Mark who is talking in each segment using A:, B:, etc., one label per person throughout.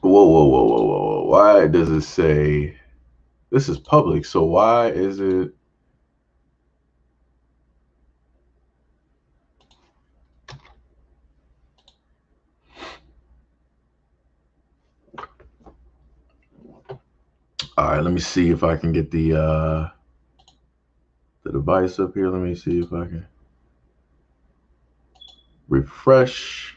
A: Whoa, whoa, whoa, whoa, whoa. Why does it say this is public? So why is it? All right, let me see if I can get the device up here. Let me see if I can refresh.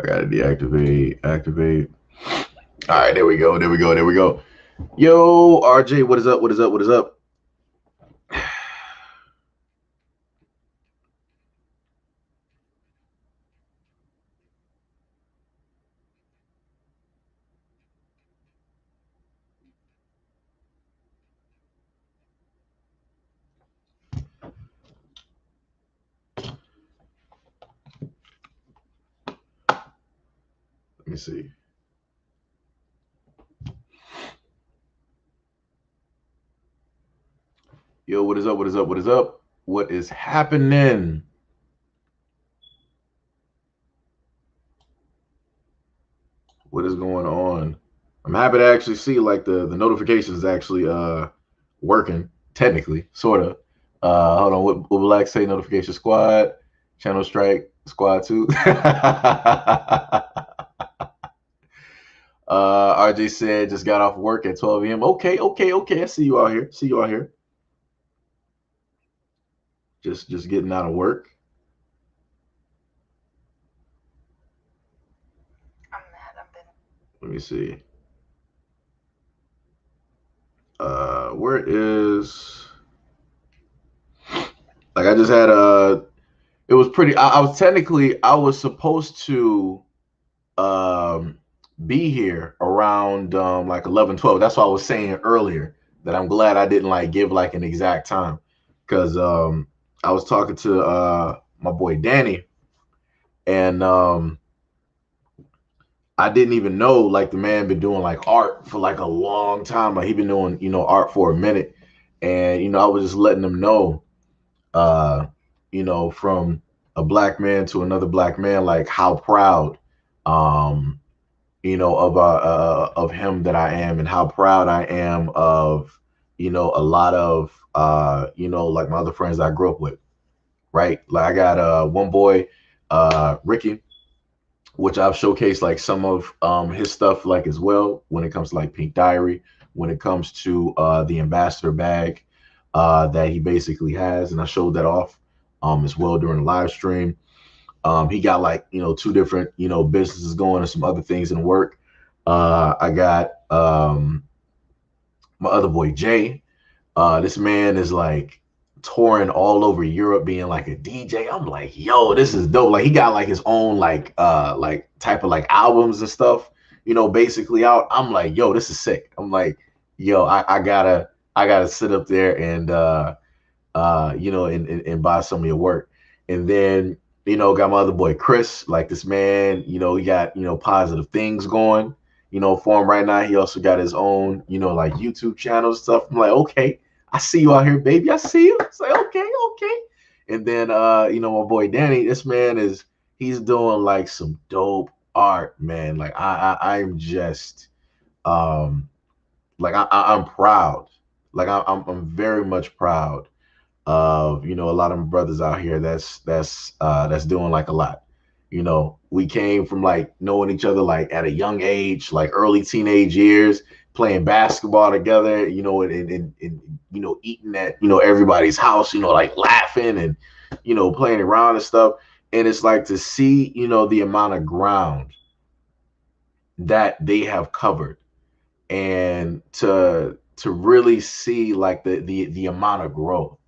A: I gotta deactivate, activate. All right, there we go. There we go. There we go. Yo, RJ, what is up? What is up? What is up? Let me see. Yo, what is up? What is up? What is up? What is happening? What is going on? I'm happy to actually see like the notifications actually working technically, sort of. Hold on, what will I say? Notification squad, channel strike, squad two. RJ said just got off work at 12 a.m. Okay, okay, okay. I see you out here. See you out here. Just getting out of work. Let me see. Where is like I just had it was pretty I was technically I was supposed to um be here around like 11, 12. That's what I was saying earlier that I'm glad I didn't like give like an exact time because I was talking to my boy Danny and I didn't even know like the man been doing like art for like a long time. Like he been doing, art for a minute. And, I was just letting them know, uh, from a black man to another black man, like how proud, um, of him that I am and how proud I am of, a lot of, like my other friends that I grew up with. Right. Like I got one boy, Ricky, which I've showcased like some of his stuff like as well when it comes to like Pink Diary, when it comes to the ambassador bag that he basically has, and I showed that off as well during the live stream. He got like two different businesses going and some other things in work. I got my other boy Jay. This man is like touring all over Europe being like a DJ. I'm like, yo, this is dope. Like he got like his own like type of like albums and stuff, basically out. I'm like, yo, this is sick. I'm like, yo, I gotta sit up there and and buy some of your work. And then, got my other boy Chris, like this man, he got, positive things going, for him right now. He also got his own, like YouTube channel stuff. I'm like, okay, I see you out here, baby. I see you. It's like, okay, okay. And then my boy Danny, this man he's doing like some dope art, man. Like I'm just like I'm proud. Like I'm very much proud of a lot of my brothers out here that's doing like a lot. We came from like knowing each other like at a young age, like early teenage years, playing basketball together, and eating at everybody's house, like laughing and playing around and stuff. And it's like to see the amount of ground that they have covered, and to really see like the amount of growth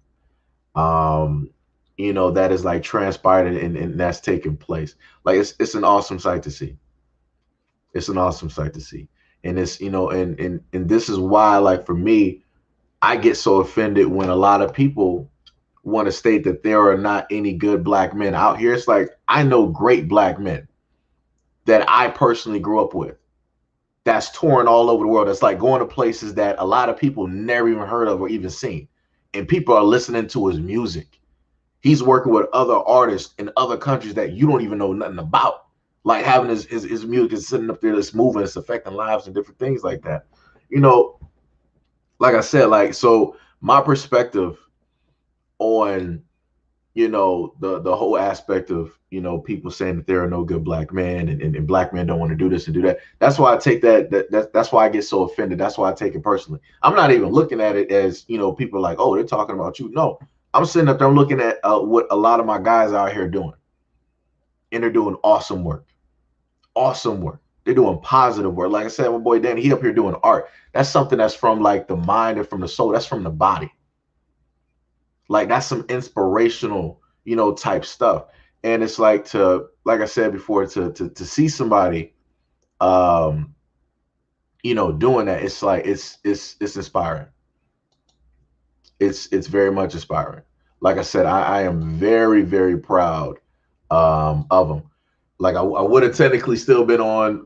A: that is like transpired and that's taking place. Like it's an awesome sight to see. It's an awesome sight to see. And it's, and this is why, like for me, I get so offended when a lot of people want to state that there are not any good black men out here. It's like I know great black men that I personally grew up with. that's touring all over the world. That's like going to places that a lot of people never even heard of or even seen. And people are listening to his music. He's working with other artists in other countries that you don't even know nothing about. Like having his music is sitting up there that's moving, it's affecting lives and different things like that. You know, like I said, like, so my perspective on, you know, the whole aspect of, you know, people saying that there are no good black men, and black men don't want to do this and do that. That's why I take that's why I get so offended. That's why I take it personally. I'm not even looking at it as, you know, people are like, oh, they're talking about you. No, I'm sitting up there, I'm looking at what a lot of my guys out here doing, and they're doing awesome work. Awesome work. They're doing positive work. Like I said, my boy Danny, he up here doing art. That's something that's from like the mind and from the soul. That's from the body. Like that's some inspirational, you know, type stuff. And it's like, to, like I said before, to see somebody, um, you know, doing that, it's like it's inspiring. It's very much inspiring. Like I said, I am very, very proud of him. Like I would have technically still been on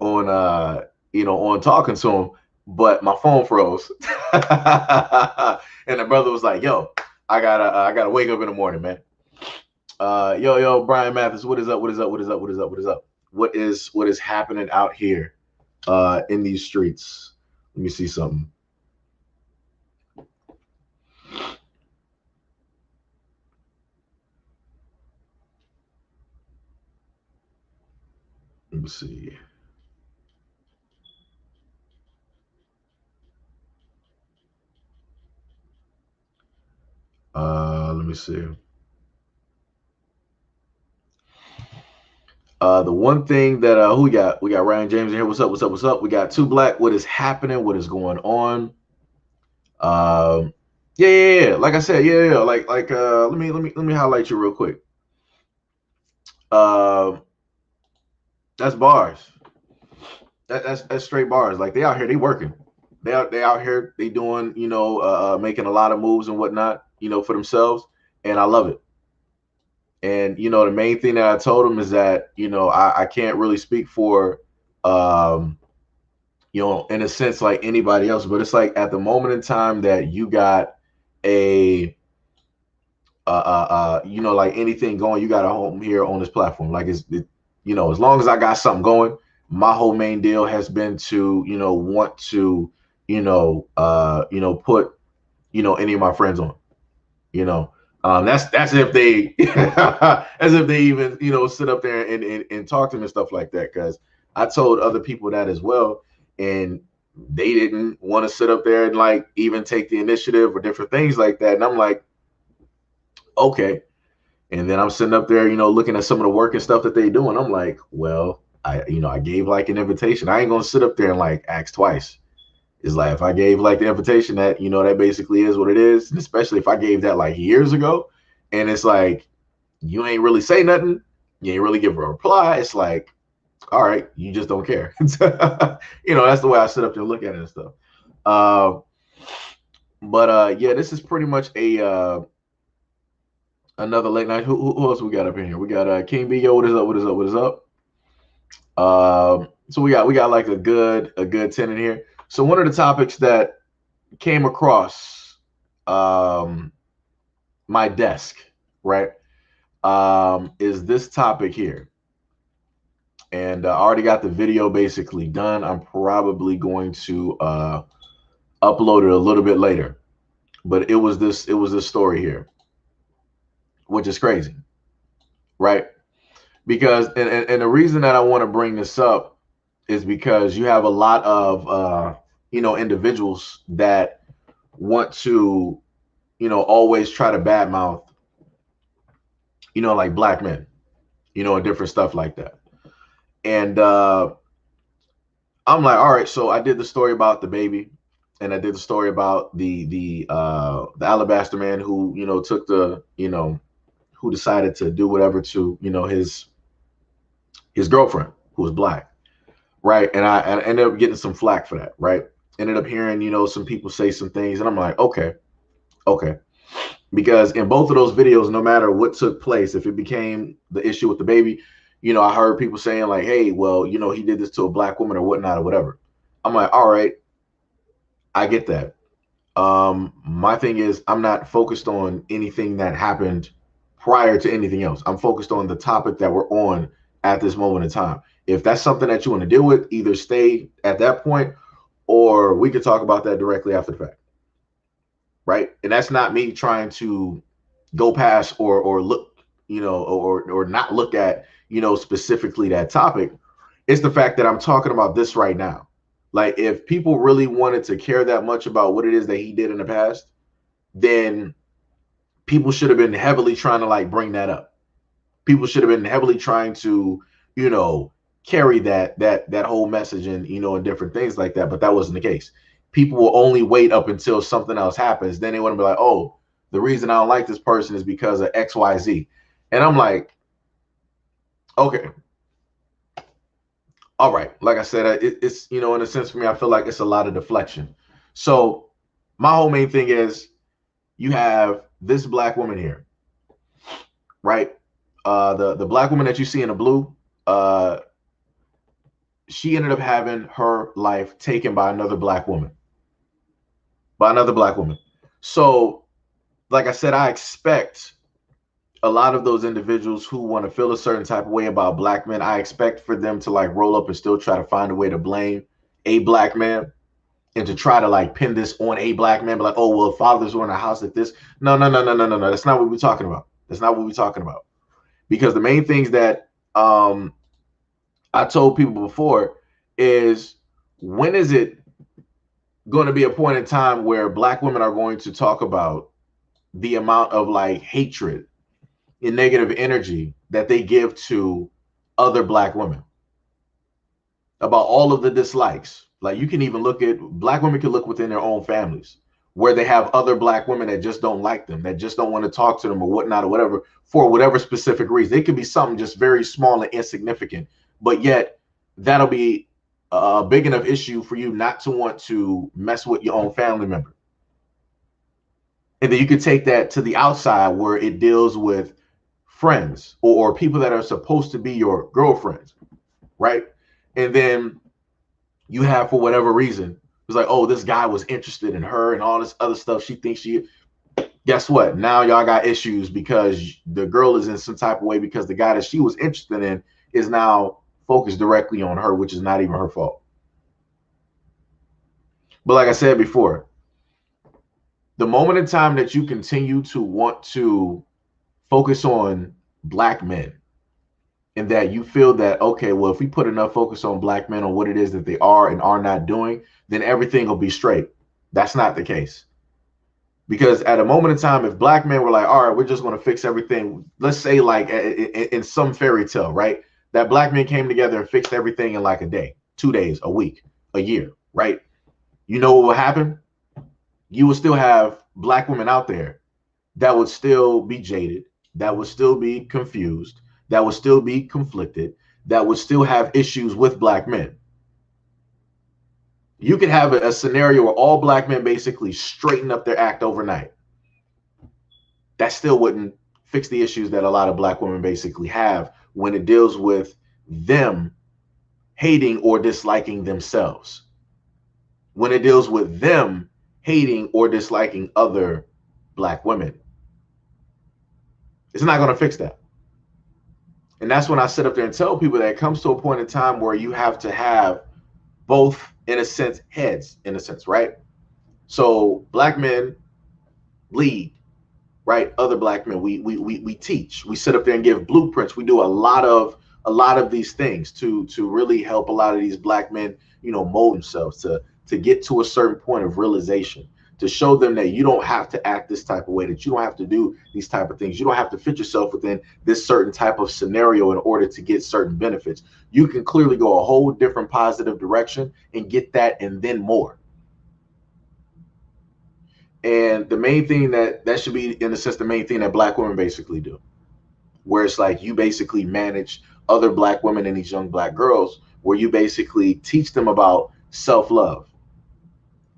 A: you know, on talking to him, but my phone froze. And the brother was like, yo, I gotta wake up in the morning, man. Yo, Brian Mathis, what is up? What is up? What is up? What is up? What is up? What is happening out here in these streets? Let me see something. Let me see. Let me see. The one thing that who we got? We got Ryan James in here. What's up? What's up? What's up? We got Two Black. What is happening? What is going on? Um, yeah. Like I said, yeah. Like let me highlight you real quick. Uh, that's bars. That's straight bars. Like they out here, they working. They out here, they doing, you know, making a lot of moves and whatnot, you know, for themselves, and I love it. And you know, the main thing that I told them is that, you know, I can't really speak for, um, you know, in a sense like anybody else, but it's like at the moment in time that you got a you know, like anything going, you got a home here on this platform. Like you know, as long as I got something going, my whole main deal has been to, you know, want to, you know, put, you know, any of my friends on, you know. That's if they as if they even, you know, sit up there and talk to me and stuff like that. Cause I told other people that as well, and they didn't want to sit up there and like even take the initiative or different things like that. And I'm like, okay. And then I'm sitting up there, you know, looking at some of the work and stuff that they do, and I'm like, well, you know, I gave like an invitation. I ain't gonna sit up there and like ask twice. It's like if I gave like the invitation, that, you know, that basically is what it is. And especially if I gave that like years ago, and it's like you ain't really say nothing, you ain't really give a reply. It's like, all right, you just don't care. You know, that's the way I sit up there and look at it and stuff. Uh, but yeah, this is pretty much a another late night. Who else we got up in here? We got King B. Yo, what is up? What is up? What is up? So we got like a good 10 in here. So one of the topics that came across my desk, right, is this topic here. And I already got the video basically done. I'm probably going to upload it a little bit later. But it was this story here, which is crazy, right? Because and the reason that I want to bring this up is because you have a lot of you know, individuals that want to, you know, always try to badmouth, you know, like black men, you know, and different stuff like that. And I'm like, all right, so I did the story about the baby, and I did the story about the alabaster man who, you know, took the, you know, who decided to do whatever to, you know, his girlfriend who was black, right? And I ended up getting some flack for that, right? Ended up hearing, you know, some people say some things, and I'm like, okay, because in both of those videos, no matter what took place, if it became the issue with the baby, you know, I heard people saying like, hey, well, you know, he did this to a black woman or whatnot or whatever. I'm like, all right, I get that. My thing is, I'm not focused on anything that happened prior to anything else. I'm focused on the topic that we're on at this moment in time. If that's something that you want to deal with, either stay at that point, or we could talk about that directly after the fact, right? And that's not me trying to go past or look, or not look at, specifically that topic. It's the fact that I'm talking about this right now. Like, if people really wanted to care that much about what it is that he did in the past, then people should have been heavily trying to like bring that up. People should have been heavily trying to, you know, carry that whole message and, and different things like that. But that wasn't the case. People will only wait up until something else happens. Then they want to be like, oh, the reason I don't like this person is because of XYZ. And I'm like, okay, all right. Like I said, it's, in a sense for me, I feel like it's a lot of deflection. So my whole main thing is, you have this black woman here, right? The black woman that you see in the blue, she ended up having her life taken by another black woman. So, like I said, I expect a lot of those individuals who want to feel a certain type of way about black men, I expect for them to like roll up and still try to find a way to blame a black man and to try to like pin this on a black man, but like, oh, well, fathers were in a house like this. No. That's not what we're talking about. That's not what we're talking about. Because the main things that I told people before is, when is it going to be a point in time where black women are going to talk about the amount of like hatred and negative energy that they give to other black women, about all of the dislikes? Like, you can even look at, black women can look within their own families where they have other black women that just don't like them, that just don't want to talk to them or whatnot or whatever, for whatever specific reason. It could be something just very small and insignificant, but yet that'll be a big enough issue for you not to want to mess with your own family member. And then you could take that to the outside where it deals with friends or people that are supposed to be your girlfriends, right? And then you have, for whatever reason, it's like, oh, this guy was interested in her and all this other stuff. She thinks she, guess what? Now y'all got issues because the girl is in some type of way because the guy that she was interested in is now focused directly on her, which is not even her fault. But like I said before, the moment in time that you continue to want to focus on black men, and that you feel that, okay, well, if we put enough focus on black men, on what it is that they are and are not doing, then everything will be straight. That's not the case. Because at a moment in time, if black men were like, all right, we're just going to fix everything, let's say like in some fairy tale, right? That black men came together and fixed everything in like a day, 2 days, a week, a year, right? You know what will happen? You will still have black women out there that would still be jaded, that would still be confused, that would still be conflicted, that would still have issues with black men. You could have a scenario where all black men basically straighten up their act overnight. That still wouldn't fix the issues that a lot of black women basically have when it deals with them hating or disliking themselves. When it deals with them hating or disliking other black women. It's not going to fix that. And that's when I sit up there and tell people that it comes to a point in time where you have to have both, in a sense, heads, in a sense, right? So black men lead, right? Other black men, we teach, we sit up there and give blueprints. We do a lot of these things to really help a lot of these black men, mold themselves to get to a certain point of realization, to show them that you don't have to act this type of way, that you don't have to do these type of things. You don't have to fit yourself within this certain type of scenario in order to get certain benefits. You can clearly go a whole different positive direction and get that and then more. And the main thing that should be, in a sense, the main thing that black women basically do, where it's like you basically manage other black women and these young black girls, where you basically teach them about self-love,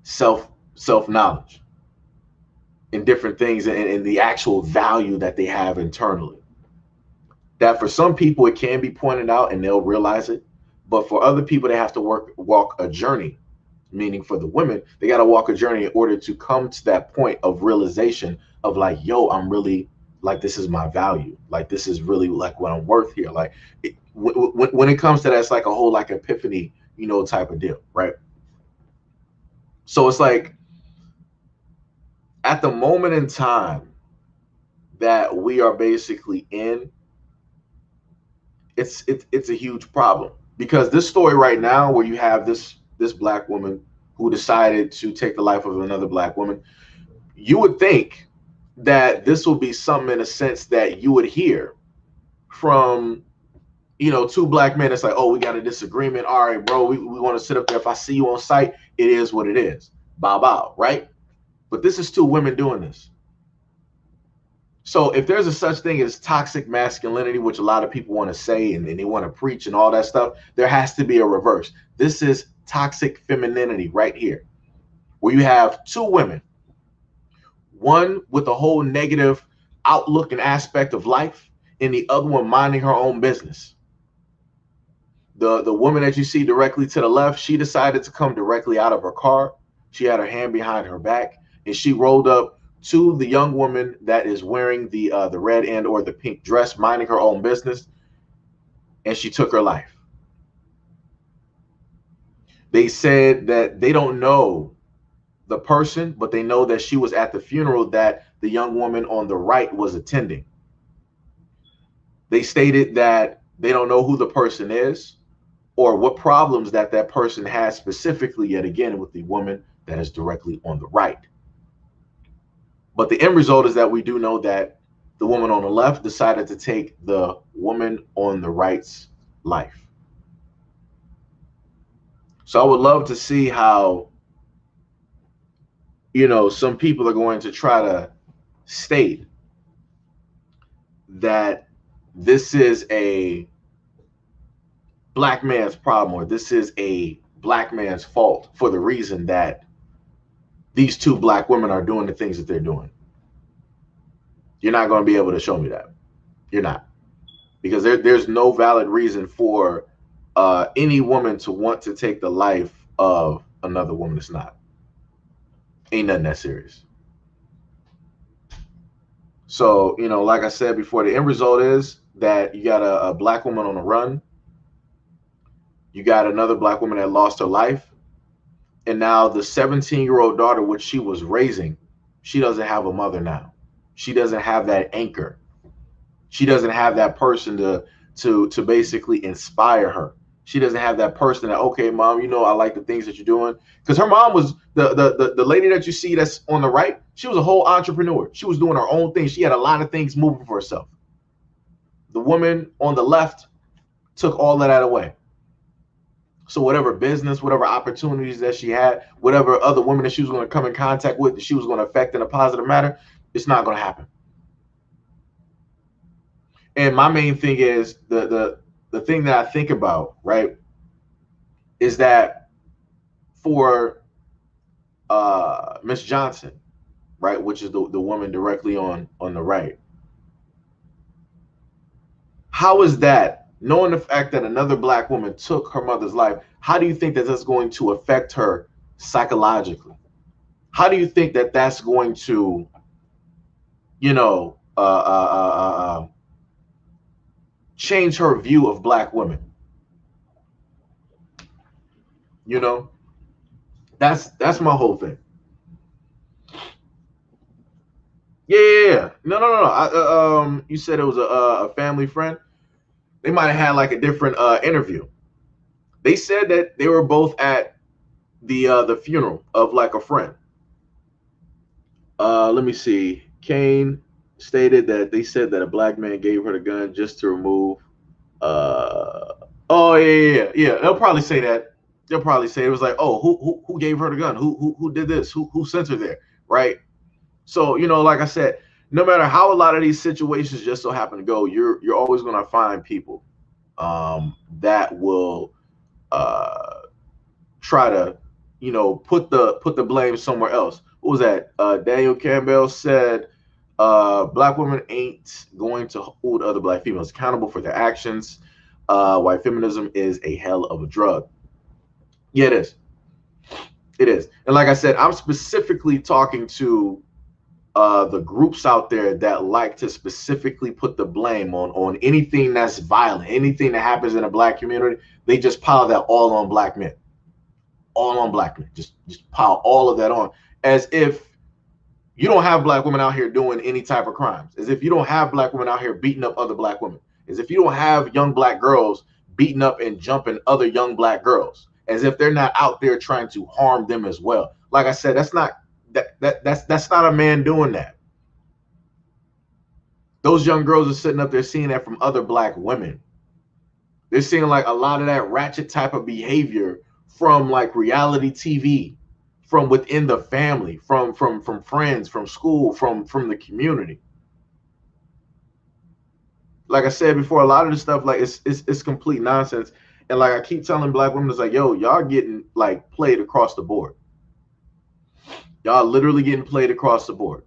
A: self-knowledge, and different things, and the actual value that they have internally. That for some people it can be pointed out and they'll realize it, but for other people they have to walk a journey meaning for the women, they got to walk a journey in order to come to that point of realization of like, yo, I'm really like, this is my value. Like, this is really like what I'm worth here. Like, when it comes to that, it's like a whole like epiphany, type of deal, right? So it's like at the moment in time that we are basically in, it's a huge problem, because this story right now where you have this black woman who decided to take the life of another black woman, you would think that this will be something in a sense that you would hear from two black men. It's like, oh, we got a disagreement, all right, bro, we want to sit up there, if I see you on site, it is what it is, bow bow, right? But this is two women doing this. So if there's a such thing as toxic masculinity, which a lot of people want to say and they want to preach and all that stuff, there has to be a reverse. This is toxic femininity right here, where you have two women, one with a whole negative outlook and aspect of life, and the other one minding her own business. The woman that you see directly to the left, she decided to come directly out of her car. She had her hand behind her back, and she rolled up to the young woman that is wearing the red and or the pink dress, minding her own business, and she took her life. They said that they don't know the person, but they know that she was at the funeral that the young woman on the right was attending. They stated that they don't know who the person is or what problems that person has specifically, yet again, with the woman that is directly on the right. But the end result is that we do know that the woman on the left decided to take the woman on the right's life. So I would love to see how, some people are going to try to state that this is a black man's problem, or this is a black man's fault for the reason that these two black women are doing the things that they're doing. You're not going to be able to show me that. You're not. Because there's no valid reason for any woman to want to take the life of another woman. It's not. Ain't nothing that serious. So, like I said before, the end result is that you got a black woman on the run. You got another black woman that lost her life. And now the 17-year-old daughter, which she was raising, she doesn't have a mother now. She doesn't have that anchor. She doesn't have that person to basically inspire her. She doesn't have that person that, okay, mom, I like the things that you're doing. Because her mom was the lady that you see that's on the right. She was a whole entrepreneur. She was doing her own thing. She had a lot of things moving for herself. The woman on the left took all of that away. So whatever business, whatever opportunities that she had, whatever other women that she was going to come in contact with, that she was going to affect in a positive manner, it's not going to happen. And my main thing is the thing that I think about, right, is that for Miss Johnson, right, which is the woman directly on the right, how is that, knowing the fact that another black woman took her mother's life, how do you think that that's going to affect her psychologically? How do you think that that's going to, change her view of black women? That's my whole thing. Yeah. No. You said it was a family friend. They might have had like a different interview. They said that they were both at the funeral of like a friend. Let me see. Kane stated that they said that a black man gave her the gun just to remove. Oh yeah. They'll probably say that. They'll probably say it was like, oh, who gave her the gun? Who did this? Who sent her there? Right. So like I said, no matter how a lot of these situations just so happen to go, you're always going to find people that will try to put the blame somewhere else. What was that? Daniel Campbell said black women ain't going to hold other black females accountable for their actions. White feminism is a hell of a drug. Yeah, it is. It is. And like I said, I'm specifically talking to the groups out there that like to specifically put the blame on anything that's violent, anything that happens in a black community. They just pile that all on black men, all on black men. Just pile all of that on, as if you don't have black women out here doing any type of crimes, as if you don't have black women out here beating up other black women, as if you don't have young black girls beating up and jumping other young black girls, as if they're not out there trying to harm them as well. Like I said, that's not that's not a man doing that. Those young girls are sitting up there seeing that from other black women. They're seeing like a lot of that ratchet type of behavior from like reality TV, from within the family, from friends, from school, from the community. Like I said before, a lot of this stuff, like it's complete nonsense. And like I keep telling black women, it's like, yo, y'all getting like played across the board. Y'all literally getting played across the board.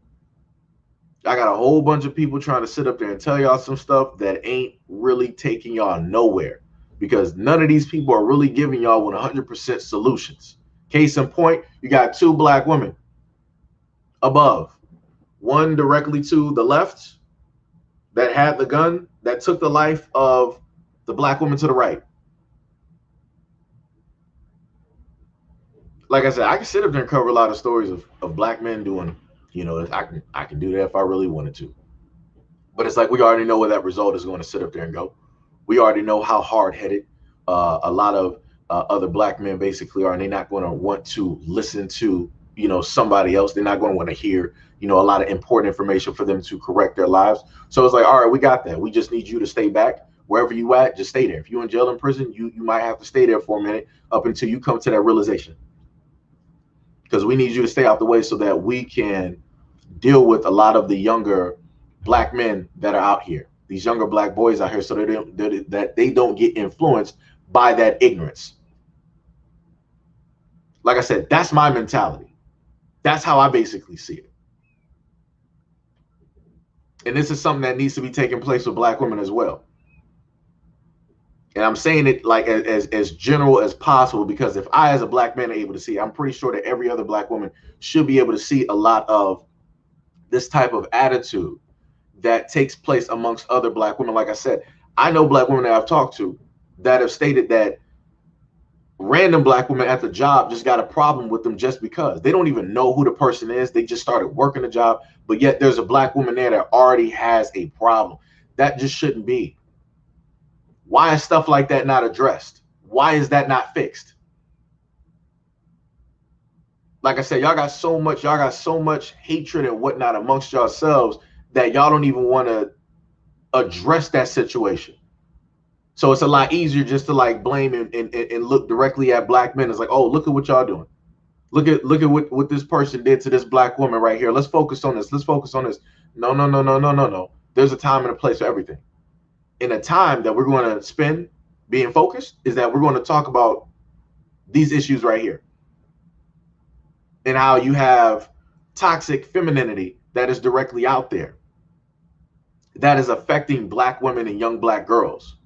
A: I got a whole bunch of people trying to sit up there and tell y'all some stuff that ain't really taking y'all nowhere, because none of these people are really giving y'all 100% solutions. Case in point, you got two black women above, one directly to the left that had the gun that took the life of the black woman to the right. Like I said, I can sit up there and cover a lot of stories of black men doing, you know, I can do that if I really wanted to. But it's like we already know where that result is going to sit up there and go. We already know how hard-headed a lot of other black men basically are, and they're not going to want to listen to, you know, somebody else. They're not going to want to hear, you know, a lot of important information for them to correct their lives. So it's like, all right, we got that. We just need you to stay back. Wherever you at, just stay there. If you're in jail, in prison, you might have to stay there for a minute up until you come to that realization. Because we need you to stay out the way so that we can deal with a lot of the younger black men that are out here, these younger black boys out here, so that they don't get influenced by that ignorance. Like I said, that's my mentality. That's how I basically see it. And this is something that needs to be taking place with black women as well. And I'm saying it like as general as possible, because if I as a black man are able to see it, I'm pretty sure that every other black woman should be able to see a lot of this type of attitude that takes place amongst other black women. Like I said, I know black women that I've talked to that have stated that random black women at the job just got a problem with them just because they don't even know who the person is. They just started working the job, but yet there's a black woman there that already has a problem. That just shouldn't be. Why is stuff like that not addressed? Why is that not fixed? Like I said, y'all got so much hatred and whatnot amongst yourselves that y'all don't even want to address that situation. So it's a lot easier just to like blame and look directly at black men. It's like, oh, look at what y'all doing. Look at what this person did to this black woman right here. Let's focus on this. Let's focus on this. No. There's a time and a place for everything. In a time that we're going to spend being focused is that we're going to talk about these issues right here, and how you have toxic femininity that is directly out there that is affecting black women and young black girls,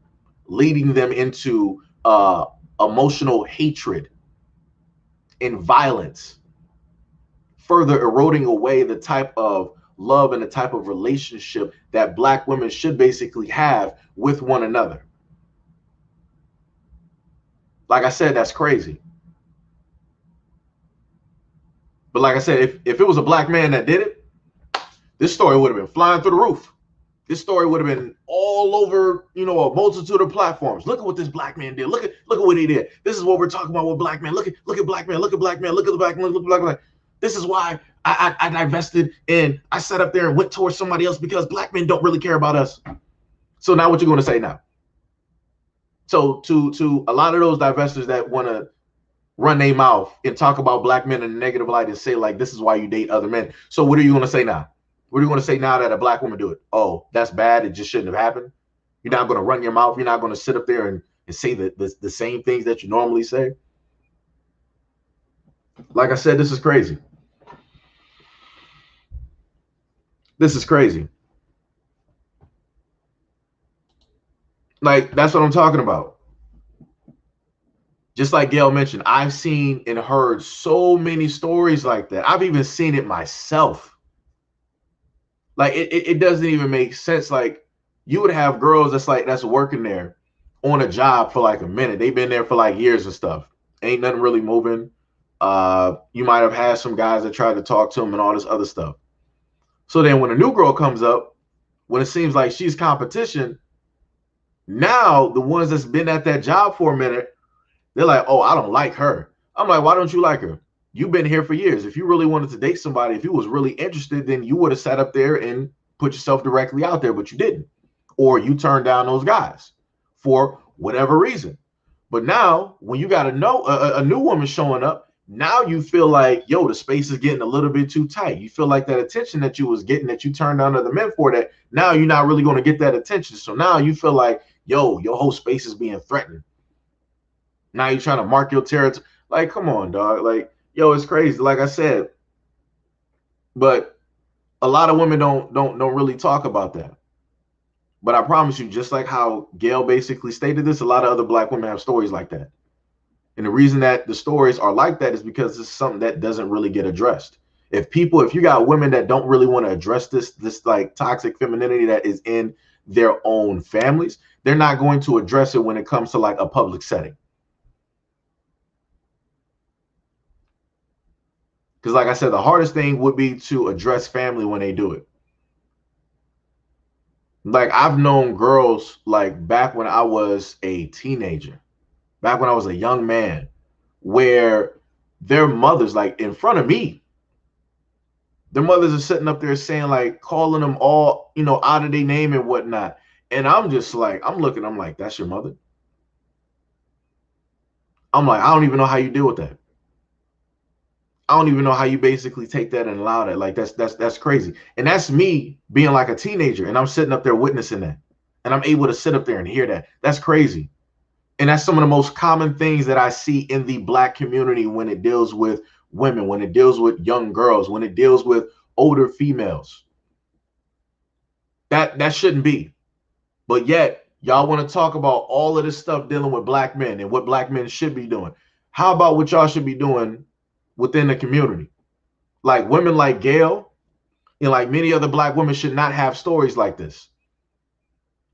A: leading them into emotional hatred and violence, further eroding away the type of love and the type of relationship that black women should basically have with one another. Like I said, that's crazy. But like I said, if it was a black man that did it, this story would have been flying through the roof. This story would have been all over, you know, a multitude of platforms. Look at what this black man did. Look at what he did. This is what we're talking about with black men. Look at black men. Look at black men. Look at the black men. Look at black men. This is why I divested and I sat up there and went towards somebody else, because black men don't really care about us. So now what you're going to say now? So to a lot of those divestors that want to run their mouth and talk about black men in a negative light and say like, this is why you date other men. So what are you going to say now? What are you going to say now that a black woman do it? Oh, that's bad. It just shouldn't have happened. You're not going to run your mouth. You're not going to sit up there and say the same things that you normally say. Like I said, this is crazy. This is crazy. Like, that's what I'm talking about. Just like Gail mentioned, I've seen and heard so many stories like that. I've even seen it myself. Like it doesn't even make sense. Like you would have girls that's working there on a job for like a minute. They've been there for like years and stuff. Ain't nothing really moving. You might have had some guys that tried to talk to them and all this other stuff. So then when a new girl comes up, when it seems like she's competition, now the ones that's been at that job for a minute, they're like, oh, I don't like her. I'm like, why don't you like her? You've been here for years. If you really wanted to date somebody, if you was really interested, then you would have sat up there and put yourself directly out there, but you didn't. Or you turned down those guys for whatever reason. But now when you got a new woman showing up, now you feel like, yo, the space is getting a little bit too tight. You feel like that attention that you was getting, that you turned down to the men for, that now you're not really going to get that attention. So now you feel like, yo, your whole space is being threatened. Now you're trying to mark your territory. Like, come on, dog. Like, yo, it's crazy. Like I said, but a lot of women don't really talk about that. But I promise you, just like how Gail basically stated this, a lot of other black women have stories like that. And the reason that the stories are like that is because it's something that doesn't really get addressed. If you got women that don't really want to address this like toxic femininity that is in their own families, they're not going to address it when it comes to like a public setting. Because like I said, the hardest thing would be to address family when they do it. Like I've known girls like back when I was a teenager, back when I was a young man, where their mothers, like in front of me, their mothers are sitting up there saying, like, calling them all, out of their name and whatnot. And I'm just like, I'm like, that's your mother? I'm like, I don't even know how you deal with that. I don't even know how you basically take that and allow that. Like that's crazy. And that's me being like a teenager, and I'm sitting up there witnessing that. And I'm able to sit up there and hear that. That's crazy. And that's some of the most common things that I see in the black community when it deals with women, when it deals with young girls, when it deals with older females. That shouldn't be. But yet, y'all want to talk about all of this stuff dealing with black men and what black men should be doing. How about what y'all should be doing within the community? Like women like Gail and like many other black women should not have stories like this,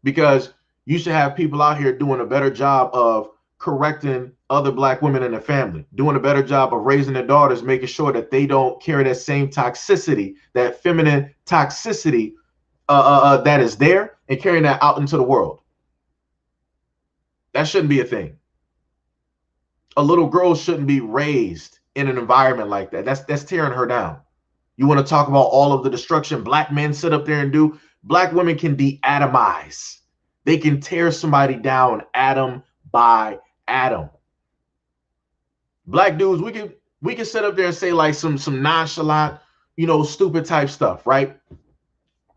A: because you should have people out here doing a better job of correcting other black women in the family, doing a better job of raising their daughters, making sure that they don't carry that same toxicity, that feminine toxicity that is there, and carrying that out into the world. That shouldn't be a thing. A little girl shouldn't be raised in an environment like that. That's tearing her down. You want to talk about all of the destruction black men sit up there and do? Black women can de-atomize. They can tear somebody down atom by atom. Black dudes, we can sit up there and say like some nonchalant, stupid type stuff, right?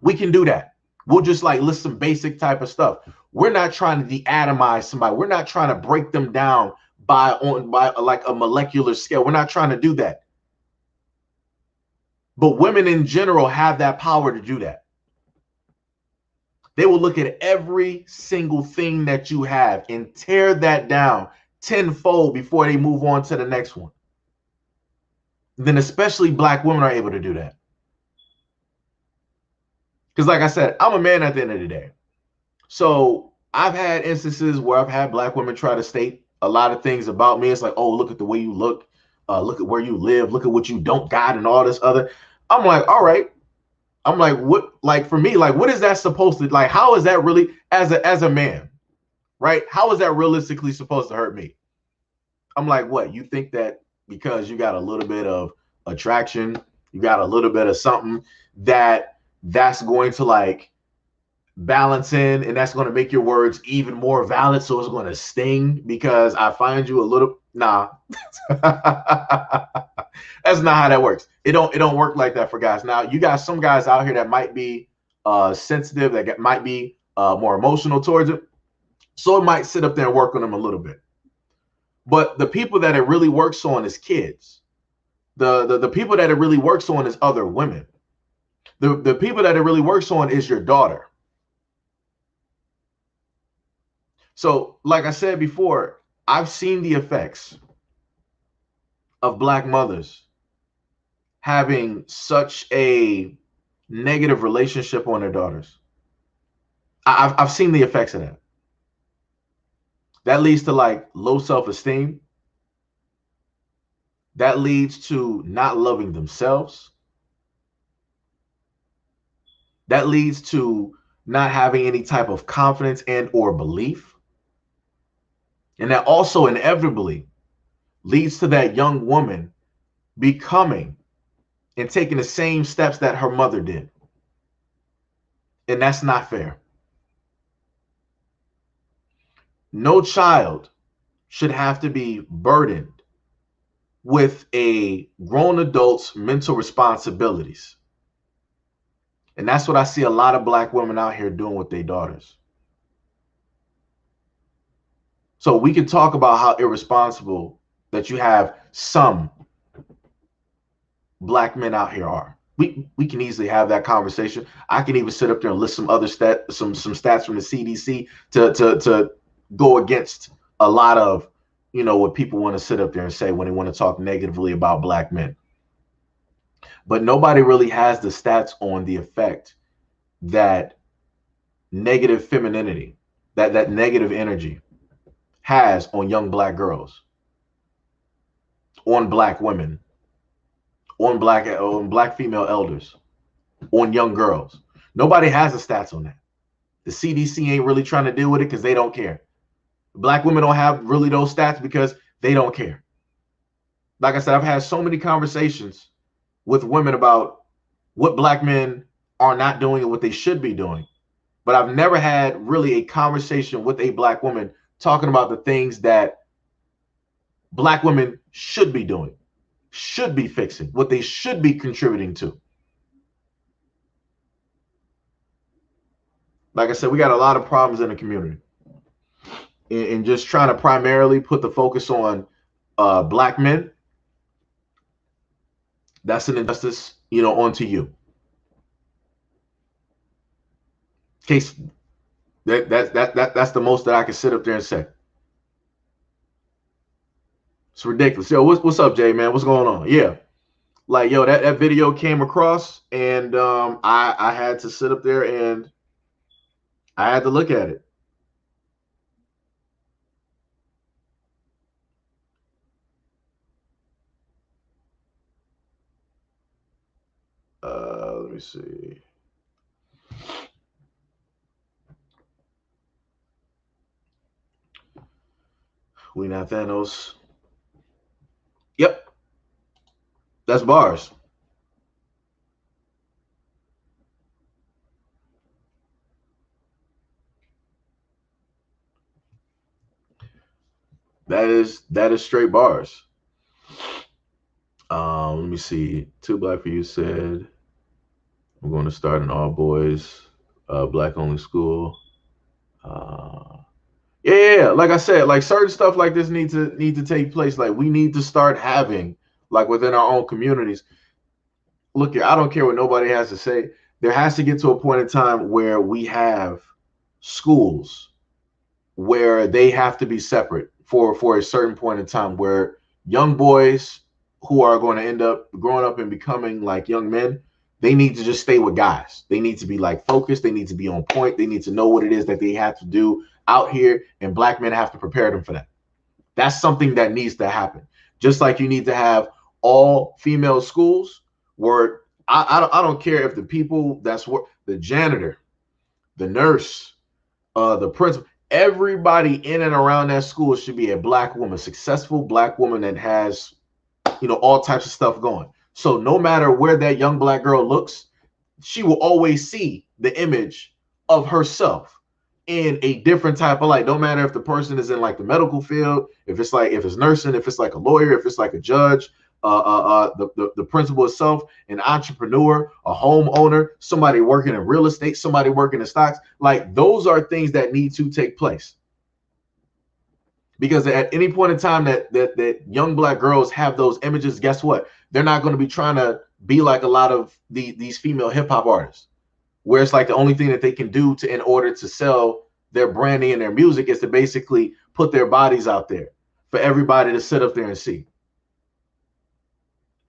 A: We can do that. We'll just like list some basic type of stuff. We're not trying to de-atomize somebody. We're not trying to break them down by like a molecular scale. We're not trying to do that. But women in general have that power to do that. They will look at every single thing that you have and tear that down tenfold before they move on to the next one. Then especially black women are able to do that. Because like I said, I'm a man at the end of the day. So I've had instances where I've had black women try to state a lot of things about me. It's like, oh, look at the way you look. Look at where you live. Look at what you don't got and all this other. I'm like, all right. I'm like, what? Like for me, like, what is that supposed to, like, how is that really, as a man, right? How is that realistically supposed to hurt me? I'm like, what? You think that because you got a little bit of attraction, you got a little bit of something, that's going to like balance in, and that's going to make your words even more valid, so it's going to sting because I find you a little, nah. That's not how that works. It don't work like that for guys. Now you got some guys out here that might be sensitive, that might be more emotional towards it, so it might sit up there and work on them a little bit. But the people that it really works on is kids. The people that it really works on is other women. The people that it really works on is your daughter. So like I said before, I've seen the effects of Black mothers having such a negative relationship on their daughters. I've seen the effects of that. That leads to like low self-esteem. That leads to not loving themselves. That leads to not having any type of confidence and or belief. And that also inevitably leads to that young woman becoming and taking the same steps that her mother did. And that's not fair. No child should have to be burdened with a grown adult's mental responsibilities. And that's what I see a lot of Black women out here doing with their daughters. So we can talk about how irresponsible that you have some Black men out here are. We can easily have that conversation. I can even sit up there and list some other some stats from the CDC to go against a lot of, you know, what people want to sit up there and say when they want to talk negatively about Black men. But nobody really has the stats on the effect that negative femininity, that negative energy has on young Black girls, on Black women, on Black female elders, on young girls. Nobody has the stats on that. The CDC ain't really trying to deal with it because they don't care. Black women don't have really those stats because they don't care. Like I said, I've had so many conversations with women about what Black men are not doing and what they should be doing. But I've never had really a conversation with a Black woman talking about the things that Black women should be doing, should be fixing, what they should be contributing to. Like I said, we got a lot of problems in the community. And just trying to primarily put the focus on Black men, that's an injustice, you know, onto you. Case that's the most that I can sit up there and say. It's ridiculous. Yo, what's up, Jay, man? What's going on? Yeah. Like, yo, that video came across and I had to sit up there and I had to look at it. Let me see. We not Thanos. Yep. That's bars. That is straight bars. Let me see. Too Black for You said I'm going to start an all boys Black only school. Yeah, like I said, like certain stuff like this need to take place. Like we need to start having, like within our own communities. Look here, I don't care what nobody has to say. There has to get to a point in time where we have schools where they have to be separate for a certain point in time, where young boys who are going to end up growing up and becoming like young men, they need to just stay with guys. They need to be like focused. They need to be on point. They need to know what it is that they have to do out here, and Black men have to prepare them for that. That's something that needs to happen. Just like you need to have all female schools where I don't care if the people that's what the janitor, the nurse, the principal, everybody in and around that school should be a Black woman, successful Black woman that has, you know, all types of stuff going. So no matter where that young Black girl looks, she will always see the image of herself in a different type of light. Don't matter if the person is in like the medical field, if it's nursing, if it's like a lawyer, if it's like a judge, the principal itself, an entrepreneur, a homeowner, somebody working in real estate, somebody working in stocks. Like those are things that need to take place. Because at any point in time that young Black girls have those images, guess what? They're not going to be trying to be like a lot of these female hip hop artists, where it's like the only thing that they can do in order to sell their branding and their music is to basically put their bodies out there for everybody to sit up there and see.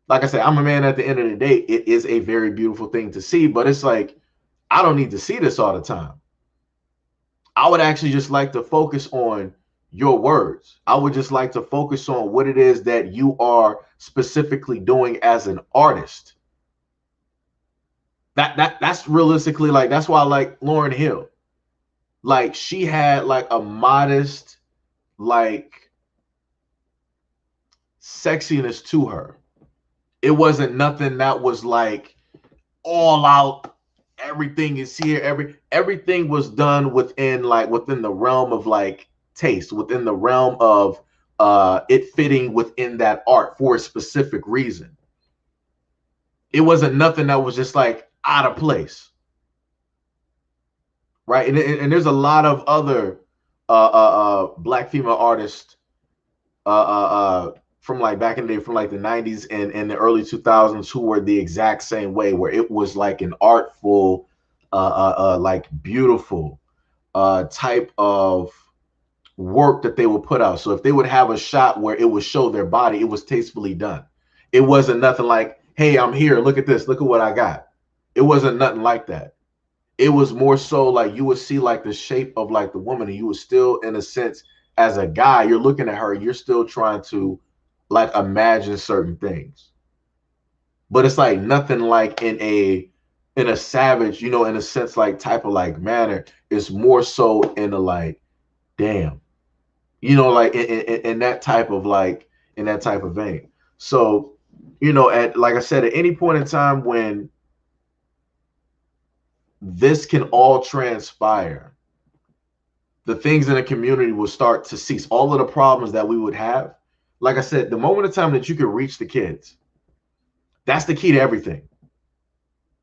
A: Like I said, I'm a man. At the end of the day, it is a very beautiful thing to see, but it's like, I don't need to see this all the time. I would actually just like to focus on your words. I would just like to focus on what it is that you are specifically doing as an artist. That's realistically, like, that's why I like Lauryn Hill. Like, she had like a modest, like, sexiness to her. It wasn't nothing that was like all out. Everything is here. Everything was done within the realm of like taste, within the realm of it fitting within that art for a specific reason. It wasn't nothing that was just like out of place, right? And there's a lot of other black female artists from like back in the day, from like the 90s and the early 2000s, who were the exact same way, where it was like an artful, like beautiful type of work that they would put out. So if they would have a shot where it would show their body, it was tastefully done. It wasn't nothing like, hey, I'm here, look at this, look at what I got. It wasn't nothing like that. It was more so like you would see like the shape of like the woman, and you would still, in a sense, as a guy, you're looking at her, you're still trying to like imagine certain things. But it's like nothing like in a savage, in a sense, like type of like manner. It's more so in a like, damn, like in that type of like, in that type of vein. So, at, like I said, at any point in time when this can all transpire, the things in the community will start to cease. All of the problems that we would have, like I said, the moment of time that you can reach the kids, that's the key to everything,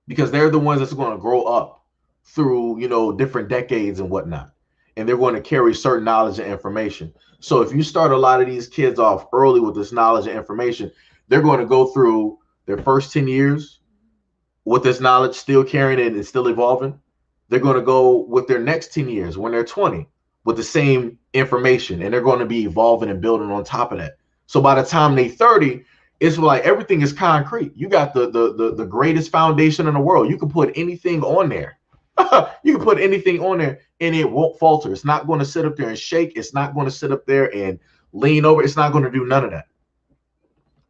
A: because they're the ones that's going to grow up through, different decades and whatnot, and they're going to carry certain knowledge and information. So if you start a lot of these kids off early with this knowledge and information, they're going to go through their first 10 years with this knowledge, still carrying it and still evolving. They're going to go with their next 10 years when they're 20 with the same information, and they're going to be evolving and building on top of that. So by the time they're 30, it's like everything is concrete. You got the greatest foundation in the world. You can put anything on there. You can put anything on there and it won't falter. It's not going to sit up there and shake. It's not going to sit up there and lean over. It's not going to do none of that.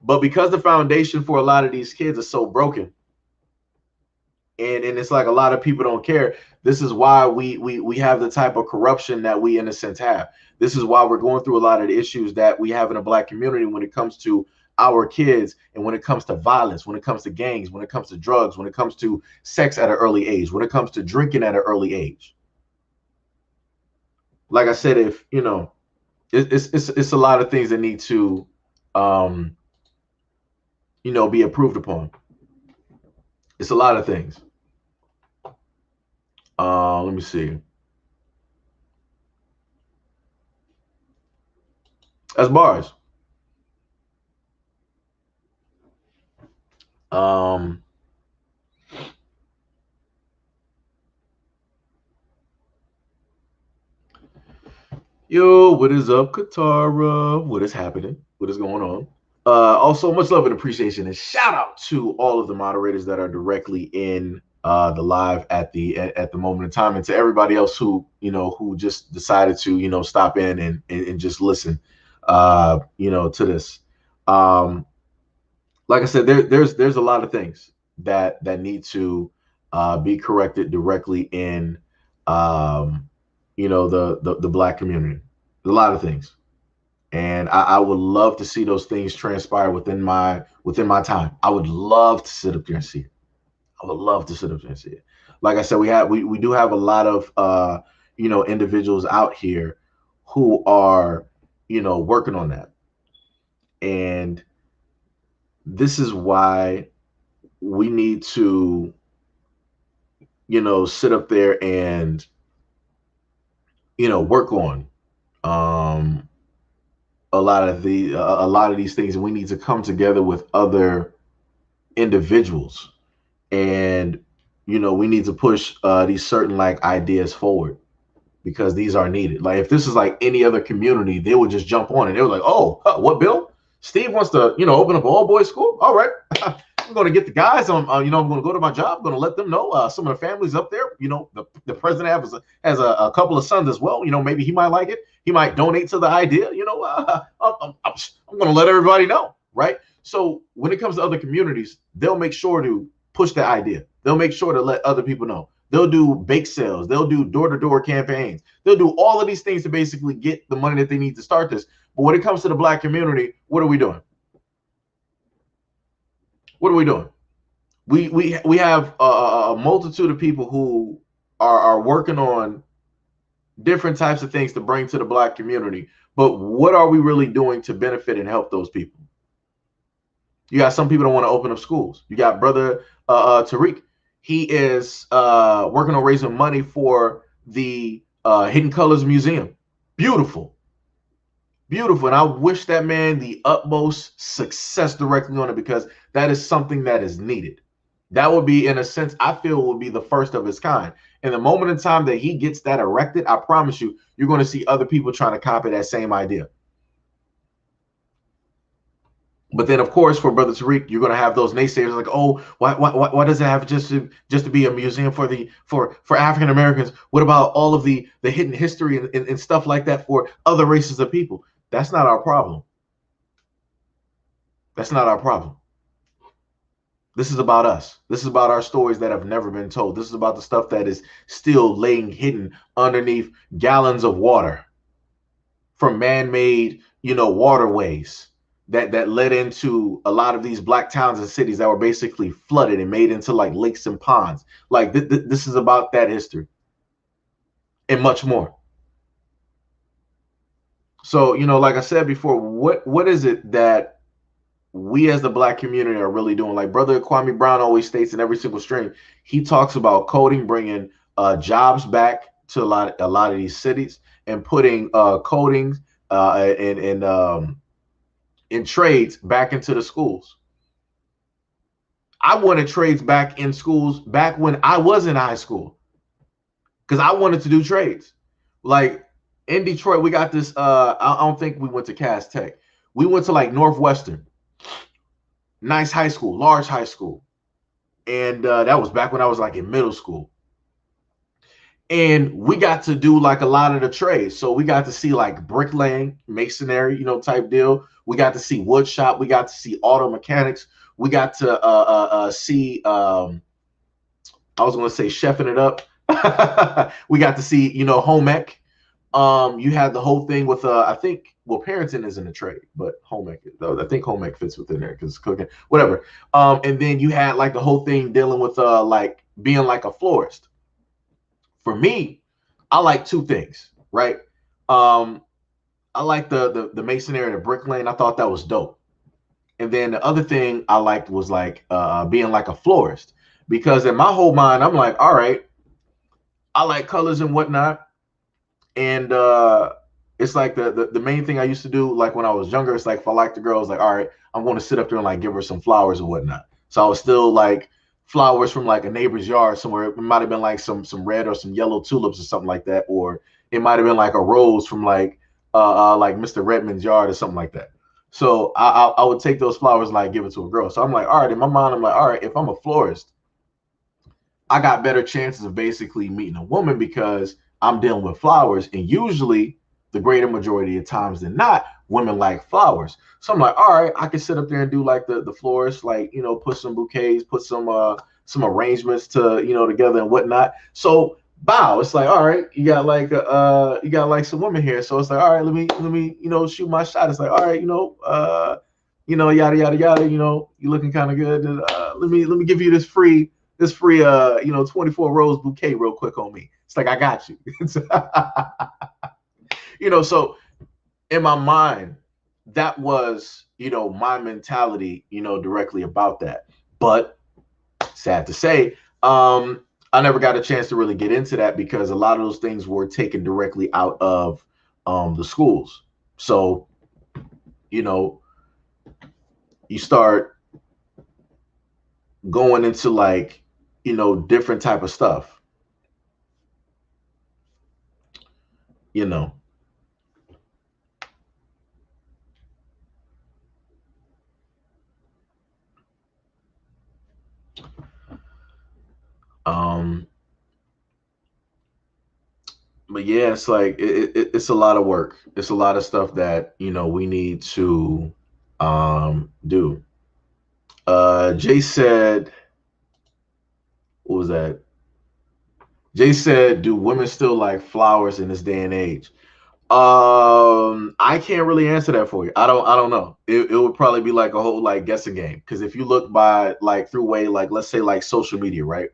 A: But because the foundation for a lot of these kids is so broken, and it's like a lot of people don't care. This is why we have the type of corruption that we, in a sense, have. This is why we're going through a lot of the issues that we have in the black community when it comes to our kids, and when it comes to violence, when it comes to gangs, when it comes to drugs, when it comes to sex at an early age, when it comes to drinking at an early age. Like I said, if it's a lot of things that need to be improved upon. It's a lot of things. Let me see. That's bars. Yo, what is up, Katara? What is happening? What is going on? Also, much love and appreciation, and shout out to all of the moderators that are directly in the live at the moment in time, and to everybody else who who just decided to stop in and just listen to this. Like I said, there's a lot of things that need to be corrected directly in the black community. A lot of things. And I would love to see those things transpire within my time. I would love to sit up there and see it. I would love to sit up there and see it. Like I said, we do have a lot of individuals out here who are working on that. And this is why we need to sit up there and work on a lot of these things, and we need to come together with other individuals, and we need to push these certain like ideas forward. because these are needed. Like if this is like any other community, they would just jump on it. They were like, oh, what bill? Steve wants to, open up an all boys school. All right. I'm going to get the guys on, I'm going to go to my job. I'm going to let them know some of the families up there, the president has a couple of sons as well. Maybe he might like it. He might donate to the idea. I'm going to let everybody know. Right. So when it comes to other communities, they'll make sure to push the idea. They'll make sure to let other people know. They'll do bake sales. They'll do door-to-door campaigns. They'll do all of these things to basically get the money that they need to start this. But when it comes to the Black community, what are we doing? What are we doing? We have a multitude of people who are working on different types of things to bring to the Black community. But what are we really doing to benefit and help those people? You got some people that want to open up schools. You got brother Tariq. He is working on raising money for the Hidden Colors Museum. Beautiful. Beautiful. And I wish that man the utmost success directly on it, because that is something that is needed. That would be, in a sense, I feel would be the first of its kind. And the moment in time that he gets that erected, I promise you, you're going to see other people trying to copy that same idea. But then, of course, for Brother Tariq, you're going to have those naysayers like, oh, why does it have just to be a museum for African Americans? What about all of the hidden history and stuff like that for other races of people? That's not our problem. That's not our problem. This is about us. This is about our stories that have never been told. This is about the stuff that is still laying hidden underneath gallons of water from man-made, waterways that led into a lot of these Black towns and cities that were basically flooded and made into like lakes and ponds. Like this is about that history and much more. So, like I said before, what is it that we as the Black community are really doing? Like Brother Kwame Brown always states in every single stream, he talks about coding, bringing jobs back to a lot of these cities and putting coding and trades back into the schools. I wanted trades back in schools back when I was in high school, because I wanted to do trades. Like in Detroit, we got this. I don't think we went to Cass Tech. We went to like Northwestern. Nice high school, large high school. And that was back when I was like in middle school. And we got to do like a lot of the trades. So we got to see like bricklaying, masonry, type deal. We got to see wood shop. We got to see auto mechanics. We got to see, I was going to say chefing it up. We got to see, home ec. You had the whole thing with, I think, well, parenting isn't a trade, but home ec, I think home ec fits within there because cooking, whatever. And then you had like the whole thing dealing with like being like a florist. For me, I like two things, right? I like the masonry and the bricklaying. I thought that was dope. And then the other thing I liked was like being like a florist, because in my whole mind, I'm like, all right, I like colors and whatnot. And it's like the main thing I used to do, like when I was younger, it's like if I liked the girl, I was like, all right, I'm going to sit up there and like give her some flowers and whatnot. So I was still like flowers from like a neighbor's yard somewhere. It might have been like some red or some yellow tulips or something like that, or it might have been like a rose from like Mr. Redmond's yard or something like that. So I would take those flowers and like give it to a girl. So I'm like, all right, in my mind, I'm like, all right, if I'm a florist, I got better chances of basically meeting a woman because I'm dealing with flowers. And usually the greater majority of times than not, women like flowers. So I'm like, all right, I can sit up there and do like the florist, like, put some bouquets, put some arrangements to, together and whatnot. So bow, it's like, all right, you got like some women here. So it's like, all right, let me, shoot my shot. It's like, all right, yada, yada, yada, you looking kind of good. And, let me give you this free 24 rose bouquet real quick on me. It's like, I got you. So in my mind, that was, my mentality, directly about that. But sad to say, I never got a chance to really get into that because a lot of those things were taken directly out of the schools. So, you start going into like, different type of stuff. you know. Um, but yeah, it's like it's a lot of work. It's a lot of stuff that we need to do. Jay said, what was that? Jay said, "Do women still like flowers in this day and age?" I can't really answer that for you. I don't know. It would probably be like a whole like guessing game. Because if you look by like through way like let's say like social media, right?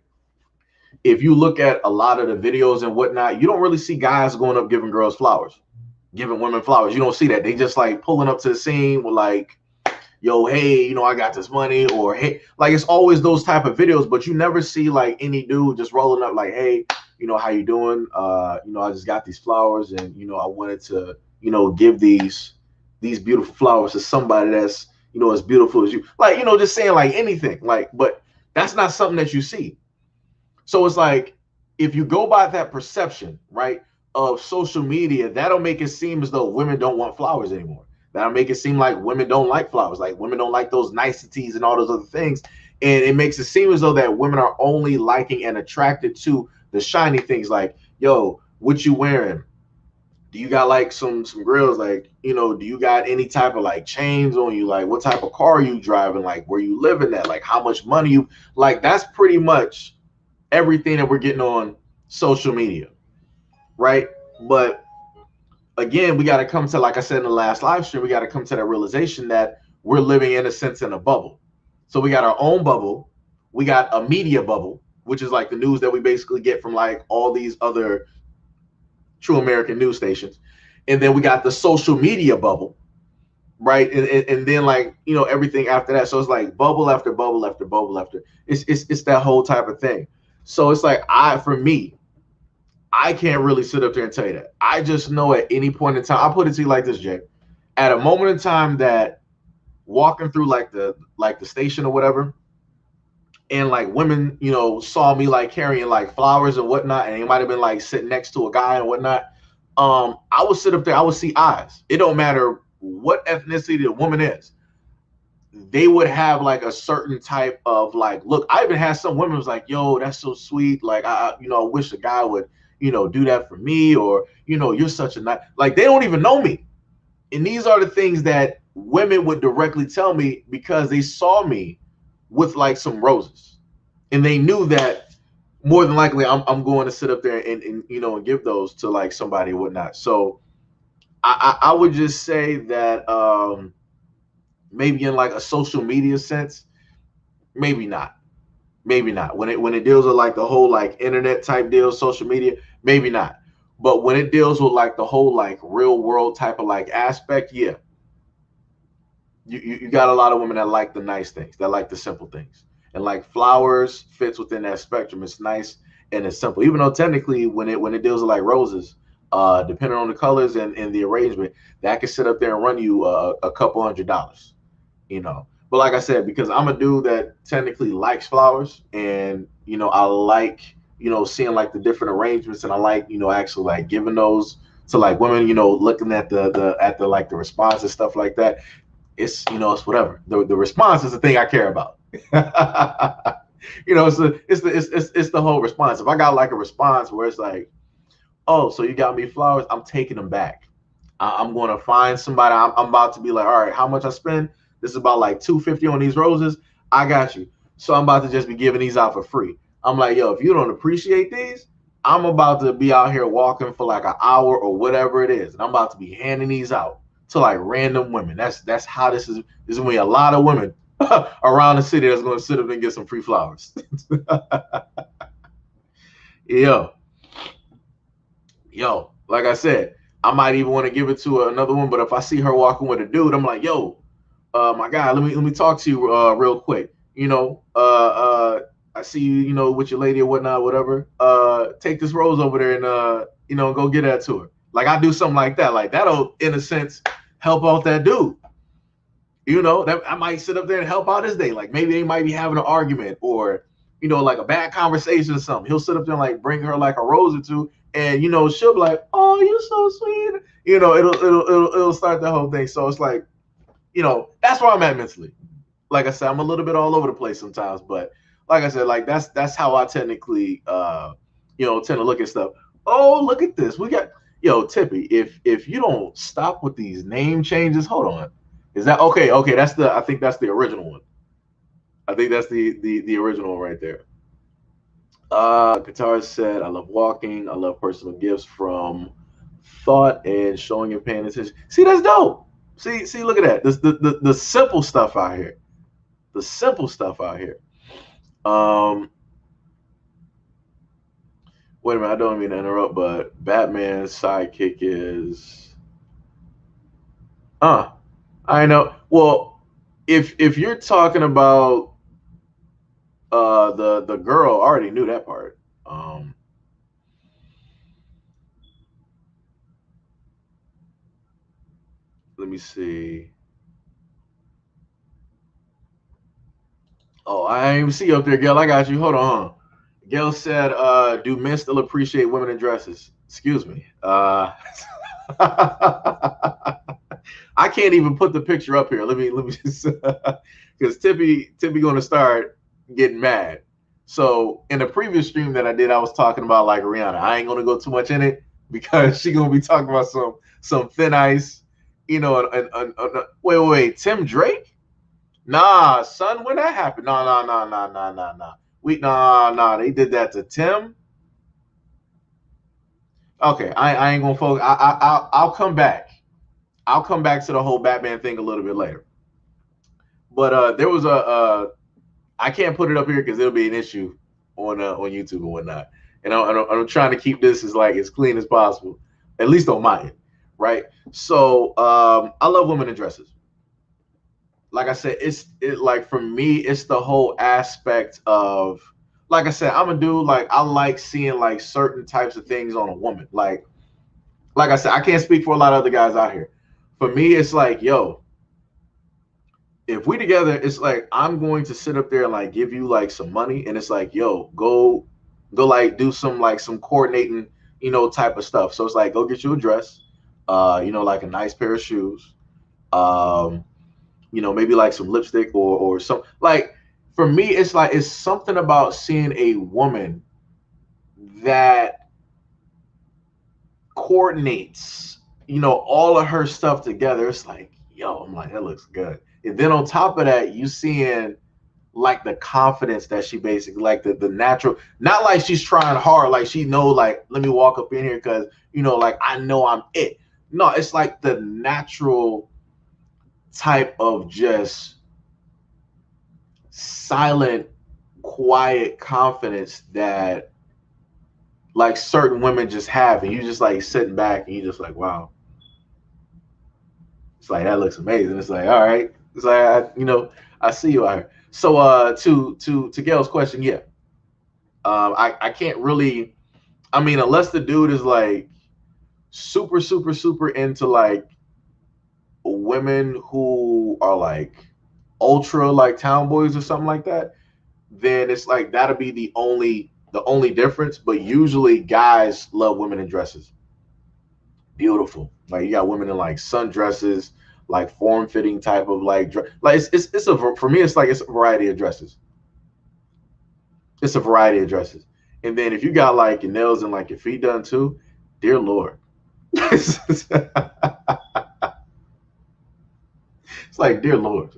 A: If you look at a lot of the videos and whatnot, you don't really see guys going up giving girls flowers, giving women flowers. You don't see that. They just like pulling up to the scene with like, yo, hey, I got this money, or hey, like it's always those type of videos, but you never see like any dude just rolling up like, hey, how you doing? I just got these flowers, and I wanted to, give these beautiful flowers to somebody that's as beautiful as you. Like, just saying like anything, like, but that's not something that you see. So it's like if you go by that perception, right, of social media, that'll make it seem as though women don't want flowers anymore. That'll make it seem like women don't like flowers, like women don't like those niceties and all those other things. And it makes it seem as though that women are only liking and attracted to the shiny things, like, yo, what you wearing? Do you got like some grills? Like, do you got any type of like chains on you? Like, what type of car are you driving? Like, where you living at? Like, how much money you like? That's pretty much everything that we're getting on social media, right? But again, we got to come to, like I said in the last live stream, we got to come to that realization that we're living in a sense in a bubble. So we got our own bubble, we got a media bubble, which is like the news that we basically get from like all these other true American news stations, and then we got the social media bubble, right? And then like everything after that. So it's like bubble after bubble after bubble after. It's that whole type of thing. So it's like for me, I can't really sit up there and tell you that. I just know at any point in time, I'll put it to you like this, Jay. At a moment in time that walking through like the station or whatever, and like women, saw me like carrying like flowers and whatnot, and they might have been like sitting next to a guy and whatnot. I would sit up there, I would see eyes. It don't matter what ethnicity the woman is. They would have like a certain type of like look. I even had some women was like, yo, that's so sweet. Like I wish a guy would, do that for me, or you're such a nice, like they don't even know me. And these are the things that women would directly tell me because they saw me with like some roses. And they knew that more than likely I'm going to sit up there and give those to like somebody or whatnot. So I would just say that maybe in like a social media sense, maybe not. Maybe not. When it deals with like the whole like internet type deal, social media, maybe not. But when it deals with like the whole like real world type of like aspect, yeah. You got a lot of women that like the nice things, that like the simple things. And like flowers fits within that spectrum. It's nice and it's simple. Even though technically when it deals with like roses, depending on the colors and the arrangement, that could sit up there and run you a couple $100s. But like I said, because I'm a dude that technically likes flowers, and I like seeing like the different arrangements, and I like actually like giving those to like women, looking at the like the response and stuff like that. It's whatever. The response is the thing I care about. It's the whole response. If I got like a response where it's like, oh, so you got me flowers, I'm taking them back. I'm going to find somebody. I'm about to be like, all right, how much I spend? This is about like $250 on these roses. I got you. So I'm about to just be giving these out for free. I'm like, yo, if you don't appreciate these, I'm about to be out here walking for like an hour or whatever it is, and I'm about to be handing these out to like random women. That's how this is. This is when a lot of women around the city that's going to sit up and get some free flowers. yo, like I said, I might even want to give it to another one. But if I see her walking with a dude, I'm like, yo, my guy, let me talk to you real quick. I see you, with your lady or whatnot, whatever. Take this rose over there and go get that to her. Like I do something like that. Like that'll, in a sense, help out that dude. That I might sit up there and help out his day. Like maybe they might be having an argument or like a bad conversation or something. He'll sit up there and like bring her like a rose or two, and you know she'll be like, "Oh, you're so sweet." You know, it'll start the whole thing. So it's like, you know, that's where I'm at mentally. Like I said, I'm a little bit all over the place sometimes, but like I said, like that's how I technically, you know, tend to look at stuff. Oh, look at this. We got, yo, Tippy. If you don't stop with these name changes, hold on. Is that okay? Okay, that's the. I think that's the original one. I think that's the original one right there. Guitar said, "I love walking. I love personal gifts from thought and showing and paying attention." See, that's dope. See, look at that. This the simple stuff out here. The simple stuff out here. Um, Wait a minute, I don't mean to interrupt, but Batman's sidekick is uh I know. Well, if you're talking about the girl, I already knew that part. Let me see. Oh, I ain't even see you up there, Gail. I got you. Hold on. Gail said, do men still appreciate women in dresses? Excuse me. I can't even put the picture up here. Let me just because Tippy gonna start getting mad. So in the previous stream that I did, I was talking about like Rihanna. I ain't gonna go too much in it because she gonna be talking about some thin ice, you know. Wait, Tim Drake? Nah, son, when that happened? Nah. Nah. They did that to Tim. Okay, I ain't gonna focus. I'll come back. I'll come back to the whole Batman thing a little bit later. But there was I can't put it up here because it'll be an issue on YouTube and whatnot. And I'm trying to keep this as clean as possible, at least on my end, right? So I love women in dresses. Like I said, it like for me, it's the whole aspect of like I said, I'm a dude, like I like seeing like certain types of things on a woman. Like I said, I can't speak for a lot of other guys out here. For me, it's like, yo, if we together, it's like I'm going to sit up there and like give you like some money, and it's like, yo, go like do some coordinating, you know, type of stuff. So it's like go get you a dress, you know, like a nice pair of shoes, um, you know, maybe like some lipstick or some like for me, it's like it's something about seeing a woman that coordinates, you know, all of her stuff together. It's like, yo, I'm like, that looks good. And then on top of that, you seeing like the confidence that she basically like the natural, not like she's trying hard, like she know like let me walk up in here because you know like I know I'm it. No, it's like the natural type of just silent, quiet confidence that like certain women just have, and you just like sitting back and you just like, wow, it's like that looks amazing. It's like, all right, it's like you know, I see you out here. So to Gail's question, yeah, I can't really. I mean, unless the dude is like super into like women who are like ultra like town boys or something like that, then it's like that'll be the only difference. But usually guys love women in dresses. Beautiful. Like you got women in like sundresses, like form fitting type of like like it's a for me it's like it's a variety of dresses. It's a variety of dresses. And then if you got like your nails and like your feet done too, dear Lord. It's like, dear Lord.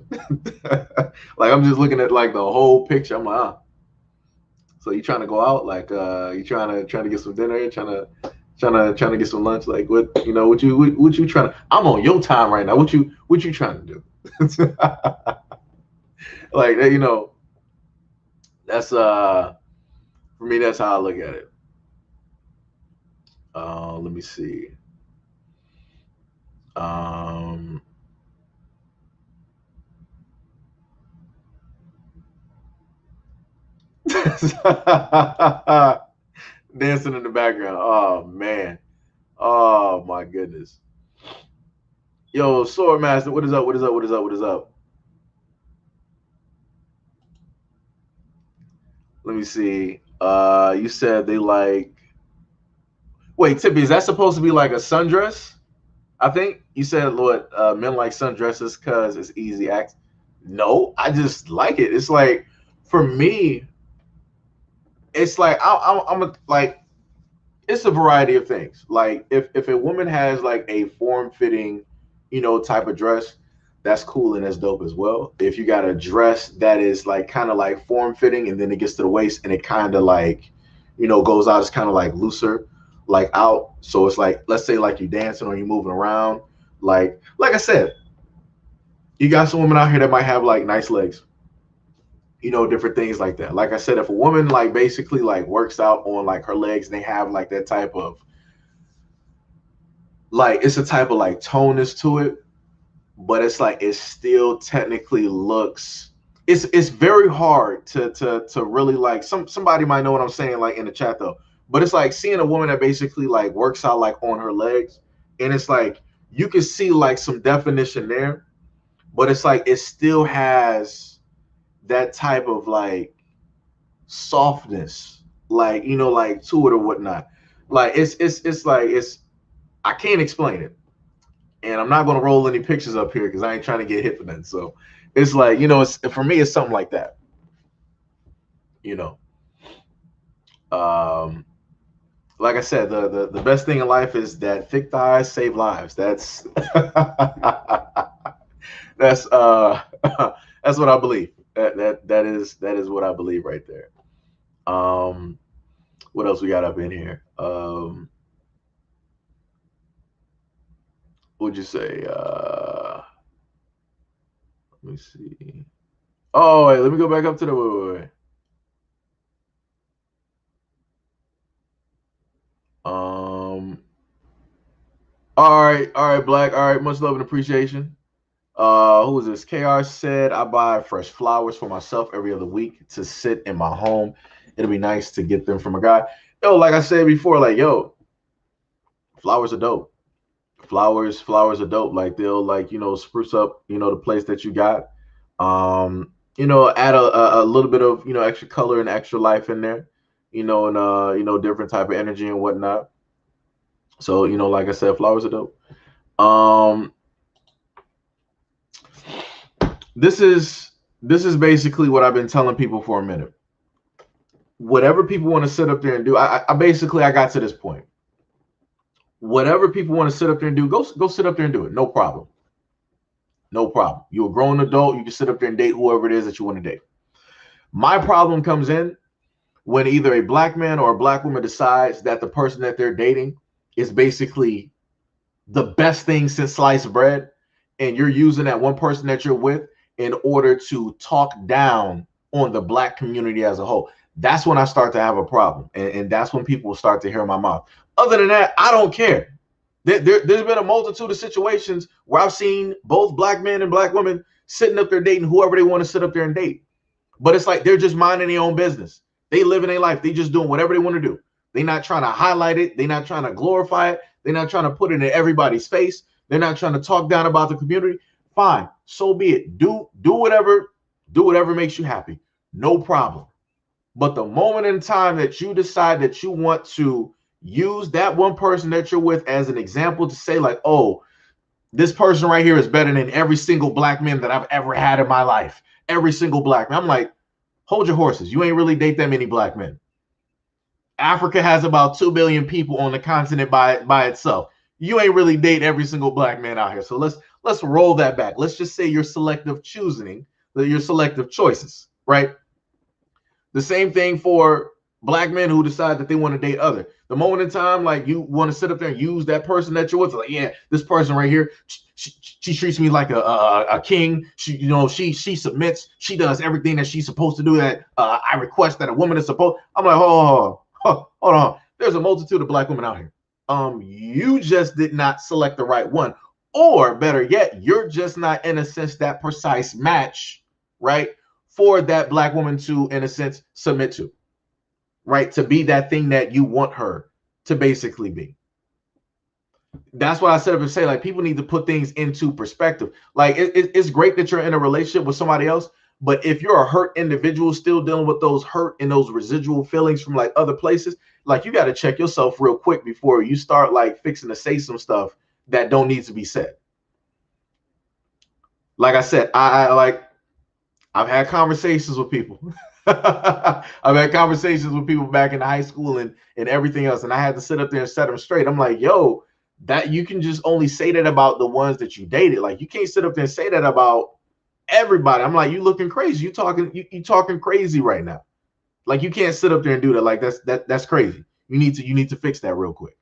A: Like I'm just looking at like the whole picture. I'm like, so you trying to go out? Like you trying to get some dinner, trying to get some lunch? Like what you know, what you trying to I'm on your time right now. What you trying to do? Like you know, that's for me, that's how I look at it. Let me see. Um Dancing in the background. Oh man. Oh my goodness. Yo, Sword Master, what is up? What is up? What is up? What is up? Let me see. You said they like Wait, Tippy, is that supposed to be like a sundress? I think you said, Lord, men like sundresses because it's easy act. No, I just like it. It's like, for me, it's like I'm a, like, it's a variety of things. Like if a woman has like a form fitting, type of dress, that's cool and that's dope as well. If you got a dress that is like kind of like form fitting and then it gets to the waist and it kind of like, goes out, it's kind of like looser, like out. So it's like, let's say like you dancing or you moving around, like I said, you got some women out here that might have like nice legs, different things like that. Like I said, if a woman like basically like works out on like her legs and they have like that type of like, it's a type of like tonus to it, but it's like it still technically looks, it's very hard to really like, somebody might know what I'm saying like in the chat though. But it's like seeing a woman that basically like works out like on her legs, and it's like you can see like some definition there, but it's like it still has that type of like softness, like like to it or whatnot. Like it's like I can't explain it, and I'm not gonna roll any pictures up here because I ain't trying to get hit for that. So it's like it's, for me, it's something like that. Like I said, the best thing in life is that thick thighs save lives. That's that's that's what I believe. That is what I believe right there. What else we got up in here? What'd you say? Let me see. Oh, wait, let me go back up to the wait. All right, Black. All right, much love and appreciation. Who is this? KR said, I buy fresh flowers for myself every other week to sit in my home. It'll be nice to get them from a guy. Yo, like I said before, like, yo, flowers are dope. Flowers are dope. Like they'll like, spruce up, the place that you got. Add a little bit of, extra color and extra life in there, and different type of energy and whatnot. So, like I said, flowers are dope. This is basically what I've been telling people for a minute. Whatever people want to sit up there and do, I basically got to this point. Whatever people want to sit up there and do, go sit up there and do it. No problem. No problem. You're a grown adult. You can sit up there and date whoever it is that you want to date. My problem comes in when either a black man or a black woman decides that the person that they're dating is basically the best thing since sliced bread, and you're using that one person that you're with in order to talk down on the black community as a whole. That's when I start to have a problem, and that's when people will start to hear my mouth. Other than that, I don't care. There's been a multitude of situations where I've seen both black men and black women sitting up there dating whoever they want to sit up there and date. But it's like they're just minding their own business. They live in their life. They just doing whatever they want to do. They're not trying to highlight it. They're not trying to glorify it. They're not trying to put it in everybody's face. They're not trying to talk down about the community. Fine, so be it. Do whatever makes you happy. No problem. But the moment in time that you decide that you want to use that one person that you're with as an example to say like, oh, this person right here is better than every single black man that I've ever had in my life. Every single black man. I'm like, hold your horses. You ain't really date that many black men. Africa has about 2 billion people on the continent by itself. You ain't really date every single black man out here. So let's roll that back. Let's just say you're selective choosing, your selective choices, right? The same thing for black men who decide that they want to date other. The moment in time, like you want to sit up there and use that person that you're with, like, yeah, this person right here, she treats me like a king. She submits. She does everything that she's supposed to do. That I request that a woman is supposed. I'm like, hold on. There's a multitude of black women out here. You just did not select the right one, or better yet, you're just not in a sense that precise match, right, for that black woman to, in a sense, submit to. Right, to be that thing that you want her to basically be. That's why I set up and say, like, people need to put things into perspective. Like, it's great that you're in a relationship with somebody else, But if you're a hurt individual still dealing with those hurt and those residual feelings from like other places, like you got to check yourself real quick before you start like fixing to say some stuff that don't need to be said. Like I said, I've had conversations with people. I've had conversations with people back in high school and everything else, and I had to sit up there and set them straight. I'm like, yo, that you can just only say that about the ones that you dated. Like you can't sit up there and say that about everybody. I'm like, you looking crazy. You talking crazy right now. Like you can't sit up there and do that. Like that's crazy. You need to fix that real quick.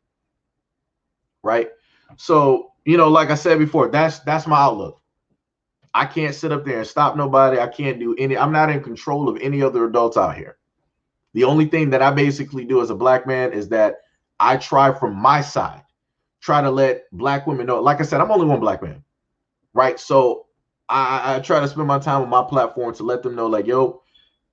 A: Right? So, like I said before, that's my outlook. I can't sit up there and stop nobody. I can't do I'm not in control of any other adults out here. The only thing that I basically do as a black man is that I try from my side, try to let black women know. Like I said, I'm only one black man, right? So I try to spend my time on my platform to let them know, like, yo,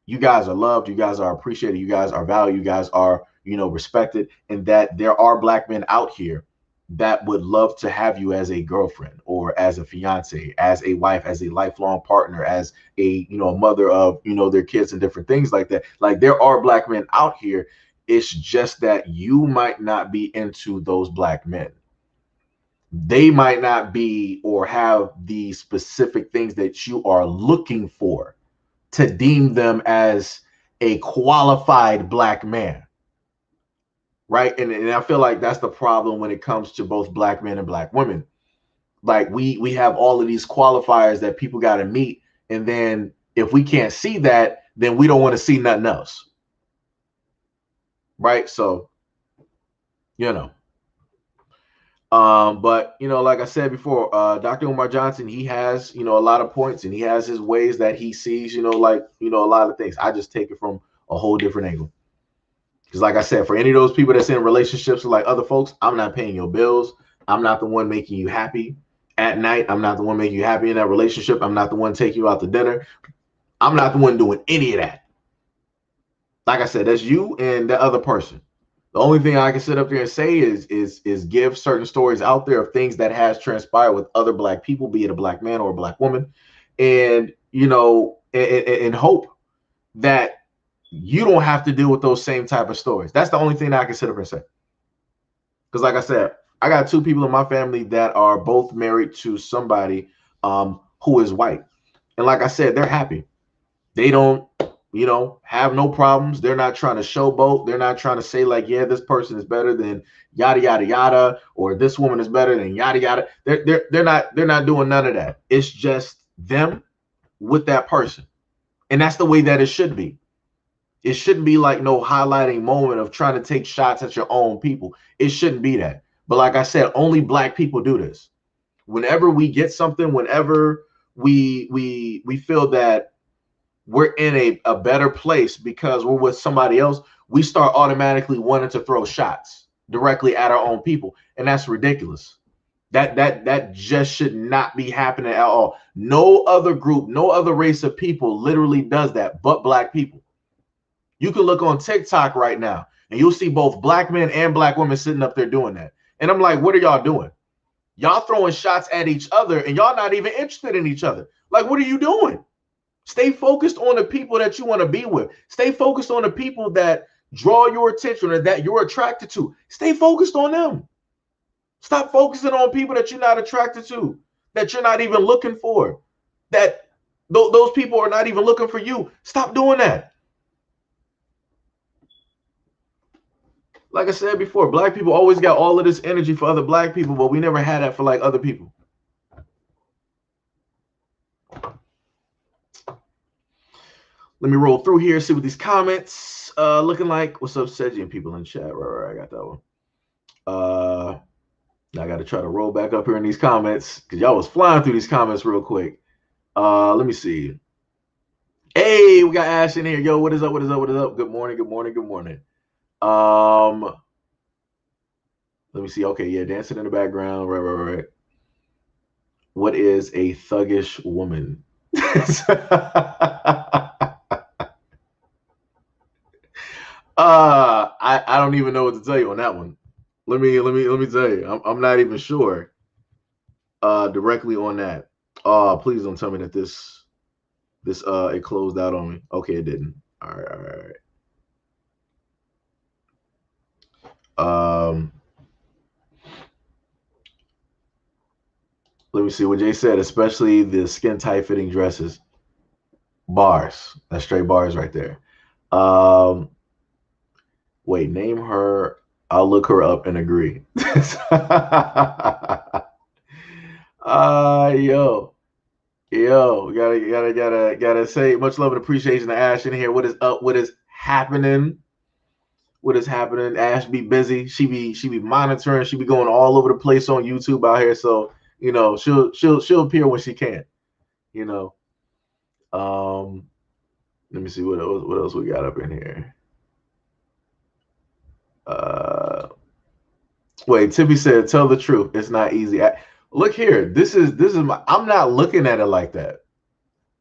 A: you guys are loved, you guys are appreciated, you guys are valued, you guys are, respected, and that there are black men out here that would love to have you as a girlfriend or as a fiance, as a wife, as a lifelong partner, as a, a mother of, their kids and different things like that. Like there are black men out here. It's just that you might not be into those black men. They might not be or have the specific things that you are looking for to deem them as a qualified black man. Right. And I feel like that's the problem when it comes to both black men and black women. Like we have all of these qualifiers that people got to meet. And then if we can't see that, then we don't want to see nothing else. Right. So, but like I said before, Dr. Umar Johnson, he has, a lot of points and he has his ways that he sees, a lot of things. I just take it from a whole different angle. Because like I said, for any of those people that's in relationships with like other folks, I'm not paying your bills. I'm not the one making you happy at night. I'm not the one making you happy in that relationship. I'm not the one taking you out to dinner. I'm not the one doing any of that. Like I said, that's you and the other person. The only thing I can sit up there and say is give certain stories out there of things that has transpired with other black people, be it a black man or a black woman, and and hope that you don't have to deal with those same type of stories. That's the only thing that I can sit up and say. Because like I said, I got two people in my family that are both married to somebody who is white. And like I said, they're happy. They don't, have no problems. They're not trying to showboat. They're not trying to say like, yeah, this person is better than yada, yada, yada, or this woman is better than yada, yada. They're not doing none of that. It's just them with that person. And that's the way that it should be. It shouldn't be like no highlighting moment of trying to take shots at your own people. It shouldn't be that. But like I said, only black people do this. Whenever we get something, whenever we feel that we're in a better place because we're with somebody else, we start automatically wanting to throw shots directly at our own people. And that's ridiculous. That just should not be happening at all. No other group, no other race of people literally does that but black people. You can look on TikTok right now and you'll see both black men and black women sitting up there doing that. And I'm like, what are y'all doing? Y'all throwing shots at each other and y'all not even interested in each other. Like, what are you doing? Stay focused on the people that you want to be with. Stay focused on the people that draw your attention or that you're attracted to. Stay focused on them. Stop focusing on people that you're not attracted to, that you're not even looking for, that those people are not even looking for you. Stop doing that. Like I said before, black people always got all of this energy for other black people, but we never had that for like other people. Let me roll through here, see what these comments looking like. What's up, Seji and people in chat? Right, I got that one. I got to try to roll back up here in these comments because y'all was flying through these comments real quick. Let me see. Hey, we got Ash in here. Yo, what is up? What is up? What is up? Good morning. Good morning. Good morning. Let me see. Okay, yeah, dancing in the background. Right. What is a thuggish woman? I don't even know what to tell you on that one. Let me tell you. I'm not even sure directly on that. Please don't tell me that this This it closed out on me. Okay, it didn't. All right, all right, all right. Let me see what Jay said, especially the skin tight fitting dresses. Bars. That's straight bars right there. Um, wait, name her. I'll look her up and agree. Yo, yo, gotta say much love and appreciation to Ash in here. What is up? What is happening? What is happening? Ash be busy. She be monitoring. She be going all over the place on YouTube out here. So she'll appear when she can. You know. Let me see what else we got up in here. Uh, wait, Tippy said, "Tell the truth. It's not easy." Look here. This is my. I'm not looking at it like that,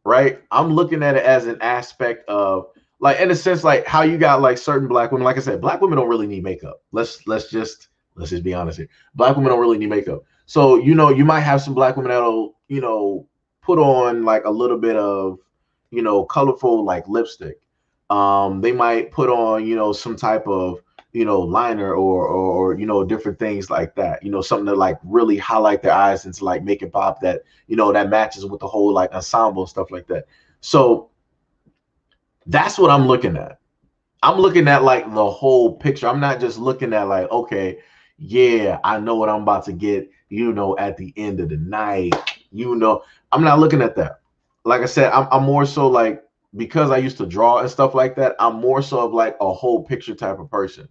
A: right? I'm looking at it as an aspect of like, in a sense, like how you got like certain black women. Like I said, black women don't really need makeup. Let's just be honest here. Black women don't really need makeup. So you might have some black women that'll put on like a little bit of colorful like lipstick. They might put on some type of liner or different things like that. Something to like really highlight their eyes and to like make it pop that that matches with the whole like ensemble and stuff like that. So that's what I'm looking at. I'm looking at like the whole picture. I'm not just looking at like, okay, yeah, I know what I'm about to get, at the end of the night. I'm not looking at that. Like I said, I'm more so like, because I used to draw and stuff like that, I'm more so of like a whole picture type of person.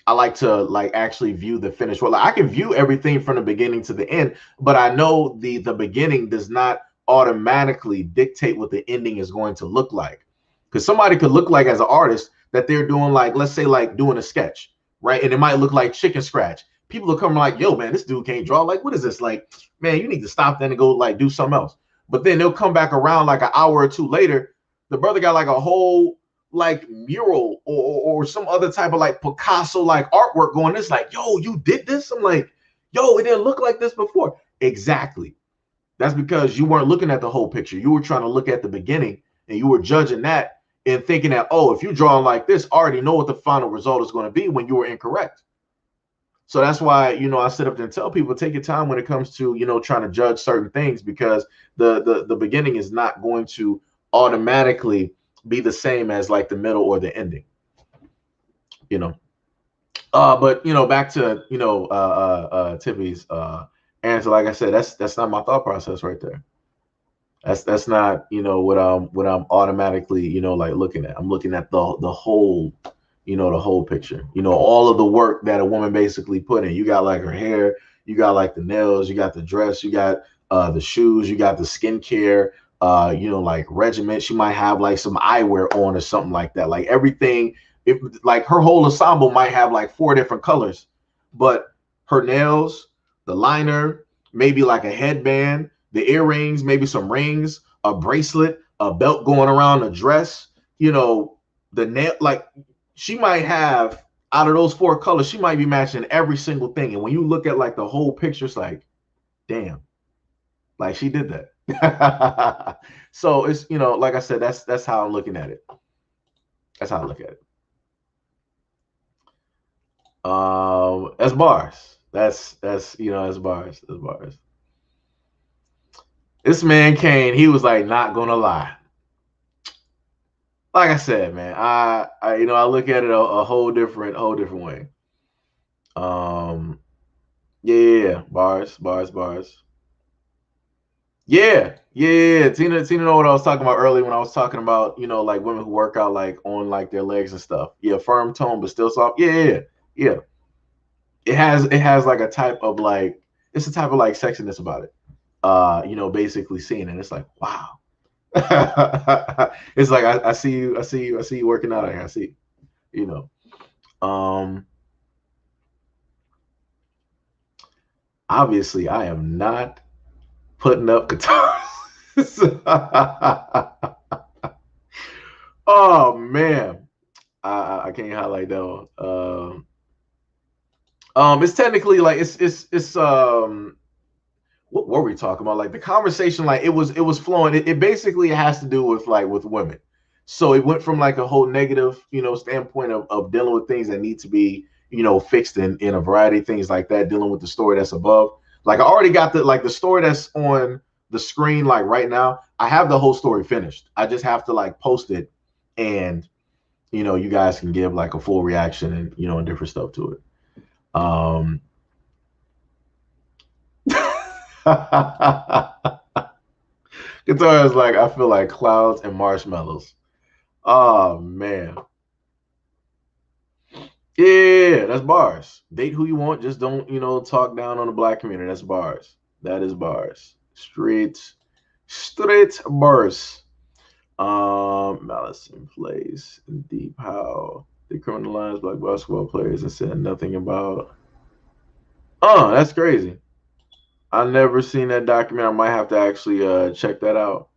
A: I like to like actually view the finished work. Like I can view everything from the beginning to the end, but I know the beginning does not automatically dictate what the ending is going to look like. Because somebody could look like as an artist that they're doing like, let's say like doing a sketch, right? And it might look like chicken scratch. People will come like, yo, man, this dude can't draw. Like, what is this? Like, man, you need to stop then and go like do something else. But then they'll come back around like an hour or two later. The brother got like a whole like mural or some other type of like Picasso like artwork going. It's like, yo, you did this? I'm like, yo, it didn't look like this before. Exactly. That's because you weren't looking at the whole picture. You were trying to look at the beginning and you were judging that and thinking that, oh, if you're drawing like this, I already know what the final result is going to be, when you were incorrect. So that's why, I sit up there and tell people, take your time when it comes to, trying to judge certain things, because the beginning is not going to automatically be the same as like the middle or the ending, but back to Tiffany's answer. Like I said, that's not my thought process right there. That's not what I'm automatically like looking at. I'm looking at the whole the whole picture. All of the work that a woman basically put in. You got like her hair, you got like the nails, you got the dress, you got the shoes, you got the skincare, like regiment. She might have like some eyewear on or something like that. Like everything, like her whole ensemble might have like 4 different colors, but her nails, the liner, maybe like a headband, the earrings, maybe some rings, a bracelet, a belt going around a dress, the nail, like she might have, out of those 4 colors, she might be matching every single thing. And when you look at like the whole picture, it's like, damn, like she did that. So it's, like I said, that's how I'm looking at it. That's how I look at it. That's bars. That's that's bars. That's bars. This man Kane, he was like, not gonna lie. Like I said, man, I look at it a whole different way. Yeah, bars. Yeah. Tina know what I was talking about earlier when I was talking about, like women who work out like on like their legs and stuff. Yeah, firm tone but still soft. Yeah. It has like a type of like, it's a type of like sexiness about it. Basically seeing it. It's like, wow. It's like I see you working out here. I see, you know. Obviously I am not putting up guitars. Oh man. I can't highlight that one. It's technically like it's what were we talking about? Like the conversation, like it was flowing. It basically has to do with like with women. So it went from like a whole negative, standpoint of dealing with things that need to be, fixed in a variety of things like that, dealing with the story that's above. Like I already got the story that's on the screen, like right now. I have the whole story finished. I just have to like post it, and you guys can give like a full reaction and and different stuff to it. Guitar is like, I feel like clouds and marshmallows. Oh man. Yeah, that's bars. Date who you want, just don't, talk down on the black community. That's bars. That is bars. Straight bars. Malice in place and deep how they criminalized black basketball players and said nothing about. Oh, that's crazy. I never seen that document. I might have to actually check that out.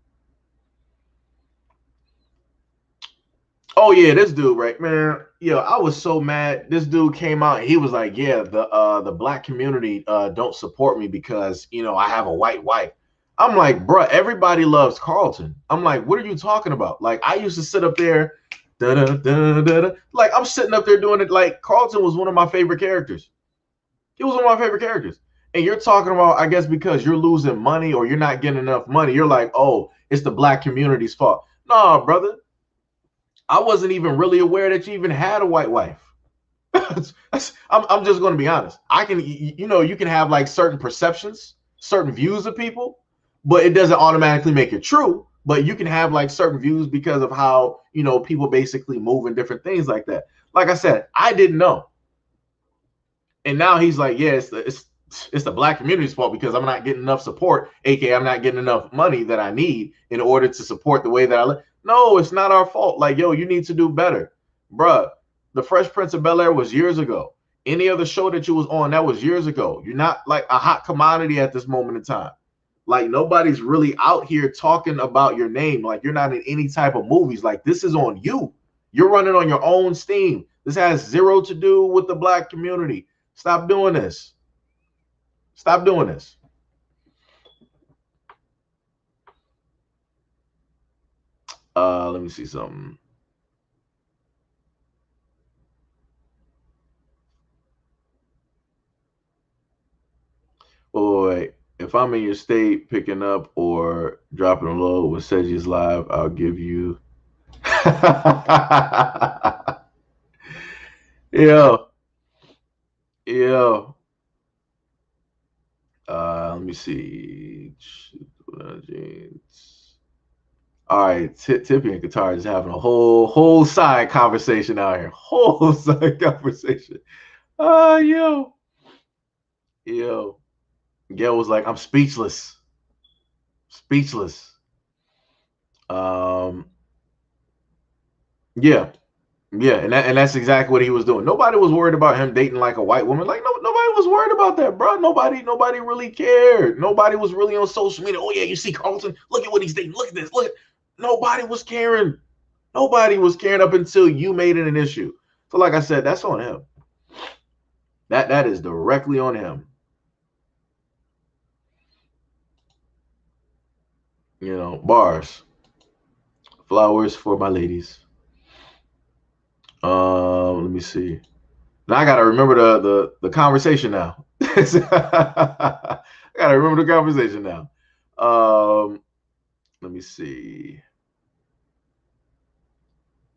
A: Oh yeah, this dude, right, man. Yo, I was so mad. This dude came out and he was like, "Yeah, the black community don't support me because I have a white wife." I'm like, "Bruh, everybody loves Carlton." I'm like, "What are you talking about?" Like, I used to sit up there, da da da da da. Like, I'm sitting up there doing it. Like, Carlton was one of my favorite characters. He was one of my favorite characters. And you're talking about, I guess, because you're losing money or you're not getting enough money, you're like, "Oh, it's the black community's fault." Nah, brother. I wasn't even really aware that you even had a white wife. I'm just going to be honest. I can, you can have like certain perceptions, certain views of people, but it doesn't automatically make it true. But you can have like certain views because of how, people basically move and different things like that. Like I said, I didn't know. And now he's like, yeah, it's the black community's fault because I'm not getting enough support, aka I'm not getting enough money that I need in order to support the way that I live. No, it's not our fault. Like, yo, you need to do better, bruh. The Fresh Prince of Bel Air was years ago. Any other show that you was on, that was years ago. You're not like a hot commodity at this moment in time. Like nobody's really out here talking about your name. Like you're not in any type of movies. Like this is on you. You're running on your own steam. This has zero to do with the black community. Stop doing this. Stop doing this. Let me see something. Boy, if I'm in your state picking up or dropping a load with Seji's live, I'll give you. Yeah, yeah. Let me see. All right, Tippy and Qatar is having a whole side conversation out here. Whole side conversation. Yo, yo. Gail was like, I'm speechless. Speechless. Um, yeah, yeah, and that's exactly what he was doing. Nobody was worried about him dating like a white woman. Like nobody was worried about that, bro. Nobody really cared. Nobody was really on social media. Oh yeah, you see Carlton? Look at what he's dating. Look at this. Look at. Nobody was caring. Nobody was caring up until you made it an issue. So like I said, that's on him. That is directly on him. Bars, flowers for my ladies. Let me see. Now I gotta remember the conversation now. I gotta remember the conversation now. Let me see.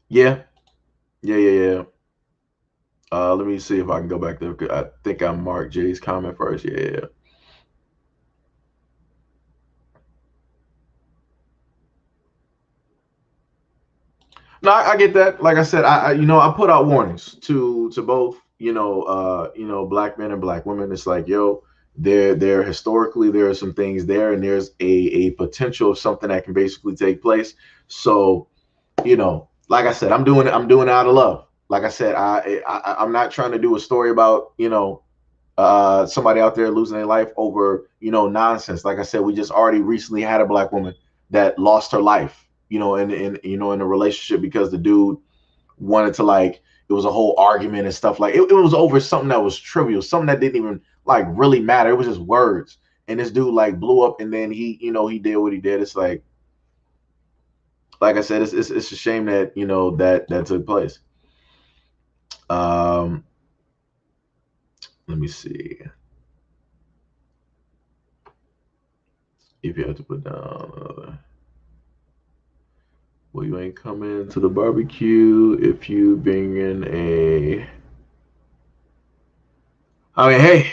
A: Yeah, yeah. Let me see if I can go back there. I think I marked Jay's comment first. Yeah. No, I get that. Like I said, I put out warnings to both, black men and black women. It's like, yo, there historically there are some things there, and there's a potential of something that can basically take place. So, like I said, I'm doing it out of love. Like I said, I'm not trying to do a story about, somebody out there losing their life over, nonsense. Like I said, we just already recently had a black woman that lost her life, in a relationship because the dude wanted to like it was a whole argument and stuff like it was over something that was trivial, something that didn't even like really matter. It was just words. and this dude like blew up, and then he, you know, he did what he did. It's like I said, it's a shame that, you know, that took place. Let me see if you have to put down. Well, you ain't coming to the barbecue if you bring in a. I mean, hey,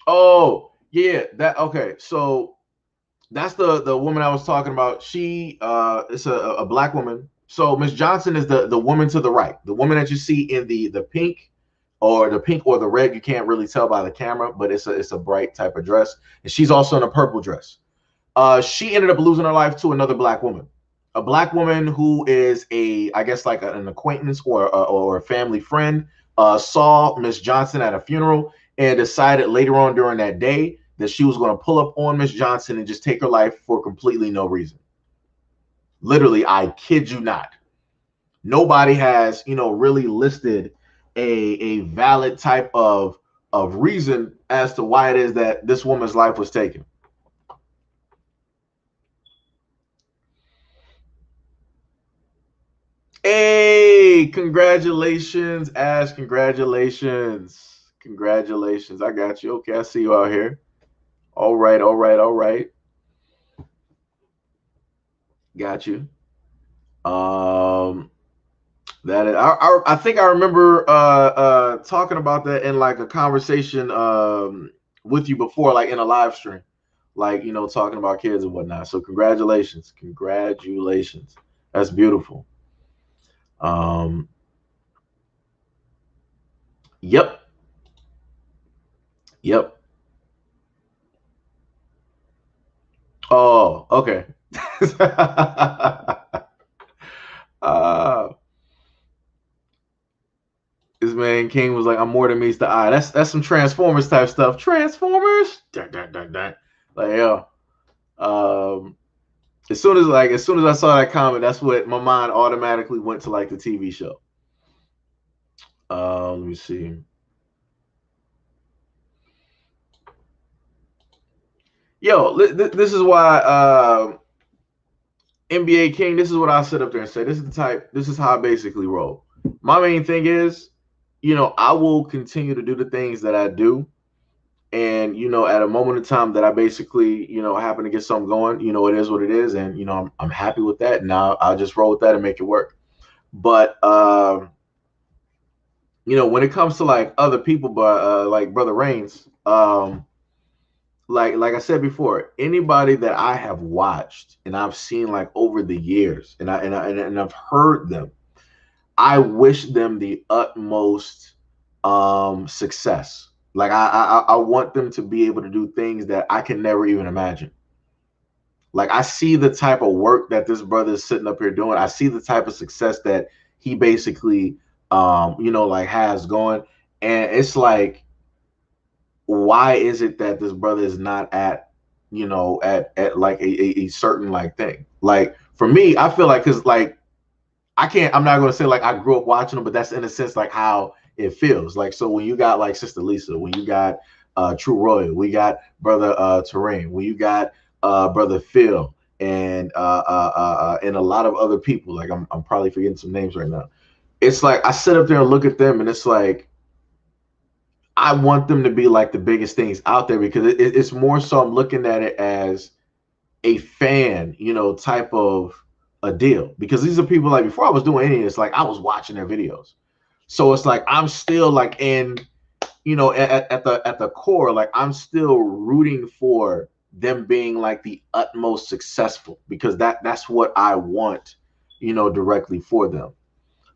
A: oh yeah, that okay. So that's the woman I was talking about. She it's a black woman. So Miss Johnson is the woman to the right, the woman that you see in the pink or the red. You can't really tell by the camera, but it's a bright type of dress, and she's also in a purple dress. She ended up losing her life to another black woman, a black woman who is I guess like an acquaintance or a family friend. Saw Miss Johnson at a funeral and decided later on during that day that she was going to pull up on Miss Johnson and just take her life for completely no reason. Literally, I kid you not. Nobody has, you know, really listed a valid type of reason as to why it is that this woman's life was taken. Hey, congratulations, Ash. Congratulations. Congratulations. I got you. Okay, I see you out here. All right, all right, all right. Got you. That is, I think I remember talking about that in like a conversation with you before, like in a live stream, like, you know, talking about kids and whatnot. So congratulations. Congratulations. That's beautiful. Um, yep. Yep. Oh, okay. uh, this man King was like, "I'm more than meets the eye." That's some Transformers type stuff. Transformers, dun, dun, dun, dun. Like, yeah. Um, as soon as I saw that comment, that's what my mind automatically went to, like the TV show. Let me see. Yo, this is why NBA King. This is what I sit up there and say. This is the type. This is how I basically roll. My main thing is, you know, I will continue to do the things that I do. And, you know, at a moment in time that I basically, you know, happen to get something going, you know, it is what it is. And, you know, I'm happy with that. And I'll just roll with that and make it work. But, you know, when it comes to like other people, but like Brother Reigns, like I said before, anybody that I have watched and I've seen like over the years and I've heard them, I wish them the utmost success. Like I want them to be able to do things that I can never even imagine. Like I see the type of work that this brother is sitting up here doing. I see the type of success that he basically you know, like has going. And it's like, why is it that this brother is not at, you know, at like a certain like thing? Like for me, I feel like, because like I'm not gonna say like I grew up watching them, but that's in a sense like how it feels. Like, so when you got like Sister Lisa, when you got True Royal, we got Brother Terrain, when you got Brother Phil, and a lot of other people, like I'm probably forgetting some names right now. It's like I sit up there and look at them, and it's like I want them to be like the biggest things out there, because it's more so I'm looking at it as a fan, you know, type of a deal, because these are people like before I was doing any of this, like I was watching their videos. So it's like I'm still like in, you know, at the core, like I'm still rooting for them being like the utmost successful, because that's what I want, you know, directly for them.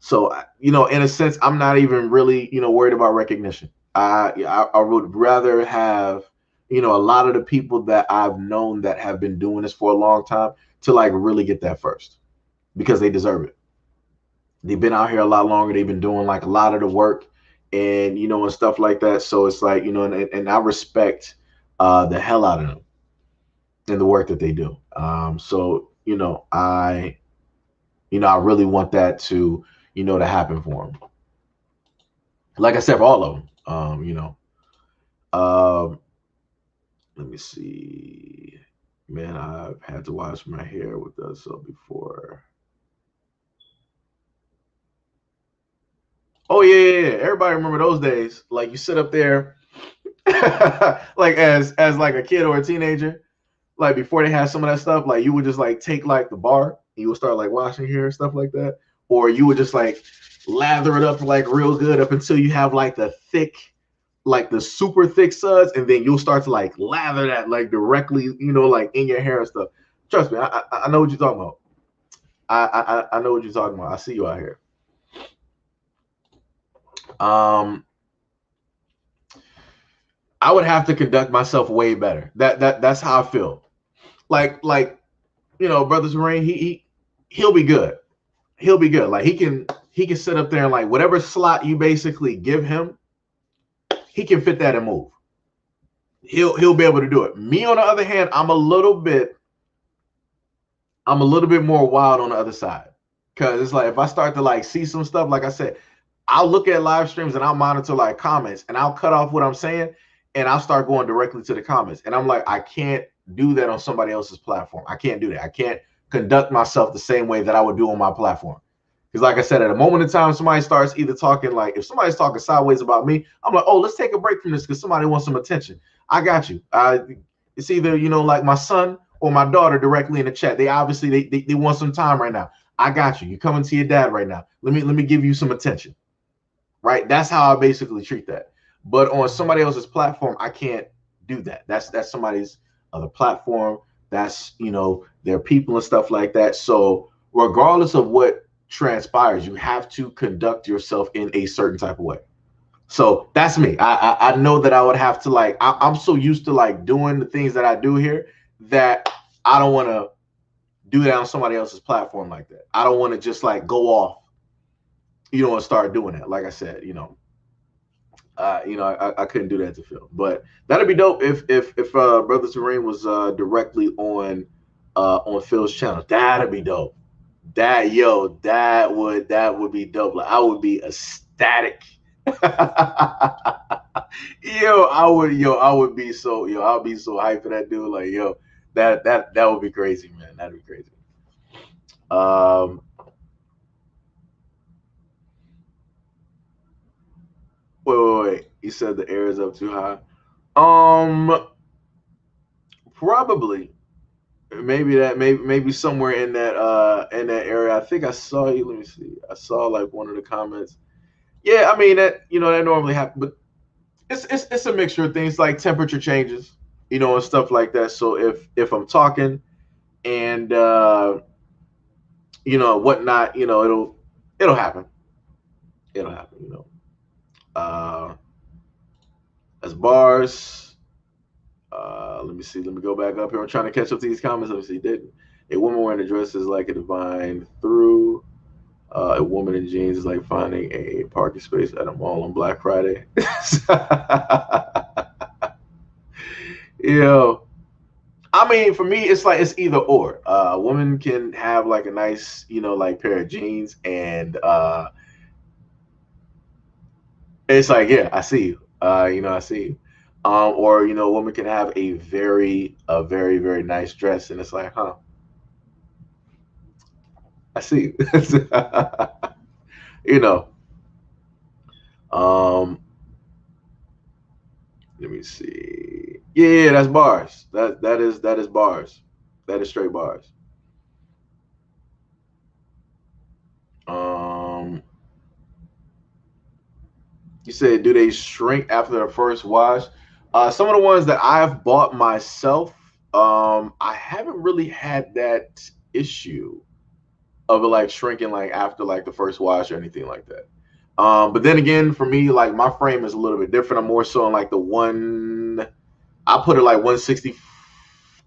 A: So, you know, in a sense, I'm not even really, you know, worried about recognition. I would rather have, you know, a lot of the people that I've known that have been doing this for a long time to like really get that first, because they deserve it. They've been out here a lot longer. They've been doing like a lot of the work, and, you know, and stuff like that. So it's like, you know, and I respect the hell out of them and the work that they do. So, I really want that to, you know, to happen for them. Like I said, for all of them, you know. see. Man, I've had to wash my hair with that soap before. Oh yeah. Everybody remember those days. Like you sit up there, like as like a kid or a teenager, like before they had some of that stuff, like you would just like take like the bar, and you would start like washing hair and stuff like that, or you would just like lather it up like real good up until you have like the thick, like the super thick suds, and then you'll start to like lather that like directly, like in your hair and stuff. Trust me, I know what you're talking about. I know what you're talking about. I see you out here. Um, I would have to conduct myself way better. That's how I feel. Like Brothers Rain, he'll be good. He'll be good. Like he can sit up there and like whatever slot you basically give him, he can fit that and move. He'll be able to do it. Me on the other hand, I'm a little bit more wild on the other side. Cause it's like if I start to like see some stuff, like I said, I'll look at live streams and I'll monitor like comments and I'll cut off what I'm saying and I'll start going directly to the comments. And I'm like, I can't do that on somebody else's platform. I can't do that. I can't conduct myself the same way that I would do on my platform. Because like I said, at a moment in time, somebody starts either talking like, if somebody's talking sideways about me, I'm like, oh, let's take a break from this because somebody wants some attention. I got you. It's either, like my son or my daughter directly in the chat. They obviously, they want some time right now. I got you. You're coming to your dad right now. Let me give you some attention. Right? That's how I basically treat that. But on somebody else's platform, I can't do that. That's somebody's other platform. That's, their people and stuff like that. So regardless of what transpires, you have to conduct yourself in a certain type of way. So that's me. I know that I would have to like, I'm so used to like doing the things that I do here that I don't want to do that on somebody else's platform like that. I don't want to just like go off, and start doing that. Like I said, I couldn't do that to Phil, but that'd be dope if Brother Serene was directly on Phil's channel. That'd be dope. That would be dope. Like I would be ecstatic. I would be so I'll be so hyped for that dude. Like that would be crazy, man. That'd be crazy. Wait. You said the air is up too high. Probably. Maybe somewhere in that area. I think I saw you. Let me see. I saw like one of the comments. Yeah, I mean that that normally happens, but it's a mixture of things like temperature changes, and stuff like that. So if I'm talking and whatnot, it'll happen. It'll happen. As bars. Let me see. Let me go back up here. I'm trying to catch up to these comments. Let me see. Did a woman wearing a dress is like a divine through. A woman in jeans is like finding a parking space at a mall on Black Friday. I mean, for me, it's like it's either or. A woman can have like a nice, like pair of jeans, and it's like, yeah, I see you. I see you. Or a woman can have a very, very nice dress, and it's like, huh, I see you. Let me see. Yeah, that's bars. That is bars. That is straight bars. You said, do they shrink after their first wash? Some of the ones that I've bought myself, I haven't really had that issue of it like shrinking like after like the first wash or anything like that. But then again, for me, like my frame is a little bit different. I'm more so in like I put it like 160.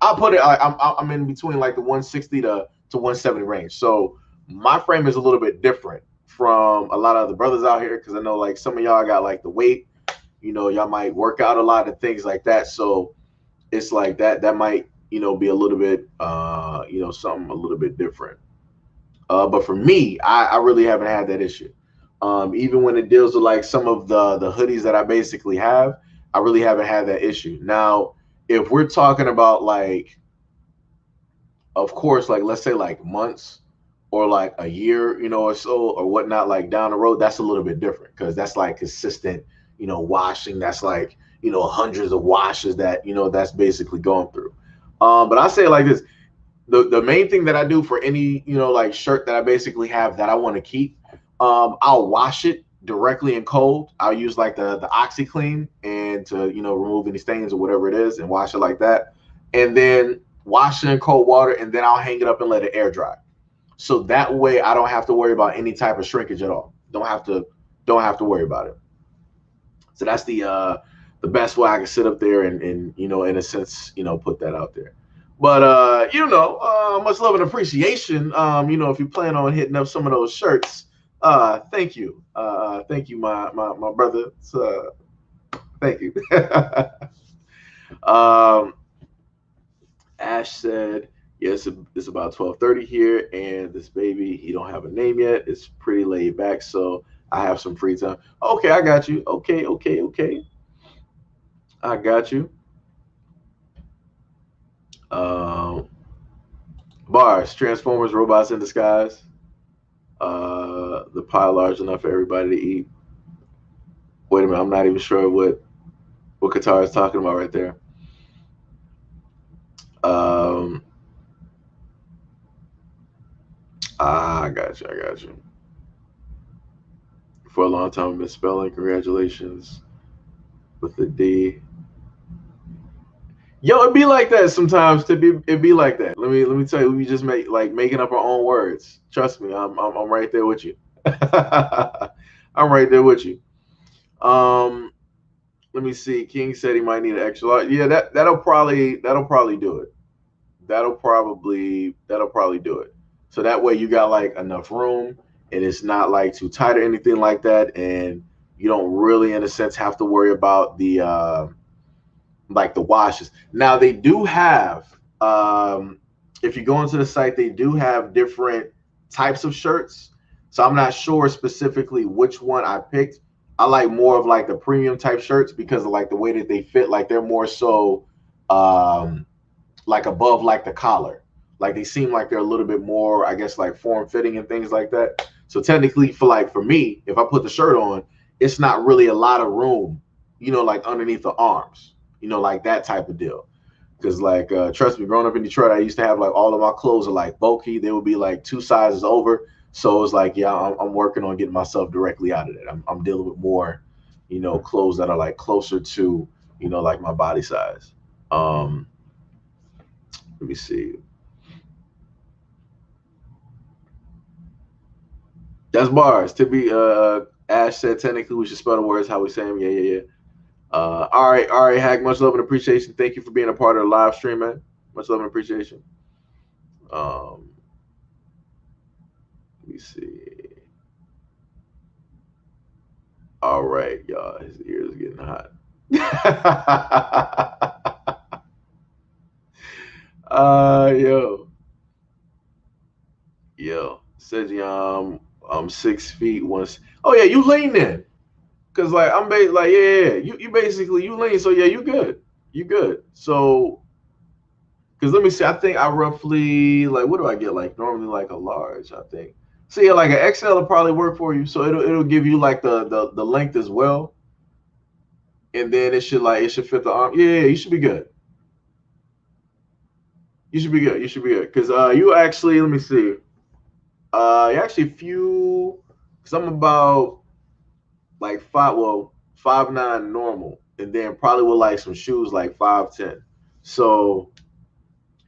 A: I put it, I'm in between like the 160 to 170 range. So my frame is a little bit different from a lot of the brothers out here, because I know like some of y'all got like the weight, y'all might work out a lot and things like that. So it's like that might, be a little bit, something a little bit different. But for me, I really haven't had that issue. Even when it deals with like some of the hoodies that I basically have, I really haven't had that issue. Now, if we're talking about like, of course, like let's say like months or like a year, or so or whatnot, like down the road, that's a little bit different because that's like consistent, washing. That's like, hundreds of washes that, that's basically going through. But I say it like this. The main thing that I do for any, like shirt that I basically have that I want to keep, I'll wash it directly in cold. I'll use like the OxyClean and to, remove any stains or whatever it is and wash it like that. And then wash it in cold water, and then I'll hang it up and let it air dry. So that way I don't have to worry about any type of shrinkage at all. Don't have to worry about it. So that's the best way I can sit up there and in a sense, put that out there. But much love and appreciation. If you plan on hitting up some of those shirts, thank you. Thank you, my brother. Thank you. um, Ash said, yes, it's about 12:30 here, and this baby, he don't have a name yet. It's pretty laid back, so I have some free time. Okay, I got you. Okay, okay, okay. I got you. Um, Bars, Transformers, robots in disguise. The pie large enough for everybody to eat. Wait a minute, I'm not even sure what Qatar is talking about right there. Um, I got you. I got you. For a long time, I've been spelling. Congratulations with the D. Yo, it be like that sometimes. It be like that. Let me tell you, we just making up our own words. Trust me, I'm right there with you. I'm right there with you. Um, Let me see. King said he might need an extra large. Yeah, that'll probably do it. That'll probably do it. So that way you got like enough room and it's not like too tight or anything like that, and you don't really, in a sense, have to worry about the like the washes. Now they do have, if you go into the site, they do have different types of shirts. So I'm not sure specifically which one I picked. I like more of like the premium type shirts because of like the way that they fit. Like they're more so like above like the collar. Like they seem like they're a little bit more, I guess, like form fitting and things like that. So technically, for me, if I put the shirt on, it's not really a lot of room, like underneath the arms, like that type of deal. Because like, trust me, growing up in Detroit, I used to have like all of my clothes are like bulky. They would be like two sizes over. So it's like, yeah, I'm working on getting myself directly out of it. I'm dealing with more, clothes that are like closer to, like my body size. Um, Let me see. That's bars. To be Ash said technically we should spell the words how we say them. Yeah, yeah, yeah. All right, Hack. Much love and appreciation. Thank you for being a part of the live stream, man. Much love and appreciation. Um, Let me see. All right, y'all. His ears are getting hot. Yo, yo. Says I'm 6 feet once. Oh yeah, you lean in. Cause like like yeah, you basically you lean, so yeah, you good, you good. So, cause let me see, I think I roughly like what do I get like normally like a large, I think. So yeah, like an XL will probably work for you. So it'll give you like the length as well, and then it should fit the arm. Yeah, yeah, you should be good. You should be good. You should be good. Cause you actually let me see, you actually few. Cause I'm about like 5'9" normal, and then probably with like some shoes like 5'10". So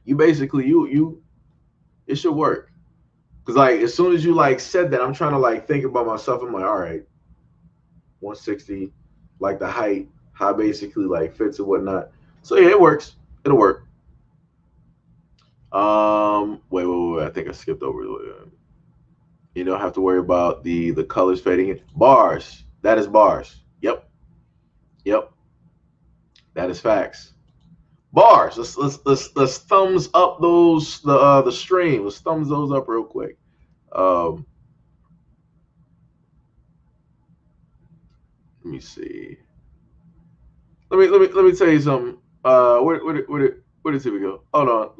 A: you basically you it should work. Cause like as soon as you like said that, I'm trying to like think about myself. I'm like, all right, 160, like the height, how basically like fits and whatnot. So yeah, it works. It'll work. Wait. I think I skipped over. You don't have to worry about the colors fading in. Bars. That is bars. Yep. Yep. That is facts. Bars. Let's thumbs up those the stream. Let's thumbs those up real quick. Um, Let me see. Let me tell you something. Where did Tippy go? Hold on.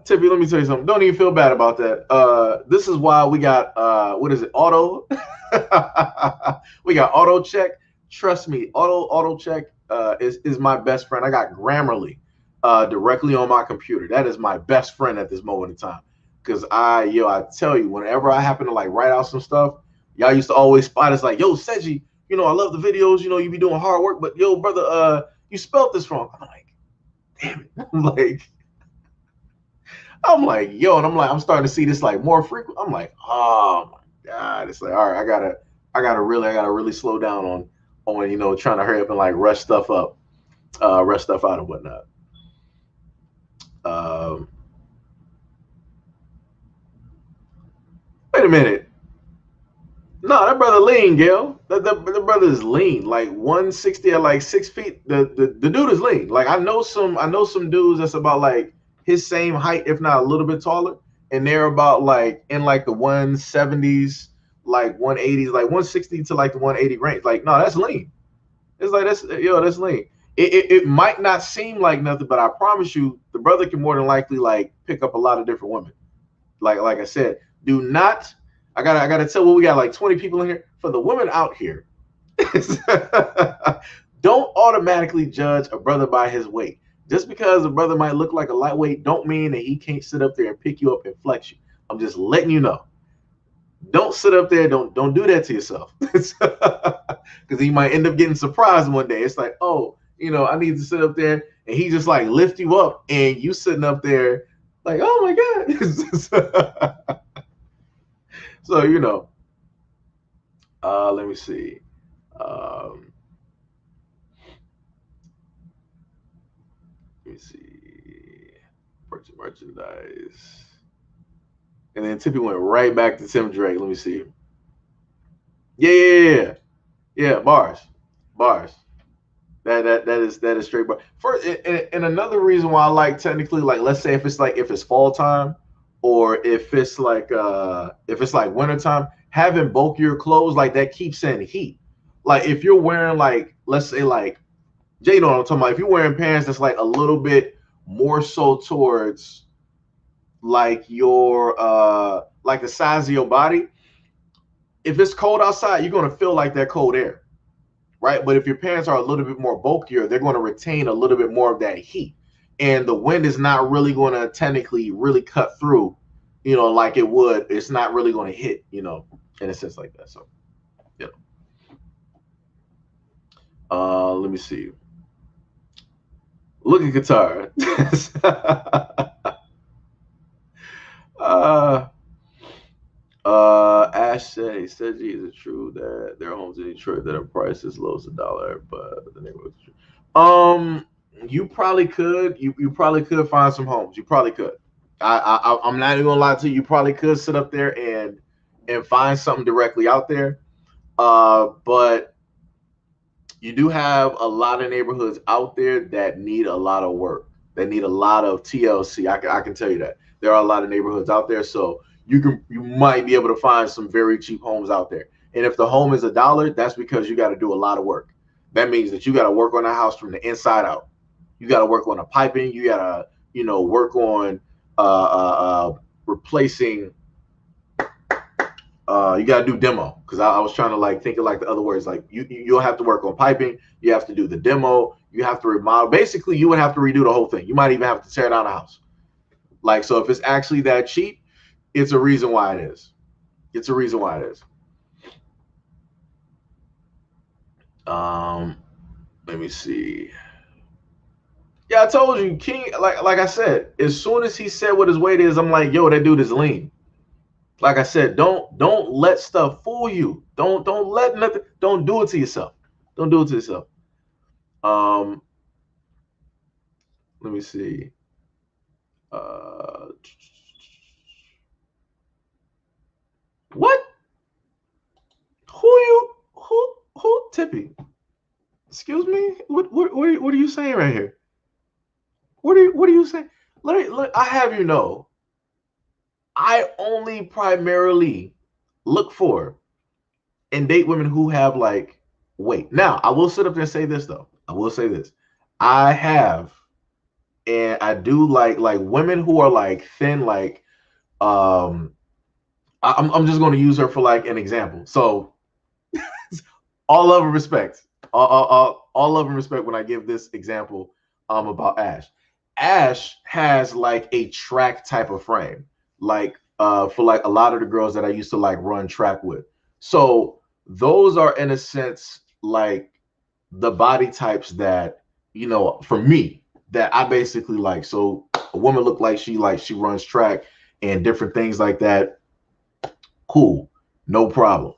A: Tippy, let me tell you something. Don't even feel bad about that. This is why we got what is it? Auto. We got auto check. Trust me, auto check is my best friend. I got Grammarly directly on my computer. That is my best friend at this moment in time. Cause I tell you, whenever I happen to like write out some stuff, y'all used to always spot us like, yo, Seji, I love the videos, you be doing hard work, but yo, brother, you spelled this wrong. I'm like, damn it. Yo, and I'm starting to see this like more frequent. I'm like, oh my God. It's like, all right, I gotta really slow down on trying to hurry up and like rush stuff up, rush stuff out and whatnot. Um, Wait a minute. No, that brother lean, Gail. The brother is lean, like 160 at like 6 feet. The dude is lean. Like I know some dudes that's about like his same height, if not a little bit taller, and they're about like in like the 170s, like 180s, like 160 to like the 180 range. Like, no, that's lean. It's like that's lean. It might not seem like nothing, but I promise you, the brother can more than likely like pick up a lot of different women. Like I said, do not. I gotta tell what we got like 20 people in here. For the women out here, don't automatically judge a brother by his weight. Just because a brother might look like a lightweight, don't mean that he can't sit up there and pick you up and flex you. I'm just letting you know. Don't sit up there. Don't do that to yourself. Because you might end up getting surprised one day. It's like, oh, I need to sit up there, and he just like lift you up, and you sitting up there like, oh my God. So, let me see. Let me see. Purchase merchandise. And then Tippy went right back to Tim Drake. Let me see. Yeah. Bars. That is straight bar. First, and another reason why I like technically, like, let's say if it's fall time, or if it's like wintertime, having bulkier clothes like that keeps in heat. Like if you're wearing like, let's say like, Jay, you know what I'm talking about. If you're wearing pants that's like a little bit more so towards like your like the size of your body, if it's cold outside, you're gonna feel like that cold air, right? But if your pants are a little bit more bulkier, they're going to retain a little bit more of that heat, and the wind is not really going to technically really cut through, like it would. It's not really going to hit, in a sense like that. So, yeah. Let me see. Look at guitar. uh, Ash said, he said, "Is it true that there are homes in Detroit that are priced as low as $1, but the neighborhood's true?" You probably could. You probably could find some homes. You probably could. I'm not even gonna lie to you. You probably could sit up there and find something directly out there. But you do have a lot of neighborhoods out there that need a lot of work. That need a lot of TLC. I can tell you that there are a lot of neighborhoods out there. So you might be able to find some very cheap homes out there. And if the home is $1, that's because you got to do a lot of work. That means that you got to work on the house from the inside out. You got to work on the piping. You got to work on replacing. You got to do demo, because I was trying to like think of like the other words. Like you'll have to work on piping. You have to do the demo. You have to remodel. Basically, you would have to redo the whole thing. You might even have to tear down the house. Like, so if it's actually that cheap, it's a reason why it is. It's a reason why it is. Let me see. Yeah, I told you, King. Like I said, as soon as he said what his weight is, I'm like, yo, that dude is lean. Like I said, don't let stuff fool you. Don't let nothing. Don't do it to yourself. Don't do it to yourself. Let me see. What? Who Tippy? Excuse me. What are you saying right here? What are you saying? I have you know, I only primarily look for and date women who have like weight. Now, I will sit up there and say this though. I will say this. I have, and I do like women who are like thin, like um I'm just going to use her for like an example. So all love and respect, all love and respect when I give this example about Ash. Ash has like a track type of frame, like for like a lot of the girls that I used to like run track with. So those are in a sense like the body types that, you know, for me, that I basically like. So a woman look like she runs track and different things like that. Cool, no problem.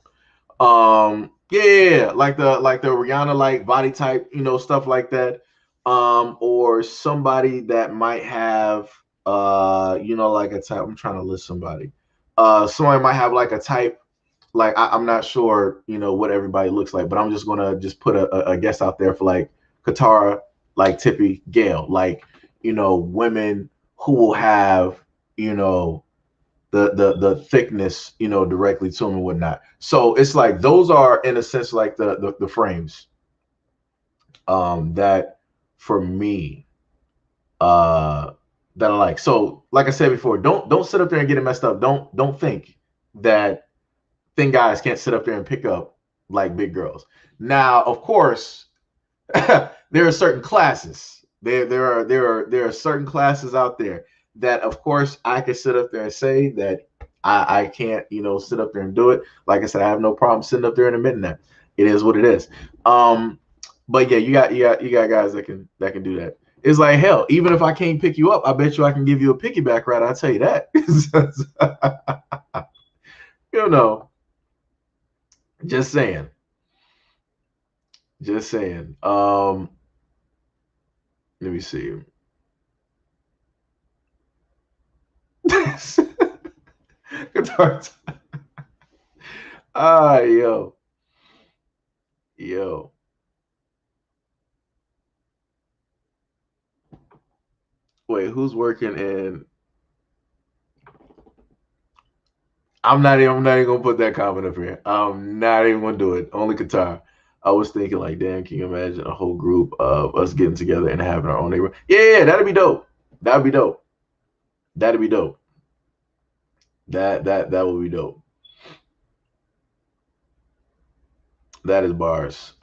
A: Yeah, like the Rihanna like body type, you know, stuff like that. Or somebody that might have you know, like a type. I'm trying to list somebody. Somebody might have like a type, like I'm not sure, you know, what everybody looks like, but I'm just gonna just put a guess out there for like Katara, like Tippy, Gail, like, you know, women who will have, you know, the thickness, you know, directly to them and whatnot. So it's like those are in a sense like the frames that for me uh that I like. So like I said before, don't sit up there and get it messed up. Don't think that thin guys can't sit up there and pick up like big girls. Now, of course, there are certain classes. There are certain classes out there that, of course, I can sit up there and say that I can't, you know, sit up there and do it. Like I said, I have no problem sitting up there and admitting that. It is what it is. But yeah, you got guys that can do that. It's like hell. Even if I can't pick you up, I bet you I can give you a piggyback ride. I'll tell you that. You know, just saying. Just saying. Let me see. Guitar. Yo, yo. Wait, who's working in? I'm not even gonna put that comment up here. I'm not even gonna do it. Only Qatar. I was thinking like, damn, can you imagine a whole group of us getting together and having our own neighborhood? Yeah, that'd be dope. That'd be dope. That'd be dope. That would be dope. That is bars.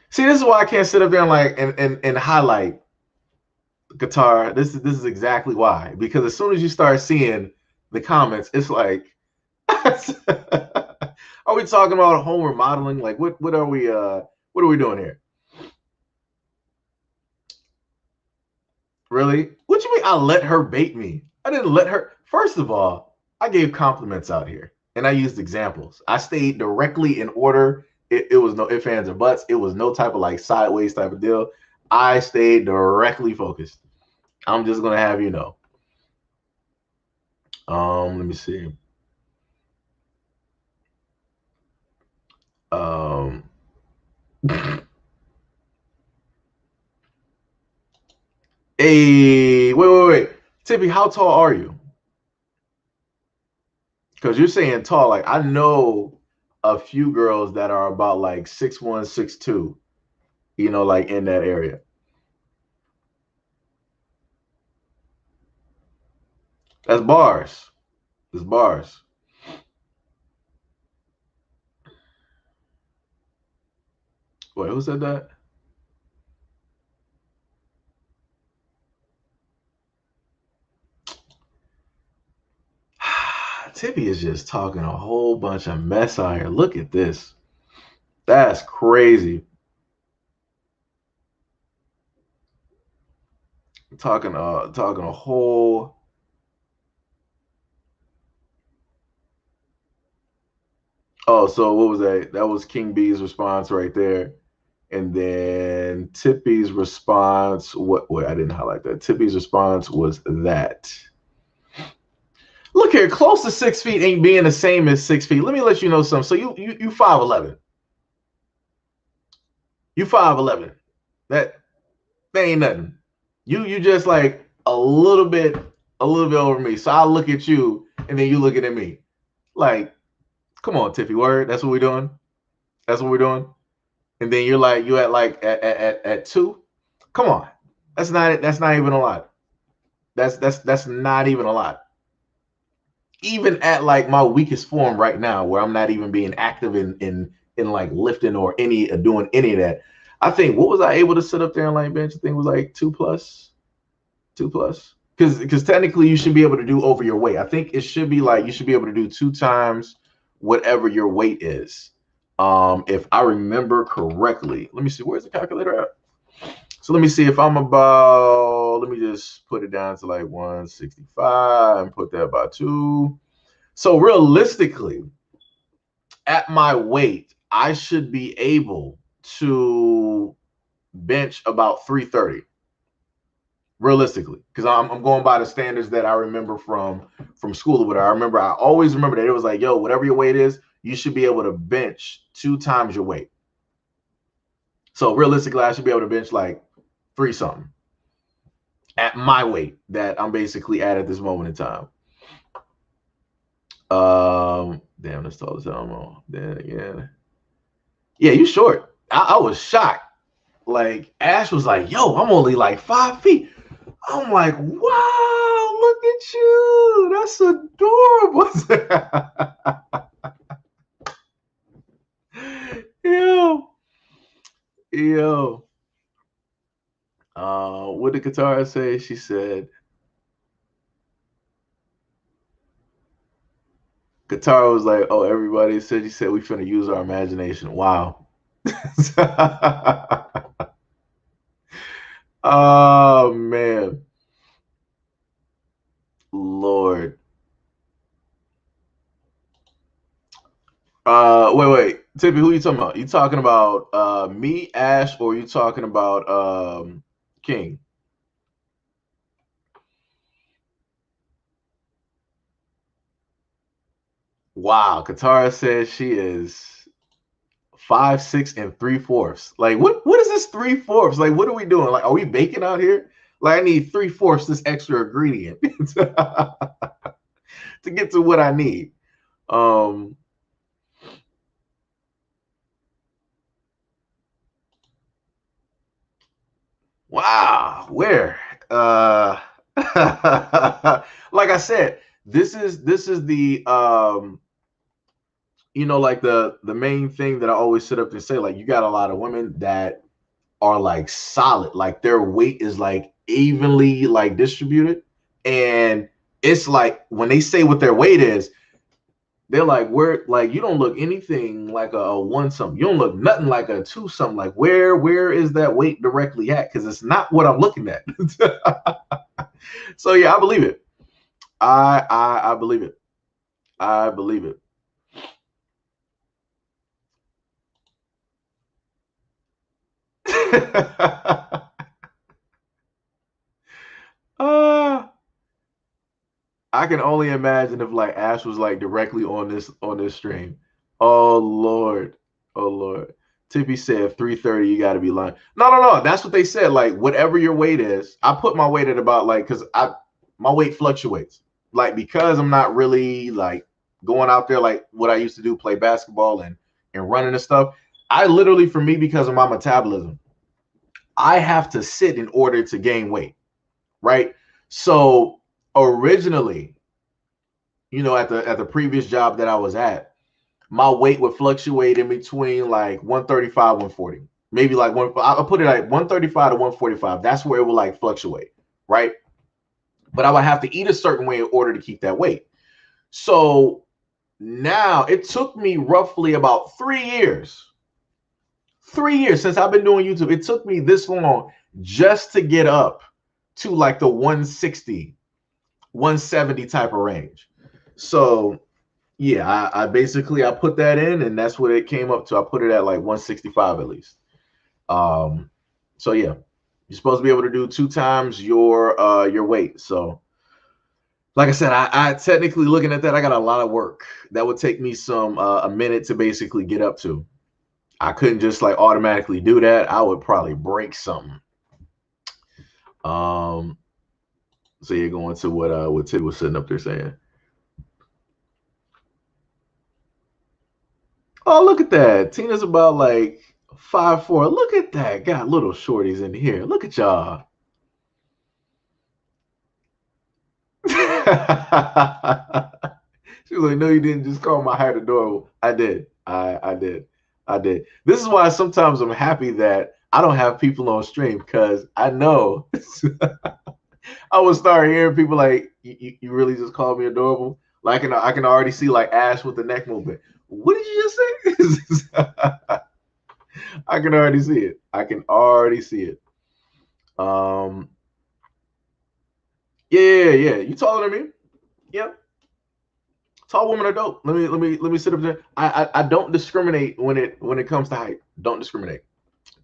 A: See, this is why I can't sit up there and like and highlight guitar. This is exactly why. Because as soon as you start seeing the comments, it's like, are we talking about home remodeling? Like, what are we doing here? Really? What you mean? I let her bait me? I didn't let her. First of all, I gave compliments out here, and I used examples. I stayed directly in order. It was no ifs, ands, or buts. It was no type of like sideways type of deal. I stayed directly focused. I'm just gonna have you know. Let me see. Um, hey, wait. Tippy, how tall are you? Because you're saying tall. Like I know a few girls that are about like 6'1", 6'2", you know, like in that area. That's bars. That's bars. Wait, who said that? Tippy is just talking a whole bunch of mess out here. Look at this. That's crazy. Talking a whole. Oh, so what was that? That was King B's response right there. And then Tippy's response, what I didn't highlight that. Tippy's response was that. Look here, close to 6 feet ain't being the same as 6 feet. Let me let you know something. So you 5'11". You 5'11". That that ain't nothing. You just like a little bit over me. So I look at you and then you looking at me. Like, come on, Tiffy, word. That's what we're doing. That's what we're doing. and then you at like at 2. Come on, that's not even a lot. That's not even a lot. Even at like my weakest form right now, where I'm not even being active in like lifting or any doing any of that. I think what was I able to sit up there and like bench? I think it was like 2 plus. Because technically you should be able to do over your weight. I think it should be like you should be able to do 2 times whatever your weight is. If I remember correctly. Let me see, where's the calculator at? So let me see if I'm about, let me just put it down to like 165 and put that by 2. So realistically, at my weight, I should be able to bench about 330. Realistically, because I'm going by the standards that I remember from school or whatever. I always remember that it was like, yo, whatever your weight is, you should be able to bench 2 times your weight. So realistically, I should be able to bench like 3 something at my weight that I'm basically at this moment in time. Damn, that's all the time. Then again, yeah, you short. I was shocked. Like Ash was like, yo, I'm only like 5 feet. I'm like, wow, look at you. That's adorable. Yo. What did Katara say? She said, Katara was like, oh, everybody said, she said, we finna use our imagination. Wow. Oh, man. Lord. Wait. Tippy, who are you talking about? You talking about me, Ash, or you talking about King? Wow, Katara says she is 5'6" and 3/4. Like, what is this 3/4? Like, what are we doing? Like, are we baking out here? Like, I need 3/4 this extra ingredient to get to what I need. Um, wow, where? Like I said, this is the like the main thing that I always sit up and say, like, you got a lot of women that are like solid, like their weight is like evenly like distributed, and it's like when they say what their weight is, they're like, where, like, you don't look anything like a 1 something, you don't look nothing like a 2 something, like where is that weight directly at, because it's not what I'm looking at. So yeah, I believe it. I believe it. I believe it. uh, I can only imagine if like Ash was like directly on this stream. Oh Lord. Oh Lord. Tippy said 330, you gotta be lying. No. That's what they said. Like, whatever your weight is, I put my weight at about like, because my weight fluctuates. Like, because I'm not really like going out there like what I used to do, play basketball and running and stuff. I literally, for me, because of my metabolism, I have to sit in order to gain weight, right? So originally, at the previous job that I was at, my weight would fluctuate in between like 135, 140. Maybe like I'll put it like 135 to 145. That's where it will like fluctuate, right? But I would have to eat a certain way in order to keep that weight. So now it took me roughly about 3 years. 3 years since I've been doing YouTube. It took me this long just to get up to like the 160, 170 type of range. So yeah, I basically I put that in, and that's what it came up to. I put it at like 165 at least. So yeah, you're supposed to be able to do 2 times your weight. So like I said, I technically, looking at that, I got a lot of work that would take me some a minute to basically get up to. I couldn't just like automatically do that. I would probably break something. So you're going to what Tid was sitting up there saying. Oh, look at that. Tina's about like 5'4". Look at that. Got little shorties in here. Look at y'all. She was like, no, you didn't just call my height adorable. I did. I did. I did. This is why sometimes I'm happy that I don't have people on stream because I know I would start hearing people like, you really just called me adorable? Like, I can already see like Ash with the neck movement. What did you just say? I can already see it. I can already see it. Um, yeah. You taller than me? Yeah. Tall women are dope. Let me sit up there. I don't discriminate when it comes to height. Don't discriminate.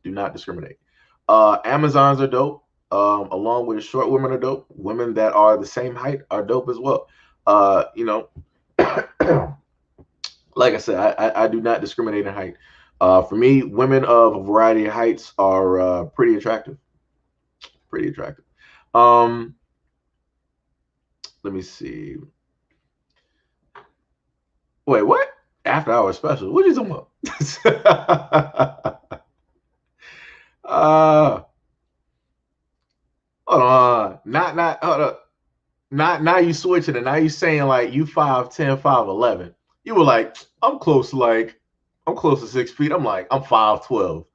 A: Do not discriminate. Amazons are dope. Along with short women are dope. Women that are the same height are dope as well. You know, like I said, I do not discriminate in height. For me, women of a variety of heights are pretty attractive. Pretty attractive. Um, let me see. Wait, what? After hour special? What are you talking about? uh, hold on. Not hold up. Not now you switching it. Now you saying like you 5'10", 5'11". You were like, I'm close to 6 feet. I'm like, I'm 5'12".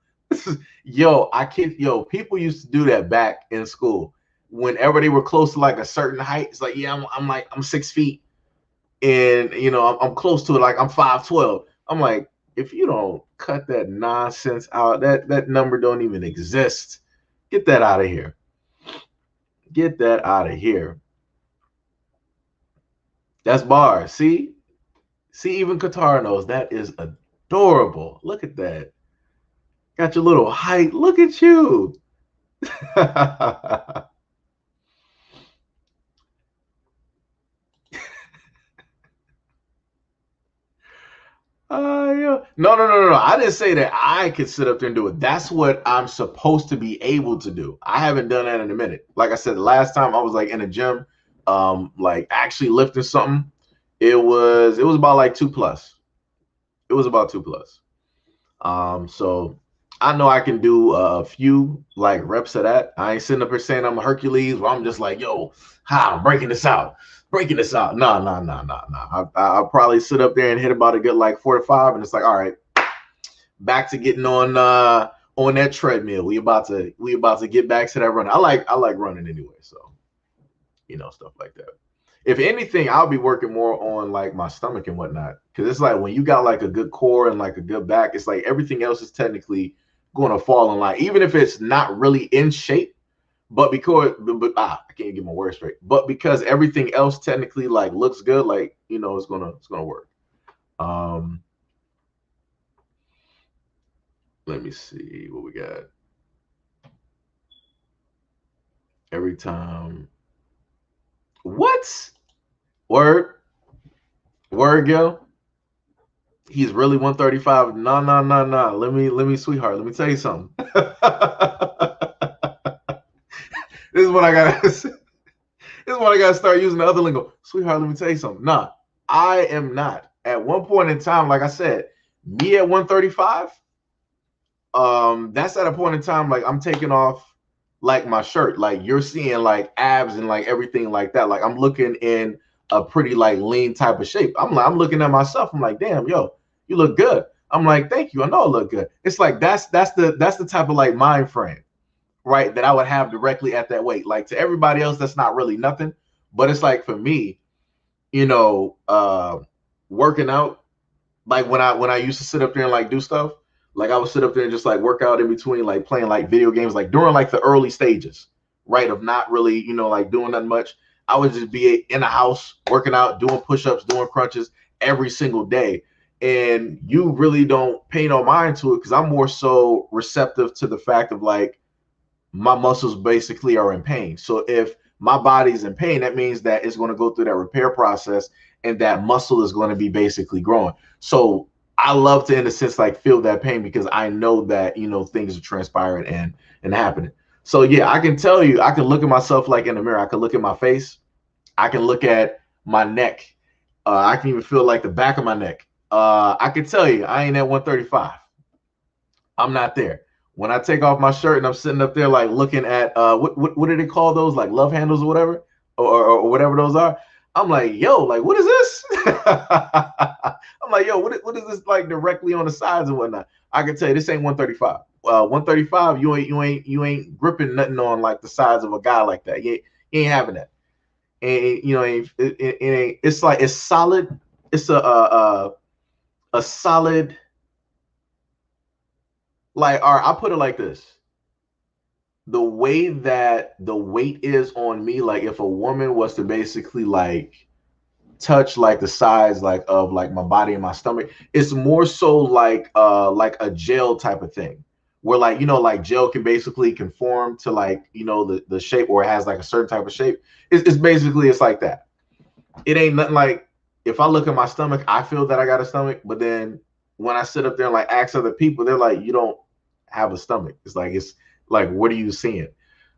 A: Yo, people used to do that back in school. Whenever they were close to like a certain height, it's like, yeah, I'm 6 feet. And I'm close to it, like I'm 5'12". I'm like, if you don't cut that nonsense out, that number don't even exist. Get that out of here. Get that out of here. That's bars. See, even Qatar knows that is adorable. Look at that. Got your little height. Look at you. Yeah. No. I didn't say that I could sit up there and do it. That's what I'm supposed to be able to do. I haven't done that in a minute. Like I said, the last time I was like in a gym, like actually lifting something, it was about like 2+. It was about 2+. So I know I can do a few like reps of that. I ain't sitting up here saying I'm a Hercules where I'm just like, yo, I'm breaking this out. Breaking this out. No. I'll probably sit up there and hit about a good like 4 to 5, and it's like, all right, back to getting on that treadmill. We about to get back to that run. I like running anyway, so stuff like that. If anything, I'll be working more on like my stomach and whatnot, because it's like when you got like a good core and like a good back, it's like everything else is technically going to fall in line, even if it's not really in shape. But I can't get my words straight. But because everything else technically like looks good, like it's gonna work. Let me see what we got. Every time. What? Word, yo. He's really 135. No. Sweetheart. Let me tell you something. This is what I gotta. This is what I gotta start using the other lingo. Sweetheart, let me tell you something. Nah, I am not. At one point in time, like I said, me at 135. That's at a point in time like I'm taking off like my shirt. Like you're seeing like abs and like everything like that. Like I'm looking in a pretty like lean type of shape. I'm looking at myself. I'm like, damn, yo, you look good. I'm like, thank you. I know I look good. It's like that's the type of like mind frame, right, that I would have directly at that weight. Like to everybody else, that's not really nothing. But it's like for me, working out, like when I used to sit up there and like do stuff, like I would sit up there and just like work out in between, like playing like video games, like during like the early stages, right, of not really, like doing that much. I would just be in the house working out, doing push-ups, doing crunches every single day. And you really don't pay no mind to it because I'm more so receptive to the fact of like my muscles basically are in pain. So if my body's in pain, that means that it's going to go through that repair process and that muscle is going to be basically growing. So I love to, in a sense, like feel that pain because I know that, things are transpiring and happening. So yeah, I can tell you, I can look at myself like in the mirror. I can look at my face. I can look at my neck. I can even feel like the back of my neck. I can tell you, I ain't at 135. I'm not there. When I take off my shirt and I'm sitting up there like looking at what do they call those, like love handles or whatever, or whatever those are. I'm like, yo, like what is this? I'm like, yo, what is this like directly on the sides and whatnot? I can tell you this ain't 135. 135, you ain't gripping nothing on like the sides of a guy like that. You ain't having that. And you know, it ain't. It's like it's solid. It's a solid. Like, all right, I put it like this: the way that the weight is on me, like if a woman was to basically like touch like the sides like of like my body and my stomach, it's more so like a gel type of thing, where like like gel can basically conform to like the shape, or it has like a certain type of shape. It's basically it's like that. It ain't nothing like if I look at my stomach, I feel that I got a stomach, but then when I sit up there and like ask other people, they're like, you don't have a stomach. It's like what are you seeing?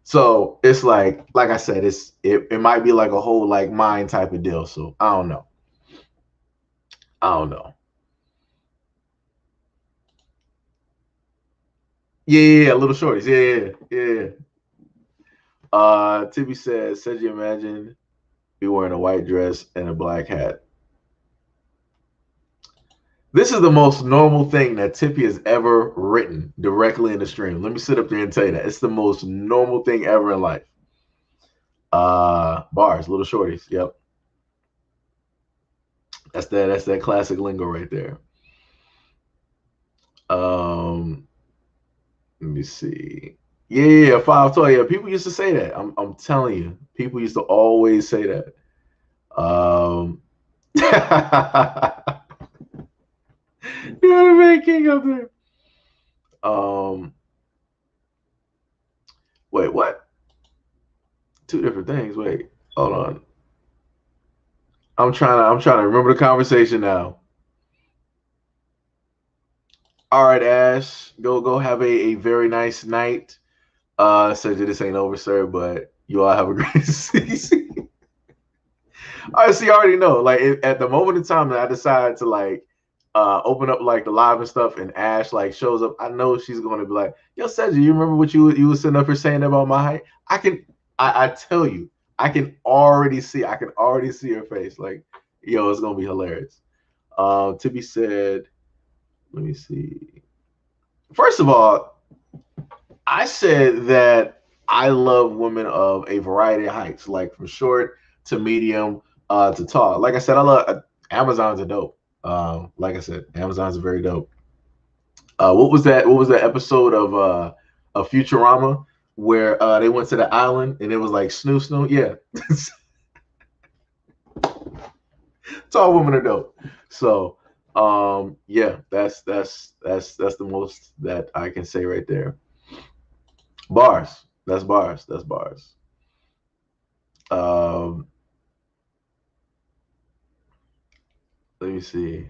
A: So it's like I said, it might be like a whole like mind type of deal. So I don't know. I don't know. Yeah, little shorties. Yeah. Tibby said you imagine me wearing a white dress and a black hat? This is the most normal thing that Tippy has ever written directly in the stream. Let me sit up there and tell you that. It's the most normal thing ever in life. Bars, little shorties. Yep. That's that classic lingo right there. Let me see. Yeah, 512. Yeah, people used to say that. I'm telling you, people used to always say that. You're the man king up there. Wait, what? Two different things. Wait, hold on. I'm trying to remember the conversation now. All right, Ash, go have a very nice night. Said this ain't over, sir, but you all have a great season. I see, I already know. Like at the moment in time that I decide to like open up like the live and stuff, and Ash like shows up, I know she's going to be like, "Yo, Cedric, you remember what you was sitting up here saying about my height?" I tell you, I can already see her face. Like, yo, it's gonna be hilarious. To be said, let me see. First of all, I said that I love women of a variety of heights, like from short to medium to tall. Like I said, I love Amazons are dope. Like I said, Amazons are very dope. What was that? What was that episode of Futurama where they went to the island and it was like snoo? Yeah, tall women are dope. So yeah, that's the most that I can say right there. Bars. That's bars. That's bars. Um, let me see.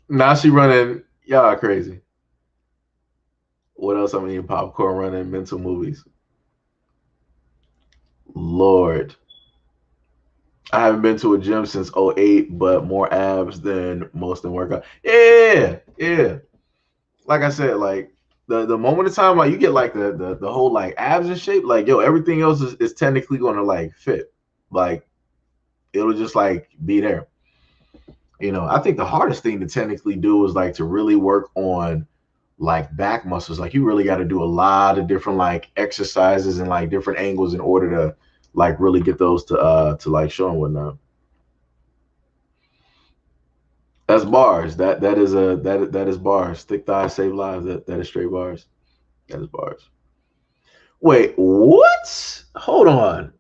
A: Now she running. Y'all are crazy. What else? I'm eating popcorn, running mental movies. Lord, I haven't been to a gym since '08, but more abs than most in workout. Yeah. Like I said, like the moment of time like you get like the whole like abs and shape, like yo, everything else is technically gonna like fit. Like it'll just like be there. I think the hardest thing to technically do is like to really work on like back muscles. Like you really got to do a lot of different like exercises and like different angles in order to like really get those to like show and whatnot. That's bars. That is bars. Thick thighs save lives. That is straight bars. That is bars. Wait, what? Hold on.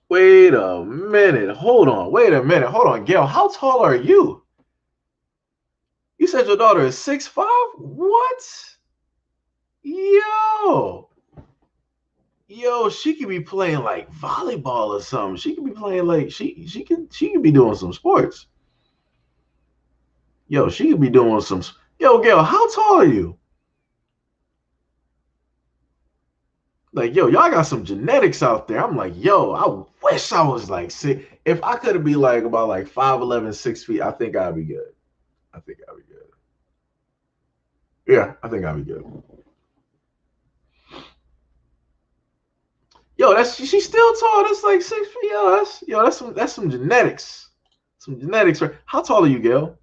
A: Wait a minute. Hold on. Wait a minute. Hold on, Gail. How tall are you? You said your daughter is 6'5"? What? Yo. Yo, she could be playing like volleyball or something. She could be playing like she could be doing some sports. Yo, she could be doing some. Yo, Gail, how tall are you? Like, yo, y'all got some genetics out there. I'm like, yo, I wish I was like six. If I could be like about like 5'11", 6 feet, I think I'd be good. I think I'll be good. Yeah, I think I'll be good. Yo, she's still tall. That's like 6 feet. That's some genetics. Some genetics, right? How tall are you, Gail?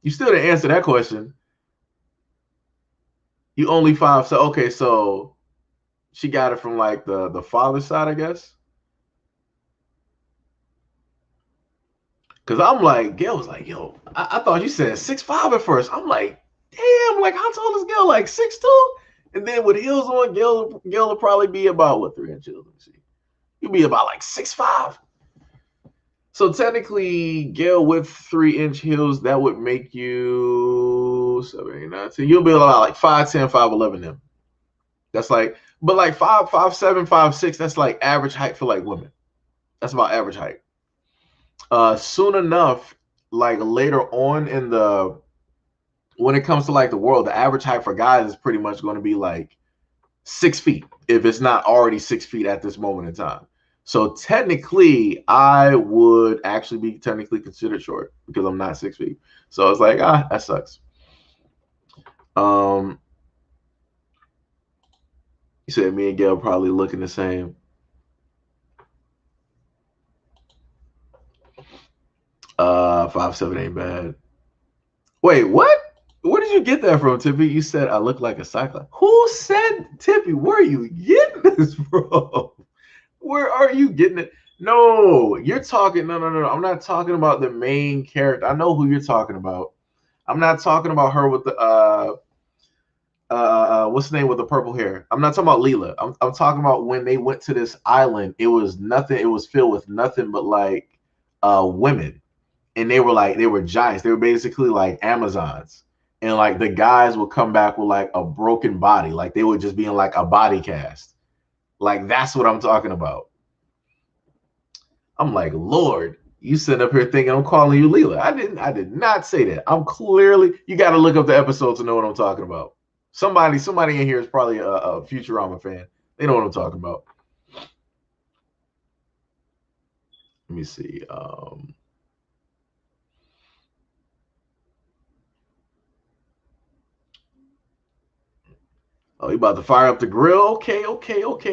A: You still didn't answer that question. You only 5. So okay, so she got it from like the father's side, I guess. Cause I'm like, Gail was like, yo, I thought you said 6'5" at first. I'm like, damn, like how tall is Gail? Like 6'2"? And then with heels on, Gail will probably be about what, 3 inches? Let me see. You'll be about like 6'5". So technically, Gail with 3-inch heels, that would make you 7, 8, 9, 10. You'll be about like 5'10", 5'11" then. That's like, but like 5'7", 5'6", that's like average height for like women. That's about average height. Soon enough, like later on in the when it comes to like the world, the average height for guys is pretty much going to be like 6 feet, if it's not already 6 feet at this moment in time. So technically, I would actually be technically considered short because I'm not 6 feet. So it's like, that sucks. You said me and Gail probably looking the same. 5'7" ain't bad. Wait, what? Where did you get that from, Tippy? You said I look like a cyclone. Who said, Tippy? Where are you getting this from? Where are you getting it? No, you're talking. No. I'm not talking about the main character. I know who you're talking about. I'm not talking about her with the what's the name with the purple hair? I'm not talking about Leela. I'm talking about when they went to this island. It was nothing. It was filled with nothing but like women, and they were giants. They were basically like Amazons, and like the guys would come back with like a broken body, like they would just be in like a body cast. Like that's what I'm talking about. I'm like, Lord, you sit up here thinking I'm calling you Leela. I did not say that. I'm clearly, you got to look up the episode to know what I'm talking about. Somebody in here is probably a Futurama fan. They know what I'm talking about. Let me see. Oh, you about to fire up the grill? Okay.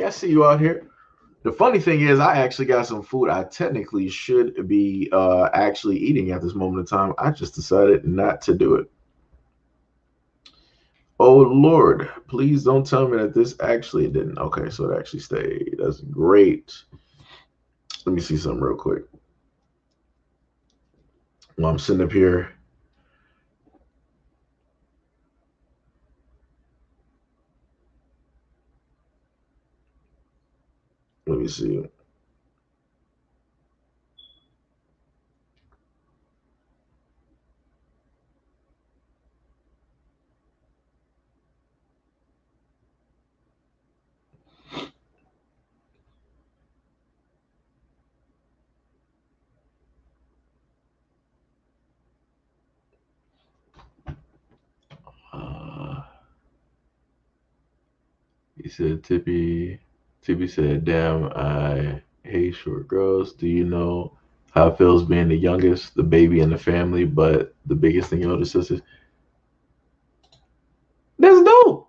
A: I see you out here. The funny thing is, I actually got some food I technically should be actually eating at this moment in time. I just decided not to do it. Oh Lord, please don't tell me that this actually didn't. Okay, so it actually stayed. That's great. Let me see something real quick. While I'm sitting up here. Let me see. Uh, he said, Tippy said, damn, I hate short girls. Do you know how it feels being the youngest, the baby in the family, but the biggest thing your older sisters? That's dope.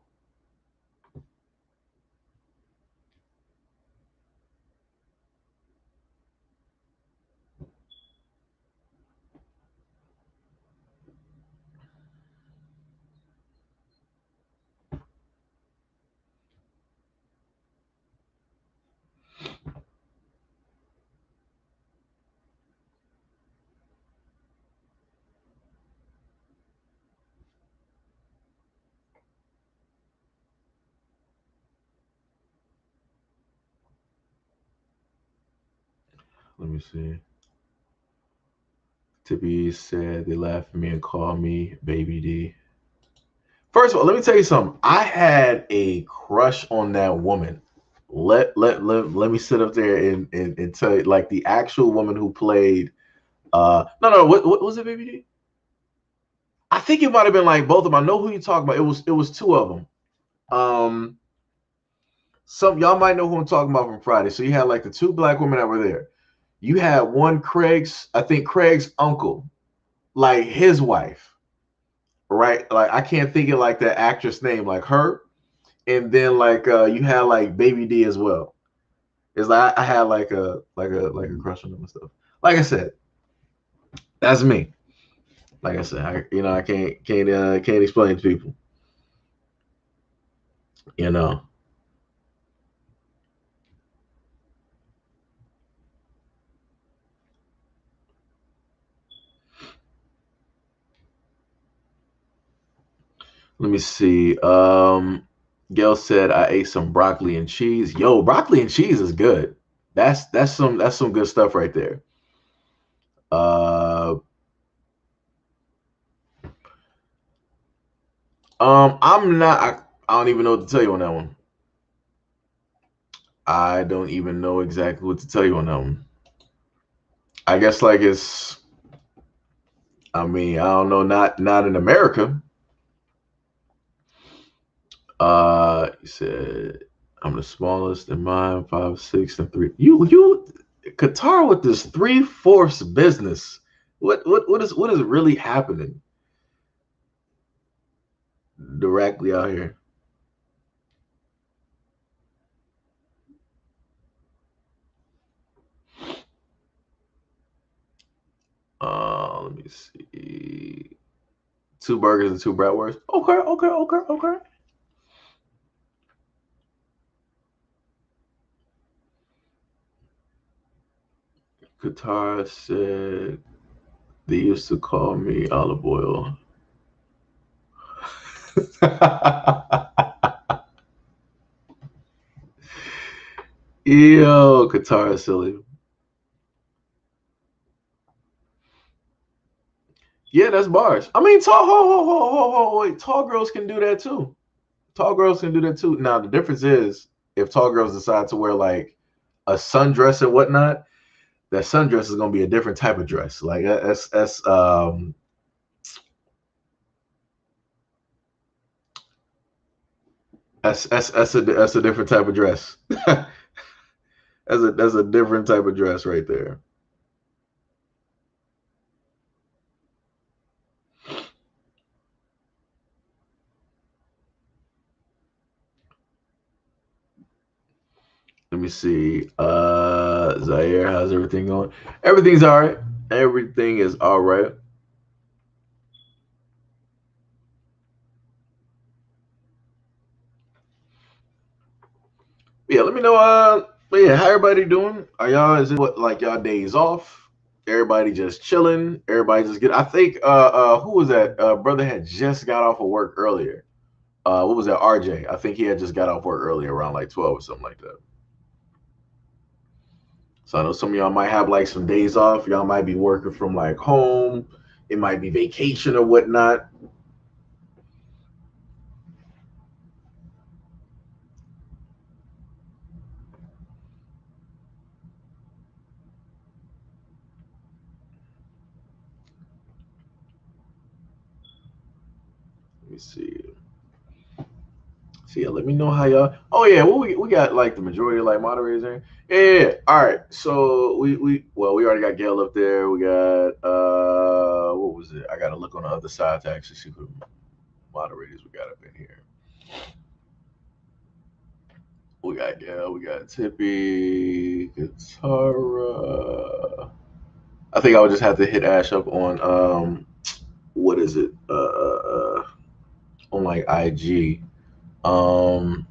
A: Let me see. Tippy said they laugh at me and call me Baby D. First of all, let me tell you something. I had a crush on that woman. Let me sit up there and tell you, like the actual woman who played. No, what was it, Baby D? I think it might have been like both of them. I know who you're talking about. It was two of them. Um, some y'all might know who I'm talking about from Friday. So you had like the two black women that were there. You had one I think Craig's uncle. like his wife, right? Like I can't think of like the actress name, like her, and then like you had like Baby D as well. It's like I had like a crush on them and stuff. Like I said, that's me. Like I said, I can't explain to people. You know. Let me see. Gail said I ate some broccoli and cheese. Yo, broccoli and cheese is good. That's some good stuff right there. Uh, I'm not. I don't even know what to tell you on that one. I don't even know exactly what to tell you on that one. I guess like it's. I mean, I don't know. Not in America. He said I'm the smallest in mine, 5'6" and 3. You Qatar with this 3/4 business. What is really happening directly out here? Let me see. Two burgers and two bratwursts. Okay, okay, okay, okay. Qatar said they used to call me olive oil. Yo, Qatar is silly. Yeah, that's bars. I mean, tall, wait, tall girls can do that too. Tall girls can do that too. Now the difference is if tall girls decide to wear like a sundress and whatnot, that sundress is gonna be a different type of dress. Like that's a different type of dress. That's a different type of dress right there. Let me see. Zaire, how's everything going? Everything's all right. Everything is all right. Yeah, let me know. But yeah, how everybody doing? Are y'all? Is it what like y'all days off? Everybody just chilling. Everybody just get. I think. Who was that? Brother had just got off of work earlier. What was that? RJ. I think he had just got off work earlier, around like 12 or something like that. So I know some of y'all might have like some days off. Y'all might be working from like home. It might be vacation or whatnot. Let me see. So yeah, let me know how y'all. Oh yeah, well we got like the majority of like moderators there. Yeah. All right. So we already got Gail up there. We got what was it? I got to look on the other side to actually see who moderators we got up in here. We got Gail. We got Tippy, Katara. I think I would just have to hit Ash up on what is it? On like IG. Um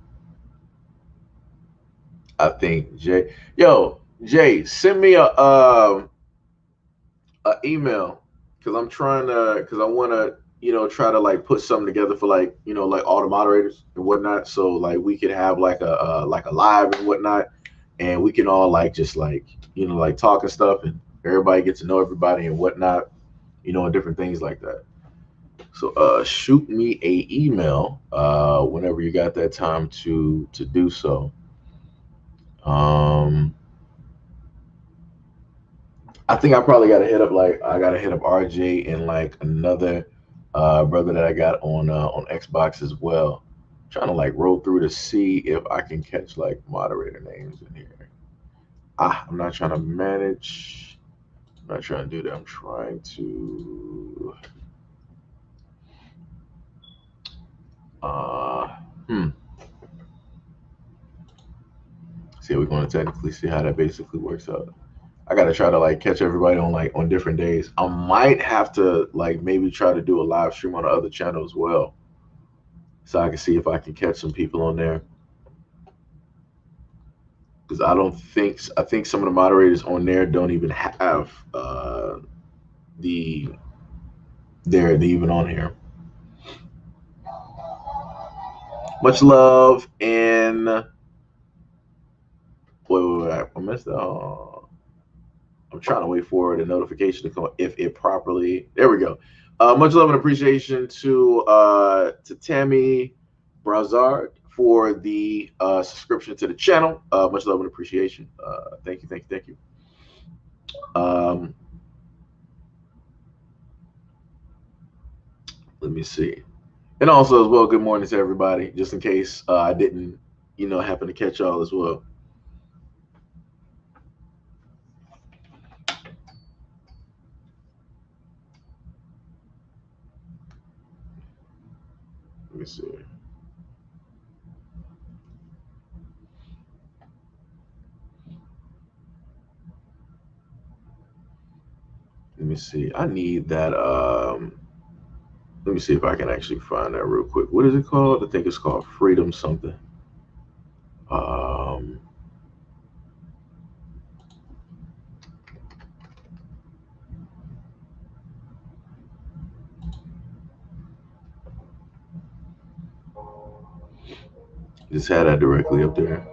A: I think Jay. Yo, Jay, send me a email because I'm trying to because I want to try to like put something together for like like all the moderators and whatnot. So like we could have like a live and whatnot, and we can all like just like like talk and stuff, and everybody get to know everybody and whatnot, and different things like that. So shoot me a email whenever you got that time to do so. Um, I think I probably got to hit up like I got to hit up RJ and like another brother that I got on Xbox as well. Trying to like roll through to see if I can catch like moderator names in here. I'm not trying to manage. I'm not trying to do that. I'm trying to. See, we're going to technically see how that basically works out. I gotta try to like catch everybody on like on different days. I might have to like maybe try to do a live stream on the other channel as well, so I can see if I can catch some people on there. Because I think some of the moderators on there don't even have the they're even on here. Much love and wait, I missed that. I'm trying to wait for the notification to come if it properly. There we go. Much love and appreciation to Tammy Brazard for the subscription to the channel. Much love and appreciation. Thank you. Let me see. And also as well, good morning to everybody, just in case I didn't, happen to catch y'all as well. Let me see. Let me see. I need that. Let me see if I can actually find that real quick. What is it called? I think it's called Freedom something. Just had that directly up there.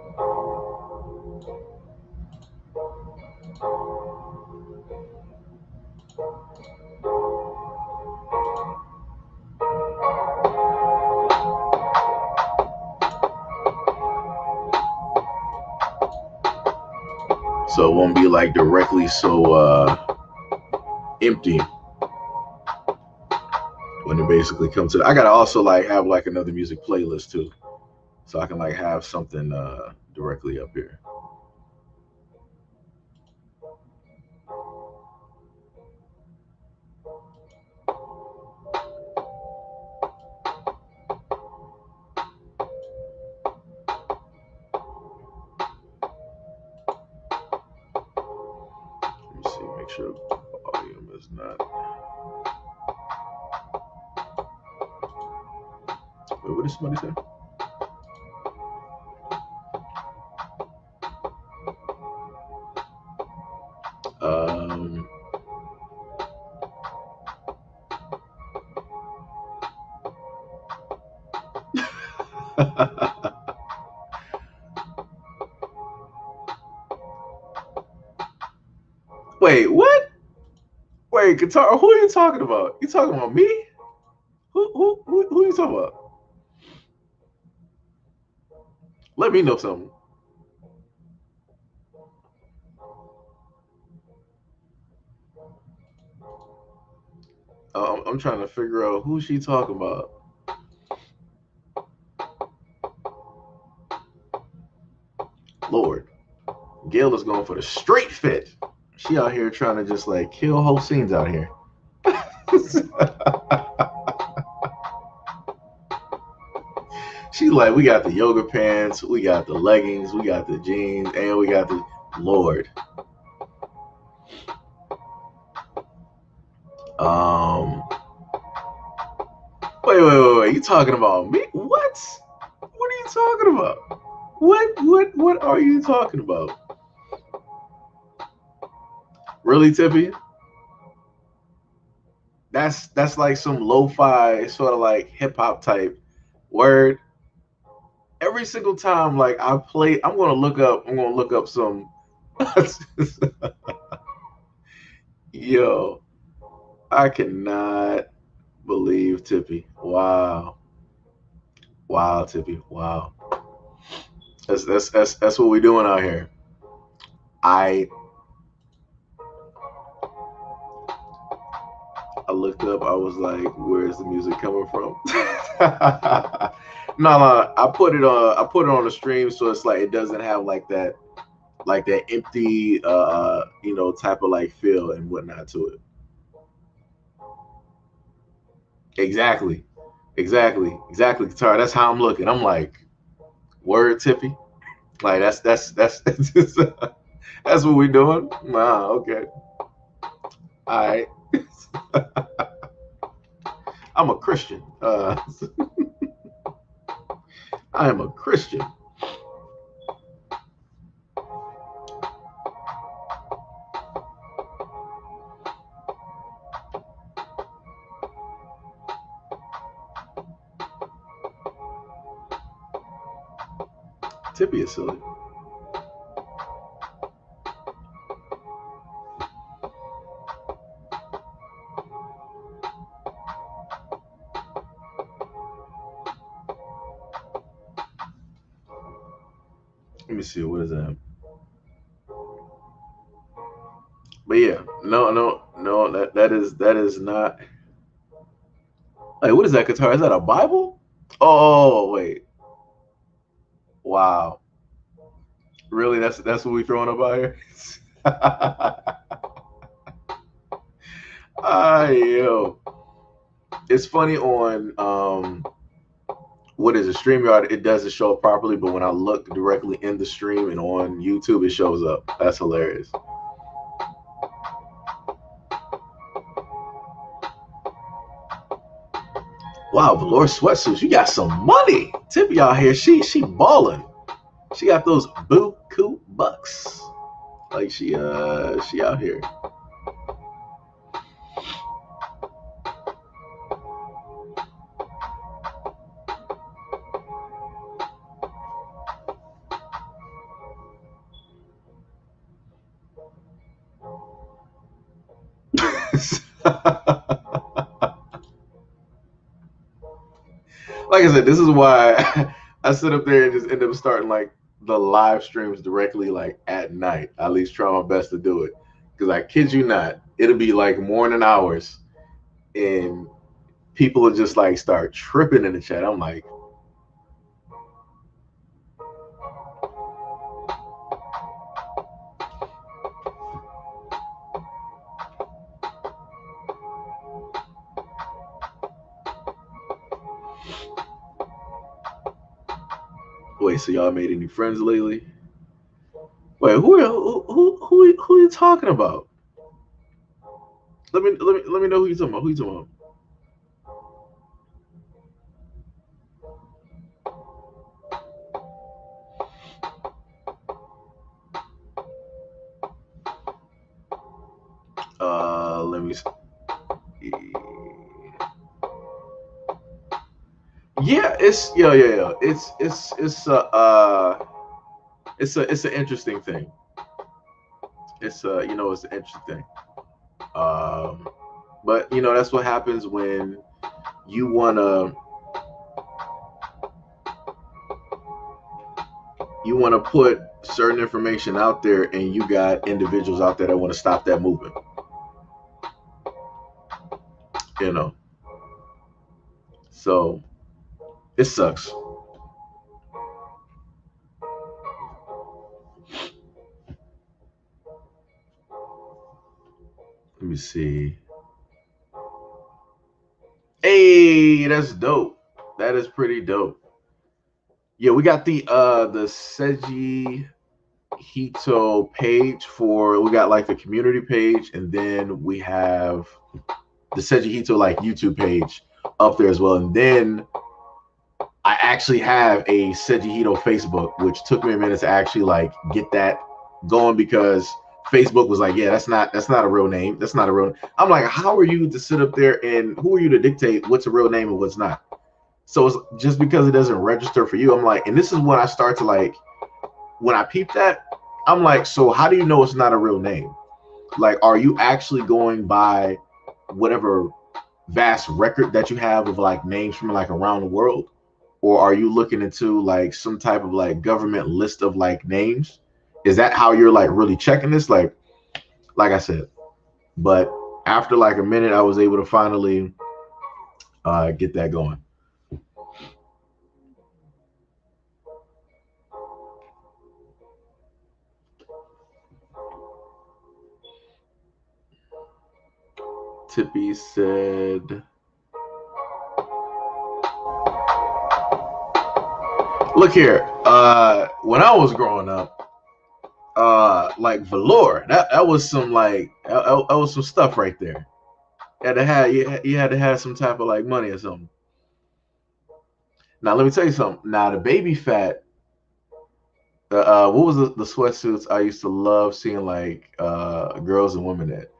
A: So it won't be like directly so empty when it basically comes to. I gotta also like have like another music playlist too, so I can like have something directly up here. Let me see, make sure the volume is not. Wait, what did somebody say? Wait, what? Wait, guitar. Who are you talking about? You talking about me? Who are you talking about? Let me know something. I'm trying to figure out who she talking about. Lord, Gail is going for the straight fit. She out here trying to just like kill whole scenes out here. She's like, we got the yoga pants, we got the leggings, we got the jeans, and we got the Lord. Wait. You talking about me? What? What are you talking about? What are you talking about? Really, Tippy? That's like some lo-fi sort of like hip hop type word. Every single time like I play, I'm gonna look up some yo, I cannot believe Tippy. Wow, Tippy. Wow. That's what we're doing out here. I looked up. I was like, "Where's the music coming from?" No. I put it on the stream, so it's like it doesn't have like that like that empty type of like feel and whatnot to it. Exactly. Exactly, Katara. That's how I'm looking. I'm like, word Tiffy. Like that's that's what we doing. Wow, okay. All right. I'm a Christian. I am a Christian. Tippy is silly. Let me see. What is that? But yeah, no. That is not. Like, what is that guitar? Is that a Bible? Oh wait. Wow. Really? That's what we throwing up out here? Yo. It's funny on what is it, StreamYard, it doesn't show up properly, but when I look directly in the stream and on YouTube, it shows up. That's hilarious. Wow, velour sweatsuits. You got some money. Tippy out here, she balling. She got those buku bucks. Like she out here. Like I said, this is why I sit up there and just end up starting like the live streams directly like at night. I at least try my best to do it. Because I kid you not, it'll be like morning hours and people will just like start tripping in the chat. I'm like, wait, so y'all made any friends lately? Wait, who are you talking about? Let me know who you talking about. Who you talking about? Let me see. Yeah, yeah. It's an interesting thing. It's an interesting thing. Um, but that's what happens when you wanna put certain information out there, and you got individuals out there that want to stop that movement. You know, so it sucks. Let me see. Hey, that's dope. That is pretty dope. Yeah, we got the SEIJIHITO page for, we got like the community page, and then we have the SEIJIHITO like YouTube page up there as well. And then I actually have a SEIJIHITO Facebook, which took me a minute to actually like get that going, because Facebook was like, yeah, that's not a real name. That's not a real. I'm like, how are you to sit up there and who are you to dictate what's a real name and what's not? So it's just because it doesn't register for you. I'm like, and this is when I start to like, when I peep that, I'm like, so how do you know it's not a real name? Like, are you actually going by whatever vast record that you have of like names from like around the world? Or are you looking into like some type of like government list of like names? Is that how you're like really checking this? Like I said, but after like a minute, I was able to finally get that going. Tippy said, look here, when I was growing up, like velour, that was some like that was some stuff right there. You had to have some type of like money or something. Now let me tell you something. Now the baby fat, what was the sweatsuits I used to love seeing like girls and women at?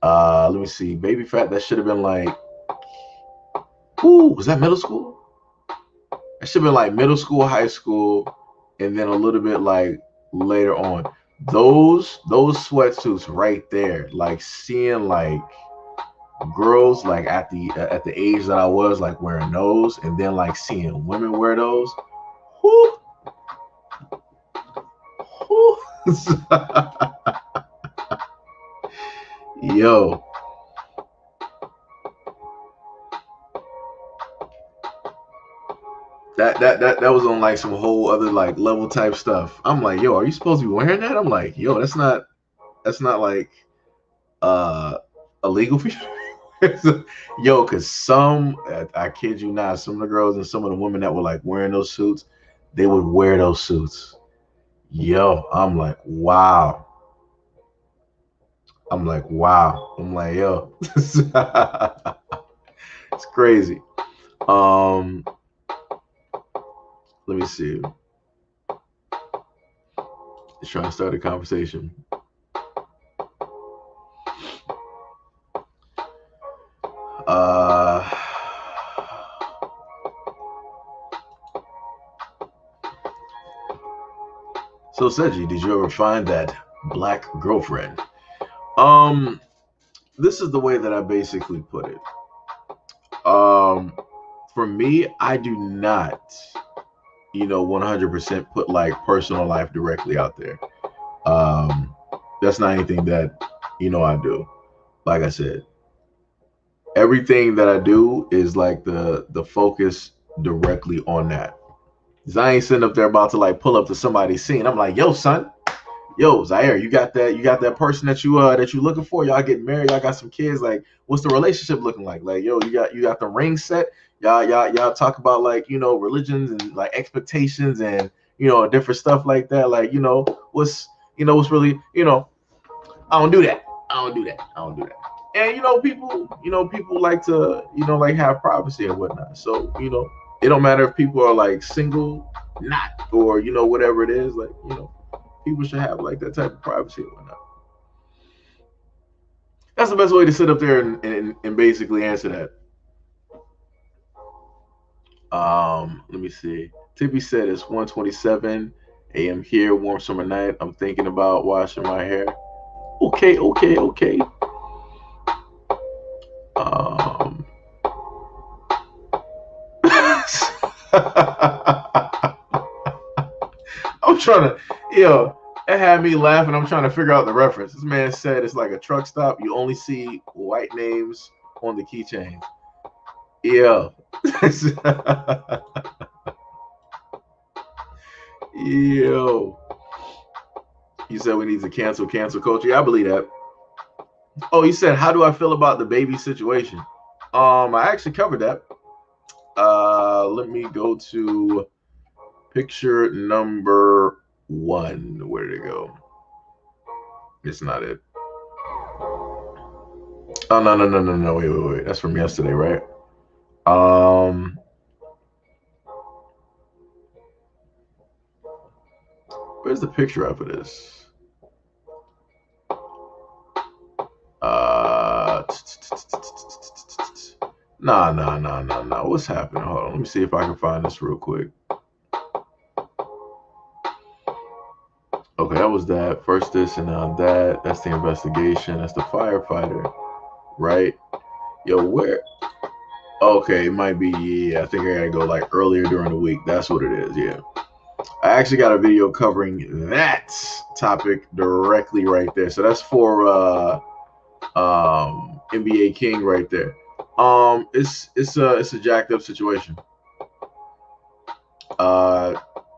A: Let me see, baby fat. That should have been like, ooh, was that middle school? It should have been like middle school, high school, and then a little bit like later on. Those sweatsuits right there, like seeing like girls like at the age that I was like wearing those, and then like seeing women wear those. Whoo, whoo. Yo, that was on like some whole other like level type stuff. I'm like, yo, are you supposed to be wearing that? I'm like, yo, that's not like uh illegal for you. Yo, cause I kid you not, some of the girls and some of the women that were like wearing those suits, they would wear those suits. Yo, I'm like, wow. I'm like, wow. I'm like, yo, it's crazy. Um, Let me see. Just trying to start a conversation. Uh, so Seji, did you ever find that black girlfriend? Um, this is the way that I basically put it. For me, I do not, 100% put like personal life directly out there. Um, that's not anything that, I do. Like I said, everything that I do is like the focus directly on that. Cause I ain't sitting up there about to like pull up to somebody's scene. I'm like, yo, son, yo, Zaire, you got that person that you looking for. Y'all getting married, y'all got some kids. Like, what's the relationship looking like? Like, yo, you got the ring set. Y'all talk about like, religions and like expectations and different stuff like that. Like, what's really, I don't do that. I don't do that. I don't do that. And people like to, like have privacy and whatnot. So, it don't matter if people are like single, not, or whatever it is. Like, people should have like that type of privacy and whatnot. That's the best way to sit up there and basically answer that. Let me see. Tippy said it's 1:27 a.m. here, warm summer night. I'm thinking about washing my hair. Okay, okay, okay. Um, I'm trying to, it had me laughing. I'm trying to figure out the reference. This man said it's like a truck stop. You only see white names on the keychain. Yeah. Yo. You said we need to cancel culture. Yeah, I believe that. Oh, you said, how do I feel about the baby situation? I actually covered that. Let me go to picture number 1. Where did it go? It's not it. Oh, no. Wait. That's from yesterday, right? Where's the picture of this? Nah. What's happening? Hold on. Let me see if I can find this real quick. Okay, that was that. First this and now that. That's the investigation. That's the firefighter, right? Yo, where? Okay, it might be. Yeah, I think I gotta go like earlier during the week. That's what it is. Yeah, I actually got a video covering that topic directly right there. So that's for NBA King right there. It's a jacked up situation.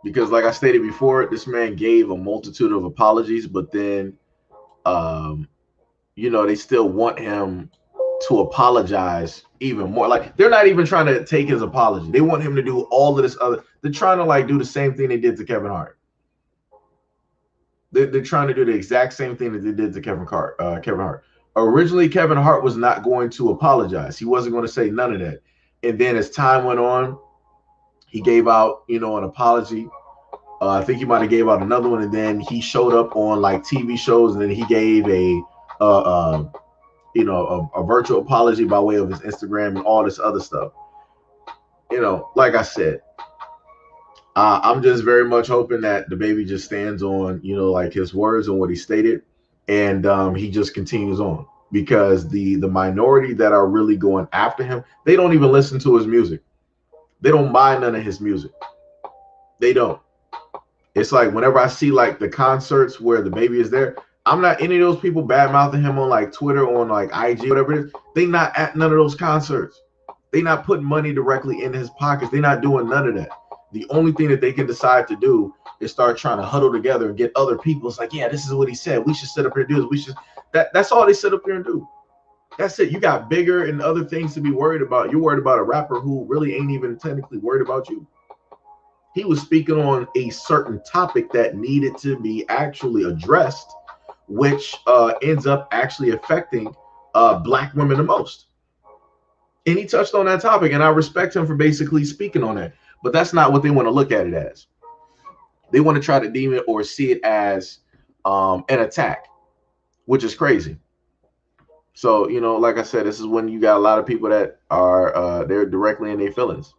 A: Because like I stated before, this man gave a multitude of apologies, but then they still want him to apologize even more. Like they're not even trying to take his apology. They want him to do all of this other. They're trying to like do the same thing they did to Kevin Hart. They're trying to do the exact same thing that they did to Kevin Hart. Originally, Kevin Hart was not going to apologize. He wasn't going to say none of that. And then as time went on, he gave out, an apology. I think he might have gave out another one, and then he showed up on like TV shows, and then he gave a virtual apology by way of his Instagram and all this other stuff. Like I said, I'm just very much hoping that the baby just stands on, like his words and what he stated, and he just continues on, because the minority that are really going after him, they don't even listen to his music. They don't buy none of his music. They don't. It's like whenever I see like the concerts where the baby is there, I'm not any of those people bad mouthing him on like Twitter, on like IG, whatever it is. They not at none of those concerts. They not putting money directly in his pockets. They not doing none of that. The only thing that they can decide to do is start trying to huddle together and get other people. It's like, yeah, this is what he said. We should sit up here and do this. We should. That's all they sit up here and do. That's it. You got bigger and other things to be worried about. You're worried about a rapper who really ain't even technically worried about you. He was speaking on a certain topic that needed to be actually addressed, which ends up actually affecting Black women the most. And he touched on that topic, and I respect him for basically speaking on that. But that's not what they want to look at it as. They want to try to deem it or see it as an attack, which is crazy. So, like I said, this is when you got a lot of people that are they're directly in their feelings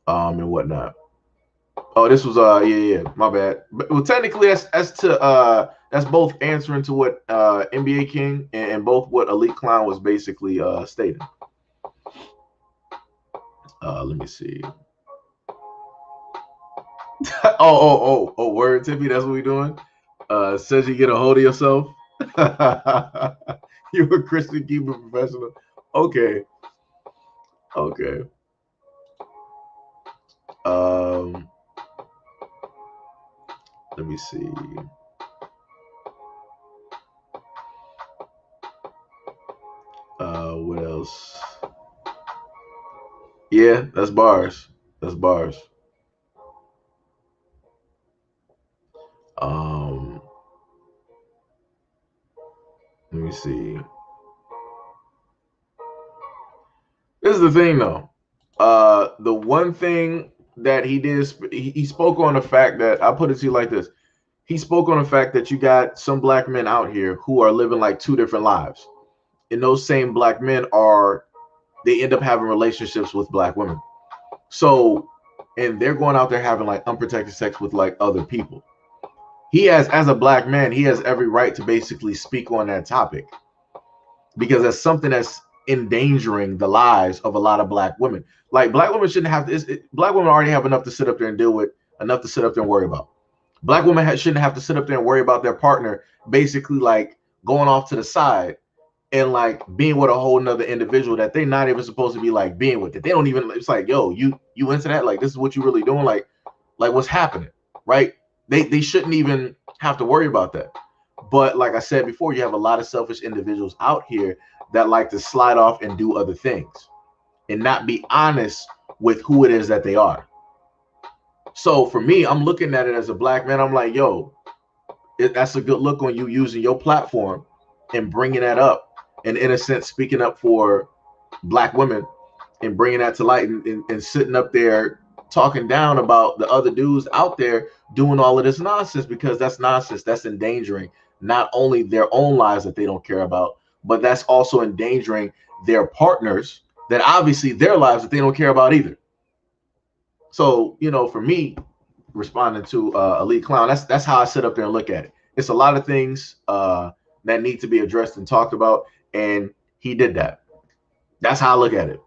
A: and whatnot. Oh, this was yeah, my bad. But, well, technically that's both answering to what NBA King and both what Elite Clown was basically stating. Let me see. oh, word, Tippy, that's what we doing? Says you get a hold of yourself. You're a Christian keeper professional. Okay. Let me see. What else? Yeah, that's bars. Let me see. This is the thing, though. The one thing that he did, he spoke on the fact that, I'll put it to you like this. He spoke on the fact that you got some Black men out here who are living like two different lives. And those same Black men they end up having relationships with Black women. So, and they're going out there having like unprotected sex with like other people. He has, as a Black man, he has every right to basically speak on that topic, because that's something that's endangering the lives of a lot of Black women. Like, Black women shouldn't have to. Black women already have enough to sit up there and deal with, enough to sit up there and worry about. Black women shouldn't have to sit up there and worry about their partner basically like going off to the side and like being with a whole nother individual that they're not even supposed to be like being with. That they don't even. It's like, yo, you into that? Like, this is what you really doing? Like what's happening, right? They shouldn't even have to worry about that. But like I said before, you have a lot of selfish individuals out here that like to slide off and do other things and not be honest with who it is that they are. So for me, I'm looking at it as a Black man. I'm like, yo, that's a good look on you using your platform and bringing that up, and in a sense, speaking up for Black women and bringing that to light, and sitting up there talking down about the other dudes out there doing all of this nonsense, because that's nonsense. That's endangering not only their own lives that they don't care about, but that's also endangering their partners, that obviously their lives that they don't care about either. So, for me, responding to Elite Clown, that's how I sit up there and look at it. It's a lot of things that need to be addressed and talked about, and he did that. That's how I look at it.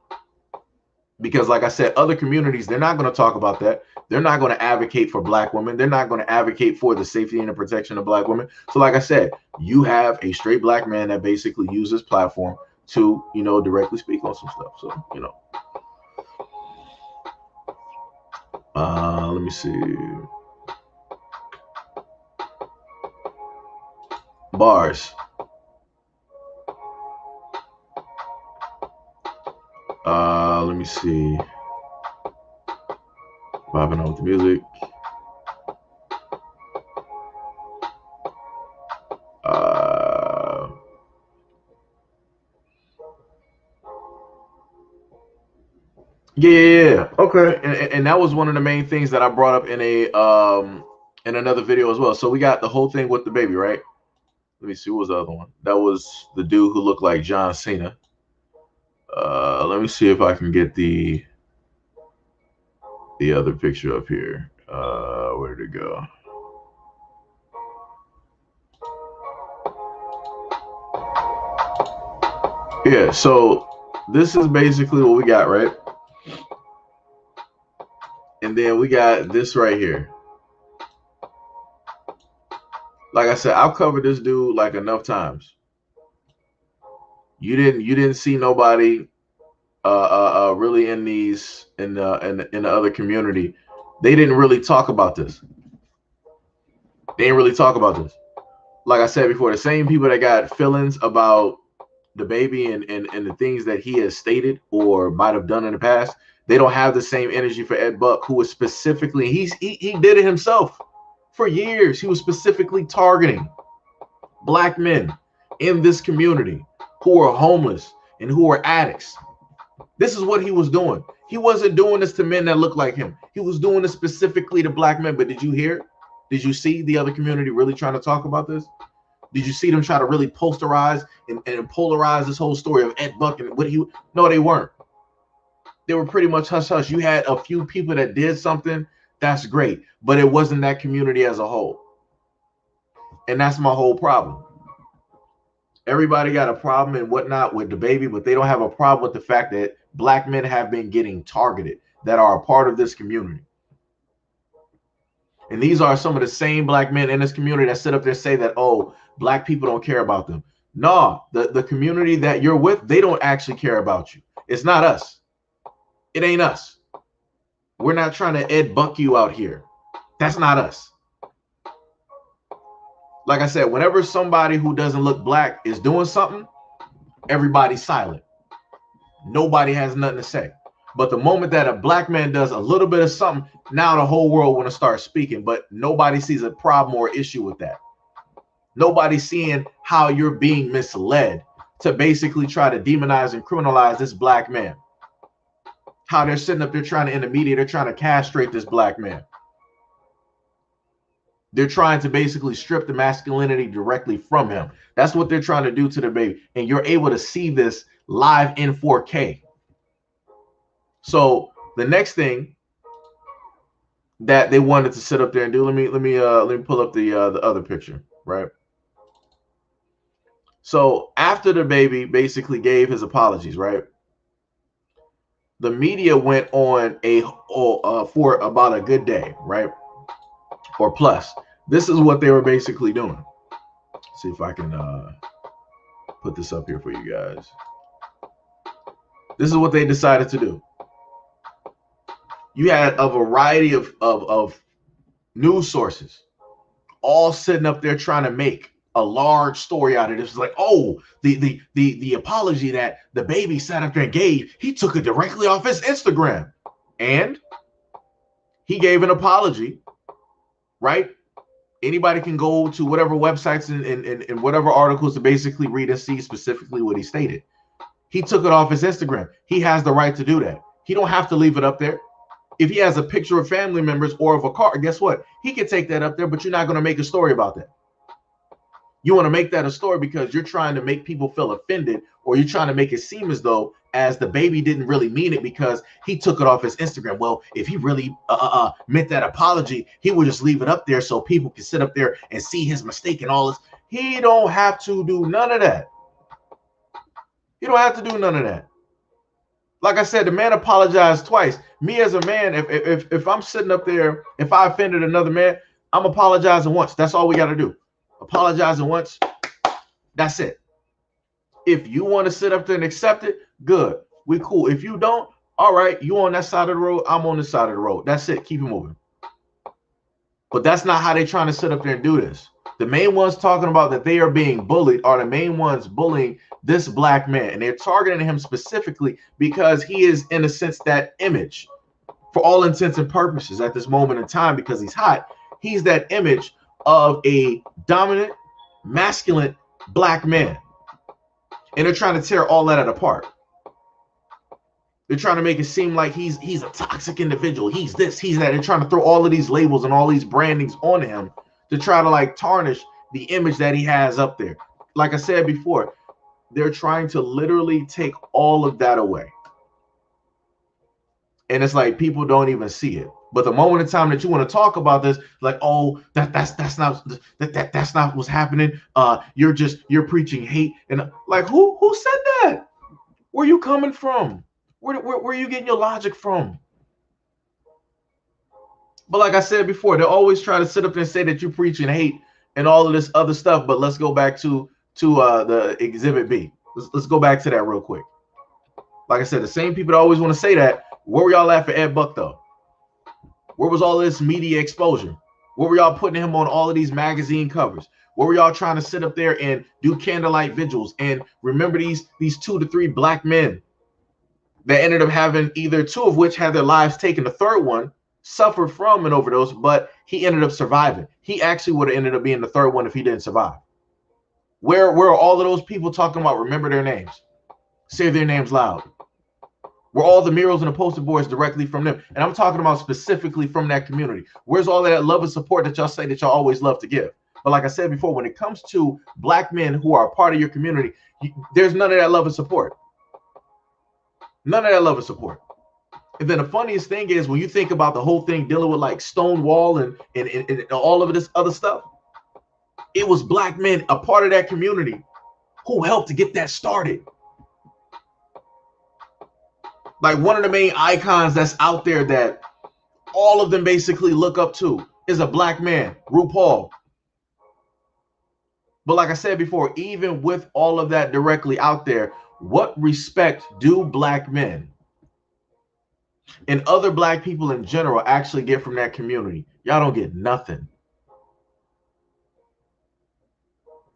A: Because like I said, other communities, they're not going to talk about that. They're not going to advocate for Black women. They're not going to advocate for the safety and the protection of Black women. So like I said, you have a straight Black man that basically uses platform to, directly speak on some stuff. So, let me see. Bars. me see. Vibing on with the music. Yeah. Okay. And that was one of the main things that I brought up in in another video as well. So we got the whole thing with the baby, right? Let me see, what was the other one? That was the dude who looked like John Cena. Let me see if I can get the other picture up here. Where did it go? Yeah, so this is basically what we got, right? And then we got this right here. Like I said, I've covered this dude like enough times. You didn't see nobody really in the other community. They didn't really talk about this. They didn't really talk about this. Like I said before, the same people that got feelings about the baby and the things that he has stated or might have done in the past, they don't have the same energy for Ed Buck, who was specifically, he did it himself for years. He was specifically targeting black men in this community who are homeless and who are addicts. This is what he was doing. He wasn't doing this to men that look like him. He was doing this specifically to black men. But did you hear? Did you see the other community really trying to talk about this? Did you see them try to really posterize and polarize this whole story of Ed Buck and what he? No, they weren't. They were pretty much hush hush. You had a few people that did something. That's great, but it wasn't that community as a whole. And that's my whole problem. Everybody got a problem and whatnot with the baby, but they don't have a problem with the fact that black men have been getting targeted that are a part of this community. And these are some of the same black men in this community that sit up there and say that, oh, black people don't care about them. No, the community that you're with, they don't actually care about you. It's not us. It ain't us. We're not trying to Ed Buck you out here. That's not us. Like I said, whenever somebody who doesn't look black is doing something, everybody's silent. Nobody has nothing to say. But the moment that a black man does a little bit of something, now the whole world want to start speaking, but nobody sees a problem or issue with that. Nobody's seeing how you're being misled to basically try to demonize and criminalize this black man. How they're sitting up there trying to, in the media, they're trying to castrate this black man. They're trying to basically strip the masculinity directly from him. That's what they're trying to do to the baby. And you're able to see this live in 4K. So the next thing that they wanted to sit up there and do, let me pull up the other picture, right? So after the baby basically gave his apologies, right? The media went on for about a good day, right? Or plus. This is what they were basically doing. Let's see if I can put this up here for you guys. This is what they decided to do. You had a variety of news sources all sitting up there trying to make a large story out of this. It's like, oh, the apology that the baby sat up there and gave, he took it directly off his Instagram. And he gave an apology, right? Anybody can go to whatever websites and whatever articles to basically read and see specifically what he stated. He took it off his Instagram. He has the right to do that. He don't have to leave it up there. If he has a picture of family members or of a car, guess what? He can take that up there, but you're not going to make a story about that. You want to make that a story because you're trying to make people feel offended, or you're trying to make it seem as though as the baby didn't really mean it because he took it off his Instagram. Well, if he really meant that apology, he would just leave it up there so people can sit up there and see his mistake and all this. He don't have to do none of that. You don't have to do none of that. Like I said, the man apologized twice. Me as a man, if I'm sitting up there, if I offended another man, I'm apologizing once. That's all we got to do. Apologizing once. That's it. If you want to sit up there and accept it, good. We cool. If you don't, all right, you on that side of the road, I'm on this side of the road. That's it. Keep it moving. But that's not how they're trying to sit up there and do this. The main ones talking about that they are being bullied are the main ones bullying this black man. And they're targeting him specifically because he is, in a sense, that image for all intents and purposes at this moment in time, because he's hot. He's that image of a dominant, masculine black man. And they're trying to tear all that apart. They're trying to make it seem like he's a toxic individual. He's this, he's that. They're trying to throw all of these labels and all these brandings on him to try to like tarnish the image that he has up there. Like I said before, they're trying to literally take all of that away. And it's like people don't even see it. But the moment in time that you want to talk about this, like, oh, that's not what's happening. You're preaching hate. And like, who said that? Where are you coming from? Where are you getting your logic from? But like I said before, they always try to sit up and say that you're preaching hate and all of this other stuff. But let's go back to the Exhibit B. Let's go back to that real quick. Like I said, the same people that always want to say that. Where were y'all at for Ed Buck though? Where was all this media exposure? Where were y'all putting him on all of these magazine covers? Where were y'all trying to sit up there and do candlelight vigils and remember these 2 to 3 black men that ended up having either 2 of which had their lives taken, the third one suffered from an overdose, but he ended up surviving. He actually would have ended up being the third one if he didn't survive. Where are all of those people talking about remember their names? Say their names loud. Where all the murals and the poster boards directly from them? And I'm talking about specifically from that community. Where's all that love and support that y'all say that y'all always love to give? But like I said before, when it comes to black men who are a part of your community, there's none of that love and support. None of that love and support. And then the funniest thing is when you think about the whole thing dealing with like Stonewall and all of this other stuff, it was black men, a part of that community, who helped to get that started. Like one of the main icons that's out there that all of them basically look up to is a black man, RuPaul. But like I said before, even with all of that directly out there, what respect do black men and other black people in general actually get from that community? Y'all don't get nothing.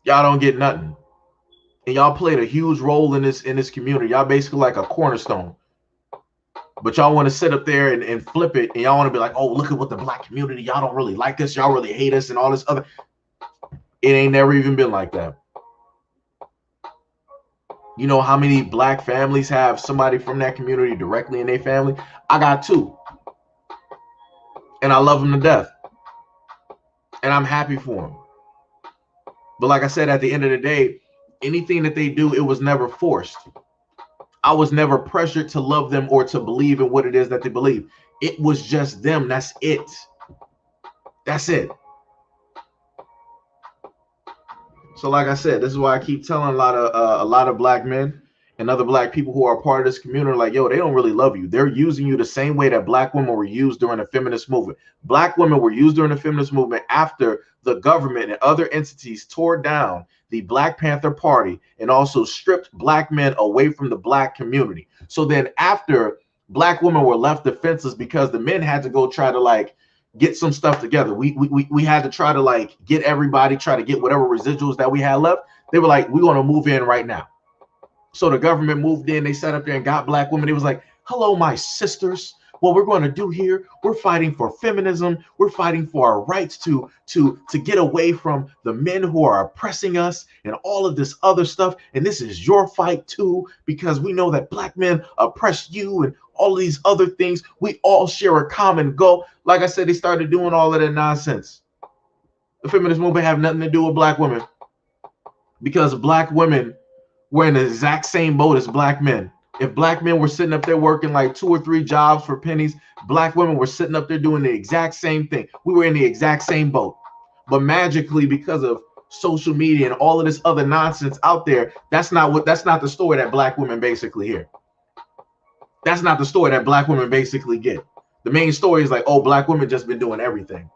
A: Y'all don't get nothing. And y'all played a huge role in this community. Y'all basically like a cornerstone. But y'all want to sit up there and flip it, and y'all want to be like, oh, look at what the black community, y'all don't really like us, y'all really hate us, and all this other. It ain't never even been like that. You know how many black families have somebody from that community directly in their family? I got 2. And I love them to death. And I'm happy for them. But like I said, at the end of the day, anything that they do, it was never forced. I was never pressured to love them or to believe in what it is that they believe. It was just them. That's it. That's it. So like I said, this is why I keep telling a lot of black men and other black people who are part of this community, like, yo, they don't really love you. They're using you the same way that black women were used during the feminist movement. Black women were used during the feminist movement after the government and other entities tore down the Black Panther Party and also stripped black men away from the black community. So then after black women were left defenseless because the men had to go try to like get some stuff together. We had to try to like get everybody, try to get whatever residuals that we had left. They were like, we want to move in right now. So the government moved in, they sat up there and got black women. It was like, hello, my sisters. What we're going to do here, we're fighting for feminism. We're fighting for our rights to get away from the men who are oppressing us and all of this other stuff. And this is your fight too, because we know that black men oppress you and all of these other things. We all share a common goal. Like I said, they started doing all of that nonsense. The feminist movement have nothing to do with black women because black women were in the exact same boat as black men. If black men were sitting up there working like 2 or 3 jobs for pennies, black women were sitting up there doing the exact same thing. We were in the exact same boat. But magically, because of social media and all of this other nonsense out there, that's not the story that black women basically hear. That's not the story that black women basically get. The main story is like, oh, black women just been doing everything.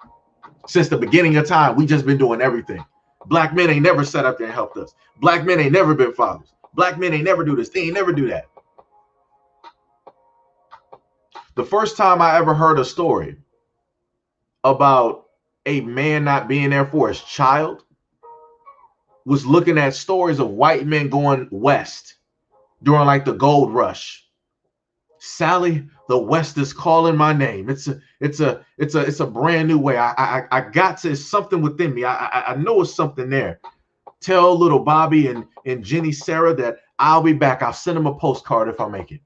A: Since the beginning of time, we just been doing everything. Black men ain't never sat up there and helped us. Black men ain't never been fathers. Black men ain't never do this. They ain't never do that. The first time I ever heard a story about a man not being there for his child was looking at stories of white men going west during like the gold rush. Sally, the West is calling my name. It's a brand new way. I got to, it's something within me. I know it's something there. Tell little Bobby and Jenny Sarah that I'll be back. I'll send him a postcard if I make it.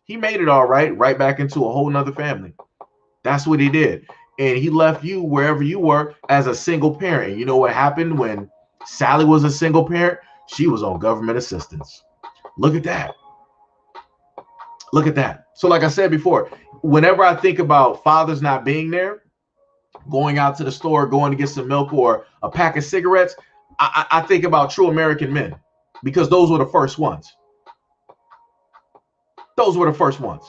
A: He made it all right back into a whole nother family. That's what he did. And he left you wherever you were as a single parent. And you know what happened when Sally was a single parent? She was on government assistance. Look at that. Look at that. So like I said before, whenever I think about fathers not being there, going out to the store, going to get some milk or a pack of cigarettes, I think about true American men, because those were the first ones. Those were the first ones.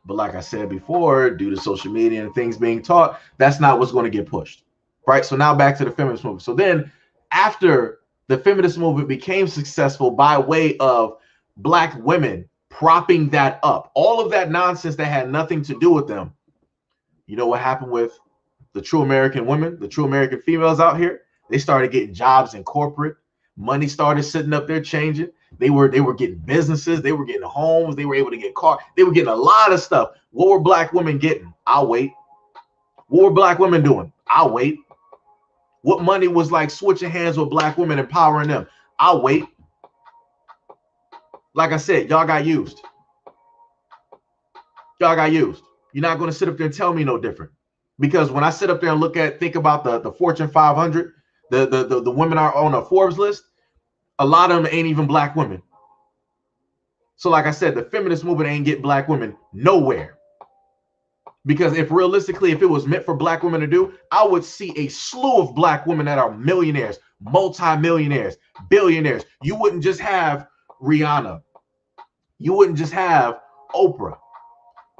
A: But like I said before, due to social media and things being taught, that's not what's going to get pushed. Right? So now back to the feminist movement. So then after the feminist movement became successful by way of Black women propping that up, all of that nonsense that had nothing to do with them, you know what happened with the true American women, the true American females out here? They started getting jobs in corporate. Money started sitting up there changing. They were getting businesses. They were getting homes. They were able to get cars. They were getting a lot of stuff. What were Black women getting? I'll wait. What were Black women doing? I'll wait. What money was like switching hands with Black women, empowering them? I'll wait. Like I said, y'all got used. Y'all got used. You're not going to sit up there and tell me no different. Because when I sit up there and think about the Fortune 500, the women are on a Forbes list, a lot of them ain't even Black women. So like I said, the feminist movement ain't get Black women nowhere. Because if realistically, if it was meant for Black women to do, I would see a slew of Black women that are millionaires, multi-millionaires, billionaires. You wouldn't just have Rihanna. You wouldn't just have Oprah.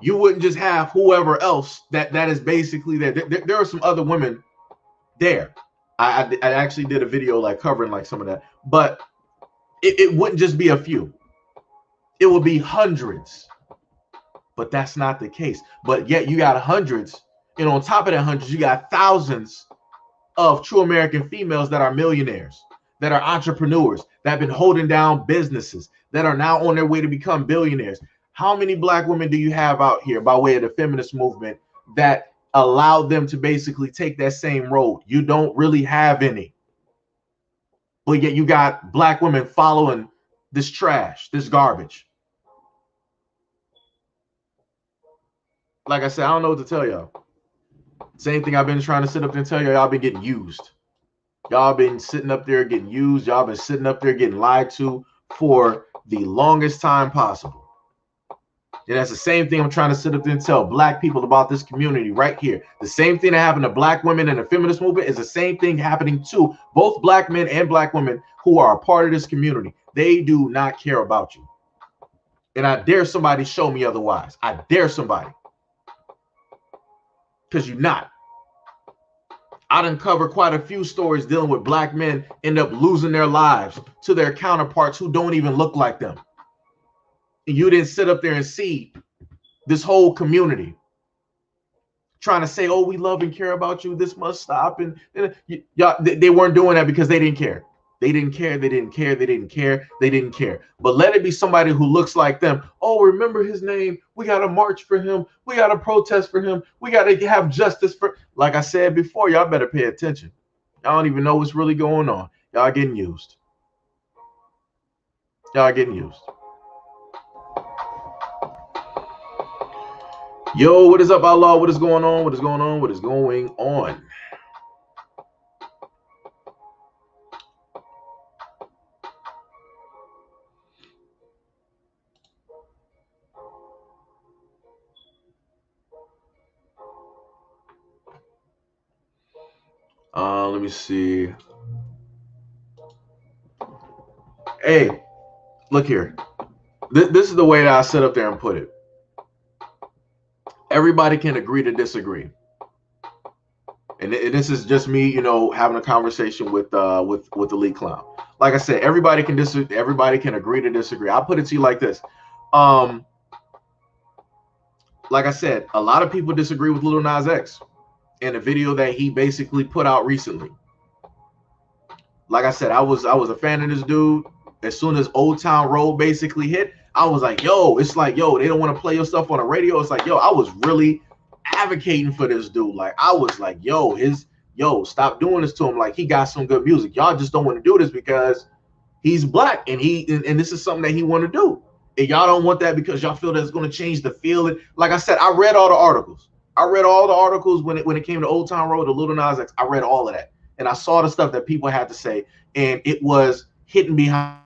A: You wouldn't just have whoever else that is basically there. There are some other women there. I actually did a video like covering like some of that, but it wouldn't just be a few. It would be hundreds, but that's not the case. But yet you got hundreds, and on top of that hundreds, you got thousands of true American females that are millionaires, that are entrepreneurs, that have been holding down businesses, that are now on their way to become billionaires. How many Black women do you have out here by way of the feminist movement that allowed them to basically take that same road? You don't really have any. But yet you got Black women following this trash, this garbage. Like I said, I don't know what to tell y'all. Same thing I've been trying to sit up there and tell y'all. Y'all been getting used. Y'all been sitting up there getting used. Y'all been sitting up there getting lied to for the longest time possible. And that's the same thing I'm trying to sit up there and tell Black people about this community right here. The same thing that happened to Black women in the feminist movement is the same thing happening to both Black men and Black women who are a part of this community. They do not care about you. And I dare somebody show me otherwise. I dare somebody. Because you're not. I done covered quite a few stories dealing with Black men end up losing their lives to their counterparts who don't even look like them. And you didn't sit up there and see this whole community trying to say, oh, we love and care about you. This must stop. And y'all, they weren't doing that because they didn't care. They didn't care. They didn't care. They didn't care. They didn't care. But let it be somebody who looks like them. Oh, remember his name. We got to march for him. We got to protest for him. We got to have justice for. Like I said before, y'all better pay attention. Y'all don't even know what's really going on. Y'all getting used. Y'all getting used. Yo, what is up, Outlaw? What is going on? What is going on? What is going on? Let me see. Hey, look here. This is the way that I sit up there and put it. Everybody can agree to disagree. And this is just me, you know, having a conversation with the Elite Clown. Like I said, everybody can disagree. Everybody can agree to disagree. I'll put it to you like this. Like I said, a lot of people disagree with Lil Nas X in a video that he basically put out recently. like I said, I was a fan of this dude. As soon as Old Town Road basically hit, I was like, yo, it's like, yo, they don't want to play your stuff on the radio. It's like, yo, I was really advocating for this dude. Like, I was like, yo, stop doing this to him. Like, he got some good music. Y'all just don't want to do this because he's black and this is something that he want to do. And y'all don't want that because y'all feel that it's going to change the feeling. Like I said, I read all the articles. I read all the articles when it came to Old Town Road, the Little Nas X. I read all of that, and I saw the stuff that people had to say, and it was hitting behind.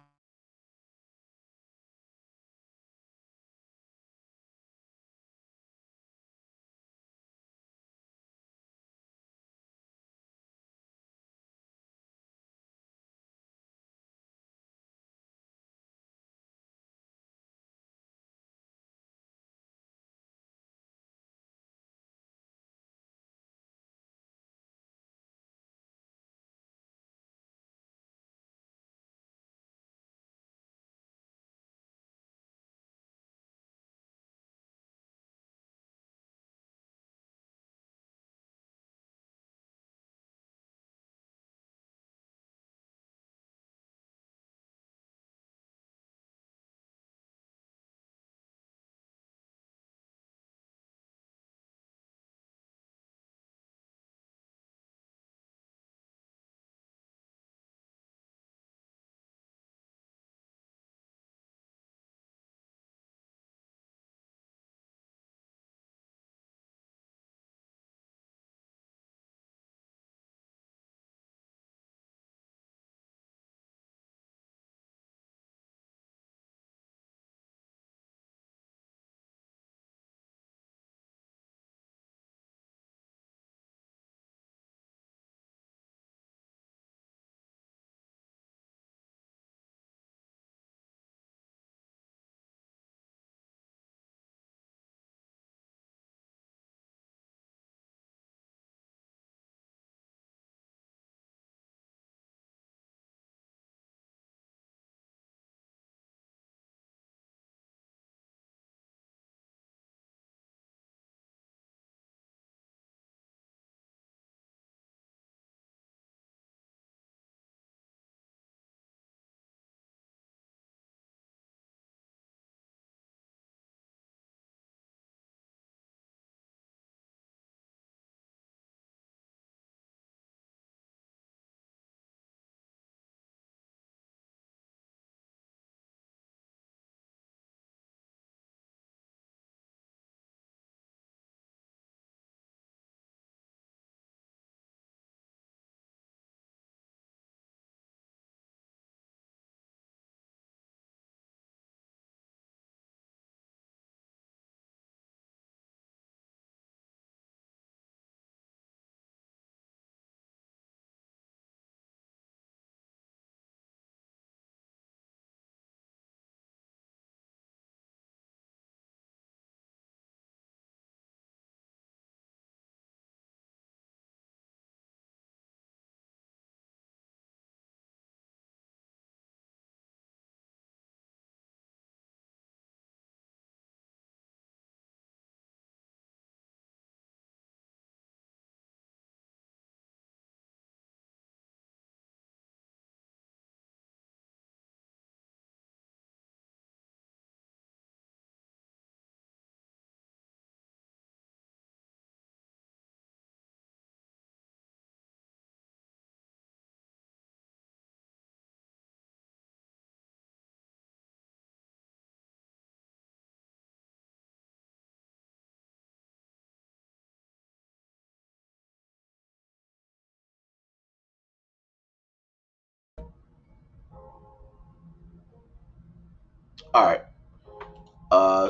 A: All right.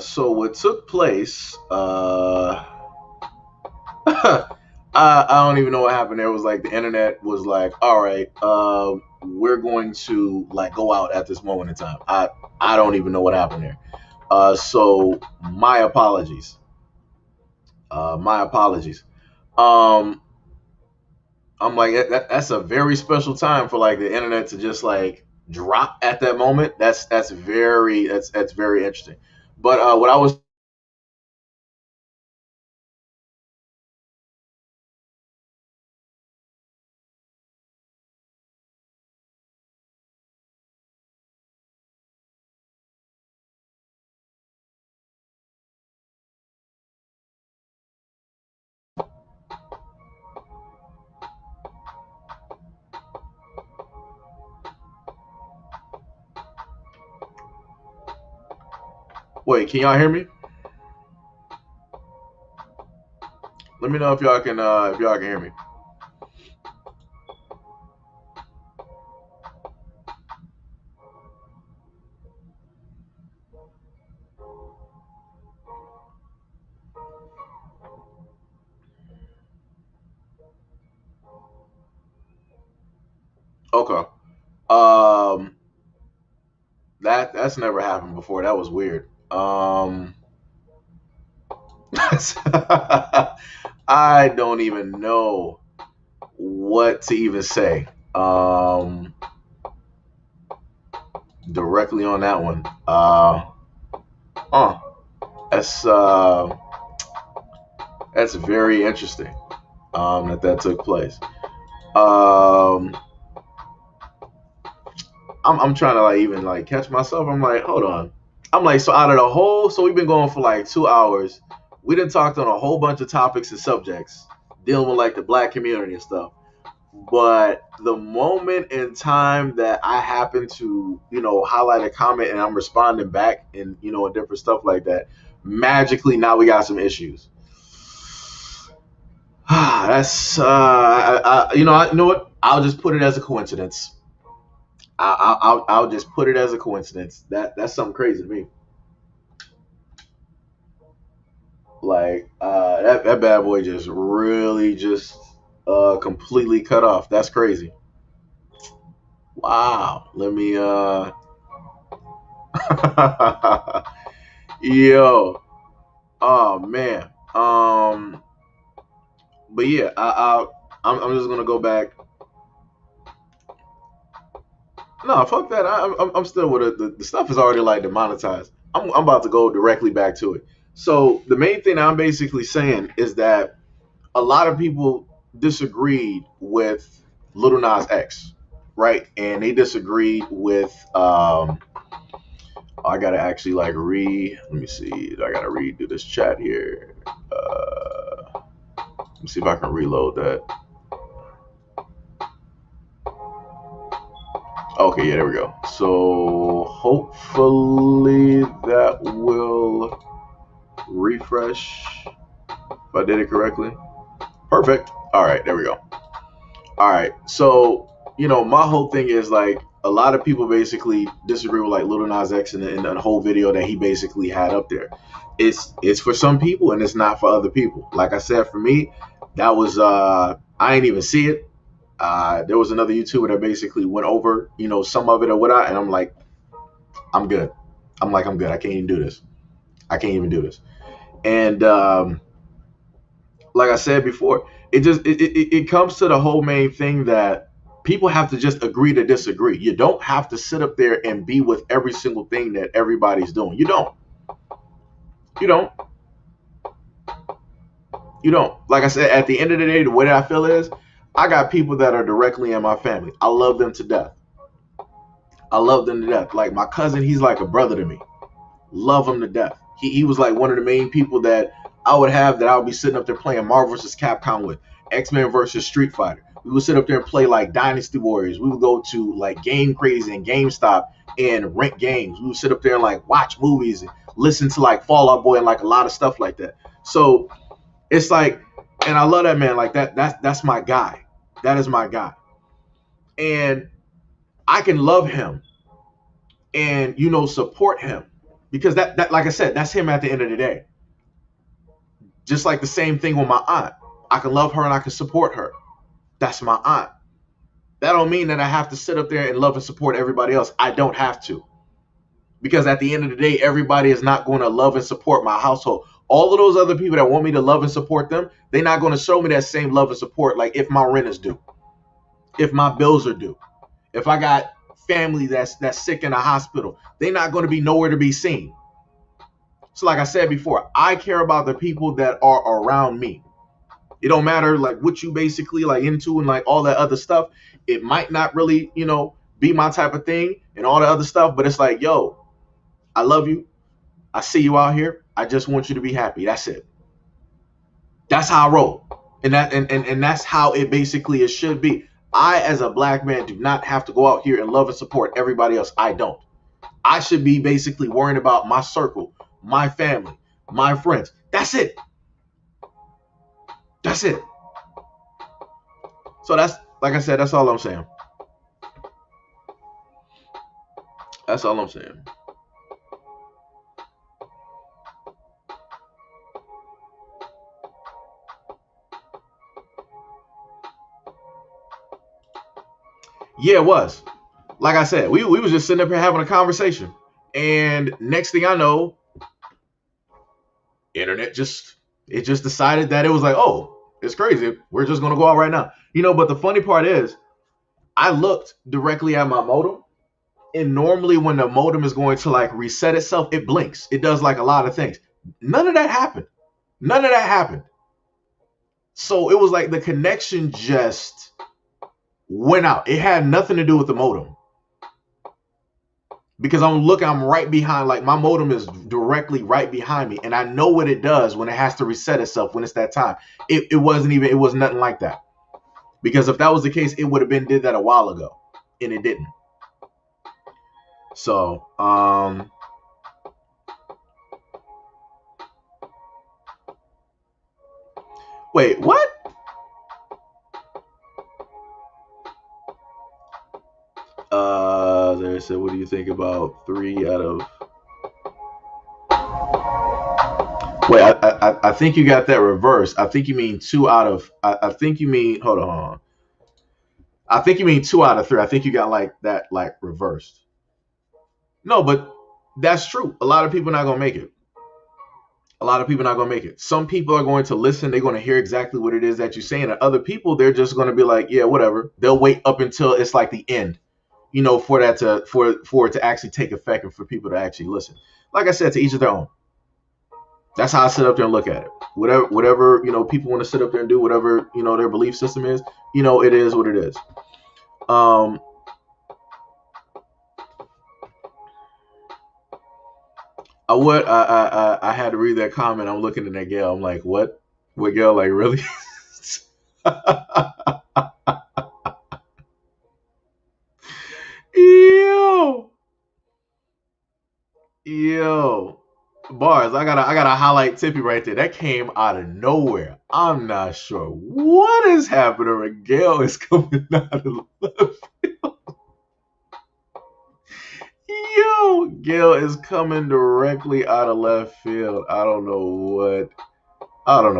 A: So what took place? I don't even know what happened there. It was like the internet was like, all right, we're going to like go out at this moment in time. I don't even know what happened there. So my apologies. My apologies. Um, I'm like that's a very special time for like the internet to just like drop at that moment. That's very interesting. But what I was Wait, can y'all hear me? Let me know if y'all can hear me. Okay. Um, that's never happened before. That was weird. I don't even know what to even say. Directly on that one. Uh, that's uh, that's very interesting. That took place. Um, I'm trying to like even like catch myself. I'm like, hold on. I'm like, so out of the whole, so we've been going for like 2 hours. We done talked on a whole bunch of topics and subjects dealing with like the black community and stuff. But the moment in time that I happen to, highlight a comment and I'm responding back and, and different stuff like that, magically now we got some issues. That's, you know what? I'll just put it as a coincidence. I'll just put it as a coincidence. That's something crazy to me. Like that bad boy just really just completely cut off. That's crazy. Wow. Let me yo. Oh man. But yeah, I'm just gonna go back. No, fuck that. I'm still with it. The stuff is already like demonetized. I'm about to go directly back to it. So the main thing I'm basically saying is that a lot of people disagreed with Little Nas X, right? And they disagreed with I gotta actually like let me see. I gotta redo this chat here. Let me see if I can reload that. Okay, yeah, there we go. So hopefully that will refresh if I did it correctly. Perfect. All right, there we go. All right. So, my whole thing is like a lot of people basically disagree with like Little Nas X in the whole video that he basically had up there. It's for some people and it's not for other people. Like I said, for me, that was I didn't even see it. There was another YouTuber that basically went over, some of it or whatnot, and I'm like, I'm good. I'm good. I can't even do this. I can't even do this. And like I said before, it comes to the whole main thing that people have to just agree to disagree. You don't have to sit up there and be with every single thing that everybody's doing. You don't. You don't. You don't. Like I said, at the end of the day, the way that I feel is I got people that are directly in my family. I love them to death. I love them to death. Like my cousin, he's like a brother to me. Love him to death. He was like one of the main people that I would have that I would be sitting up there playing Marvel vs. Capcom with, X-Men versus Street Fighter. We would sit up there and play like Dynasty Warriors. We would go to like Game Crazy and GameStop and rent games. We would sit up there and like watch movies and listen to like Fall Out Boy and like a lot of stuff like that. So it's like, and I love that man. Like that's my guy. That is my guy. And I can love him and support him because that like I said, that's him at the end of the day. Just like the same thing with my aunt. I can love her and I can support her. That's my aunt. That don't mean that I have to sit up there and love and support everybody else. I don't have to. Because at the end of the day, everybody is not going to love and support my household. All of those other people that want me to love and support them, they're not going to show me that same love and support like if my rent is due, if my bills are due, if I got family that's sick in a hospital, they're not going to be nowhere to be seen. So like I said before, I care about the people that are around me. It don't matter like what you basically like into and like all that other stuff. It might not really, be my type of thing and all the other stuff, but it's like, yo, I love you. I see you out here. I just want you to be happy. That's it. That's how I roll. And that's how it basically it should be. I, as a black man, do not have to go out here and love and support everybody else. I don't. I should be basically worrying about my circle, my family, my friends. That's it. That's it. So that's, like I said, that's all I'm saying. That's all I'm saying. Yeah, it was. Like I said, we was just sitting up here having a conversation. And next thing I know, internet just decided that it was like, oh, it's crazy. We're just gonna go out right now. But the funny part is I looked directly at my modem, and normally when the modem is going to like reset itself, it blinks. It does like a lot of things. None of that happened. None of that happened. So it was like the connection just went out. It had nothing to do with the modem. Because I'm right behind, like my modem is directly right behind me, and I know what it does when it has to reset itself when it's that time. It was nothing like that. Because if that was the case, it would have been did that a while ago, and it didn't. So, wait, what? There said, what do you think about 3 out of? Wait, I think you got that reversed. I think you mean 2 out of. I think you mean. Hold on. I think you mean 2 out of 3. I think you got like that, like reversed. No, but that's true. A lot of people are not gonna make it. A lot of people are not gonna make it. Some people are going to listen. They're going to hear exactly what it is that you're saying. And other people, they're just going to be like, yeah, whatever. They'll wait up until it's like the end, for that to for it to actually take effect and for people to actually listen. Like I said, to each of their own. That's how I sit up there and look at it. Whatever people want to sit up there and do, whatever their belief system is. It is what it is. I had to read that comment. I'm looking at that Gail. I'm like, what? What, Gail? Like, really? Yo, bars. I gotta highlight Tippy right there. That came out of nowhere. I'm not sure what is happening, but Gail is coming out of left field. Yo, Gail is coming directly out of left field. I don't know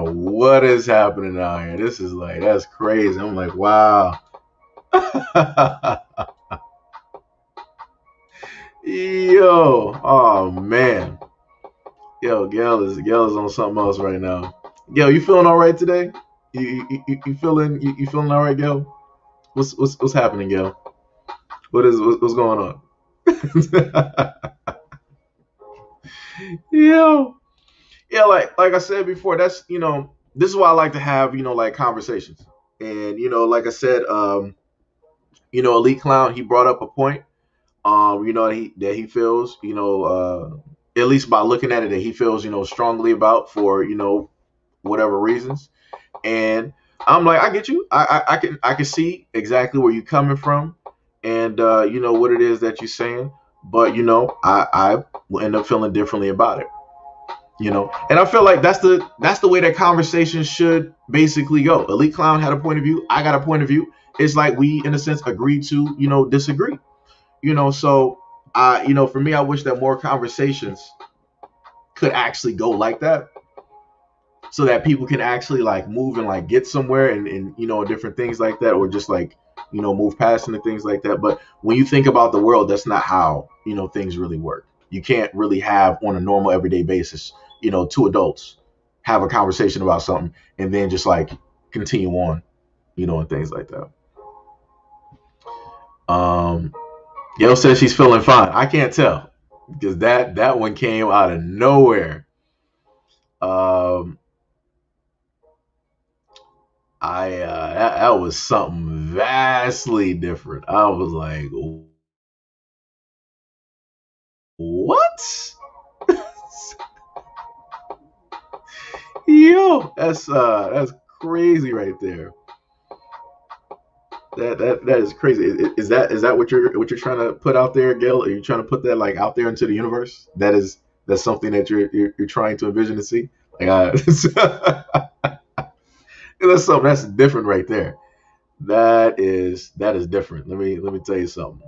A: what is happening out here. This is like, that's crazy. I'm like, wow. Yo, oh man. Yo, Gail is on something else right now. Gail, you feeling all right today? You feeling all right, Gail? What's happening, Gail? What's going on? Yo, yeah, like I said before, that's this is why I like to have like conversations, and like I said, Elite Clown, he brought up a point, that he feels, at least by looking at it, that he feels strongly about for whatever reasons, and I'm like, I get you, I can see exactly where you're coming from, and what it is that you're saying, but I will end up feeling differently about it. And I feel like that's the way that conversation should basically go. Elite Clown had a point of view, I got a point of view. It's like we in a sense agreed to disagree. So for me, I wish that more conversations could actually go like that, so that people can actually like move and like get somewhere, and different things like that, or just like move past into things like that. But when you think about the world, that's not how things really work. You can't really have on a normal everyday basis two adults have a conversation about something and then just like continue on and things like that. Gail says she's feeling fine. I can't tell because that one came out of nowhere. That was something vastly different. I was like, what? Yo, that's crazy right there. That is crazy. Is that what you're trying to put out there, Gail? Are you trying to put that like out there into the universe? That is That's something that you're trying to envision to see. Like, that's something that's different right there. That is different. Let me tell you something.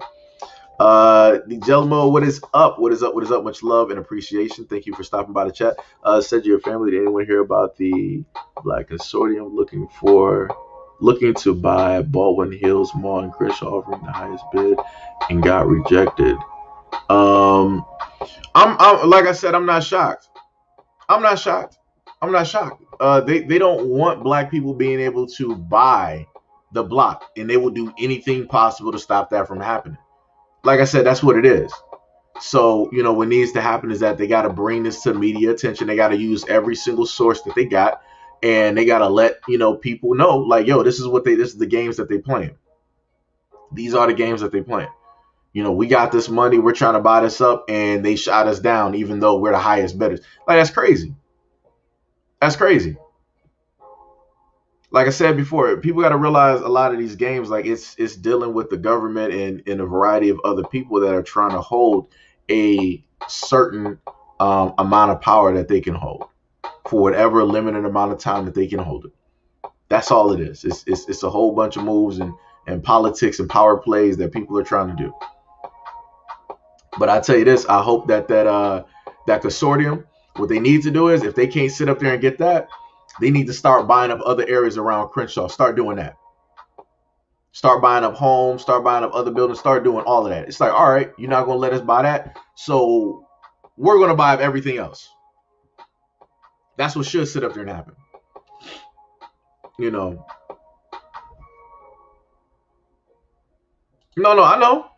A: The Jelmo, what is up? What is up? What is up? Much love and appreciation. Thank you for stopping by the chat. Said your family. Did anyone hear about the Black Consortium looking to buy Baldwin Hills Mall and Chris offering the highest bid and got rejected? I'm like I said, I'm not shocked. I'm not shocked. I'm not shocked. They don't want black people being able to buy the block, and they will do anything possible to stop that from happening. Like I said, that's what it is. So, what needs to happen is that they got to bring this to media attention. They got to use every single source that they got, and they got to let, people know, like, yo, this is the games that they playing. These are the games that they playing. We got this money. We're trying to buy this up, and they shot us down, even though we're the highest bidders. Like, that's crazy. That's crazy. Like I said before, people got to realize a lot of these games, like it's dealing with the government and a variety of other people that are trying to hold a certain amount of power that they can hold for whatever limited amount of time that they can hold it. That's all it is. It's a whole bunch of moves and politics and power plays that people are trying to do. But I tell you this, I hope that consortium, what they need to do is, if they can't sit up there and get that, they need to start buying up other areas around Crenshaw. Start doing that. Start buying up homes, start buying up other buildings, start doing all of that. It's like, all right, you're not going to let us buy that, so we're going to buy up everything else. That's what should sit up there and happen. No, I know.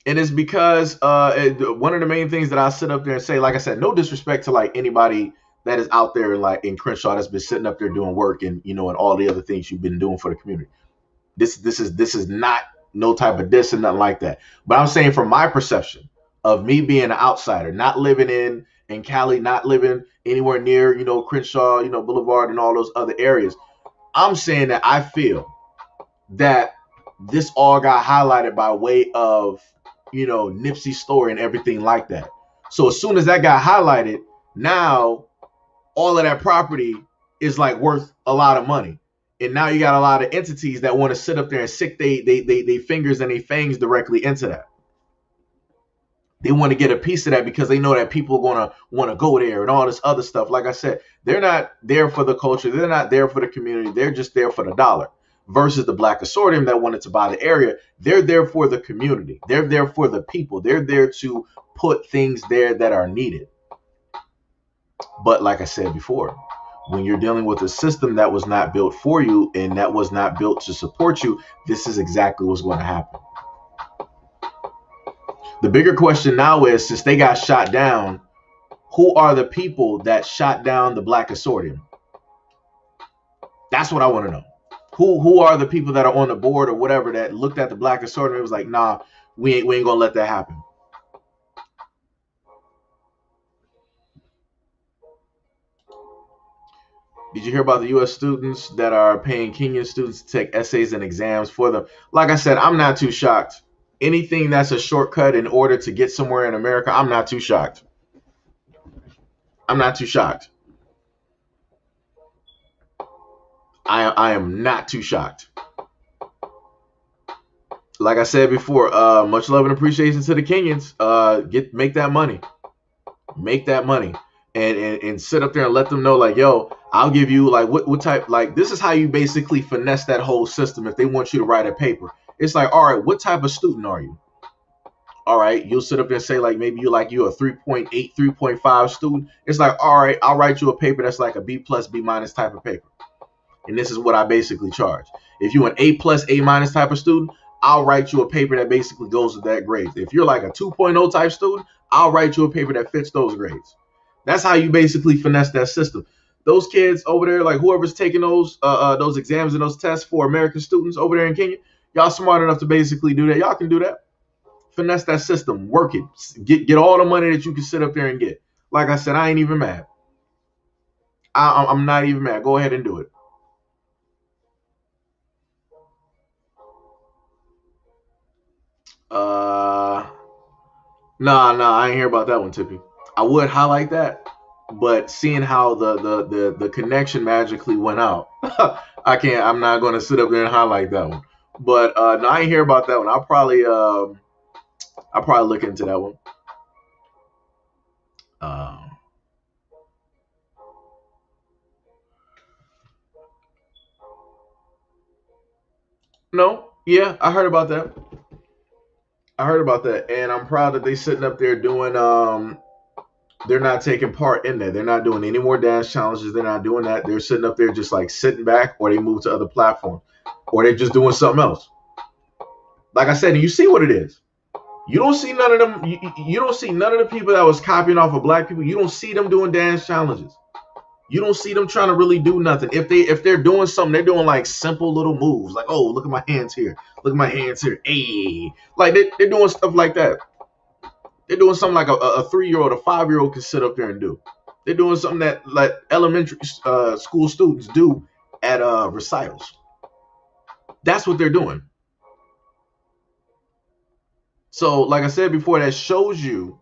A: And it's because one of the main things that I sit up there and say, like I said, no disrespect to like anybody that is out there like in Crenshaw that's been sitting up there doing work and and all the other things you've been doing for the community. This is not no type of diss and nothing like that. But I'm saying from my perception of me being an outsider, not living in Cali, not living anywhere near Crenshaw, Boulevard and all those other areas, I'm saying that I feel that this all got highlighted by way of Nipsey's story and everything like that. So as soon as that got highlighted, now all of that property is like worth a lot of money. And now you got a lot of entities that want to sit up there and stick they fingers and they fangs directly into that. They want to get a piece of that because they know that people are going to want to go there and all this other stuff. Like I said, they're not there for the culture. They're not there for the community. They're just there for the dollar. Versus the Black Consortium that wanted to buy the area, they're there for the community. They're there for the people. They're there to put things there that are needed. But like I said before, when you're dealing with a system that was not built for you and that was not built to support you, this is exactly what's going to happen. The bigger question now is, since they got shot down, who are the people that shot down the Black Consortium? That's what I want to know. Who are the people that are on the board or whatever that looked at the Black Consortium and was like, nah, we ain't gonna let that happen. Did you hear about the U.S. students that are paying Kenyan students to take essays and exams for them? Like I said, I'm not too shocked. Anything that's a shortcut in order to get somewhere in America, I'm not too shocked. I'm not too shocked. I am not too shocked. Like I said before, much love and appreciation to the Kenyans. Make that money. Make that money. And sit up there and let them know, like, yo, I'll give you like what type, like, this is how you basically finesse that whole system. If they want you to write a paper, it's like, all right, what type of student are you? All right, you'll sit up there and say, like, maybe you're a 3.8, 3.5 student. It's like, all right, I'll write you a paper that's like a B plus, B minus type of paper. And this is what I basically charge. If you're an A plus, A minus type of student, I'll write you a paper that basically goes with that grade. If you're like a 2.0 type student, I'll write you a paper that fits those grades. That's how you basically finesse that system. Those kids over there, like whoever's taking those exams and those tests for American students over there in Kenya, y'all smart enough to basically do that. Y'all can do that. Finesse that system. Work it. Get all the money that you can sit up there and get. Like I said, I ain't even mad. I'm not even mad. Go ahead and do it. Nah, I ain't hear about that one, Tippy. I would highlight that, but seeing how the connection magically went out, I can't. I'm not going to sit up there and highlight that one. But no, I ain't hear about that one. I'll probably look into that one. Uh, no, yeah, I heard about that. I heard about that, and I'm proud that they sitting up there doing. They're not taking part in that. They're not doing any more dance challenges. They're not doing that. They're sitting up there just like sitting back, or they move to other platforms, or they're just doing something else. Like I said, you see what it is. You don't see none of them. You don't see none of the people that was copying off of black people. You don't see them doing dance challenges. You don't see them trying to really do nothing. If they're doing something, they're doing like simple little moves, like, oh, look at my hands here, look at my hands here, hey, like they're doing stuff like that. They're doing something like a 3-year-old, a 5-year-old can sit up there and do. They're doing something that like elementary school students do at recitals. That's what they're doing. So, like I said before, that shows you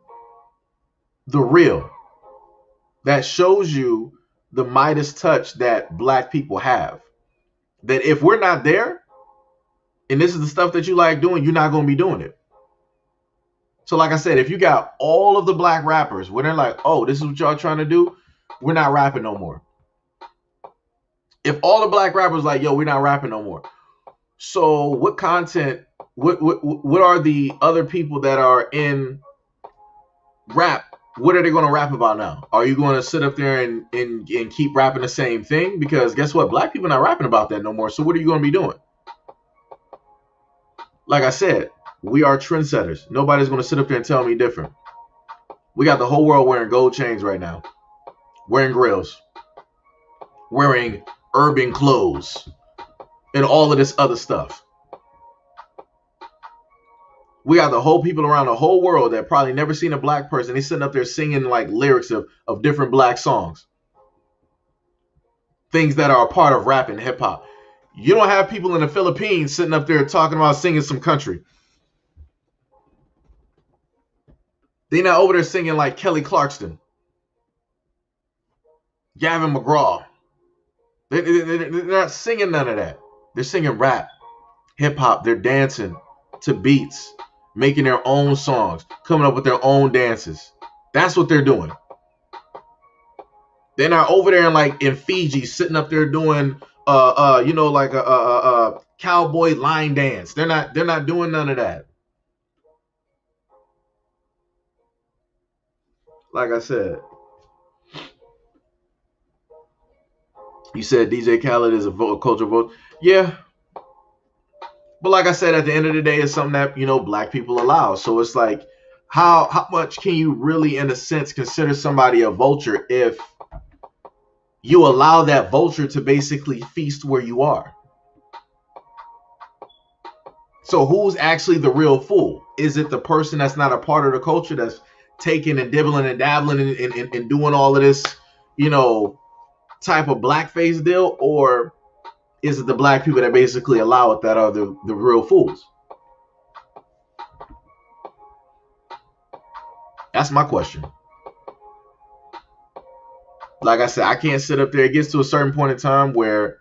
A: the real. That shows you the Midas touch that black people have. That if we're not there, and this is the stuff that you like doing, you're not going to be doing it. So, like I said, if you got all of the black rappers where they're like, oh, this is what y'all trying to do, we're not rapping no more. If all the black rappers like, yo, we're not rapping no more. So what content, what are the other people that are in rap, what are they going to rap about now? Are you going to sit up there and keep rapping the same thing? Because guess what? Black people are not rapping about that no more. So what are you going to be doing? Like I said, we are trendsetters. Nobody's going to sit up there and tell me different. We got the whole world wearing gold chains right now, wearing grills, wearing urban clothes, and all of this other stuff. We got the whole people around the whole world that probably never seen a black person. They sitting up there singing like lyrics of different black songs, things that are a part of rap and hip hop. You don't have people in the Philippines sitting up there talking about singing some country. They're not over there singing like Kelly Clarkson, Gavin McGraw. They're not singing none of that. They're singing rap, hip hop. They're dancing to beats, making their own songs, coming up with their own dances. That's what they're doing. They're not over there in Fiji sitting up there doing like a cowboy line dance. They're not doing none of that. Like I said, you said DJ Khaled is a cultural vote. Yeah. But like I said, at the end of the day, it's something that, black people allow. So it's like, how much can you really, in a sense, consider somebody a vulture if you allow that vulture to basically feast where you are? So who's actually the real fool? Is it the person that's not a part of the culture, that's taking and dibbling and dabbling and doing all of this, type of blackface deal? Or is it the black people that basically allow it that are the real fools? That's my question. Like I said, I can't sit up there. It gets to a certain point in time where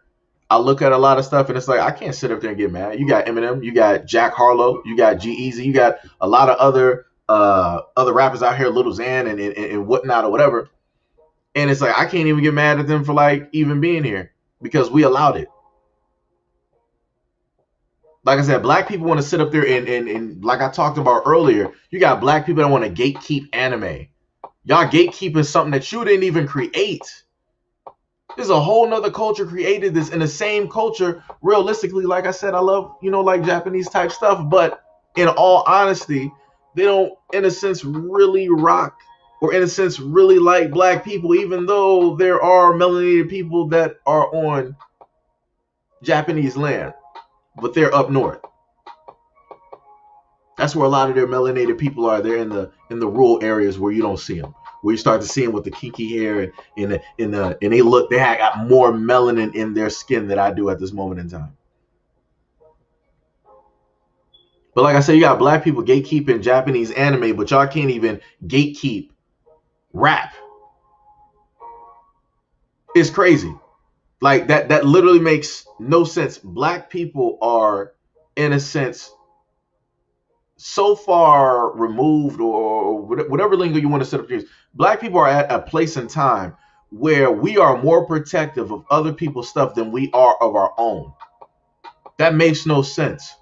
A: I look at a lot of stuff and it's like, I can't sit up there and get mad. You got Eminem, you got Jack Harlow, you got G-Eazy, you got a lot of other rappers out here, Little Xan and whatnot or whatever. And it's like, I can't even get mad at them for like even being here because we allowed it. Like I said, black people want to sit up there and like I talked about earlier, you got black people that want to gatekeep anime. Y'all gatekeeping something that you didn't even create. There's a whole nother culture created this, in the same culture. Realistically, like I said, I love, like Japanese type stuff, but in all honesty, they don't, in a sense, really rock or in a sense really like black people, even though there are melanated people that are on Japanese land, but they're up north. That's where a lot of their melanated people are. They're in the rural areas where you don't see them, where you start to see them with the kinky hair and they got more melanin in their skin than I do at this moment in time. But like I said, you got black people gatekeeping Japanese anime, but y'all can't even gatekeep rap. It's crazy. Like that literally makes no sense. Black people are, in a sense, so far removed, or whatever lingo you want to set up to use. Black people are at a place in time where we are more protective of other people's stuff than we are of our own. That makes no sense.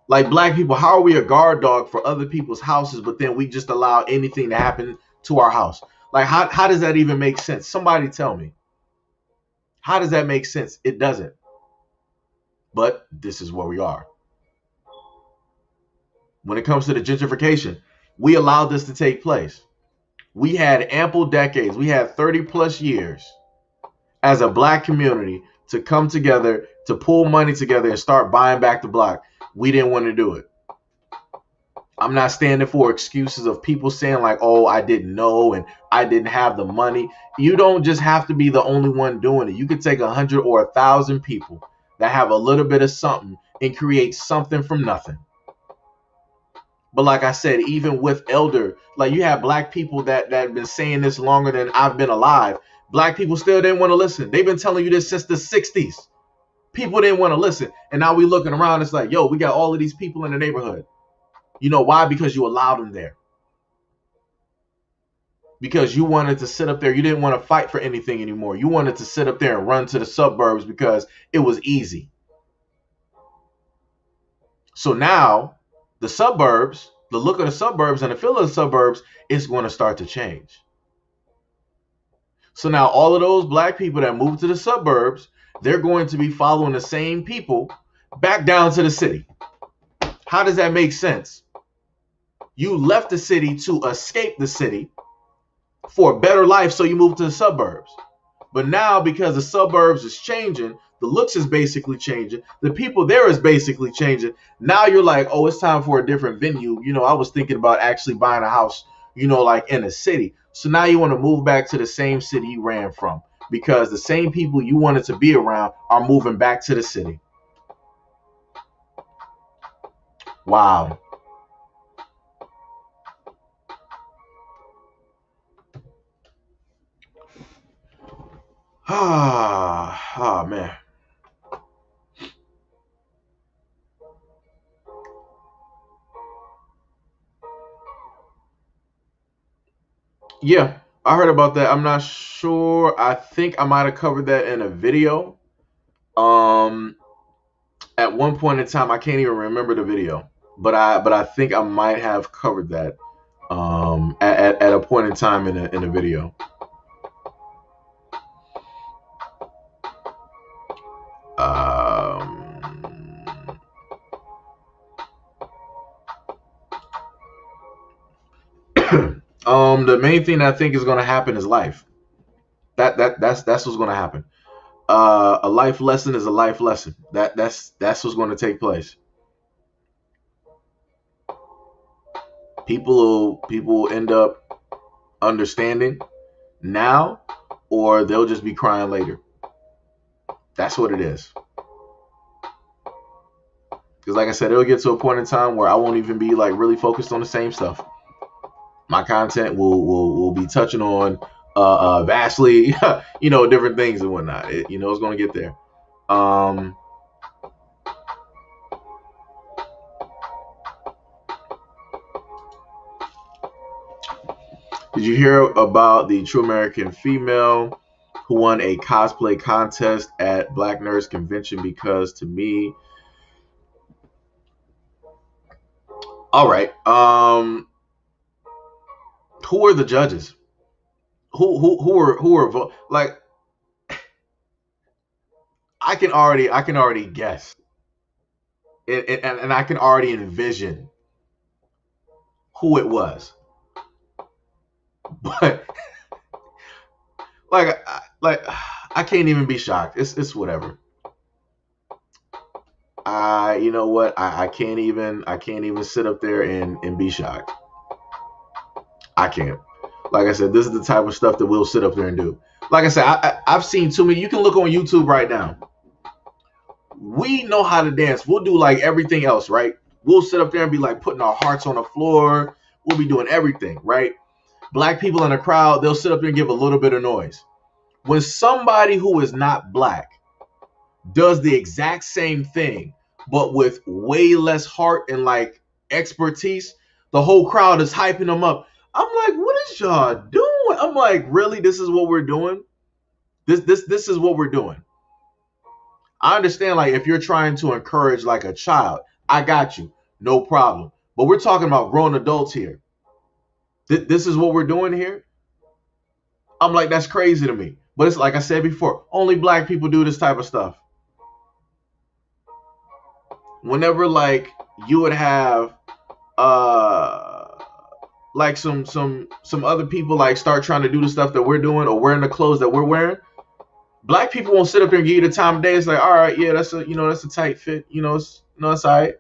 A: Like, black people, how are we a guard dog for other people's houses, but then we just allow anything to happen to our house? Like, how does that even make sense? Somebody tell me. How does that make sense? It doesn't. But this is where we are. When it comes to the gentrification, we allowed this to take place. We had ample decades. We had 30 plus years as a black community to come together, to pull money together and start buying back the block. We didn't want to do it. I'm not standing for excuses of people saying like, oh, I didn't know and I didn't have the money. You don't just have to be the only one doing it. You could take 100 or 1,000 people that have a little bit of something and create something from nothing. But like I said, even with elder, like, you have black people that have been saying this longer than I've been alive. Black people still didn't want to listen. They've been telling you this since the 60s. People didn't want to listen. And now we looking around, it's like, yo, we got all of these people in the neighborhood. You know why? Because you allowed them there. Because you wanted to sit up there. You didn't want to fight for anything anymore. You wanted to sit up there and run to the suburbs because it was easy. So now the suburbs, the look of the suburbs and the feel of the suburbs is going to start to change. So now all of those black people that moved to the suburbs, they're going to be following the same people back down to the city. How does that make sense? You left the city to escape the city for a better life, so you moved to the suburbs. But now, because the suburbs is changing, the looks is basically changing, the people there is basically changing. Now you're like, oh, it's time for a different venue. You know, I was thinking about actually buying a house, you know, like in a city. So now you want to move back to the same city you ran from, because the same people you wanted to be around are moving back to the city. Wow. Ah, man. Yeah, I heard about that. I'm not sure. I think I might have covered that in a video. At one point in time, I can't even remember the video, but I think I might have covered that at a point in time in a video. The main thing I think is going to happen is life. That's what's going to happen. A life lesson is a life lesson. That's what's going to take place. People will end up understanding now, or they'll just be crying later. That's what it is. Because like I said, it'll get to a point in time where I won't even be like really focused on the same stuff. My content will be touching on vastly, you know, different things and whatnot. You know, it's going to get there. Did you hear about the true American female who won a cosplay contest at Black Nurse Convention? Because to me, all right. Who are the judges? Who are like? I can already guess, and I can already envision who it was. But like I can't even be shocked. It's whatever. You know what? I can't even sit up there and be shocked. I can't. Like I said, this is the type of stuff that we'll sit up there and do. Like I said, I've seen too many. You can look on YouTube right now. we know how to dance. We'll do like everything else, right? We'll sit up there and be like putting our hearts on the floor. We'll be doing everything, right? Black people in the crowd, they'll sit up there and give a little bit of noise. When somebody who is not black does the exact same thing, but with way less heart and like expertise, the whole crowd is hyping them up. I'm like, what is y'all doing? I'm like, really? This is what we're doing? This is what we're doing. I understand, like, if you're trying to encourage like a child, I got you, no problem. But we're talking about grown adults here. This is what we're doing here. I'm like, that's crazy to me. But it's like I said before, only black people do this type of stuff. Whenever like you would have like some other people like start trying to do the stuff that we're doing or wearing the clothes that we're wearing, black people won't sit up there and give you the time of day. It's like, all right, yeah, that's a tight fit, it's all right,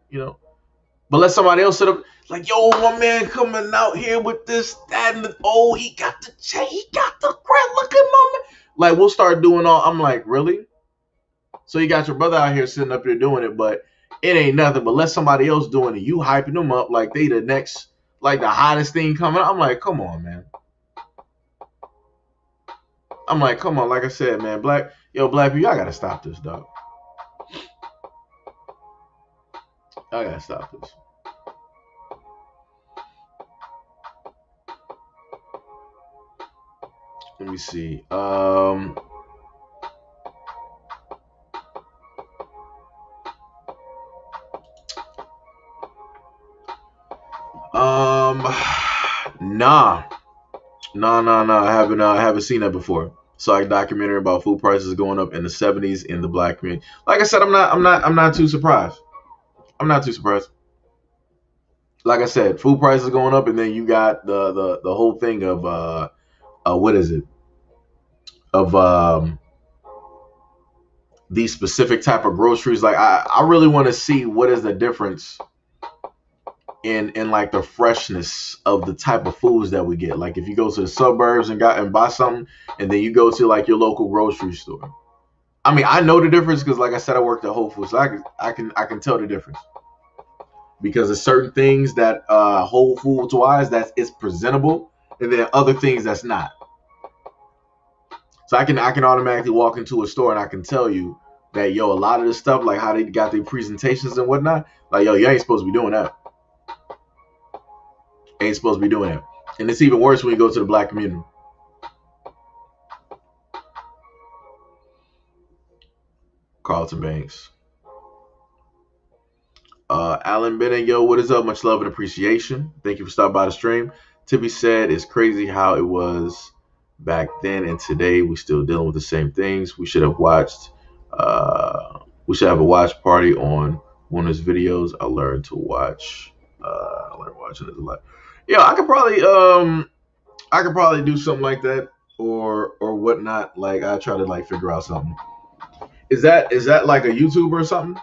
A: But let somebody else sit up like, yo, my man coming out here with this, that, and he got the chain, he got the crap. Look at my man. Like, we'll start doing all. I'm like, really? So you got your brother out here sitting up here doing it, but it ain't nothing. But let somebody else doing it. You hyping them up like they the next, like the hottest thing coming. I'm like, come on, man. I'm like, come on. Like I said, man, black people, y'all gotta stop this, dog. I gotta stop this. Let me see. Nah. I haven't seen that before. Saw a documentary about food prices going up in the 70s in the black community. Like I said, I'm not too surprised. I'm not too surprised. Like I said, food prices going up, and then you got the whole thing of what is it? Of these specific type of groceries. Like I really want to see what is the difference in like the freshness of the type of foods that we get. Like if you go to the suburbs and buy something, and then you go to like your local grocery store. I mean, I know the difference because, like I said, I worked at Whole Foods, so I can tell the difference. Because there's certain things that Whole Foods wise that is presentable, and then other things that's not. So I can automatically walk into a store and I can tell you that, yo, a lot of this stuff, like how they got their presentations and whatnot, like, yo, you ain't supposed to be doing that. Ain't supposed to be doing that. And it's even worse when you go to the black community. Carlton Banks. Alan Bennett, yo, what is up? Much love and appreciation. Thank you for stopping by the stream. Tippy said it's crazy how it was back then and today. We still dealing with the same things. We should have watched. We should have a watch party on one of his videos. I learned to watch. I learned watching it a lot. Yeah, I could probably do something like that or whatnot. Like I try to like figure out something. Is that like a YouTuber or something?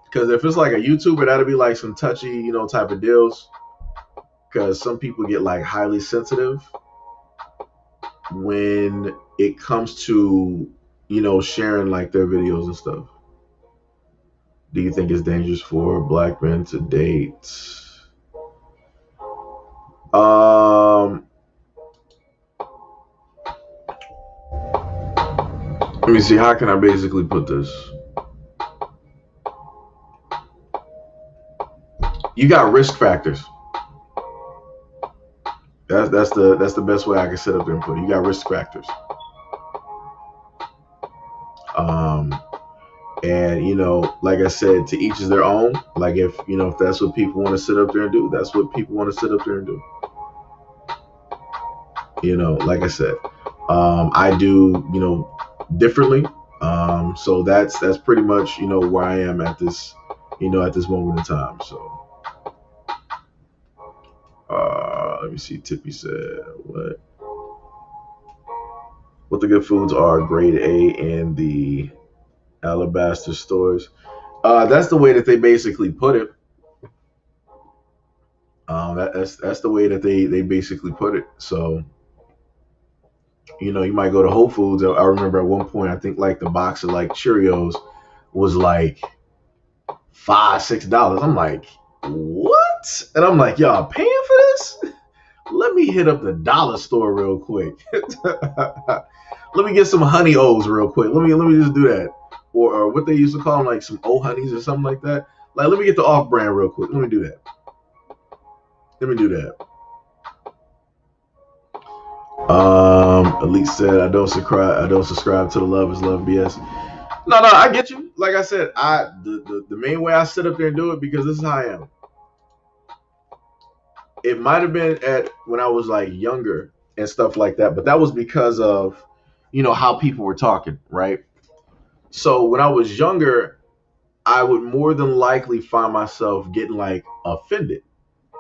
A: Because if it's like a YouTuber, that'll be like some touchy, type of deals. Because some people get like highly sensitive when it comes to, sharing like their videos and stuff. Do you think it's dangerous for black men to date? Let me see. How can I basically put this? You got risk factors. That's the best way I can sit up there and put it. You got risk factors. And like I said, to each is their own. Like if that's what people want to sit up there and do, that's what people want to sit up there and do. Like I said, I do differently. So that's pretty much where I am at this at this moment in time. So let me see. Tippy said what the good foods are grade A in the Alabaster stores. That's the way that they basically put it. That's the way that they basically put it. So you might go to Whole Foods. I remember at one point, I think like the box of like Cheerios was like $5, $6. I'm like, what? And I'm like, y'all paying for this? Let me hit up the dollar store real quick. Let me get some honey O's real quick. Let me just do that. Or what they used to call them, like some O honeys or something like that. Like, let me get the off brand real quick. Let me do that. Let me do that. Elite said, I don't subscribe to the love is love BS. No, I get you. Like I said, the main way I sit up there and do it, because this is how I am. It might have been at when I was like younger and stuff like that, but that was because of, how people were talking, right? So when I was younger, I would more than likely find myself getting like offended,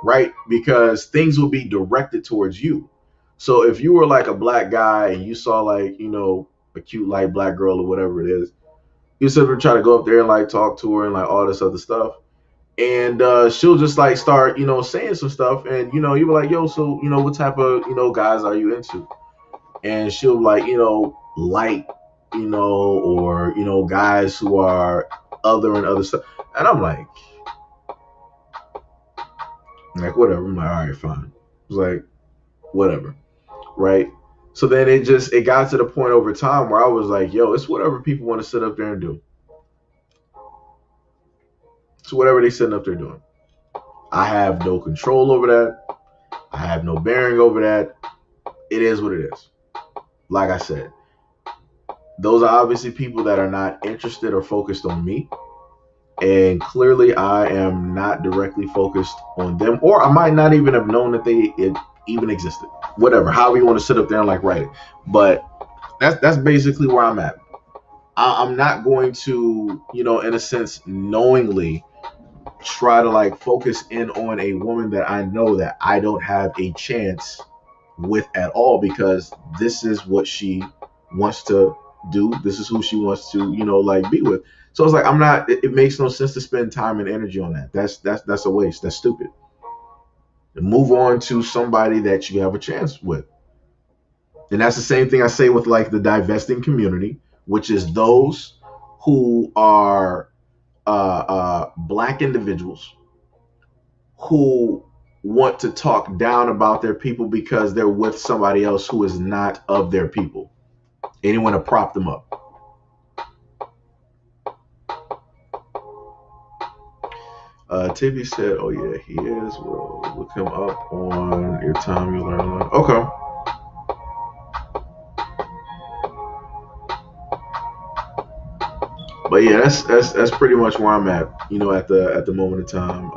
A: right? Because things will be directed towards you. So if you were like a black guy and you saw like, a cute like black girl or whatever it is, you simply try to go up there and like talk to her and like all this other stuff. And she'll just like start, saying some stuff. And, you were like, yo, so, what type of, guys are you into? And she'll like, light, or, guys who are other and other stuff. And I'm like, whatever. I'm like, all right, fine. It's like, whatever. Right. So then it got to the point over time where I was like, yo, it's whatever people want to sit up there and do. It's whatever they sitting up there doing. I have no control over that. I have no bearing over that. It is what it is. Like I said, those are obviously people that are not interested or focused on me. And clearly I am not directly focused on them, or I might not even have known that it even existed. Whatever, however you want to sit up there and like write it. But that's basically where I'm at. I'm not going to, in a sense, knowingly try to like focus in on a woman that I know that I don't have a chance with at all, because this is what she wants to do. This is who she wants to, like be with. So it's like, it makes no sense to spend time and energy on that. That's a waste. That's stupid. And move on to somebody that you have a chance with. And that's the same thing I say with like the divesting community, which is those who are black individuals who want to talk down about their people because they're with somebody else who is not of their people. And you want to prop them up. Tippy said, oh yeah, he is. Well, look him up on your time, you learn a lot. Okay. But yeah, that's pretty much where I'm at, at the moment in time,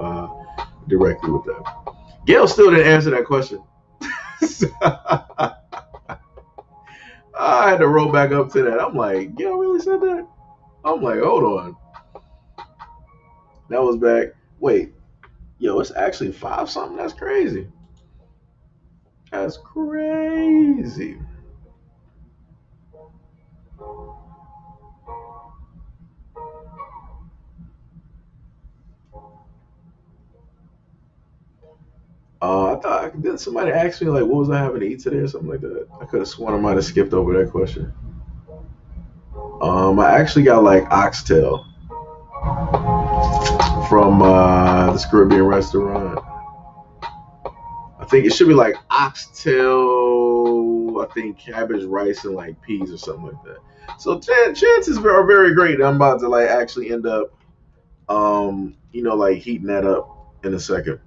A: directly with that. Gail still didn't answer that question. I had to roll back up to that. I'm like, Gail really said that? I'm like, hold on. That was back. Wait, yo, it's actually 5 something. That's crazy. That's crazy. I thought, didn't somebody ask me like, what was I having to eat today or something like that? I could have sworn I might have skipped over that question. I actually got like oxtail from this Caribbean restaurant. I think it should be like oxtail, I think cabbage, rice, and like peas or something like that. So chances are very great that I'm about to like actually end up, like heating that up in a second.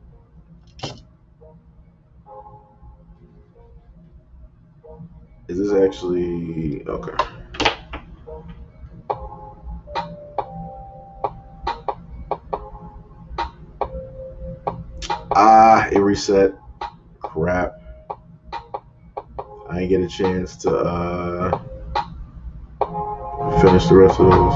A: Is this actually okay? It reset. Crap. I ain't get a chance to finish the rest of those.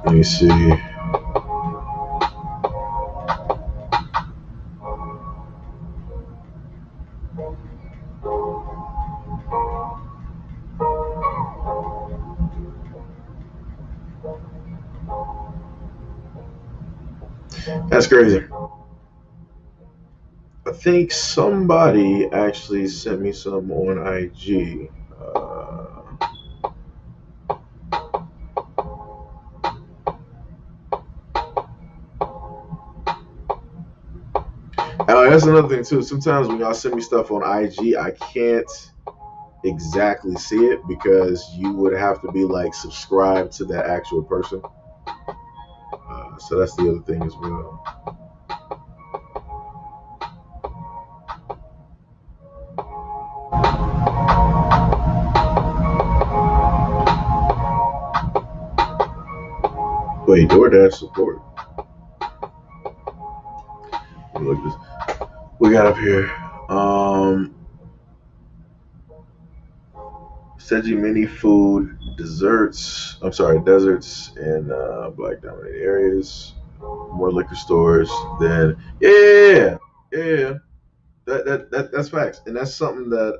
A: Let me see. That's crazy. I think somebody actually sent me some on IG. Oh, that's another thing too. Sometimes when y'all send me stuff on IG, I can't exactly see it because you would have to be like subscribed to that actual person. So that's the other thing as well. Wait, DoorDash support. Look at this. We got up here. Seji mini food desserts. I'm sorry, deserts in black dominated areas. More liquor stores than yeah. That's facts, and that's something that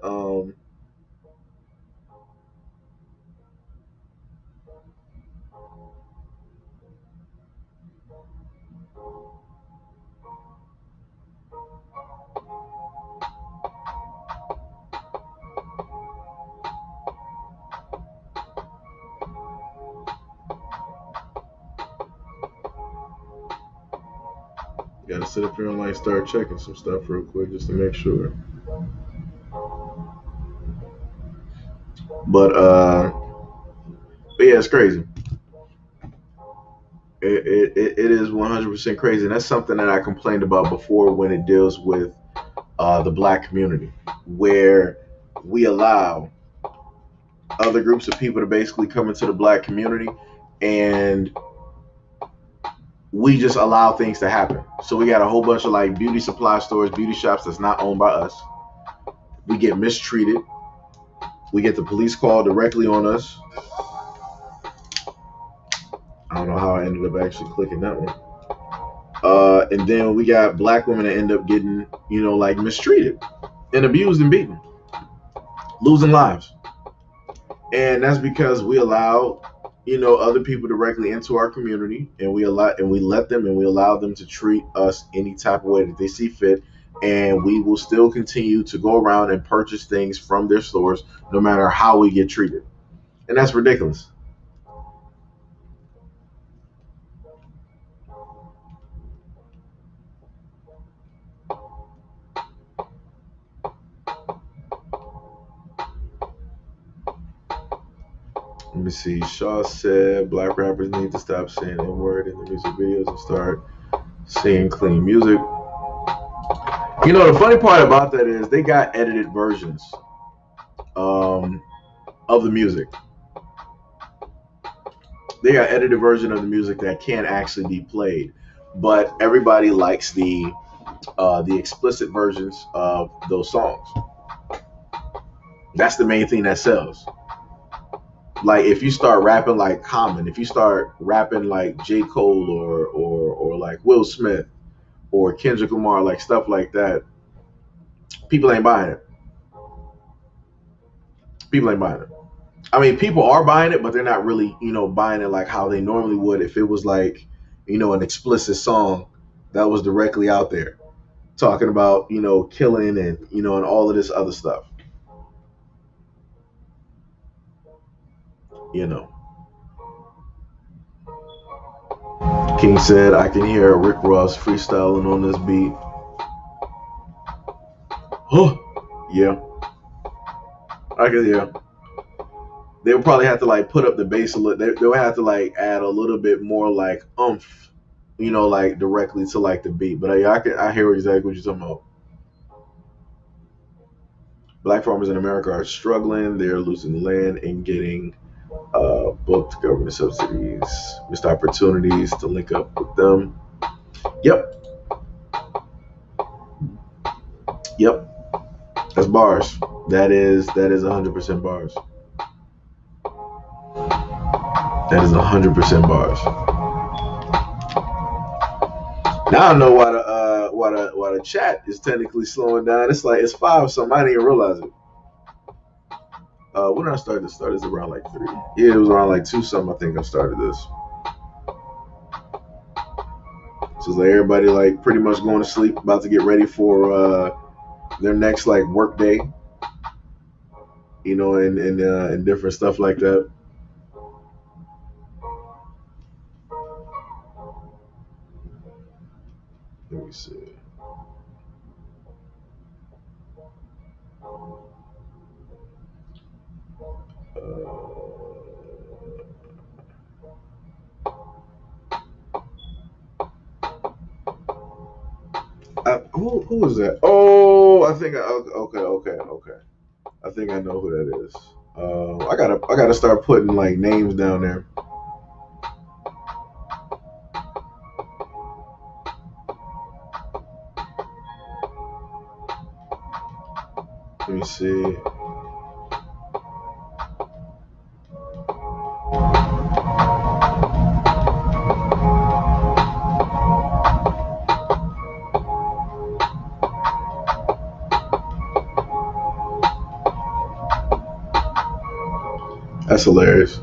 A: you gotta sit up here and like start checking some stuff real quick just to make sure. But but yeah, it's crazy. It is 100% crazy, and that's something that I complained about before when it deals with the black community, where we allow other groups of people to basically come into the black community, and we just allow things to happen. So we got a whole bunch of like beauty supply stores, beauty shops that's not owned by us. We get mistreated. We get the police call directly on us. I don't know how I ended up actually clicking that one. And then we got black women that end up getting, like mistreated and abused and beaten, losing lives. And that's because we allow, other people directly into our community, and we let them, and we allow them to treat us any type of way that they see fit. And we will still continue to go around and purchase things from their stores, no matter how we get treated. And that's ridiculous. Let me see. Shaw said black rappers need to stop saying N word in the music videos and start saying clean music. The funny part about that is they got edited versions of the music. They got edited version of the music that can actually be played, but everybody likes the explicit versions of those songs. That's the main thing that sells. Like if you start rapping like Common, if you start rapping like J. Cole or like Will Smith or Kendrick Lamar, like stuff like that, people ain't buying it. People ain't buying it. I mean, people are buying it, but they're not really, buying it like how they normally would if it was like, an explicit song that was directly out there talking about, killing and, and all of this other stuff. You know. King said, I can hear Rick Ross freestyling on this beat. Huh. Yeah. I can, yeah. They would probably have to like put up the bass a little. They would have to like add a little bit more like oomph, like directly to like the beat. But I hear exactly what you're talking about. Black farmers in America are struggling. They're losing land and getting booked government subsidies, missed opportunities to link up with them. Yep. That's bars. That is 100% bars. That is 100% bars. Now I know why the chat is technically slowing down. It's like it's 5 something. I didn't even realize it. When did I start this? Started around like 3. Yeah, it was around like 2 something. I think I started this. So it's like everybody like pretty much going to sleep, about to get ready for their next like work day, and different stuff like that. Let me see. Who was that? Oh, I think okay. I think I know who that is. I gotta start putting like names down there. Let me see. That's hilarious.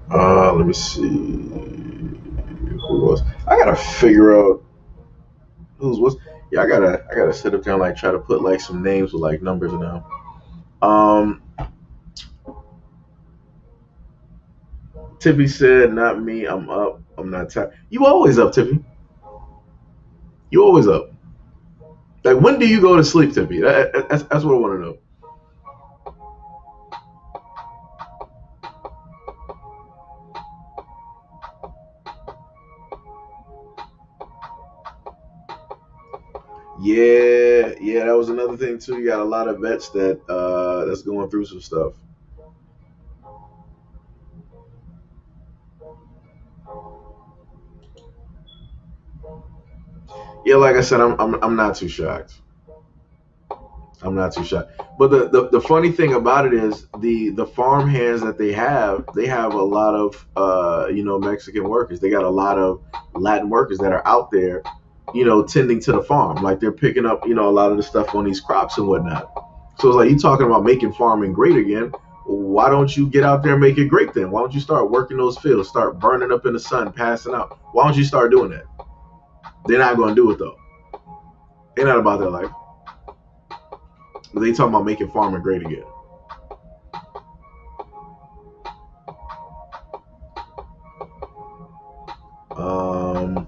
A: Let me see who was. I gotta figure out who's was. Yeah, I gotta sit up there and like try to put like some names with like numbers now. Um, Tippy said, "Not me. I'm up. I'm not tired. You always up, Tippy. You always up. Like when do you go to sleep, Tippy? That's what I want to know. Yeah, that was another thing too. You got a lot of vets that's going through some stuff. Yeah, like I said, I'm not too shocked. I'm not too shocked. But the funny thing about it is the farm hands that they have a lot of Mexican workers. They got a lot of Latin workers that are out there, tending to the farm. Like they're picking up, a lot of the stuff on these crops and whatnot. So it's like you talking about making farming great again. Why don't you get out there and make it great then? Why don't you start working those fields, start burning up in the sun, passing out? Why don't you start doing that? They're not going to do it though. They're not about their life. They talking about making farming great again. Um,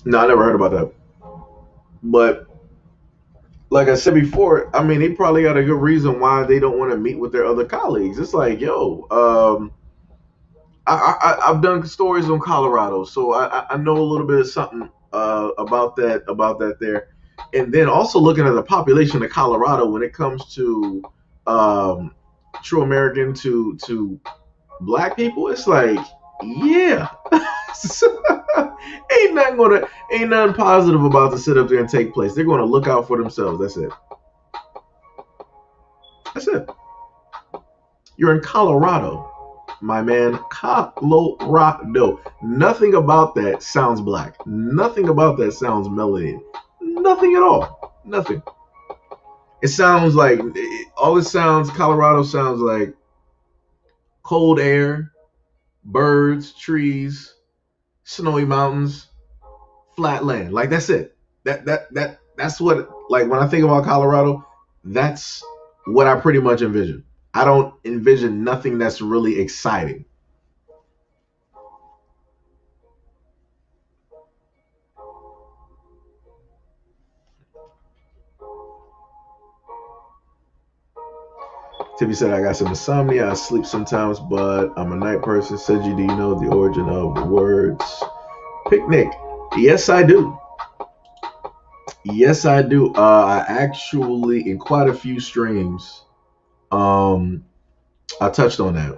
A: no, I never heard about that. But like I said before, I mean, they probably got a good reason why they don't want to meet with their other colleagues. It's like, yo, I've done stories on Colorado, so I know a little bit of something about that there. And then also looking at the population of Colorado when it comes to um, true American to black people, it's like, yeah, ain't nothing positive about to sit up there and take place. They're going to look out for themselves. That's it. That's it. You're in Colorado, my man. Colorado. Nothing about that sounds black. Nothing about that sounds melanated. Nothing at all. Nothing. It sounds like all it sounds. Colorado sounds like cold air, birds, trees, snowy mountains, flat land. Like that's it. That's what like when I think about Colorado, that's what I pretty much envision. I don't envision nothing that's really exciting. Tippy said I got some insomnia. I sleep sometimes, but I'm a night person. Seji, do you know the origin of the words picnic? Yes, I do. Yes, I do. I actually in quite a few streams, um, I touched on that.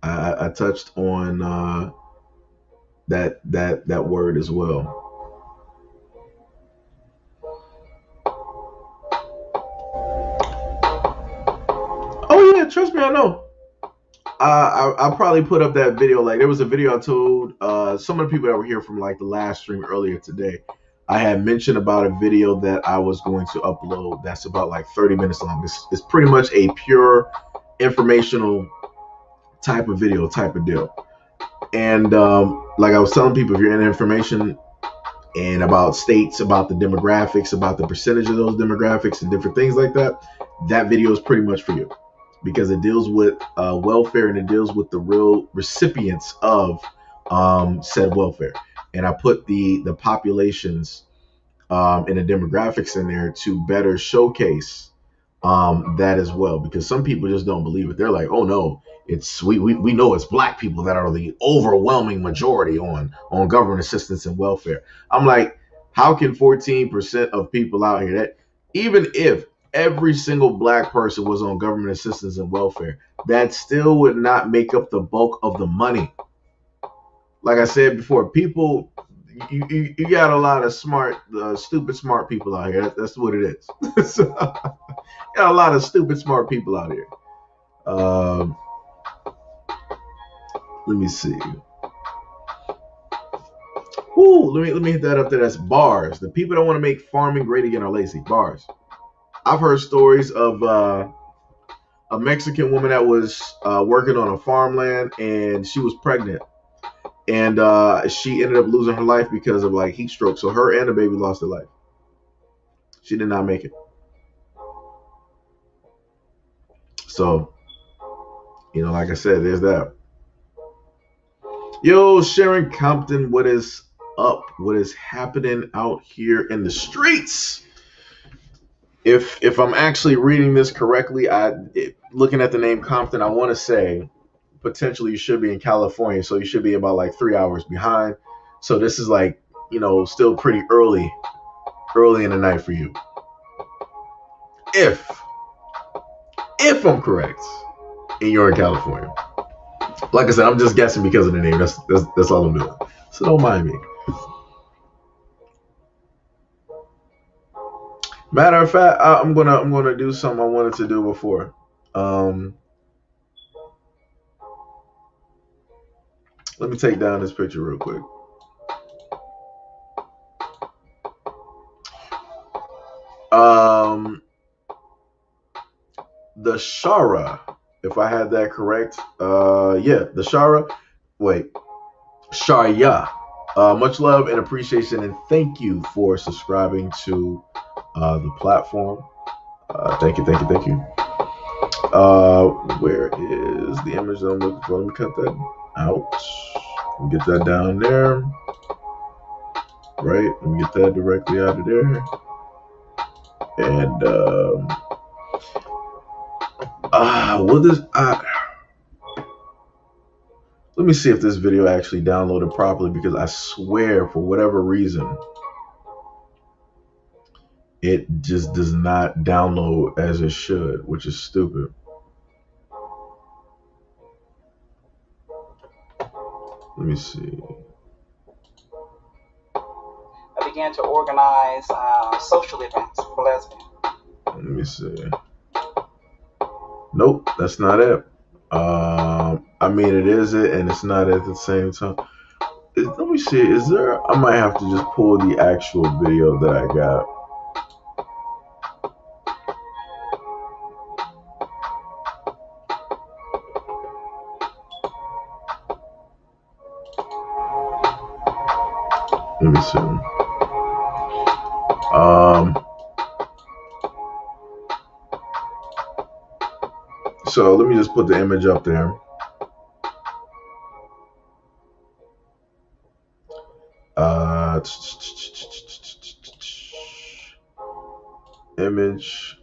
A: I touched on that word as well. Oh yeah, trust me, I know. I probably put up that video. Like there was a video I told some of the people that were here from like the last stream earlier today. I had mentioned about a video that I was going to upload that's about like 30 minutes long. It's pretty much a pure informational type of video, type of deal. And like I was telling people, if you're into information and about states, about the demographics, about the percentage of those demographics and different things like that, that video is pretty much for you, because it deals with welfare, and it deals with the real recipients of said welfare. And I put the populations and the demographics in there to better showcase that as well, because some people just don't believe it. They're like, oh no, it's we know it's black people that are the overwhelming majority on government assistance and welfare. I'm like, how can 14% of people out here, that even if every single black person was on government assistance and welfare, that still would not make up the bulk of the money. Like I said before, people, you got a lot of smart, stupid smart people out here. That's what it is. So, got a lot of stupid smart people out here. Let me see. Ooh, let me hit that up there. That's bars. The people that want to make farming great again are lazy. Bars. I've heard stories of a Mexican woman that was working on a farmland, and she was pregnant, and she ended up losing her life because of like heat stroke. So her and the baby lost their life. She did not make it. So, you know, like I said, there's that. Yo, Sharon Compton, what is up? What is happening out here in the streets? If I'm actually reading this correctly, looking at the name Compton, I want to say potentially you should be in California, so you should be about like 3 hours behind. So this is like, you know, still pretty early in the night for you. If I'm correct, and you're in California. Like I said, I'm just guessing because of the name. That's all I'm doing. So don't mind me. Matter of fact, I'm gonna do something I wanted to do before. Let me take down this picture real quick. The Shara, if I had that correct. Yeah, the Shara. Wait, Sharya. Much love and appreciation, and thank you for subscribing to the platform. Thank you. Where is the image that I'm looking for? Let me cut that out. Get that down there. Right. Let me get that directly out of there. And let me see if this video actually downloaded properly, because I swear for whatever reason it just does not download as it should, which is stupid. Let me see.
B: I began to organize social events for lesbians.
A: Let me see. Nope, that's not it. I mean, it is it, and it's not at the same time. Let me see. Is there? I might have to just pull the actual video that I got. Let me see. So let me just put the image up there. Image.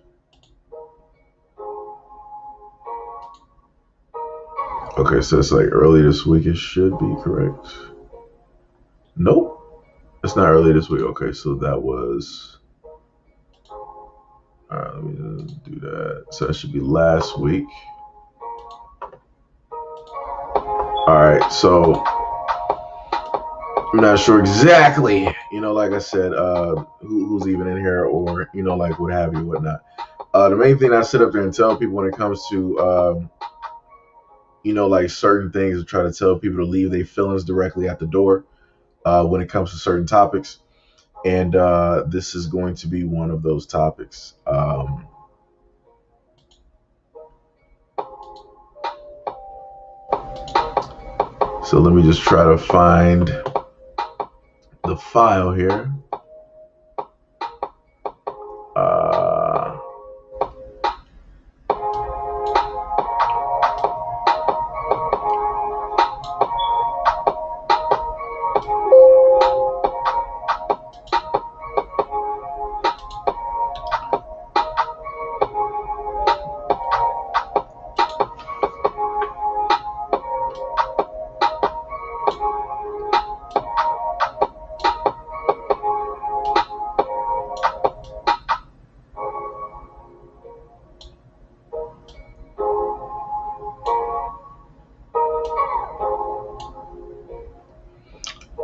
A: Okay, so it's like early this week. It should be correct. Nope, it's not early this week. Okay, so that was. All right, let me just do that. So that should be last week. All right, so I'm not sure exactly, you know, like I said, who's even in here, or, you know, like what have you, whatnot. The main thing I sit up there and tell people when it comes to, you know, like certain things, to try to tell people to leave their feelings directly at the door when it comes to certain topics, and this is going to be one of those topics. So let me just try to find the file here. Uh,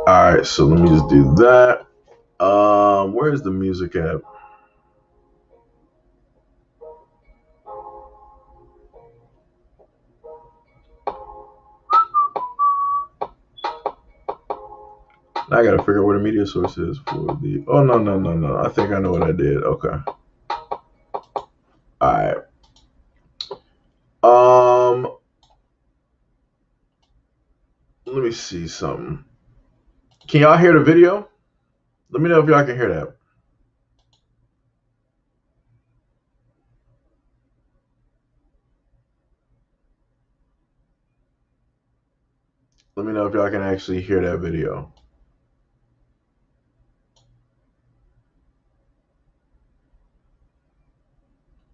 A: all right, so let me just do that. Where's the music at? Now I gotta figure out where the media source is for the. Oh no! I think I know what I did. Okay. All right. Let me see something. Can y'all hear the video? Let me know if y'all can hear that. Let me know if y'all can actually hear that video.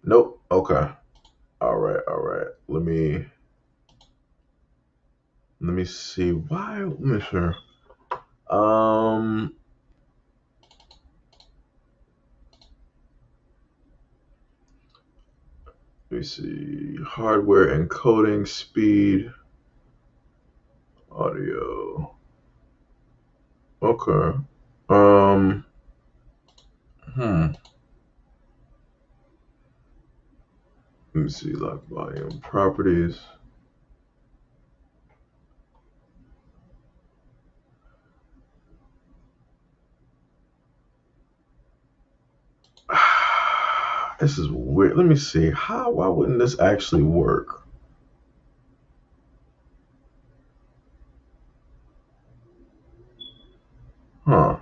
A: Nope. Okay. All right. Let me see. Why? Let me sure. Let me see. Hardware encoding speed. Audio. Okay. Um. Hmm. Let me see. Lock volume properties. This is weird. Let me see. Why wouldn't this actually work? Huh.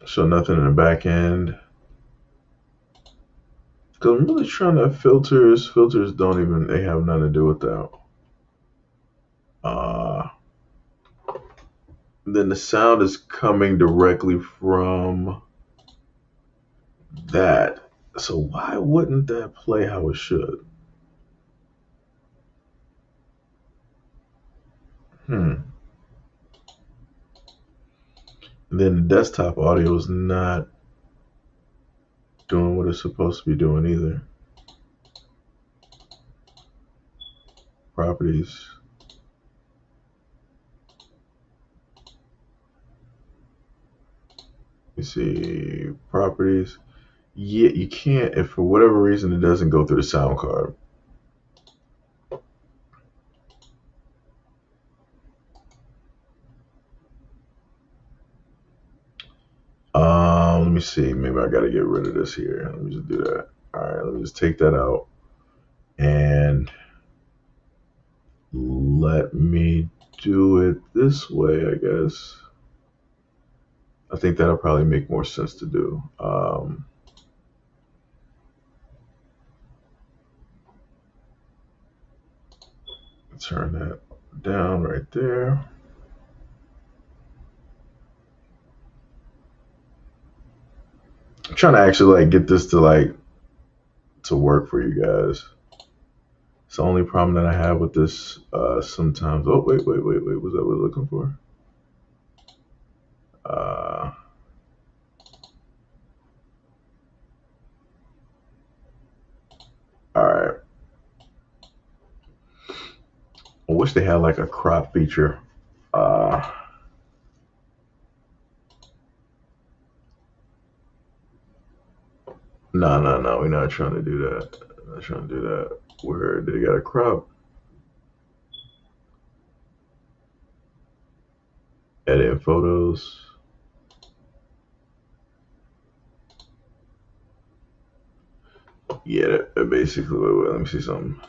A: So nothing in the back end. Cause I'm really trying to filters. Filters don't even. They have nothing to do with that. Uh. Then the sound is coming directly from that. So why wouldn't that play how it should? Hmm. And then the desktop audio is not doing what it's supposed to be doing either. Properties. You see properties. Yeah, you can't if for whatever reason it doesn't go through the sound card. Let me see. Maybe I gotta get rid of this here. Let me just do that. All right, let me just take that out and let me do it this way, I guess. I think that'll probably make more sense to do. Turn that down right there. I'm trying to actually like get this to work for you guys. It's the only problem that I have with this sometimes. Oh wait. Was that what we're looking for? Uh, all right. I wish they had like a crop feature. Uh, no. We're not trying to do that. Not trying to do that. Where did it got a crop? Edit photos. Yeah, that basically. Wait, let me see something.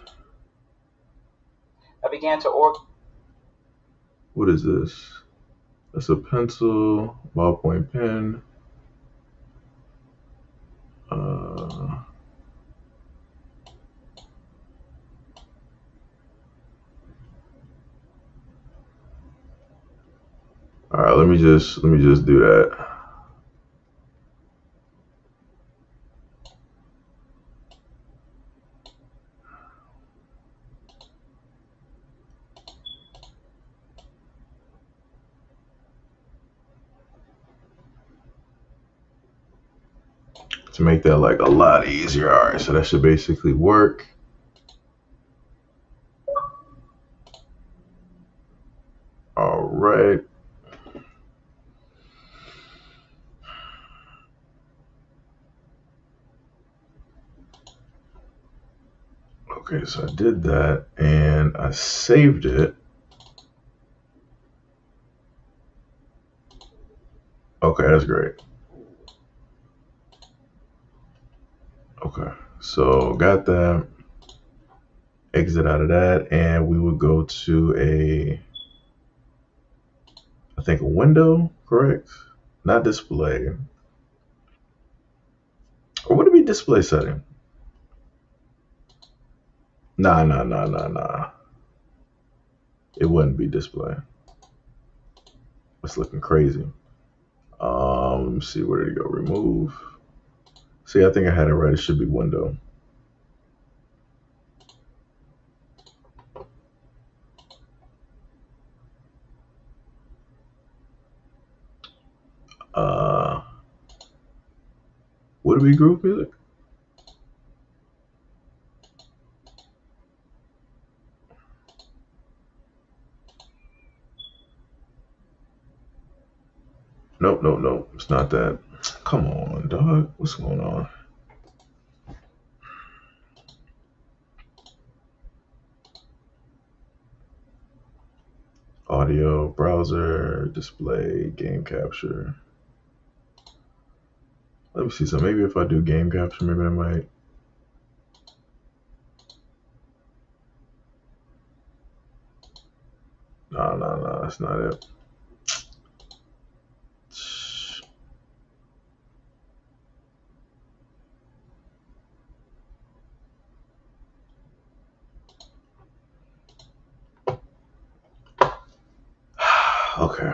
B: I began to org.
A: What is this? That's a pencil, ballpoint pen. Uh, all right, let me just do that. To make that like a lot easier. All right, so that should basically work. All right. Okay, so I did that and I saved it. Okay, that's great. Okay, so got that. Exit out of that, and we would go to I think a window, correct? Not display. Or would it be display setting? Nah, nah, nah, nah, nah. It wouldn't be display. It's looking crazy. Let me see, where did it go? Remove. See, I think I had it right. It should be window. Uh, would it be group music? Nope, nope, nope. It's not that. Come on, dog. What's going on? Audio, browser, display, game capture. Let me see. So maybe if I do game capture, maybe I might. No, no, no. That's not it. Okay.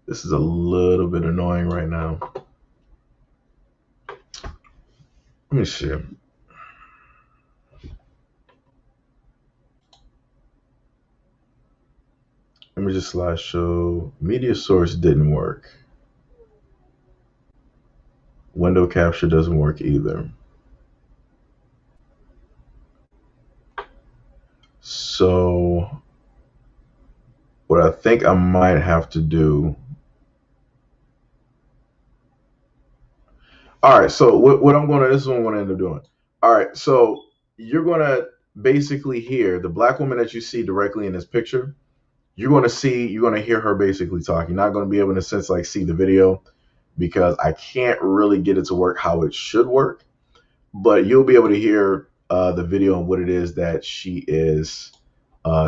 A: This is a little bit annoying right now. Let me see. Let me just slideshow. Media source didn't work. Window capture doesn't work either. So what I think I might have to do. All right. So what I'm gonna this is what I'm gonna end up doing. All right. So you're gonna basically hear the black woman that you see directly in this picture. You're gonna hear her basically talk. You're not gonna be able to, in a sense, like see the video because I can't really get it to work how it should work. But you'll be able to hear the video and what it is that she is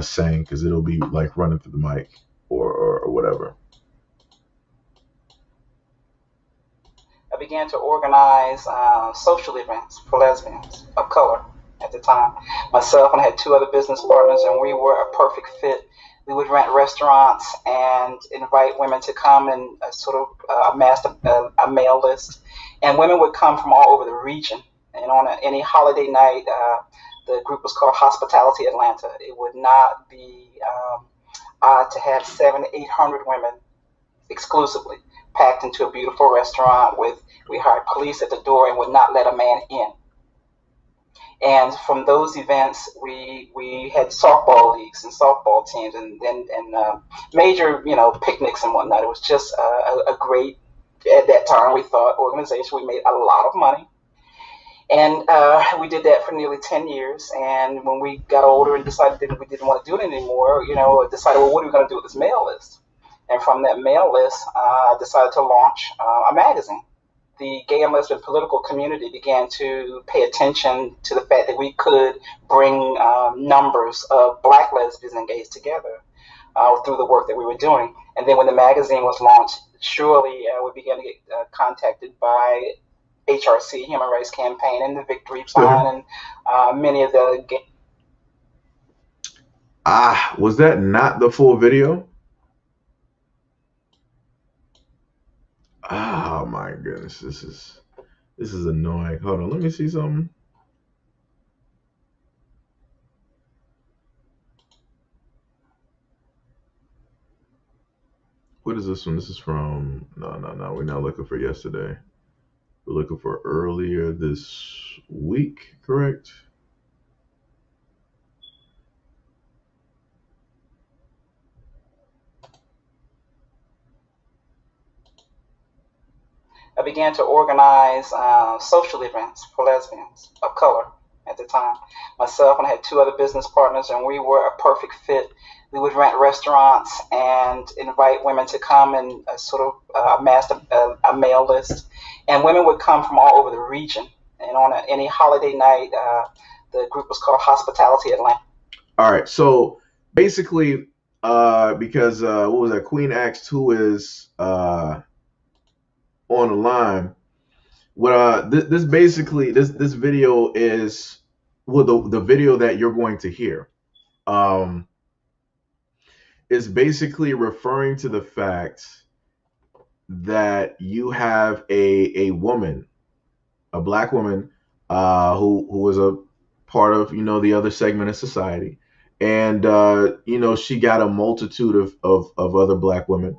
A: saying because it'll be like running through the mic or whatever.
B: I began to organize social events for lesbians of color at the time. Myself and I had two other business partners, and we were a perfect fit. We would rent restaurants and invite women to come and sort of amass a mail list. And women would come from all over the region. And on any holiday night, the group was called Hospitality Atlanta. It would not be odd to have 700-800 women exclusively packed into a beautiful restaurant with we hired police at the door and would not let a man in. And from those events, we had softball leagues and softball teams, and major picnics and whatnot. It was just a great, at that time we thought, organization. We made a lot of money, And we did that for nearly 10 years. And when we got older and decided that we didn't want to do it anymore, decided, well, what are we going to do with this mail list? And from that mail list, I decided to launch a magazine. The gay and lesbian political community began to pay attention to the fact that we could bring numbers of black lesbians and gays together through the work that we were doing. And then when the magazine was launched, surely we began to get contacted by HRC, Human Rights Campaign, and the Victory Sign, and many of the gay.
A: Was that not the full video? Oh my goodness, this is annoying. Hold on, let me see something. What is this one? This is from no. We're not looking for yesterday. We're looking for earlier this week, correct?
B: I began to organize social events for lesbians of color at the time. Myself and I had two other business partners, and we were a perfect fit. We would rent restaurants and invite women to come and amass a mail list. And women would come from all over the region. And on any holiday night, the group was called Hospitality Atlanta.
A: All right. So basically, because what was that? Queen X, who is on the line. What this basically this video is, well, the video that you're going to hear is basically referring to the fact that you have a woman, a black woman, who was a part of the other segment of society, and she got a multitude of other black women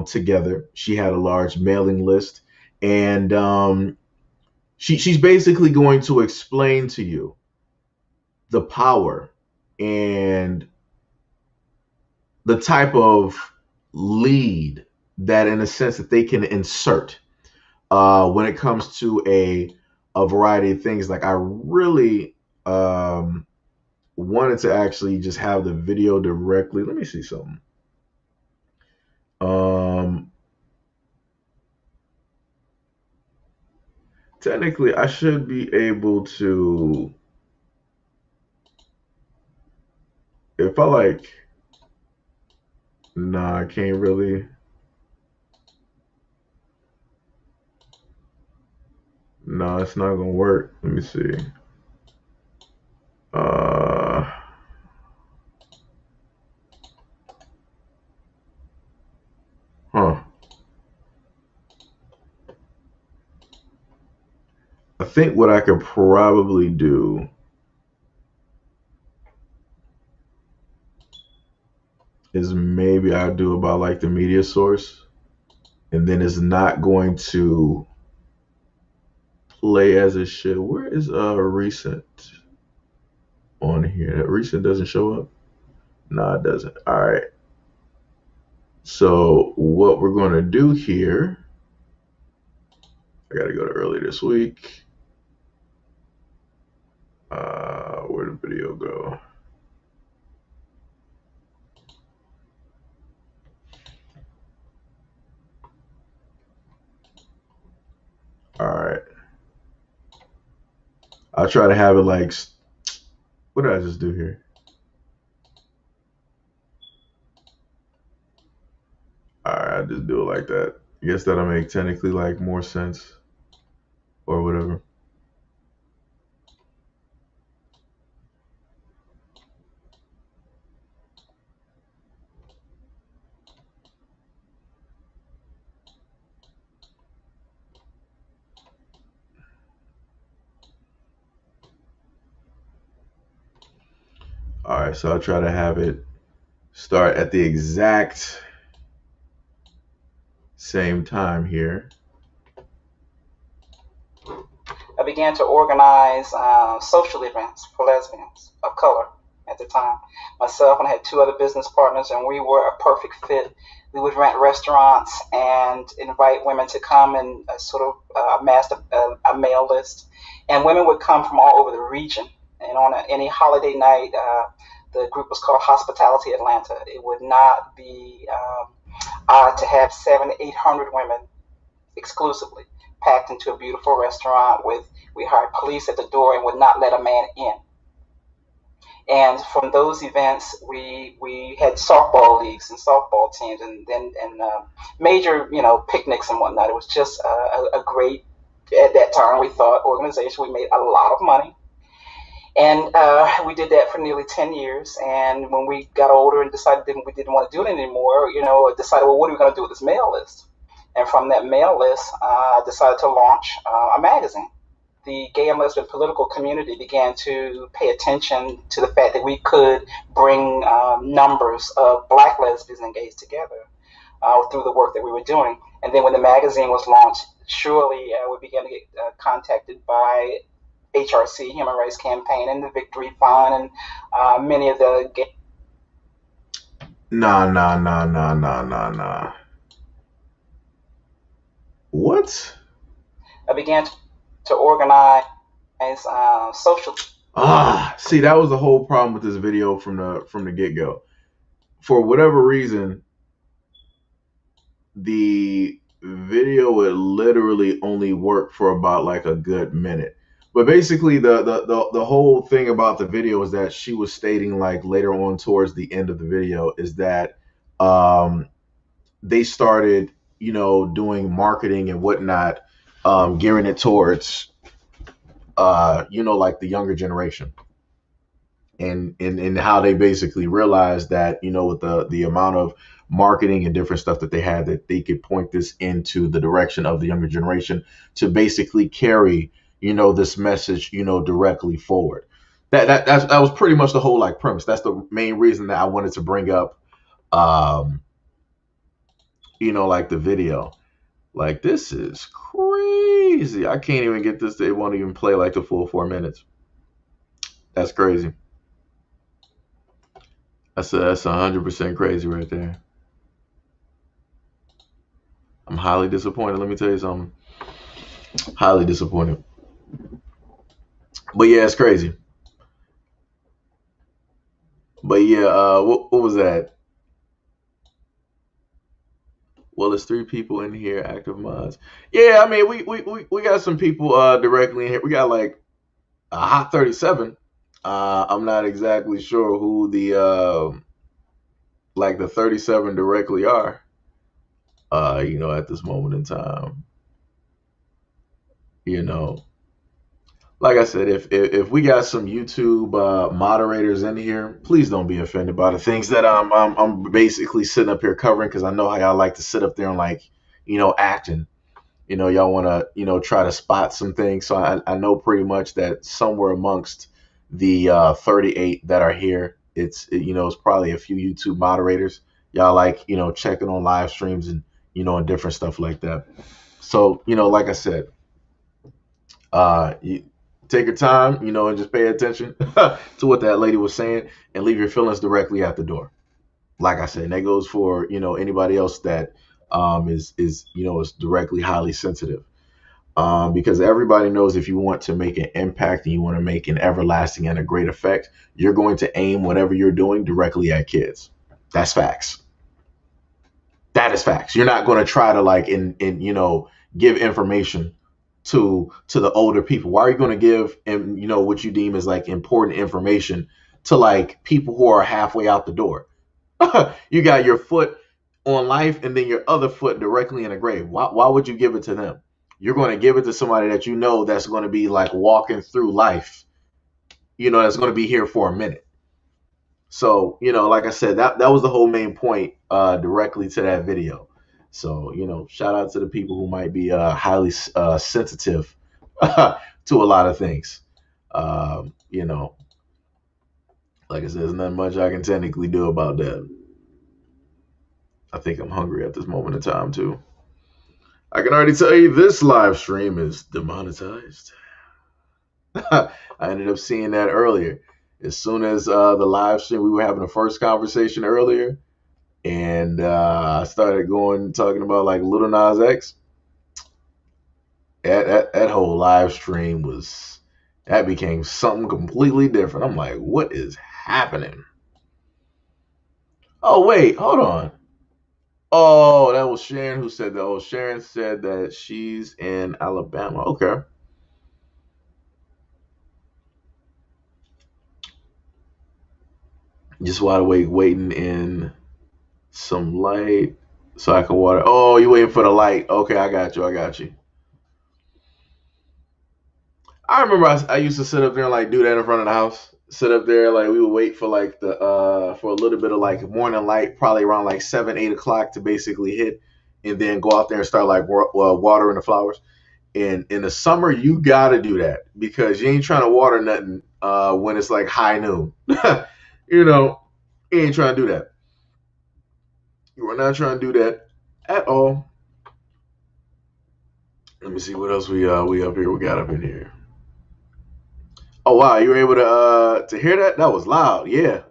A: together. She had a large mailing list, and she's basically going to explain to you the power and the type of lead that, in a sense, that they can insert when it comes to a variety of things. Like, I really wanted to actually just have the video directly. Let me see something. Technically, I should be able to, if I like, nah, I can't really. No, it's not gonna work. Let me see. Huh. I think what I could probably do is maybe I'll do about like the media source, and then it's not going to play as it should. Where is recent on here? That recent doesn't show up? No, it doesn't. All right. So what we're going to do here, I got to go to early this week. Where'd the video go? All right. I'll try to have it like, what did I just do here? All right, I'll just do it like that. I guess that'll make technically like more sense or whatever. All right, so I'll try to have it start at the exact same time here.
B: I began to organize social events for lesbians of color at the time. Myself and I had two other business partners, and we were a perfect fit. We would rent restaurants and invite women to come and amass a mail list. And women would come from all over the region. And on any holiday night, the group was called Hospitality Atlanta. It would not be odd to have 700-800 women exclusively packed into a beautiful restaurant with, we hired police at the door and would not let a man in. And from those events, we had softball leagues and softball teams, and then major picnics and whatnot. It was just a great, at that time we thought, organization. We made a lot of money, and we did that for nearly 10 years. And when we got older and decided we didn't want to do it anymore, decided, well, what are we going to do with this mail list? And from that mail list, I decided to launch a magazine. The gay and lesbian political community began to pay attention to the fact that we could bring numbers of Black lesbians and gays together through the work that we were doing. And then when the magazine was launched, surely we began to get contacted by HRC, Human Rights Campaign, and the Victory Fund, and many of the gay.
A: Nah. What?
B: I began to organize social.
A: See, that was the whole problem with this video from the get-go. For whatever reason, the video would literally only work for about like a good minute. But basically, the whole thing about the video is that she was stating, like, later on towards the end of the video, is that they started, doing marketing and whatnot, gearing it towards, like the younger generation, and how they basically realized that, with the amount of marketing and different stuff that they had, that they could point this into the direction of the younger generation to basically carry, this message, directly forward. That was pretty much the whole like premise. That's the main reason that I wanted to bring up, like the video. Like, this is crazy. I can't even get this. They won't even play like the full 4 minutes. That's crazy. That's 100% crazy right there. I'm highly disappointed. Let me tell you something. Highly disappointed. But yeah, it's crazy. But yeah, what was that? Well, there's 3 people in here, active mods. Yeah, I mean, we got some people directly in here. We got like a Hot 37. I'm not exactly sure who the like the 37 directly are. At this moment in time. Like I said, if we got some YouTube moderators in here, please don't be offended by the things that I'm basically sitting up here covering, because I know how y'all like to sit up there and like, acting. Y'all want to, try to spot some things. So I know pretty much that somewhere amongst the 38 that are here, it's probably a few YouTube moderators. Y'all like, checking on live streams and, and different stuff like that. So, like I said, you take your time, and just pay attention to what that lady was saying, and leave your feelings directly at the door. Like I said, and that goes for, anybody else that is directly highly sensitive. Because everybody knows, if you want to make an impact and you want to make an everlasting and a great effect, you're going to aim whatever you're doing directly at kids. That's facts. That is facts. You're not going to try to like give information to the older people. Why are you going to give what you deem as like important information to like people who are halfway out the door? You got your foot on life and then your other foot directly in the grave. Why would you give it to them? You're going to give it to somebody that that's going to be like walking through life, that's going to be here for a minute. So, like I said, that was the whole main point directly to that video. So, shout out to the people who might be highly sensitive to a lot of things. Like I said, there's nothing much I can technically do about that. I think I'm hungry at this moment in time, too. I can already tell you this live stream is demonetized. I ended up seeing that earlier. As soon as the live stream, we were having the first conversation earlier, and I started talking about like Lil Nas X. That whole live stream was That became something completely different. I'm like, what is happening? Oh, wait, hold on. Oh, that was Sharon who said that. Oh, Sharon said that she's in Alabama. Okay. Just while waiting in some light so I can water. Oh, you waiting for the light. Okay, I got you. I got you. I remember I used to sit up there and like do that in front of the house. Sit up there like we would wait for like the for a little bit of like morning light, probably around like 7, 8 o'clock to basically hit, and then go out there and start like watering the flowers. And in the summer, you gotta do that because you ain't trying to water nothing when it's like high noon. You know, you ain't trying to do that. You are not trying to do that at all. Let me see what else we up here. We got up in here. Oh wow, you were able to hear that? That was loud. Yeah.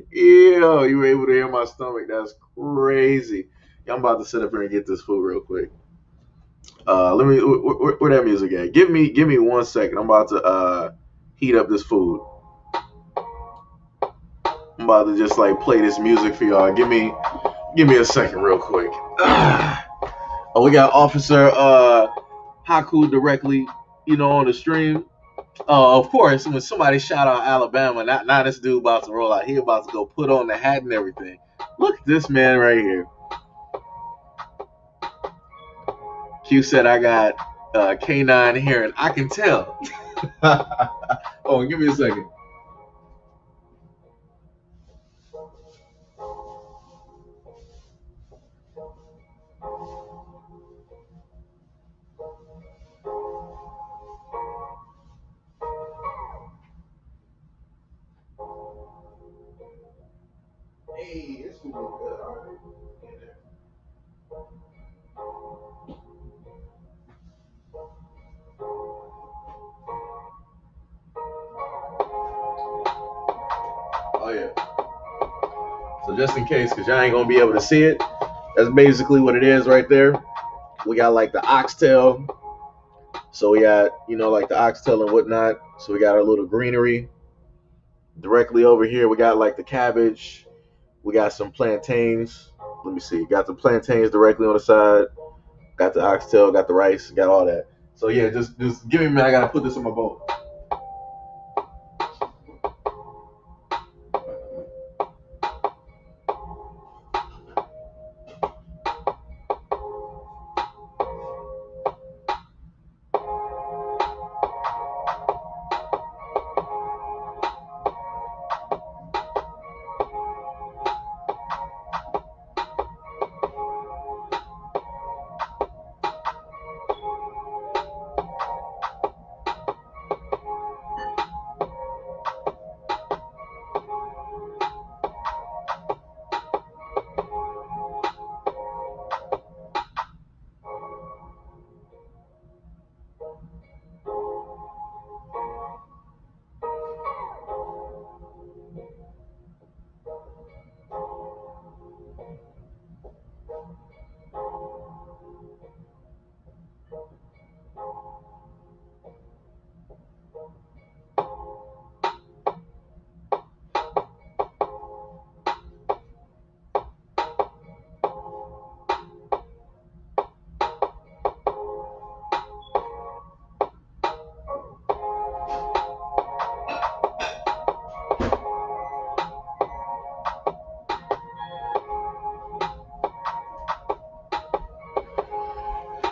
A: Yeah, you were able to hear my stomach. That's crazy. Yeah, I'm about to sit up here and get this food real quick. Let me where that music at? Give me 1 second. I'm about to heat up this food. I'm about to just like play this music for y'all. Give me a second real quick. Oh, we got Officer Haku directly, on the stream. Of course, when somebody shout out Alabama, not this dude about to roll out. He about to go put on the hat and everything. Look at this man right here. Q said I got canine hearing. I can tell. Oh, give me a second. Hey, it's gonna be good. All right. Oh yeah. So just in case, because y'all ain't gonna be able to see it, that's basically what it is right there. We got like the oxtail. So we got, like the oxtail and whatnot. So we got our little greenery. Directly over here, we got like the cabbage. We got some plantains. Let me see. Got the plantains directly on the side. Got the oxtail. Got the rice. Got all that. So yeah, just give me a minute. I gotta put this in my bowl.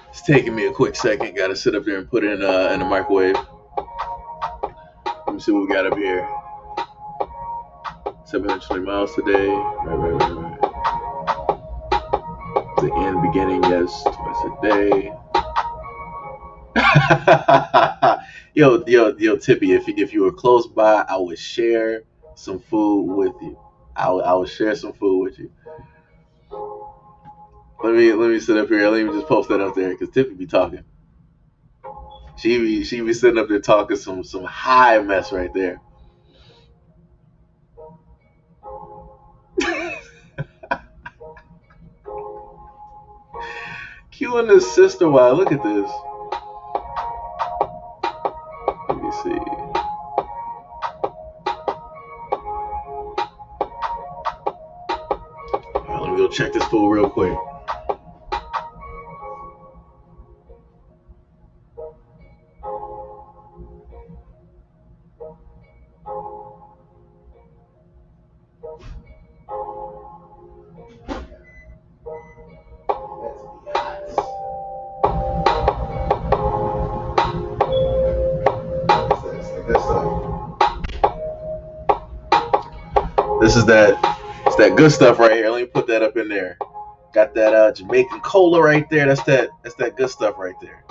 A: It's taking me a quick second. Got to sit up there and put it in the microwave. Let me see what we got up here. 720 miles today. Right. The end, beginning, yes, twice a day. yo, Tippy. If you were close by, I would share some food with you. I would share some food with you. Let me sit up here. Let me just post that up there because Tippy be talking. She be sitting up there talking some high mess right there. Q and his sister. Wow, look at this. check this food real quick. This is it's that good stuff right here. Let me put that up in there. Got that Jamaican cola right there. That's that good stuff right there.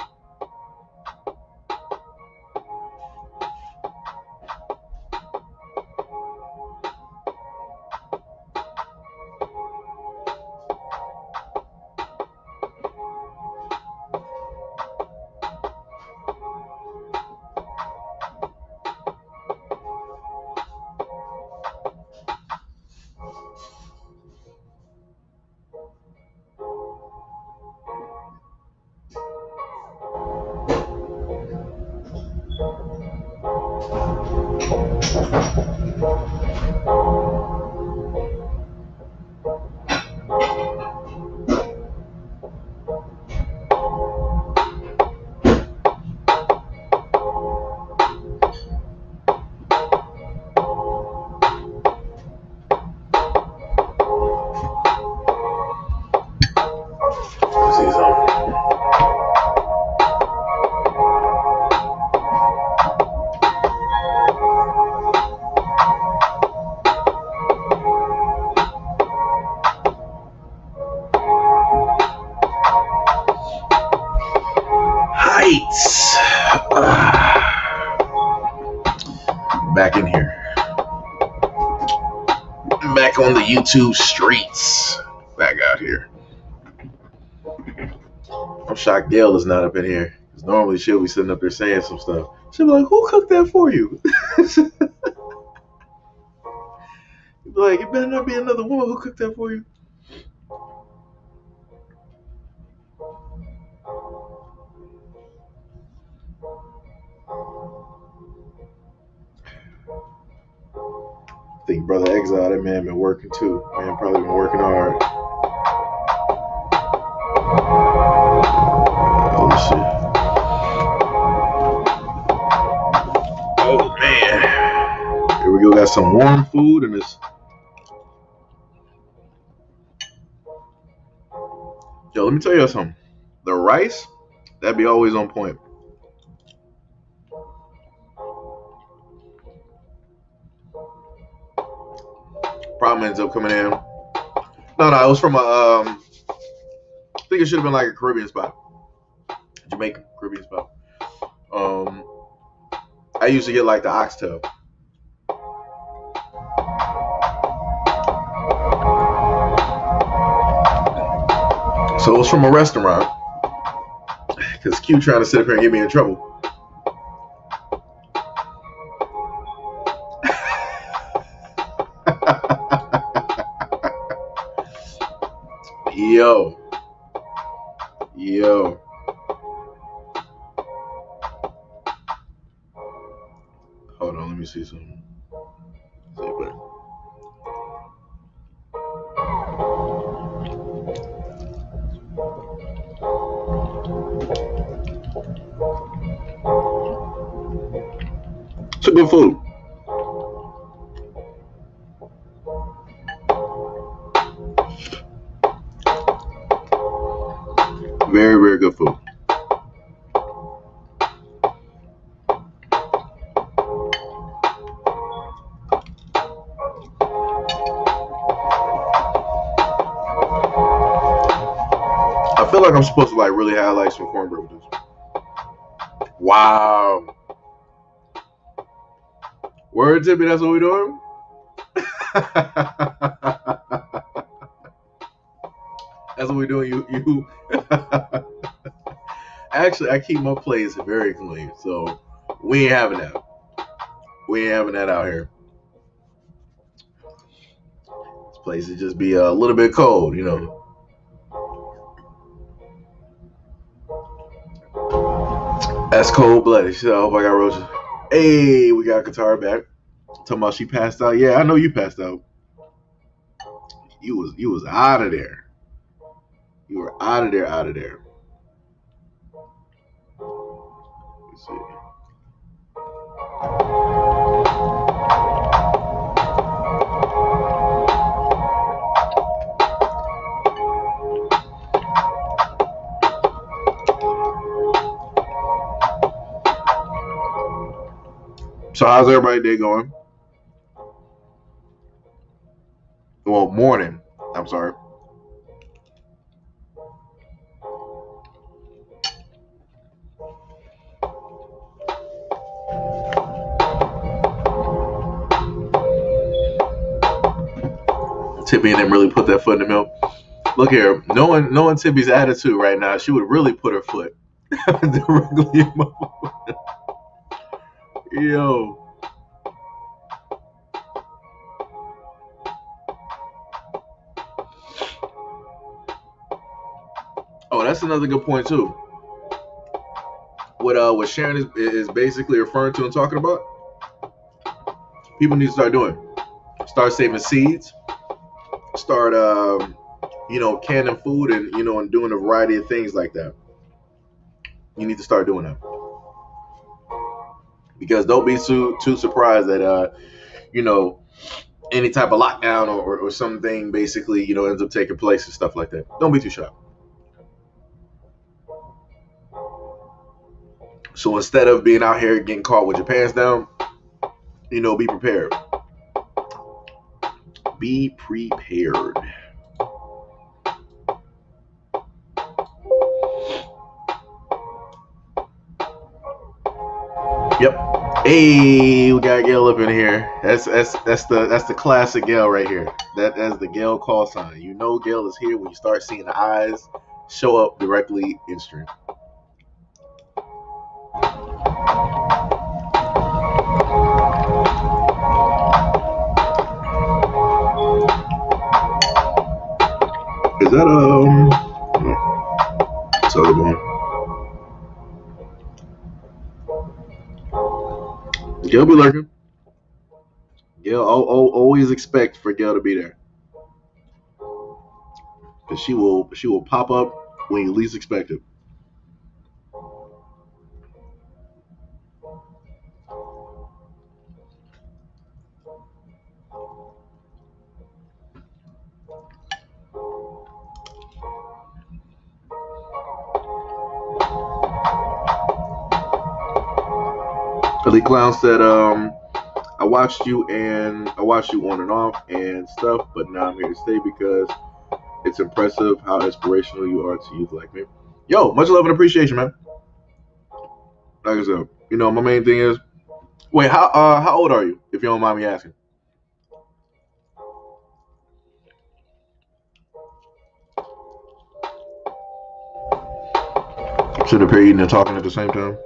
A: Back in here. Back on the YouTube streets. Back out here. I'm shocked Gail is not up in here. Because normally she'll be sitting up there saying some stuff. She'll be like, who cooked that for you? You'll be like, it better not be another woman who cooked that for you. I think Brother Exile, that man been working too. Man probably been working hard. Oh shit. Oh man. Here we go, got some warm food and this. Yo, let me tell you something. The rice, that'd be always on point. Problem ends up coming in. No, it was from I think it should have been like a Caribbean spot. Jamaican Caribbean spot. I used to get like the oxtail. So it was from a restaurant. Because Q trying to sit up here and get me in trouble. Yo. Hold on, let me see something. It's a good food. Very, very good food. I feel like I'm supposed to like really highlight some cornbread with this. Wow. Word, Tippy, that's what we doing? That's what we doing. You. Actually, I keep my place very clean, so we ain't having that. We ain't having that out here. This place would just be a little bit cold, you know. That's cold-blooded. Shit, I hope I got roaches. Hey, we got Qatar back. Talking about she passed out. Yeah, I know you passed out. You was out of there. You were out of there, out of there. Let's see. So how's everybody day going? Well, morning. I'm sorry. Tippy didn't really put that foot in the milk. Look here, knowing Tippy's attitude right now, she would really put her foot directly in my foot. Yo. Oh, that's another good point too. What Sharon is basically referring to and talking about, people need to start doing. Start saving seeds. Start canning food and and doing a variety of things like that. You need to start doing that. Because don't be too surprised that any type of lockdown or something basically ends up taking place and stuff like that. Don't be too shocked. So instead of being out here getting caught with your pants down, be prepared. Be prepared. Yep. Hey, we got Gail up in here. That's the classic Gail right here. That's the Gail call sign. Gail is here when you start seeing the eyes show up directly in stream. Is that it's other one. Gail be lurking. Gail always expect for Gail to be there, because she will pop up when you least expect it. Elite Clown said, I watched you on and off and stuff, but now I'm here to stay because it's impressive how inspirational you are to youth like me. Yo, much love and appreciation, man. Like I said, my main thing is, wait, how old are you, if you don't mind me asking? Should appear eating and talking at the same time.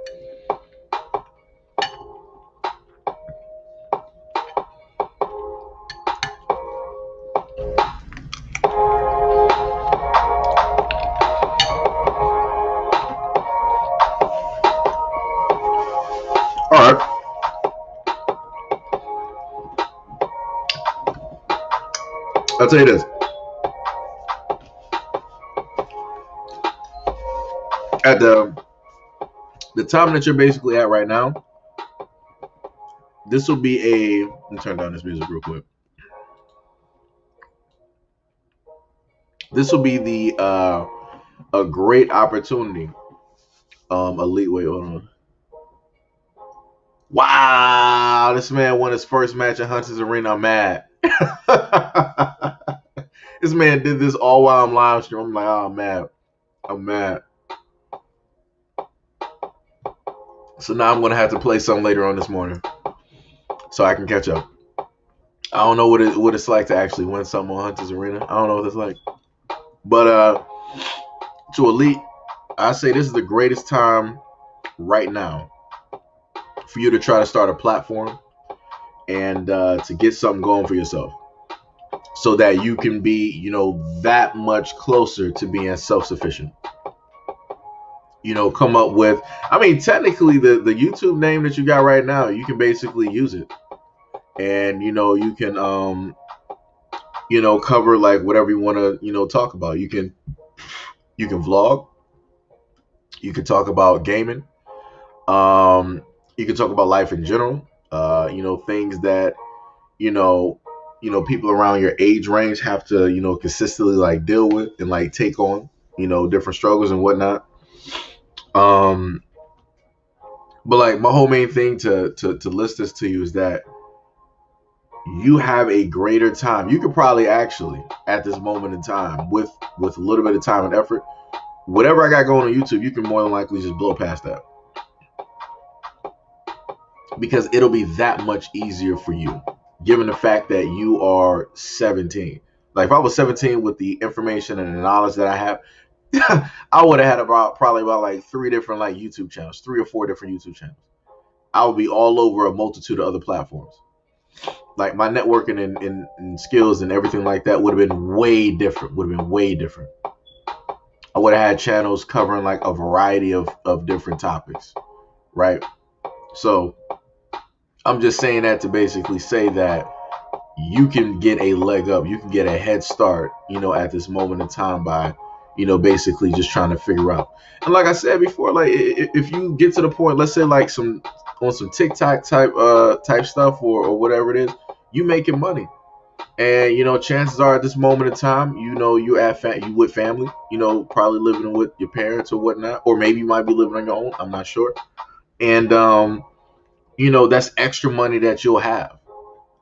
A: I'll tell you this. At the time that you're basically at right now, this will be let me turn down this music real quick. This will be a great opportunity. Elite, wait, hold on. Wow, this man won his first match at Hunter's Arena. I'm mad. This man did this all while I'm live streaming. I'm like, oh, I'm mad. So now I'm gonna have to play some later on this morning, so I can catch up. I don't know what it's like to actually win something on Hunter's Arena. I don't know what it's like. But to Elite, I say this is the greatest time right now for you to try to start a platform and to get something going for yourself, so that you can be, that much closer to being self-sufficient. Come up with, technically the YouTube name that you got right now, you can basically use it. And, you can cover like whatever you want to, talk about. You can vlog, you can talk about gaming, um, you can talk about life in general, things that, you know, people around your age range have to, consistently like deal with and like take on, different struggles and whatnot. Um, but like my whole main thing to list this to you is that you have a greater time. You could probably actually at this moment in time with a little bit of time and effort, whatever I got going on YouTube, you can more than likely just blow past that because it'll be that much easier for you, given the fact that you are 17. Like if I was 17 with the information and the knowledge that I have, I would have had probably about like three different like YouTube channels, three or four different YouTube channels. I would be all over a multitude of other platforms. Like my networking and skills and everything like that would have been way different. Would have been way different. I would have had channels covering like a variety of different topics, right? So I'm just saying that to basically say that you can get a leg up, you can get a head start, at this moment in time by, basically just trying to figure out. And like I said before, like if you get to the point, let's say like some TikTok type stuff or whatever it is, you making money. And chances are at this moment in time, you with family, probably living with your parents or whatnot, or maybe you might be living on your own. I'm not sure. And that's extra money that you'll have.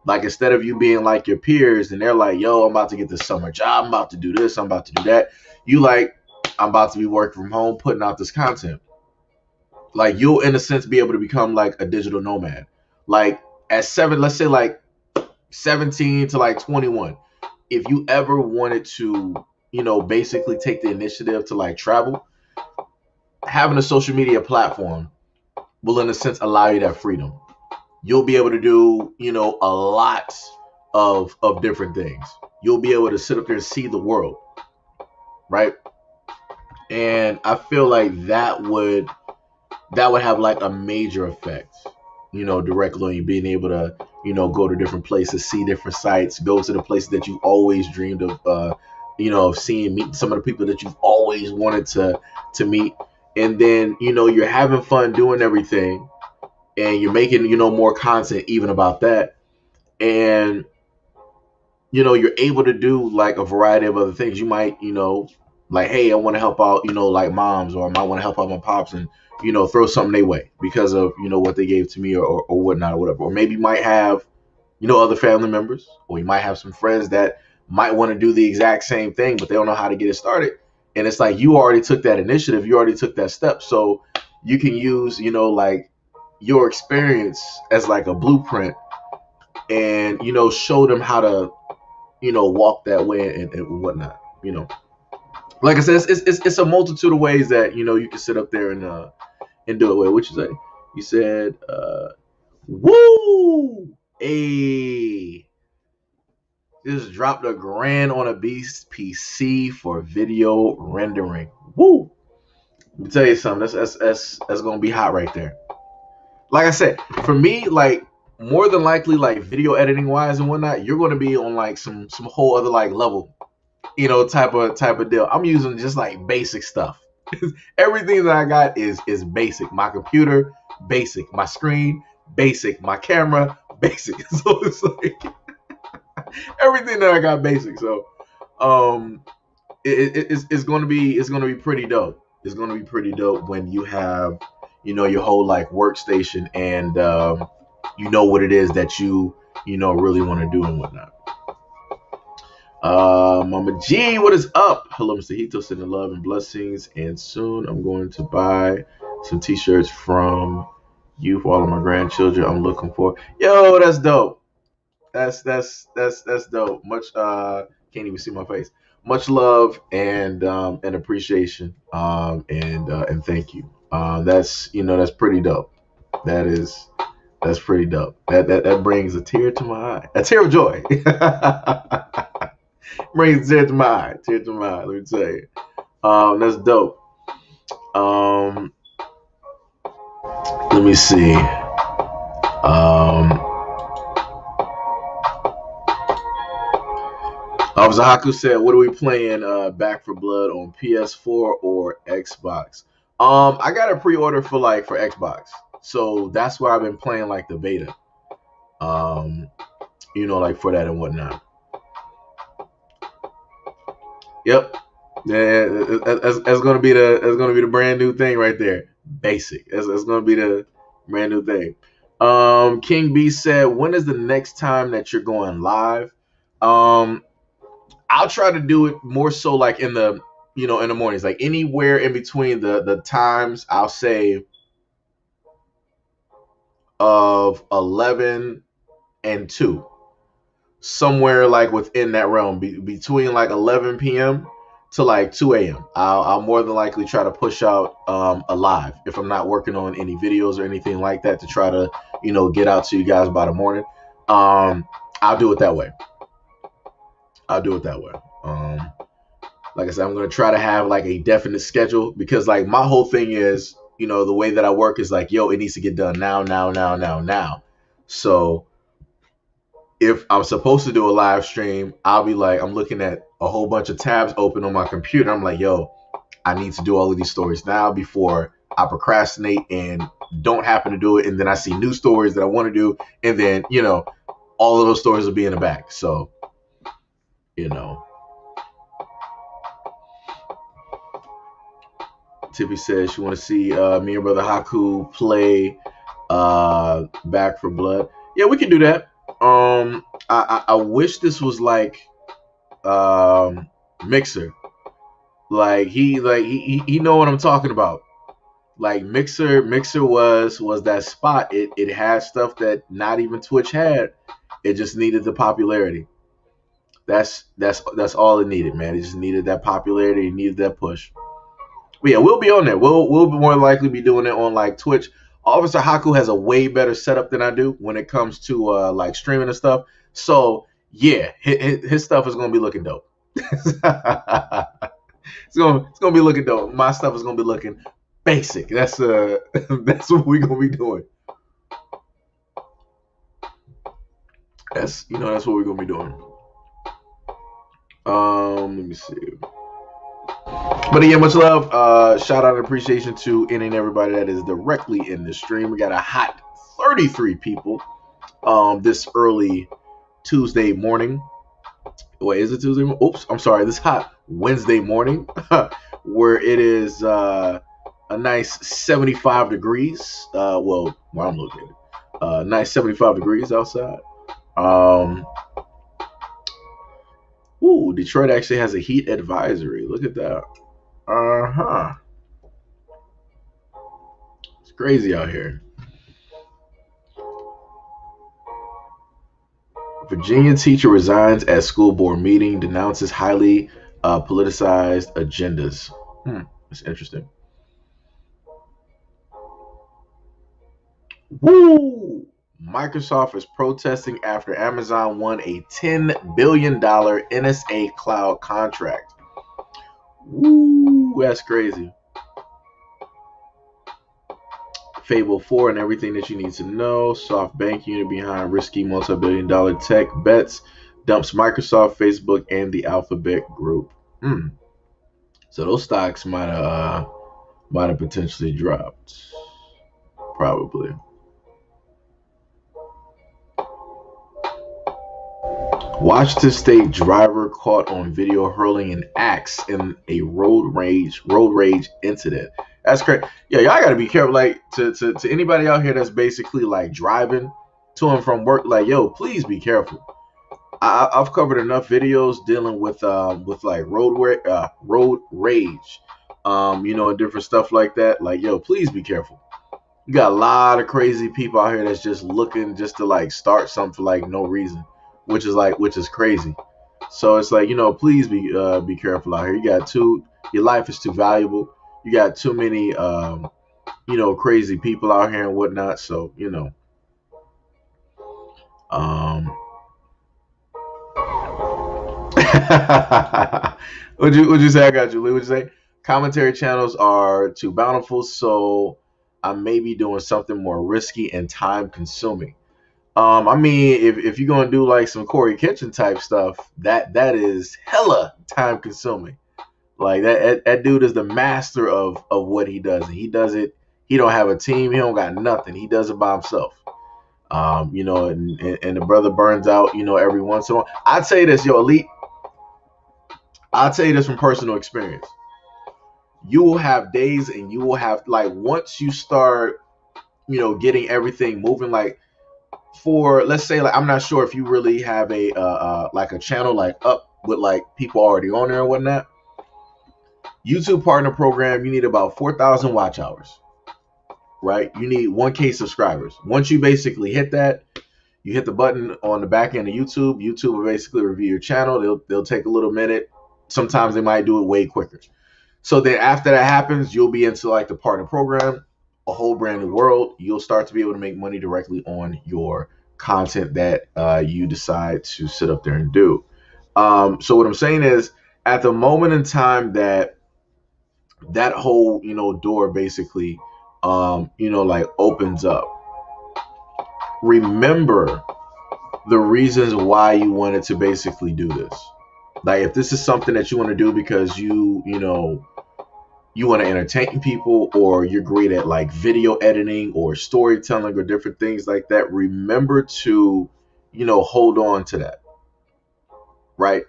A: Like instead of you being like your peers and they're like, yo, I'm about to get this summer job, I'm about to do this, I'm about to do that. You like, I'm about to be working from home, putting out this content. Like you'll in a sense be able to become like a digital nomad. Like at let's say like 17 to like 21. If you ever wanted to, basically take the initiative to like travel, having a social media platform will in a sense allow you that freedom. You'll be able to do, a lot of different things. You'll be able to sit up there and see the world, right? And I feel like that would have like a major effect, directly on you being able to, go to different places, see different sites, go to the places that you always dreamed of, of seeing, meet some of the people that you've always wanted to meet. And then, you're having fun doing everything and you're making, more content even about that. And, you're able to do like a variety of other things. You might, like, hey, I want to help out, like moms, or I might want to help out my pops and, throw something their way because of, what they gave to me or whatnot or whatever. Or maybe you might have, other family members, or you might have some friends that might want to do the exact same thing, but they don't know how to get it started. And it's like, you already took that initiative. You already took that step. So you can use, like your experience as like a blueprint and, show them how to, walk that way and whatnot, like I said, it's a multitude of ways that, you can sit up there and do it. Wait, what you say? You said, woo, a just dropped $1,000 on a beast PC for video rendering. Woo! Let me tell you something. That's gonna be hot right there. Like I said, for me, like more than likely, like video editing wise and whatnot, you're gonna be on like some whole other like level, type of deal. I'm using just like basic stuff. Everything that I got is basic. My computer, basic. My screen, basic. My camera, basic. So it's like everything that I got basic. So it's gonna be pretty dope. It's gonna be pretty dope when you have, your whole like workstation and what it is that you really want to do and whatnot. Mama G, what is up? Hello, Mr. Hito, sending love and blessings. And soon I'm going to buy some t-shirts from you for all of my grandchildren. I'm looking for. Yo, that's dope. That's dope. Much can't even see my face. Much love and appreciation. And thank you. That's that's pretty dope. That's pretty dope. That brings a tear to my eye. A tear of joy. Brings a tear to my eye. Tear to my eye. Let me tell you. That's dope. Let me see. Zahaku said, "What are we playing? Back for Blood on PS4 or Xbox?" I got a pre-order for Xbox, so that's why I've been playing like the beta. Um, like for that and whatnot. Yep. Yeah, that's gonna be the brand new thing right there. Basic. That's gonna be the brand new thing. King B said, "When is the next time that you're going live?" Um, I'll try to do it more so like in the mornings, like anywhere in between the times. I'll say of 11 and 2, somewhere like within that realm, between like 11 p.m. to like 2 a.m. I'll more than likely try to push out a live if I'm not working on any videos or anything like that to try to get out to you guys by the morning. Um, I'll do it that way. I'll do it that way. Like I said, I'm gonna try to have like a definite schedule because like my whole thing is, the way that I work is like, yo, it needs to get done now, now, now, now, now. So if I'm supposed to do a live stream, I'll be like, I'm looking at a whole bunch of tabs open on my computer. I'm like, yo, I need to do all of these stories now before I procrastinate and don't happen to do it. And then I see new stories that I want to do. And then, all of those stories will be in the back. So, Tippy says she want to see me and Brother Haku play Back for Blood. Yeah, we can do that. I wish this was like Mixer. Like he know what I'm talking about. Like Mixer was that spot. It had stuff that not even Twitch had. It just needed the popularity. That's all it needed, man. It just needed that popularity. It needed that push. But yeah, we'll be on there. We'll more likely be doing it on like Twitch. Officer Haku has a way better setup than I do when it comes to like streaming and stuff. So yeah, his stuff is gonna be looking dope. it's gonna be looking dope. My stuff is gonna be looking basic. That's that's what we're gonna be doing. That's what we're gonna be doing. Let me see. But again, much love. Shout out and appreciation to any and everybody that is directly in this stream. We got a hot 33 people this early Tuesday morning. Wait, is it Tuesday morning? Oops, I'm sorry. This hot Wednesday morning where it is a nice 75 degrees. Well, where I'm located. Nice 75 degrees outside. Ooh, Detroit actually has a heat advisory. Look at that. It's crazy out here. Virginia teacher resigns at school board meeting, denounces highly politicized agendas. That's interesting. Woo! Microsoft is protesting after Amazon won a $10 billion NSA cloud contract. Woo! That's crazy. Fable 4 and everything that you need to know. SoftBank unit behind risky multi-billion-dollar tech bets dumps Microsoft, Facebook, and the Alphabet Group. So those stocks might have potentially dropped. Probably. Washington State driver caught on video hurling an axe in a road rage incident. That's crazy. Yeah, y'all gotta be careful. Like to anybody out here that's basically like driving to and from work, like yo, please be careful. I've covered enough videos dealing with like road rage, and different stuff like that. Like yo, please be careful. You got a lot of crazy people out here that's just looking just to like start something for like no reason, which is crazy. So it's like please be careful out here. Your life is too valuable. You got too many crazy people out here and whatnot. So What'd you say? I got you, Lee. What'd you say? Commentary channels are too bountiful, so I may be doing something more risky and time consuming. I mean, if you're gonna do like some Corey Kitchen type stuff, that is hella time consuming. Like that dude is the master of what he does. And he does it. He don't have a team. He don't got nothing. He does it by himself. And the brother burns out, every once in a while. I'd say this, yo, Elite. I'll tell you this from personal experience. You will have days, and you will have, like, once you start, getting everything moving, like, for, let's say, like, I'm not sure if you really have a like a channel like up with like people already on there and whatnot. YouTube partner program, you need about 4,000 watch hours, right? You need 1K subscribers. Once you basically hit that, you hit the button on the back end of YouTube. YouTube will basically review your channel. They'll take a little minute. Sometimes they might do it way quicker. So then after that happens, you'll be into like the partner program, a whole brand new world. You'll start to be able to make money directly on your content that you decide to sit up there and do. So what I'm saying is, at the moment in time that that whole door basically like opens up, remember the reasons why you wanted to basically do this. Like, if this is something that you want to do because you want to entertain people, or you're great at like video editing or storytelling or different things like that, remember to hold on to that, right?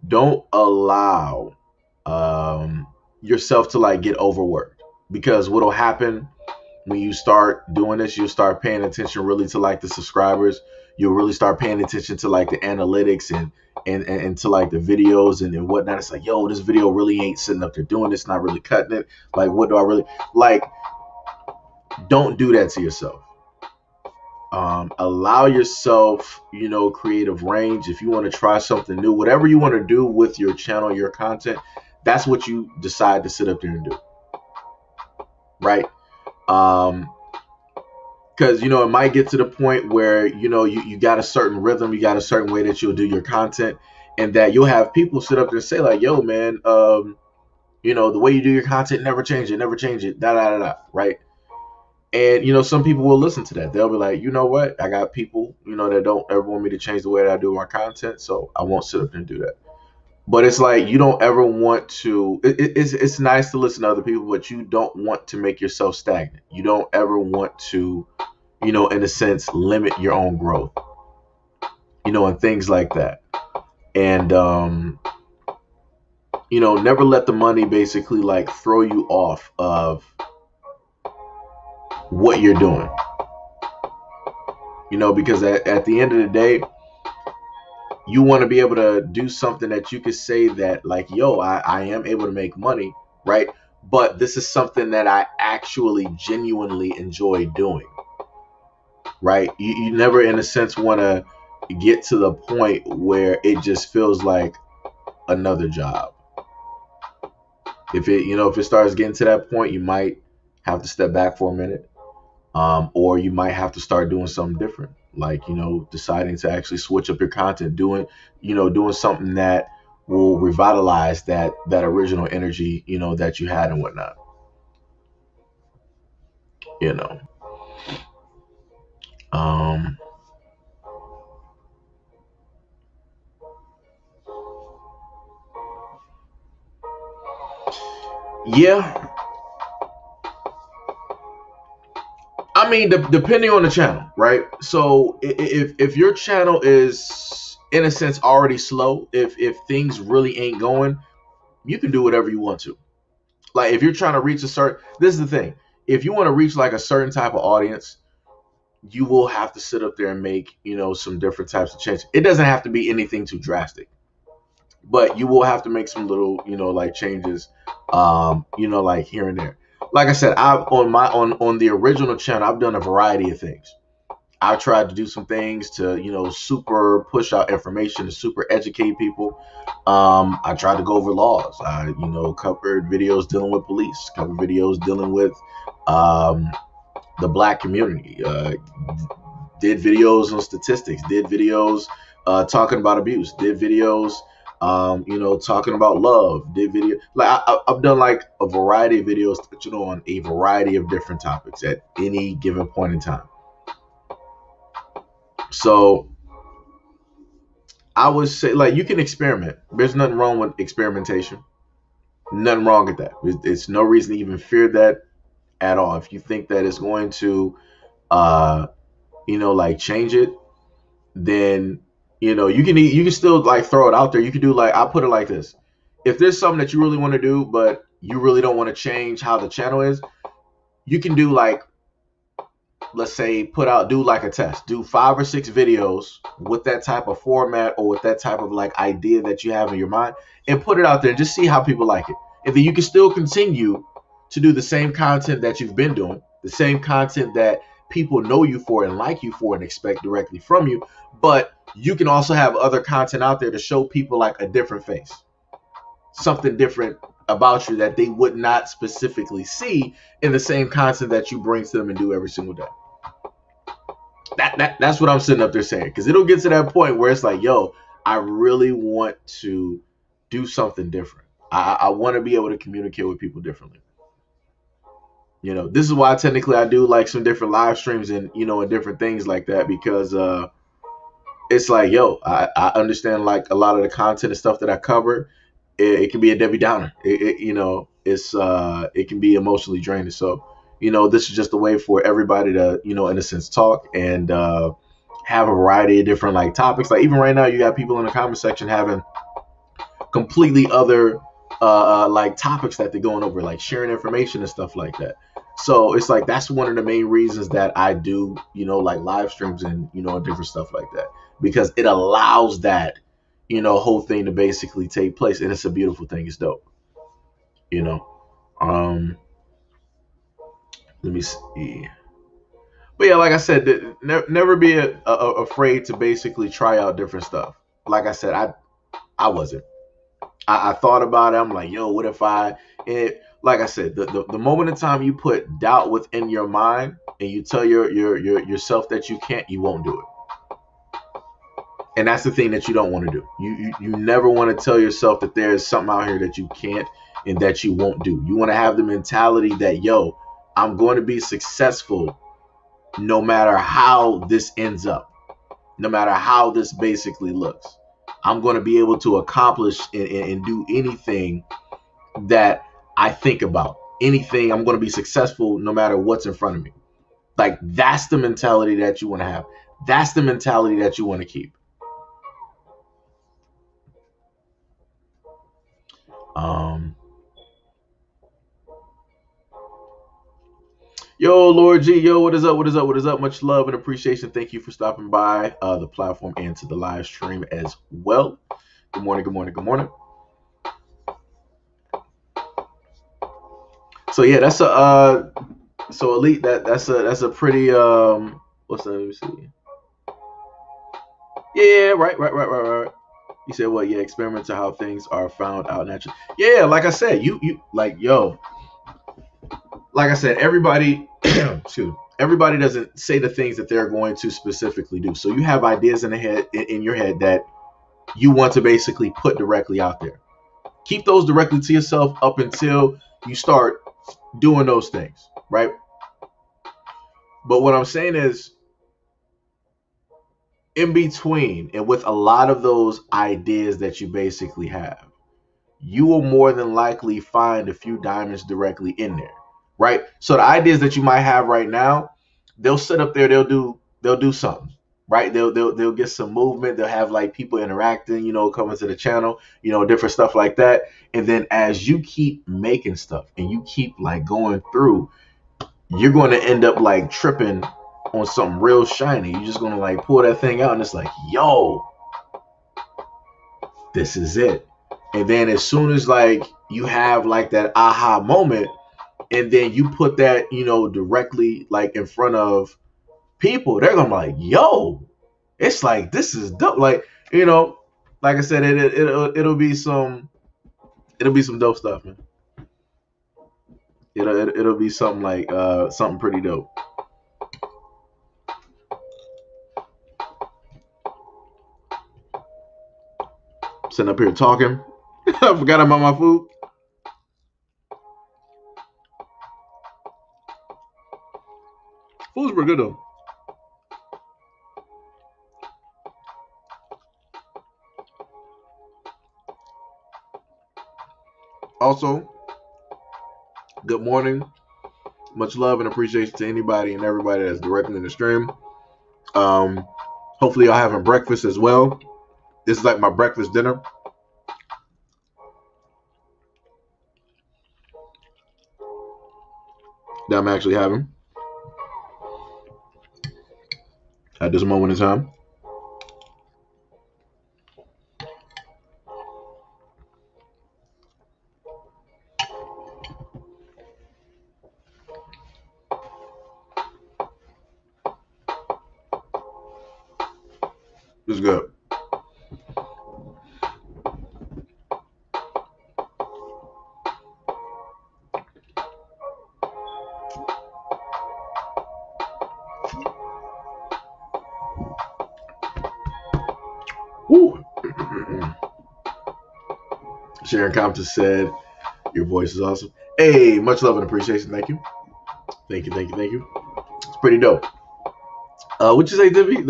A: Don't allow yourself to like get overworked, because what'll happen when you start doing this, you'll start paying attention really to like the subscribers. You'll really start paying attention to like the analytics and to like the videos and whatnot. It's like, yo, this video really ain't sitting up there doing this, not really cutting it. Like, what do I really like? Don't do that to yourself. Allow yourself, creative range. If you want to try something new, whatever you want to do with your channel, your content, that's what you decide to sit up there and do, right? Because it might get to the point where you got a certain rhythm, you got a certain way that you'll do your content, and that you'll have people sit up there and say like, yo, man, the way you do your content, never change it, da da da da, right? And some people will listen to that. They'll be like, you know what, I got people that don't ever want me to change the way that I do my content, so I won't sit up there and do that. But it's like, you don't ever want to, it's nice to listen to other people, but you don't want to make yourself stagnant. You don't ever want to, in a sense, limit your own growth, and things like that. And, never let the money basically like throw you off of what you're doing, because at the end of the day, you want to be able to do something that you could say that like, yo, I am able to make money, right? But this is something that I actually genuinely enjoy doing, right? You never, in a sense, want to get to the point where it just feels like another job. If it starts getting to that point, you might have to step back for a minute, or you might have to start doing something different, like deciding to actually switch up your content, doing something that will revitalize that original energy that you had and whatnot. you know um yeah, I mean, depending on the channel, right? So if your channel is, in a sense, already slow, if things really ain't going, you can do whatever you want to. Like, if you're trying to reach a certain, this is the thing, if you want to reach like a certain type of audience, you will have to sit up there and make some different types of changes. It doesn't have to be anything too drastic, but you will have to make some little like changes, like here and there. Like I said, I've on the original channel, I've done a variety of things. I've tried to do some things to super push out information, to super educate people. I tried to go over laws. I covered videos dealing with police, covered videos dealing with the black community, did videos on statistics, did videos talking about abuse, did videos talking about love, did video, like I've done like a variety of videos on a variety of different topics at any given point in time. So I would say, like, you can experiment. There's nothing wrong with experimentation. Nothing wrong with that. It's no reason to even fear that at all. If you think that it's going to, uh, like change it, then you can still like throw it out there. You can do, like, I put it like this: if there's something that you really want to do, but you really don't want to change how the channel is, you can do, like, let's say, do like a test, do 5 or 6 videos with that type of format or with that type of like idea that you have in your mind, and put it out there and just see how people like it. And then you can still continue to do the same content that you've been doing, the same content that people know you for and like you for and expect directly from you. But you can also have other content out there to show people like a different face, something different about you that they would not specifically see in the same content that you bring to them and do every single day. That's what I'm sitting up there saying, because it'll get to that point where it's like, yo, I really want to do something different. I want to be able to communicate with people differently. This is why technically I do like some different live streams and and different things like that, because it's like, yo, I understand like a lot of the content and stuff that I cover. It can be a Debbie Downer. It can be emotionally draining. So this is just a way for everybody to in a sense talk and have a variety of different like topics. Like even right now, you got people in the comment section having completely other like topics that they're going over, like sharing information and stuff like that. So it's like that's one of the main reasons that I do like live streams and different stuff like that, because it allows that whole thing to basically take place, and it's a beautiful thing. It's dope. you know um let me see. But yeah, like I said, never be afraid to basically try out different stuff. Like I said, I wasn't. I thought about it. I'm like, yo, what if like I said, the moment in time you put doubt within your mind and you tell yourself that you can't, you won't do it. And that's the thing that you don't want to do. You never want to tell yourself that there's something out here that you can't and that you won't do. You want to have the mentality that, yo, I'm going to be successful no matter how this ends up, no matter how this basically looks. I'm going to be able to accomplish and do anything that I think about. Anything, I'm going to be successful no matter what's in front of me. Like, that's the mentality that you want to have. That's the mentality that you want to keep. Yo, Lord G, yo, what is up? What is up? What is up? Much love and appreciation. Thank you for stopping by the platform and to the live stream as well. Good morning, good morning, good morning. So yeah, that's a so Elite, that's a pretty what's that? Let me see. Yeah, right. You said what? Yeah, experiments are how things are found out naturally. Yeah, like I said, you like, yo, like I said, everybody everybody doesn't say the things that they're going to specifically do. So you have ideas in your head that you want to basically put directly out there. Keep those directly to yourself up until you start doing those things, right? But what I'm saying is, in between and with a lot of those ideas that you basically have, you will more than likely find a few diamonds directly in there, right? So the ideas that you might have right now, they'll sit up there, they'll do something, right? They'll get some movement, they'll have like people interacting, coming to the channel, different stuff like that. And then as you keep making stuff and you keep like going through, you're going to end up like tripping on something real shiny. You're just going to like pull that thing out and it's like, yo, this is it. And then as soon as like you have like that aha moment, and then you put that, directly like in front of people, they're gonna be like, yo, it's like, this is dope. Like, like I said, it'll be some dope stuff, man. It'll be something like something pretty dope. Sitting up here talking. I forgot about my food. Food's pretty good though. Also, good morning. Much love and appreciation to anybody and everybody that's directly in the stream. Hopefully y'all having breakfast as well. This is like my breakfast dinner. That I'm actually having at this moment in time. It's good. Woo. Sharon Compton said, your voice is awesome. Hey, much love and appreciation. Thank you. Thank you, thank you, thank you. It's pretty dope. What'd you say, Dippy?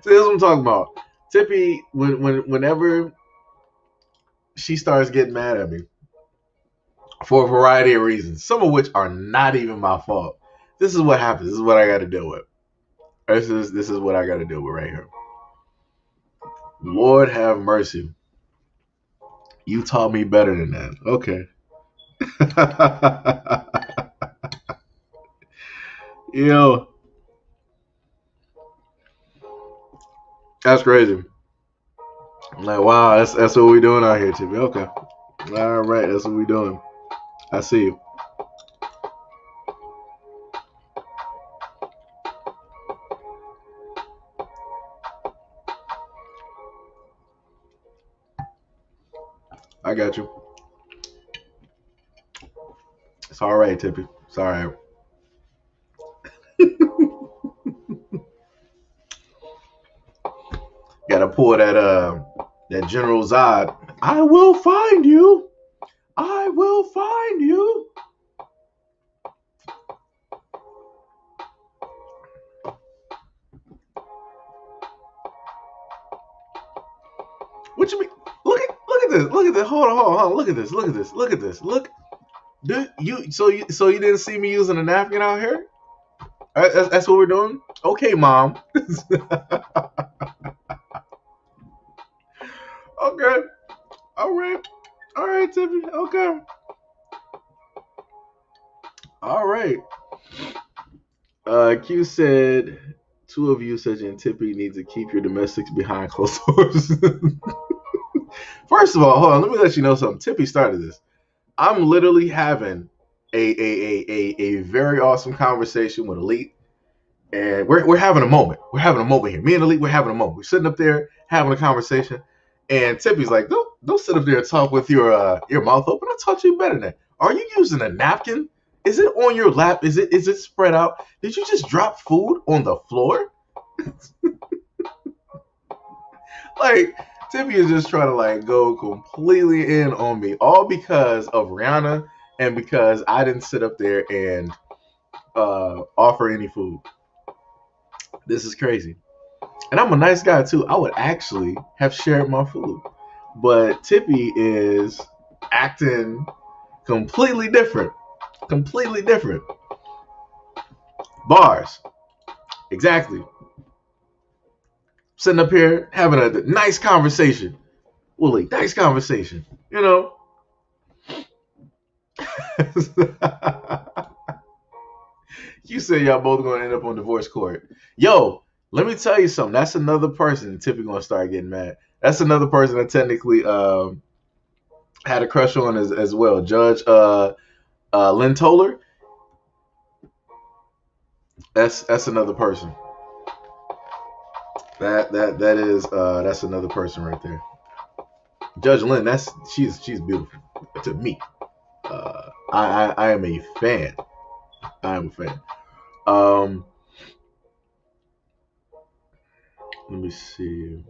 A: See, that's what I'm talking about. Tippy, whenever she starts getting mad at me for a variety of reasons, some of which are not even my fault, this is what happens. This is what I got to deal with. This is what I got to deal with right here. Lord have mercy. You taught me better than that. Okay. Yo, that's crazy. I'm like, wow, that's what we doing out here, Tippy. Okay. All right, that's what we doing. I see you. I got you. It's all right, Tippy. It's all right. Gotta pull that General Zod. I will find you. I will find you. What you mean? Look at this. Look at this. Hold on. Look at this. Look. Dude, so you didn't see me using a napkin out here? That's what we're doing? Okay, Mom. Okay. All right, Tippy. Okay. All right. Q said, two of you, such and Tippy, need to keep your domestics behind closed doors. First of all, hold on. Let me let you know something. Tippy started this. I'm literally having a very awesome conversation with Elite, and we're having a moment. We're having a moment here. Me and Elite, we're having a moment. We're sitting up there having a conversation, and Tippy's like, don't sit up there and talk with your mouth open. I taught you better than that. Are you using a napkin? Is it on your lap? Is it spread out? Did you just drop food on the floor? Like, Tippy is just trying to like go completely in on me, all because of Rihanna and because I didn't sit up there and offer any food. This is crazy. And I'm a nice guy too. I would actually have shared my food. But Tippy is acting completely different. Completely different. Bars. Exactly. Sitting up here having a nice conversation. Willie, nice conversation. You know? You said y'all both gonna end up on divorce court. Yo, let me tell you something. That's another person Tippy gonna start getting mad. That's another person that technically had a crush on as well. Judge Lynn Toller. That's another person. That's another person right there. Judge Lynn, she's beautiful to me. I am a fan. I am a fan. Let me see.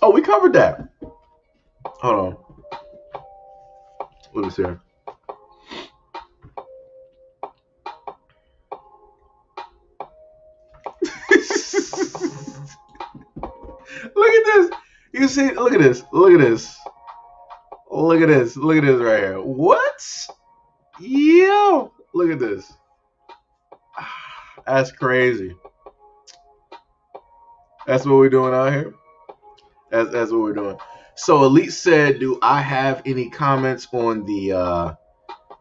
A: Oh, we covered that. Hold on. Let me see. Look at this. You see, look at this. Look at this. Look at this. Look at this right here. What? Yo, look at this. That's crazy. That's what we're doing out here. That's what we're doing. So Elite said, "Do I have any comments on the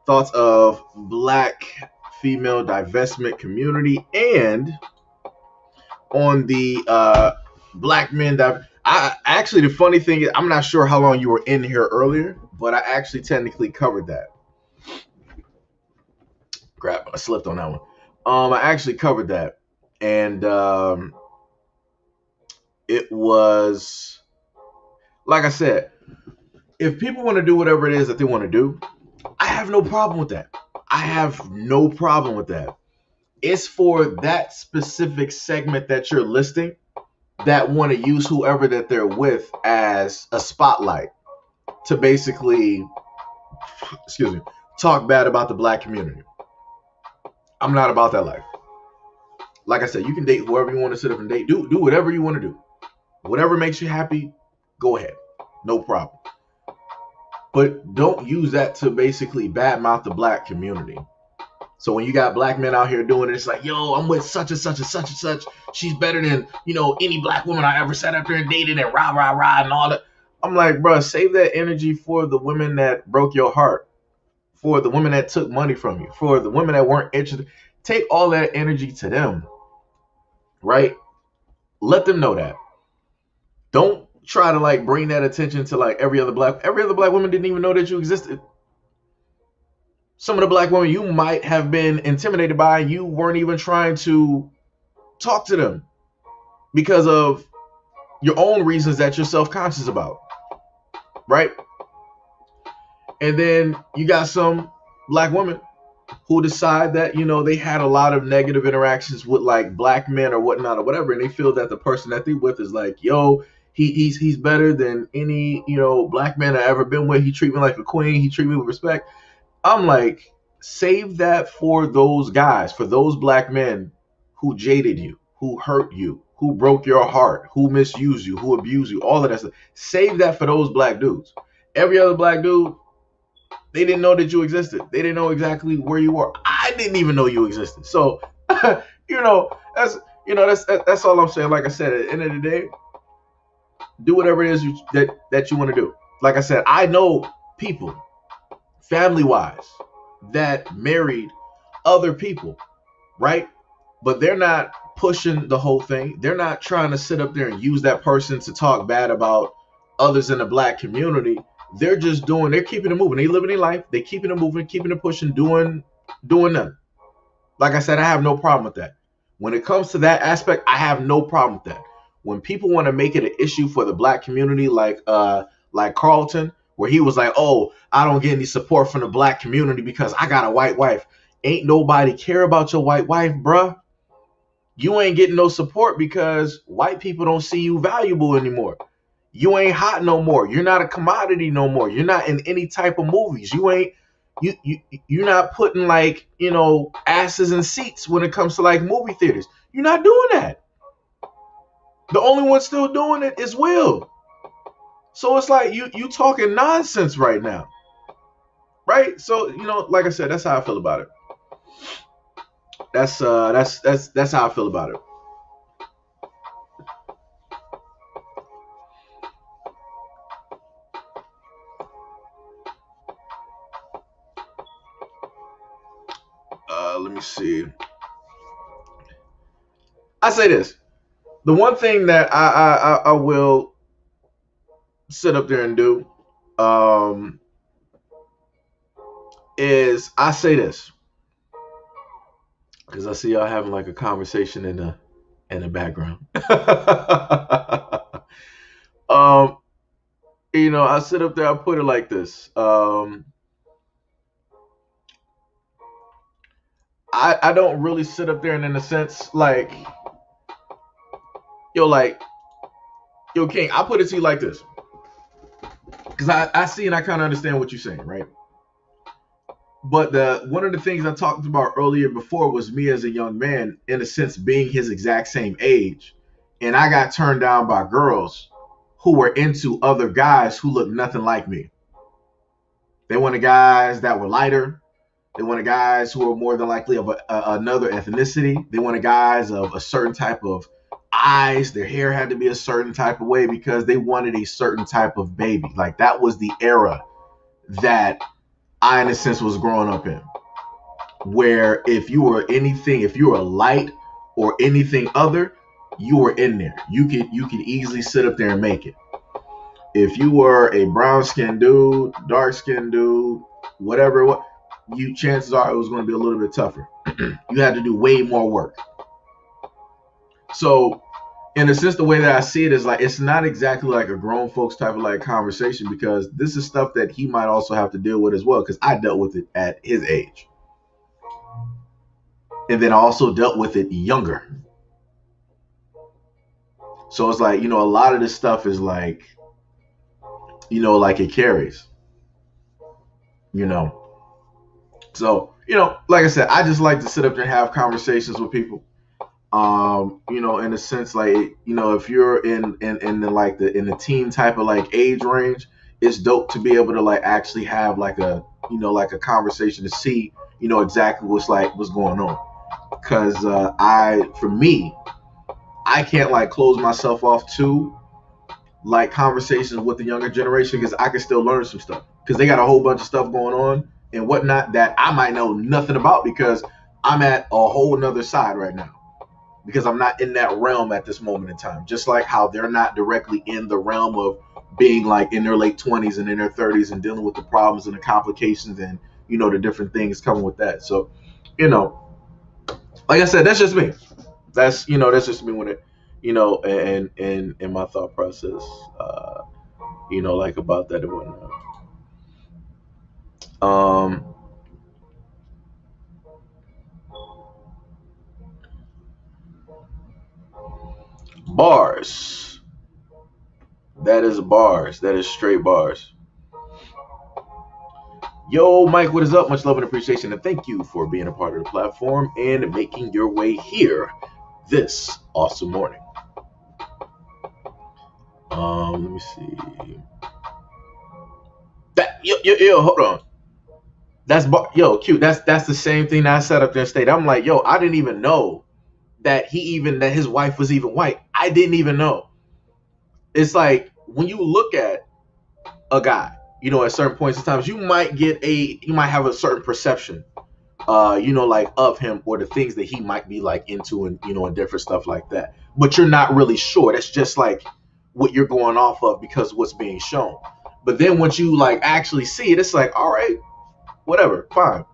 A: thoughts of Black female divestment community and on the Black men that I actually the funny thing is I'm not sure how long you were in here earlier, but I actually technically covered that. Crap, I slipped on that one. I actually covered that, and it was like I said, if people want to do whatever it is that they want to do, I have no problem with that. I have no problem with that. It's for that specific segment that you're listing that want to use whoever that they're with as a spotlight to basically, excuse me, talk bad about the Black community. I'm not about that life. Like I said, you can date whoever you want to sit up and date. Do whatever you want to do. Whatever makes you happy, go ahead. No problem. But don't use that to basically badmouth the Black community. So when you got Black men out here doing it, it's like, yo, I'm with such and such and such and such. She's better than, any Black woman I ever sat up there and dated and rah, rah, rah and all that. I'm like, bro, save that energy for the women that broke your heart, for the women that took money from you, for the women that weren't interested. Take all that energy to them, right? Let them know that. Don't try to bring that attention to every other black woman didn't even know that you existed. Some of the Black women you might have been intimidated by, you weren't even trying to talk to them because of your own reasons that you're self-conscious about, right? And then you got some Black women who decide that, they had a lot of negative interactions with Black men or whatnot or whatever, and they feel that the person that they with is like, yo, he's better than any, Black man I ever been with. He treat me like a queen. He treat me with respect. I'm like, save that for those guys, for those Black men who jaded you, who hurt you, who broke your heart, who misused you, who abused you, all of that stuff. Save that for those Black dudes. Every other Black dude, they didn't know that you existed. They didn't know exactly where you were. I didn't even know you existed. So, that's all I'm saying. Like I said, at the end of the day, do whatever it is that you want to do. Like I said, I know people, family-wise, that married other people, right? But they're not pushing the whole thing. They're not trying to sit up there and use that person to talk bad about others in the Black community. They're just they're keeping it moving. They living their life. They keeping it moving, keeping it pushing, doing nothing. Like I said, I have no problem with that. When it comes to that aspect, I have no problem with that. When people want to make it an issue for the Black community, like Carlton, where he was like, oh, I don't get any support from the Black community because I got a white wife. Ain't nobody care about your white wife, bruh. You ain't getting no support because white people don't see you valuable anymore. You ain't hot no more. You're not a commodity no more. You're not in any type of movies. You're not putting asses in seats when it comes to movie theaters. You're not doing that. The only one still doing it is Will. So it's like you talking nonsense right now. Right? So, like I said, that's how I feel about it. That's how I feel about it. Let me see. I say this. The one thing that I will sit up there and do is I say this because I see y'all having a conversation in the background. I sit up there, I put it like this. I don't really sit up there and in a sense yo, King, I put it to you like this. Because I see and I kind of understand what you're saying, right? But one of the things I talked about earlier before was me as a young man, in a sense, being his exact same age and I got turned down by girls who were into other guys who looked nothing like me. They wanted guys that were lighter. They wanted guys who were more than likely of another ethnicity. They wanted guys of a certain type of eyes. Their hair had to be a certain type of way because they wanted a certain type of baby. Like that was the era that I, in a sense, was growing up in. Where if you were anything, if you were light or anything other, you were in there. You could easily sit up there and make it. If you were a brown skinned dude, dark skinned dude, whatever, what you chances are it was going to be a little bit tougher. You had to do way more work. So, in a sense, the way that I see it is like it's not exactly like a grown folks type of like conversation because this is stuff that he might also have to deal with as well because I dealt with it at his age. And then I also dealt with it younger. So it's like, a lot of this stuff is like, like it carries, you know. So, like I said, I just like to sit up there and have conversations with people. In a sense, like, if you're in the like in the teen type of like age range, it's dope to be able to like actually have like like a conversation to see, exactly what's going on. Cause for me, I can't like close myself off to like conversations with the younger generation because I can still learn some stuff because they got a whole bunch of stuff going on and whatnot that I might know nothing about because I'm at a whole nother side right now because I'm not in that realm at this moment in time. Just like how they're not directly in the realm of being like in their late 20s and in their 30s and dealing with the problems and the complications and the different things coming with that. So, like I said, that's just me. That's just me when it, and in my thought process, like about that and whatnot. Um, Bars. That is bars. That is straight bars. Yo, Mike, what is up? Much love and appreciation, and thank you for being a part of the platform and making your way here this awesome morning. Let me see. Yo, hold on. Yo, cute. That's the same thing that I said up there and stated. I'm like, yo, I didn't even know that that his wife was even white. I didn't even know. It's like when you look at a guy, at certain points in times, you might have a certain perception, like of him or the things that he might be like into and and different stuff like that. But you're not really sure. That's just like what you're going off of because what's being shown. But then once you like actually see it, it's like, all right, whatever, fine.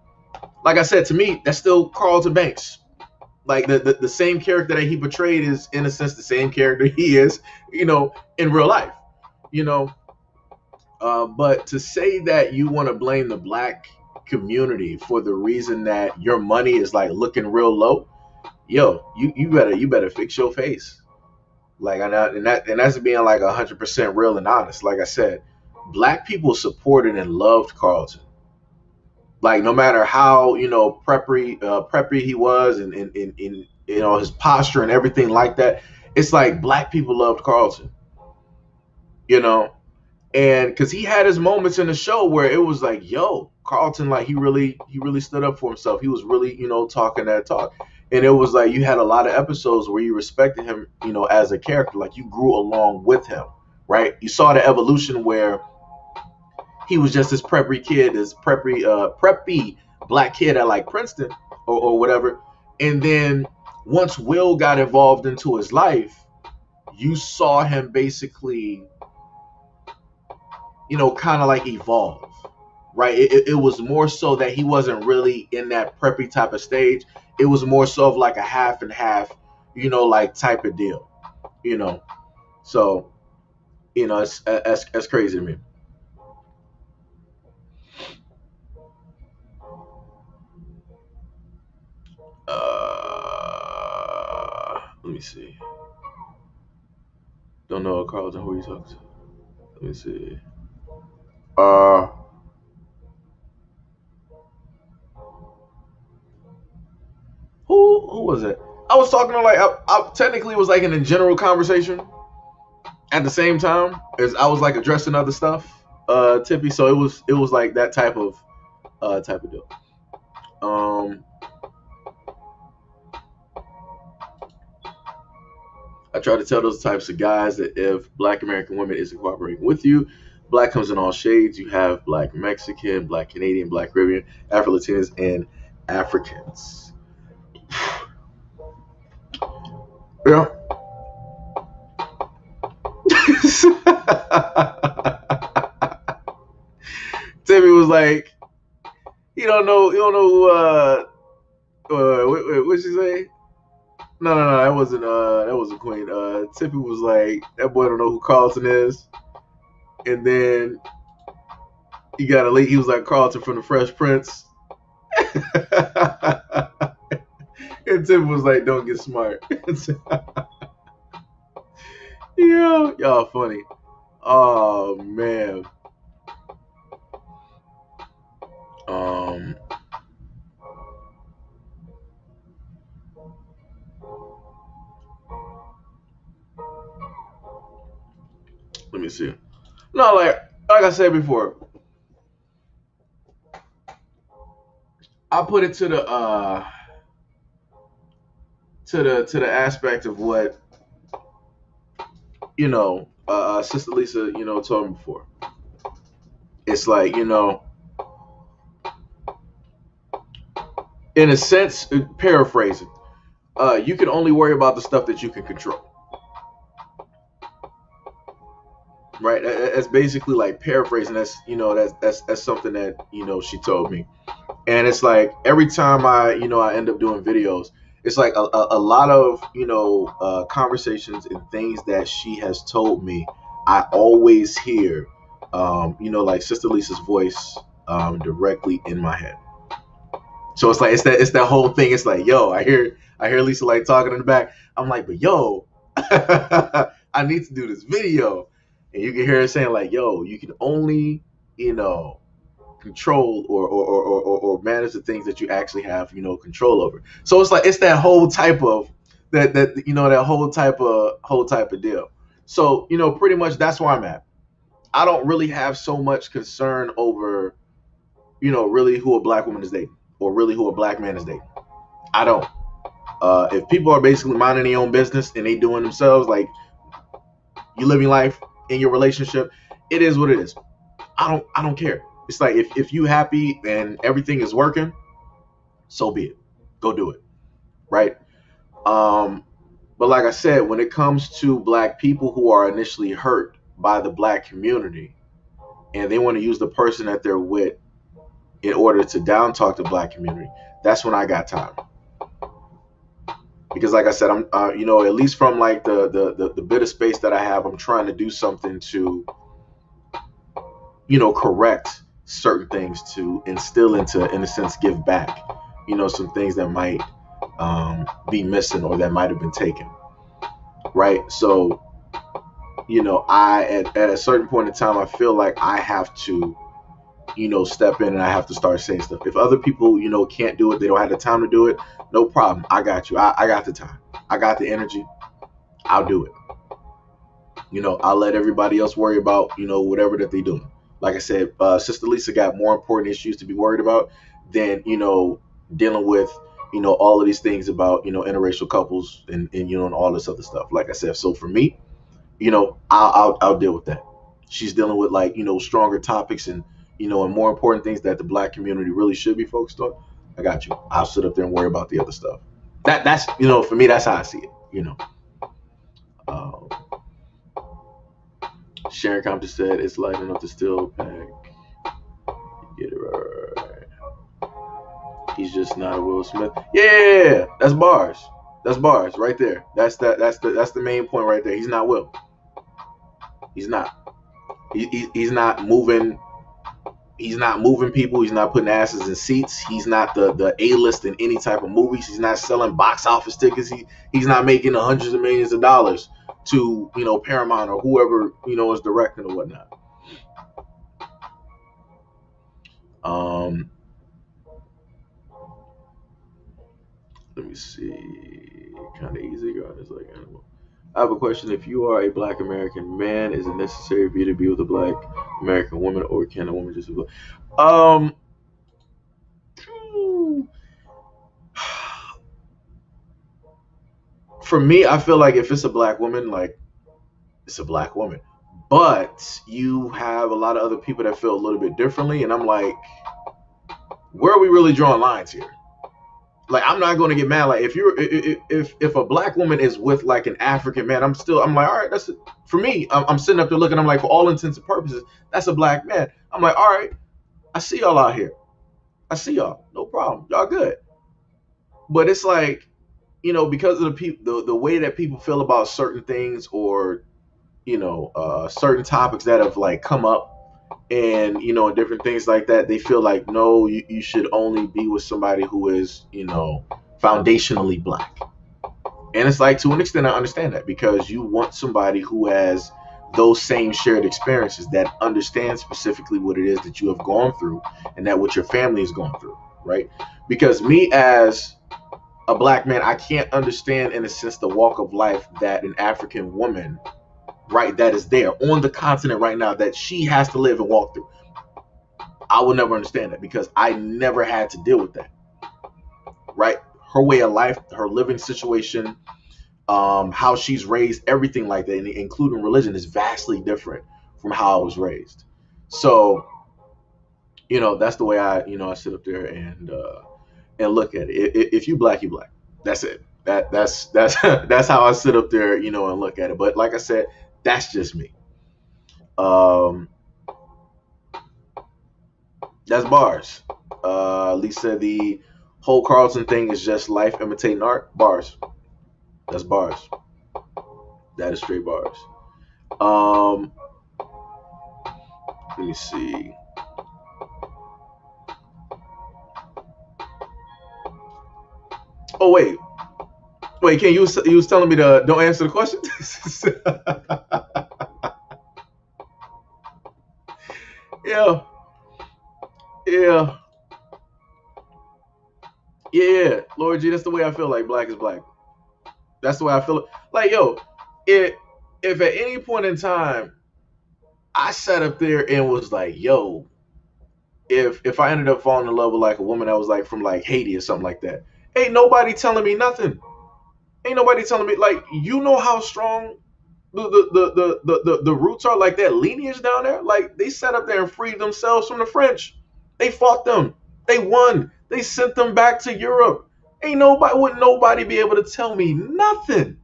A: Like I said, to me, that's still Carlton Banks. Like the same character that he portrayed is in a sense the same character he is, in real life. You know, but to say that you want to blame the black community for the reason that your money is like looking real low, yo, you better fix your face. Like and that's being like 100% real and honest. Like I said, black people supported and loved Carlton. Like no matter how preppy he was and his posture and everything like that, it's like black people loved Carlton. You know, and because he had his moments in the show where it was like, yo, Carlton, like he really stood up for himself. He was really talking that talk, and it was like you had a lot of episodes where you respected him, as a character, like you grew along with him, right? You saw the evolution where he was just this preppy black kid at like Princeton or whatever, and then once Will got involved into his life, you saw him basically kind of like evolve, right? It was more so that he wasn't really in that preppy type of stage. It was more so of like a half and half, like type of deal, you know. So, it's that's crazy to me. Let me see. Don't know Carlton. Who you talking to? Let me see. Uh, who was it? was talking to like I technically was like in a general conversation at the same time as I was like addressing other stuff, Tippy. So it was like that type of deal. Um, I try to tell those types of guys that if Black American women isn't cooperating with you, Black comes in all shades. You have Black Mexican, Black Canadian, Black Caribbean, Afro Latinos, and Africans. Yeah. Timmy was like, you don't know who, what'd she say? No, that wasn't Queen. Tippy was like, that boy don't know who Carlton is. And then he got a late, he was like Carlton from the Fresh Prince. And Tippy was like, don't get smart. Yeah, y'all funny. Oh man. Um Let me see. No, like I said before, I put it to the aspect of what Sister Lisa told me before. It's like in a sense, paraphrasing, you can only worry about the stuff that you can control. Right? That's basically like paraphrasing. That's something that she told me. And it's like every time I end up doing videos, it's like a lot of conversations and things that she has told me. I always hear like Sister Lisa's voice directly in my head. So it's that whole thing. It's like, yo, I hear Lisa like talking in the back. I'm like, but yo, I need to do this video. And you can hear her saying like, yo, you can only control or manage the things that you actually have control over. So it's that whole type of that whole type of deal. So pretty much that's where I'm at. I don't really have so much concern over really who a Black woman is dating or really who a Black man is dating. I don't. If people are basically minding their own business and they doing themselves, like you living life in your relationship, it is what it is. I don't care. It's like if you happy and everything is working, so be it. Go do it. Right? But like I said, when it comes to Black people who are initially hurt by the Black community and they want to use the person that they're with in order to down talk the Black community, that's when I got time. Because like I said, I'm at least from like the bit of space that I have, I'm trying to do something to correct certain things, to instill into, in a sense, give back some things that might be missing or that might have been taken, right? So I at a certain point in time, I feel like I have to step in and I have to start saying stuff. If other people can't do it, they don't have the time to do it, no problem. I got you. I got the time, I got the energy, I'll do it. I'll let everybody else worry about whatever that they doing. Like I said, Sister Lisa got more important issues to be worried about than dealing with all of these things about interracial couples and all this other stuff. Like I said, so for me, I'll deal with that. She's dealing with like stronger topics and and more important things that the Black community really should be focused on. I got you. I'll sit up there and worry about the other stuff. That's for me, that's how I see it. Um, Sharon Compton said it's light enough to still pack. Get it right. He's just not a Will Smith. Yeah, that's bars. That's bars right there. That's the main point right there. He's not Will. He's not. He's not moving. He's not moving people. He's not putting asses in seats. He's not the A-list in any type of movies. He's not selling box office tickets. He's not making hundreds of millions of dollars to Paramount or whoever is directing or whatnot. Let me see. Kind of easy, God. It's like animal. I have a question. If you are a Black American man, is it necessary for you to be with a Black American woman, or can a woman just be? Um, for me, I feel like if it's a Black woman, like it's a Black woman. But you have a lot of other people that feel a little bit differently, and I'm like, where are we really drawing lines here? Like, I'm not going to get mad. Like, if a Black woman is with like an African man, I'm like, all right, that's it. For me. I'm sitting up there looking. I'm like, for all intents and purposes, that's a Black man. I'm like, all right, I see y'all out here. I see y'all. No problem. Y'all good. But it's like, because of the way that people feel about certain things, or certain topics that have like come up, and and different things like that, they feel like, no, you should only be with somebody who is foundationally Black. And it's like, to an extent, I understand that, because you want somebody who has those same shared experiences, that understands specifically what it is that you have gone through, and that what your family is going through, right? Because me, as a Black man, I can't understand, in a sense, the walk of life that an African woman, right, that is there on the continent right now, that she has to live and walk through. I will never understand that, because I never had to deal with that, right? Her way of life, her living situation, how she's raised, everything like that, including religion, is vastly different from how I was raised. So, that's the way I sit up there and look at it. If you Black, you Black. That's it. That's that's how I sit up there, and look at it. But like I said, that's just me. Um, that's bars. Lisa, the whole Carlton thing is just life imitating art. Bars. That's bars. That is straight bars. Let me see. Oh wait, Ken, you was telling me to don't answer the question. Yeah, yeah, yeah. Lord G, that's the way I feel. Like, Black is Black. That's the way I feel. Like, yo, if at any point in time I sat up there and was like, yo, if I ended up falling in love with like a woman that was like from like Haiti or something like that, ain't nobody telling me nothing. Ain't nobody telling me, like, how strong the roots are, like that lineage down there. Like, they sat up there and freed themselves from the French. They fought them. They won. They sent them back to Europe. Wouldn't nobody be able to tell me nothing.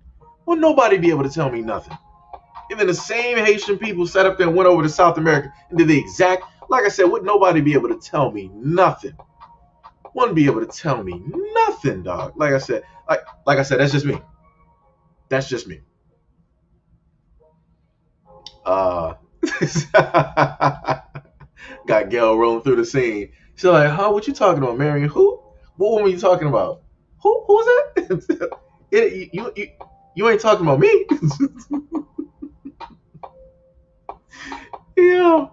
A: Wouldn't nobody be able to tell me nothing. And then the same Haitian people sat up there and went over to South America and did the exact, like I said, wouldn't nobody be able to tell me nothing. Wouldn't be able to tell me nothing, dog. Like I said, that's just me. That's just me. Got Gail rolling through the scene. She's like, huh, what you talking about, Marion? Who? What woman you talking about? Who's that? You ain't talking about me. Yeah.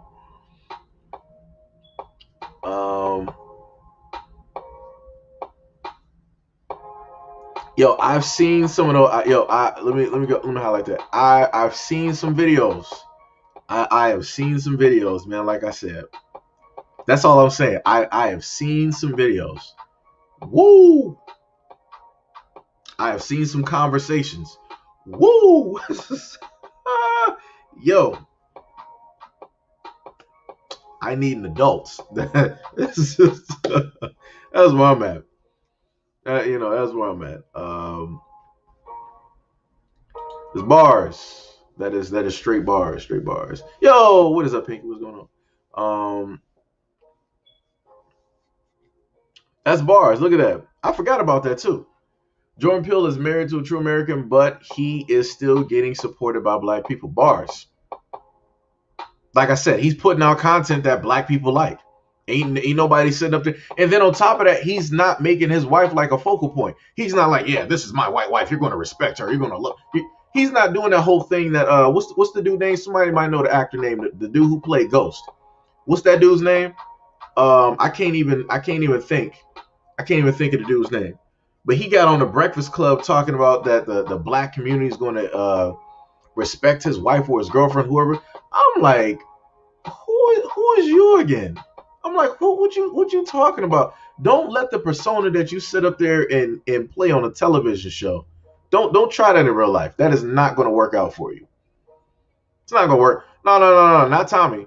A: Yo, I've seen some of those. Let me highlight that. I've seen some videos. I have seen some videos, man. Like I said, that's all I'm saying. I have seen some videos. Woo! I have seen some conversations. Woo! Yo, I need an adult. That's where I'm at. That's where I'm at. There's bars. That is straight bars. Straight bars. Yo, what is up, Pinky? What's going on? That's bars. Look at that. I forgot about that too. Jordan Peele is married to a true American, but he is still getting supported by Black people. Bars. Like I said, he's putting out content that Black people like. Ain't nobody sitting up there. And then on top of that, he's not making his wife like a focal point. He's not like, yeah, this is my white wife. You're going to respect her. You're going to look. He's not doing that whole thing that what's the dude name? Somebody might know the actor name. The dude who played Ghost. What's that dude's name? I can't even think. I can't even think of the dude's name. But he got on the Breakfast Club talking about that the black community is going to respect his wife or his girlfriend, whoever. I'm like, who is you again? I'm like, what you talking about? Don't let the persona that you sit up there and play on a television show. Don't try that in real life. That is not going to work out for you. It's not going to work. No, not Tommy.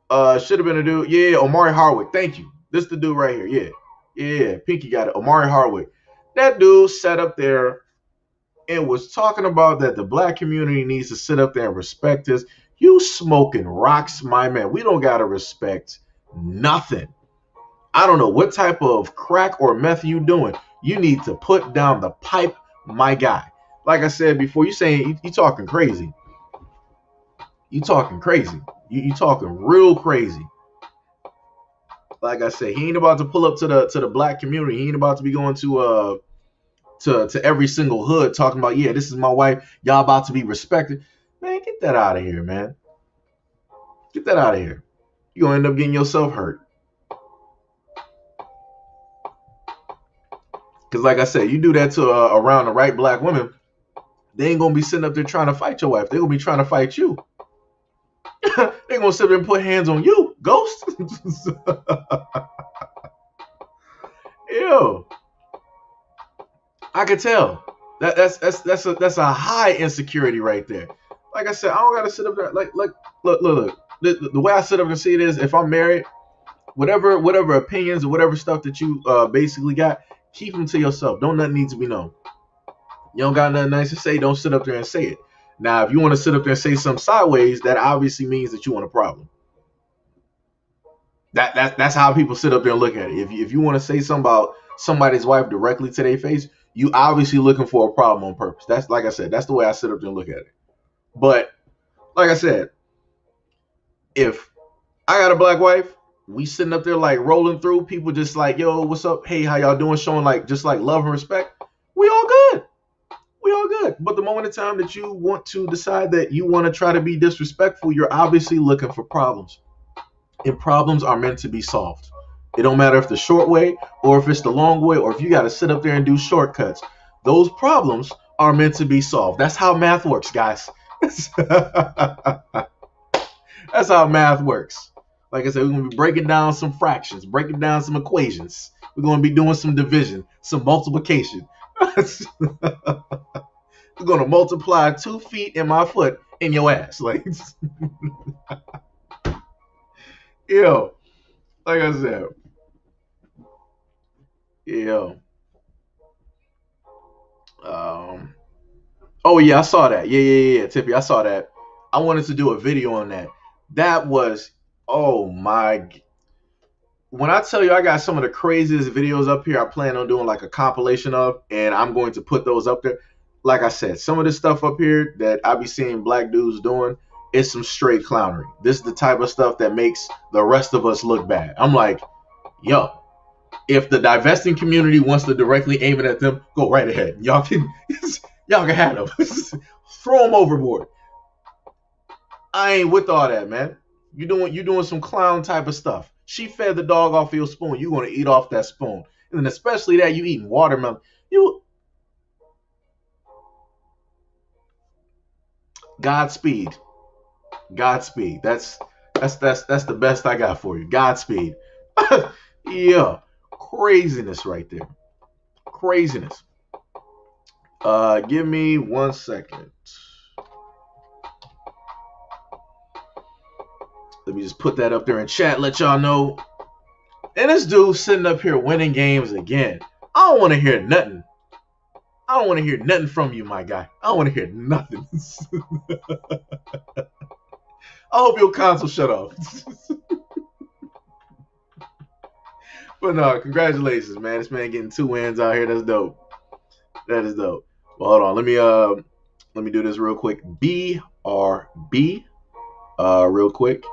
A: Should have been a dude. Yeah, Omari Hardwick. Thank you. This is the dude right here. Yeah. Pinky got it. Omari Hardwick. That dude sat up there and was talking about that the black community needs to sit up there and respect this. You smoking rocks, my man. We don't gotta respect nothing. I don't know what type of crack or meth you doing. You need to put down the pipe, my guy. Like I said before, you saying you talking crazy. You talking crazy. You talking real crazy. Like I said, he ain't about to pull up to the black community. He ain't about to be going to every single hood talking about, yeah, this is my wife. Y'all about to be respected. Man, get that out of here, man. Get that out of here. You're gonna end up getting yourself hurt. Because like I said, you do that to around the right black women, they ain't gonna be sitting up there trying to fight your wife. They're gonna be trying to fight you. They're gonna sit there and put hands on you, ghost. Ew. I could tell. That's a high insecurity right there. Like I said, I don't gotta sit up there look. The way I sit up and see it is, if I'm married, whatever opinions or whatever stuff that you basically got, keep them to yourself. Don't nothing need to be known. You don't got nothing nice to say, don't sit up there and say it. Now, if you want to sit up there and say something sideways, that obviously means that you want a problem. That's how people sit up there and look at it. If you want to say something about somebody's wife directly to their face, you obviously looking for a problem on purpose. That's, like I said, that's the way I sit up there and look at it. But like I said, if I got a black wife, we sitting up there like rolling through, people just like, yo, what's up? Hey, how y'all doing? Showing like just like love and respect. We all good. We all good. But the moment in time that you want to decide that you want to try to be disrespectful, you're obviously looking for problems. And problems are meant to be solved. It don't matter if the short way or if it's the long way or if you got to sit up there and do shortcuts. Those problems are meant to be solved. That's how math works, guys. That's how math works. Like I said, we're going to be breaking down some fractions, breaking down some equations. We're going to be doing some division, some multiplication. We're going to multiply 2 feet in my foot in your ass. Like, yo, like I said, yo. Um, oh, yeah, I saw that. Yeah, Tippy, I saw that. I wanted to do a video on that. That was, oh my, when I tell you I got some of the craziest videos up here, I plan on doing like a compilation of, and I'm going to put those up there. Like I said, some of the stuff up here that I be seeing black dudes doing is some straight clownery. This is the type of stuff that makes the rest of us look bad. I'm like, yo, if the divesting community wants to directly aim it at them, go right ahead. Y'all can have them. Throw them overboard. I ain't with all that, man. You doing some clown type of stuff. She fed the dog off your spoon. You gonna eat off that spoon, and then especially that you eating watermelon. You Godspeed, Godspeed. That's the best I got for you. Godspeed. Yeah, craziness right there. Craziness. Give me 1 second. Let me just put that up there in chat. Let y'all know. And this dude sitting up here winning games again. I don't want to hear nothing. I don't want to hear nothing from you, my guy. I don't want to hear nothing. I hope your console shut off. But no, congratulations, man. This man getting 2 wins out here. That's dope. That is dope. Well, hold on. Let me do this real quick. BRB. Real quick.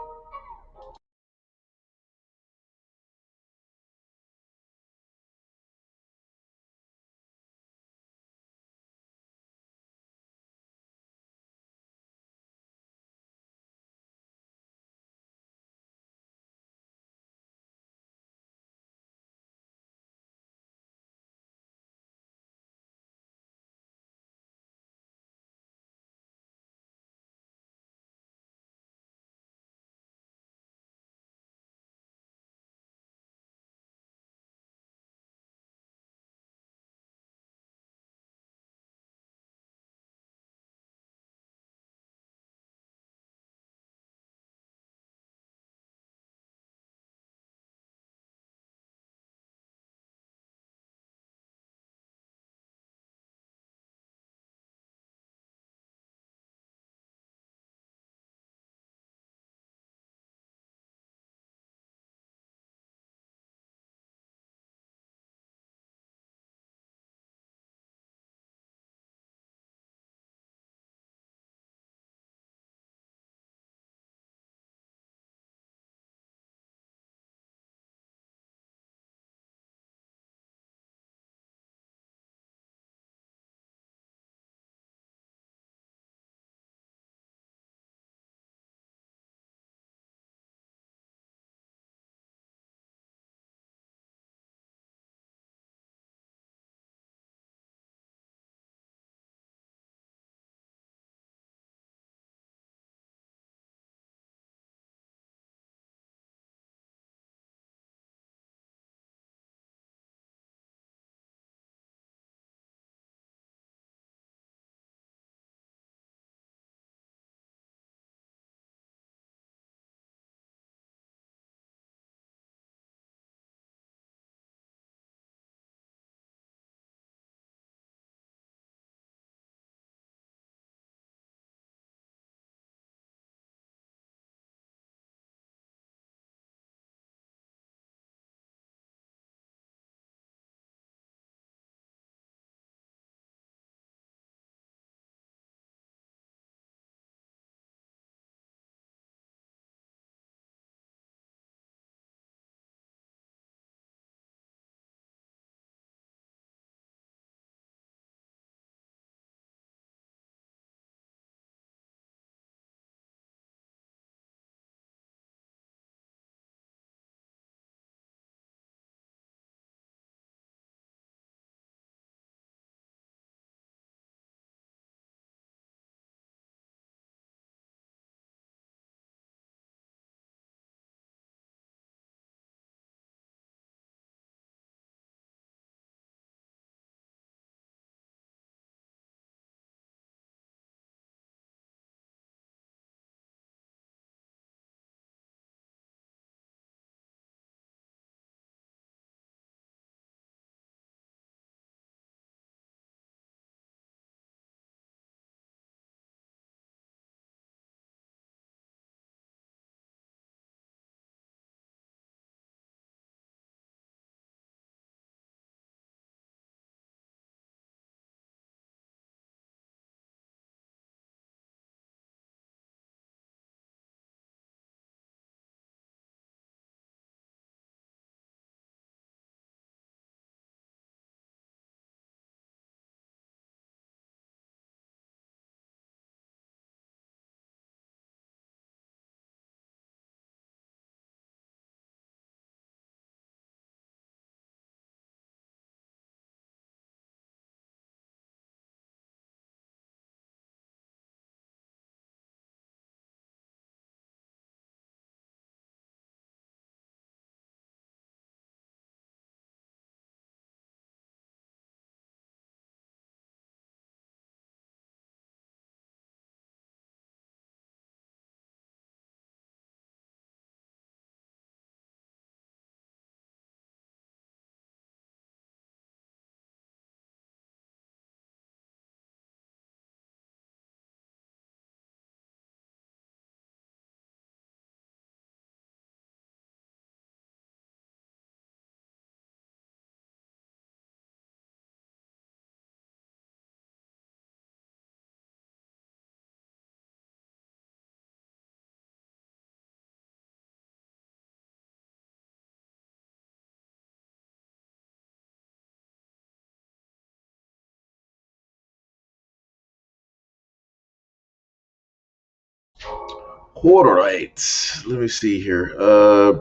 A: All right, let me see here. All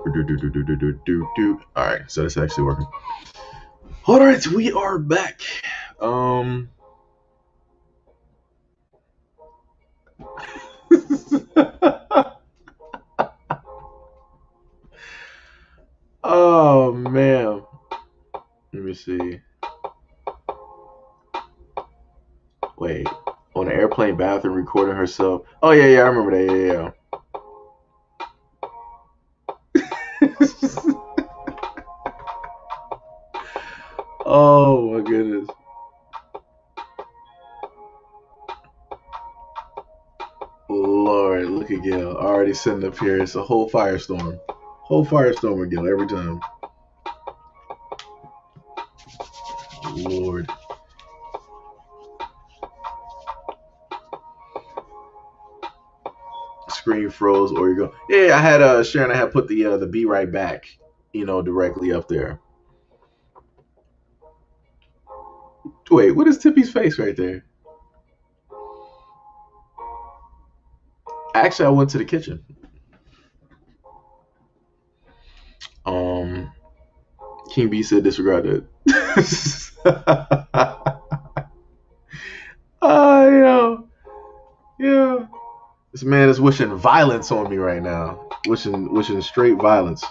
A: right, so that's actually working. All right, we are back. Oh man, let me see. Wait, on the airplane bathroom recording herself. Oh yeah, I remember that. Yeah. Oh my goodness. Lord, look at Gil. Already sitting up here. It's a whole firestorm. Whole firestorm with Gil every time. Lord. Screen froze or you go. Yeah, I had Sharon, I had put the be right back, directly up there. Wait, what is Tippy's face right there? Actually, I went to the kitchen. King B said disregard that. Yeah. This man is wishing violence on me right now. Wishing straight violence.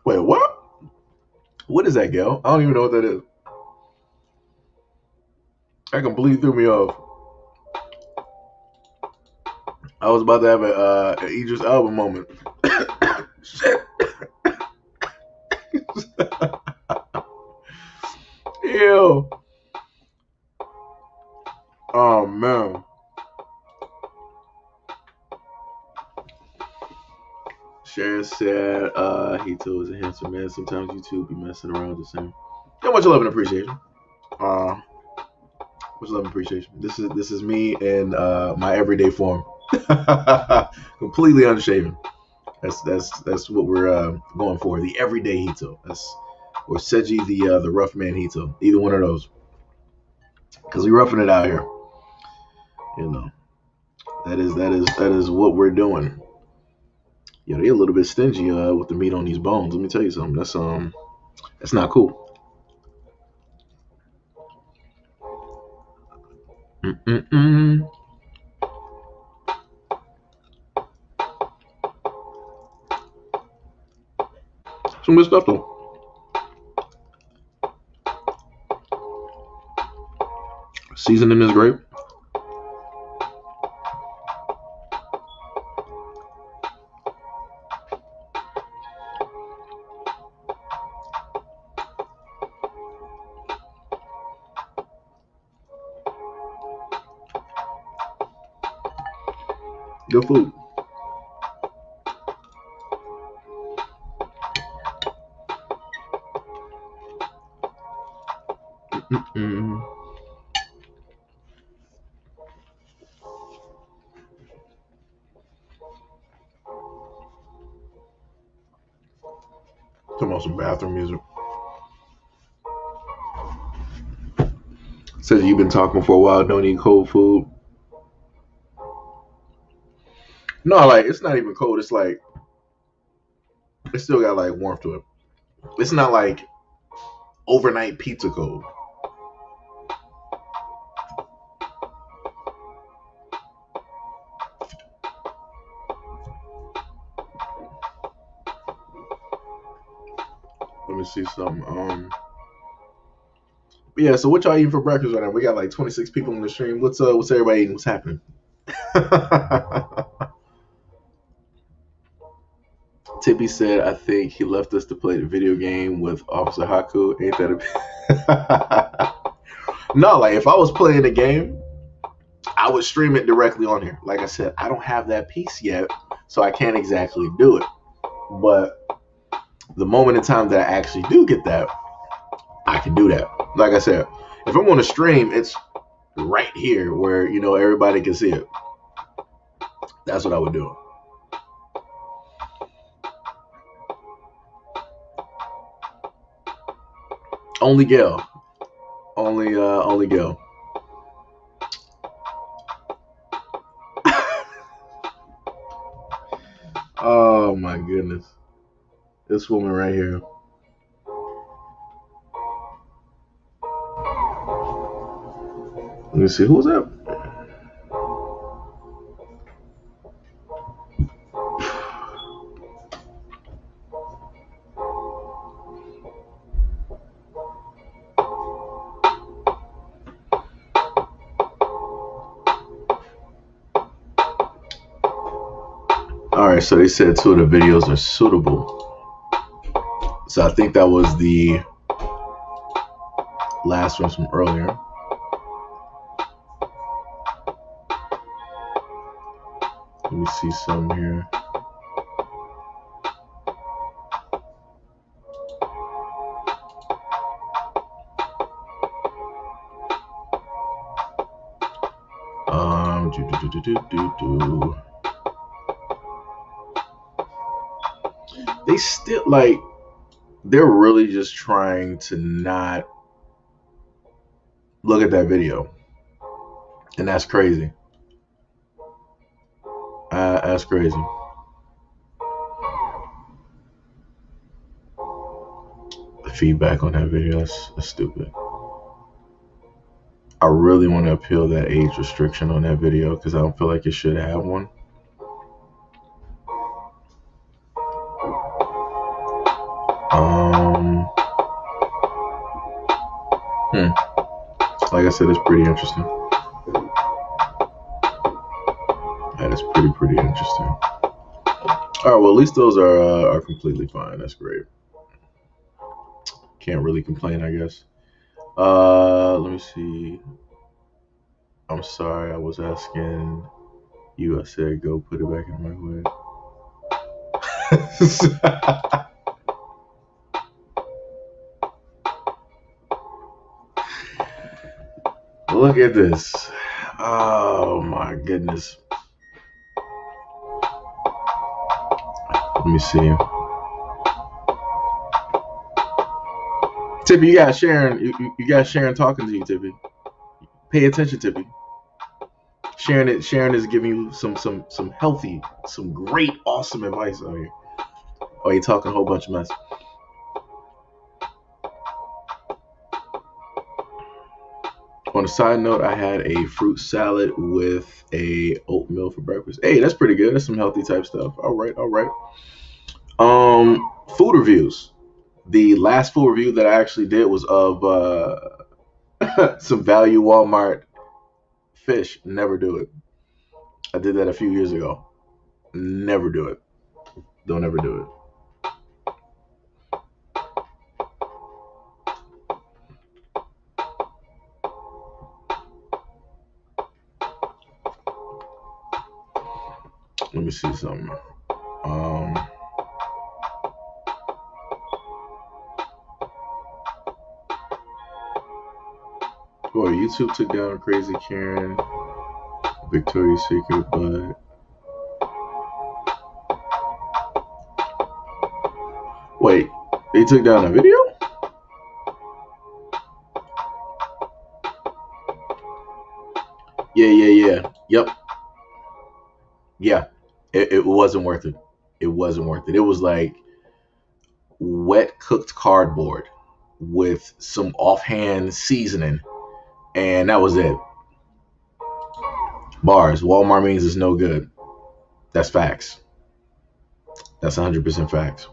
A: Wait, what? What is that, Gail? I don't even know what that is. That completely threw me off. I was about to have an Idris Elba moment. Shit. Ew. Oh man. Sharon said, he too is a handsome man. Sometimes you two be messing around the same. Yeah, much love and appreciation. Much love and appreciation. This is me in my everyday form. Completely unshaven. That's what we're going for. The everyday Hito. Or Seji the rough man Hito. Either one of those. Because we roughing it out here. That is what we're doing. They're a little bit stingy with the meat on these bones. Let me tell you something. That's not cool. Some good stuff though. Seasoning is great. Good food. Talking about some bathroom music. Says you've been talking for a while. Don't eat cold food. No, like it's not even cold. It's like it still got like warmth to it. It's not like overnight pizza cold. Let me see something. Yeah. So what y'all eating for breakfast right now? We got like 26 people in the stream. What's everybody eating? What's happening? Tippy said, I think he left us to play the video game with Officer Haku. Ain't that a No, like if I was playing the game, I would stream it directly on here. Like I said, I don't have that piece yet, so I can't exactly do it. But the moment in time that I actually do get that, I can do that. Like I said, if I'm on a stream, it's right here where everybody can see it. That's what I would do. Only Gail. Only Gail. Oh my goodness. This woman right here. Let me see. Who was that? All right, so they said two of the videos are suitable. So I think that was the last one from earlier. Let me see some here. They still like they're really just trying to not look at that video, and that's crazy. That's crazy. The feedback on that video, that's stupid. I really want to appeal that age restriction on that video because I don't feel like it should have one. Like I said, it's pretty interesting. That is pretty interesting. All right, well, at least those are completely fine. That's great. Can't really complain, I guess. Let me see. I'm sorry, I was asking you. I said go put it back in the microwave. Look at this. Oh my goodness. Let me see. Tippy, you got Sharon. You got Sharon talking to you, Tippy. Pay attention, Tippy. Sharon is giving you some healthy, some great, awesome advice out here. Oh, you talking a whole bunch of mess. On a side note, I had a fruit salad with a oatmeal for breakfast. Hey, that's pretty good. That's some healthy type stuff. All right, all right. Food reviews. The last food review that I actually did was of some value Walmart fish. Never do it. I did that a few years ago. Never do it. Don't ever do it. Let me see something. Boy, YouTube took down Crazy Karen, Victoria's Secret, but wait, they took down a video? Yeah. Yep. Yeah. It wasn't worth it. It wasn't worth it. It was like wet cooked cardboard with some offhand seasoning, and that was it. Bars. Walmart means it's no good. That's facts. That's 100% facts.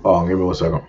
A: Oh, give me 1 second.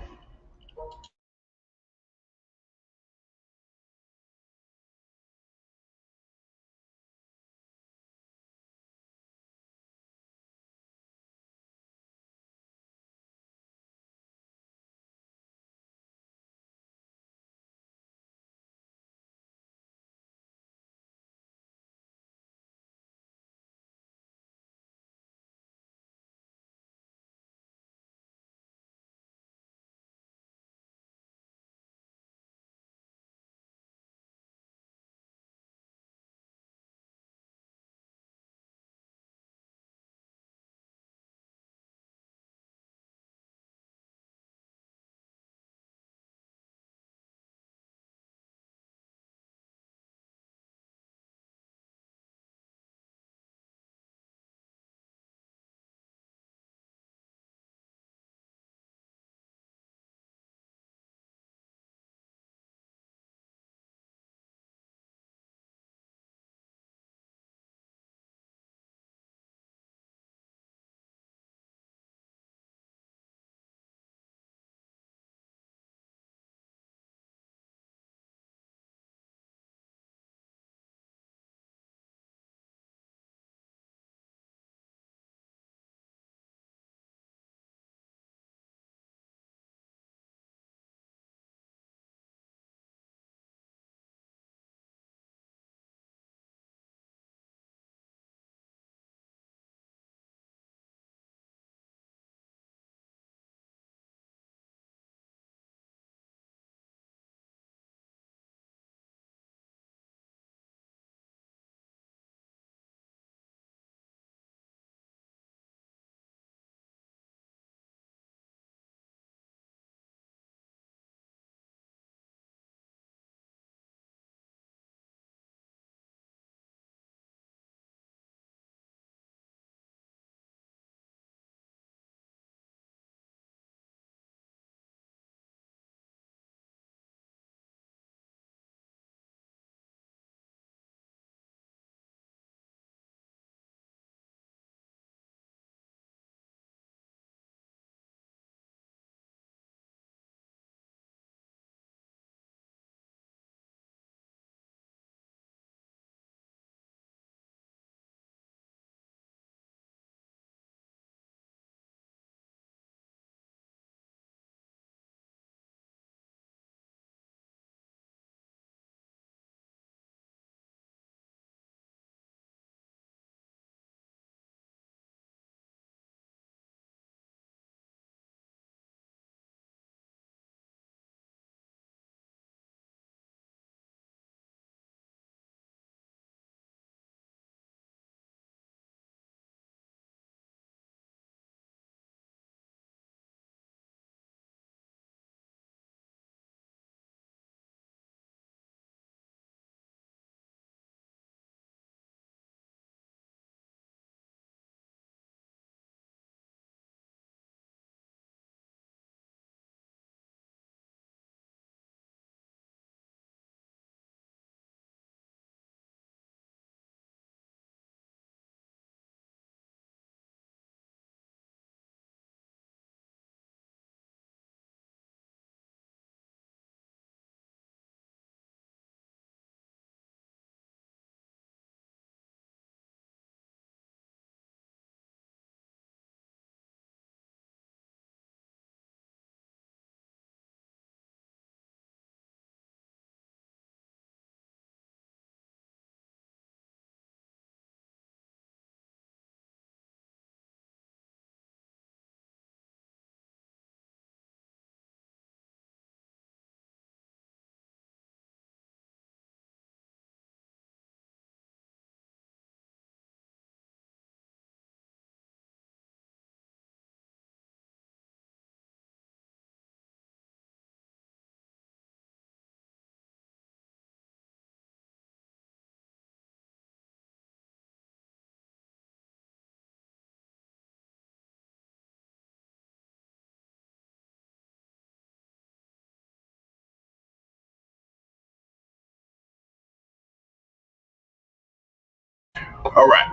A: All right.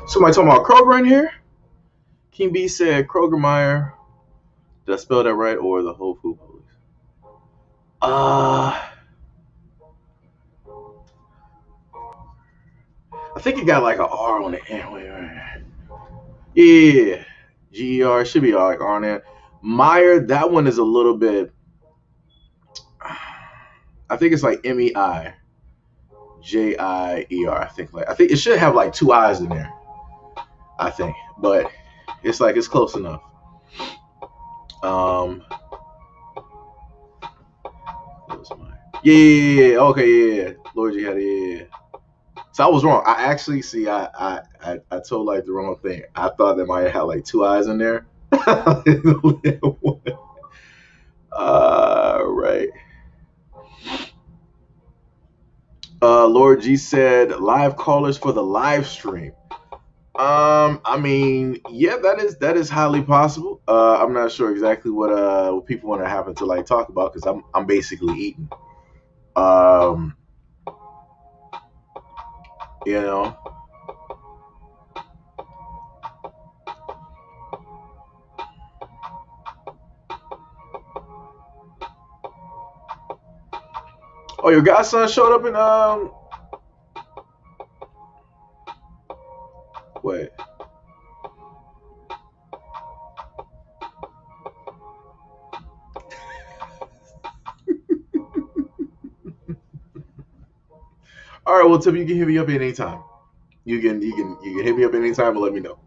A: Somebody talking about Kroger in here. King B said Kroger Meyer. Did I spell that right or the Whole Food Police? I think it got like an R on the end. Wait. Yeah. GER should be like R on there. Meyer, that one is a little bit. I think it's like MEIJIER. I think it should have like two I's in there. I think, but it's like it's close enough. Yeah. Okay, yeah. Lord, you had it. Yeah. So I was wrong. I actually see. I told like the wrong thing. I thought that might have like two eyes in there. Right. Lord G said live callers for the live stream. I mean, yeah, that is highly possible. I'm not sure exactly what people want to happen to like talk about because I'm basically eating. Um, you know. Oh, your godson showed up in wait. All right, well, Tim, you can hit me up anytime. You can hit me up anytime and let me know.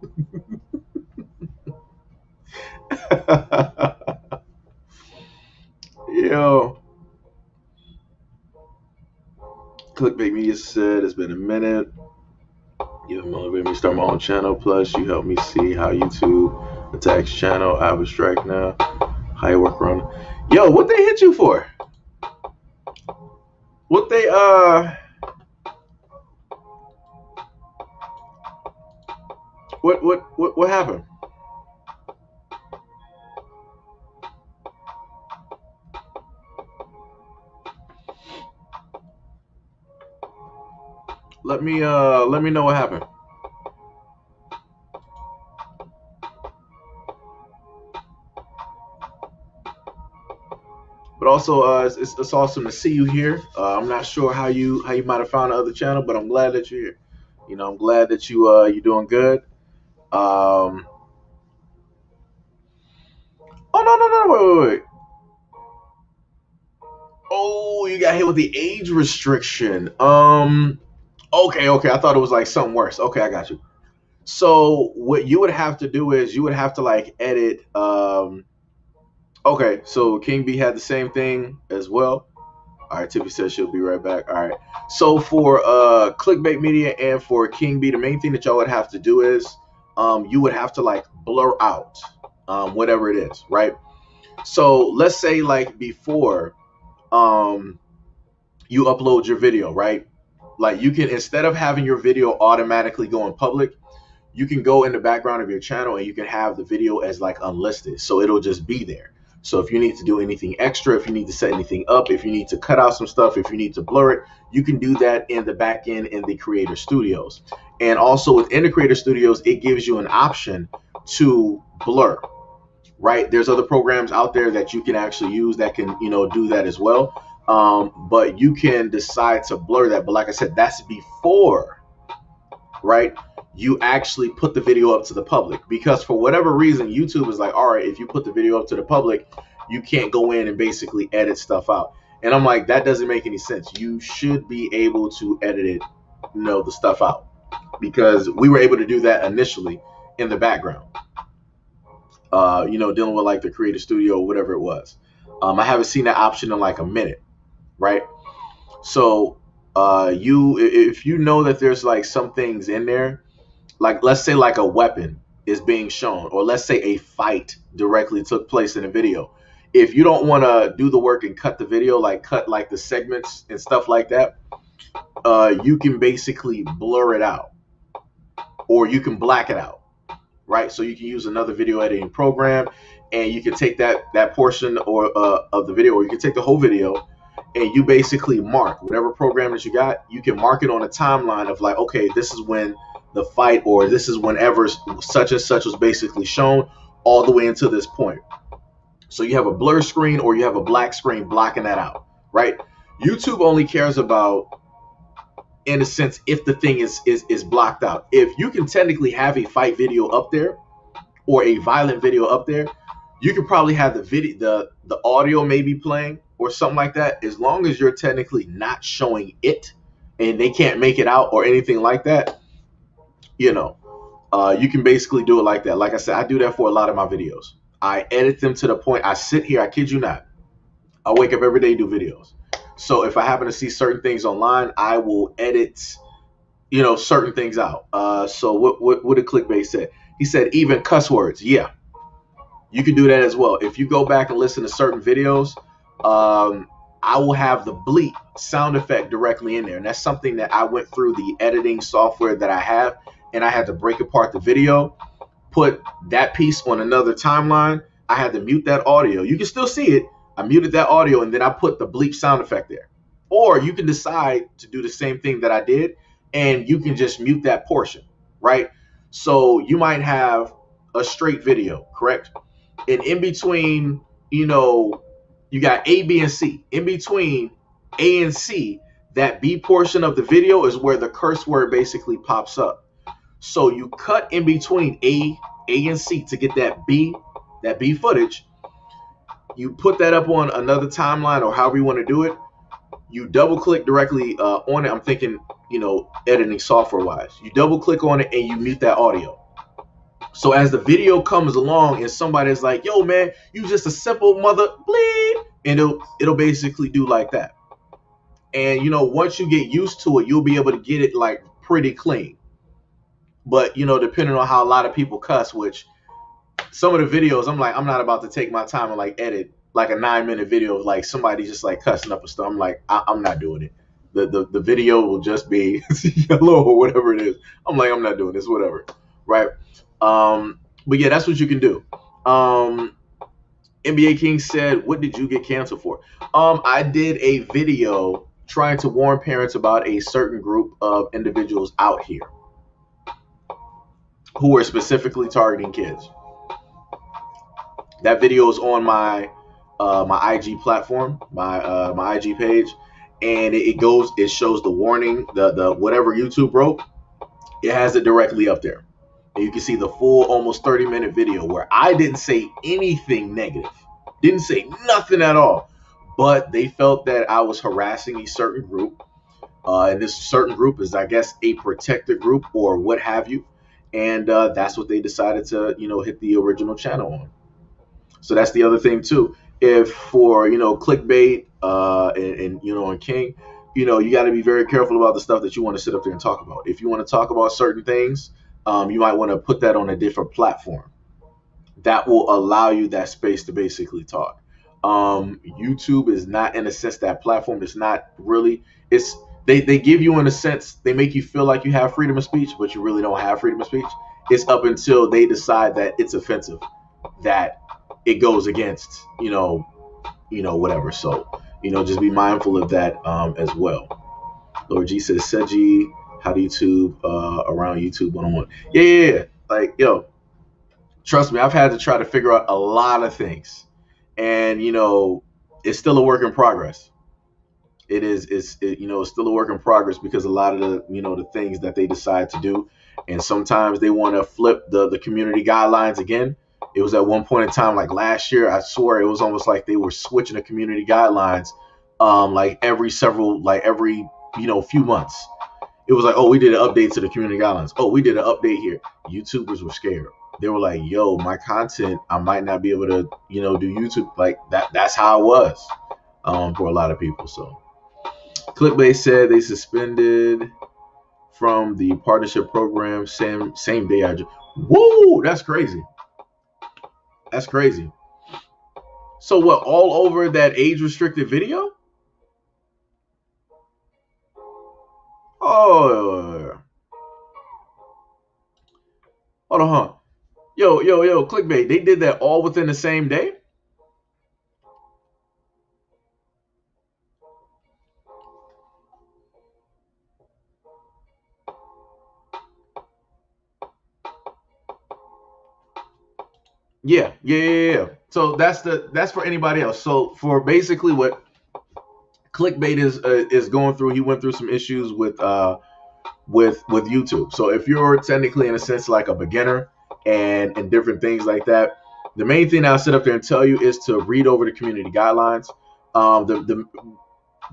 A: Yo, Clickbait Media said it's been a minute. You have motivated me to start my own channel. Plus, you helped me see how YouTube attacks channel. I have a strike now. How you work around? Yo, what they hit you for? What they What happened? Let me know what happened. But also, it's awesome to see you here. I'm not sure how you might have found the other channel, but I'm glad that you're here. You know, I'm glad that you're doing good. Oh no, wait. Oh, you got hit with the age restriction. Okay. I thought it was like something worse. Okay, I got you. So what you would have to do is you would have to like edit. Okay, so King B had the same thing as well. All right, Tiffy says she'll be right back. All right. So for Clickbait Media and for King B, the main thing that y'all would have to do is you would have to like blur out whatever it is, right? So let's say like before you upload your video, right? Like you can, instead of having your video automatically go in public, you can go in the background of your channel and you can have the video as like unlisted. So it'll just be there. So if you need to do anything extra, if you need to set anything up, if you need to cut out some stuff, if you need to blur it, you can do that in the back end in the Creator Studios. And also within the Creator Studios, it gives you an option to blur, right? There's other programs out there that you can actually use that can, do that as well. But you can decide to blur that. But like I said, that's before, right? You actually put the video up to the public, because for whatever reason, YouTube is like, all right, if you put the video up to the public, you can't go in and basically edit stuff out. And I'm like, that doesn't make any sense. You should be able to edit it, the stuff out, because we were able to do that initially in the background, dealing with like the Creator Studio or whatever it was. I haven't seen that option in like a minute, right? So if you know that there's like some things in there, like let's say like a weapon is being shown, or let's say a fight directly took place in a video. If you don't want to do the work and cut the video, like cut like the segments and stuff like that, you can basically blur it out, or you can black it out, right? So you can use another video editing program, and you can take that portion or of the video, or you can take the whole video and you basically mark whatever program that you got. You can mark it on a timeline of like, okay, this is when the fight, or this is whenever such and such was basically shown, all the way into this point. So you have a blur screen or you have a black screen blocking that out, right? YouTube only cares about, in a sense, if the thing is blocked out. If you can technically have a fight video up there or a violent video up there, you could probably have the video, the audio maybe playing or something like that, as long as you're technically not showing it and they can't make it out or anything like that. You know, you can basically do it like that. Like I said, I do that for a lot of my videos. I edit them to the point, I sit here, I kid you not, I wake up every day, do videos. So if I happen to see certain things online, I will edit, certain things out. So what did Clickbait say? He said even cuss words. Yeah, you can do that as well. If you go back and listen to certain videos, I will have the bleep sound effect directly in there. And that's something that I went through the editing software that I have, and I had to break apart the video, put that piece on another timeline. I had to mute that audio. You can still see it. I muted that audio, and then I put the bleep sound effect there. Or you can decide to do the same thing that I did, and you can just mute that portion, right? So you might have a straight video, correct? And in between, you got A, B, and C. In between A and C, that B portion of the video is where the curse word basically pops up. So you cut in between A, and C to get that B footage. You put that up on another timeline or however you want to do it. You double click directly on it. I'm thinking, editing software wise. You double click on it and you mute that audio. So as the video comes along and somebody's like, yo, man, you just a simple mother bleep, and it'll basically do like that. And, once you get used to it, you'll be able to get it like pretty clean. But, depending on how a lot of people cuss, which some of the videos, I'm like, I'm not about to take my time and like edit like a 9-minute video of like somebody just like cussing up a stuff. I'm like, I'm not doing it. The video will just be yellow or whatever it is. I'm like, I'm not doing this, whatever. Right. But yeah, that's what you can do. NBA King said, what did you get canceled for? I did a video trying to warn parents about a certain group of individuals out here who are specifically targeting kids. That video is on my my IG platform, my IG page, and it shows the warning, the whatever YouTube wrote. It has it directly up there. And you can see the full almost 30-minute video where I didn't say anything negative, didn't say nothing at all, but they felt that I was harassing a certain group, and this certain group is, I guess, a protected group or what have you, and that's what they decided to hit the original channel on. So that's the other thing too. If for clickbait and King, you got to be very careful about the stuff that you want to sit up there and talk about. If you want to talk about certain things, you might want to put that on a different platform that will allow you that space to basically talk. YouTube is not, in a sense, that platform. It's not really. It's they give you, in a sense, they make you feel like you have freedom of speech, but you really don't have freedom of speech. It's up until they decide that it's offensive, that it goes against whatever. So just be mindful of that as well. Lord G says, Seji, how do YouTube around YouTube 101? Yeah. Like, yo, trust me, I've had to try to figure out a lot of things, and it's still a work in progress. It's still a work in progress, because a lot of the things that they decide to do, and sometimes they want to flip the community guidelines again. It was at one point in time, like last year, I swear it was almost like they were switching the community guidelines like every few months. It was like, oh, we did an update to the community guidelines. Oh, we did an update here. YouTubers were scared. They were like, yo, my content, I might not be able to, do YouTube like that. That's how it was for a lot of people. So Clickbait said they suspended from the partnership program same day. Woo, that's crazy. That's crazy. So what, all over that age restricted video? Oh, hold on. Yo, clickbait. They did that all within the same day? Yeah. So that's for anybody else. So for basically what clickbait is going through, he went through some issues with YouTube. So if you're technically in a sense like a beginner and different things like that, the main thing I'll sit up there and tell you is to read over the community guidelines. The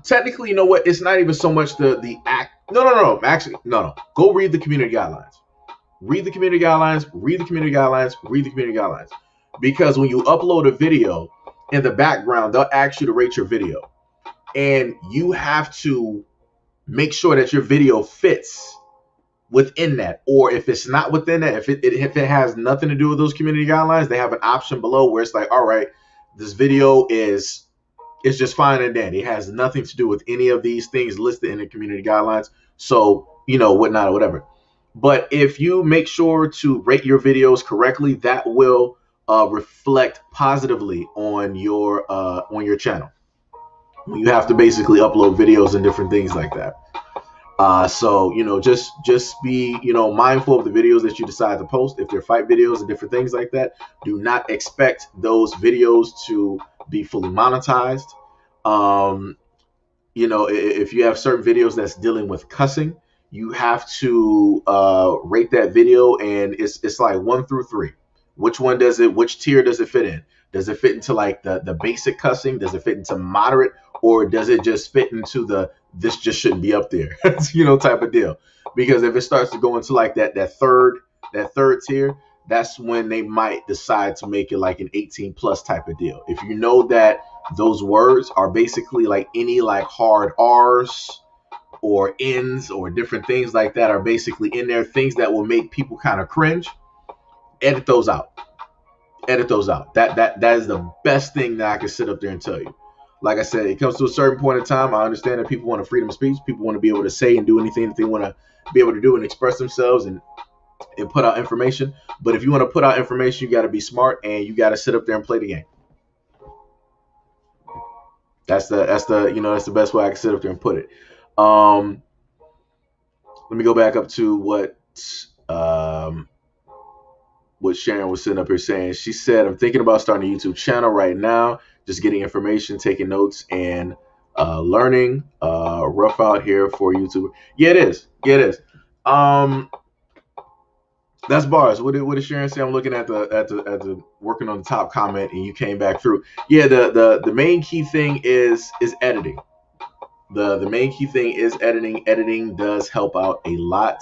A: technically, you know what? It's not even so much the act. No. Actually, no. Go read the community guidelines. Read the community guidelines. Read the community guidelines. Read the community guidelines. Because when you upload a video, in the background, they'll ask you to rate your video, and you have to make sure that your video fits within that. Or if it's not within that, if it has nothing to do with those community guidelines, they have an option below where it's like, all right, this video is just fine and dandy. It has nothing to do with any of these things listed in the community guidelines. So, whatnot or whatever. But if you make sure to rate your videos correctly, that will reflect positively on your channel. You have to basically upload videos and different things like that. So just be mindful of the videos that you decide to post. If they're fight videos and different things like that, do not expect those videos to be fully monetized. If you have certain videos that's dealing with cussing, you have to rate that video, and it's like 1 through 3. Which tier does it fit in? Does it fit into like the basic cussing? Does it fit into moderate? Or does it just fit into this just shouldn't be up there, type of deal? Because if it starts to go into like that third tier, that's when they might decide to make it like an 18 plus type of deal. If you know that those words are basically like any like hard R's or N's or different things like that are basically in there, things that will make people kind of cringe, edit those out. Edit those out. That is the best thing that I can sit up there and tell you. Like I said, it comes to a certain point in time. I understand that people want a freedom of speech. People want to be able to say and do anything that they want to be able to do and express themselves and put out information. But if you want to put out information, you got to be smart and you got to sit up there and play the game. That's the best way I can sit up there and put it. Let me go back up to what Sharon was sitting up here saying. She said, I'm thinking about starting a YouTube channel right now, just getting information, taking notes, and learning. Rough out here for YouTube. Yeah, it is. That's bars. What did Sharon say? I'm looking at the working on the top comment, and you came back through. Yeah, the main key thing is editing. The main key thing is editing. Editing does help out a lot.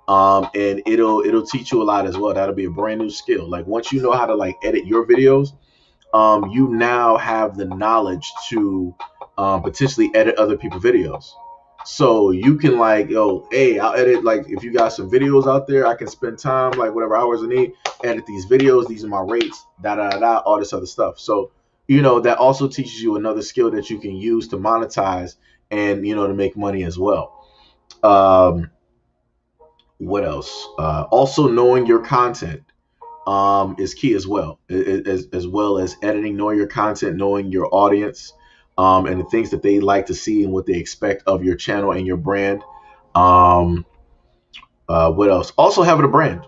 A: And it'll teach you a lot as well. That'll be a brand new skill. Like once you know how to like edit your videos, you now have the knowledge to potentially edit other people's videos. So you can like, hey, I'll edit, like if you got some videos out there, I can spend time, like whatever hours I need, edit these videos, these are my rates, all this other stuff. So, that also teaches you another skill that you can use to monetize and, to make money as well. What else? Also knowing your content is key as well, as well as editing, knowing your content, knowing your audience, and the things that they like to see and what they expect of your channel and your brand. What else? Also having a brand,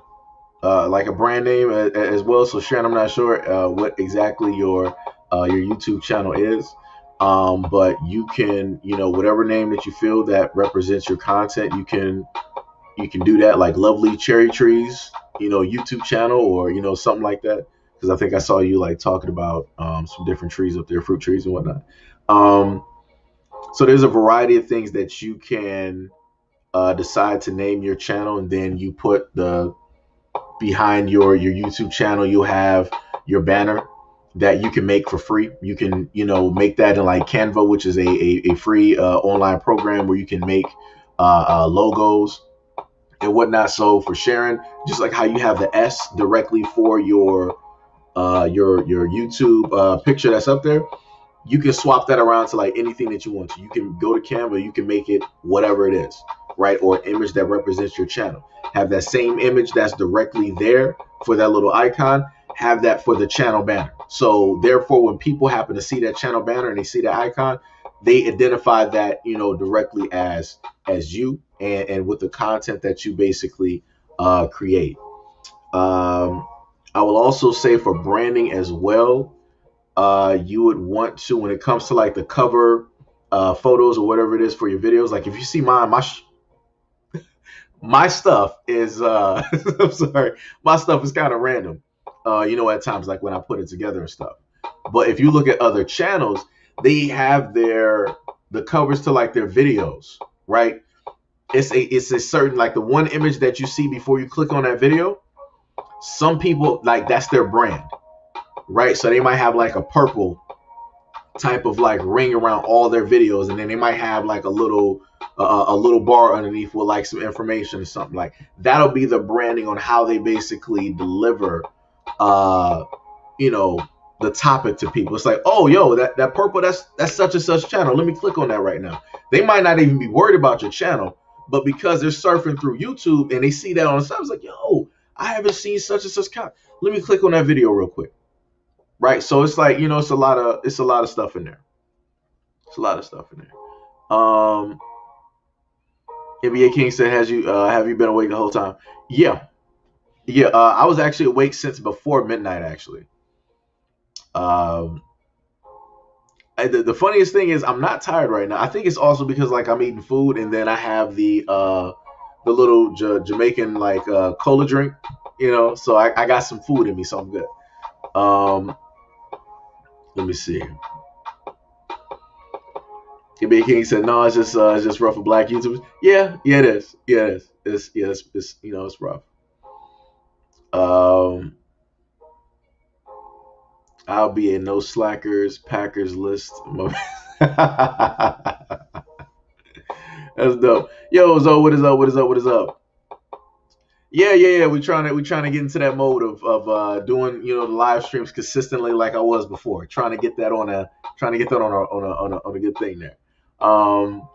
A: like a brand name as well. So Sharon, I'm not sure what exactly your YouTube channel is, but you can, whatever name that you feel that represents your content, you can do that, like Lovely Cherry Trees, YouTube channel, or something like that. Because I think I saw you like talking about some different trees up there, fruit trees and whatnot. So there's a variety of things that you can decide to name your channel, and then you put behind your YouTube channel, you'll have your banner that you can make for free. You can make that in like Canva, which is a free online program where you can make logos and whatnot. So for Sharon, just like how you have the S directly for your YouTube picture that's up there, you can swap that around to like anything that you want to. You can go to Canva, you can make it whatever it is, right? Or an image that represents your channel. Have that same image that's directly there for that little icon, have that for the channel banner. So therefore, when people happen to see that channel banner and they see the icon, they identify that, directly as you and with the content that you basically create. I will also say for branding as well, you would want to, when it comes to like the cover photos or whatever it is for your videos, like if you see mine, my stuff is I'm sorry, my stuff is kind of random. At times like when I put it together and stuff. But if you look at other channels, they have the covers to like their videos, right? It's a certain, like the one image that you see before you click on that video. Some people like that's their brand, right? So they might have like a purple type of like ring around all their videos, and then they might have like a little bar underneath with like some information or something. Like that'll be the branding on how they basically deliver uh you know the topic to people. It's like, oh, yo, that purple, that's such and such channel, let me click on that right now. They might not even be worried about your channel, but because they're surfing through YouTube and they see that on the side, it's like, yo, I haven't seen such and such count, let me click on that video real quick, right? So it's like, it's a lot of stuff in there. It's a lot of stuff in there. NBA King said, have you been awake the whole time? Yeah. Yeah, I was actually awake since before midnight, actually. Um, the funniest thing is I'm not tired right now. I think it's also because like I'm eating food, and then I have the little Jamaican like cola drink, so I got some food in me, so I'm good. Um, Let me see. NBA King said, no, it's just rough for black YouTubers. Yeah, it is. Yeah, it is. It's rough. Um, I'll be a no slackers Packers list. That's dope. Yo, Zo, what is up? What is up? What is up? Yeah. We trying to get into that mode of doing the live streams consistently like I was before. Trying to get that on a good thing there. Um,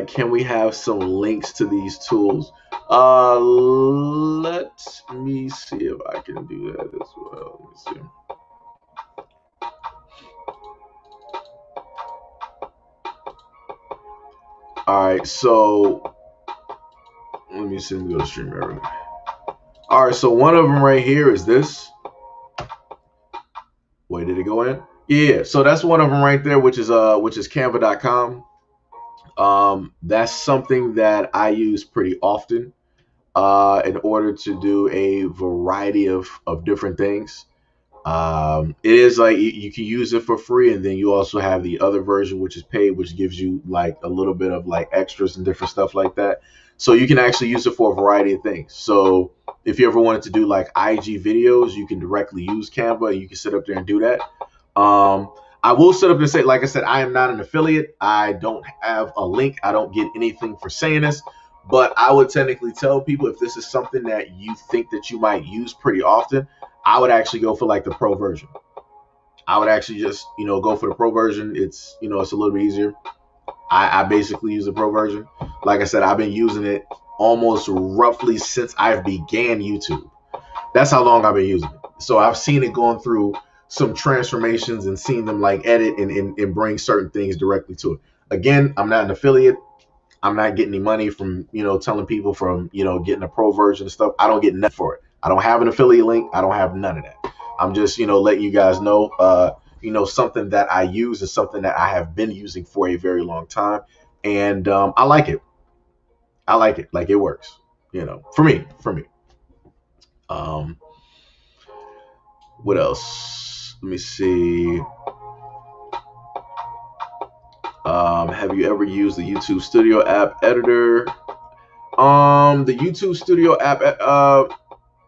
A: can we have some links to these tools? Let me see if I can do that as well. Let me see. All right, so let me see. Let me go to StreamYard. All right, so one of them right here is this. Wait, did it go in? Yeah, so that's one of them right there, which is Canva.com. That's something that I use pretty often in order to do a variety of different things. It is like you can use it for free, and then you also have the other version, which is paid, which gives you like a little bit of like extras and different stuff like that. So you can actually use it for a variety of things. So if you ever wanted to do like IG videos, you can directly use Canva, and you can sit up there and do that. I will sit up and say, like I said, I am not an affiliate. I don't have a link. I don't get anything for saying this. But I would technically tell people, if this is something that you think that you might use pretty often, I would actually go for like the pro version. I would actually just, go for the pro version. It's a little bit easier. I basically use the pro version. Like I said, I've been using it almost roughly since I began YouTube. That's how long I've been using it. So I've seen it going through some transformations and seen them like edit and bring certain things directly to it. Again, I'm not an affiliate. I'm not getting any money from, telling people from, getting a pro version and stuff. I don't get nothing for it. I don't have an affiliate link. I don't have none of that. I'm just, letting you guys know, something that I use is something that I have been using for a very long time. And I like it. I like it. Like it works, for me. What else? Let me see. Have you ever used the YouTube Studio app editor? The YouTube Studio app,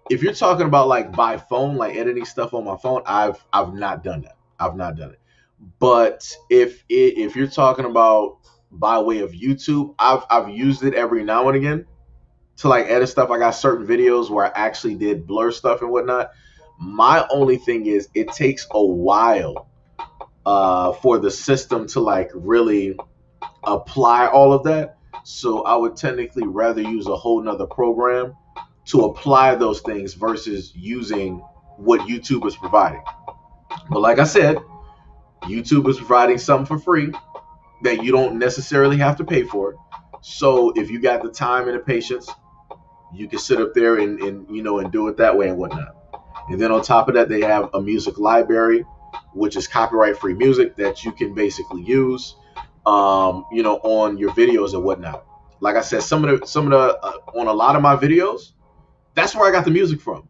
A: if you're talking about like by phone, like editing stuff on my phone, I've not done that. I've not done it. But if you're talking about by way of YouTube, I've used it every now and again to like edit stuff. I got certain videos where I actually did blur stuff and whatnot. My only thing is it takes a while for the system to like really apply all of that. So I would technically rather use a whole nother program to apply those things versus using what YouTube is providing. But like I said, YouTube is providing something for free that you don't necessarily have to pay for. So if you got the time and the patience, You can sit up there and and do it that way and whatnot. And then on top of that, they have a music library, which is copyright free music that you can basically use, on your videos and whatnot. Like I said, some of the on a lot of my videos, that's where I got the music from.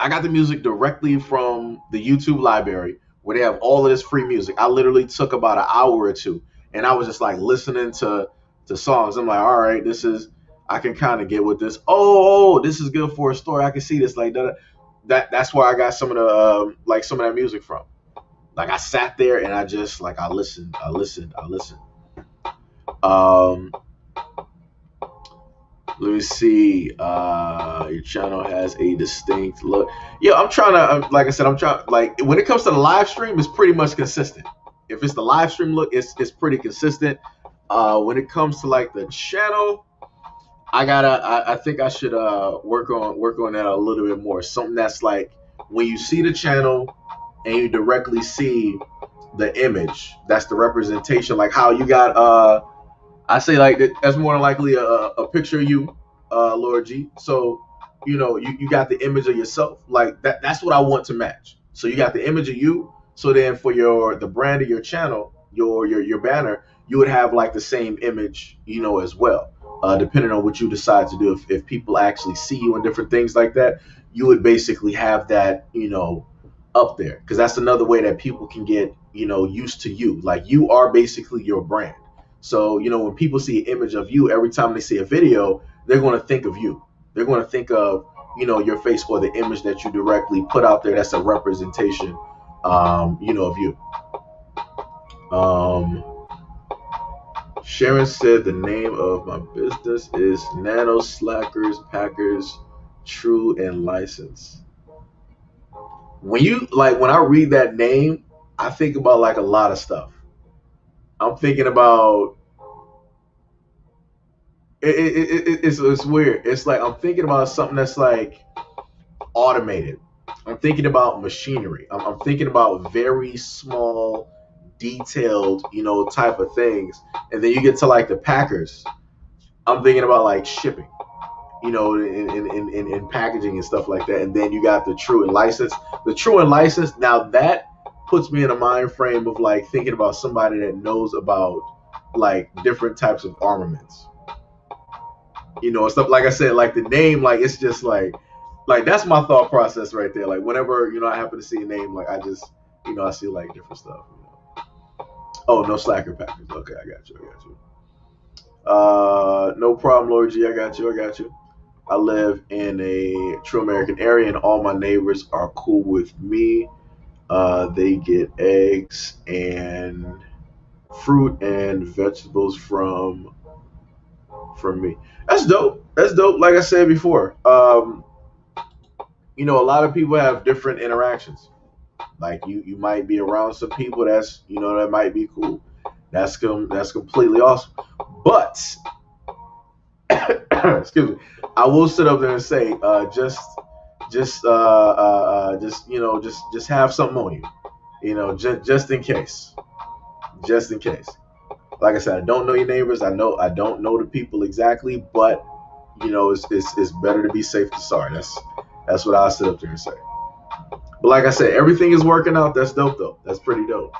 A: I got the music directly from the YouTube library where they have all of this free music. I literally took about an hour or two, and I was just like listening to songs. I'm like, all right, this is I can kind of get with this. Oh, this is good for a story. I can see this like that. That's where I got some of the like some of that music from. Like I sat there and I just like I listened. Um, Let me see. Your channel has a distinct look. Yeah, I'm trying to. Like I said, I'm trying. Like when it comes to the live stream, it's pretty much consistent. If it's the live stream look, it's pretty consistent. When it comes to like the channel, I think I should work on that a little bit more. Something that's like when you see the channel and you directly see the image. That's the representation. Like how you got I say like that's more than likely a picture of you, Lord G. So you got the image of yourself like that. That's what I want to match. So you got the image of you. So then for the brand of your channel, your banner, you would have like the same image, as well. Depending on what you decide to do, if people actually see you and different things like that, you would basically have that, up there because that's another way that people can get, used to you. Like you are basically your brand. So, when people see an image of you, every time they see a video, they're going to think of you. They're going to think of, your face or the image that you directly put out there. That's a representation, of you. Sharon said the name of my business is Nano Slackers Packers True and License. When I read that name, I think about like a lot of stuff. I'm thinking about it's weird. It's like I'm thinking about something that's like automated. I'm thinking about machinery. I'm thinking about very small, detailed, type of things. And then you get to like the Packers. I'm thinking about like shipping, in packaging and stuff like that. And then you got the true and license. The true and license. Now that puts me in a mind frame of like thinking about somebody that knows about like different types of armaments. Stuff like I said, like the name, like it's just like that's my thought process right there. Like whenever I happen to see a name, like I just I see like different stuff. Oh, no slacker packers. Okay, I got you. No problem, Lord G. I got you. I live in a true American area, and all my neighbors are cool with me. They get eggs and fruit and vegetables from me. That's dope. Like I said before, a lot of people have different interactions. Like you might be around some people that might be cool. That's completely awesome. But excuse me, I will sit up there and say, just have something on you, just in case, Like I said, I don't know your neighbors. I don't know the people exactly, but it's better to be safe than sorry. That's what I'll sit up there and say. But like I said, everything is working out. That's dope though. That's pretty dope.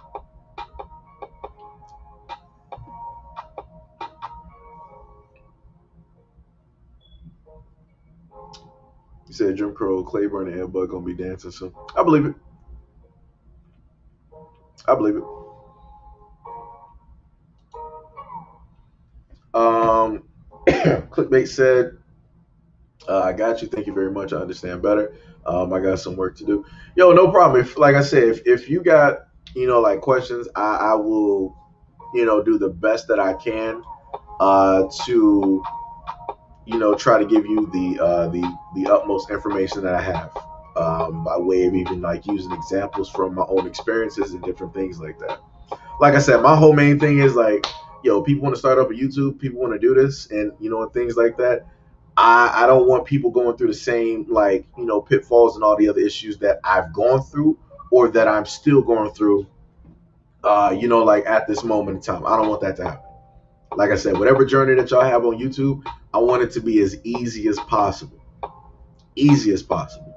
A: You said Jim Crow, Claiborne, and Ed Bud gonna be dancing soon. I believe it. Clickbait said, I got you. Thank you very much. I understand better. I got some work to do. Yo, no problem. Like I said, if you got, like questions, I will, do the best that I can to, try to give you the utmost information that I have by way of even like using examples from my own experiences and different things like that. Like I said, my whole main thing is like, people want to start up a YouTube, people want to do this, and and things like that. I don't want people going through the same like pitfalls and all the other issues that I've gone through or that I'm still going through. Like at this moment in time, I don't want that to happen. Like I said, whatever journey that y'all have on YouTube, I want it to be as easy as possible. Easy as possible.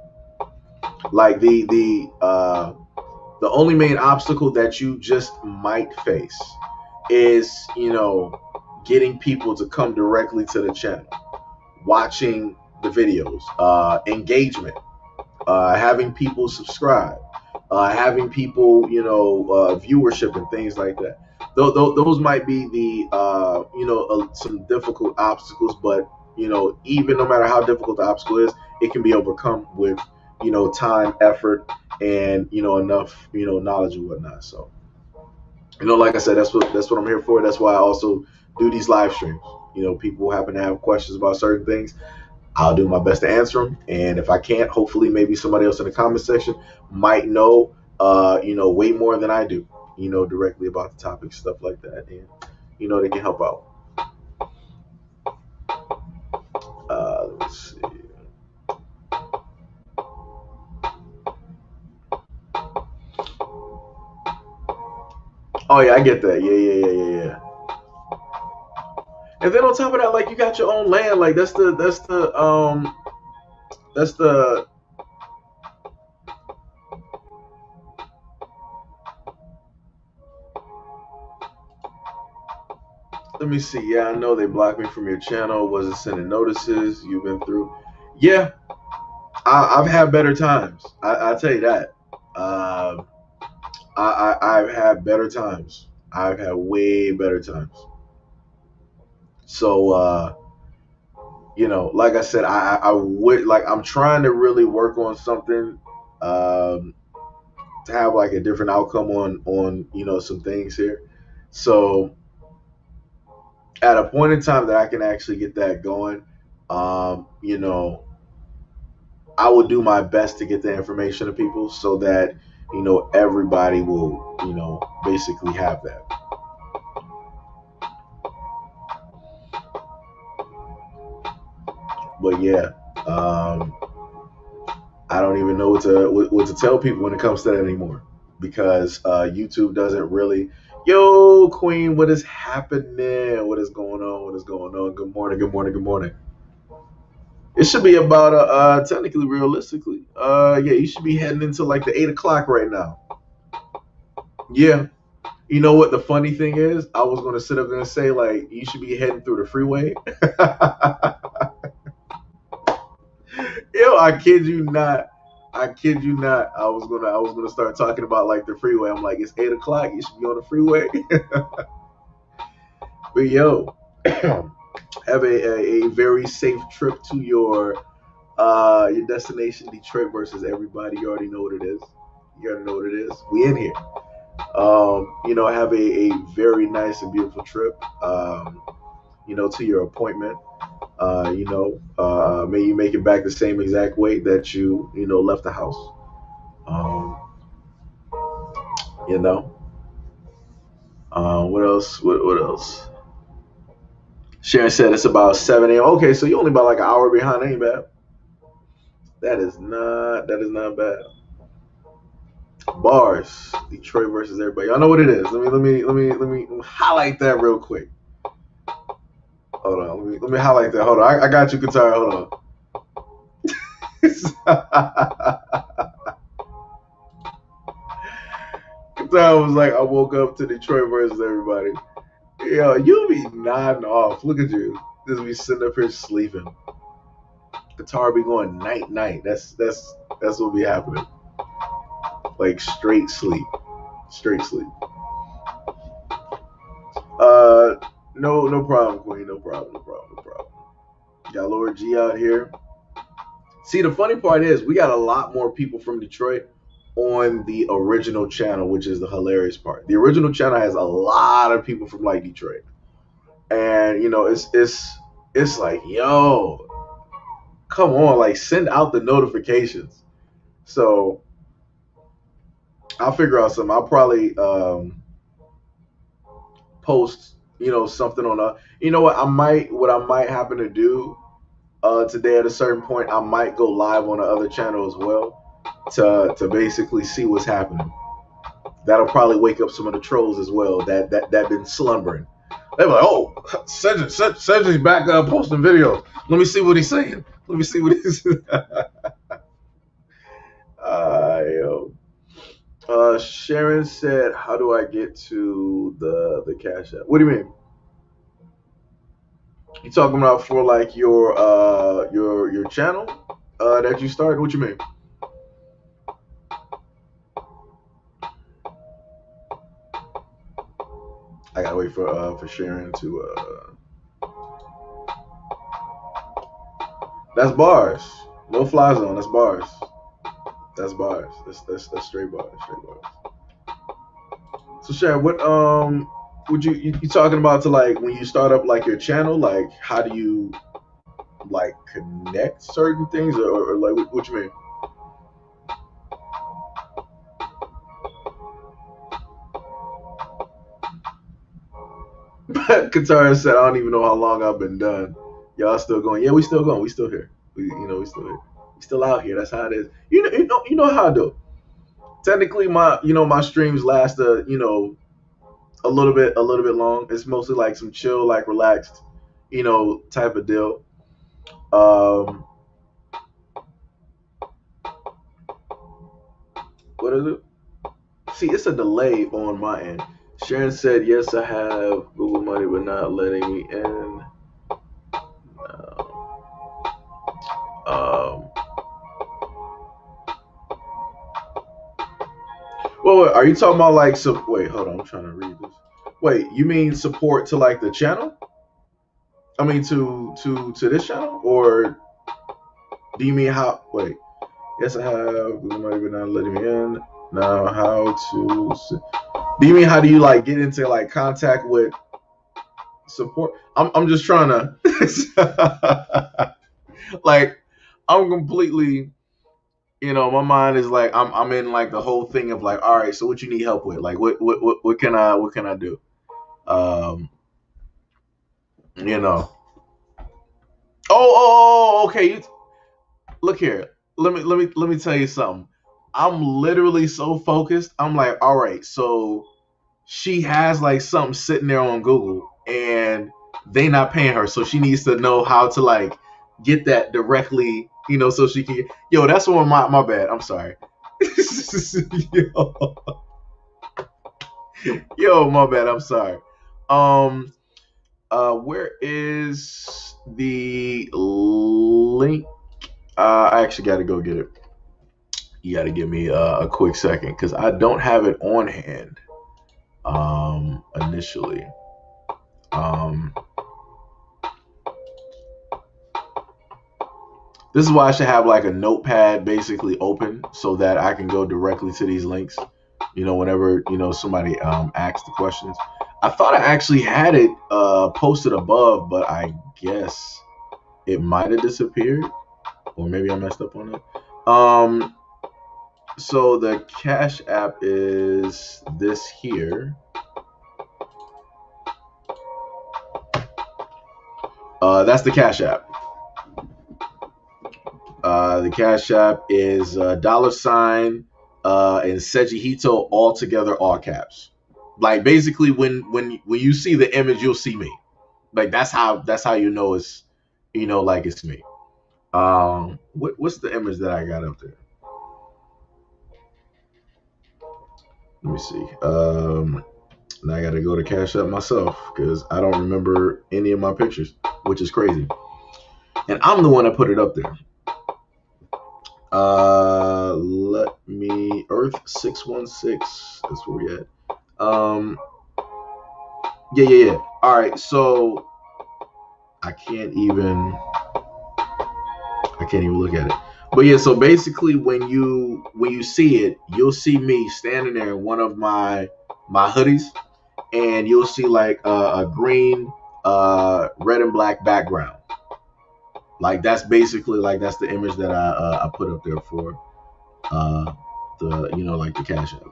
A: Like the only main obstacle that you just might face is, getting people to come directly to the channel, watching the videos, engagement, having people subscribe, having people, viewership and things like that. Those might be the, some difficult obstacles, but, even no matter how difficult the obstacle is, it can be overcome with, time, effort, and, enough, knowledge and whatnot. So, like I said, that's what I'm here for. That's why I also do these live streams. People happen to have questions about certain things. I'll do my best to answer them. And if I can't, hopefully maybe somebody else in the comment section might know, way more than I do, directly about the topic, stuff like that. And, they can help out. Let's see. Oh yeah, I get that. Yeah. And then on top of that, like, you got your own land. Like, that's the let me see. Yeah, I know they blocked me from your channel. Wasn't sending notices. You've been through. Yeah, I've had better times. I tell you that. I've had better times. I've had way better times. So, like I said, I would like. I'm trying to really work on something, to have like a different outcome on some things here. So at a point in time that I can actually get that going, I will do my best to get the information to people so that, everybody will, basically have that. But yeah, I don't even know what to tell people when it comes to that anymore, because YouTube doesn't really. Yo, Queen, what is happening? What is going on? What is going on? Good morning. Good morning. Good morning. It should be about technically, realistically, yeah, you should be heading into like the 8 o'clock right now. Yeah. You know what the funny thing is? I was gonna sit up there and say, like, you should be heading through the freeway. Yo, I kid you not. I kid you not. I was gonna start talking about like the freeway. I'm like, it's 8 o'clock. You should be on the freeway. But yo, have a very safe trip to your destination, Detroit versus everybody. You already know what it is. You already know what it is. We in here. Have a very nice and beautiful trip. To your appointment. May you make it back the same exact way that you left the house. Um, you know. What else? What else? Sharon said it's about 7 a.m. Okay, so you're only about like an hour behind. Ain't bad. That is not bad. Bars, Detroit versus everybody. Y'all know what it is. Let me highlight that real quick. Hold on. Let me highlight that. Hold on. I got you, Qatar. Hold on. Qatar was like, I woke up to Detroit versus everybody. Yo, you be nodding off. Look at you. Just be sitting up here sleeping. Qatar be going night. That's what be happening. Like straight sleep. Straight sleep. No problem, Queen. No problem. Got Lord G out here. See, the funny part is we got a lot more people from Detroit on the original channel, which is the hilarious part. The original channel has a lot of people from like Detroit, and it's like, yo, come on, like send out the notifications. So I'll figure out something. I'll probably post something on a. What I might happen to do today at a certain point, I might go live on the other channel as well to basically see what's happening. That'll probably wake up some of the trolls as well that been slumbering. They were like, oh, Cedric's back posting videos. Let me see what he's saying. Let me see what he's. Yo. Sharon said, "How do I get to the Cash App?" What do you mean? You talking about for like your channel that you started? What you mean? I gotta wait for Sharon to. That's bars. No fly zone. That's bars. That's bars. That's straight bars. Straight bars. So Sharon, what would you talking about to like when you start up like your channel? Like how do you like connect certain things or like what you mean? Katara said, "I don't even know how long I've been done. Y'all still going? Yeah, we still going. We still here. We still here. We still out here. That's how it is. You know how I do. Technically, my streams last a little bit long. It's mostly like some chill, like relaxed, type of deal. Um, what is it? See, it's a delay on my end. Sharon said, "Yes, I have Google Money, but not letting me in." Um, well, are you talking about like so? Wait, hold on. I'm trying to read this. Wait, you mean support to like the channel? I mean to this channel, or do you mean how? Wait, yes, I have Google Money, but not letting me in. Now, how to? Do you mean how do you like get into like contact with support? I'm just trying to like I'm completely my mind is like I'm in like the whole thing of like all right, so what you need help with? Like what can I do? Um, you know. Okay. Look here. Let me tell you something. I'm literally so focused. I'm like, all right, so she has like something sitting there on Google and they not paying her, so she needs to know how to like get that directly, so she can. Yo, that's one my bad. I'm sorry. yo, my bad. I'm sorry. Um, where is the link? I actually got to go get it. You got to give me a quick second because I don't have it on hand. Initially. Um, this is why I should have like a notepad basically open so that I can go directly to these links. Whenever somebody asks the questions. I thought I actually had it posted above, but I guess it might have disappeared, or maybe I messed up on it. So the Cash App is this here. That's the Cash App. The Cash App is $ and SEIJIHITO all together, all caps. Like basically, when you see the image, you'll see me. Like that's how you know like it's me. What's the image that I got up there? Let me see. Now I got to go to Cash App myself because I don't remember any of my pictures, which is crazy. And I'm the one that put it up there. Let me Earth 616. That's where we at. Yeah. All right, so I can't even look at it. But yeah, so basically when you see it, you'll see me standing there in one of my hoodies, and you'll see like a green, red and black background. Like that's basically like that's the image that I put up there for the like the Cash App.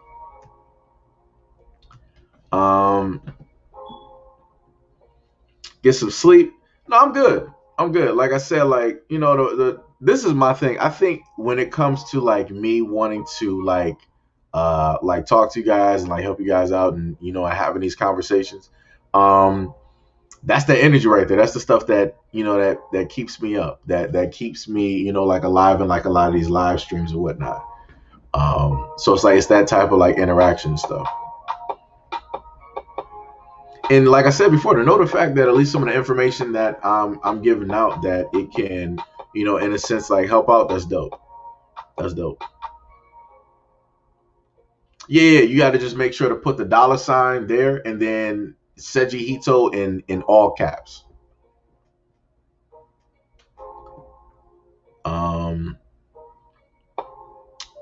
A: Get some sleep. No, I'm good. I'm good. Like I said, like this is my thing. I think when it comes to like me wanting to like talk to you guys and like help you guys out and having these conversations, That's the energy right there. That's the stuff that, that keeps me up, that keeps me, like alive, and like a lot of these live streams and whatnot. So it's like, it's that type of like interaction stuff. And like I said before, to know the fact that at least some of the information that I'm giving out, that it can, in a sense, like help out, that's dope. That's dope. Yeah, you got to just make sure to put the $ there, and then SEIJIHITO in all caps.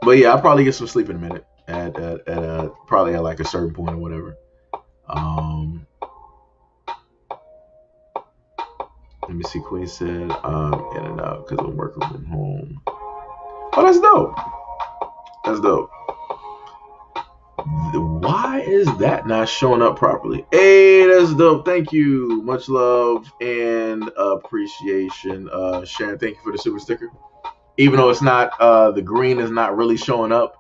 A: But yeah, I'll probably get some sleep in a minute at probably at like a certain point or whatever. Let me see. Queen said I'm in and out because I'm working from home. Oh, that's dope. That's dope. Why is that not showing up properly? Hey, that's dope. Thank you. Much love and appreciation. Sharon, thank you for the super sticker. Even though it's not, the green is not really showing up,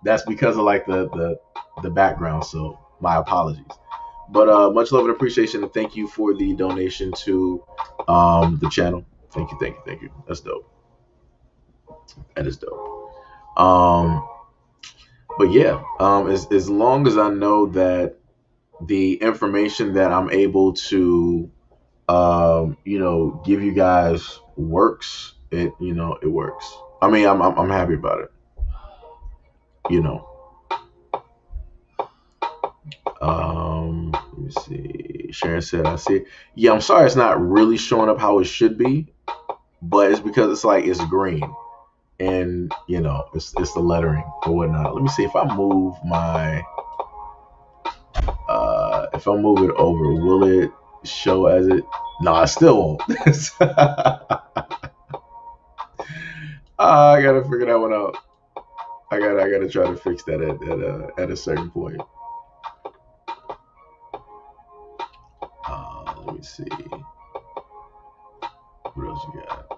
A: that's because of like the background. So my apologies. But much love and appreciation, and thank you for the donation to the channel. Thank you. That's dope. That is dope. But yeah, as long as I know that the information that I'm able to, give you guys works, it works. I mean, I'm happy about it. Let me see. Sharon said, I see. Yeah, I'm sorry it's not really showing up how it should be, but it's because it's like it's green, and it's the lettering or whatnot. Let me see if I move my if I move it over, will it show as it? No, I still won't. I gotta figure that one out. I gotta try to fix that at a certain point. Let me see. What else you got?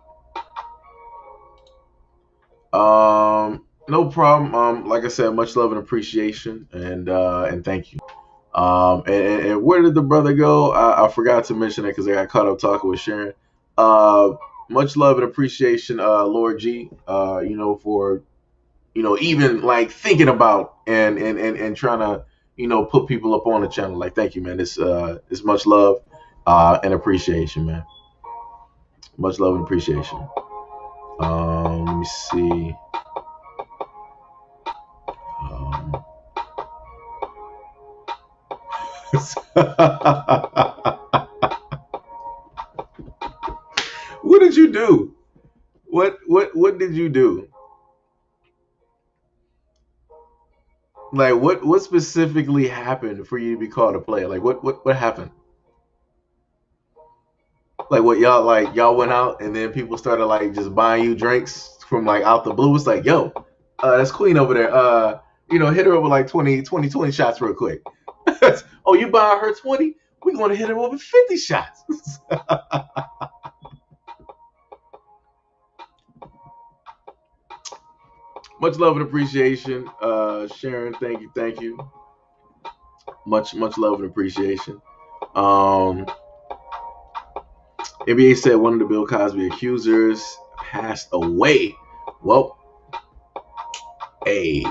A: No problem. Like I said, much love and appreciation, and thank you. And where did the brother go? I forgot to mention it because I got caught up talking with Sharon. Much love and appreciation, Lord G. For even like thinking about and trying to put people up on the channel. Like, thank you, man. It's much love and appreciation, man. Much love and appreciation. Let me see. What did you do? What did you do? Like, what specifically happened for you to be called a player? Like, what happened? Like, what y'all went out and then people started like just buying you drinks from like out the blue? It's like, yo, that's Queen over there. Hit her over like 20 shots real quick. Oh, you buying her 20? We're going to hit her over 50 shots. Much love and appreciation. Sharon, thank you. Much love and appreciation. NBA said one of the Bill Cosby accusers passed away. Well, hey,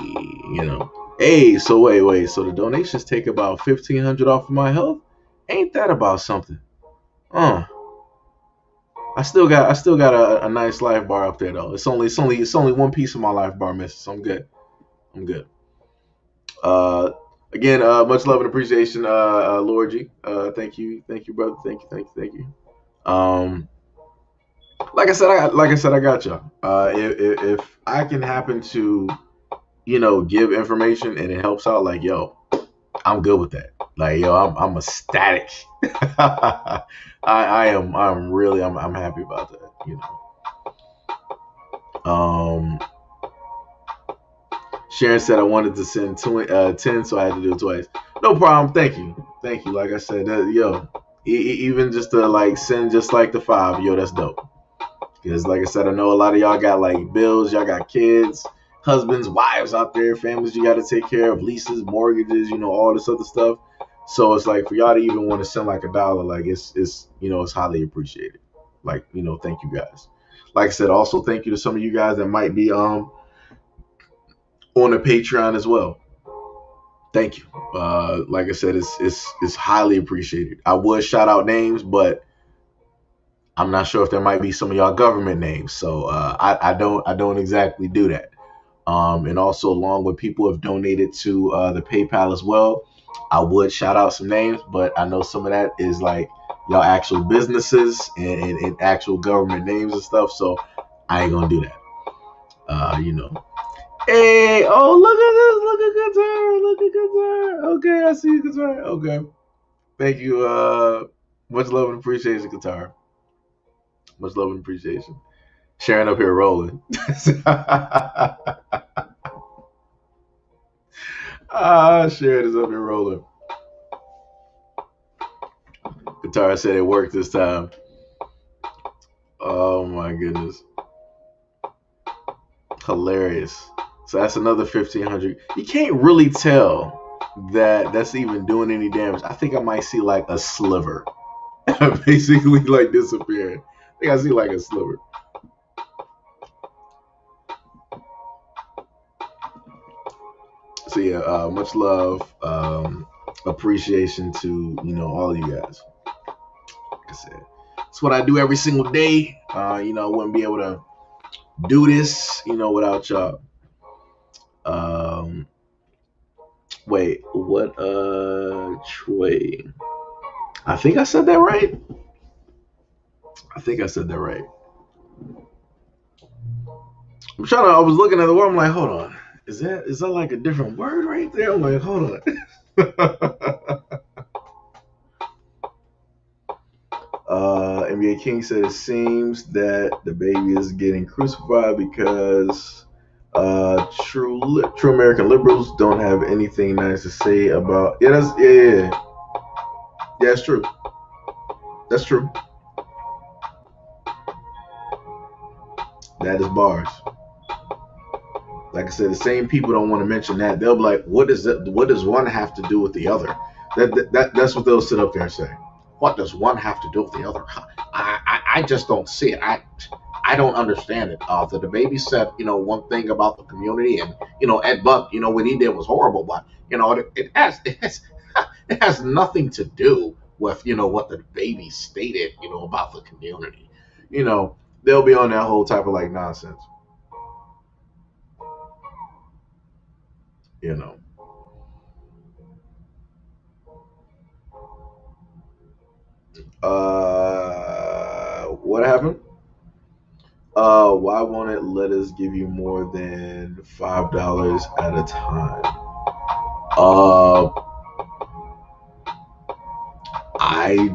A: so wait. So the donations take about $1,500 off of my health? Ain't that about something? I still got a nice life bar up there though. It's only one piece of my life bar missing, so I'm good. Again, much love and appreciation, Lord G. Thank you, brother. Thank you. Like I said, I got y'all. If I can happen to, give information and it helps out, like, yo, I'm good with that. Like, yo, I'm ecstatic. I'm really happy about that. Sharon said I wanted to send 10, so I had to do it twice. No problem. Thank you. Like I said, yo, even just to like send just like the 5, yo, that's dope. Because like I said, I know a lot of y'all got like bills, y'all got kids, husbands, wives out there, families you got to take care of, leases, mortgages, all this other stuff. So it's like for y'all to even want to send like $1, like it's it's highly appreciated. Like, thank you guys. Like I said, also thank you to some of you guys that might be on the Patreon as well. Thank you. Like I said, it's highly appreciated. I would shout out names, but I'm not sure if there might be some of y'all government names, so I don't exactly do that. And also, along with people who have donated to the PayPal as well, I would shout out some names, but I know some of that is like y'all actual businesses and actual government names and stuff, so I ain't gonna do that. Hey, oh, look at Qatar. Okay, I see you, Qatar. Okay. Thank you. Much love and appreciation, Qatar. Much love and appreciation. Sharon up here rolling. Sharon is up here rolling. Qatar said it worked this time. Oh my goodness. Hilarious. So that's another 1,500. You can't really tell that that's even doing any damage. I think I might see like a sliver. Basically like disappearing. I think I see like a sliver. So yeah, much love, appreciation to all of you guys. Like I said, it's what I do every single day. I wouldn't be able to do this, without y'all. Wait, what? Trey. I think I said that right. I think I said that right. I was looking at the word. I'm like, hold on. Is that like a different word right there? I'm like, hold on. NBA King said it seems that the baby is getting crucified because true American liberals don't have anything nice to say about. Yeah, that's true. That's true. That is bars. Like I said, the same people don't want to mention that. They'll be like, "What does one have to do with the other?" That's what they'll sit up there and say. What does one have to do with the other? I just don't see it. I don't understand it. The baby said, one thing about the community, and Ed Buck, what he did was horrible, but it has nothing to do with what the baby stated, about the community. They'll be on that whole type of like nonsense. You know. What happened? Why won't it let us give you more than $5 at a time? Uh, I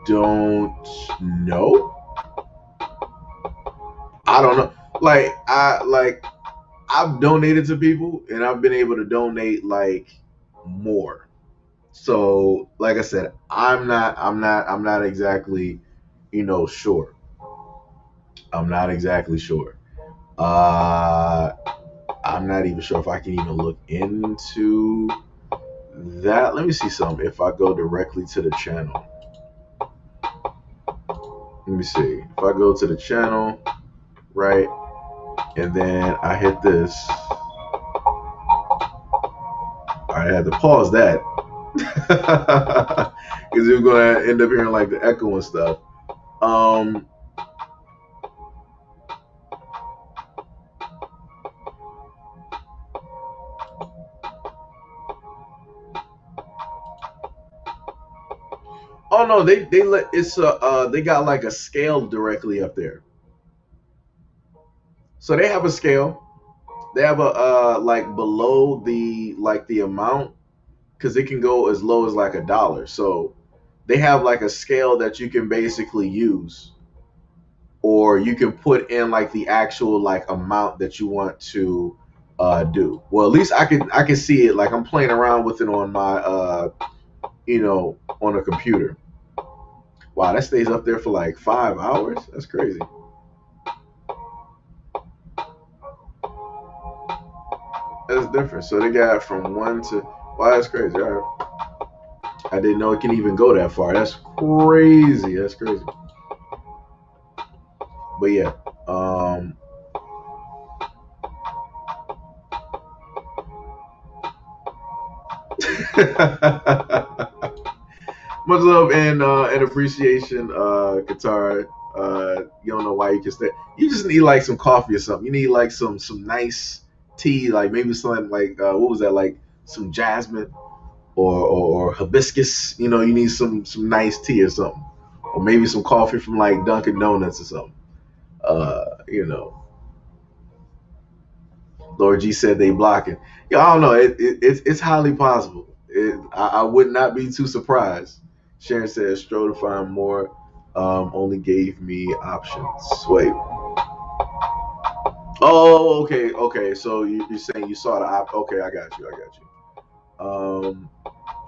A: don't know. I don't know. I've donated to people and I've been able to donate like more. So like I said, I'm not exactly, sure. I'm not exactly sure. Uh, I'm not even sure if I can even look into that. Let me see something. If I go directly to the channel, let me see. If I go to the channel, right, and then I hit this, I had to pause that because you're gonna end up hearing like the echo and stuff. Oh no, they let they got like a scale directly up there. So they have a scale. They have a like below the amount because it can go as low as like $1. So they have like a scale that you can basically use, or you can put in like the actual like amount that you want to do. Well, at least I can see it. Like I'm playing around with it on my on a computer. Wow, that stays up there for like 5 hours. That's crazy. That's different. So they got from one to wow, that's crazy. All right. I didn't know it can even go that far. That's crazy. That's crazy. But yeah. Much love and appreciation, Qatar. You don't know why you can stay. You just need like some coffee or something. You need like some nice tea, like maybe something like what was that, like some jasmine or hibiscus. You know, you need some nice tea or something, or maybe some coffee from like Dunkin' Donuts or something. You know, Lord G said they blocking. Yeah, I don't know. It's highly possible. I would not be too surprised. Sharon says, "Stroll to find more. Only gave me options." Wait. Oh, okay, okay. So you're saying you saw the Okay, I got you. I got you.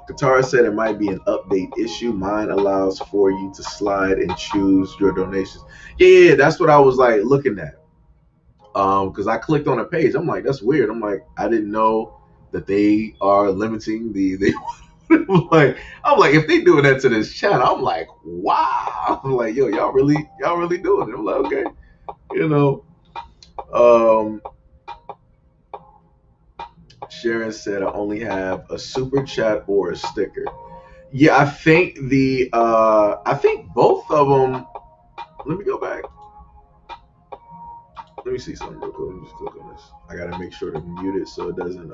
A: Katara said it might be an update issue. Mine allows for you to slide and choose your donations. Yeah, that's what I was like looking at. Because I clicked on a page. I'm like, that's weird. I'm like, I didn't know that they are limiting the I'm like, if they doing that to this channel, I'm like, wow. I'm like, yo, y'all really doing it. I'm like, okay, you know. Um, Sharon said I only have a super chat or a sticker. Yeah, I think both of them. Let me go back. Let me see something real quick. Let me just click on this. I gotta make sure to mute it so it doesn't.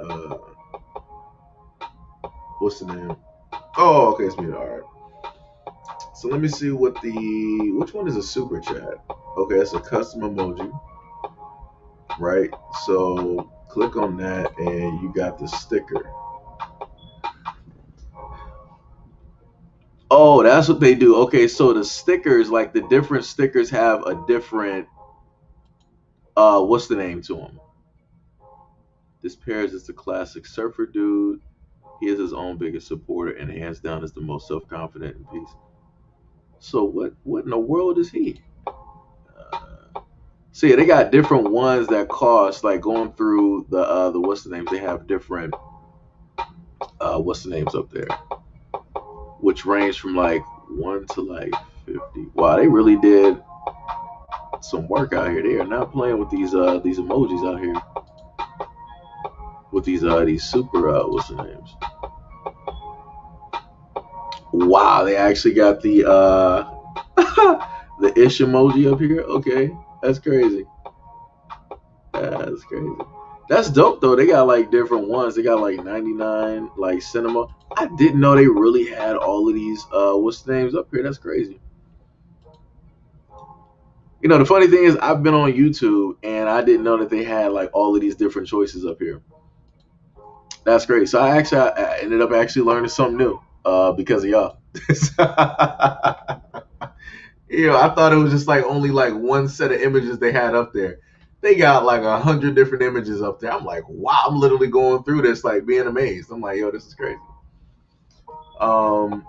A: What's the name? Oh, okay, it's muted. All right. So let me see which one is a super chat? Okay, it's a custom emoji, right? So click on that and you got the sticker. Oh, that's what they do. Okay, so the stickers, like the different stickers have a different what's the name to them? This Paris is the classic surfer dude. He is his own biggest supporter and hands down is the most self-confident in peace. So what in the world is he? So yeah, they got different ones that cost like going through the what's the names? They have different what's the names up there, which range from like 1 to like 50. Wow, they really did some work out here. They are not playing with these emojis out here with these super what's the names? Wow, they actually got the the ish emoji up here. Okay, that's crazy. That's crazy. That's dope though. They got like different ones. They got like 99 like cinema. I didn't know they really had all of these what's the names up here. That's crazy. You know, the funny thing is I've been on YouTube and I didn't know that they had like all of these different choices up here. That's great. So I ended up actually learning something new because of y'all. You know, I thought it was just like only like one set of images they had up there. They got like 100 different images up there. I'm like, wow, I'm literally going through this, like being amazed. I'm like, yo, this is crazy. Um,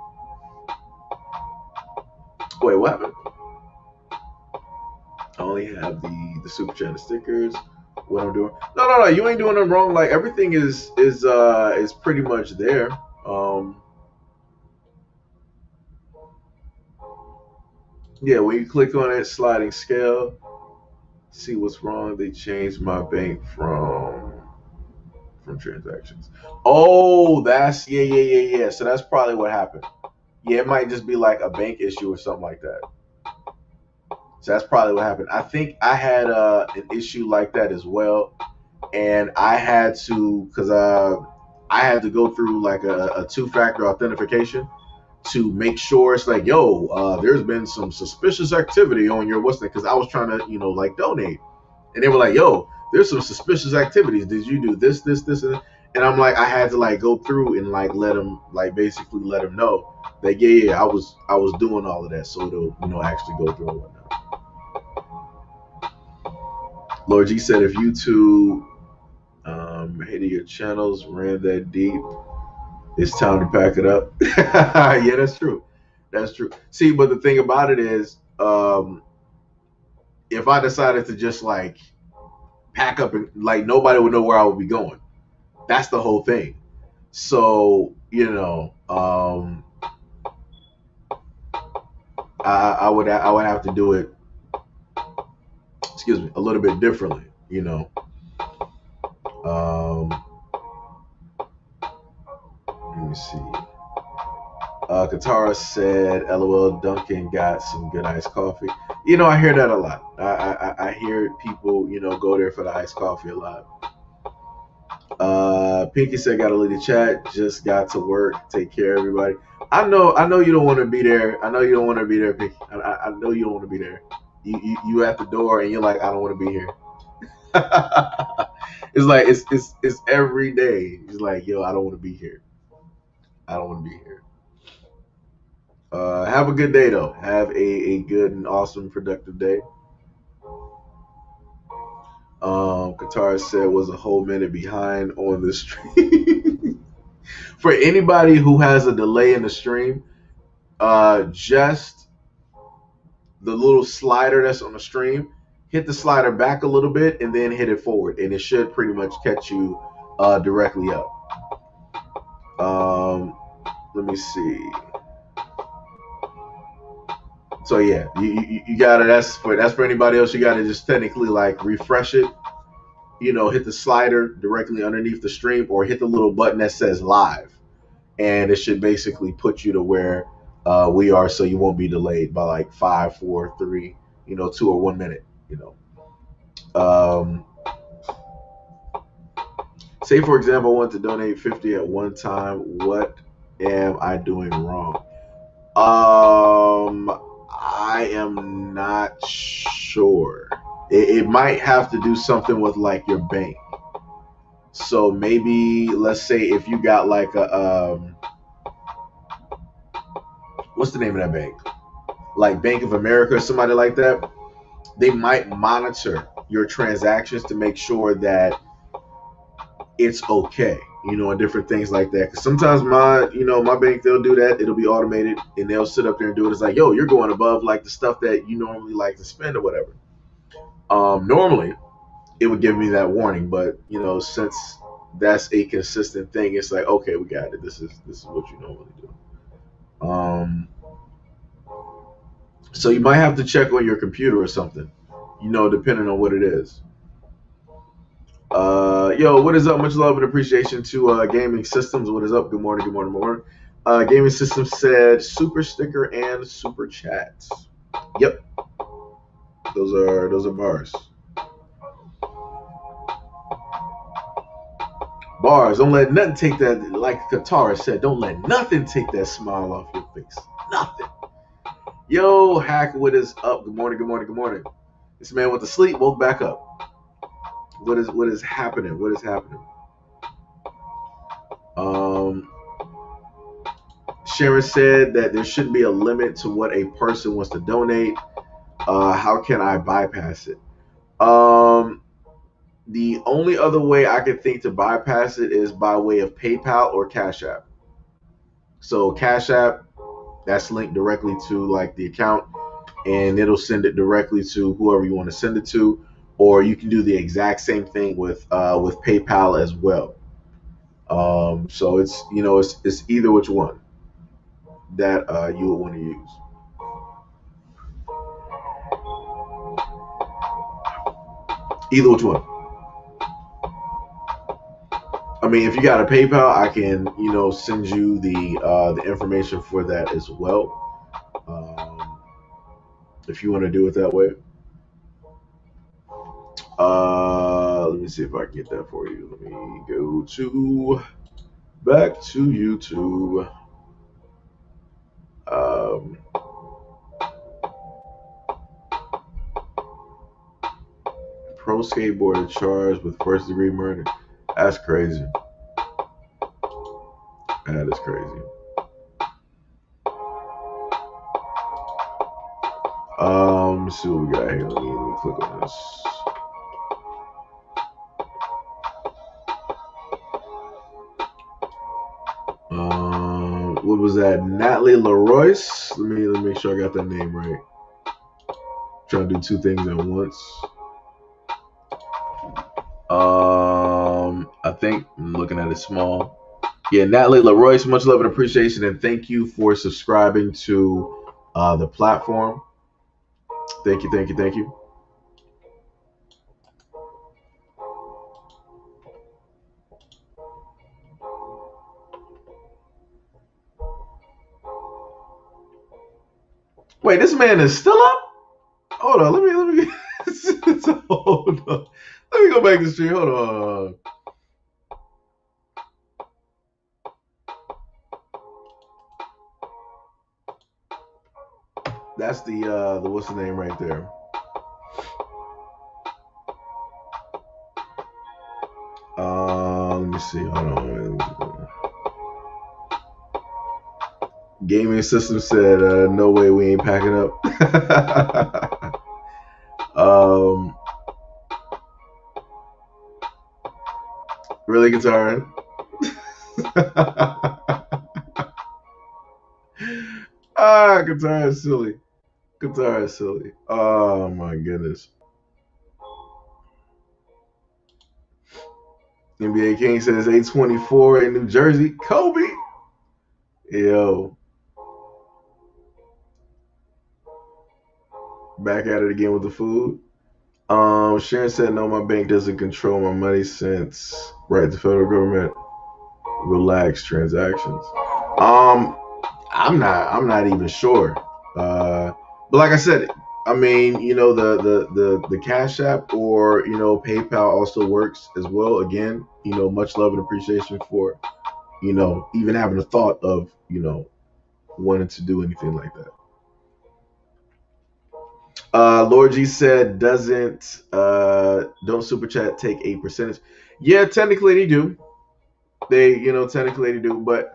A: wait, what happened? I only have the super chat stickers. What I'm doing? No. You ain't doing them wrong. Like everything is pretty much there. Um, yeah, when you click on it, sliding scale, see what's wrong. They changed my bank from transactions. Oh, that's yeah. So that's probably what happened. Yeah, it might just be like a bank issue or something like that. So that's probably what happened. I think I had an issue like that as well, and I had to because I had to go through like a two-factor authentication to make sure it's like, yo, there's been some suspicious activity on your what's that? Because I was trying to like donate, and they were like, yo, there's some suspicious activities. Did you do this, and I'm like, I had to like go through and like let them like basically let them know that yeah, I was doing all of that, so it'll actually go through and whatnot. Lord G said if you two hated your channels ran that deep, it's time to pack it up. Yeah, that's true. That's true. See, but the thing about it is, if I decided to just like pack up and like nobody would know where I would be going. That's the whole thing. So I would have to do it, excuse me, a little bit differently, you know. Let me see. Katara said, "LOL, Duncan got some good iced coffee." You know, I hear that a lot. I hear people, you know, go there for the iced coffee a lot. Pinky said, "Got to leave the chat. Just got to work. Take care, everybody." I know you don't want to be there. I know you don't want to be there, Pinky. I know you don't want to be there. You at the door and you're like, I don't want to be here. It's like it's every day. It's like, yo, I don't want to be here. I don't want to be here. Have a good day though. Have a good and awesome productive day. Qatar said was a whole minute behind on the stream. For anybody who has a delay in the stream, just the little slider that's on the stream, hit the slider back a little bit and then hit it forward, and it should pretty much catch you directly up. Let me see. So yeah, you gotta. That's for anybody else. You gotta just technically like refresh it. You know, hit the slider directly underneath the stream, or hit the little button that says live, and it should basically put you to where we are, so you won't be delayed by like 5, 4, 3, 2 or 1 minute. Say for example, I want to donate 50 at one time. What am I doing wrong? I am not sure. It might have to do something with like your bank. So maybe let's say if you got like a what's the name of that bank? Like Bank of America or somebody like that. They might monitor your transactions to make sure that it's okay, and different things like that. Because sometimes my bank, they'll do that. It'll be automated, and they'll sit up there and do it. It's like, yo, you're going above like the stuff that you normally like to spend or whatever. Normally, it would give me that warning, but since that's a consistent thing, it's like, okay, we got it. This is what you normally do. So you might have to check on your computer or something, depending on what it is. Yo, what is up? Much love and appreciation to Gaming Systems. What is up? Good morning, good morning, morning. Gaming Systems said super sticker and super chats. Yep, those are bars. Bars. Don't let nothing take that. Like Katara said, don't let nothing take that smile off your face. Nothing. Yo, Hack, what is up? Good morning, good morning, good morning. This man went to sleep, woke back up. What is happening? What is happening? Sharon said that there shouldn't be a limit to what a person wants to donate. How can I bypass it? The only other way I could think to bypass it is by way of PayPal or Cashapp. So Cashapp, that's linked directly to like the account, and it'll send it directly to whoever you want to send it to. Or you can do the exact same thing with PayPal as well. So it's it's either which one that you would want to use. Either which one. I mean, if you got a PayPal, I can send you the information for that as well. If you want to do it that way. Let me see if I can get that for you. Let me go back to YouTube. Pro skateboarder charged with first degree murder. That's crazy. That is crazy. Let me see what we got here. Let me click on this. What was that? Natalie Leroyce. Let me make sure I got that name right. Trying to do two things at once. I think I'm looking at it small. Yeah, Natalie Leroyce, much love and appreciation, and thank you for subscribing to the platform. Thank you, thank you, thank you. Wait, this man is still up? Hold on, let me hold on. Let me go back to the stream. Hold on. That's the what's the name right there? Let me see. Hold on. Gaming system said, "No way, we ain't packing up." Really, guitar? Guitar is silly. Guitar is silly. Oh my goodness. NBA King says 824 in New Jersey. Kobe. Yo. Back at it again with the food. Sharon said, no, my bank doesn't control my money since the federal government relaxed transactions. I'm not even sure. But like I said, I mean, you know, the Cash App or, you know, PayPal also works as well. Again, you know, much love and appreciation for, you know, even having a thought of, you know, wanting to do anything like that. Lord G said, don't super chat take a percentage? Yeah, technically they do. Technically they do, but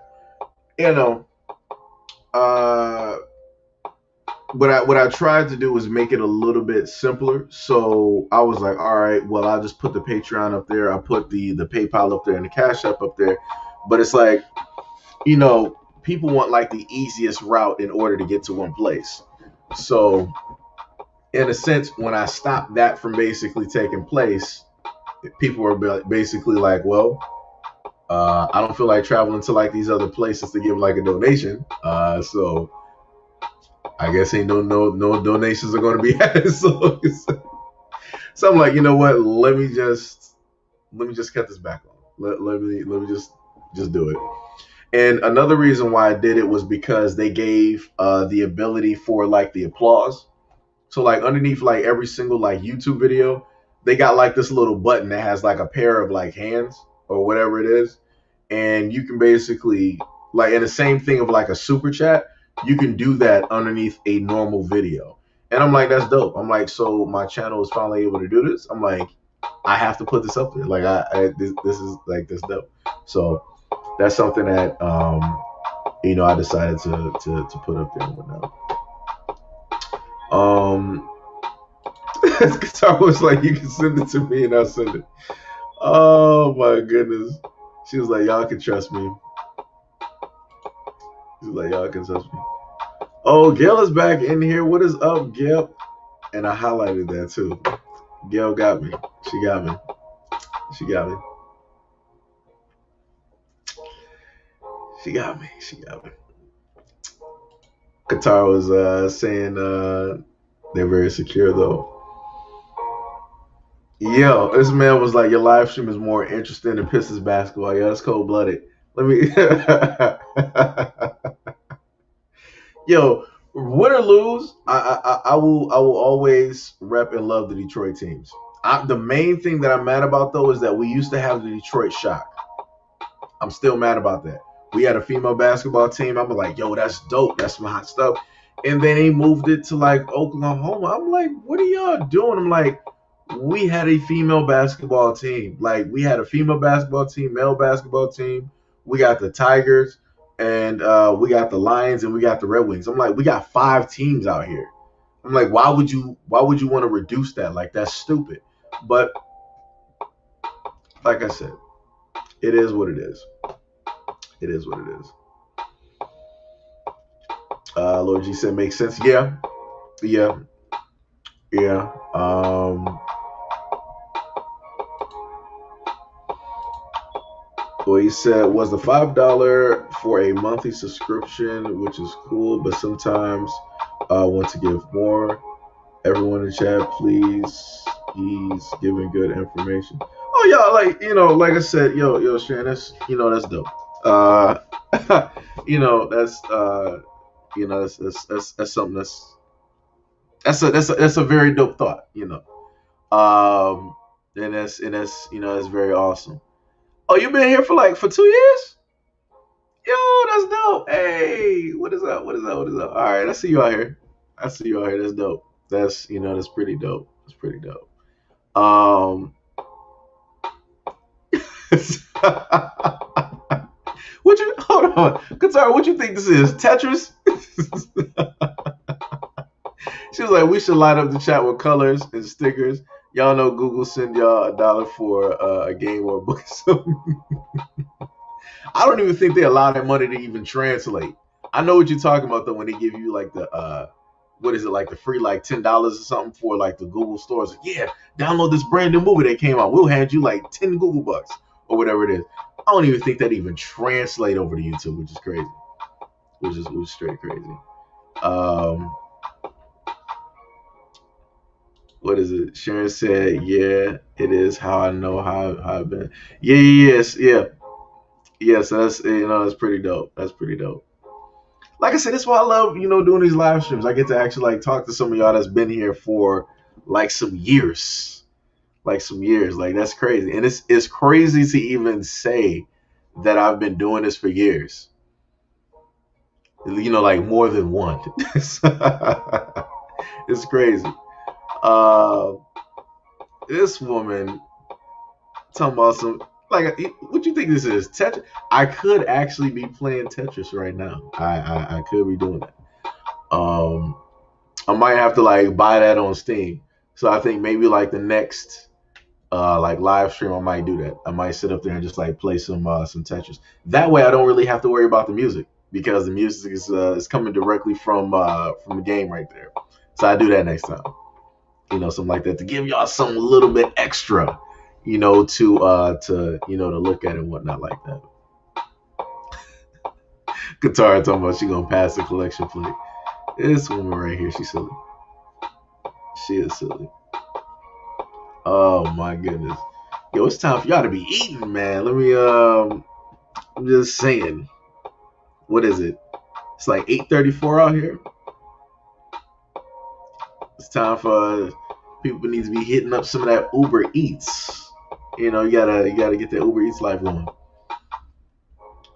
A: you know, what I tried to do was make it a little bit simpler. So I was like, all right, well, I'll just put the Patreon up there. I'll put the PayPal up there and the Cash App up there. But it's like, you know, people want like the easiest route in order to get to one place. So in a sense, when I stopped that from basically taking place, people were basically like, well, I don't feel like traveling to like these other places to give like a donation. So I guess ain't no donations are going to be had. So I'm like, you know what? Let me just cut this back on. Let me just do it. And another reason why I did it was because they gave the ability for like the applause. So like underneath like every single like YouTube video, they got like this little button that has like a pair of like hands or whatever it is. And you can basically like, and the same thing of like a super chat, you can do that underneath a normal video. And I'm like, that's dope. I'm like, so my channel is finally able to do this. I'm like, I have to put this up there. Like this is like this dope. So that's something that you know, I decided to put up there and whatnot. Guitar was like, you can send it to me and I'll send it. Oh my goodness. She was like, y'all can trust me. She was like, y'all can trust me. Oh, Gail is back in here. What is up, Gail? And I highlighted that too. Gail got me. She got me. She got me. She got me. She got me. Qatar was saying they're very secure though. Yo, this man was like, your live stream is more interesting than Pistons basketball. Yeah, that's cold blooded. Let me. Yo, win or lose, I will always rep and love the Detroit teams. The main thing that I'm mad about though is that we used to have the Detroit Shock. I'm still mad about that. We had a female basketball team. I'm like, yo, that's dope. That's some hot stuff. And then they moved it to like Oklahoma. I'm like, what are y'all doing? I'm like, we had a female basketball team. Like, we had a female basketball team, male basketball team. We got the Tigers, and we got the Lions, and we got the Red Wings. I'm like, we got 5 teams out here. I'm like, why would you want to reduce that? Like, that's stupid. But like I said, it is what it is. It is what it is. Lord G said, makes sense. Yeah. Well, he said, was the $5 for a monthly subscription, which is cool, but sometimes Want to give more. Everyone in chat, please. He's giving good information. Oh yeah, like like I said, yo, Sharon, that's that's dope. Uh, that's that's something that's a very dope thought. And that's very awesome. Oh, you've been here for 2 years? Yo, that's dope. Hey, what is up? What is up? What is up? All right, I see you out here. I see you out here. That's dope. That's pretty dope. That's pretty dope. Um, what you hold on, Qatar? What you think this is? Tetris? She was like, we should light up the chat with colors and stickers. Y'all know Google send y'all $1 for a game or a book. So I don't even think they allow that money to even translate. I know what you're talking about though when they give you like the what is it, like the free like $10 or something for like the Google stores. Yeah, download this brand new movie that came out. We'll hand you like 10 Google bucks or whatever it is. I don't even think that even translate over to YouTube, which is crazy. Which is straight crazy. What is it? Sharon said, "Yeah, it is how I know how I've been." Yeah, yes, yeah. So that's that's pretty dope. That's pretty dope. Like I said, that's why I love doing these live streams. I get to actually like talk to some of y'all that's been here for like some years, Like that's crazy, and it's crazy to even say that I've been doing this for years. Like more than one. It's crazy. Uh, this woman talking about some like what you think this is? Tetris? I could actually be playing Tetris right now. I could be doing that. I might have to like buy that on Steam. So I think maybe like the next like live stream I might do that. I might sit up there and just like play some Tetris. That way I don't really have to worry about the music because the music is coming directly from the game right there. So I do that next time. Something like that to give y'all something a little bit extra, to look at and whatnot like that. Katara talking about she gonna pass the collection plate. This woman right here, she's silly. She is silly. Oh my goodness. Yo, it's time for y'all to be eating, man. Let me I'm just saying. What is it? It's like 8:34 out here. It's time for people need to be hitting up some of that Uber Eats. You gotta get that Uber Eats life going.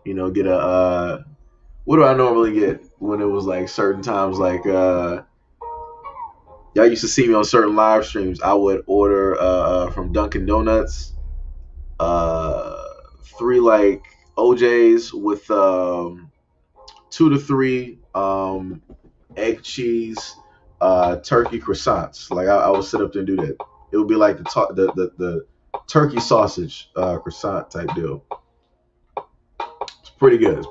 A: Get a what do I normally get when it was like certain times like y'all used to see me on certain live streams. I would order from Dunkin' Donuts 3 like OJs with 2 to 3 egg cheese turkey croissants. Like I would sit up there and do that. It would be like the turkey sausage croissant type deal. It's pretty good.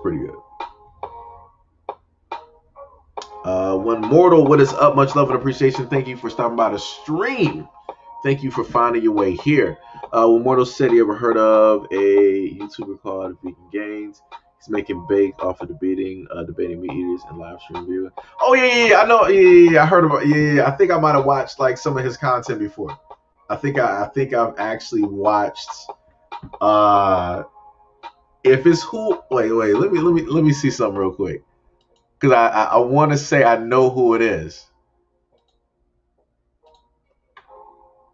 A: When Mortal, what is up? Much love and appreciation. Thank you for stopping by the stream. Thank you for finding your way here. When Mortal said he ever heard of a YouTuber called Vegan Gains. He's making bake off of debating meat eaters and live stream viewing. Oh yeah, I know. Yeah, I heard about. Yeah, I think I might have watched like some of his content before. I think I've actually watched. If it's who? Wait. Let me see something real quick. Because I want to say I know who it is.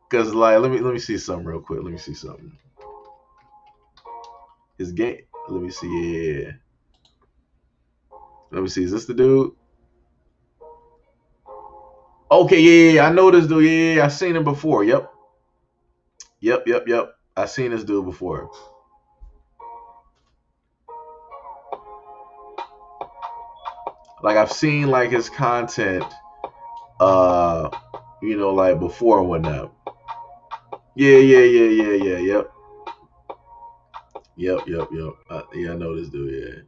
A: Because like let me see something real quick. Let me see something. His game. Let me see. Yeah. Let me see. Is this the dude? Okay. Yeah. I know this dude. Yeah. I've seen him before. Yep. I've seen this dude before. Like I've seen like his content, like before and whatnot. Yeah. Yep. Yeah, I know this dude. Yeah.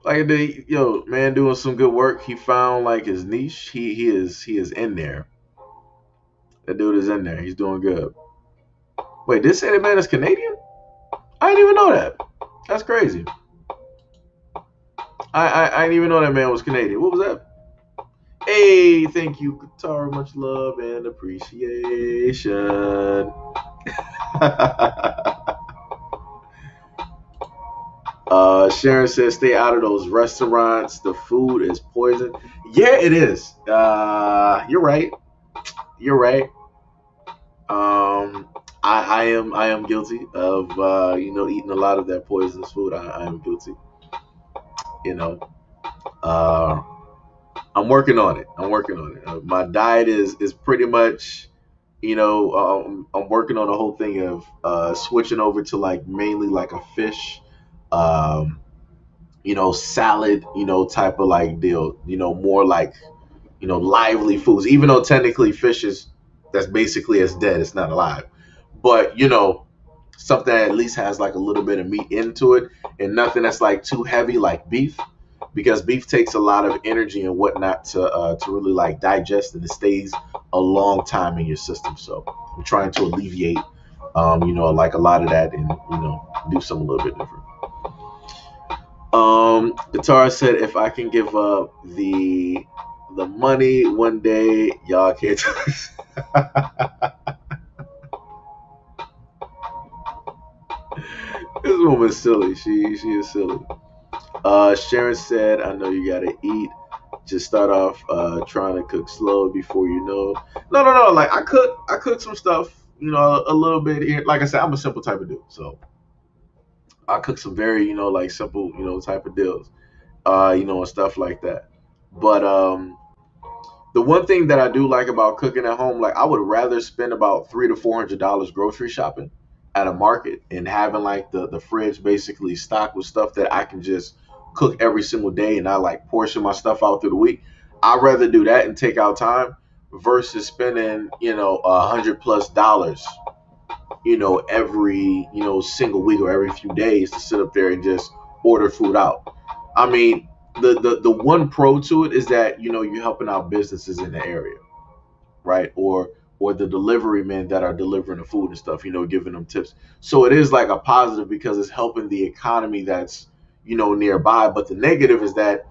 A: Like man, doing some good work. He found like his niche. He is in there. That dude is in there. He's doing good. Wait, this say that man is Canadian? I didn't even know that. That's crazy. I didn't even know that man was Canadian. What was that? Hey, thank you, Qatar. Much love and appreciation. Sharon says, stay out of those restaurants. The food is poison. Yeah, it is. You're right. You're right. I am guilty of eating a lot of that poisonous food. I am guilty. You know, uh, I'm working on it. I'm working on it. My diet is pretty much, I'm working on the whole thing of switching over to like mainly like a fish, um, salad, type of like deal. More like lively foods. Even though technically fish is that's basically as dead. It's not alive, but something that at least has like a little bit of meat into it, and nothing that's like too heavy like beef, because beef takes a lot of energy and whatnot to really like digest, and it stays a long time in your system. So I'm trying to alleviate like a lot of that, and do something a little bit different. Guitar said, if I can give up the money one day, y'all can't. This woman's silly. She is silly. Sharon said, I know you gotta eat. Just start off trying to cook slow before you know. No. Like I cook some stuff, a little bit here. Like I said, I'm a simple type of dude. So I cook some very, like simple, type of deals. And stuff like that. But the one thing that I do like about cooking at home, like I would rather spend about $300 to $400 grocery shopping at a market and having like the fridge basically stocked with stuff that I can just cook every single day, and I like portion my stuff out through the week. I'd rather do that and take out time versus spending $100+ every single week or every few days to sit up there and just order food out. I mean, the one pro to it is that you're helping out businesses in the area, right? Or the delivery men that are delivering the food and stuff, giving them tips. So it is like a positive because it's helping the economy that's nearby. But the negative is that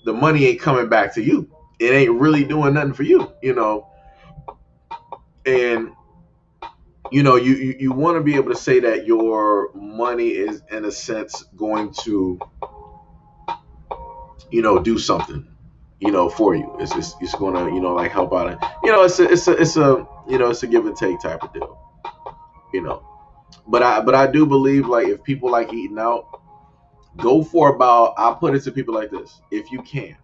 A: the money ain't coming back to you. It ain't really doing nothing for you, and you want to be able to say that your money is in a sense going to do something for you. It's going to like help out. It's a give and take type of deal. you know but I do believe, like, if people like eating out, go for about, I'll put it to people like this: if you can,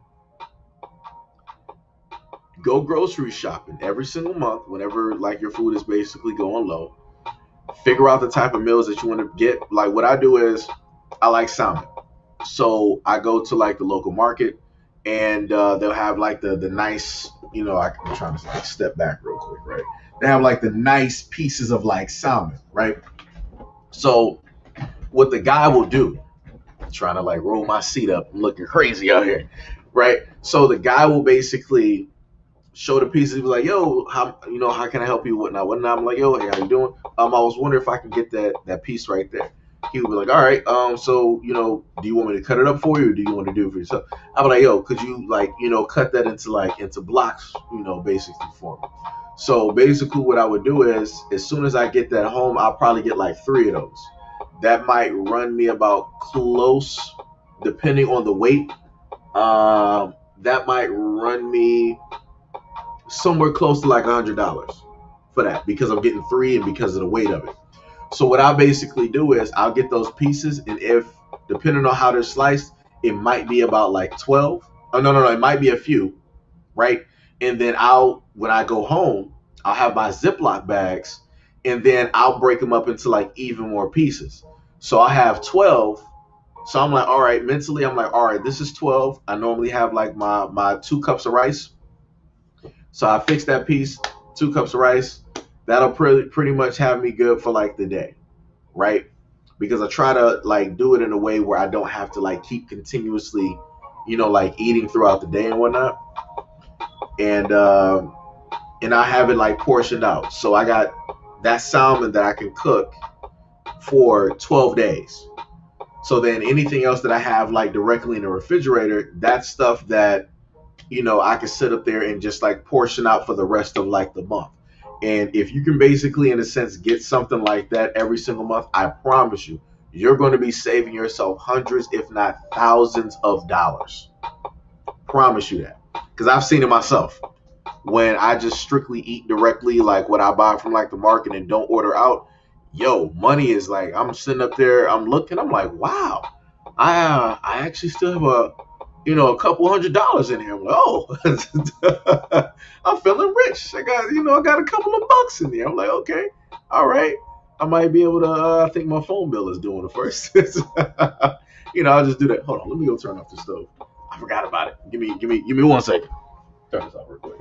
A: go grocery shopping every single month whenever like your food is basically going low. Figure out the type of meals that you want to get. Like, what I do is I like salmon, so I go to like the local market, and they'll have like the nice, I'm trying to like step back real quick, right? They have like the nice pieces of like salmon, right? So what the guy will do, trying to like roll my seat up, I'm looking crazy out here, right? So the guy will basically show the pieces. He was like, "Yo, how can I help you? Whatnot, whatnot." I'm like, "Yo, hey, how you doing? I was wondering if I can get that piece right there." He would be like, "All right, so do you want me to cut it up for you, or do you want to do it for yourself?" I'd be like, "Yo, could you like cut that into blocks, basically for me?" So basically, what I would do is, as soon as I get that home, I'll probably get like 3 of those. That might run me about close, depending on the weight. That might run me somewhere close to like $100 for that, because I'm getting 3 and because of the weight of it. So what I basically do is I'll get those pieces, and if, depending on how they're sliced, it might be about like 12. Oh, no, it might be a few, right? And then when I go home, I'll have my Ziploc bags, and then I'll break them up into like even more pieces. So I have 12. So I'm like, all right, mentally, I'm like, all right, this is 12. I normally have like my 2 cups of rice. So I fix that piece, 2 cups of rice. That'll pretty much have me good for like the day, right? Because I try to like do it in a way where I don't have to like keep continuously, like eating throughout the day and whatnot. And I have it like portioned out. So I got that salmon that I can cook for 12 days. So then anything else that I have like directly in the refrigerator, that's stuff that, I can sit up there and just like portion out for the rest of like the month. And if you can basically, in a sense, get something like that every single month, I promise you, you're going to be saving yourself hundreds, if not thousands of dollars. Promise you that. Because I've seen it myself. When I just strictly eat directly, like what I buy from like the market and don't order out, yo, money is like, I'm sitting up there, I'm looking, I'm like, wow, I actually still have a couple $100 in here. I'm like, oh, I'm feeling rich. I got a couple of bucks in there. I'm like, okay, all right. I might be able to. I think my phone bill is doing it first. I'll just do that. Hold on, let me go turn off the stove. I forgot about it. Give me 1 second. Turn this off real quick.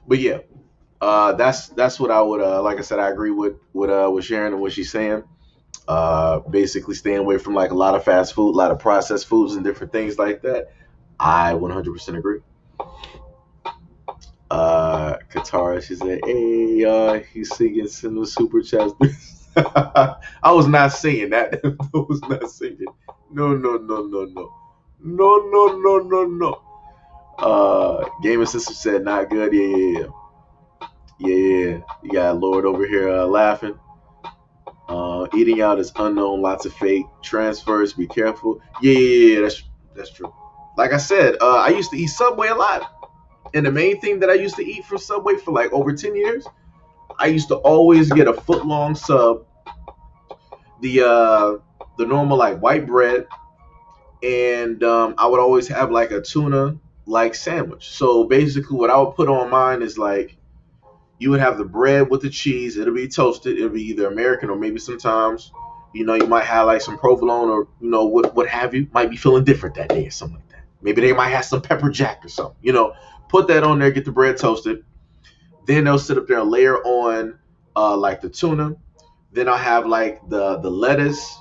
A: But yeah, that's what I would like I said, I agree with Sharon and what she's saying. Basically staying away from like a lot of fast food, a lot of processed foods and different things like that. I 100% agree. Katara, she said, "Hey, he's singing some super chats." I was not singing that. I was not singing. No, no, no, no, no, no, no, no, no, no. Gamer Sister said, "Not good." Yeah, yeah, yeah, yeah. You got Lord over here laughing. Eating out is unknown. Lots of fake transfers. Be careful. Yeah, yeah, yeah. That's true. Like I said, I used to eat Subway a lot, and the main thing that I used to eat from Subway for like over 10 years, I used to always get a foot long sub, the normal like white bread, and I would always have like a tuna like sandwich. So basically, what I would put on mine is like you would have the bread with the cheese. It'll be toasted. It'll be either American or maybe sometimes, you might have like some provolone or what have you. Might be feeling different that day or something like that. Maybe they might have some pepper jack or something. Put that on there. Get the bread toasted. Then they'll sit up there and layer on like the tuna. Then I'll have like the lettuce.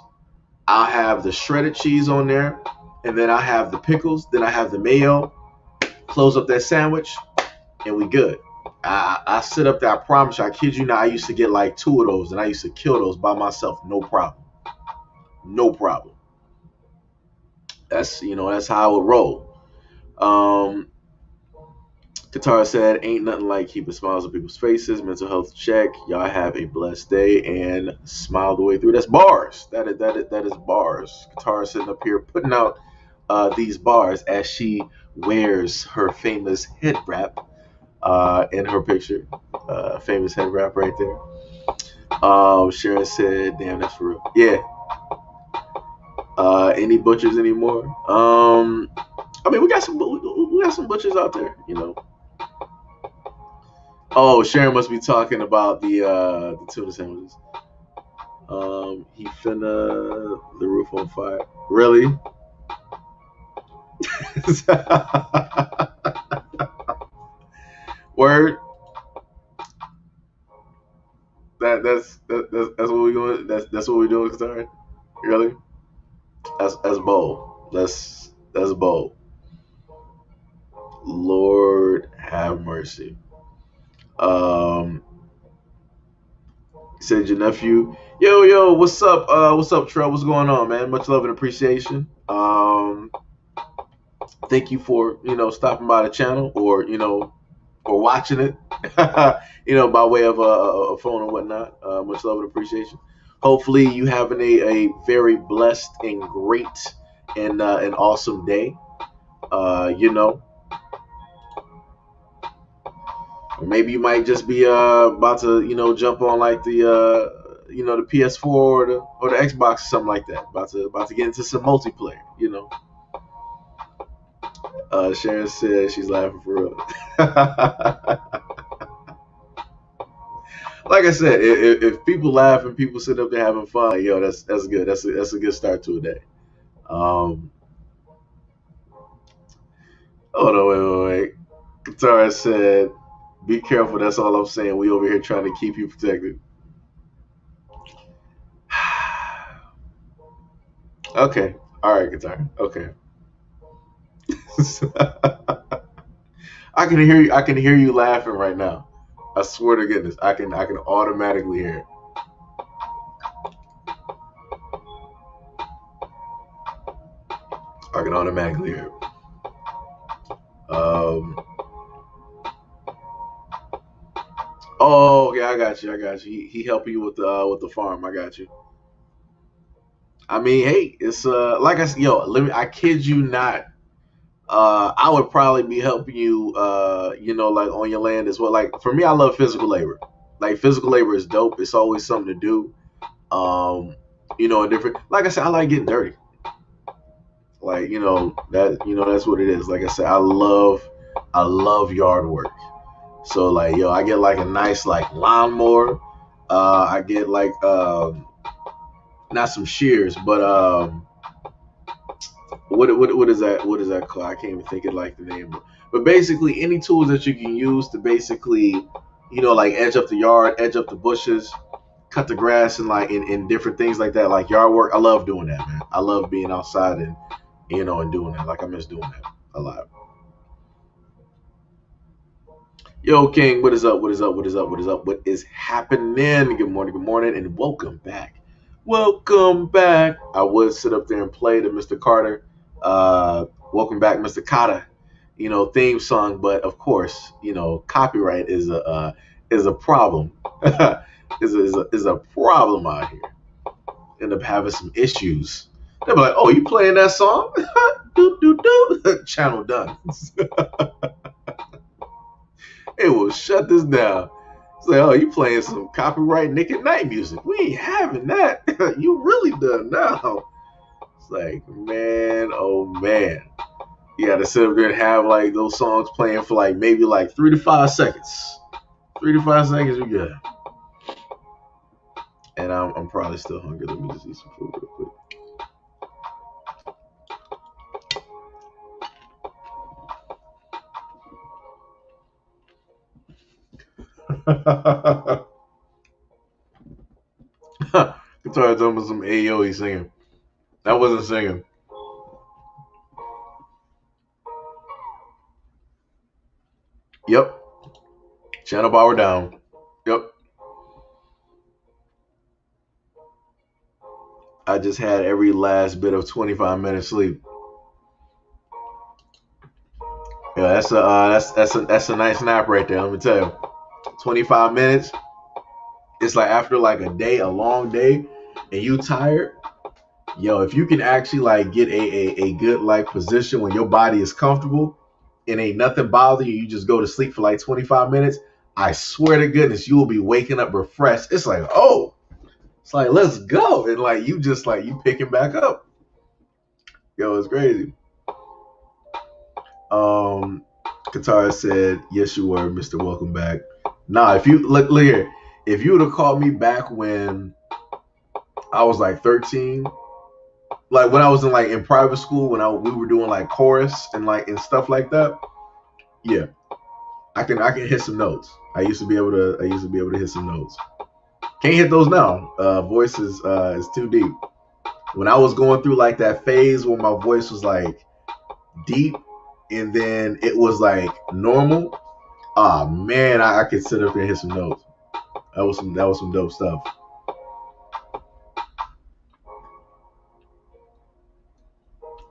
A: I'll have the shredded cheese on there, and then I have the pickles. Then I have the mayo. Close up that sandwich, and we good. I sit up there. I promise you, I kid you not. I used to get like two of those, and I used to kill those by myself. No problem. No problem. That's how I would roll. Um, Katara said, "Ain't nothing like keeping smiles on people's faces. Mental health check. Y'all have a blessed day and smile the way through." That's bars. That is bars. Katara sitting up here putting out these bars as she wears her famous head wrap in her picture. Famous head wrap right there. Sharon said, "Damn, that's for real." Yeah. Any butchers anymore? I mean, we got some butchers out there. Oh, Sharon must be talking about the tuna sandwiches. He finna the roof on fire. Really? Word. That's what we going. That's what we're doing. Sorry. Really? That's bold. That's bold. Lord have mercy. Um, said your nephew, yo, what's up, Trell? What's going on, man? Much love and appreciation. Thank you for stopping by the channel or watching it, by way of a phone and whatnot. Much love and appreciation. Hopefully, you having a very blessed and great and an awesome day. Uh, you know, or maybe you might just be about to jump on like the PS4 or the Xbox or something like that. About to get into some multiplayer. Sharon said she's laughing for real. Like I said, if people laugh and people sit up there having fun, yo, that's good. That's a good start to a day. Um, hold on, wait. Katara said, "Be careful." That's all I'm saying. We over here trying to keep you protected. Okay, all right, Katara. Okay. I can hear you laughing right now. I swear to goodness, I can automatically hear it. I can automatically hear it. Oh, okay, I got you. I got you. He helping you with the farm. I got you. I mean, hey, it's like I said, yo, let me. I kid you not. I would probably be helping you, like on your land as well. Like for me, I love physical labor. Like physical labor is dope. It's always something to do. And different. Like I said, I like getting dirty. Like that's what it is. Like I said, I love yard work. So like yo, I get like a nice like lawnmower. I get like not some shears, but what is that? What is that called? I can't even think of like the name. But basically, any tools that you can use to basically, like edge up the yard, edge up the bushes, cut the grass, and like in different things like that, like yard work. I love doing that, man. I love being outside and and doing that. Like I miss doing that a lot. Yo, King, what is up? What is up? What is up? What is up? What is happening? Good morning, and welcome back. Welcome back. I would sit up there and play the Mr. Carter. Welcome back, Mr. Carter. Theme song, but of course, copyright is a problem. is a problem out here. End up having some issues. They'll be like, "Oh, you playing that song? do do do." Channel done. It will shut this down. It's like, oh, you playing some copyright Nick at Night music. We ain't having that. You really done now. It's like, man, oh man. You gotta sit up there and have like those songs playing for like maybe like 3 to 5 seconds. 3 to 5 seconds, you good. And I'm probably still hungry. Let me just eat some food real quick. Guitar talking about some Ayo he's singing. That wasn't singing. Yep. Channel power down. Yep. I just had every last bit of 25 minutes sleep. Yeah, that's a nice nap right there. Let me tell you. 25 minutes. It's like after like a long day, and you tired. Yo, if you can actually like get a good like position when your body is comfortable and ain't nothing bothering you, you just go to sleep for like 25 minutes. I swear to goodness, you will be waking up refreshed. It's like, oh, it's like let's go, and like you just like you picking back up. Yo, it's crazy. Katara said, "Yes, you were, Mister Welcome Back." Nah, if you look here, if you would have called me back when I was like 13, like when I was in private school, when we were doing like chorus and like and stuff like that, yeah, I can hit some notes. I used to be able to hit some notes. Can't hit those now. Voice is too deep. When I was going through like that phase where my voice was like deep and then it was like normal. Ah man, I could sit up there and hit some notes. That was some dope stuff.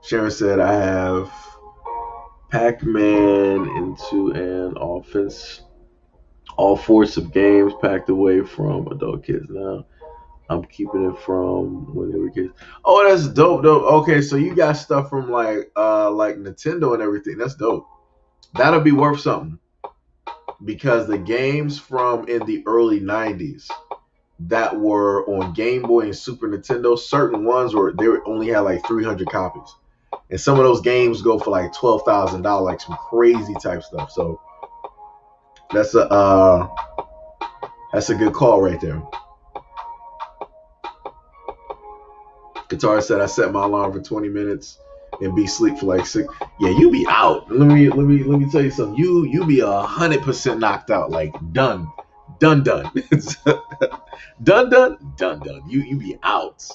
A: Sharon said I have Pac-Man into an offense. All force of games packed away from adult kids now. I'm keeping it from when they were kids. Oh, that's dope. Okay, so you got stuff from like Nintendo and everything. That's dope. That'll be worth something because the games from in the early '90s that were on Game Boy and Super Nintendo, certain ones were they only had like 300 copies, and some of those games go for like $12,000, like some crazy type stuff. So that's a good call right there. Guitar said I set my alarm for 20 minutes and be asleep for like 6. Yeah, you be out. Let me tell you something. You be 100% knocked out. Like done. Done. done, done. You be out.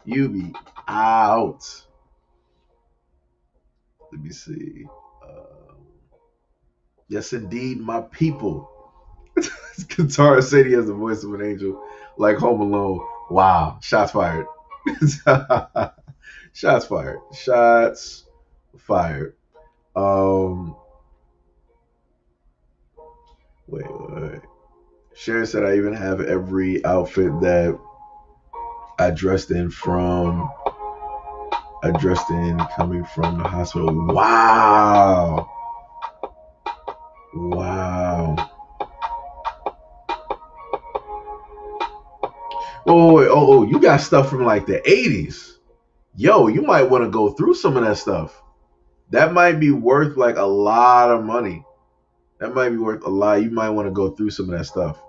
A: You be out. Let me see. Yes, indeed, my people. Katara said he has the voice of an angel, like Home Alone. Wow, shots fired. Shots fired. Shots fired. Um, wait. Sharon said I even have every outfit that I dressed in coming from the hospital. Wow. Wow. Oh, you got stuff from like the 80s. Yo, you might want to go through some of that stuff. That might be worth like a lot of money. That might be worth a lot. You might want to go through some of that stuff.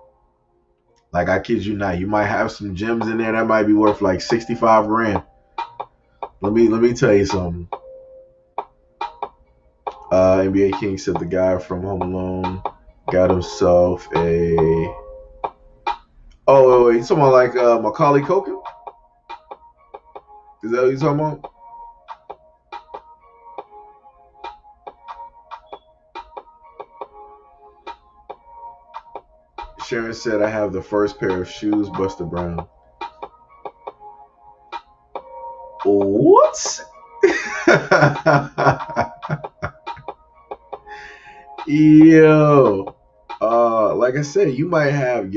A: Like, I kid you not, you might have some gems in there that might be worth like 65 grand. Let me tell you something. NBA King said the guy from Home Alone got himself a. Oh, wait, you talking about like Macaulay Culkin? Is that what you talking about? Sharon said I have the first pair of shoes, Buster Brown. What? Yo. Like I said, you might have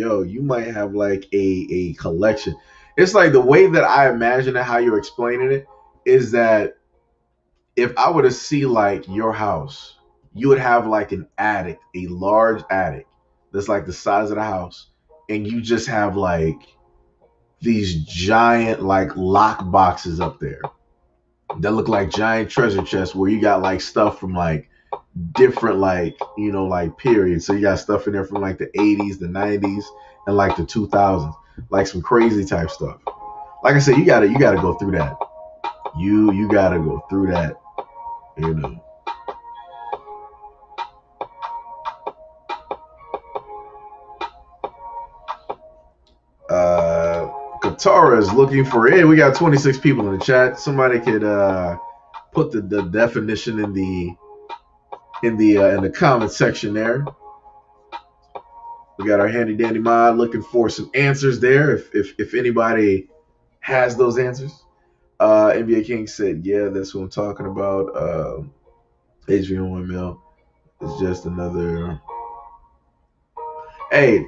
A: like a collection. It's like the way that I imagine it, how you're explaining it, is that if I were to see like your house, you would have like an attic, a large attic that's like the size of the house, and you just have like these giant like lock boxes up there that look like giant treasure chests where you got like stuff from like different like like periods. So you got stuff in there from like the 80s, the 90s, and like the 2000s, like some crazy type stuff. Like I said, you gotta go through that. You gotta go through that. Katara is looking for it. We got 26 people in the chat. Somebody could put the definition in the comment section there. We got our handy dandy mod looking for some answers there. If anybody has those answers. NBA King said, yeah, that's what I'm talking about. Adrian Windmill is just another. Hey,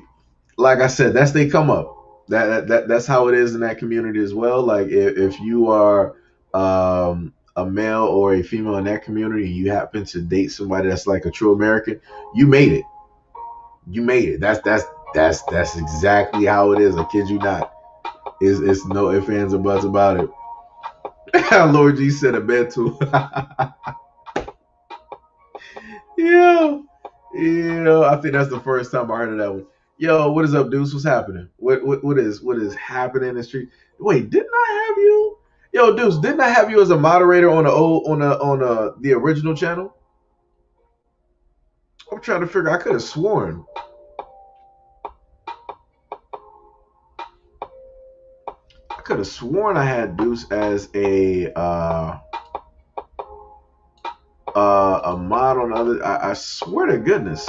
A: like I said, that's they come up. That's how it is in that community as well. Like if you are a male or a female in that community, and you happen to date somebody that's like a true American, you made it. You made it. That's exactly how it is. I kid you not. It's no ifs, ands, or buts about it. Lord G said a bed too. Yeah. I think that's the first time I heard of that one. Yo, what is up, Deuce? What's happening? What is happening in the street? Wait, didn't I have you? Yo, Deuce, didn't I have you as a moderator on the original channel? I'm trying to figure. I could have sworn. I had Deuce as a mod on other. I swear to goodness.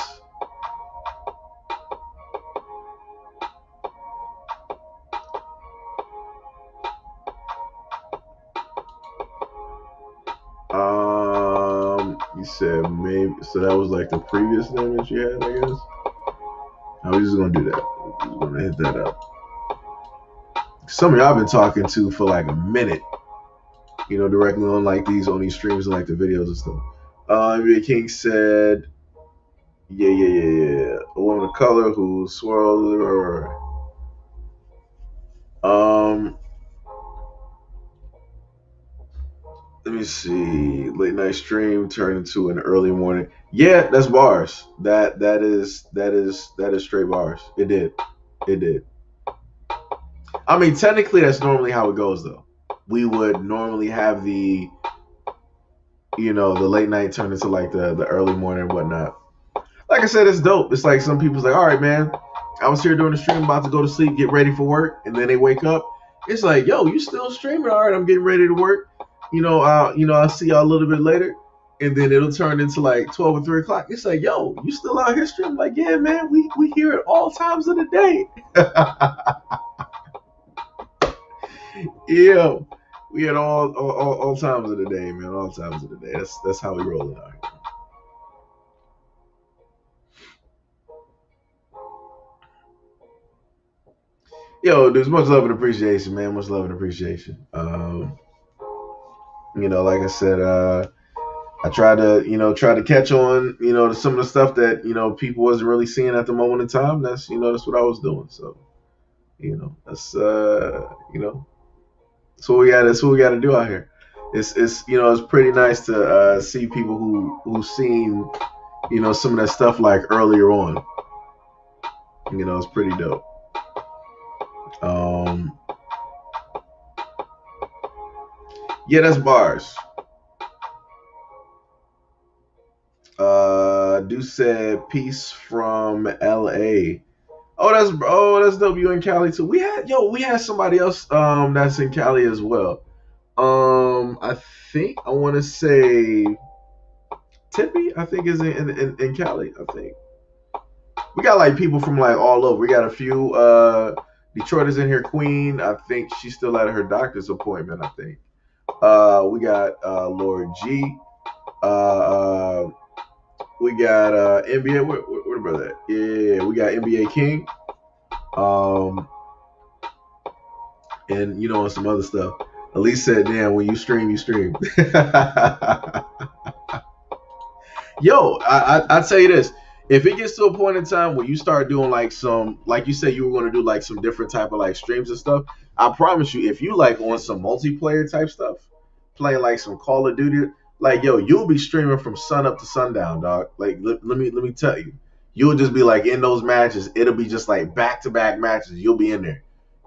A: You said maybe, so that was like the previous name that you had, I guess. No, we're just gonna do that. We're just gonna hit that up. Some of y'all been talking to for like a minute, directly on like these streams and like the videos and stuff. NBA King said, yeah. A woman of color who swirled her. Let me see. Late night stream turned into an early morning. Yeah, that's bars. That is straight bars. It did. I mean, technically, that's normally how it goes, though. We would normally have the late night turn into like the early morning and whatnot. Like I said, it's dope. It's like some people's like, all right, man, I was here during the stream, about to go to sleep, get ready for work, and then they wake up. It's like, yo, you still streaming? All right, I'm getting ready to work. I'll see y'all a little bit later. and then it'll turn into like 12 or 3 o'clock. It's like, yo, you still out here streaming? Like, yeah, man, we hear it all times of the day. Yeah, we had all times of the day, man. All times of the day. That's how we roll it out here. Yo, there's much love and appreciation, man. Much love and appreciation. Like I said, I try to catch on, to some of the stuff that, people wasn't really seeing at the moment in time. That's what I was doing. So, that's what we got. That's what we got to do out here. It's pretty nice to see people who seen, some of that stuff like earlier on. It's pretty dope. Yeah, that's bars. Deuce said peace from LA. That's dope. You in Cali too. We had somebody else that's in Cali as well. I think I want to say Tippy. I think is in Cali. I think we got like people from like all over. We got a few Detroiters in here. Queen. I think she's still at her doctor's appointment. I think. We got Lord G. We got NBA. Where the brother at? Yeah, we got NBA King. And some other stuff. Elise said, "Damn, when you stream, you stream." Yo, I tell you this: if it gets to a point in time where you start doing like some, like you said, you were going to do like some different type of like streams and stuff, I promise you, if you like on some multiplayer type stuff, playing like some Call of Duty, like yo, you'll be streaming from sun up to sundown, dog. Like let me tell you, you'll just be like in those matches. It'll be just like back to back matches. You'll be in there.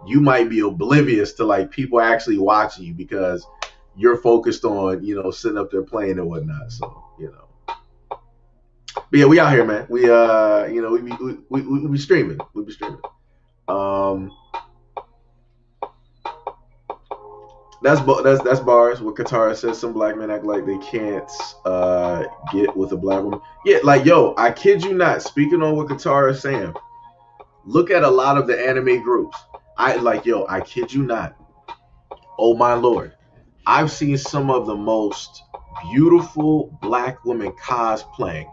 A: You might be oblivious to like people actually watching you because you're focused on sitting up there playing and whatnot. So but yeah, we out here, man. We we be streaming. We be streaming. That's bars. What Katara says, some black men act like they can't get with a black woman. Yeah, like yo, I kid you not. Speaking on what Katara is saying, look at a lot of the anime groups. I kid you not. Oh my lord, I've seen some of the most beautiful black women cosplaying.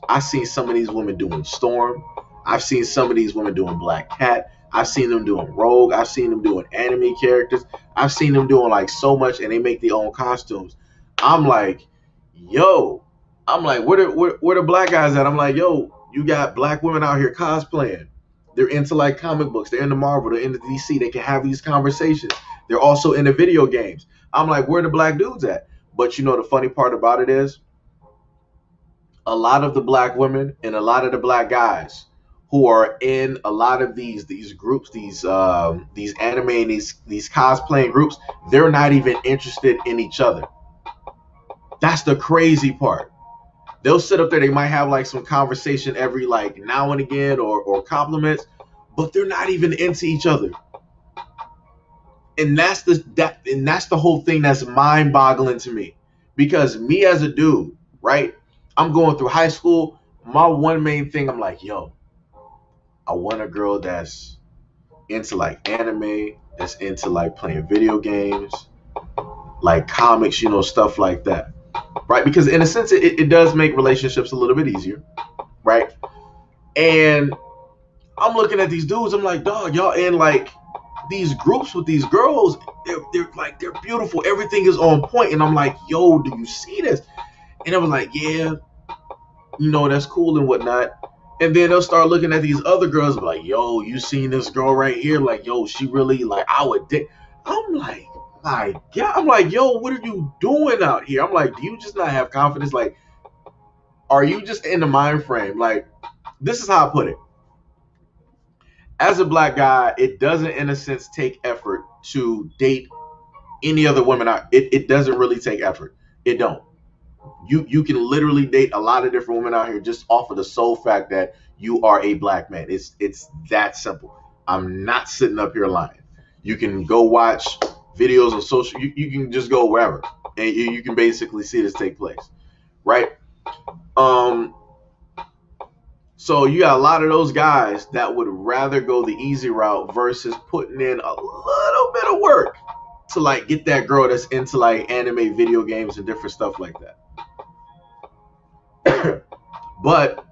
A: I've seen some of these women doing Storm. I've seen some of these women doing Black Cat. I've seen them doing Rogue. I've seen them doing anime characters. I've seen them doing like so much, and they make their own costumes. I'm like, yo, where the black guys at? I'm like, yo, you got black women out here cosplaying. They're into like comic books. They're into Marvel. They're into DC. They can have these conversations. They're also into video games. I'm like, where the black dudes at? But the funny part about it is, a lot of the black women and a lot of the black guys who are in a lot of these groups, these anime and these cosplaying groups, they're not even interested in each other. That's the crazy part. They'll sit up there, they might have like some conversation every like now and again or compliments, but they're not even into each other. And that's the whole thing that's mind-boggling to me. Because me as a dude, right? I'm going through high school. My one main thing, I'm like, yo, I want a girl that's into like anime, that's into like playing video games, like comics, stuff like that, right? Because in a sense, it does make relationships a little bit easier, right? And I'm looking at these dudes, I'm like, dog, y'all in like these groups with these girls, they're beautiful, everything is on point, and I'm like, yo, do you see this? And I was like, yeah, that's cool and whatnot. And then they'll start looking at these other girls and be like, yo, you seen this girl right here? Like, yo, she really like I would date. I'm like, my God. I'm like, yo, what are you doing out here? I'm like, do you just not have confidence? Like, are you just in the mind frame? Like, this is how I put it. As a black guy, it doesn't, in a sense, take effort to date any other women out. It doesn't really take effort. It don't. You can literally date a lot of different women out here just off of the sole fact that you are a black man. It's that simple. I'm not sitting up here lying. You can go watch videos on social. You can just go wherever, and you can basically see this take place, right? Um, so you got a lot of those guys that would rather go the easy route versus putting in a little bit of work to like get that girl that's into like anime, video games, and different stuff like that. But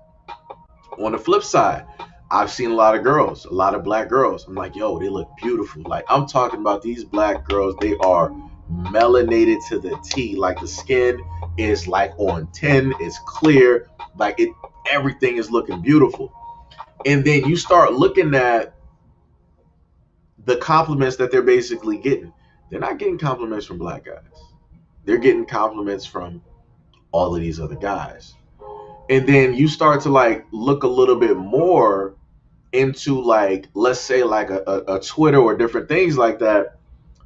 A: on the flip side, I've seen a lot of girls, a lot of black girls. I'm like, yo, they look beautiful. Like, I'm talking about these black girls, they are melanated to the T. Like, the skin is like on 10, it's clear, like it, everything is looking beautiful. And then you start looking at the compliments that they're basically getting. They're not getting compliments from black guys. They're getting compliments from all of these other guys. And then you start to like look a little bit more into like, let's say like a Twitter or different things like that,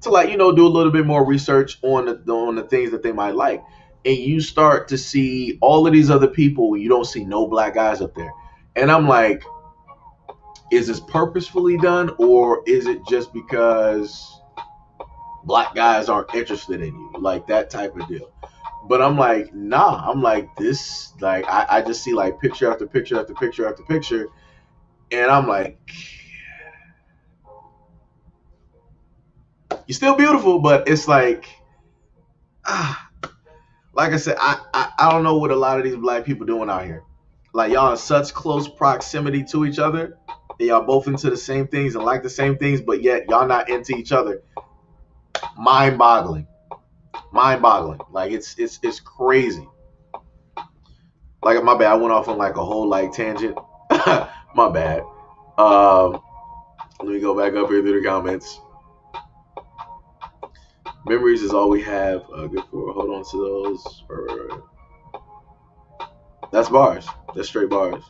A: to like, you know, do a little bit more research on the things that they might like. And you start to see all of these other people, you don't see no black guys up there. And I'm like, is this purposefully done, or is it just because black guys aren't interested in you, like that type of deal? But I'm like, nah. I'm like, this, like, I just see like picture after picture after picture after picture, and I'm like, you're still beautiful, but it's like, ah, like I said, I don't know what a lot of these black people doing out here. Like, y'all in such close proximity to each other, and y'all both into the same things and like the same things, but yet y'all not into each other. Mind boggling. Mind boggling. Like, it's crazy. Like, my bad, I went off on like a whole like tangent. My bad. Let me go back up here through the comments. Memories is all we have. Good for, hold on to those. That's bars. That's straight bars.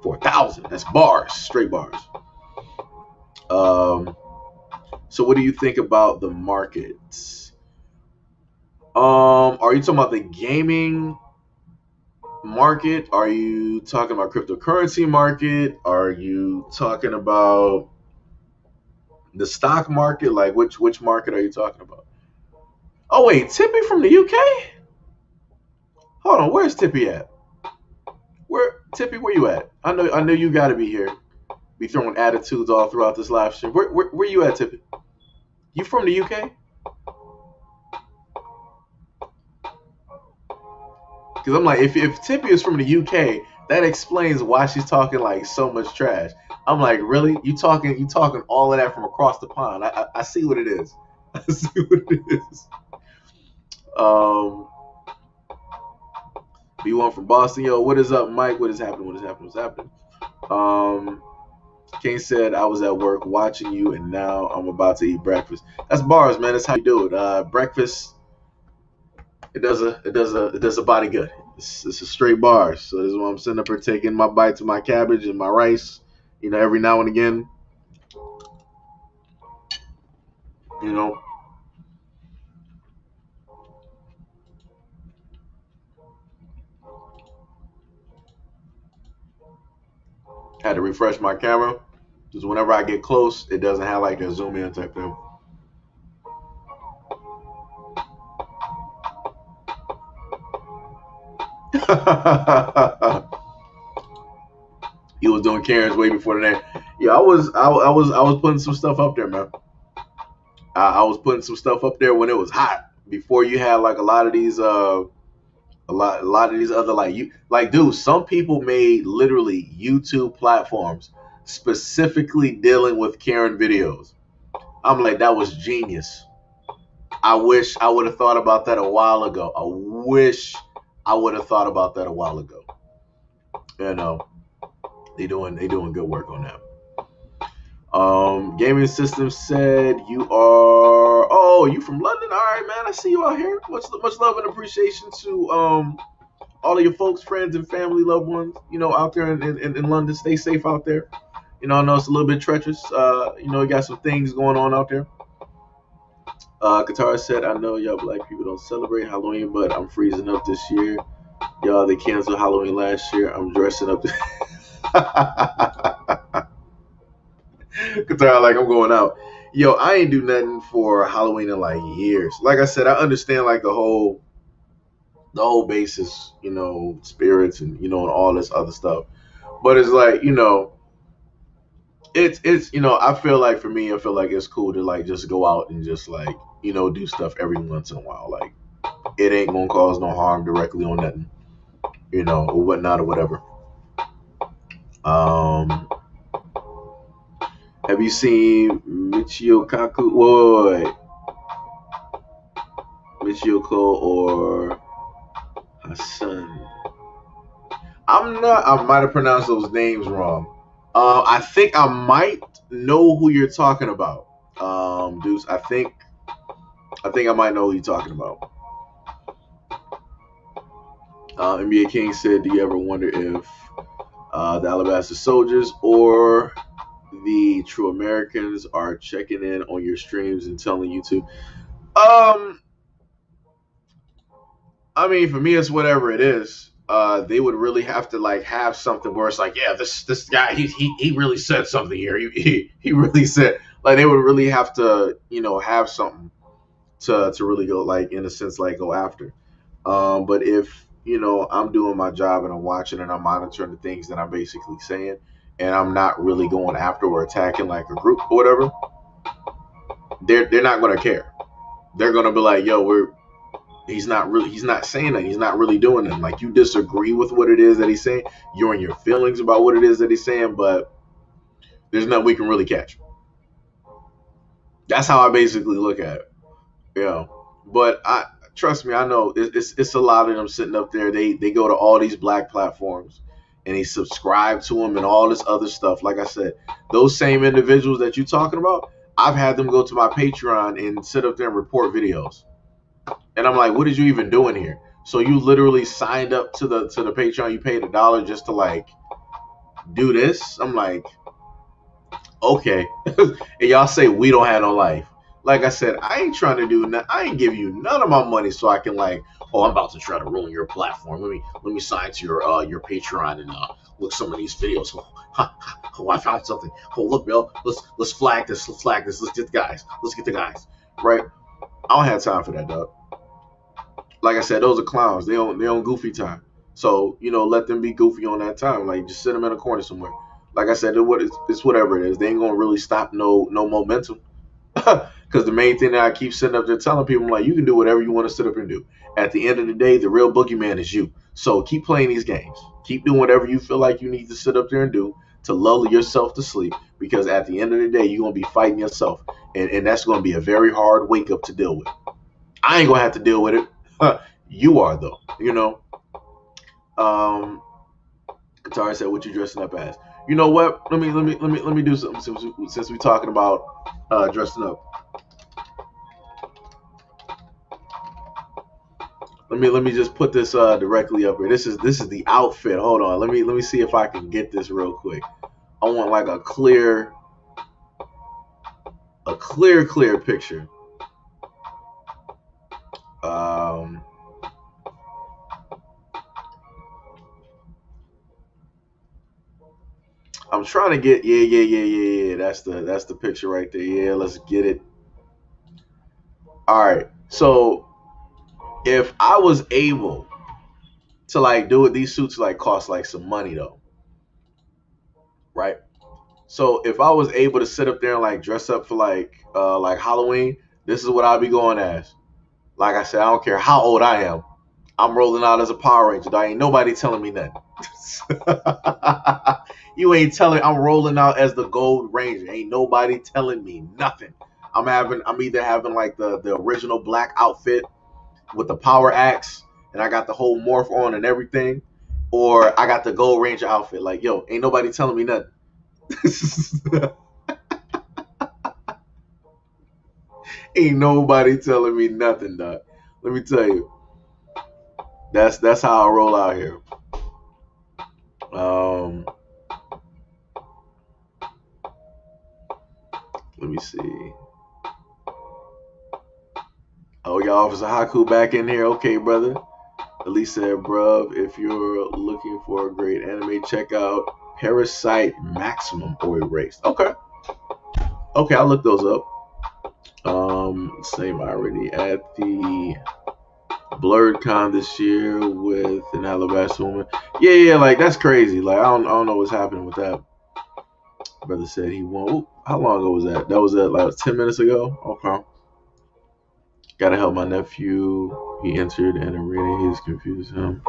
A: 4,000. That's bars. Straight bars. So what do you think about the markets? Are you talking about the gaming market? Are you talking about cryptocurrency market? Are you talking about the stock market? Like, which market are you talking about? Oh wait, Tippy from the UK? Hold on, where's Tippy at? Where Tippy? Where you at? I know you got to be here. Be throwing attitudes all throughout this live stream. Where you at, Tippy? You from the UK? Because I'm like, if Tippy is from the UK, that explains why she's talking like so much trash. I'm like, really? You talking all of that from across the pond? I see what it is. I see what it is. B1 from Boston. Yo, what is up, Mike? What is happening? What is happening? What's happening? Kane said, I was at work watching you, and now I'm about to eat breakfast. That's bars, man. That's how you do it. Breakfast, it does a body good. It's a straight bars. So this is why I'm sitting up here taking my bites of my cabbage and my rice, you know, every now and again. You know. Had to refresh my camera. Because whenever I get close, it doesn't have like a zoom in type thing. He was doing Karen's way before the name. Yeah, I was putting some stuff up there, man. I was putting some stuff up there when it was hot. Before you had like a lot of these a lot of these other like dude, some people made literally YouTube platforms specifically dealing with Karen videos. I'm like, that was genius. I wish I would have thought about that a while ago. I wish I would have thought about that a while ago. You know, they doing good work on that. Gaming System said you are. Oh, you from London? All right, man. I see you out here. Much love and appreciation to all of your folks, friends, and family, loved ones. You know, out there in London. Stay safe out there. You know, I know it's a little bit treacherous. You know, you got some things going on out there. Katara said, I know y'all black people don't celebrate Halloween, but I'm freezing up this year. Y'all, they canceled Halloween last year. I'm dressing up. Katara, like, I'm going out. Yo, I ain't do nothing for Halloween in like years. Like I said, I understand like the whole basis, spirits and and all this other stuff. But it's like, it's I feel like for me, I feel like it's cool to like just go out and just like, do stuff every once in a while. Like it ain't gonna cause no harm directly on nothing, or whatnot or whatever. Um have you seen Michio Kaku? Wait, Michioko or Hassan? I'm not. I might have pronounced those names wrong. I think I might know who you're talking about, Deuce. I think I might know who you're talking about. NBA King said, "Do you ever wonder if the Alabaster Soldiers or the True Americans are checking in on your streams and telling you to?" Um, I mean, for me, it's whatever it is. They would really have to like have something where it's like, yeah, this guy, he really said something here. He really said, like, they would really have to have something to really go, like, in a sense, like, go after. But if I'm doing my job and I'm watching and I'm monitoring the things that I'm basically saying, and I'm not really going after or attacking like a group or whatever, they're not gonna care. They're gonna be like, yo, he's not saying that, he's not really doing it. Like, you disagree with what it is that he's saying, you're in your feelings about what it is that he's saying, but there's nothing we can really catch. That's how I basically look at it. But I trust me, I know it's a lot of them sitting up there. They go to all these black platforms and they subscribe to them and all this other stuff. Like I said, those same individuals that you're talking about, I've had them go to my Patreon and sit up there and report videos. And I'm like, what are you even doing here? So you literally signed up to the Patreon, you paid $1 just to like do this? I'm like, okay. And y'all say we don't have no life. Like I said, I ain't trying to do nothing. I ain't give you none of my money so I can like, oh, I'm about to try to ruin your platform. Let me sign to your Patreon and look some of these videos. Oh, I found something. Oh, look, Bill. Let's flag this. Let's flag this. Let's get the guys. Let's get the guys. Right? I don't have time for that, dog. Like I said, those are clowns. They on goofy time. So let them be goofy on that time. Like, just sit them in a corner somewhere. Like I said, it's whatever it is. They ain't gonna really stop no momentum. Because the main thing that I keep sitting up there telling people, I'm like, you can do whatever you want to sit up and do. At the end of the day, the real boogeyman is you. So keep playing these games. Keep doing whatever you feel like you need to sit up there and do to lull yourself to sleep. Because at the end of the day, you're going to be fighting yourself. And that's going to be a very hard wake up to deal with. I ain't going to have to deal with it. You are, though. Katara said, what you dressing up as? You know what? Let me do something since we're talking about dressing up. Let me just put this directly up here. This is the outfit. Hold on. Let me see if I can get this real quick. I want like a clear picture. I'm trying to get yeah. That's the picture right there. Yeah, let's get it. All right. So if I was able to like do it, these suits like cost like some money though, right? So if I was able to sit up there and like dress up for like Halloween, this is what I'll be going as. Like I said, I don't care how old I am. I'm rolling out as a Power Ranger. There ain't nobody telling me nothing. You ain't telling. I'm rolling out as the Gold Ranger. Ain't nobody telling me nothing. I'm either having like the original black outfit with the power axe, and I got the whole morph on and everything, or I got the Gold Ranger outfit. Like, yo, ain't nobody telling me nothing. Ain't nobody telling me nothing, dog. Let me tell you. That's how I roll out here. Let me see. Oh, y'all, Officer Haku back in here. Okay, brother. Elise said, bruv, if you're looking for a great anime, check out Parasite Maximum or Erased. Okay, I'll look those up. Same already at the Blurred Con this year with an Alabaster woman. Yeah, like that's crazy. Like I don't know what's happening with that. Brother said he won. Ooh, how long ago was that? That was like 10 minutes ago. Okay. Gotta help my nephew. He entered an arena. He's confused him.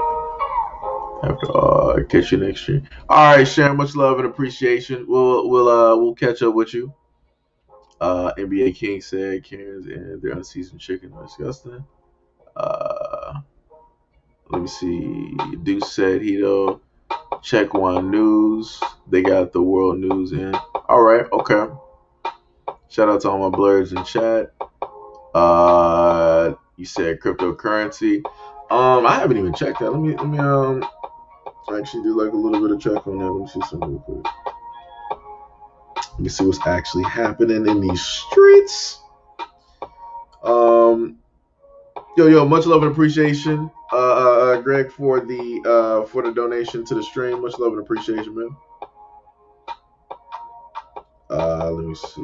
A: After catch you next year. All right, Sharon. Much love and appreciation. We'll catch up with you. NBA King said Karens and their unseasoned chicken are disgusting. Uh, Let me see. Deuce said Hito. Check One News. They got the world news in. All right. Okay. Shout out to all my blurs in chat. You said cryptocurrency. I haven't even checked that. Let me actually do like a little bit of check on that. Let me see something real quick. Let me see what's actually happening in these streets. Yo, much love and appreciation, Greg, for the donation to the stream. Much love and appreciation, man. Let me see.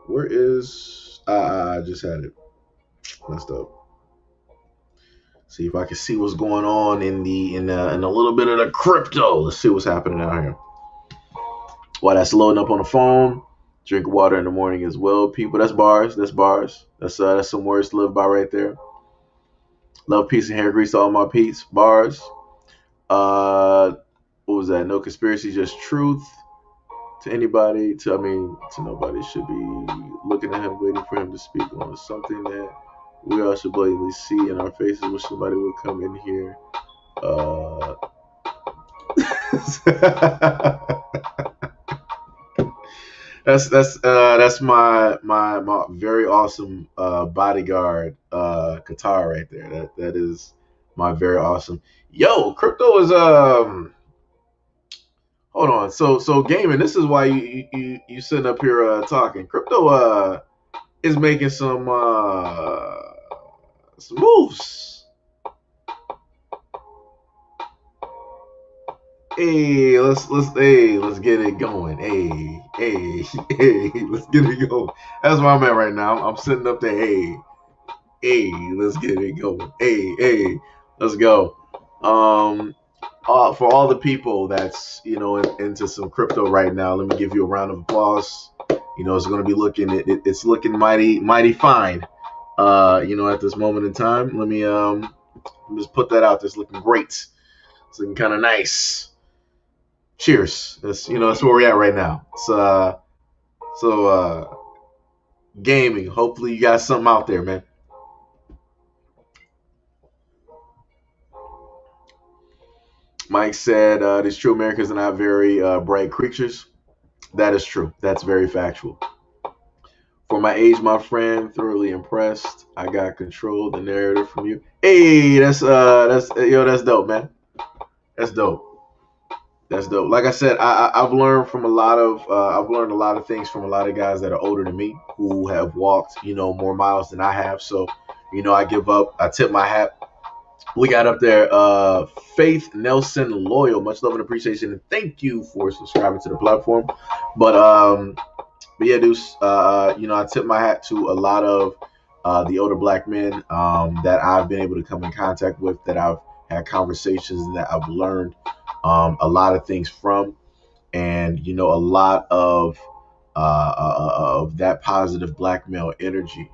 A: Where is? I just had it messed up. See if I can see what's going on in a little bit of the crypto. Let's see what's happening out here. While that's loading up on the phone, drink water in the morning as well, people. That's bars. That's bars. That's some words to live by right there. Love, peace, and hair grease to all my peeps. Bars. What was that? No conspiracy, just truth. To anybody, to nobody, should be looking at him, waiting for him to speak on something that we all should blatantly see in our faces. Wish somebody would come in here. That's my very awesome bodyguard Qatar right there. That is my very awesome. Yo, crypto is hold on. So gaming. This is why you sitting up here talking. Crypto is making some moves. Hey, let's get it going. Hey, let's get it going. That's where I'm at right now. I'm sitting up there. Hey, let's get it going. Hey, let's go. For all the people that's into some crypto right now, let me give you a round of applause. It's going to be it's looking mighty fine. At this moment in time, let me just put that out. It's looking great. It's looking kind of nice. Cheers. That's where we're at right now. So gaming. Hopefully you got something out there, man. Mike said, it's true Americans are not very bright creatures. That is true. That's very factual. For my age, my friend, thoroughly impressed. I got control the narrative from you. Hey, that's dope, man. That's dope. That's dope. Like I said, I've learned from a lot of things from a lot of guys that are older than me who have walked, more miles than I have. So, I tip my hat. We got up there, Faith Nelson Loyal. Much love and appreciation, and thank you for subscribing to the platform. But yeah, Deuce, I tip my hat to a lot of the older black men that I've been able to come in contact with, that I've had conversations, and that I've learned a lot of things from, and a lot of that positive black male energy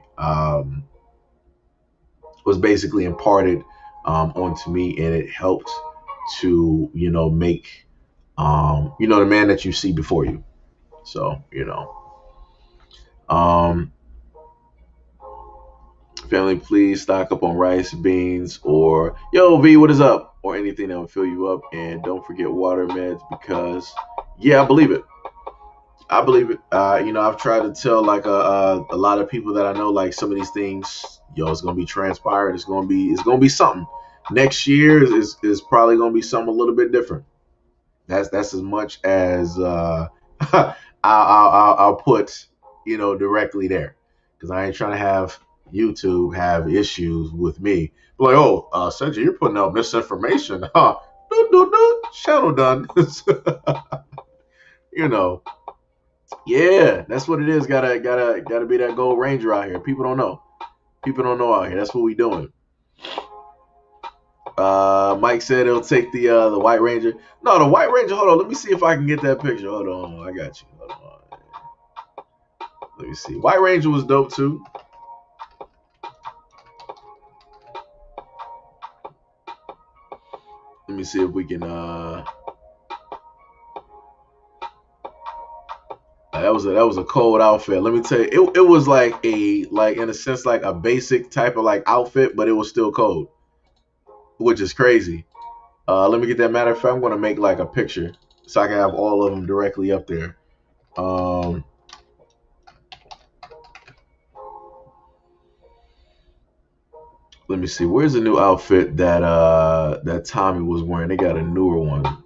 A: was basically imparted onto me, and it helped to make the man that you see before you. So family, please stock up on rice, beans, or yo V, what is up, or anything that will fill you up. And don't forget water, meds, because I believe it. I've tried to tell like a lot of people that I know, like, some of these things, it's gonna be transpired. It's gonna be something. Next year is probably gonna be something a little bit different. That's as much as I'll put directly there, because I ain't trying to have YouTube have issues with me. Like, oh, Sergio, you're putting out misinformation, huh? Channel done. Yeah, that's what it is. Gotta be that Gold Ranger out here. People don't know. People don't know out here. That's what we doing. Mike said he'll take the White Ranger. No, the White Ranger. Hold on. Let me see if I can get that picture. Hold on. I got you. Hold on. Let me see. White Ranger was dope too. Let me see if we can. That was a cold outfit. Let me tell you, it was like in a sense like a basic type of like outfit, but it was still cold, which is crazy. Let me get that. Matter of fact, I'm gonna make like a picture so I can have all of them directly up there. Um, Let me see. Where's the new outfit that Tommy was wearing? They got a newer one.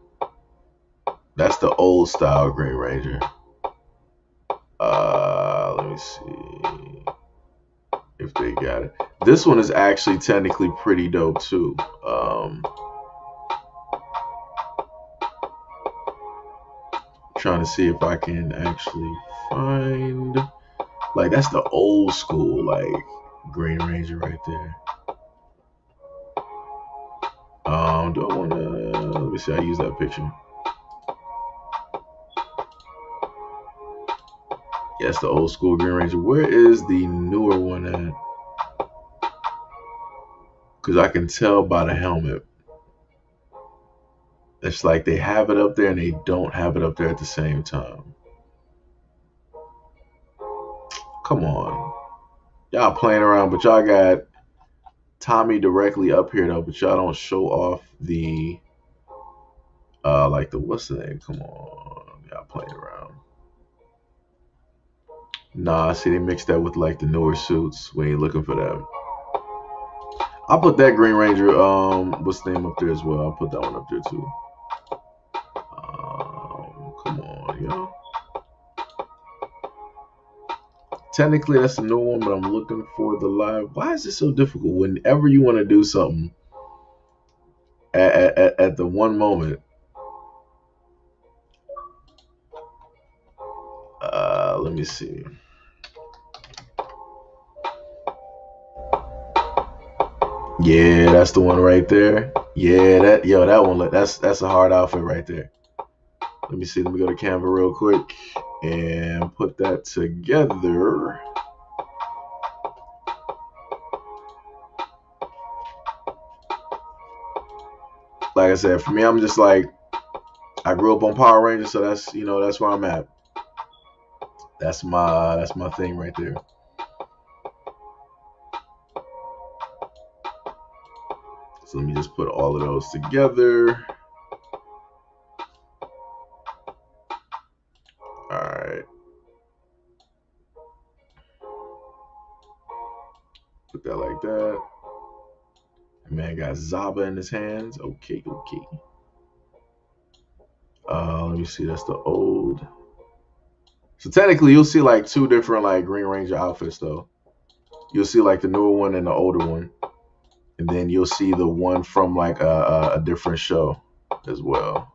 A: That's the old style Green Ranger. Let me see if they got it. This one is actually technically pretty dope too. Trying to see if I can actually find like that's the old school like Green Ranger right there. Do I want to? Let me see. I use that picture. Yes, the old school Green Ranger. Where is the newer one at? Because I can tell by the helmet. It's like they have it up there and they don't have it up there at the same time. Come on. Y'all playing around, but y'all got Tommy directly up here though, but y'all don't show off the like the what's the name? Come on. Y'all playing around. Nah, see they mixed that with like the newer suits. We ain't looking for that. I'll put that Green Ranger what's the name up there as well. I'll put that one up there too. Come on, yo. Technically, that's a new one, but I'm looking for the live. Why is it so difficult? Whenever you want to do something, at the one moment, let me see. Yeah, that's the one right there. Yeah, that one. That's a hard outfit right there. Let me see. Let me go to Canva real quick and put that together. Like I said, for me, I'm just like I grew up on Power Rangers, so that's where I'm at. That's my thing right there. So let me just put all of those together. All right. Put that like that. Man got Zaba in his hands. Okay. Let me see. That's the old. So technically, you'll see like two different like Green Ranger outfits though. You'll see like the newer one and the older one, and then you'll see the one from like a different show as well.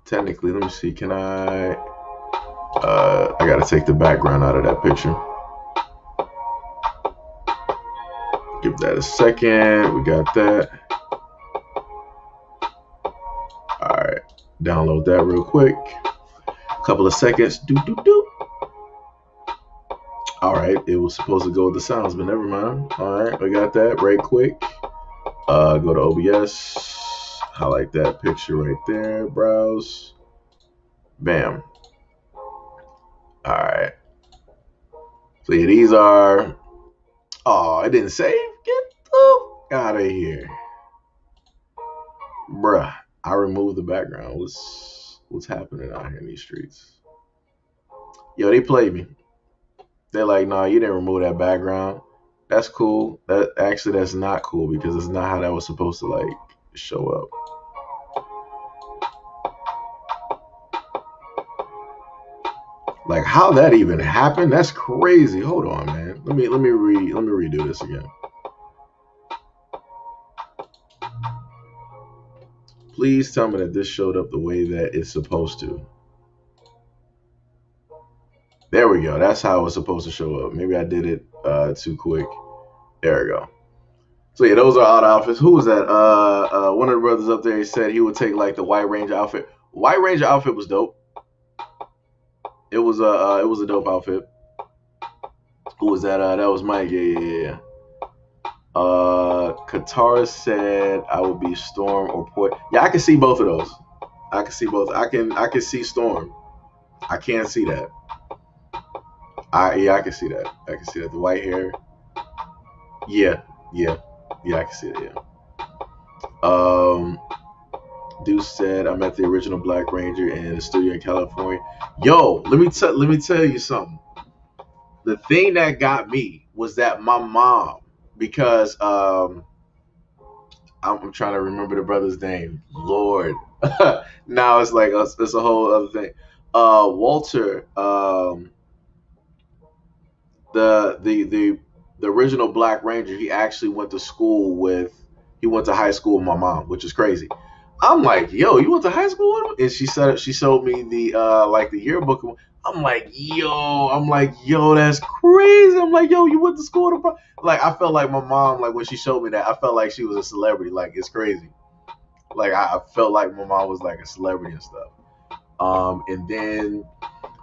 A: Technically, let me see. Can I? I gotta take the background out of that picture. Give that a second. We got that. All right. Download that real quick. Couple of seconds. Do. All right. It was supposed to go with the sounds, but never mind. All right. We got that right quick. Go to OBS. Highlight that picture right there. Browse. Bam. All right. So yeah, these are. Oh, it didn't save. Get the out of here, bruh. I removed the background. What's happening out here in these streets? Yo, they played me. They're like, nah, you didn't remove that background. That's cool. That's not cool because it's not how that was supposed to like show up. Like how that even happened? That's crazy. Hold on, man. Let me redo this again. Please tell me that this showed up the way that it's supposed to. There we go. That's how it was supposed to show up. Maybe I did it too quick. There we go. So yeah, those are all the outfits. Who was that? One of the brothers up there, he said he would take like the White Ranger outfit. White Ranger outfit was dope. It was a dope outfit. Who was that? That was Mike. Yeah. Qatar said I would be Storm or Port. Yeah, I can see both of those. I can see both. I can see Storm. I can't see that. I can see that. I can see that. The white hair. Yeah. I can see it. Yeah. Deuce said I met the original Black Ranger in the studio in California. Yo, let me tell you something. The thing that got me was that my mom, because I'm trying to remember the brother's name. Lord, now it's like it's a whole other thing. Walter, the original Black Ranger, he actually went to school with. He went to high school with my mom, which is crazy. I'm like, yo, you went to high school with him? And she showed me the like the yearbook. I'm like, yo, that's crazy. I'm like, yo, you went to school with him? Like, I felt like my mom, like when she showed me that, I felt like she was a celebrity. Like, it's crazy. Like, I felt like my mom was like a celebrity and stuff. And then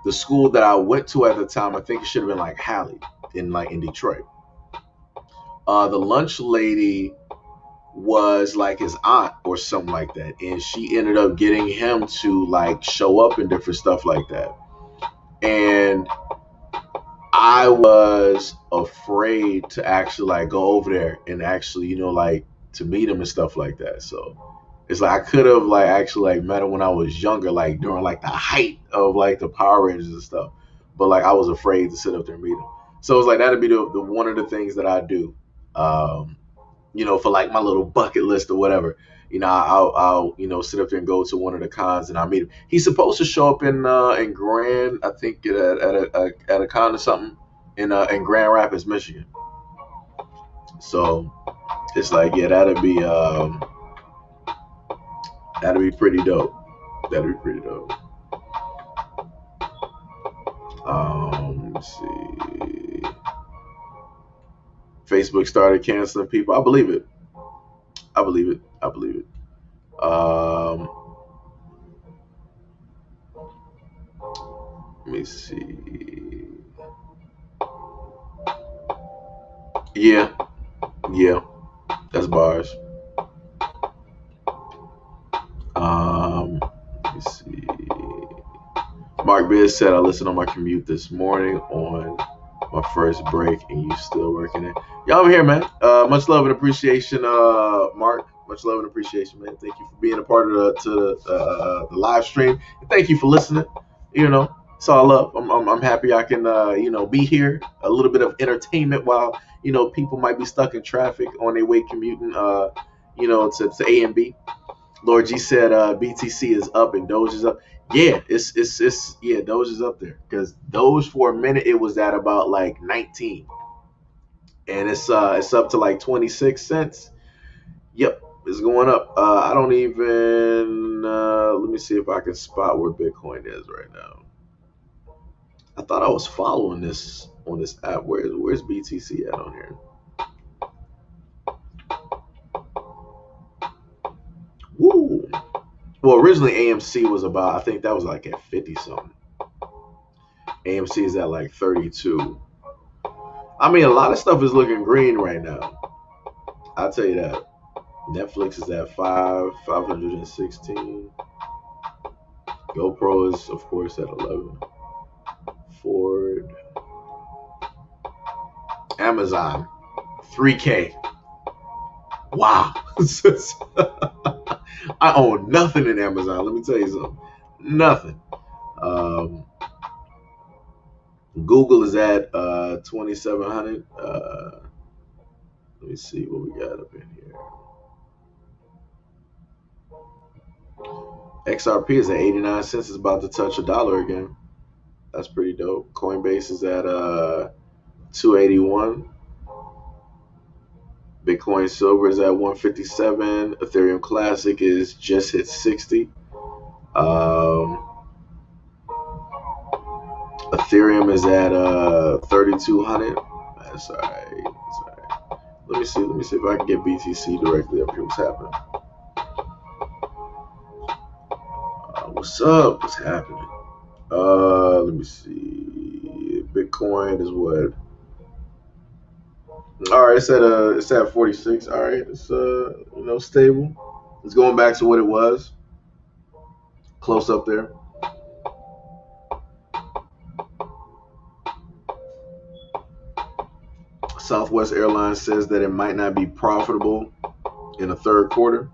A: the school that I went to at the time, I think it should have been like Hallie in Detroit. The lunch lady was like his aunt or something like that, and she ended up getting him to like show up and different stuff like that. And I was afraid to actually like go over there and actually, like to meet him and stuff like that. So it's like I could have like actually like met him when I was younger, like during like the height of like the Power Rangers and stuff. But like I was afraid to sit up there and meet him. So it's like that'd be the one of the things that I do. For like my little bucket list or whatever, I'll sit up there and go to one of the cons and I'll meet him. He's supposed to show up in Grand, I think at a con or something in Grand Rapids, Michigan. So it's like, yeah, that'd be pretty dope. That'd be pretty dope. Let's see. Facebook started canceling people. I believe it. Let me see. Yeah. That's bars. Let me see. Mark Biz said I listened on my commute this morning on my first break, and you still working it. Yeah, I'm here, man. Much love and appreciation, Mark. Much love and appreciation, man. Thank you for being a part of the live stream. And thank you for listening. It's all love. I'm happy I can be here. A little bit of entertainment while people might be stuck in traffic on their way commuting to A and B. Lord G said BTC is up and Doge is up. Yeah, it's Doge is up there because Doge for a minute it was at about like 19, and it's up to like 26 cents. Yep, it's going up. I don't even let me see if I can spot where Bitcoin is right now. I thought I was following this on this app. Where's BTC at on here? Woo. Well, originally AMC was about, I think that was like at 50 something. AMC is at like 32. I mean, a lot of stuff is looking green right now. I'll tell you that. Netflix is at 516. GoPro is, of course, at 11. Ford. Amazon, 3K. Wow. I own nothing in Amazon. Let me tell you something. Nothing. Google is at 2,700. Let me see what we got up in here. XRP is at 89 cents. It's about to touch $1 again. That's pretty dope. Coinbase is at 281. Bitcoin Silver is at 157. Ethereum Classic is just hit 60. Um, Ethereum is at 3,200. That's all right. That's all right. Let me see. Let me see if I can get BTC directly up here. What's happening? What's up? What's happening? Let me see. Bitcoin is what? All right, it's at 46. All right, it's stable. It's going back to what it was. Close up there. Southwest Airlines says that it might not be profitable in the third quarter.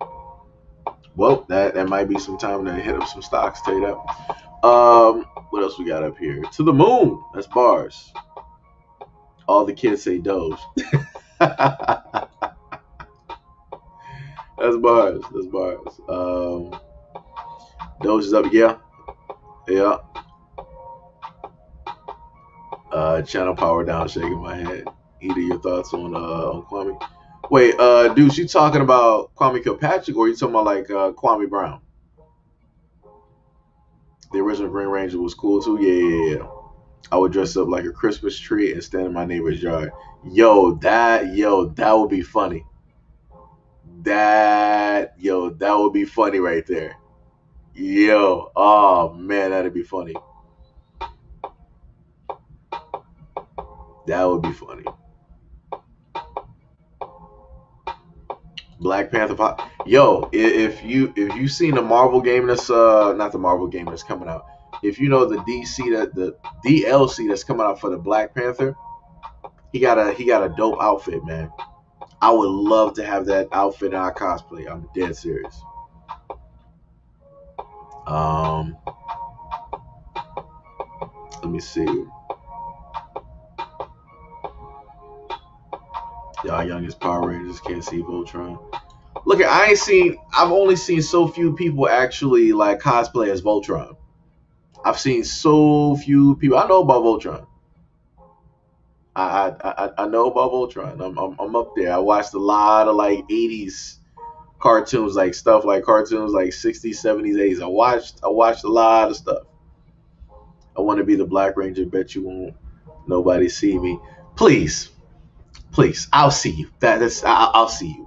A: Well, that might be some time to hit up some stocks. Tell you that. What else we got up here? To the moon. That's bars. All the kids say Doge. That's bars. That's bars. Doge is up. Yeah. Yeah. Channel power down, shaking my head. Either your thoughts on Kwame? Wait, dude, you talking about Kwame Kilpatrick, or you talking about like Kwame Brown? The original Green Ranger was cool too. Yeah. I would dress up like a Christmas tree and stand in my neighbor's yard. That would be funny. That would be funny right there. Oh man, that'd be funny. That would be funny. Black Panther pop. If you seen the Marvel game that's not the Marvel game that's coming out. If you know the DC that the DLC that's coming out for the Black Panther, he got a dope outfit, man. I would love to have that outfit in our cosplay. I'm dead serious. Let me see. Y'all youngest Power Rangers can't see Voltron. Look, I've only seen so few people actually like cosplay as Voltron. I've seen so few people. I know about Voltron. I know about Voltron. I'm up there. I watched a lot of like 80s cartoons, like stuff like cartoons like 60s, 70s, 80s. I watched a lot of stuff. I want to be the Black Ranger. Bet you won't. Nobody see me. Please, I'll see you. I'll see you.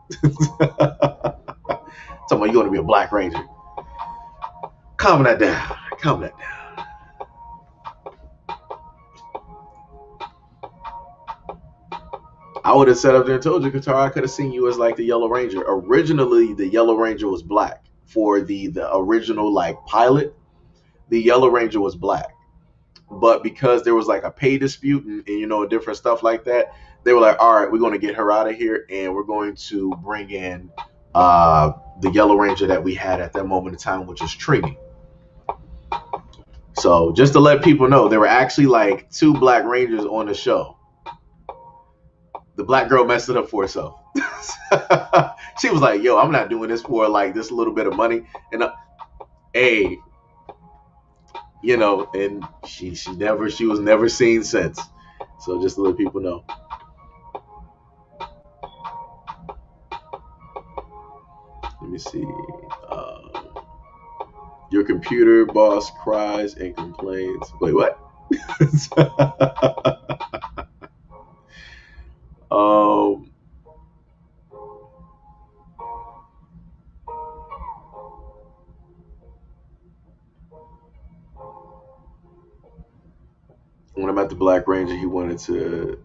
A: Somebody, you want to be a Black Ranger? Calm that down. Calm that down. I would have sat up there and told you, Qatar, I could have seen you as like the Yellow Ranger. Originally, the Yellow Ranger was black. For the original like pilot, the Yellow Ranger was black. But because there was like a pay dispute and different stuff like that, they were like, all right, we're going to get her out of here and we're going to bring in the Yellow Ranger that we had at that moment in time, which is Trini. So just to let people know, there were actually like two Black Rangers on the show. The black girl messed it up for herself. She was like, yo, I'm not doing this for like this little bit of money. And and she was never seen since. So just to let people know. Let me see. Your computer boss cries and complains. Wait, what? When I met the Black Ranger, he wanted to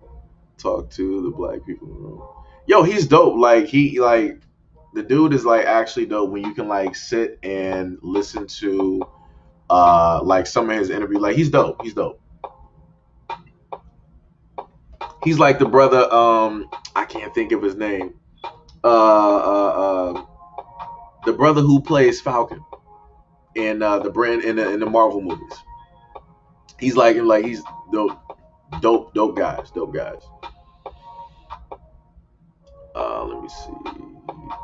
A: talk to the black people. Yo, he's dope. Like the dude is like actually dope when you can like sit and listen to like some of his interview. Like he's dope. He's dope. He's like the brother. I can't think of his name. The brother who plays Falcon in the brand in the Marvel movies. He's like he's dope guys. Let me see.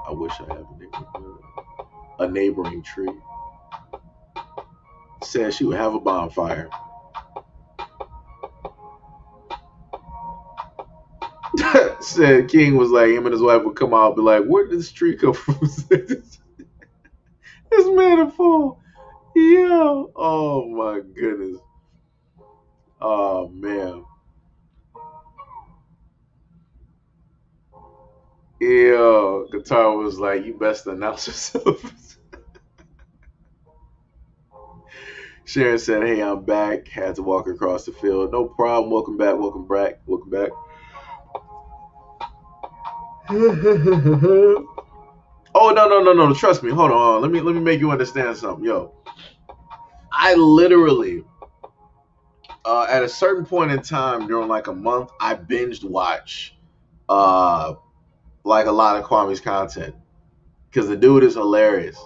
A: I wish I had a neighboring tree. Said she would have a bonfire. Said King was like, him and his wife would come out and be like, where did this tree come from? This man a fool. Yeah. Oh my goodness. Oh man. Yeah. Guitar was like, you best announce yourself. Sharon said, hey, I'm back. Had to walk across the field. No problem. Welcome back. Welcome back. Welcome back. Oh no. Trust me. Hold on. Let me make you understand something. Yo. I literally at a certain point in time during like a month, I binged watch uh like a lot of Kwame's content because the dude is hilarious.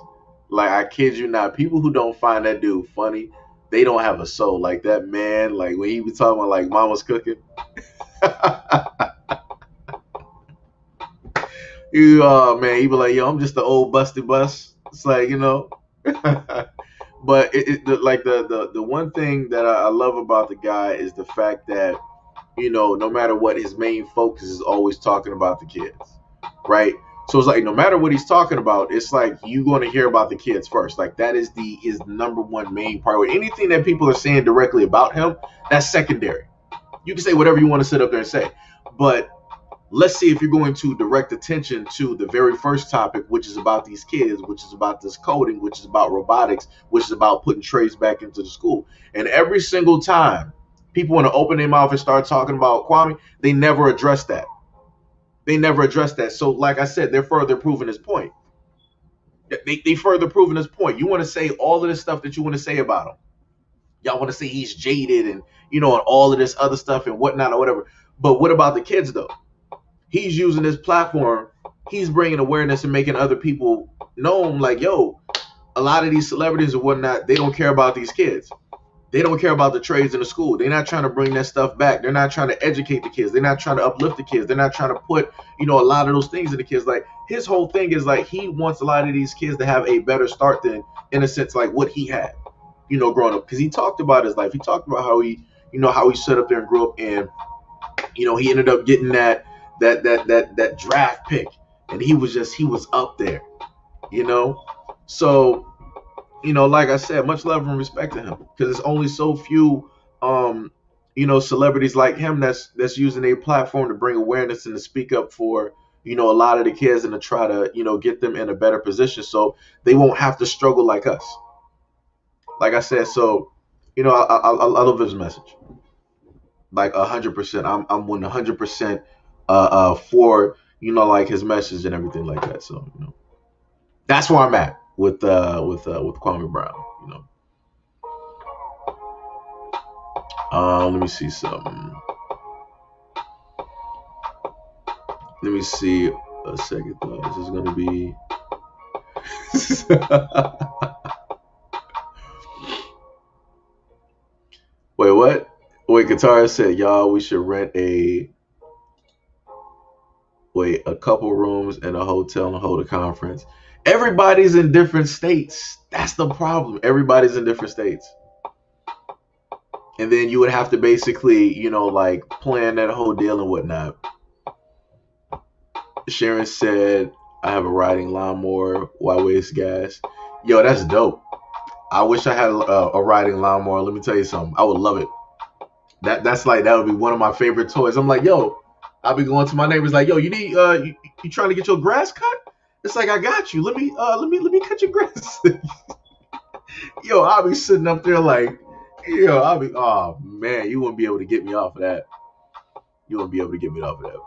A: Like I kid you not, people who don't find that dude funny, they don't have a soul. Like that man, like when he was talking about like mama's cooking. You man, he be like, yo, I'm just the old busted bus. It's like, you know. But like the one thing that I love about the guy is the fact that, you know, no matter what, his main focus is always talking about the kids, right? So it's like no matter what he's talking about, it's like you're going to hear about the kids first. Like that is his number one main priority. Anything that people are saying directly about him, that's secondary. You can say whatever you want to sit up there and say, but let's see if you're going to direct attention to the very first topic, which is about these kids, which is about this coding, which is about robotics, which is about putting trades back into the school. And every single time people want to open their mouth and start talking about Kwame, they never address that. They never address that. So, like I said, they're further proving his point. They further proving his point. You want to say all of this stuff that you want to say about him. Y'all want to say he's jaded and, you know, and all of this other stuff and whatnot or whatever. But what about the kids, though? He's using this platform. He's bringing awareness and making other people known, like, yo, a lot of these celebrities and whatnot, they don't care about these kids. They don't care about the trades in the school. They're not trying to bring that stuff back. They're not trying to educate the kids. They're not trying to uplift the kids. They're not trying to put, you know, a lot of those things in the kids. Like his whole thing is like he wants a lot of these kids to have a better start than, in a sense, like what he had, you know, growing up. Because he talked about his life. He talked about how he, you know, how he set up there and grew up, and you know, he ended up getting that draft pick, and he was up there, you know. So, you know, like I said, much love and respect to him because there's only so few, you know, celebrities like him that's using a platform to bring awareness and to speak up for, you know, a lot of the kids and to try to, you know, get them in a better position so they won't have to struggle like us. Like I said, so, you know, I love his message, like 100%. I'm 100% for, you know, like his message and everything like that. So, you know, that's where I'm at with Kwame Brown. You know, let me see something. Let me see a second thought. This is gonna be. Wait, what? Wait, Katara said, y'all, we should rent a couple rooms in a hotel and hold a conference. Everybody's in different states. That's the problem. Everybody's in different states. And then you would have to basically, you know, like plan that whole deal and whatnot. Sharon said, I have a riding lawnmower. Why waste gas? Yo, that's dope. I wish I had a riding lawnmower. Let me tell you something. I would love it. That would be one of my favorite toys. I'm like, yo, I'll be going to my neighbors like, yo, you need you trying to get your grass cut? It's like, I got you. Let me cut your grass. Yo, I'll be sitting up there like, yo, oh man, you wouldn't be able to get me off of that. You wouldn't be able to get me off of that.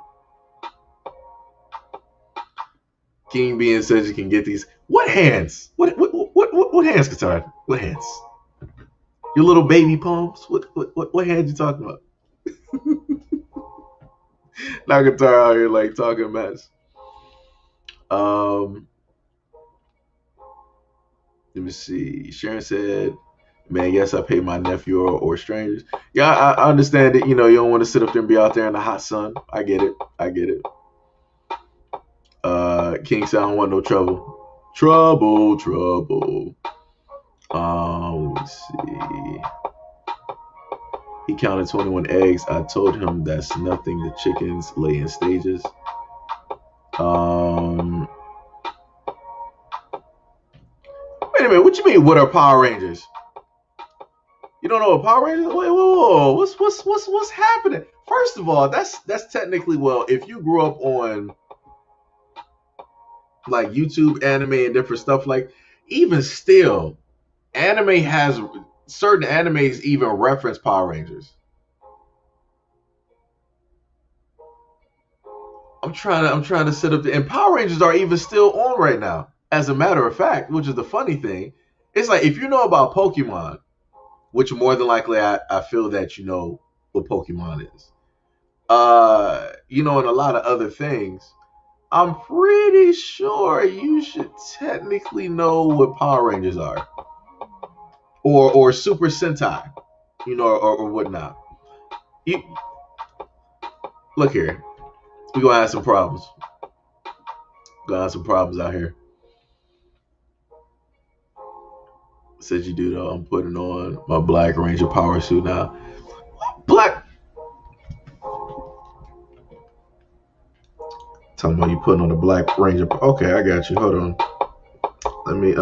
A: King being says you can get these. What hands? What hands, Qatar? What hands? Your little baby palms? What hands you talking about? Now Qatar out here like talking mess. Let me see. Sharon said, man, yes, I pay my nephew or strangers. Yeah, I understand it. You know, you don't want to sit up there and be out there in the hot sun. I get it. King said, I don't want no trouble. Trouble. Let me see. He counted 21 eggs. I told him that's nothing. The chickens lay in stages. Um, Wait a minute. What you mean? What are Power Rangers? You don't know what Power Rangers? Wait, whoa. What's happening? First of all, that's technically, well, if you grew up on like YouTube anime and different stuff, like, even still, anime has certain animes even reference Power Rangers. I'm trying to set up and Power Rangers are even still on right now. As a matter of fact, which is the funny thing, it's like, if you know about Pokemon, which more than likely I feel that you know what Pokemon is. And a lot of other things, I'm pretty sure you should technically know what Power Rangers are. Or Super Sentai, or whatnot. You look here. We gonna have some problems. Gonna have some problems out here. Said you do though. I'm putting on my Black Ranger power suit now. Black. Talking about you putting on the Black Ranger. Okay, I got you. Hold on. Let me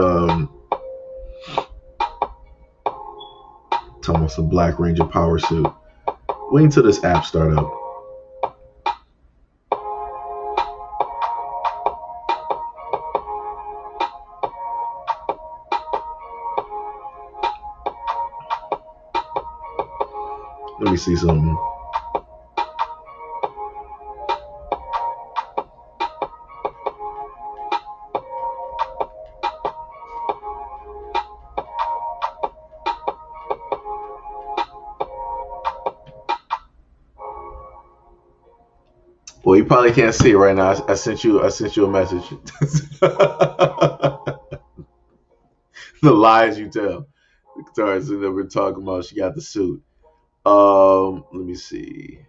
A: talking about some Black Ranger power suit. Wait until this app start up. Let me see something. Well, you probably can't see it right now. I sent you a message. The lies you tell. Victoria's that we're talking about. She got the suit. Let me see.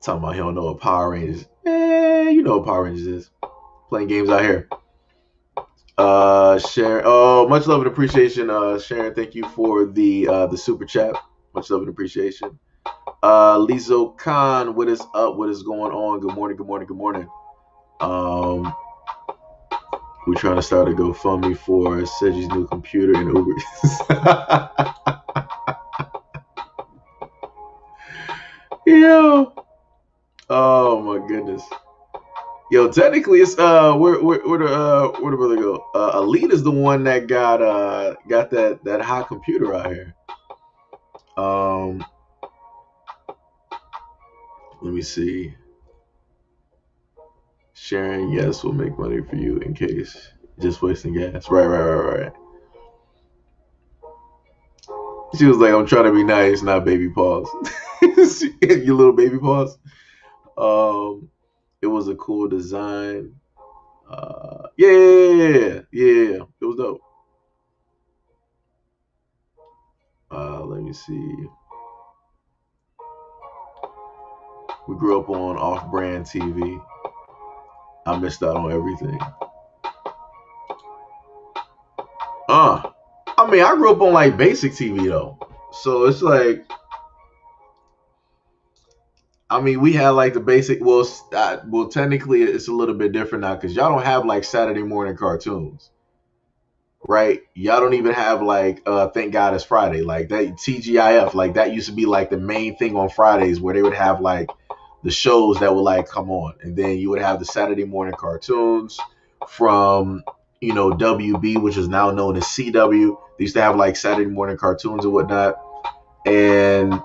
A: Talking about he don't know what Power Rangers. You know what Power Rangers is. Playing games out here. Sharon. Oh, much love and appreciation. Sharon, thank you for the super chat. Much love and appreciation. Lizo Khan, what is up? What is going on? Good morning. Good morning. Good morning. We're trying to start a GoFundMe for Seji's new computer and Uber. Yo. Oh my goodness. Yo, technically it's where the brother go? Elite is the one that got that hot computer out here. Let me see. Sharon, yes, will make money for you in case just wasting gas. Right. She was like, I'm trying to be nice, not baby paws. You little baby paws. It was a cool design. Yeah. It was dope. Let me see. We grew up on off-brand TV. I missed out on everything. I mean, I grew up on like basic TV though, so it's like, I mean, we had like the basic. Well, technically, it's a little bit different now because y'all don't have like Saturday morning cartoons, right? Y'all don't even have like Thank God It's Friday, like that TGIF, like that used to be like the main thing on Fridays where they would have like the shows that would like come on, and then you would have the Saturday morning cartoons from WB, which is now known as CW. They used to have like Saturday morning cartoons and whatnot, and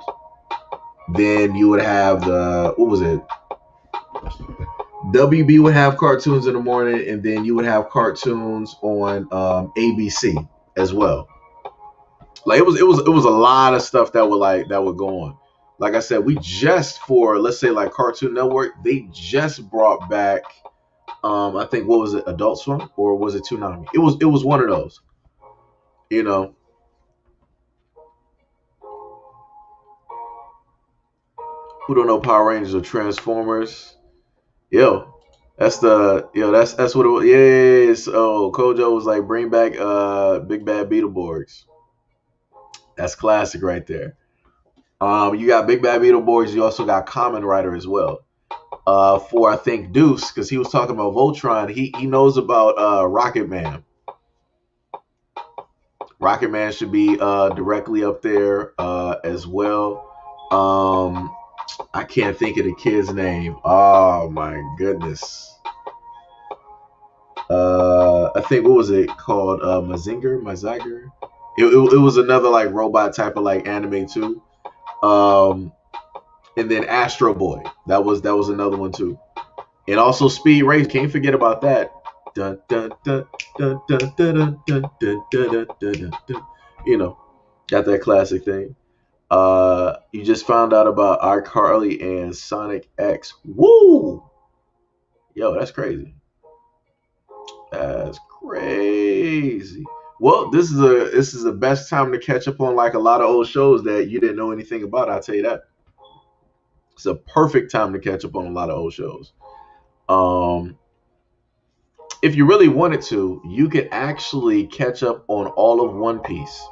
A: then you would have what was it? WB would have cartoons in the morning, and then you would have cartoons on ABC as well. Like it was a lot of stuff that would go on. Like I said, we just, for let's say like Cartoon Network, they just brought back I think, what was it, Adult Swim, or was it Toonami? It was one of those. Who don't know Power Rangers or Transformers? That's what it was. Yes. Oh, Kojo was like, bring back Big Bad Beetleborgs. That's classic right there. You got Big Bad Beetleborgs. You also got Common Rider as well. For I think Deuce, because he was talking about Voltron. He knows about Rocket Man. Rocket Man should be directly up there as well. I can't think of the kid's name. Oh my goodness. I think what was it called? Mazinger. It was another like robot type of like anime too. Um, and then Astro Boy. That was another one too. And also Speed Race. Can't forget about that. Dun dun dun dun dun dun dun dun dun dun dun. You know, got that classic thing. You just found out about iCarly and Sonic X. Woo! Yo, that's crazy. That's crazy. Well, this is the best time to catch up on like a lot of old shows that you didn't know anything about. I'll tell you that. It's a perfect time to catch up on a lot of old shows. Um, if you really wanted to, you could actually catch up on all of One Piece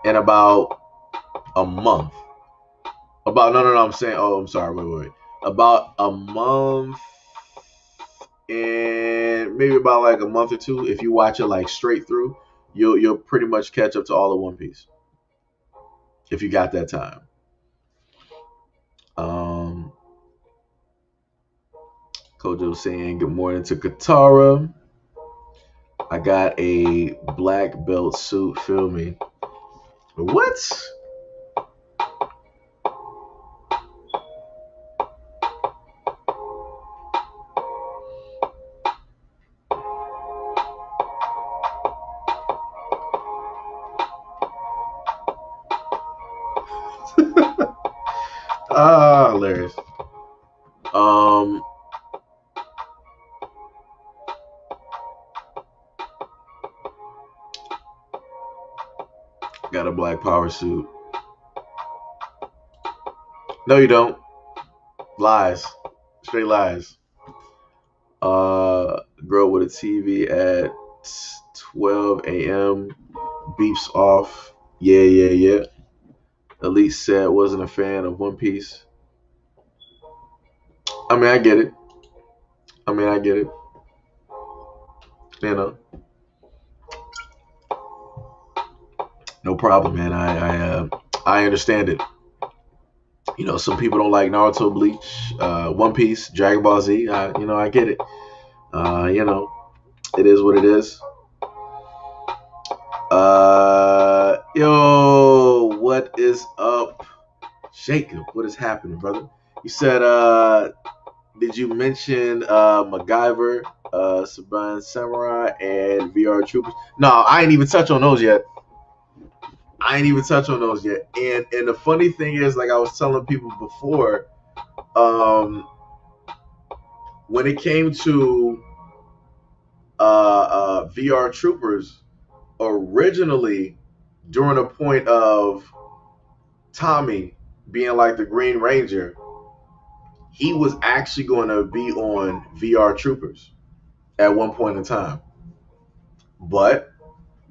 A: in about a month. About no, I'm saying. Oh, I'm sorry. Wait. About a month and maybe about like a month or two. If you watch it like straight through, you'll pretty much catch up to all of One Piece if you got that time. Um, Kojo saying good morning to Katara. I got a black belt suit. Feel me? What? Hilarious. Um, got a black power suit. No, you don't. Lies. Straight lies. Girl with a TV at 12 a.m. beeps off. Yeah. Elite said wasn't a fan of One Piece. I mean, I get it. I get it. You know, no problem, man. I understand it. You know, some people don't like Naruto, Bleach, One Piece, Dragon Ball Z. I get it. You know, it is what it is. Yo, what is up, Jacob? What is happening, brother? You said, did you mention MacGyver, Saban Samurai, and VR Troopers? No, I ain't even touch on those yet. And the funny thing is, like I was telling people before, um, when it came to VR Troopers, originally during the point of Tommy being like the Green Ranger, he was actually going to be on VR Troopers at one point in time. But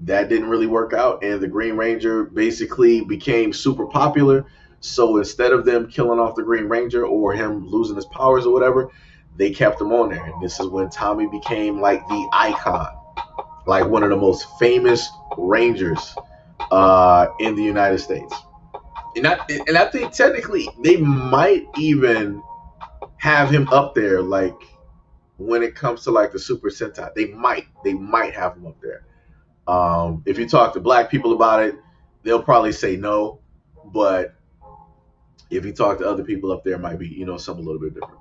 A: that didn't really work out, and the Green Ranger basically became super popular. So instead of them killing off the Green Ranger or him losing his powers or whatever, they kept him on there. And this is when Tommy became like the icon, like one of the most famous Rangers in the United States. And I think technically they might even have him up there, like when it comes to like the Super Sentai. They might have him up there. If you talk to black people about it, they'll probably say no. But if you talk to other people up there, it might be something a little bit different.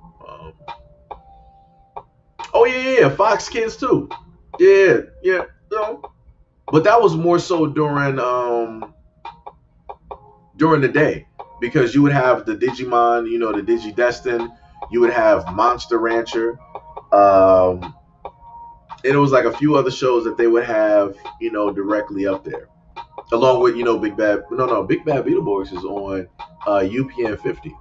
A: Oh yeah, Fox Kids too. Yeah. But that was more so during the day, because you would have the Digimon, the Digidestin, you would have Monster Rancher, and it was like a few other shows that they would have, directly up there, along with Big Bad. No, Big Bad Beetleborgs is on UPN 50,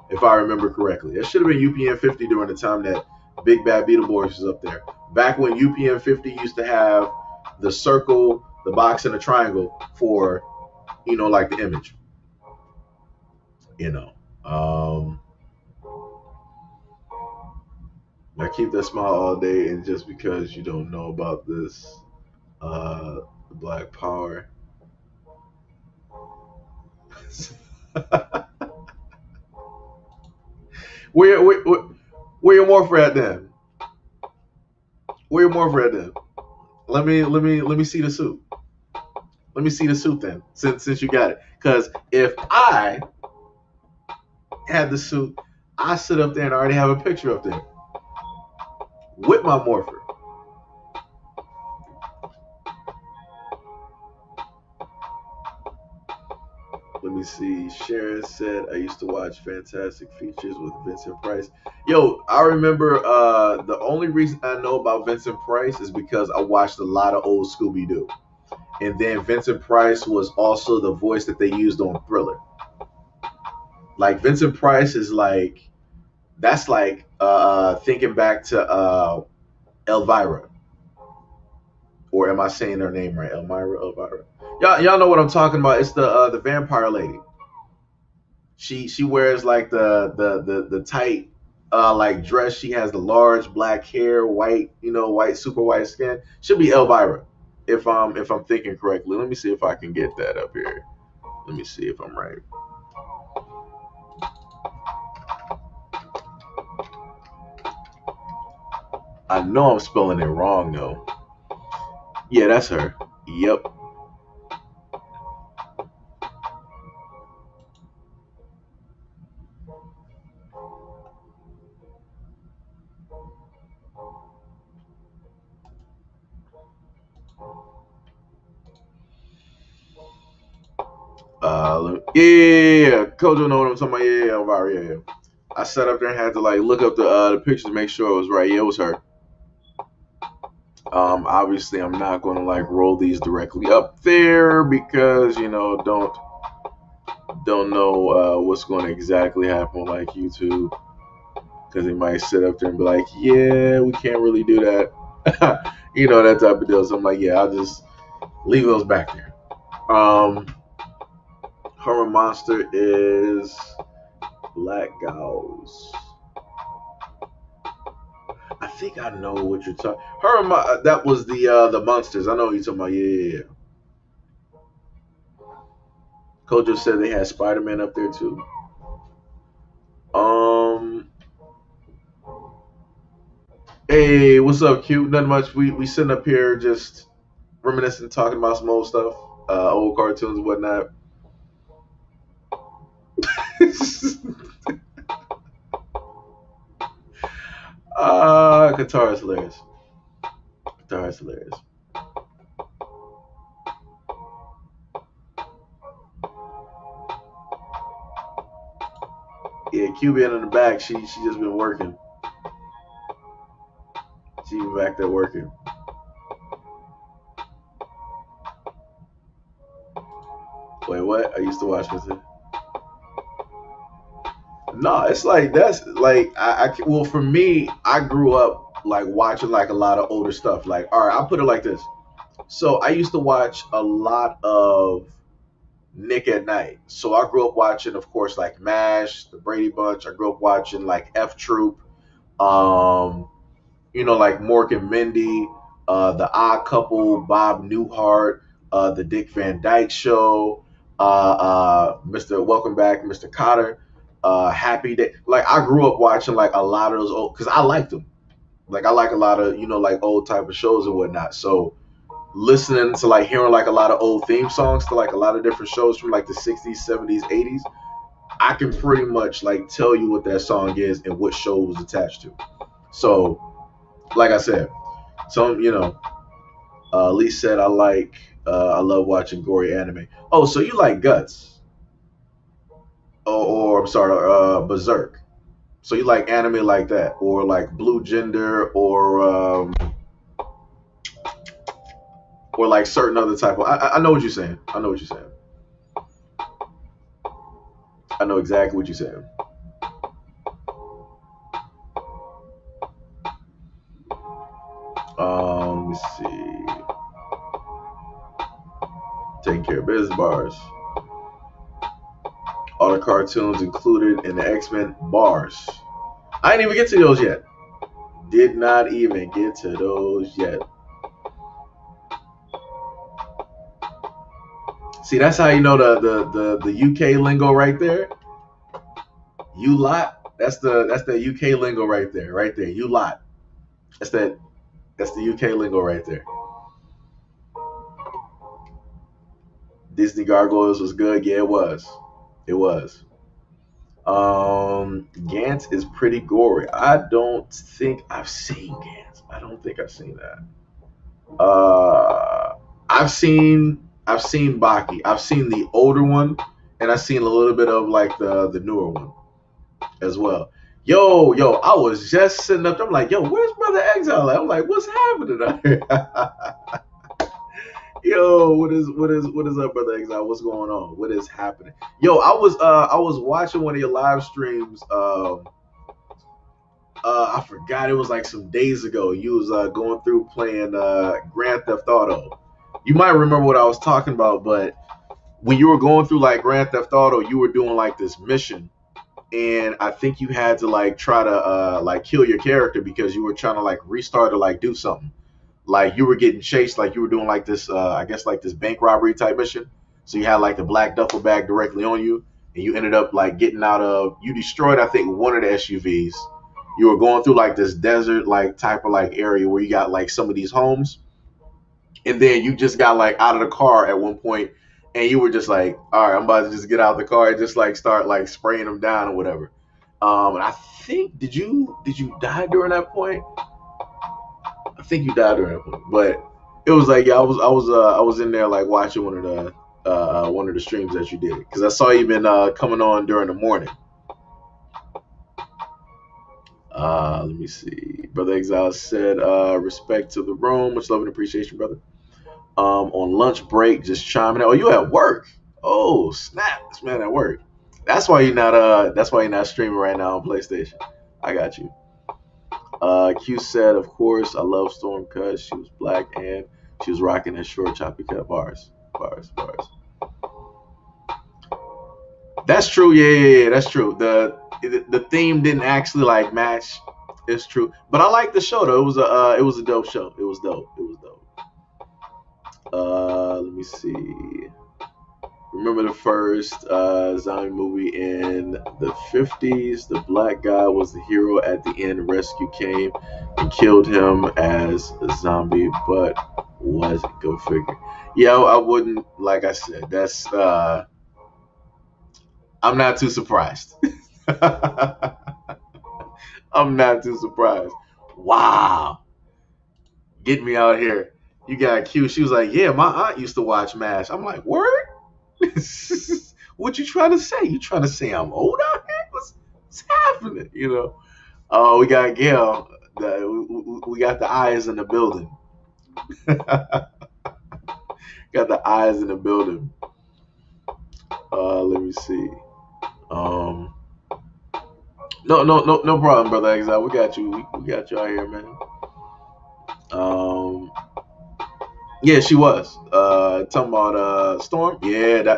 A: if I remember correctly. It should have been UPN 50 during the time that Big Bad Beetleborgs was up there. Back when UPN 50 used to have the circle, the box, and the triangle for like the image. You know, I keep that smile all day, and just because you don't know about this, Black Power. Where your morpher at then? Where your morpher at then? Let me see the suit. Let me see the suit then, since you got it. Because if I had the suit, I sit up there and already have a picture up there with my morpher. Let me see. Sharon said I used to watch Fantastic Features with Vincent Price. Yo, I remember the only reason I know about Vincent Price is because I watched a lot of old Scooby Doo. And then Vincent Price was also the voice that they used on Thriller. Like Vincent Price is like that's like thinking back to Elvira, or am I saying her name right? Elvira. Y'all know what I'm talking about. It's the vampire lady. She wears like the tight like dress. She has the large black hair, white white super white skin. Should be Elvira, if I'm thinking correctly. Let me see if I can get that up here. Let me see if I'm right. I know I'm spelling it wrong though. Yeah, that's her. Yep. Yeah. Kojo know what I'm talking about. Yeah, Elvira. Yeah. I sat up there and had to like look up the pictures to make sure it was right. Yeah, it was her. Obviously, I'm not going to like roll these directly up there because don't know what's going to exactly happen like YouTube, because they might sit up there and be like, yeah, we can't really do that. That type of deal. So I'm like, yeah, I'll just leave those back there. Um, Horror Monster is Black Gals. I think I know what you're talking. That was the monsters. I know what you're talking about. Yeah. Kojo said they had Spider Man up there too. Um. Hey, what's up, Q? Nothing much. We sitting up here just reminiscing, talking about some old stuff, old cartoons and whatnot. Qatar is hilarious. Qatar is hilarious. Yeah, Q being in the back, she just been working. She been back there working. Wait, what? I used to watch this. No, it's like that's like well, for me, I grew up like watching like a lot of older stuff. Like, all right, I'll put it like this. So I used to watch a lot of Nick at Night. So I grew up watching, of course, like MASH, the Brady Bunch. I grew up watching like F Troop, um, like Mork and Mindy, the Odd Couple, Bob Newhart, the Dick Van Dyke Show, Mr. Welcome Back, Mr. Cotter, Happy Day. Like I grew up watching like a lot of those old because I liked them. Like I like a lot of like old type of shows and whatnot. So listening to like hearing like a lot of old theme songs to like a lot of different shows from like the 60s, 70s, 80s, I can pretty much like tell you what that song is and what show it was attached to. So, like I said, some Lee said I love watching gory anime. Oh, so you like Guts? Or I'm sorry, Berserk. So you like anime like that, or like Blue Gender, or like certain other type of. I know what you're saying. I know what you're saying. I know exactly what you're saying. Let me see. Taking care of business bars. all the cartoons included in the X-Men bars. I didn't even get to those yet. Did not even get to those yet. See, that's how you know the UK lingo right there. You lot. That's the UK lingo right there. Right there. You lot. That's that. That's the UK lingo right there. Disney Gargoyles was good. Yeah, it was. It was. Gantz is pretty gory. I don't think I've seen Gantz. I don't think I've seen that. I've seen Baki. I've seen the older one, and I've seen a little bit of like the newer one as well. Yo, I was just sitting up there. I'm like, yo, where's Brother Exile at? I'm like, what's happening out here? Yo, what is up, Brother Exile? What's going on? What is happening? Yo, I was watching one of your live streams. I forgot, it was like some days ago. You was going through playing Grand Theft Auto. You might remember what I was talking about, but when you were going through like Grand Theft Auto, you were doing like this mission, and I think you had to like try to like kill your character because you were trying to like restart or like do something. Like you were getting chased, like you were doing like this, I guess like this bank robbery type mission. So you had like the black duffel bag directly on you, and you ended up like getting out of. You destroyed, I think, one of the SUVs. You were going through like this desert like type of like area where you got like some of these homes, and then you just got like out of the car at one point, and you were just like, all right, I'm about to just get out of the car and just like start like spraying them down or whatever. And I think did you die during that point? I think you died during that point, but it was like, yeah, I was in there like watching one of the streams that you did because I saw you been coming on during the morning. Let me see. Brother Exile said, respect to the room. Much love and appreciation, brother. On lunch break, just chiming in. Oh, you at work? Oh, snap. This man at work. That's why you're not streaming right now on PlayStation. I got you. Q said, of course, I love Storm Cut. She was black and she was rocking her short choppy cut bars. Bars. That's true. Yeah, that's true. The theme didn't actually like match. It's true, but I like the show though. It was a dope show. It was dope. Let me see. Remember the first zombie movie in the 50s? The black guy was the hero at the end. Rescue came and killed him as a zombie, but wasn't. Go figure. Yeah, I wouldn't. Like I said, that's. I'm not too surprised. I'm not too surprised. Wow. Get me out here. You got Q. She was like, yeah, my aunt used to watch MASH. I'm like, word? What you trying to say? You trying to say I'm old out here? What's happening? Oh, we got Gail. We got the eyes in the building. Got the eyes in the building. Let me see. No problem, brother Exile. We got you. We got you out here, man. Yeah, she was. Talking about Storm. Yeah,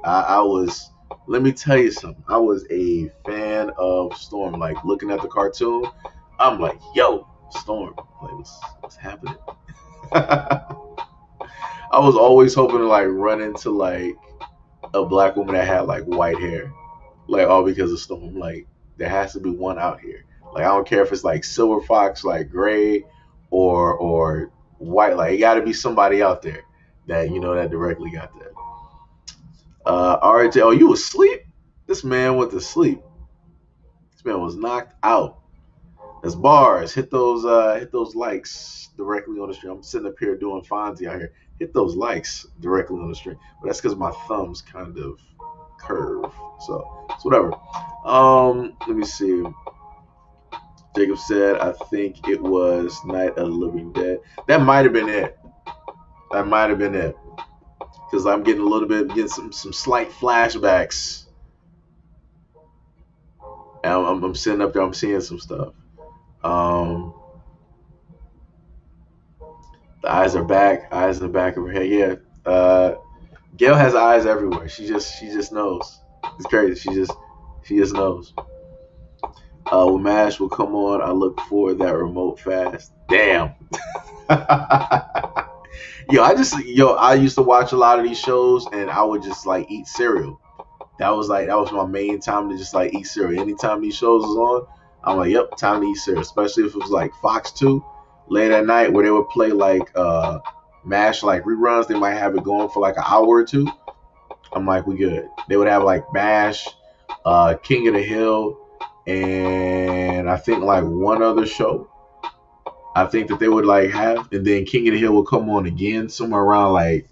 A: I was. Let me tell you something. I was a fan of Storm. Like looking at the cartoon, I'm like, yo, Storm. Like, what's happening? I was always hoping to like run into like a black woman that had like white hair, like all because of Storm. Like there has to be one out here. Like I don't care if it's like Silver Fox, like gray, or white. Like it got to be somebody out there that that directly got that. RJ, oh, you asleep? This man went to sleep. This man was knocked out. That's bars. Hit those likes directly on the stream. I'm sitting up here doing Fonzie out here. Hit those likes directly on the stream. But that's because my thumbs kind of curve. So it's whatever. Let me see. Jacob said, I think it was Night of the Living Dead. That might have been it. Because I'm getting some slight flashbacks. And I'm sitting up there, I'm seeing some stuff. The eyes are back. Eyes in the back of her head. Yeah. Gail has eyes everywhere. She just knows. It's crazy. She just knows. When MASH will come on, I look for that remote fast. Damn. I used to watch a lot of these shows and I would just like eat cereal. That was my main time to just like eat cereal. Anytime these shows was on, I'm like, yep, time to eat cereal. Especially if it was like Fox 2 late at night where they would play like MASH like reruns. They might have it going for like an hour or two. I'm like, we good. They would have like MASH, King of the Hill, and I think like one other show. I think that they would like have, and then King of the Hill would come on again somewhere around like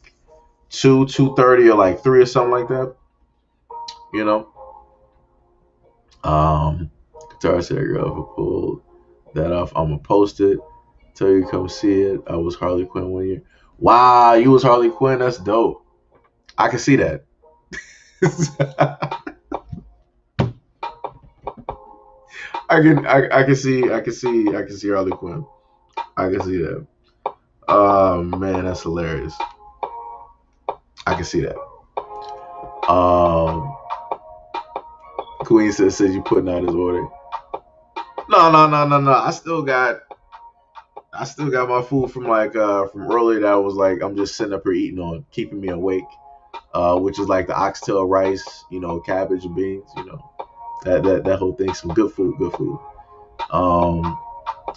A: 2:30 or like 3 or something like that. You know. Guitar said, girl, if I pulled that off, I'm gonna post it. Tell you come see it. I was Harley Quinn 1 year. Wow, you was Harley Quinn. That's dope. I can see that. I can see Harley Quinn. I can see that. Oh man, that's hilarious. I can see that. Queen says you putting out his order. No. I still got my food from from earlier that was like I'm just sitting up here eating on, keeping me awake. Which is like the oxtail rice, cabbage and beans, that whole thing. Some good food.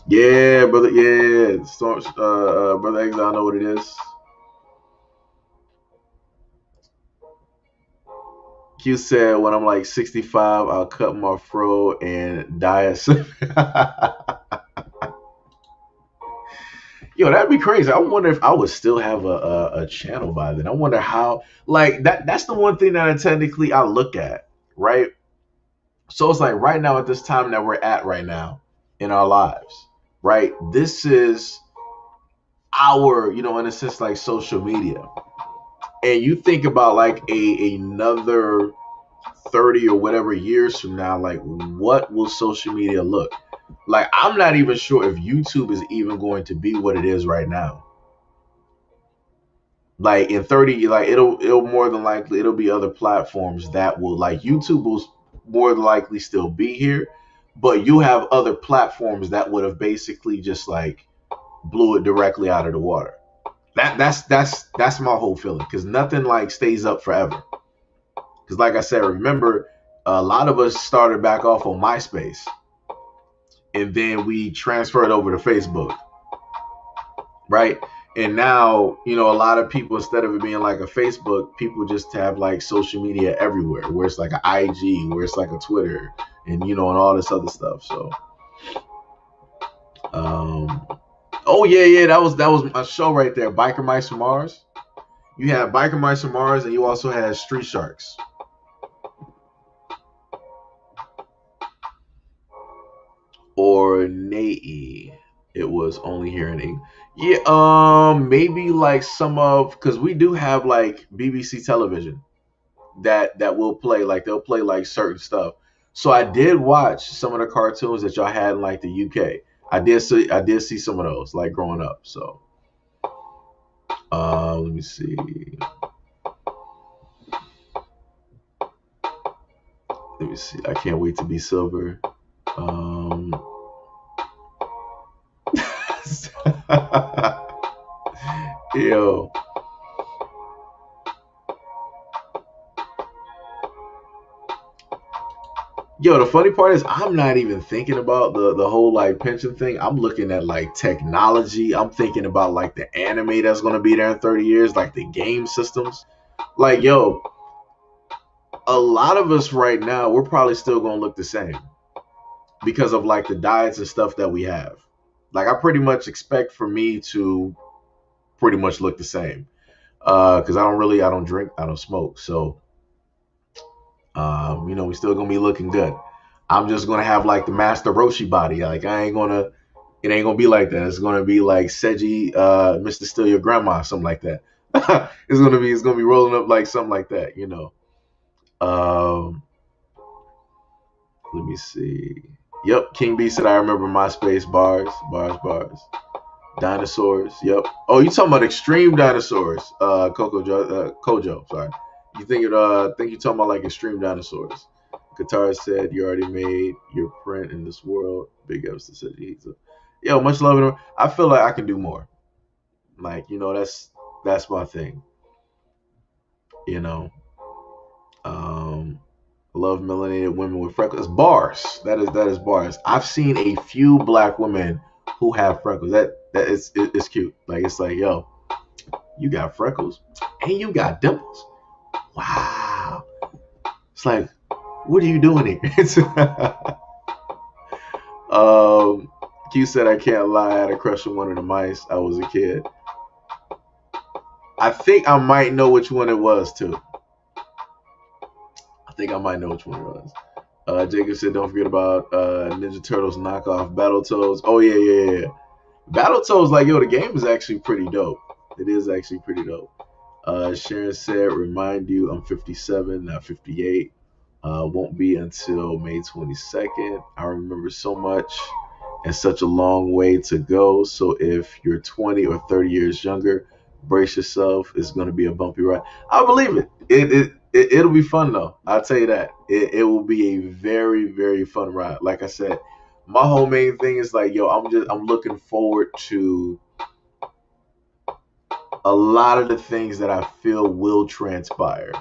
A: Yeah, brother. Yeah, Storm, brother Exile, I know what it is. Q said, when I'm like 65, I'll cut my fro and diet. Yo, that'd be crazy. I wonder if I would still have a channel by then. I wonder how, like, that's the one thing that I look at, right? So it's like right now at this time that we're at right now in our lives, right? This is our, in a sense, like social media. And you think about like another 30 or whatever years from now, like what will social media look? Like I'm not even sure if YouTube is even going to be what it is right now. Like in 30, like it'll more than likely it'll be other platforms that will, like, YouTube will more than likely still be here, but you have other platforms that would have basically just like blew it directly out of the water. That's my whole feeling, because nothing like stays up forever. Because like I said, remember a lot of us started back off on MySpace, and then we transferred over to Facebook, right? And now, a lot of people, instead of it being like a Facebook, people just have like social media everywhere, where it's like an IG, where it's like a Twitter, and and all this other stuff. So, oh yeah, that was my show right there, Biker Mice from Mars. You had Biker Mice from Mars, and you also had Street Sharks. Or Nai. It was only here in England. Yeah, maybe like some of, because we do have like BBC television that will play, like they'll play like certain stuff. So I did watch some of the cartoons that y'all had in like the UK. I did see some of those like growing up. So let me see. I can't wait to be silver. Yo. Yo, the funny part is I'm not even thinking about the whole like pension thing. I'm looking at like technology. I'm thinking about like the anime that's gonna be there in 30 years, like the game systems. Like, yo, a lot of us right now, we're probably still gonna look the same because of like the diets and stuff that we have. Like I pretty much expect for me to pretty much look the same. Because I don't drink, I don't smoke. So we still gonna be looking good. I'm just gonna have like the Master Roshi body. Like it ain't gonna be like that. It's gonna be like Seiji, Mr. Steal Your Grandma, something like that. it's gonna be rolling up like something like that, Let me see. Yep, King B said I remember MySpace, bars. Dinosaurs. Yep. Oh, you talking about extreme dinosaurs? Kojo. Sorry. You think you're talking about like extreme dinosaurs. Katara said you already made your print in this world. Big ups to SEIJIHITO. Yo, much love. I feel like I can do more. Like, that's my thing. You know. Um love melanated women with freckles. Bars. That is bars. I've seen a few black women who have freckles. That is it's cute. Like it's like, yo, you got freckles and you got dimples. Wow. It's like, what are you doing here? Q said I can't lie, I had a crush on one of the mice. I was a kid. I think I might know which one it was too. I think I might know which one it was. Jacob said, "Don't forget about Ninja Turtles knockoff Battletoads." Oh yeah. Battletoads, like yo, the game is actually pretty dope. It is actually pretty dope. Sharon said, "Remind you, I'm 57, not 58. Won't be until May 22nd. I remember so much and such a long way to go. So if you're 20 or 30 years younger, brace yourself. It's going to be a bumpy ride." I believe it. It'll be fun though. I'll tell you that. It will be a very, very fun ride. Like I said, my whole main thing is like, yo, I'm looking forward to a lot of the things that I feel will transpire.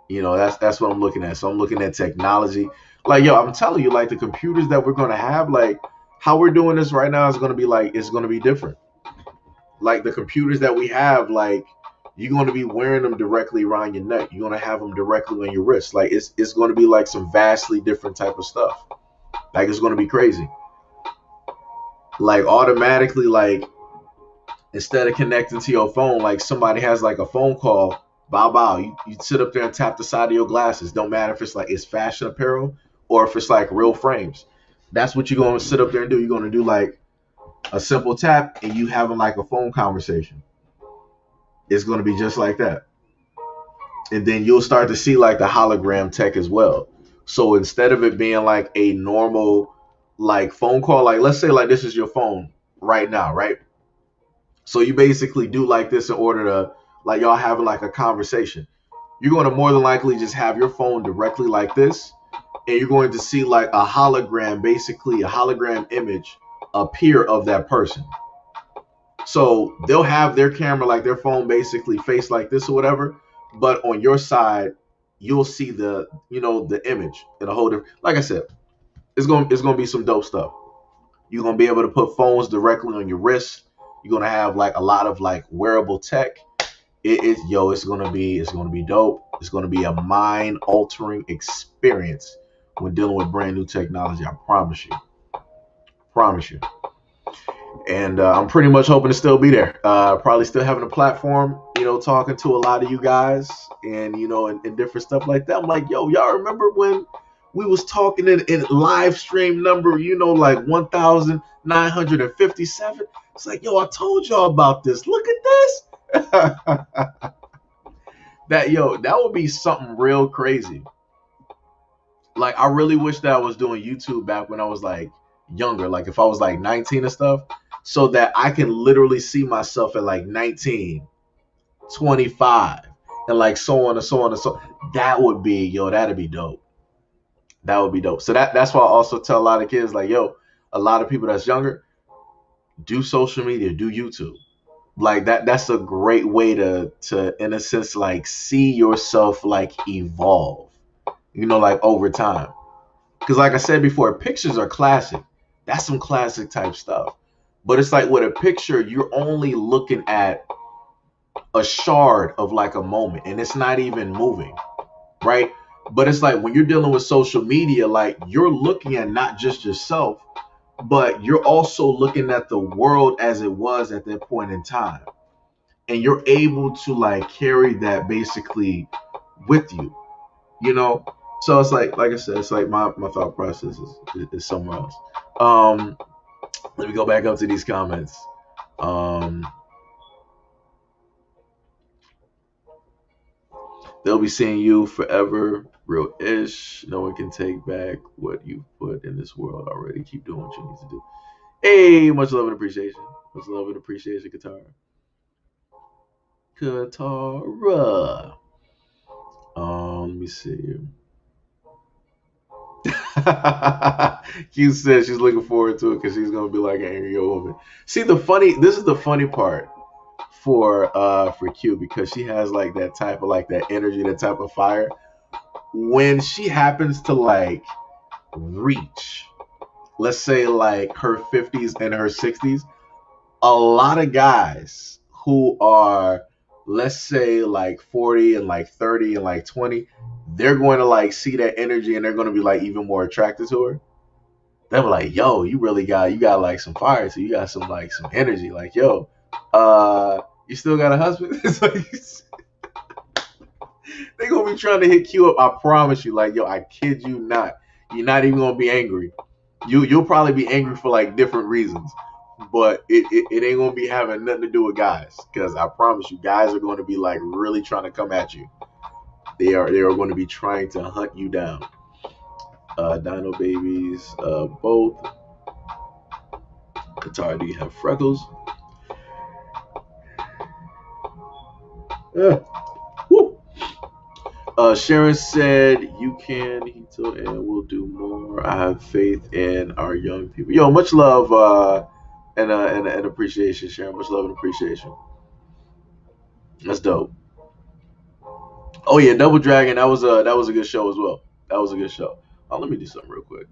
A: That's what I'm looking at. So I'm looking at technology. Like, yo, I'm telling you, like the computers that we're gonna have, like how we're doing this right now is gonna be like it's gonna be different. Like the computers that we have, like you're gonna be wearing them directly around your neck. You're gonna have them directly on your wrist. Like it's gonna be like some vastly different type of stuff. Like it's gonna be crazy. Like automatically, like instead of connecting to your phone, like somebody has like a phone call, bow bow. You sit up there and tap the side of your glasses. Don't matter if it's like it's fashion apparel or if it's like real frames. That's what you're gonna sit up there and do. You're gonna do like a simple tap and you having like a phone conversation. It's gonna be just like that. And then you'll start to see like the hologram tech as well. So instead of it being like a normal like phone call, like let's say like this is your phone right now, right? So you basically do like this in order to like y'all having like a conversation. You're going to more than likely just have your phone directly like this, and you're going to see like a hologram, basically a hologram image appear of that person. So they'll have their camera like their phone basically face like this or whatever, but on your side you'll see the image in a whole different. Like I said, it's gonna be some dope stuff. You're gonna be able to put phones directly on your wrist. You're gonna have like a lot of like wearable tech. It's gonna be dope. It's gonna be a mind altering experience when dealing with brand new technology. I promise you. Promise you. And I'm pretty much hoping to still be there. Probably still having a platform, talking to a lot of you guys and different stuff like that. I'm like, yo, y'all remember when we was talking in live stream number, like 1,957? It's like, yo, I told y'all about this. Look at this. That would be something real crazy. Like, I really wish that I was doing YouTube back when I was like younger, like if I was like 19 and stuff, so that I can literally see myself at like 19, 25, and like so on and so on and so. That'd be dope. That would be dope. So that's why I also tell a lot of kids like, yo, a lot of people that's younger, do social media, do YouTube. Like that's a great way to in a sense like see yourself like evolve, like over time. Because like I said before, pictures are classic. That's some classic type stuff. But it's like with a picture, you're only looking at a shard of like a moment and it's not even moving, right? But it's like when you're dealing with social media, like you're looking at not just yourself, but you're also looking at the world as it was at that point in time. And you're able to like carry that basically with you, you know? So it's like I said, it's like my thought process is somewhere else. Um, Let me go back up to these comments. Um, they'll be seeing you forever, real ish. No one can take back what you put in this world already. Keep doing what you need to do. Hey, much love and appreciation. Much love and appreciation, Katara. Katara. me see. Q says she's looking forward to it because she's gonna be like an angry old woman. See, this is the funny part for Q, because she has like that type of, like, that energy, that type of fire. When she happens to like reach, let's say, like her 50s and her 60s, a lot of guys who are, let's say, like 40 and like 30 and like 20, they're going to like see that energy and they're going to be like even more attracted to her. They're like, yo, you got like some fire, so you got some, like, some energy. Like, yo, you still got a husband? It's like, they gonna be trying to hit Q up. I promise you. Like, yo, I kid you not. You're not even gonna be angry. You'll probably be angry for like different reasons, but it ain't gonna be having nothing to do with guys. Because I promise you, guys are going to be like really trying to come at you. They are going to be trying to hunt you down. Dino babies, both. Qatar, do you have freckles? Yeah. Woo. Sharon said, "You can, Hito, and we'll do more. I have faith in our young people." Yo, much love and appreciation, Sharon. Much love and appreciation. That's dope. Oh yeah, Double Dragon. That was a good show as well. That was a good show. Oh, let me do something real quick.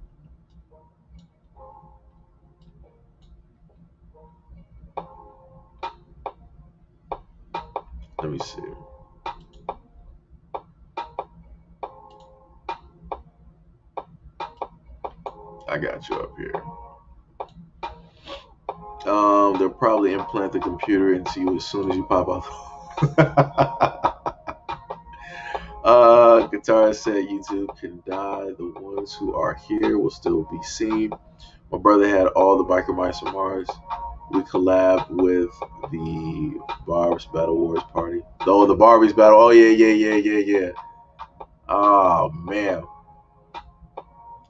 A: Let me see. I got you up here. They'll probably implant the computer into you as soon as you pop out. Guitar said YouTube can die. The ones who are here will still be seen. My brother had all the biker mice from Mars. We collab with the Barb's Battle Wars party. Oh, the Barbies battle. Oh yeah, yeah, yeah, yeah, yeah. Oh man.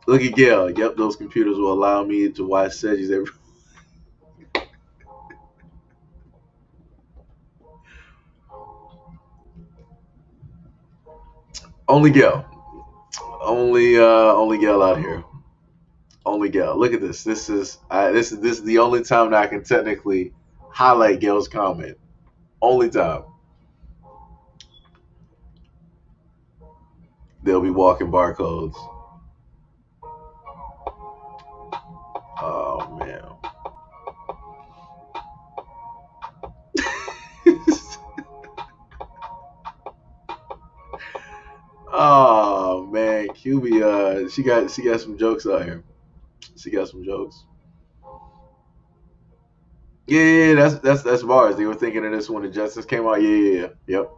A: Look at Gail. Yep, those computers will allow me to watch Sedges every. Only Gail. Only Gail out here. Only Gail. Look at this. This is the only time that I can technically highlight Gail's comment. Only time. They'll be walking barcodes. Oh man. Oh man, QB, she got some jokes out here. She got some jokes. Yeah, yeah, yeah, that's bars. They were thinking of this when the Justice came out. Yeah, yeah, yeah. Yep.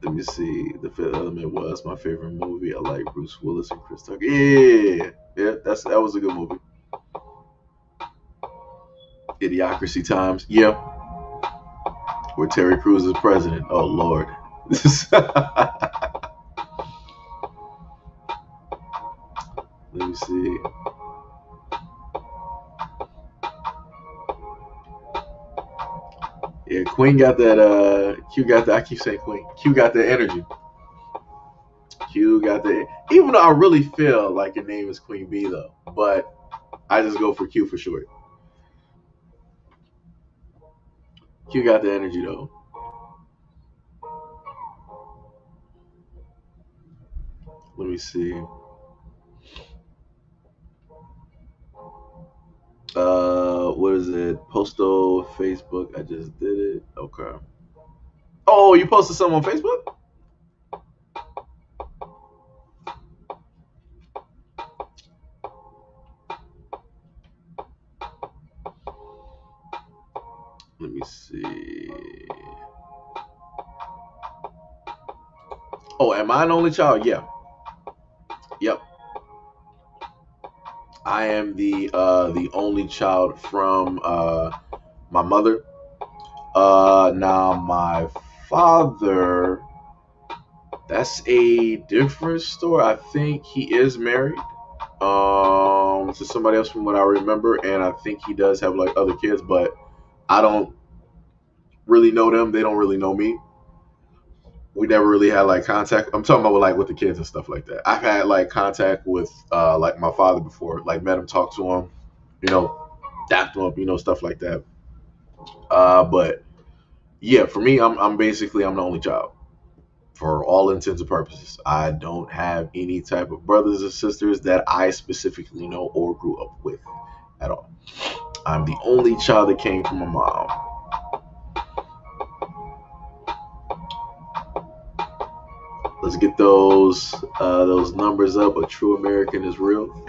A: Let me see. The Fifth Element was my favorite movie. I like Bruce Willis and Chris Tucker. Yeah, yeah. That was a good movie. Idiocracy Times. Yep. Where Terry Crews is president. Oh Lord. Let me see. Yeah, Queen got that. Q got that. I keep saying Queen. Q got that energy. Q got the. Even though I really feel like your name is Queen B though, but I just go for Q for short. Q got the energy though. Let me see. What is it? Postal, Facebook. I just did it. Okay. Oh, you posted something on Facebook? Let me see. Oh, am I an only child? Yeah. Yep. I am the only child from my mother. Now my father, that's a different story. I think he is married to somebody else from what I remember, and I think he does have like other kids, but I don't really know them. They don't really know me. We never really had like contact. I'm talking about like with the kids and stuff like that. I've had like contact with like my father before, like met him, talked to him, you know, dapped him up, stuff like that. But yeah, for me, I'm basically I'm the only child for all intents and purposes. I don't have any type of brothers or sisters that I specifically know or grew up with at all. I'm the only child that came from my mom. Let's get those numbers up. A true American is real.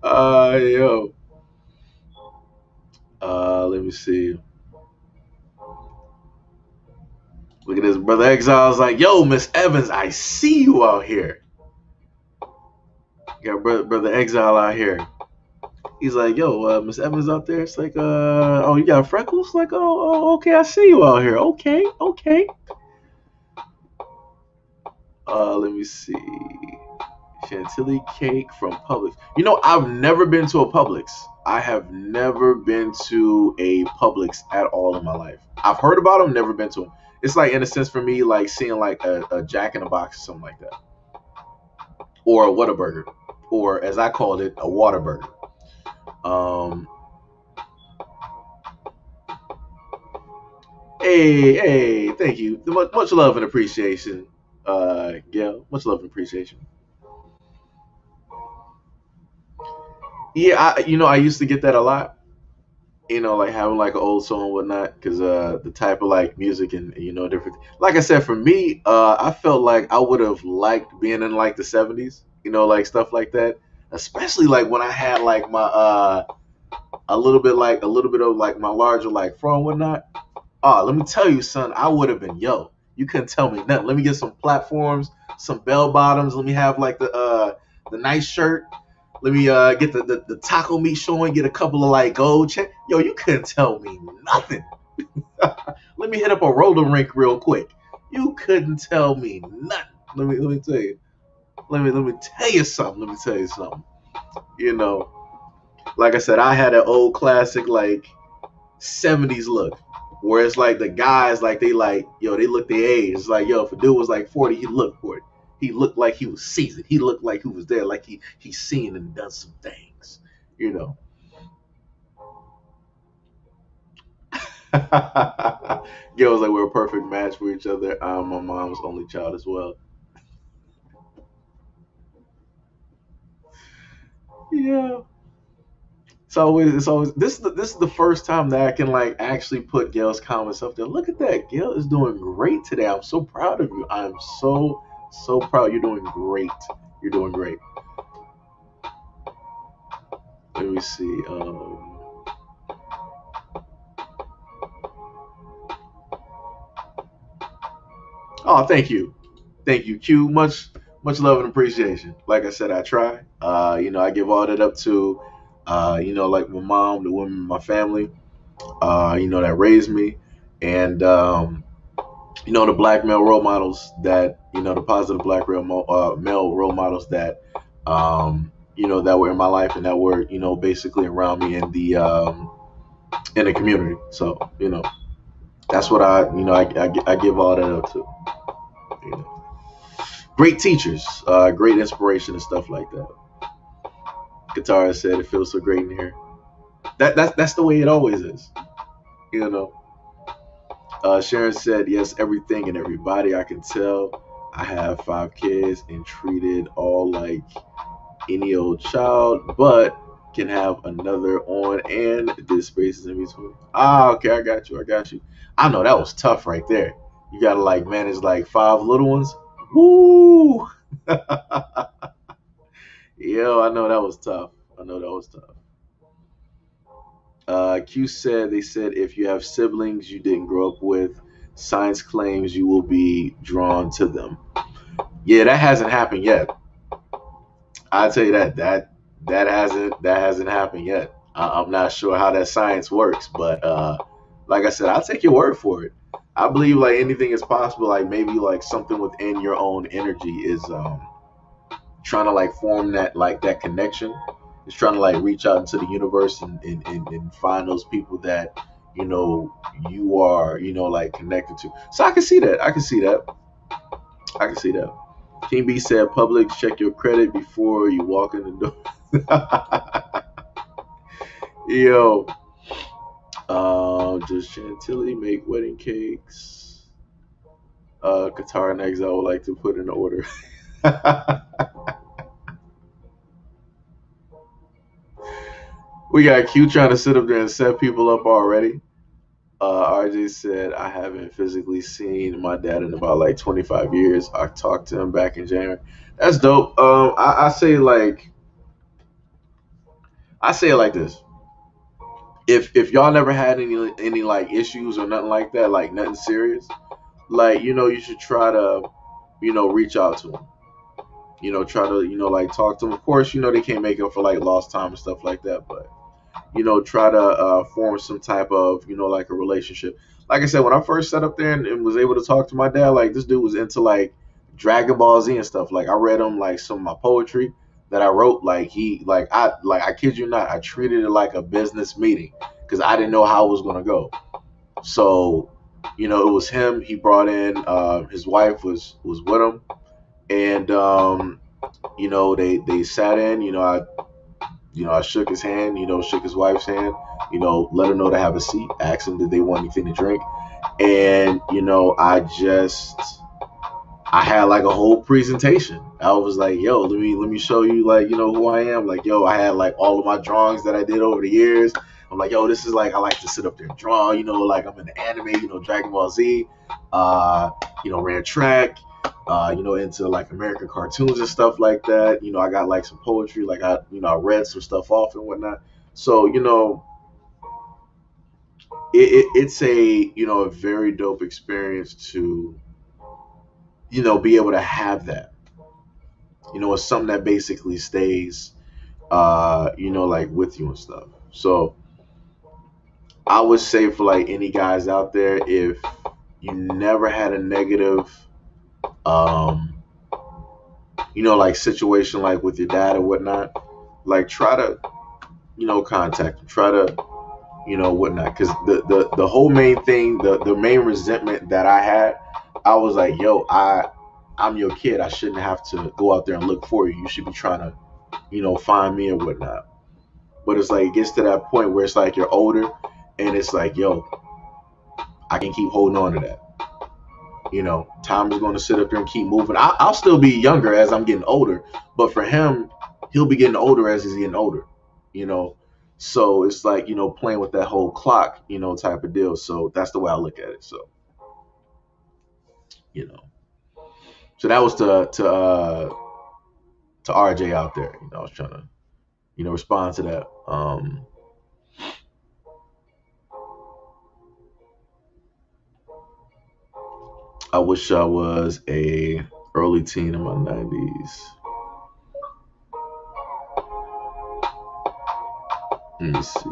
A: Yo. Let me see. Look at this. Brother Exile's like, yo, Miss Evans, I see you out here. Got brother Exile out here. He's like, yo, Miss Evans out there. It's like, oh, you got freckles? Like, okay, I see you out here. Okay, okay. Let me see. Chantilly cake from Publix. I've never been to a Publix. I have never been to a Publix at all in my life. I've heard about them, never been to them. It's like, in a sense, for me, like seeing like a Jack in the Box or something like that, or a Whataburger, or as I called it, a Waterburger. Um, hey, thank you. Much love and appreciation, Gail. Much love and appreciation. Yeah, I used to get that a lot. Like having like an old song and whatnot, because the type of like music and different. Like I said, for me, I felt like I would have liked being in like the '70s, like stuff like that. Especially like when I had like my a little bit of like my larger like fro and whatnot. Let me tell you, son, I would have been You couldn't tell me nothing. Let me get some platforms, some bell bottoms. Let me have like the nice shirt. Let me get the taco meat showing. Get a couple of like gold check. Yo, you couldn't tell me nothing. Let me hit up a roller rink real quick. You couldn't tell me nothing. Let me tell you. Let me tell you something. Let me tell you something. You know, like I said, I had an old classic like '70s look, where it's like the guys like they like they look their age. It's like if a dude was like 40, he looked 40. He looked like he was seasoned. He looked like he was there, like he's seen and done some things. You know. Girls like we're a perfect match for each other. I'm my mom's only child as well. Yeah. It's always this is the first time that I can like actually put Gail's comments up there. Look at that. Gail is doing great today. I'm so proud of you. I'm so proud. You're doing great. You're doing great. Let me see. Oh, thank you, Q. Much love and appreciation. Like I said, I try. I give all that up to, like my mom, the women in my family, that raised me, and the black male role models that, the positive black male role models that, that were in my life and that were, basically around me in the community. So, that's what I give all that up to. You know. Great teachers, great inspiration and stuff like that. Guitarist said it feels so great in here. That's the way it always is. You know. Sharon said yes, everything and everybody. I can tell. I have 5 kids and treated all like any old child, but can have another on and this spaces in between. Okay, I got you. I got you. I know that was tough right there. You gotta like manage like 5 little ones. Woo! Yo, I know that was tough. I know that was tough. Q said they said if you have siblings you didn't grow up with, science claims you will be drawn to them. Yeah, that hasn't happened yet. I'll tell you that hasn't happened yet. I'm not sure how that science works, but like I said, I'll take your word for it. I believe like anything is possible. Like maybe like something within your own energy is trying to like form that connection, It's trying to like reach out into the universe and find those people that you know you are like connected to. So I can see that. I can see that. I can see that. King B said, "Publix, check your credit before you walk in the door." Yo, does Chantilly make wedding cakes? Qatar and eggs I would like to put in order. We got Q trying to sit up there and set people up already. RJ said, I haven't physically seen my dad in about like 25 years. I talked to him back in January. That's dope. I say it like this. If y'all never had any like issues or nothing like that, like nothing serious, like you should try to reach out to them. Try to like talk to them. Of course, they can't make up for like lost time and stuff like that, but try to form some type of, like a relationship. Like I said, when I first sat up there and was able to talk to my dad, like this dude was into like Dragon Ball Z and stuff. Like I read him like some of my poetry that I wrote. I kid you not, I treated it like a business meeting because I didn't know how it was gonna go. So, it was him. He brought in his wife was with him, and they sat in. I shook his hand, shook his wife's hand, let her know to have a seat, asked them did they want anything to drink. And, I had like a whole presentation. I was like, yo, let me show you like, who I am. Like, yo, I had like all of my drawings that I did over the years. I'm like, yo, this is like I like to sit up there and draw, like I'm in the anime, Dragon Ball Z, ran track, into like American cartoons and stuff like that. I got like some poetry, like I read some stuff off and whatnot. So, it's a very dope experience to, be able to have that. It's something that basically stays, like with you and stuff. So I would say for like any guys out there, if you never had a negative, um, like situation like with your dad or whatnot, like try to, contact him, try to, whatnot. Because the whole main thing, the main resentment that I had, I was like, yo, I'm your kid. I shouldn't have to go out there and look for you. You should be trying to, find me or whatnot. But it's like it gets to that point where it's like you're older, and it's like, yo, I can keep holding on to that. Time is going to sit up there and keep moving. I'll still be younger as I'm getting older, but for him, he'll be getting older as he's getting older. You know, so it's like playing with that whole clock, type of deal. So that's the way I look at it. So you know, so that was to RJ out there. I was trying to respond to that. I wish I was a early teen in my 90s. Let me see.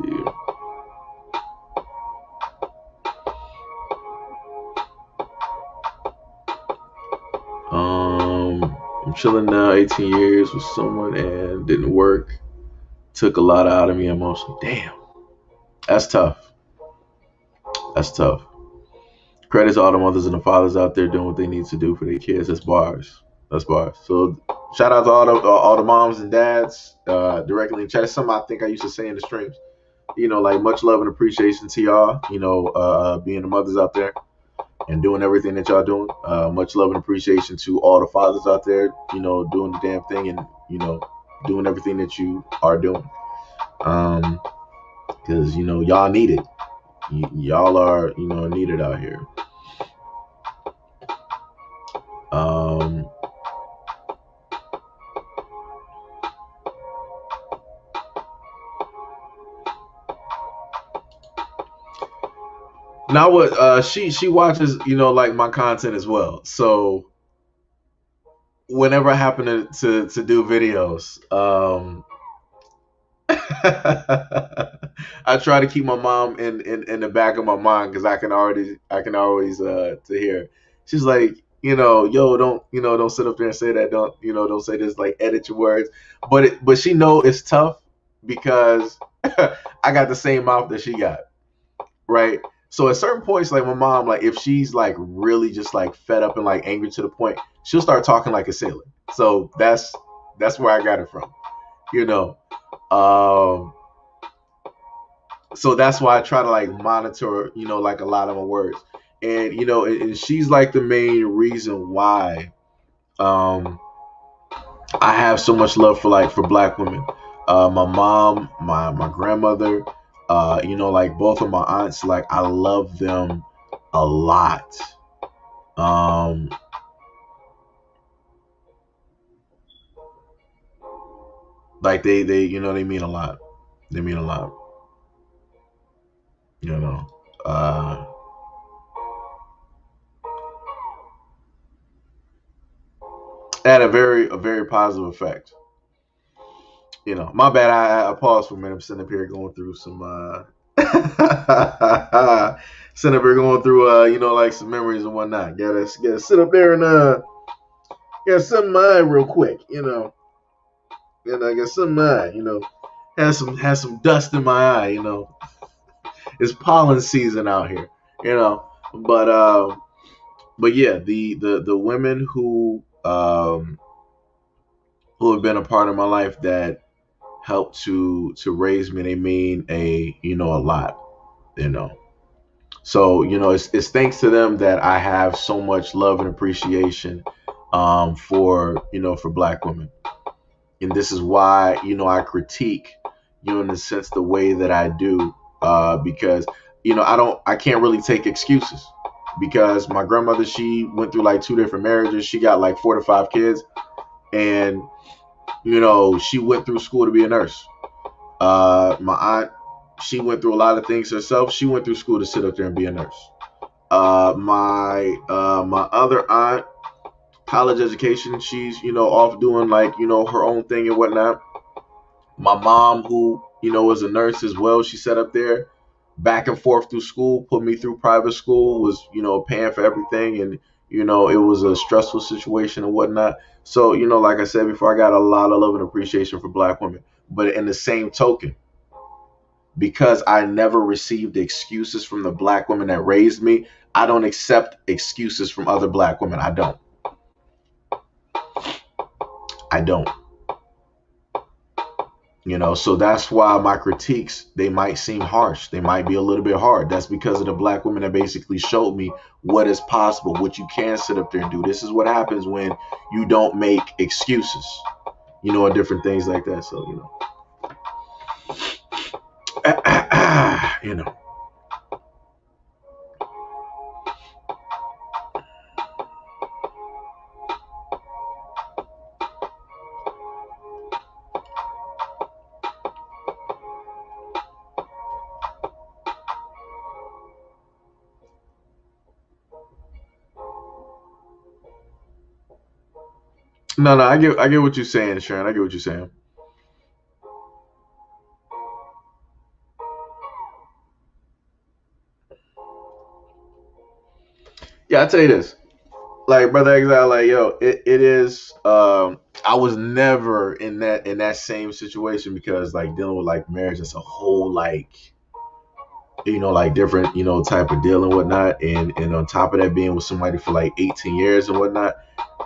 A: I'm chilling now, 18 years with someone and didn't work. Took a lot out of me emotionally. Damn, that's tough. That's tough. Credit to all the mothers and the fathers out there doing what they need to do for their kids. That's bars. That's bars. So shout out to all the moms and dads directly in chat. That's something I think I used to say in the streams. Like much love and appreciation to y'all. Being the mothers out there and doing everything that y'all doing. Much love and appreciation to all the fathers out there. Doing the damn thing and doing everything that you are doing. Because y'all need it. Y'all are needed out here. Now what she watches like my content as well. So whenever I happen to do videos, I try to keep my mom in the back of my mind because I can always to hear. She's like, yo, don't sit up there and say that. Don't say this. Like, edit your words. But she know it's tough. because I got the same mouth that she got, right? So at certain points, like my mom, like if she's like really just like fed up and like angry to the point, she'll start talking like a sailor. So that's where I got it from, you know. Um, so that's why I try to like monitor, like a lot of my words, and and she's like the main reason why um I have so much love for black women. My mom, my grandmother, like both of my aunts, like I love them a lot. Um, like they they mean a lot. They mean a lot. You know. Uh, had a very positive effect. My bad. I paused for a minute. I'm sitting up here going through some sitting up here going through like some memories and whatnot. Gotta sit up there and get some mind real quick, get some mind, has some dust in my eye, It's pollen season out here, you know. But but yeah, the women who have been a part of my life that helped to raise me, they mean a lot, you know. So it's thanks to them that I have so much love and appreciation for black women, and this is why I critique in a sense the way that I do, because I can't really take excuses, because my grandmother, she went through like two different marriages, she got like 4 to 5 kids, and she went through school to be a nurse. My aunt, she went through a lot of things herself. She went through school to sit up there and be a nurse. My other aunt, college education, she's off doing like her own thing and whatnot. My mom, who was a nurse as well, she sat up there back and forth through school, put me through private school, was paying for everything, and it was a stressful situation and whatnot. So like I said before, I got a lot of love and appreciation for black women. But in the same token, because I never received excuses from the black women that raised me, I don't accept excuses from other black women. I don't. I don't. So that's why my critiques, they might seem harsh, they might be a little bit hard. That's because of the black women that basically showed me what is possible, what you can sit up there and do. This is what happens when you don't make excuses, and different things like that. So you know no, I get what you're saying, Sharon. I get what you're saying. Yeah, I tell you this, like brother Exile, like yo, it is. I was never in that same situation, because like dealing with like marriage is a whole like like different type of deal and whatnot, and on top of that, being with somebody for like 18 years and whatnot,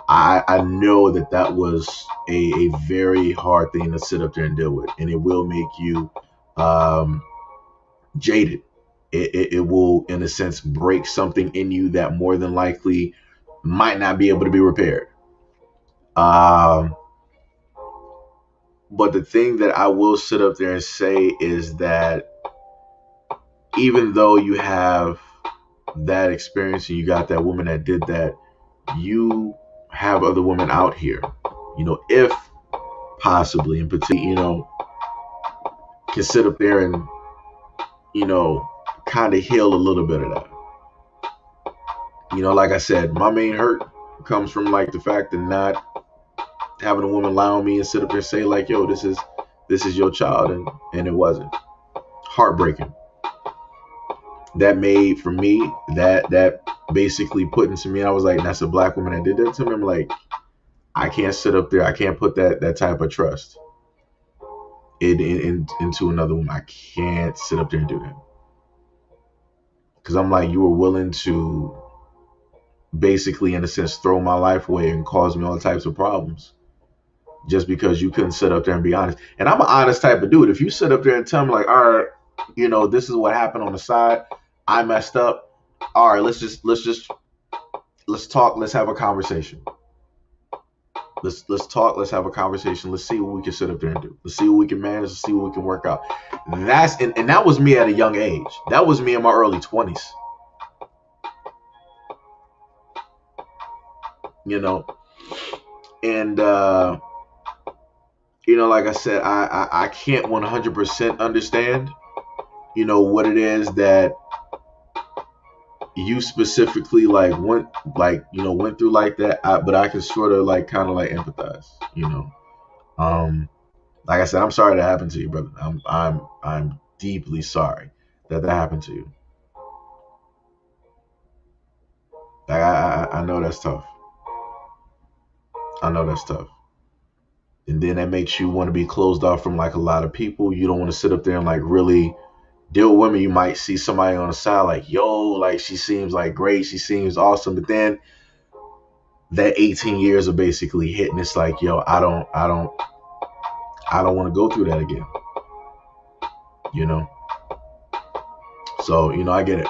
A: I know that was a very hard thing to sit up there and deal with, and it will make you um jaded. It will, in a sense, break something in you that more than likely might not be able to be repaired. Um, but the thing that I will sit up there and say is that even though you have that experience and you got that woman that did that, you have other women out here, if possibly in particular, can sit up there and, kind of heal a little bit of that. Like I said, my main hurt comes from like the fact of not having a woman lie on me and sit up there and say like, yo, this is your child, and it wasn't. Heartbreaking. That made for me, that basically put into me, I was like, that's a black woman that did that to me. I'm like, I can't sit up there, I can't put that type of trust. into another woman. I can't sit up there and do that. Because I'm like, you were willing to basically, in a sense, throw my life away and cause me all types of problems just because you couldn't sit up there and be honest. And I'm an honest type of dude. If you sit up there and tell me like, all right, this is what happened on the side, I messed up. All right, let's talk. Let's have a conversation. Let's talk. Let's have a conversation. Let's see what we can sit up there and do. Let's see what we can manage. Let's see what we can work out. And that was me at a young age. That was me in my early 20s. And like I said, I can't 100% understand, what it is that you specifically went through like that. But I can sort of kind of empathize, like I said, I'm sorry that happened to you, brother. I'm deeply sorry that happened to you. Like I know that's tough. I know that's tough. And then that makes you want to be closed off from a lot of people. You don't want to sit up there and really deal with women. You might see somebody on the side she seems great, she seems awesome, but then that 18 years of basically hitting, it's I don't want to go through that again. So I get it.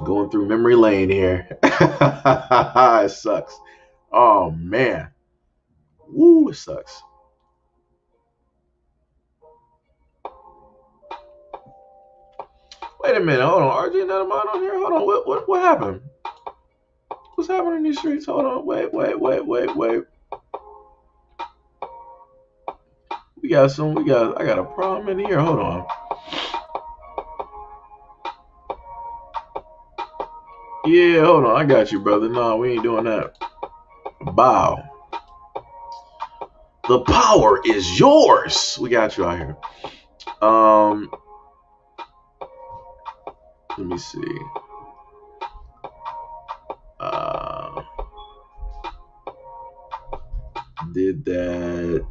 A: Going through memory lane here. It sucks. Oh man. Woo, it sucks. Wait a minute, hold on. RJ not a mod on here? Hold on. What happened? What's happening in these streets? Hold on. Wait. I got a problem in here. Hold on. Yeah, hold on. I got you, brother. No, we ain't doing that. Bow. The power is yours. We got you out here. Let me see. Did that.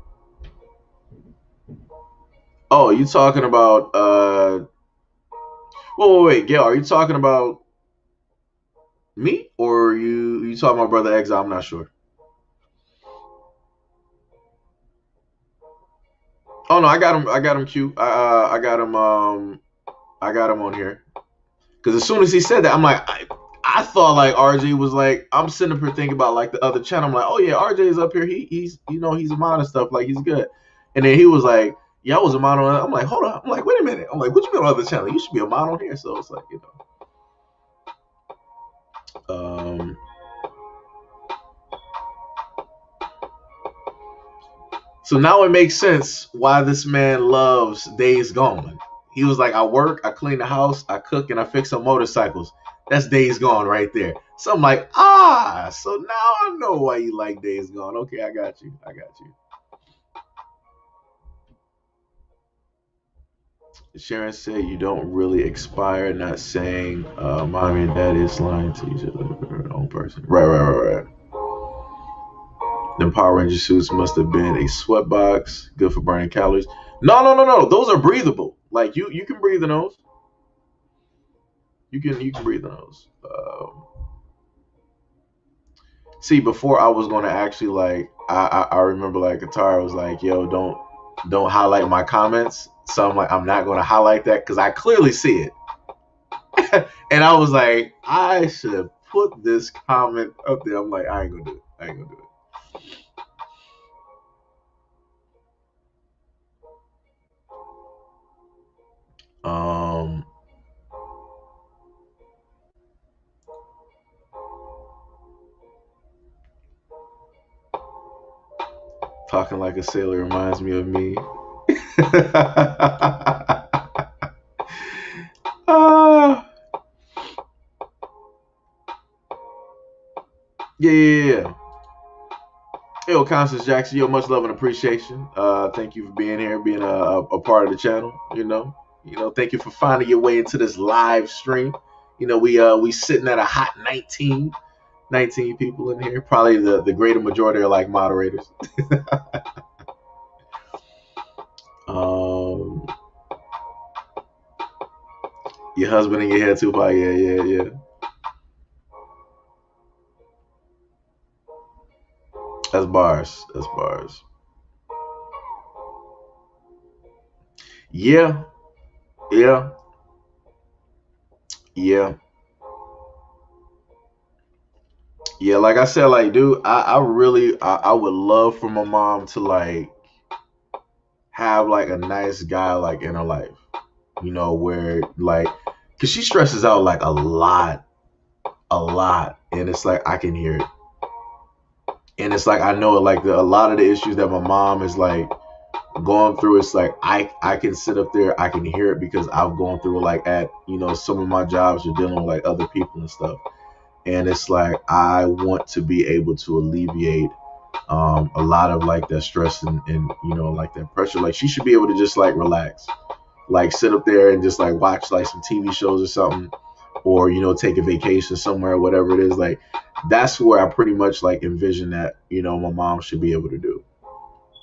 A: Oh, you talking about wait, Gail, are you talking about me or you talking about Brother Exile? I'm not sure. Oh no, I got him Q. I got him on here. Cause as soon as he said that, I'm like, I thought RJ was I'm sitting up here thinking about the other channel. I'm like, oh yeah, RJ is up here. He's he's a mod and stuff, he's good. And then he was like, yeah, I was a mod on. I'm like, hold on. I'm like, wait a minute. I'm like, what you mean on other channel? You should be a mod on here. So it's So now it makes sense why this man loves Days Gone. He was like, I work, I clean the house, I cook, and I fix some motorcycles. That's Days Gone right there. So I'm like, so now I know why you like Days Gone. Okay, I got you. Sharon said you don't really expire, not saying mommy and daddy is lying to each other, their own person. Right. Them Power Ranger suits must have been a sweatbox, good for burning calories. No. Those are breathable. You can breathe in those. You can breathe in those. See, before I was gonna actually I remember Katara was like, yo, don't highlight my comments. So I'm like, I'm not gonna highlight that because I clearly see it. And I was like, I should put this comment up there. I'm like, I ain't gonna do it. Talking like a sailor reminds me of me. Yeah. Yo, Constance Jackson, yo, much love and appreciation. Thank you for being here, being a part of the channel. Thank you for finding your way into this live stream. we sitting at a hot 19 people in here. Probably the greater majority are like moderators. um, your husband in your head, Tupac. Yeah. That's bars. That's bars. Yeah, yeah, yeah, yeah. Like I said, like, dude, I really, I would love for my mom to like have like a nice guy like in her life, where like, cause she stresses out like a lot, and it's like I can hear it, and it's like I know like a lot of the issues that my mom is like going through. It's like I can sit up there, I can hear it because I've gone through like at some of my jobs are dealing with like other people and stuff, and it's like I want to be able to alleviate a lot of like that stress and like that pressure. Like she should be able to just like relax, like sit up there and just like watch like some TV shows or something, or take a vacation somewhere, whatever it is. Like that's where I pretty much like envision that my mom should be able to do,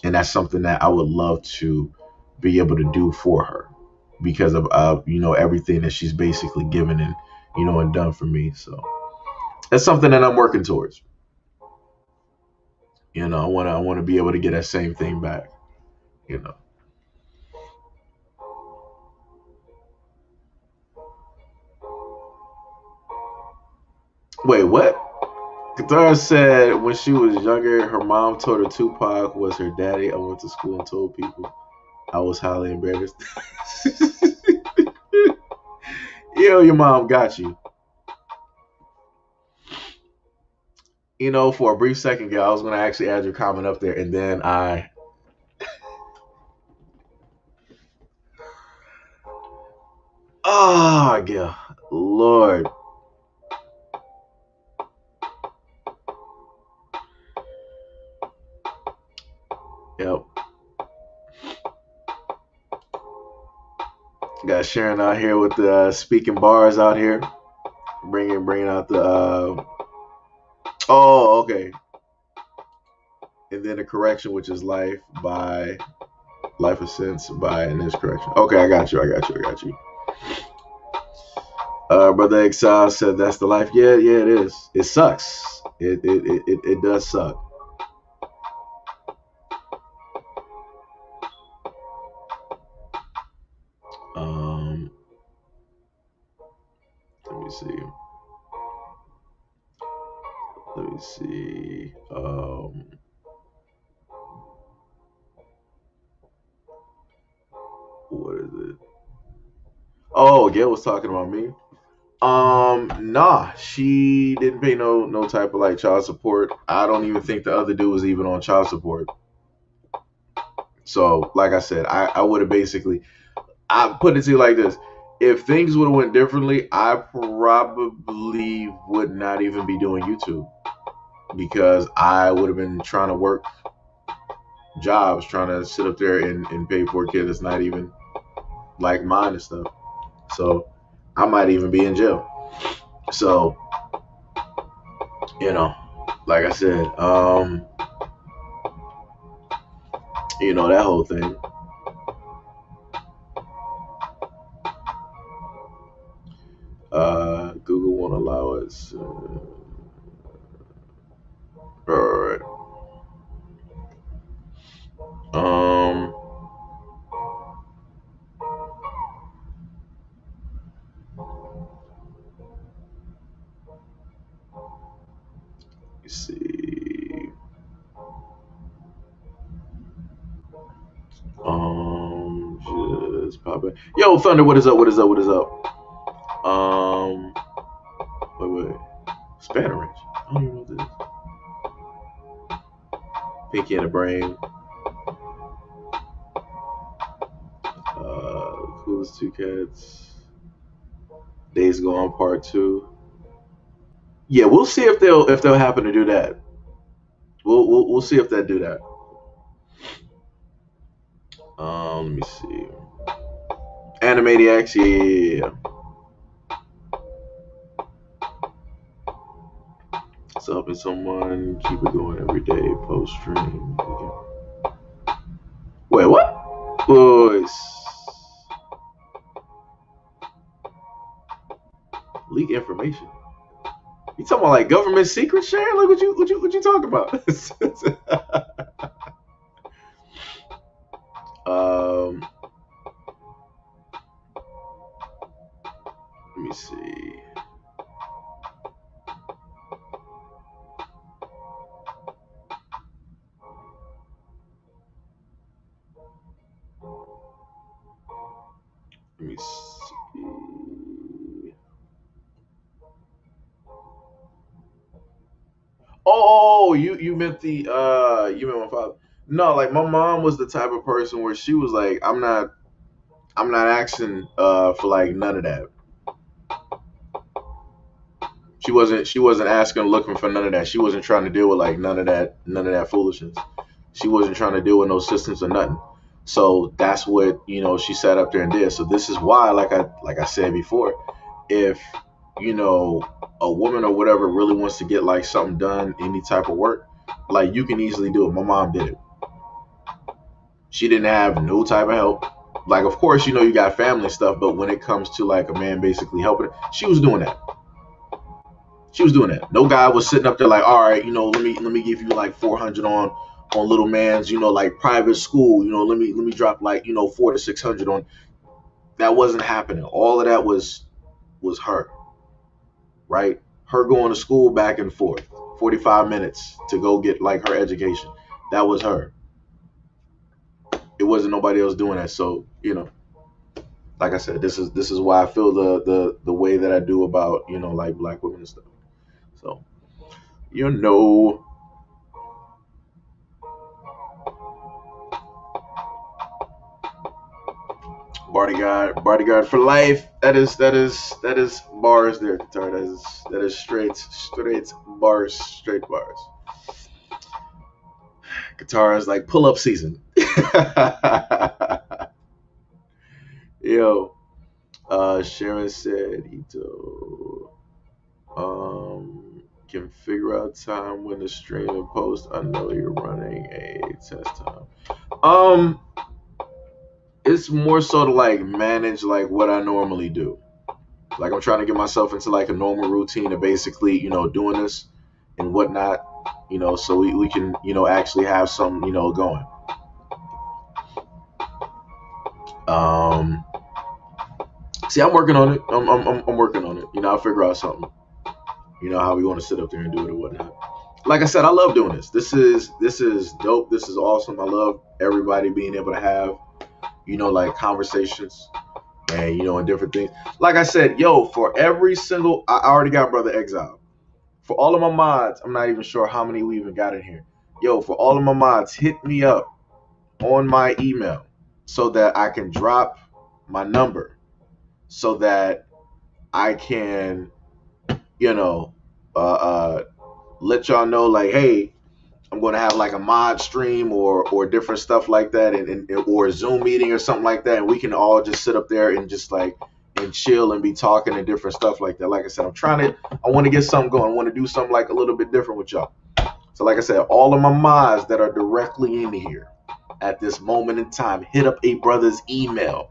A: and that's something that I would love to be able to do for her because of everything that she's basically given and done for me. So that's something that I'm working towards. I want to be able to get that same thing back. You know. Wait, what? Katara said when she was younger, her mom told her Tupac was her daddy. I went to school and told people I was highly embarrassed. Yo, your mom got you. For a brief second, girl, I was gonna actually add your comment up there, and then oh, yeah, Lord. Yep. Got Sharon out here with the speaking bars out here, bringing out the. Oh, okay. And then the correction, which is life of sense by in this correction. Okay, I got you. Brother Exile said that's the life. Yeah, it is. It sucks. It does suck. Let me see. What is it? Oh, Gail was talking about me. Nah, she didn't pay no type of like child support. I don't even think the other dude was even on child support. So, like I said, I would have basically, I put it to you like this: if things would have went differently, I probably would not even be doing YouTube because I would have been trying to work jobs, trying to sit up there and pay for a kid that's not even like mine and stuff. So I might even be in jail. So, like I said, that whole thing. Google won't allow us. All right. Let's see. Just popping. Yo, Thunder, what is up? Wait. Spanner wrench. I don't even know what this is. Pinky and the Brain. Coolest Two Cats. Days Gone Part 2. Yeah, we'll see if they'll happen to do that. We'll see if they do that. Let me see. Animaniacs, yeah. So helping someone keep it going every day, post stream. Okay. Wait, what? Boys. Leak information. You talking about like government secret sharing? Like what you talking about? um, let me see. Let me see. Oh, you meant you meant my father. No, like my mom was the type of person where she was like, I'm not asking for like none of that. She wasn't asking looking for none of that. She wasn't trying to deal with like none of that foolishness. She wasn't trying to deal with no systems or nothing. So that's what, she sat up there and did. So this is why, like I said before, if you know a woman or whatever really wants to get like something done, any type of work, like you can easily do it. My mom did it. She didn't have no type of help. Like, of course, you got family stuff, but when it comes to like a man basically helping her, she was doing that. She was doing that. No guy was sitting up there like, all right, let me give you like 400 on little man's, like private school. Let me drop like 400 to 600 on. That wasn't happening. All of that was her, right? Her going to school back and forth, 45 minutes to go get like her education. That was her. It wasn't nobody else doing that. So like I said, this is why I feel the way that I do about like black women and stuff. So you know, bodyguard for life. That is bars there, guitar. That is straight bars, straight bars. Guitar is like pull up season. Yo, Sharon said Ito can figure out time when to stream and post. I know you're running a test time. Um, it's more so to like manage like what I normally do. Like I'm trying to get myself into like a normal routine of basically, doing this and whatnot, so we can, actually have some, going. Um, See, I'm working on it. I'm working on it. I'll figure out something. How we want to sit up there and do it or whatnot. Like I said, I love doing this. This is dope. This is awesome. I love everybody being able to have, like conversations and and different things. Like I said, yo, for every single, I already got Brother Exile. For all of my mods, I'm not even sure how many we even got in here. Yo, for all of my mods, hit me up on my email so that I can drop my number so that I can, you know, uh, uh, let y'all know like, hey, I'm going to have like a mod stream or different stuff like that, and or a Zoom meeting or something like that, and we can all just sit up there and just like and chill and be talking and different stuff like that. Like I said, I want to get something going. I want to do something like a little bit different with y'all. So like I said, all of my mods that are directly in here at this moment in time, hit up a brother's email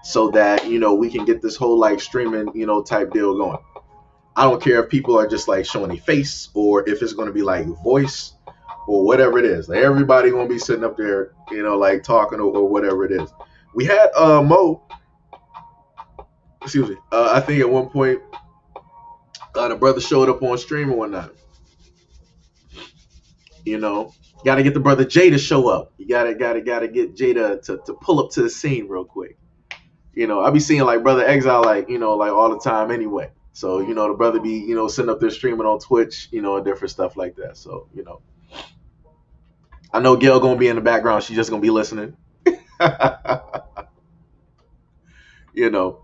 A: so that we can get this whole like streaming type deal going. I don't care if people are just like showing a face or if it's going to be like voice or whatever it is. Like everybody going to be sitting up there, like talking or whatever it is. We had Mo, excuse me. I think at one point the brother showed up on stream and whatnot. Got to get the brother Jay to show up. You gotta get Jay to pull up to the scene real quick. I be seeing like brother Exile like like all the time anyway. So the brother be sitting up there streaming on Twitch, and different stuff like that. So I know Gail gonna be in the background. She's just gonna be listening. you know.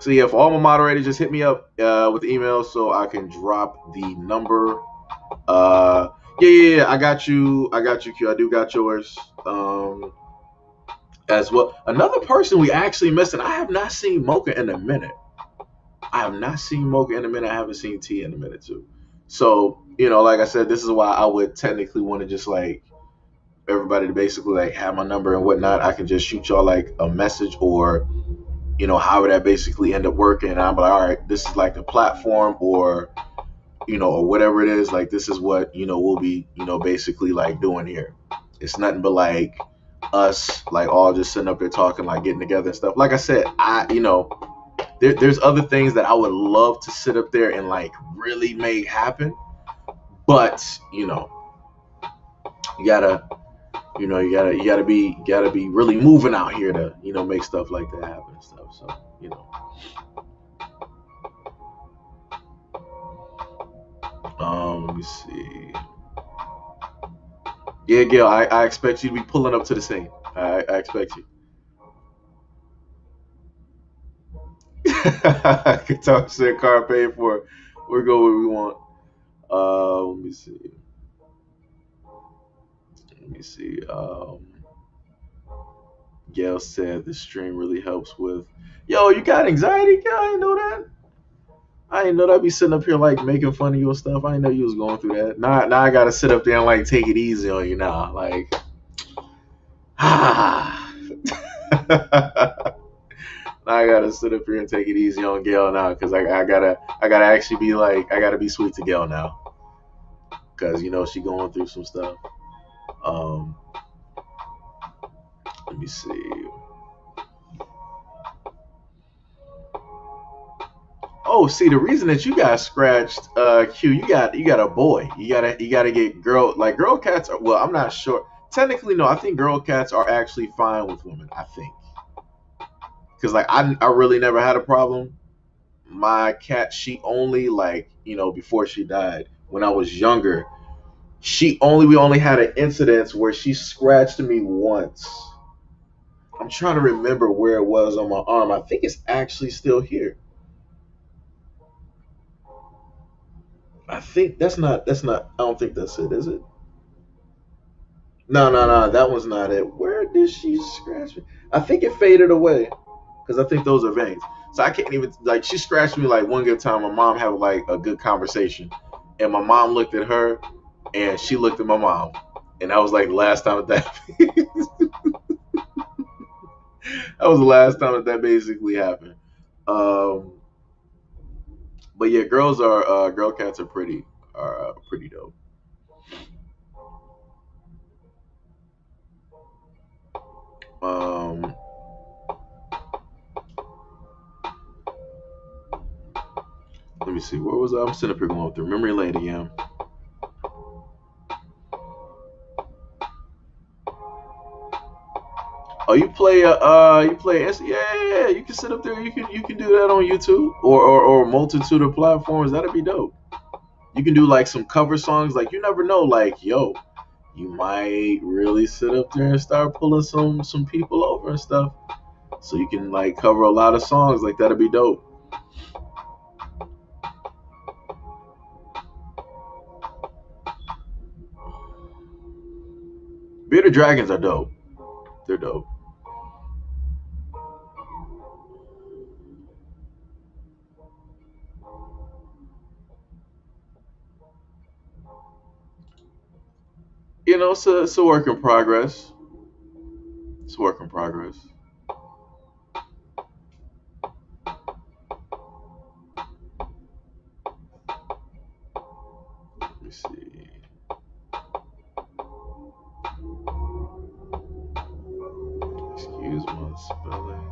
A: So yeah, for all my moderators, just hit me up with the email so I can drop the number. Yeah. I got you, Q. I do got yours. As well. Another person we actually missed, and I have not seen Mocha in a minute. I haven't seen T in a minute too. So, like I said, this is why I would technically want to just like everybody to basically like have my number and whatnot. I can just shoot y'all like a message, or however that basically end up working. And I'm like, all right, this is like the platform, or whatever it is. Like, this is what we'll be basically like doing here. It's nothing but like us like all just sitting up there talking, like getting together and stuff. Like I said, there's other things that I would love to sit up there and like really make happen, but you gotta you gotta be really moving out here to make stuff like that happen and stuff. So you know, let me see. Yeah, Gail, I expect you to be pulling up to the scene. I expect you. Guitar set, car paid for. We go where we want. Let me see. Let me see. Gail said the stream really helps with. Yo, you got anxiety, Gail? I didn't know that. I didn't know that. I'd be sitting up here like making fun of your stuff. I didn't know you was going through that. Now I gotta sit up there and like take it easy on you now. Like, ah. Now I gotta sit up here and take it easy on Gail now, because I gotta actually be like, I gotta be sweet to Gail now, because she going through some stuff. Um, let me see. Oh, see, the reason that you got scratched, Q, you got a boy. You gotta get girl, like girl cats are. Well, I'm not sure. Technically, no. I think girl cats are actually fine with women. I think, because like I really never had a problem. My cat, she only like before she died, when I was younger, we only had an incident where she scratched me once. I'm trying to remember where it was on my arm. I think it's actually still here. I think that's not. I don't think that's it, is it? No, no, no, that one's not it. Where did she scratch me? I think it faded away, because I think those are veins. So I can't even like, she scratched me like one good time. My mom had like a good conversation, and my mom looked at her, and she looked at my mom, and that was like the last time that that was the last time that basically happened. Um, but yeah, girl cats are pretty dope. Um, let me see. Where was I? I'm sitting up here going through memory lane again. Oh, yeah, yeah, yeah. You can sit up there. You can do that on YouTube, or a multitude of platforms. That'd be dope. You can do like some cover songs. Like, you never know. Like, yo, you might really sit up there and start pulling some people over and stuff. So you can like cover a lot of songs. Like, that'd be dope. Bearded Dragons are dope. They're dope. It's a work in progress. It's a work in progress. Let me see. Excuse my spelling.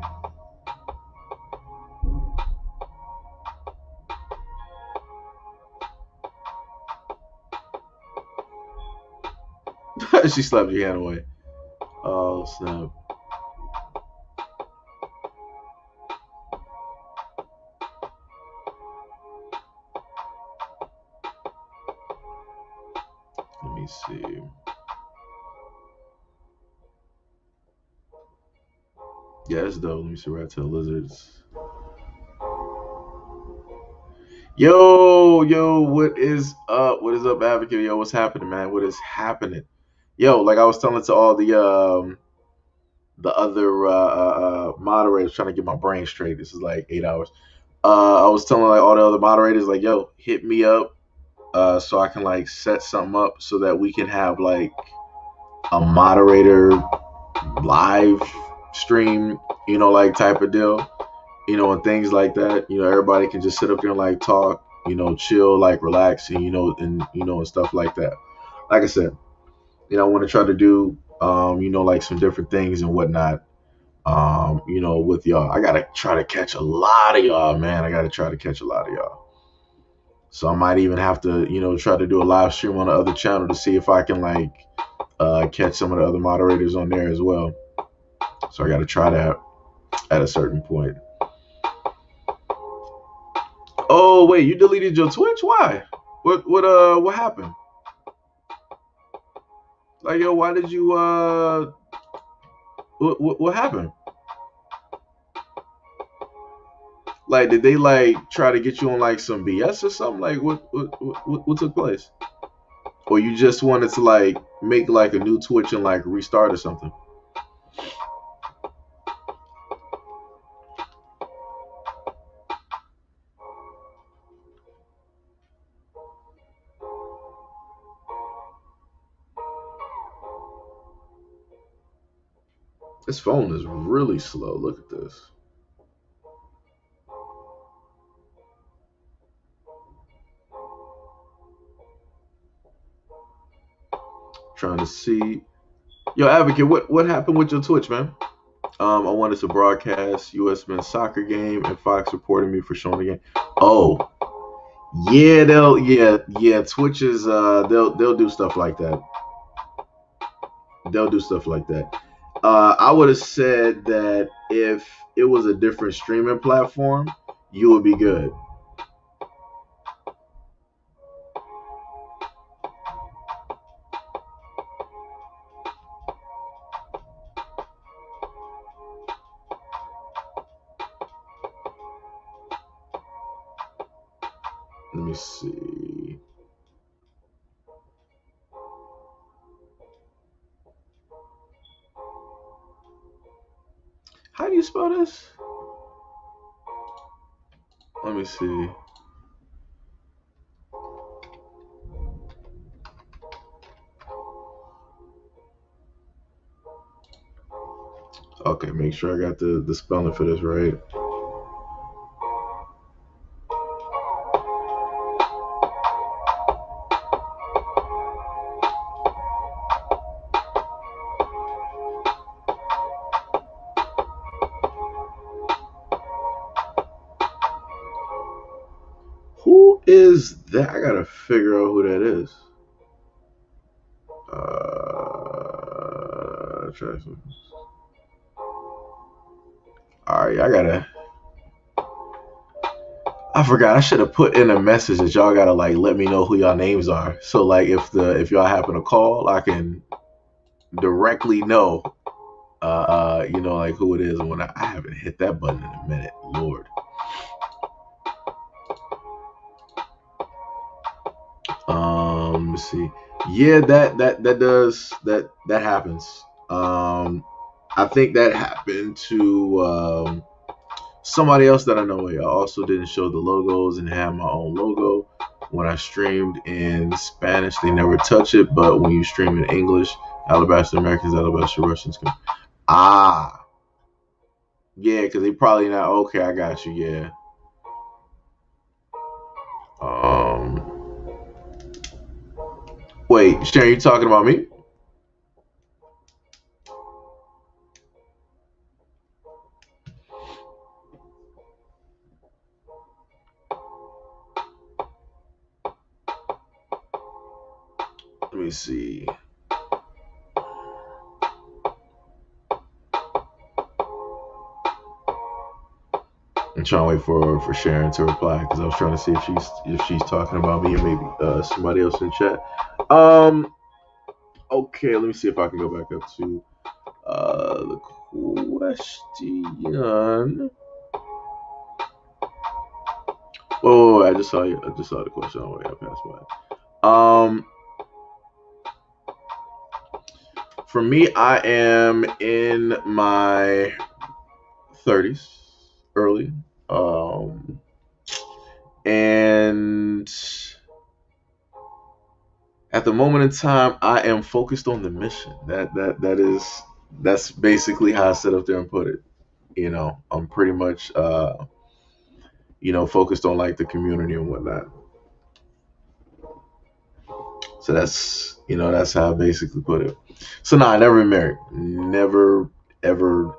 A: She slapped your hand away. Oh snap! Let me see. Yeah, that's dope. Let me see. Rat tail lizards. Yo, yo, what is up? What is up, Advocate? Yo, what's happening, man? What is happening? Yo, like I was telling to all the other moderators, trying to get my brain straight. This is like 8 hours. I was telling like all the other moderators, like, yo, hit me up. so I can like set something up so that we can have like a moderator live stream, like type of deal, and things like that. Everybody can just sit up there and like talk, chill, like relax, and and stuff like that. Like I said, I want to try to do, like some different things and whatnot. With y'all, I gotta try to catch a lot of y'all, man. I gotta try to catch a lot of y'all. So I might even have to, try to do a live stream on the other channel to see if I can like catch some of the other moderators on there as well. So I got to try that at a certain point. Oh wait, you deleted your Twitch? Why? What happened? Like, yo, why did you what happened? Like, did they like try to get you on like some BS or something? Like, what took place? Or you just wanted to like make like a new Twitch and like restart or something? This phone is really slow. Look at this. Trying to see. Yo, Advocate, what happened with your Twitch, man? I wanted to broadcast U.S. men's soccer game, and Fox reported me for showing the game. Oh, yeah, Twitch is they'll do stuff like that. They'll do stuff like that. I would have said that if it was a different streaming platform, you would be good. Let me see. How do you spell this? Let me see. Okay, make sure I got the spelling for this right. Who is that? I gotta figure out who that is. Try some. All right, I forgot. I should have put in a message that y'all gotta like let me know who y'all names are. So like if y'all happen to call, I can directly know, like who it is. And when I haven't hit that button in a minute, Lord. Let's see. Yeah, that happens. I think that happened to somebody else that I know. I also didn't show the logos and have my own logo. When I streamed in Spanish, they never touch it, but when you stream in English, Alabaster Americans, Alabaster Russians come. Ah, yeah, because they probably not. Okay, I got you. Yeah. Wait, Sharon, you talking about me? Let me see. I'm trying to wait for Sharon to reply because I was trying to see if she's talking about me or maybe somebody else in chat. Okay, let me see if I can go back up to the question. Oh, I just saw you. I just saw the question. Oh, wait, I passed by. For me, I am in my 30s, early, and At the moment in time, I am focused on the mission. That's basically how I sit up there and put it. I'm pretty much focused on like the community and whatnot. So that's how I basically put it. So I never been married. Never ever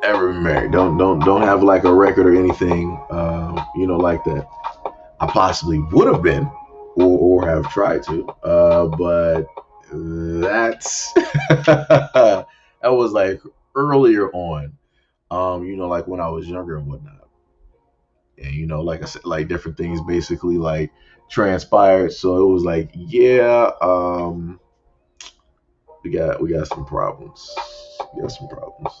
A: ever been married. Don't have like a record or anything like that. I possibly would have been or have tried to. But that's that was like earlier on. Like when I was younger and whatnot. And like I said, like different things basically like transpired. So it was like, yeah, we got some problems. We got some problems.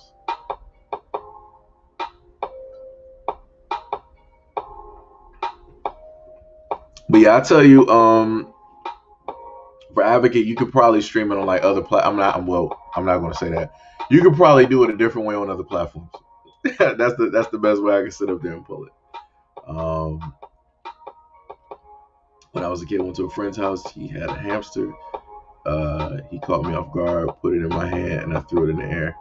A: But yeah, I tell you, for Advocate, you could probably stream it on like other I'm not gonna say that. You could probably do it a different way on other platforms. That's the best way I can sit up there and pull it. When I was a kid, I went to a friend's house. He had a hamster. He caught me off guard, put it in my hand, and I threw it in the air.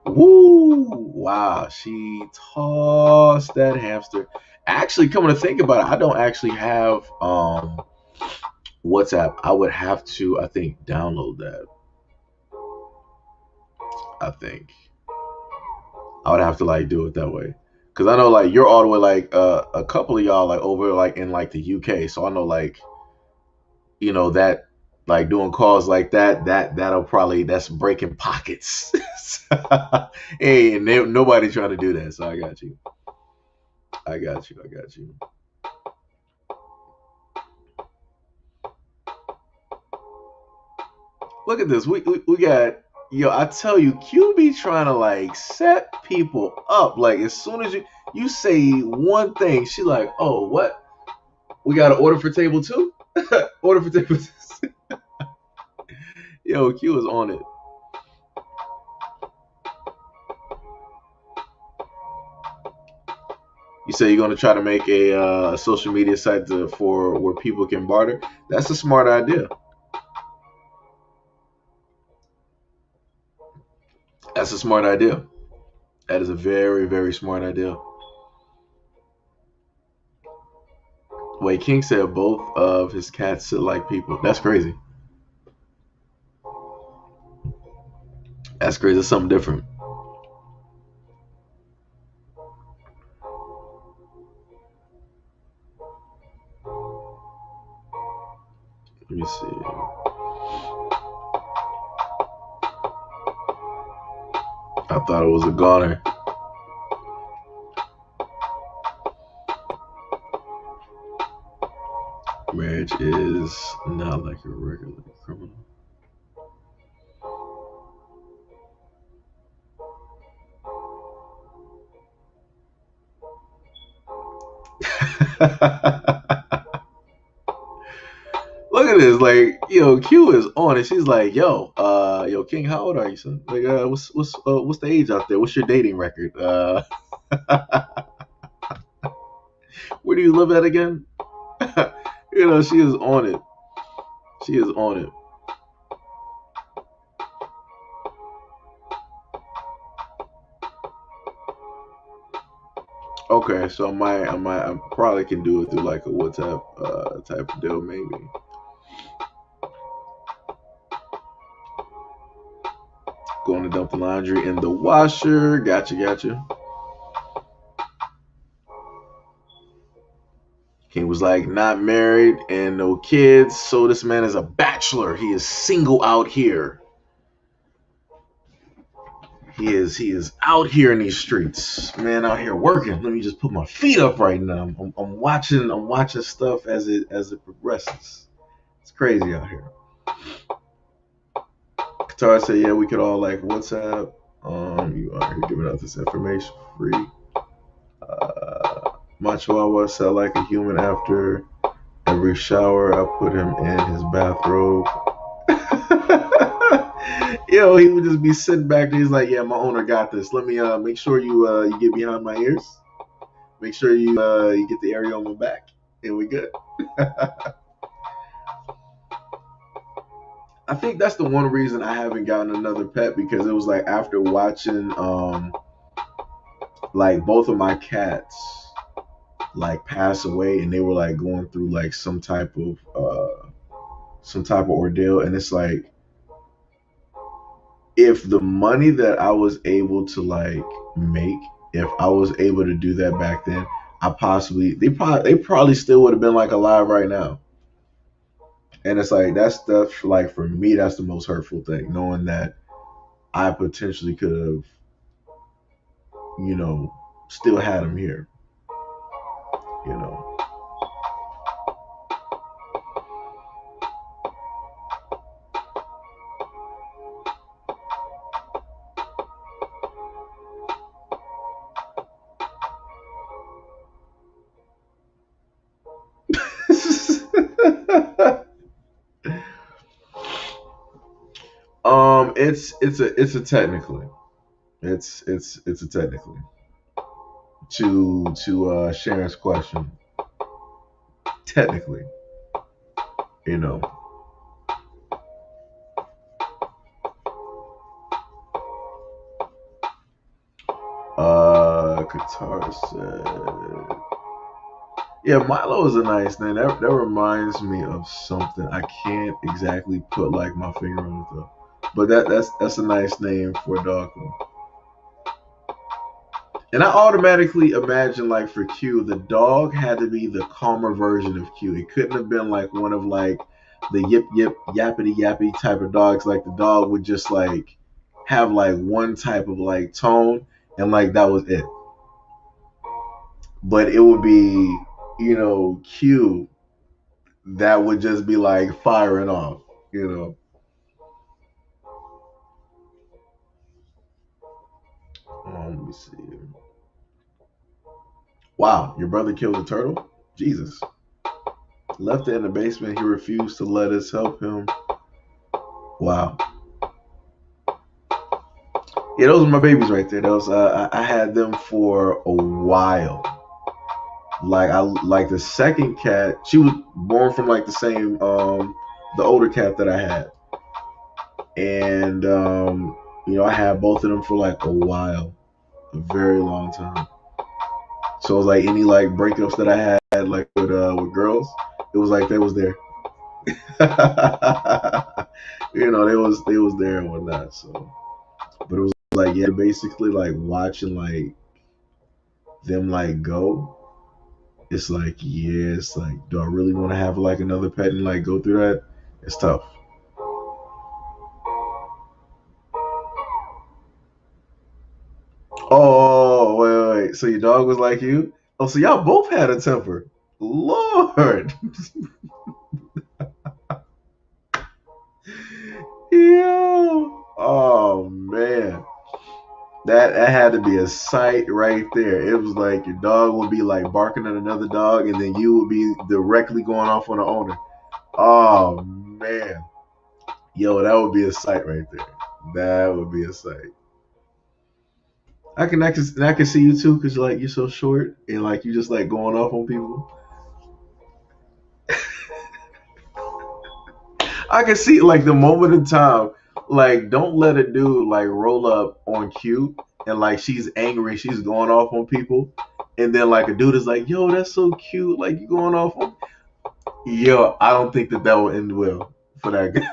A: Woo! Wow, she tossed that hamster. Actually, coming to think about it, I don't actually have WhatsApp. I would have to, I think, download that. I think I would have to like do it that way. Cause I know like you're all the way like a couple of y'all like over like in like the UK. So I know like that like doing calls like that'll probably that's breaking pockets. Hey, and nobody trying to do that. So I got you. I got you. I got you. Look at this. We got I tell you, Q be trying to like set people up. Like as soon as you say one thing, she like, oh what? We got an order for table two? Order for table two. Yo, Q is on it. You say you're gonna try to make a social media site for where people can barter. That's a smart idea. That's a smart idea. That is a very, very smart idea. Wait, King said both of his cats sit like people. That's crazy. That's crazy. That's something different. Let me see. I thought it was a goner. Marriage is not like a regular criminal. Look at this, like Q is on it. She's like, yo, King, how old are you, son? Like, what's the age out there? What's your dating record? Where do you live at again? She is on it. She is on it. Okay, so I probably can do it through like a WhatsApp type of deal, maybe. Going to dump the laundry in the washer. Gotcha. King was like, not married and no kids, so this man is a bachelor. He is single out here. He is out here in these streets, man. Out here working. Let me just put my feet up right now. I'm watching stuff as it progresses. It's crazy out here. Qatar said, yeah, we could all like WhatsApp. You are giving out this information for free. My chihuahua said like a human after every shower. I put him in his bathrobe. He would just be sitting back there. He's like, yeah, my owner got this. Let me make sure you get behind my ears. Make sure you get the area on my back, and we good. I think that's the one reason I haven't gotten another pet, because it was like after watching like both of my cats like pass away, and they were like going through like some type of ordeal, and it's like, if the money that I was able to like make, if I was able to do that back then, I possibly they probably still would have been like alive right now. And it's like that's stuff, like for me that's the most hurtful thing, knowing that I potentially could have, you know, still had them here, you know. It's a technically, it's a technically, to Sharon's question, technically, you know. Qatar said, yeah, Milo is a nice name. That reminds me of something. I can't exactly put like my finger on it though. But that's a nice name for a dog though. And I automatically imagine, like for Q, the dog had to be the calmer version of Q. It couldn't have been like one of like the yip yip yappity yappy type of dogs. Like the dog would just like have like one type of like tone, and like that was it. But it would be, Q that would just be like firing off, you know. Let me see. Wow, your brother killed a turtle? Jesus. Left it in the basement. He refused to let us help him. Wow. Yeah, those are my babies right there. Those I had them for a while. Like I like the second cat. She was born from like the same the older cat that I had, and I had both of them for like a while, a very long time. So it was like any like breakups that I had like with girls, it was like they was there. They was there and whatnot. So, but it was like, yeah, basically like watching like them like go. It's like, yeah, it's like, do I really want to have like another pet and like go through that? It's tough. Oh, wait, wait. So your dog was like you? Oh, so y'all both had a temper. Lord. Yo. Oh man. That had to be a sight right there. It was like your dog would be like barking at another dog, and then you would be directly going off on the owner. Oh man. Yo, that would be a sight right there. That would be a sight. I can see you too, cause like you're so short and like you just like going off on people. I can see like the moment in time, like don't let a dude like roll up on Q and like she's angry, she's going off on people, and then like a dude is like, "Yo, that's so cute," like you going off on. Yo, I don't think that will end well for that guy.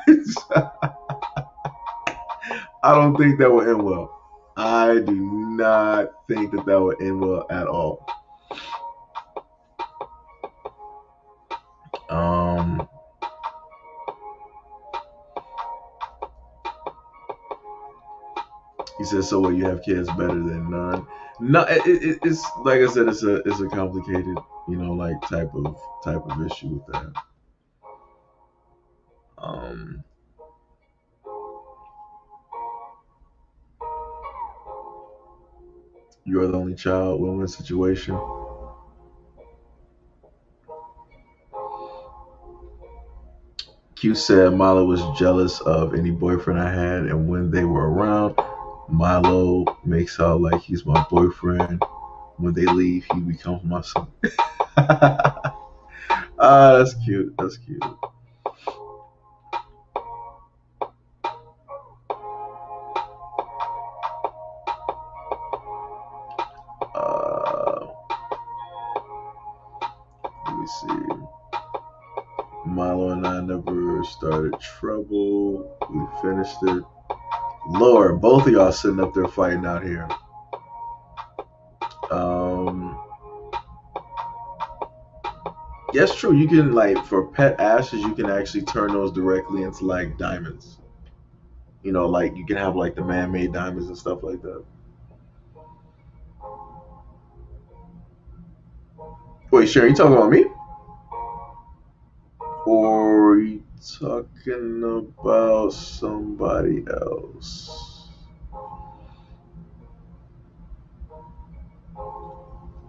A: I don't think that will end well. I do not think that will end well at all. Um, He says, "So what? You have kids better than none." No, it's like I said, it's a complicated, like type of issue with that. Um, you're the only child, win-win situation. Q said Milo was jealous of any boyfriend I had, and when they were around, Milo makes out like he's my boyfriend. When they leave, he becomes my son. Ah, that's cute. That's cute. never started trouble. We finished it. Lord, both of y'all sitting up there fighting out here. Um, yeah, it's true. You can like for pet ashes, you can actually turn those directly into like diamonds. Like you can have like the man-made diamonds and stuff like that. Wait, Sharon, you talking about me, or are you talking about somebody else?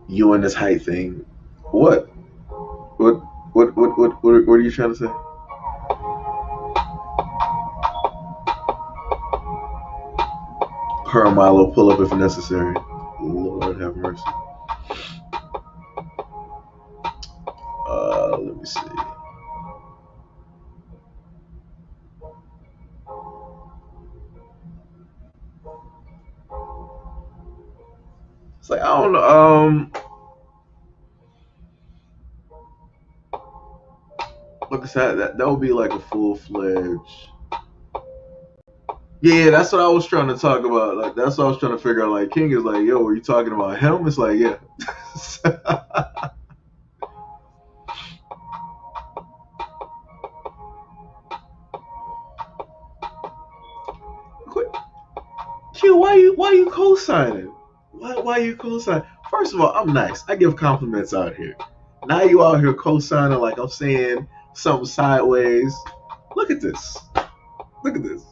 A: You and this height thing. What? What? What are you trying to say? Her and Milo pull up if necessary. Lord have mercy. Let me see. It's like I don't know. Like I said, that would be like a full fledged. Yeah, that's what I was trying to talk about. Like that's what I was trying to figure out. Like King is like, yo, were you talking about him? It's like, yeah. Q, why you co-signing? Why you co-signing? First of all, I'm nice. I give compliments out here. Now you out here co-signing like I'm saying something sideways. Look at this. Look at this.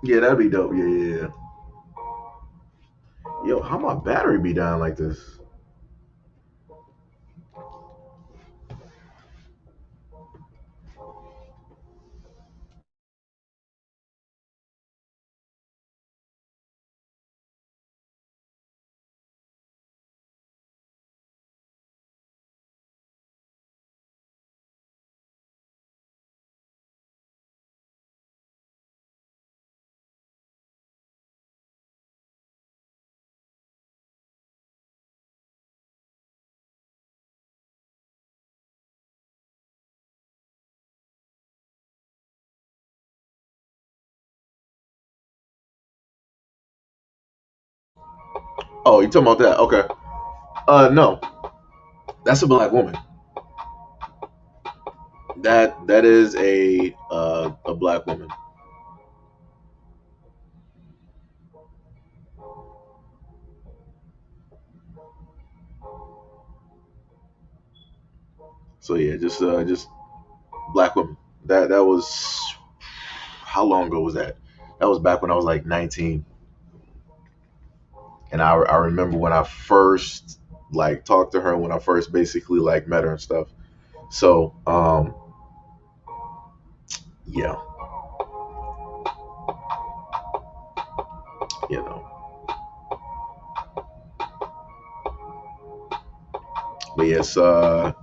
A: Yeah, that'd be dope. Yeah, yeah, yeah. Yo, how my battery be down like this? Oh, you talking about that? Okay. No, that's a black woman. That is a black woman. So yeah, just black woman. That was how long ago was that? That was back when I was like 19, and I remember when I first like talked to her when I first basically like met her and stuff. So yeah, you know, but yes, like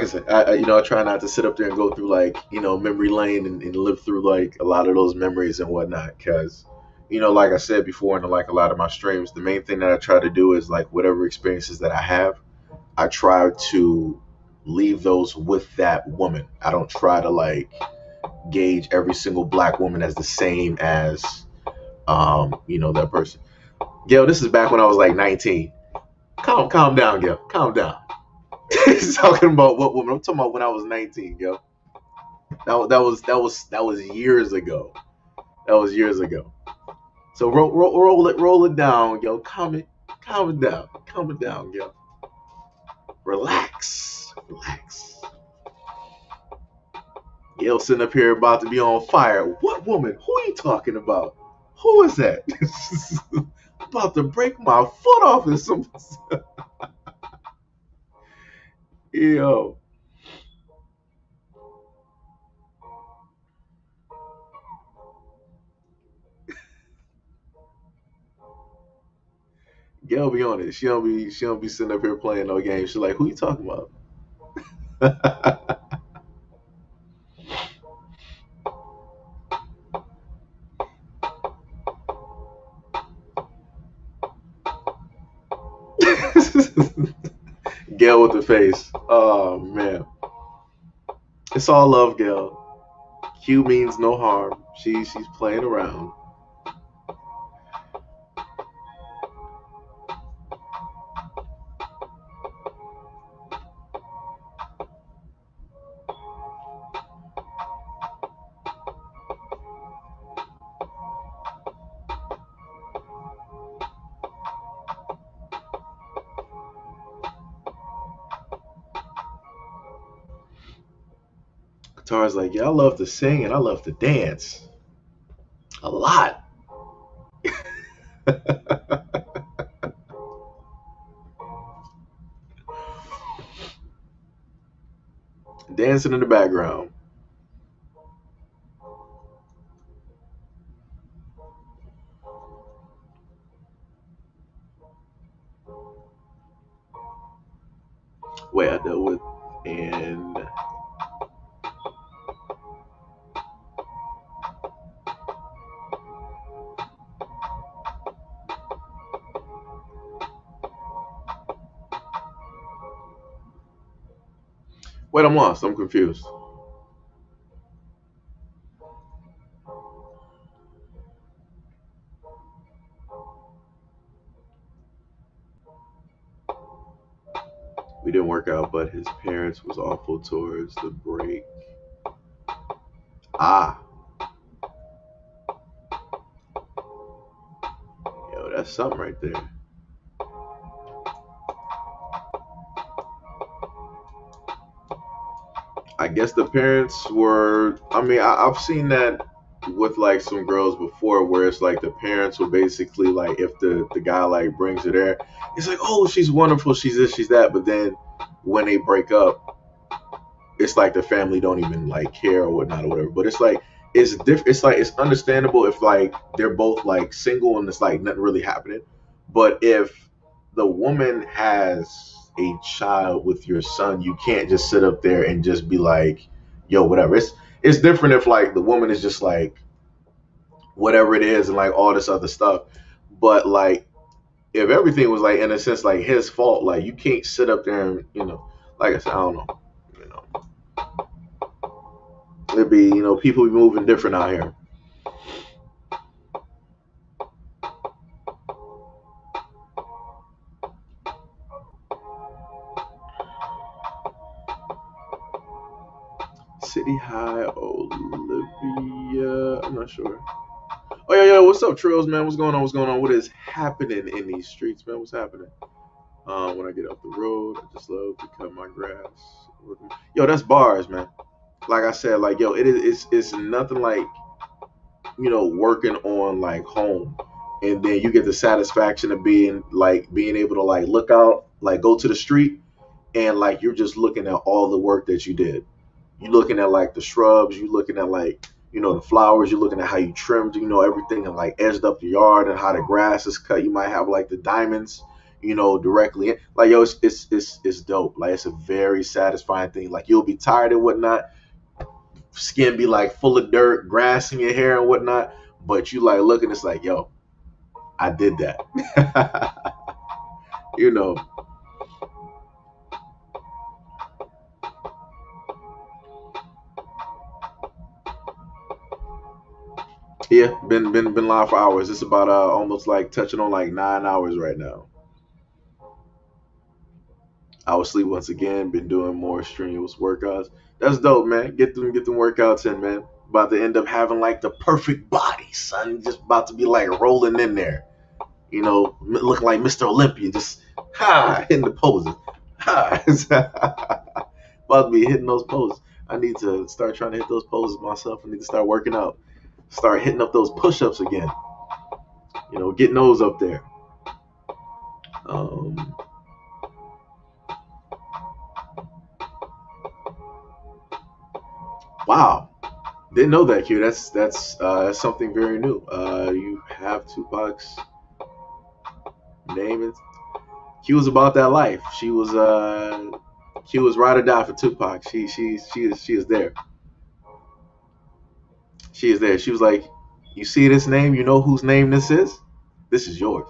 A: I said, I try not to sit up there and go through like memory lane and live through like a lot of those memories and whatnot, because like I said before in like a lot of my streams, the main thing that I try to do is like whatever experiences that I have, I try to leave those with that woman. I don't try to like gauge every single black woman as the same as that person. Gail, this is back when I was like 19. Calm down, Gail. Calm down. He's talking about what woman? I'm talking about when I was 19, yo. That was years ago. That was years ago. So roll it down, yo. Calm it down, yo. Relax. Yo, sitting up here about to be on fire. What woman? Who are you talking about? Who is that? About to break my foot off in some. Yo, Gail be on it. She don't be sitting up here playing no games. She's like, who you talking about? Gail with the face. Oh man, it's all love, Gail. Q means no harm. She's playing around. Katara's like, yeah, I love to sing and I love to dance a lot. Dancing in the background. Way I dealt with and wait, I'm lost. I'm confused. We didn't work out, but his parents was awful towards the break. Ah, yo, that's something right there. I guess the parents were. I mean, I've seen that with like some girls before, where it's like the parents will basically like if the guy like brings her there, it's like, oh, she's wonderful, she's this, she's that. But then when they break up, it's like the family don't even like care or whatnot or whatever. But it's like it's diff. It's like it's understandable if like they're both like single and it's like nothing really happening. But if the woman has a child with your son, you can't just sit up there and just be like, yo, whatever. It's different if like the woman is just like whatever it is and like all this other stuff. But like if everything was like in a sense like his fault, like you can't sit up there and like I said, I don't know. You know, it'd be people be moving different out here. City High Olivia. I'm not sure. Oh yeah, yeah. What's up, Trails, man? What's going on? What's going on? What is happening in these streets, man? What's happening? When I get off the road, I just love to cut my grass. Yo, that's bars, man. Like I said, like yo, it is. It's nothing like working on like home, and then you get the satisfaction of being able to like look out, like go to the street, and like you're just looking at all the work that you did. You're looking at like the shrubs, you're looking at like the flowers, you're looking at how you trimmed everything and like edged up the yard and how the grass is cut. You might have like the diamonds directly in. Like yo, it's dope. Like it's a very satisfying thing. Like you'll be tired and whatnot, skin be like full of dirt, grass in your hair and whatnot, but you like looking, it's like yo, I did that. you know Yeah, been live for hours. It's about almost like touching on like 9 hours right now. I was asleep once again. Been doing more strenuous workouts. That's dope, man. Get them workouts in, man. About to end up having like the perfect body, son. Just about to be like rolling in there. Looking like Mr. Olympia, just hitting the poses. About to be hitting those poses. I need to start trying to hit those poses myself. I need to start working out. Start hitting up those push-ups again. Getting those up there. Um, wow, didn't know that, Q. That's something very new. You have Tupac's name. Q was about that life. Q was ride or die for Tupac. She is there. She is there. She was like, you see this name? You know whose name this is? This is yours.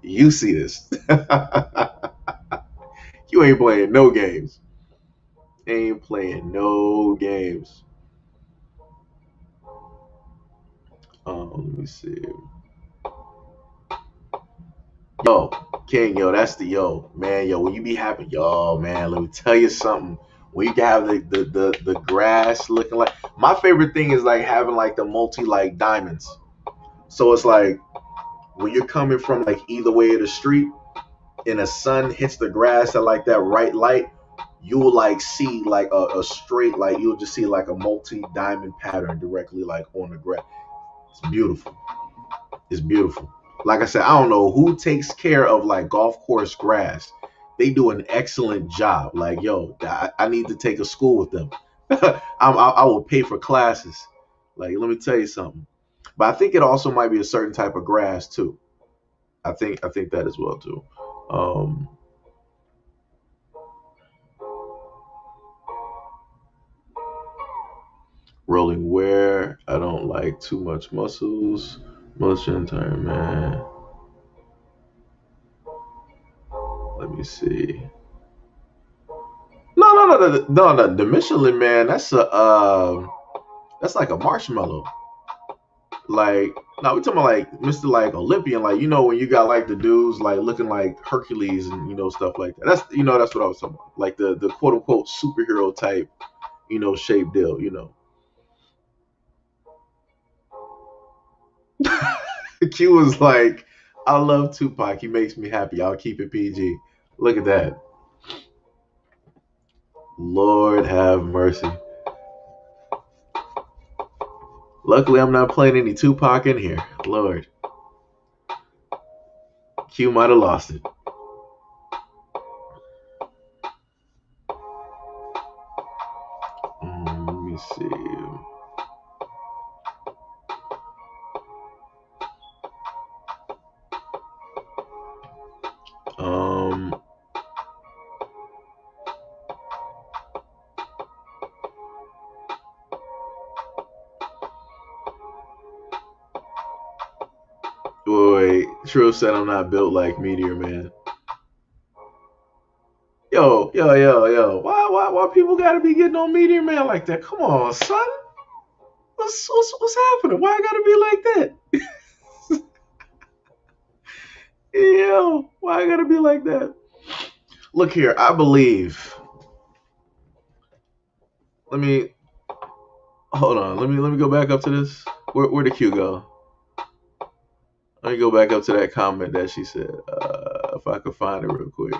A: You see this. You ain't playing no games. Ain't playing no games. Let me see. Yo, King, yo, that's the yo, man, yo. When you be having, yo, man, let me tell you something. When you can have the grass looking like my favorite thing is like having like the multi like diamonds. So it's like when you're coming from like either way of the street and the sun hits the grass at like that right light, you will like see like a straight like you'll just see like a multi diamond pattern directly like on the grass. It's beautiful. It's beautiful. Like I said, I don't know who takes care of like golf course grass. They do an excellent job. Like, yo, I need to take a school with them. I will pay for classes. Like, let me tell you something. But I think it also might be a certain type of grass too. I think that as well too. Um, Rolling wear. I don't like too much muscles. Motion time, man. Let me see. No. The Michelin man, that's like a marshmallow. Like, no, we talking about like Mr. Like Olympian, like when you got like the dudes like looking like Hercules and stuff like that. That's what I was talking about. Like the quote unquote superhero type, shape deal. Q was like, I love Tupac. He makes me happy. I'll keep it PG. Look at that. Lord have mercy. Luckily, I'm not playing any Tupac in here. Lord, Q might have lost it. Let me see. Um, Wait, Trill said I'm not built like Meteor Man. Yo. Why people gotta be getting on Meteor Man like that? Come on, son. What's happening? Why I gotta be like that? Yo, why I gotta be like that? Look here, I believe. Let me hold on. Let me go back up to this. Where did Q go? Let me go back up to that comment that she said. If I could find it real quick.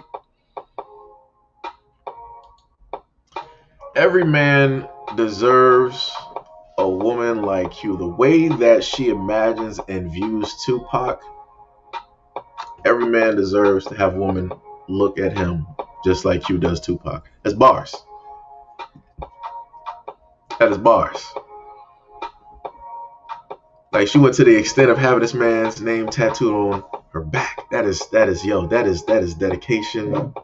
A: Every man deserves a woman like you. The way that she imagines and views Tupac, every man deserves to have a woman look at him just like you does Tupac. That's bars. That is bars. Like she went to the extent of having this man's name tattooed on her back. That is dedication.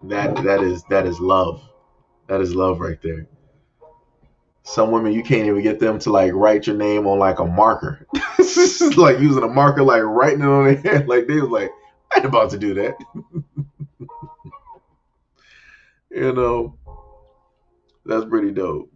A: That is love. That is love right there. Some women you can't even get them to like write your name on like a marker. It's just like using a marker, like writing it on their hand. Like they was like, I ain't about to do that. you know, that's pretty dope.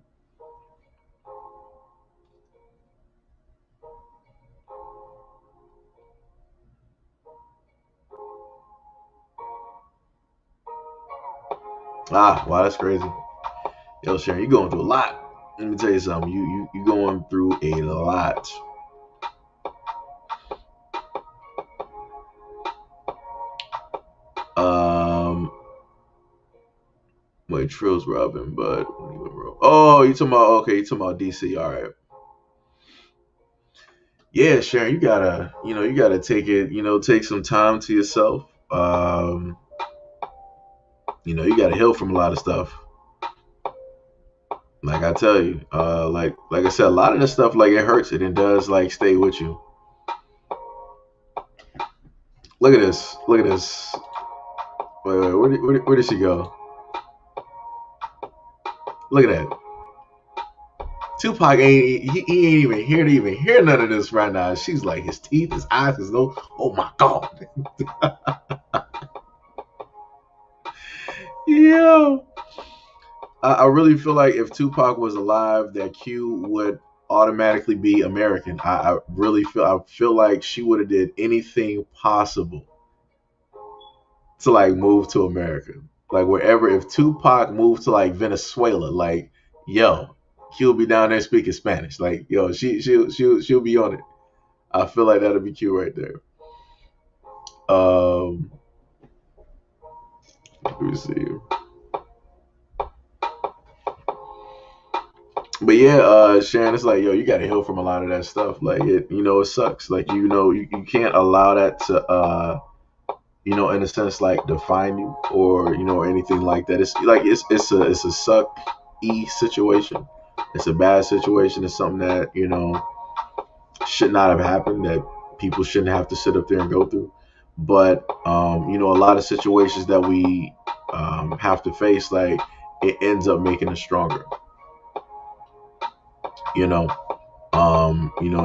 A: Wow, that's crazy. Yo, Sharon, you going through a lot. Let me tell you something. You going through a lot. Um, Wait, Trill's Robin, but oh, you talking about DC. All right. Yeah, Sharon, you gotta take it, take some time to yourself. You gotta heal from a lot of stuff. Like I tell you, like I said, a lot of this stuff like it hurts it and does like stay with you. Look at this. Look at this. Wait, where did she go? Look at that. Tupac he ain't even here to even hear none of this right now. She's like his teeth, his eyes, his nose. Oh my god. Yeah. I really feel like if Tupac was alive, that Q would automatically be American. I really feel like she would have did anything possible to like move to America. Like wherever, if Tupac moved to like Venezuela, like yo, he'll be down there speaking Spanish. Like yo, she'll be on it. I feel like that'll be cute right there. Um, let me see. But yeah, Sharon, it's like yo, you got to heal from a lot of that stuff. Like it sucks. Like you can't allow that to in a sense like define you or anything like that. It's like it's a suck situation. It's a bad situation. It's something that should not have happened, that people shouldn't have to sit up there and go through. But a lot of situations that we have to face, like it ends up making us stronger. You know,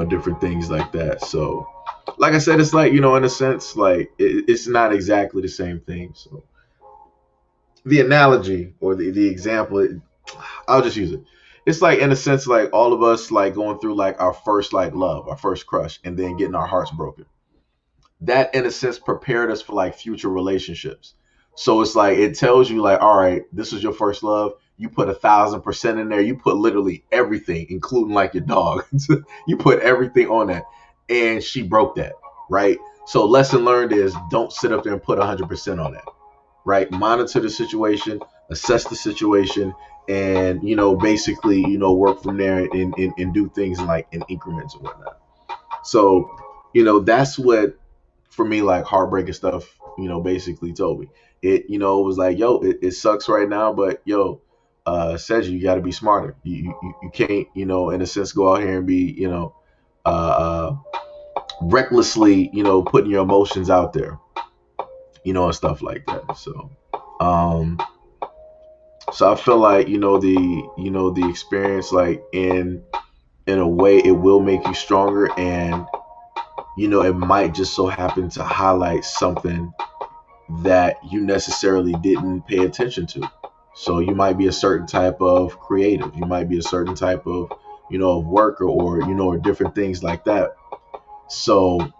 A: different things like that. So, like I said, it's like in a sense, like it's not exactly the same thing. So, the analogy or the example, I'll just use it. It's like in a sense, like all of us like going through like our first like love, our first crush, and then getting our hearts broken. That in a sense prepared us for like future relationships. So it's like it tells you like, all right, this is your first love. You put 1,000% in there. You put literally everything, including like your dog. You put everything on that, and she broke that, right? So lesson learned is don't sit up there and put 100% on that, right? Monitor the situation, assess the situation, and basically work from there and do things like in increments and whatnot. So that's what for me like heartbreaking stuff basically told me. It was like yo, it sucks right now, but yo, says you got to be smarter. You can't in a sense go out here and be uh, recklessly putting your emotions out there and stuff like that. Um so I feel like the experience like in a way it will make you stronger, and it might just so happen to highlight something that you necessarily didn't pay attention to. So you might be a certain type of creative, you might be a certain type of of worker, or or different things like that. So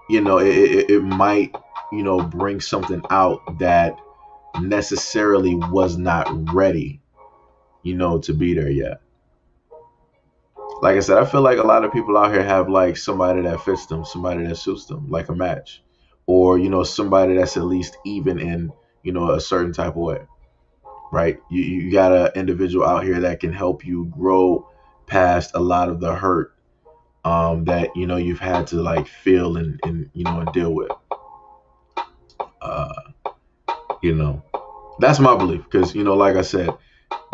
A: it might bring something out that necessarily was not ready to be there yet. Like I said, I feel like a lot of people out here have like somebody that fits them, somebody that suits them, like a match, or somebody that's at least even in a certain type of way, right? You got an individual out here that can help you grow past a lot of the hurt that you've had to like feel and deal with. Uh, you know, that's my belief because like I said,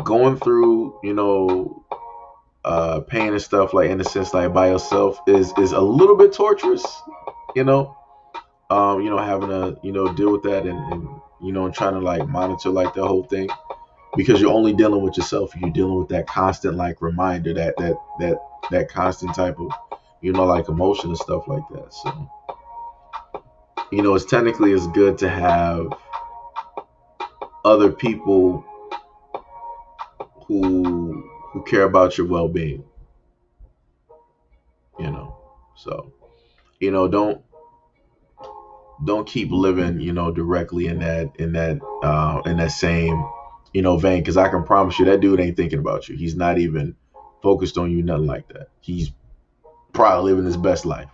A: going through pain and stuff like in a sense like by yourself is a little bit torturous, you know. Having to deal with that and trying to like monitor like the whole thing because you're only dealing with yourself. You're dealing with that constant like reminder, that constant type of like emotion and stuff like that. So it's technically it's good to have other people who care about your well-being, you know. So don't keep living directly in that same vein, because I can promise you that dude ain't thinking about you. He's not even focused on you, nothing like that. He's probably living his best life.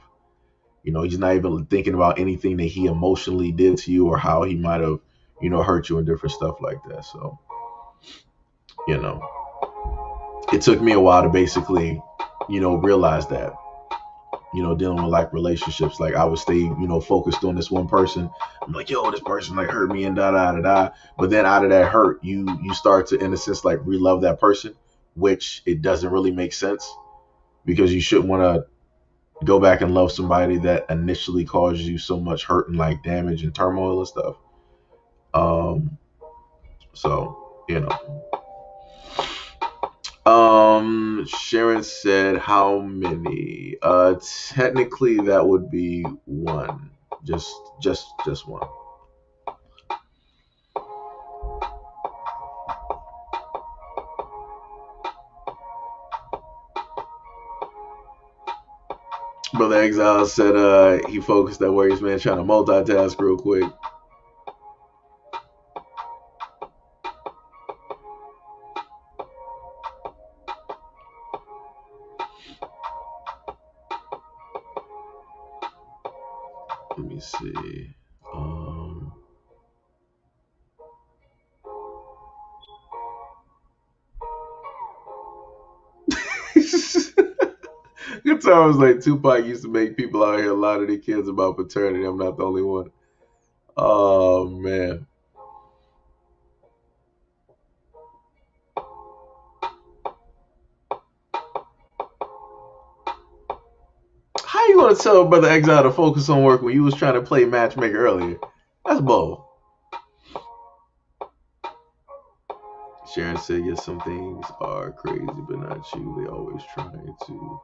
A: He's not even thinking about anything that he emotionally did to you or how he might have hurt you and different stuff like that. So you know it took me a while to basically realize that dealing with like relationships. Like I would stay, focused on this one person. I'm like, yo, this person like hurt me and da da da da. But then out of that hurt, you start to, in a sense, like relove that person, which it doesn't really make sense because you shouldn't want to go back and love somebody that initially caused you so much hurt and like damage and turmoil and stuff. Um, so Sharon said how many? Technically that would be one. Just one. Brother Exile said he focused that Warriors man trying to multitask real quick. Let me see. Good times like Tupac used to make people out here a lot of their kids about paternity. I'm not the only one. Oh man. How you gonna tell Brother Exile to focus on work when you was trying to play matchmaker earlier? That's bold. Sharon said, yes, some things are crazy, but not you. They always trying to make you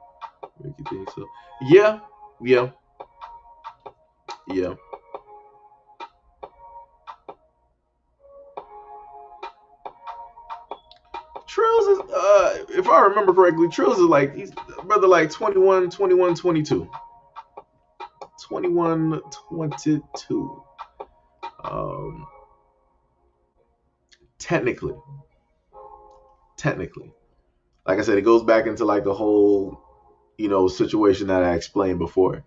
A: think so. Yeah, yeah, yeah. Trills is, if I remember correctly, Trills is like, he's brother like 21, 21, 22. 21, 22. Technically. Technically. Like I said, it goes back into like the whole, situation that I explained before.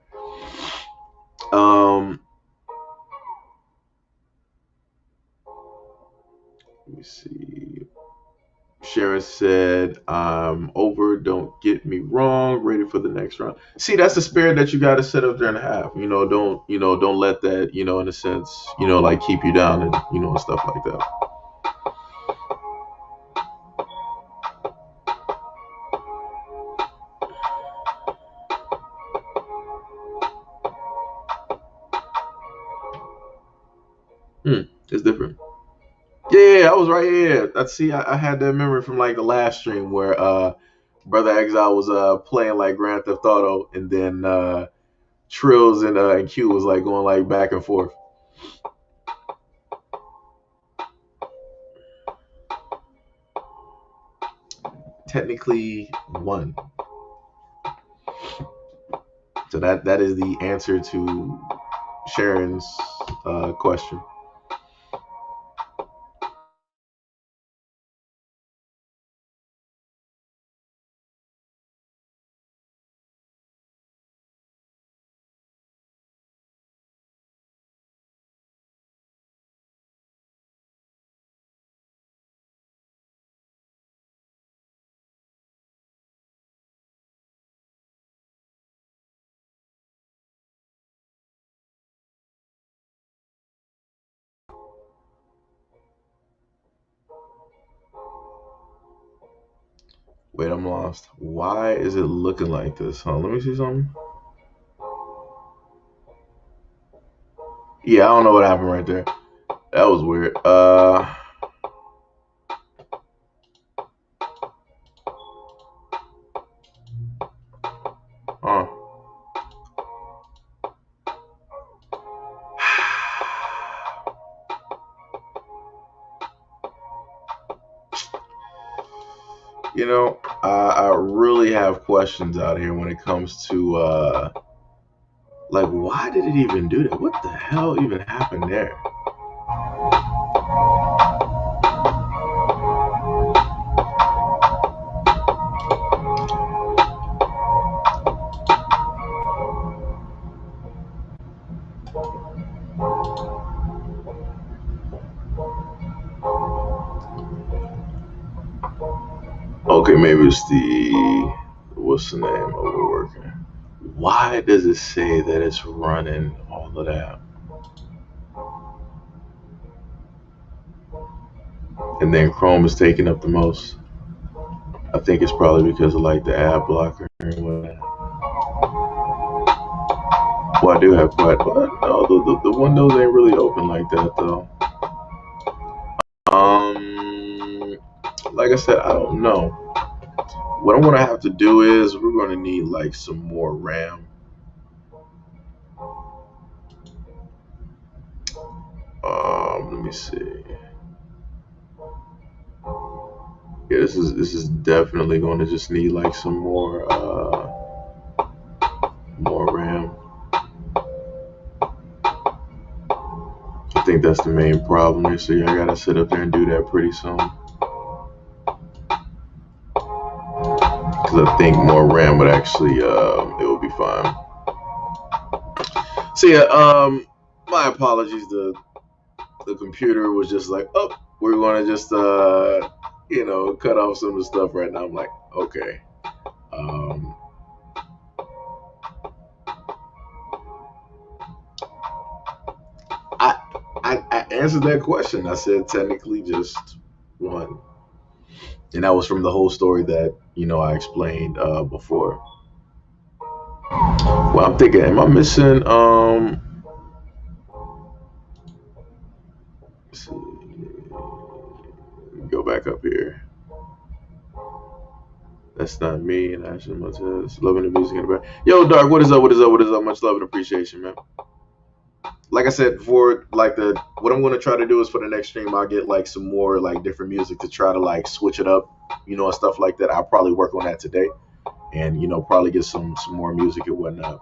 A: Let me see. Sharon said, I'm over, don't get me wrong, ready for the next round. See, that's the spirit that you gotta set up there and have. Don't let that, in a sense, like keep you down and and stuff like that. It's different. Yeah, I was right. Yeah, I had that memory from like the last stream where Brother Exile was playing like Grand Theft Auto, and then Trills and Q was like going like back and forth. Technically one. So that is the answer to Sharon's question. Wait, I'm lost. Why is it looking like this? Huh? Let me see something. Yeah, I don't know what happened right there. That was weird. Huh. I really have questions out here when it comes to like, why did it even do that? What the hell even happened there? Okay, maybe it's what's the name overworking. Why does it say that it's running all of that? And then Chrome is taking up the most. I think it's probably because of like the ad blocker and whatnot. Well, I do have quite, but no, the windows ain't really open like that though. Um, like I said, I don't know. What I'm gonna have to do is we're gonna need like some more RAM. Let me see. Yeah, this is definitely going to just need like some more RAM. I think that's the main problem here. So yeah, I gotta sit up there and do that pretty soon. Because I think more RAM would actually it would be fine. So yeah, my apologies. The computer was just like, oh, we're gonna just cut off some of the stuff right now. I'm like, okay. Um, I, I answered that question. I said technically just one, and that was from the whole story that I explained before. Well, I'm thinking, am I missing? Let's see, go back up here. That's not me. And Ashley Montez, loving the music in the back. Yo, Dark, what is up? What is up? What is up? Much love and appreciation, man. Like I said before, like what I'm gonna try to do is for the next stream, I'll get like some more like different music to try to like switch it up, and stuff like that. I'll probably work on that today, and probably get some more music and whatnot.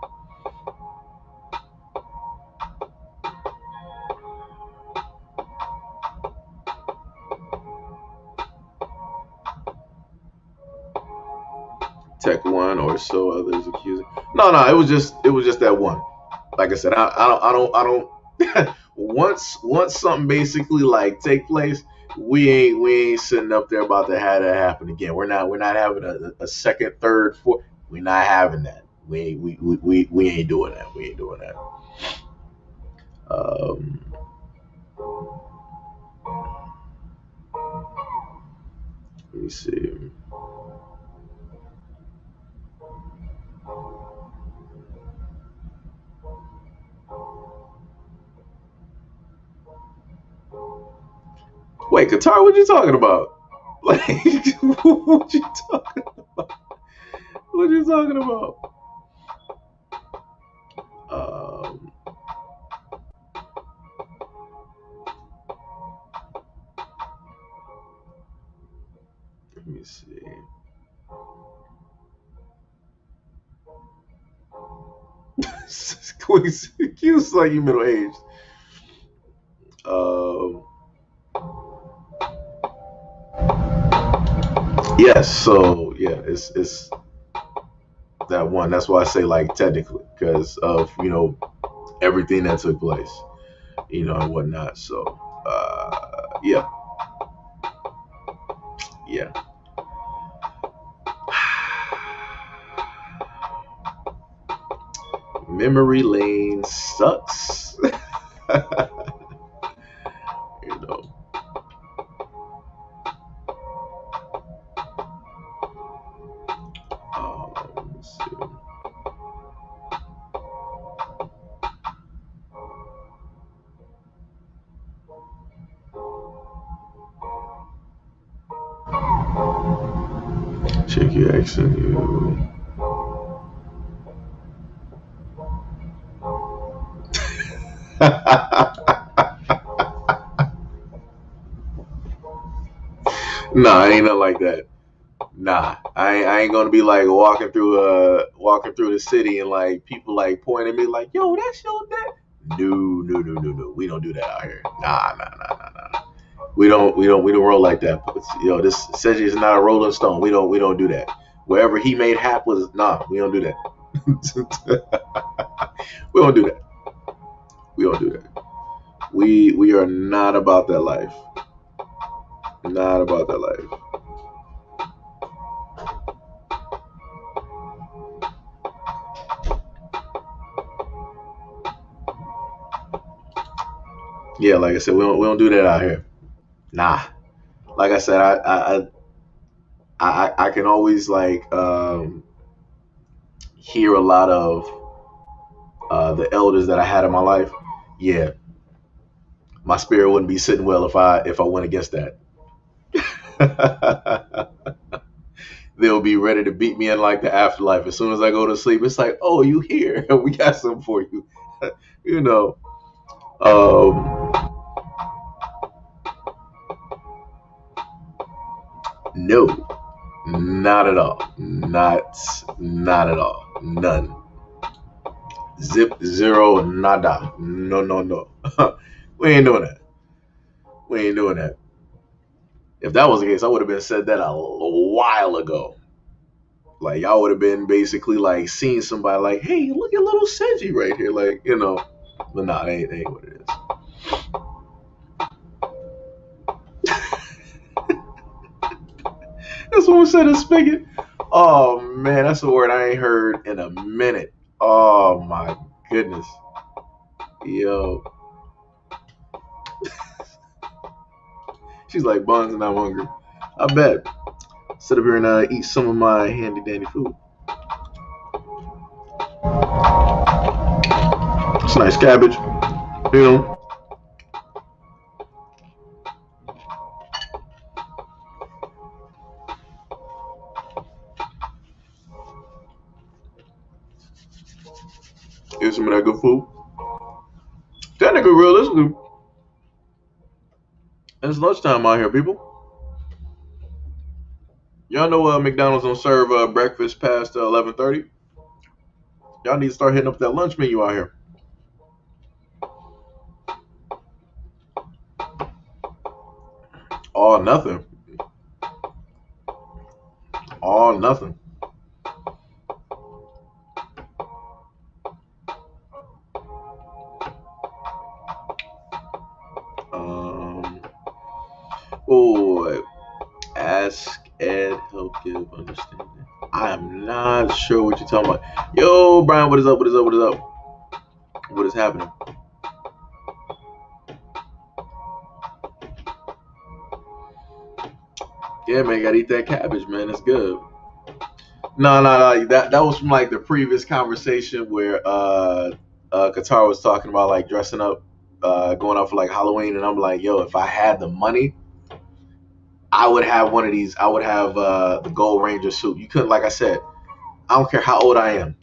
A: Tech one or so others accusing. No, it was just that one. Like I said, I don't. Once something basically like take place, we ain't sitting up there about to have that happen again. We're not having a second, third, fourth. We're not having that. We ain't doing that. We ain't doing that. Um, let me see. Wait, Qatar, what you talking about? Like, what you talking about? What you talking about? Um, Let me see. Q's like you middle aged. Um, yes, so yeah, it's that one. That's why I say like technically because of everything that took place, and whatnot. So yeah, yeah. Memory lane sucks. you know. Let's see. Check your accent. Nah, ain't nothing like that. Nah, I ain't gonna be like walking through the city and like people like pointing at me like, yo, that's your dad. No, no, no, no, no. We don't do that out here. Nah, nah, nah, nah, nah. We don't roll like that. This Seji is not a Rolling Stone. We don't do that. Wherever he made hap was nah. We don't do that. we don't do that. We don't do that. We are not about that life. Not about that life. Yeah, like I said, we don't do that out here. Nah. Like I said, I can always like hear a lot of the elders that I had in my life. Yeah, my spirit wouldn't be sitting well if I went against that. they'll be ready to beat me in like the afterlife. As soon as I go to sleep, it's like, oh, you here? We got something for you. you know. Um, no, not at all. Not at all. None. Zip zero nada. No, no, no. we ain't doing that. We ain't doing that. If that was the case, I would have been said that a while ago. Like y'all would have been basically like seeing somebody like, hey, look at little Senji right here, like But nah, that ain't what it is. That's what I said. A spigot. Oh man, that's a word I ain't heard in a minute. Oh my goodness, yo. She's like Buns and I'm hungry. I bet. Sit up here and eat some of my handy dandy food. It's nice cabbage, you know. Eat some of that good food. That nigga realistically, it's lunchtime out here, people. Y'all know McDonald's don't serve breakfast past 11:30. Y'all need to start hitting up that lunch menu out here. All nothing. All nothing. Um. Oh, ask Ed, help give understanding. I am not sure what you're talking about. Yo, Brian, what is up? What is up? What is up? What is happening? Yeah, man, gotta eat that cabbage, man. It's good. No, no, no. That was from like the previous conversation where Qatar was talking about like dressing up, going out for like Halloween, and I'm like, yo, if I had the money, I would have one of these. I would have the Gold Ranger suit. You couldn't, like I said, I don't care how old I am.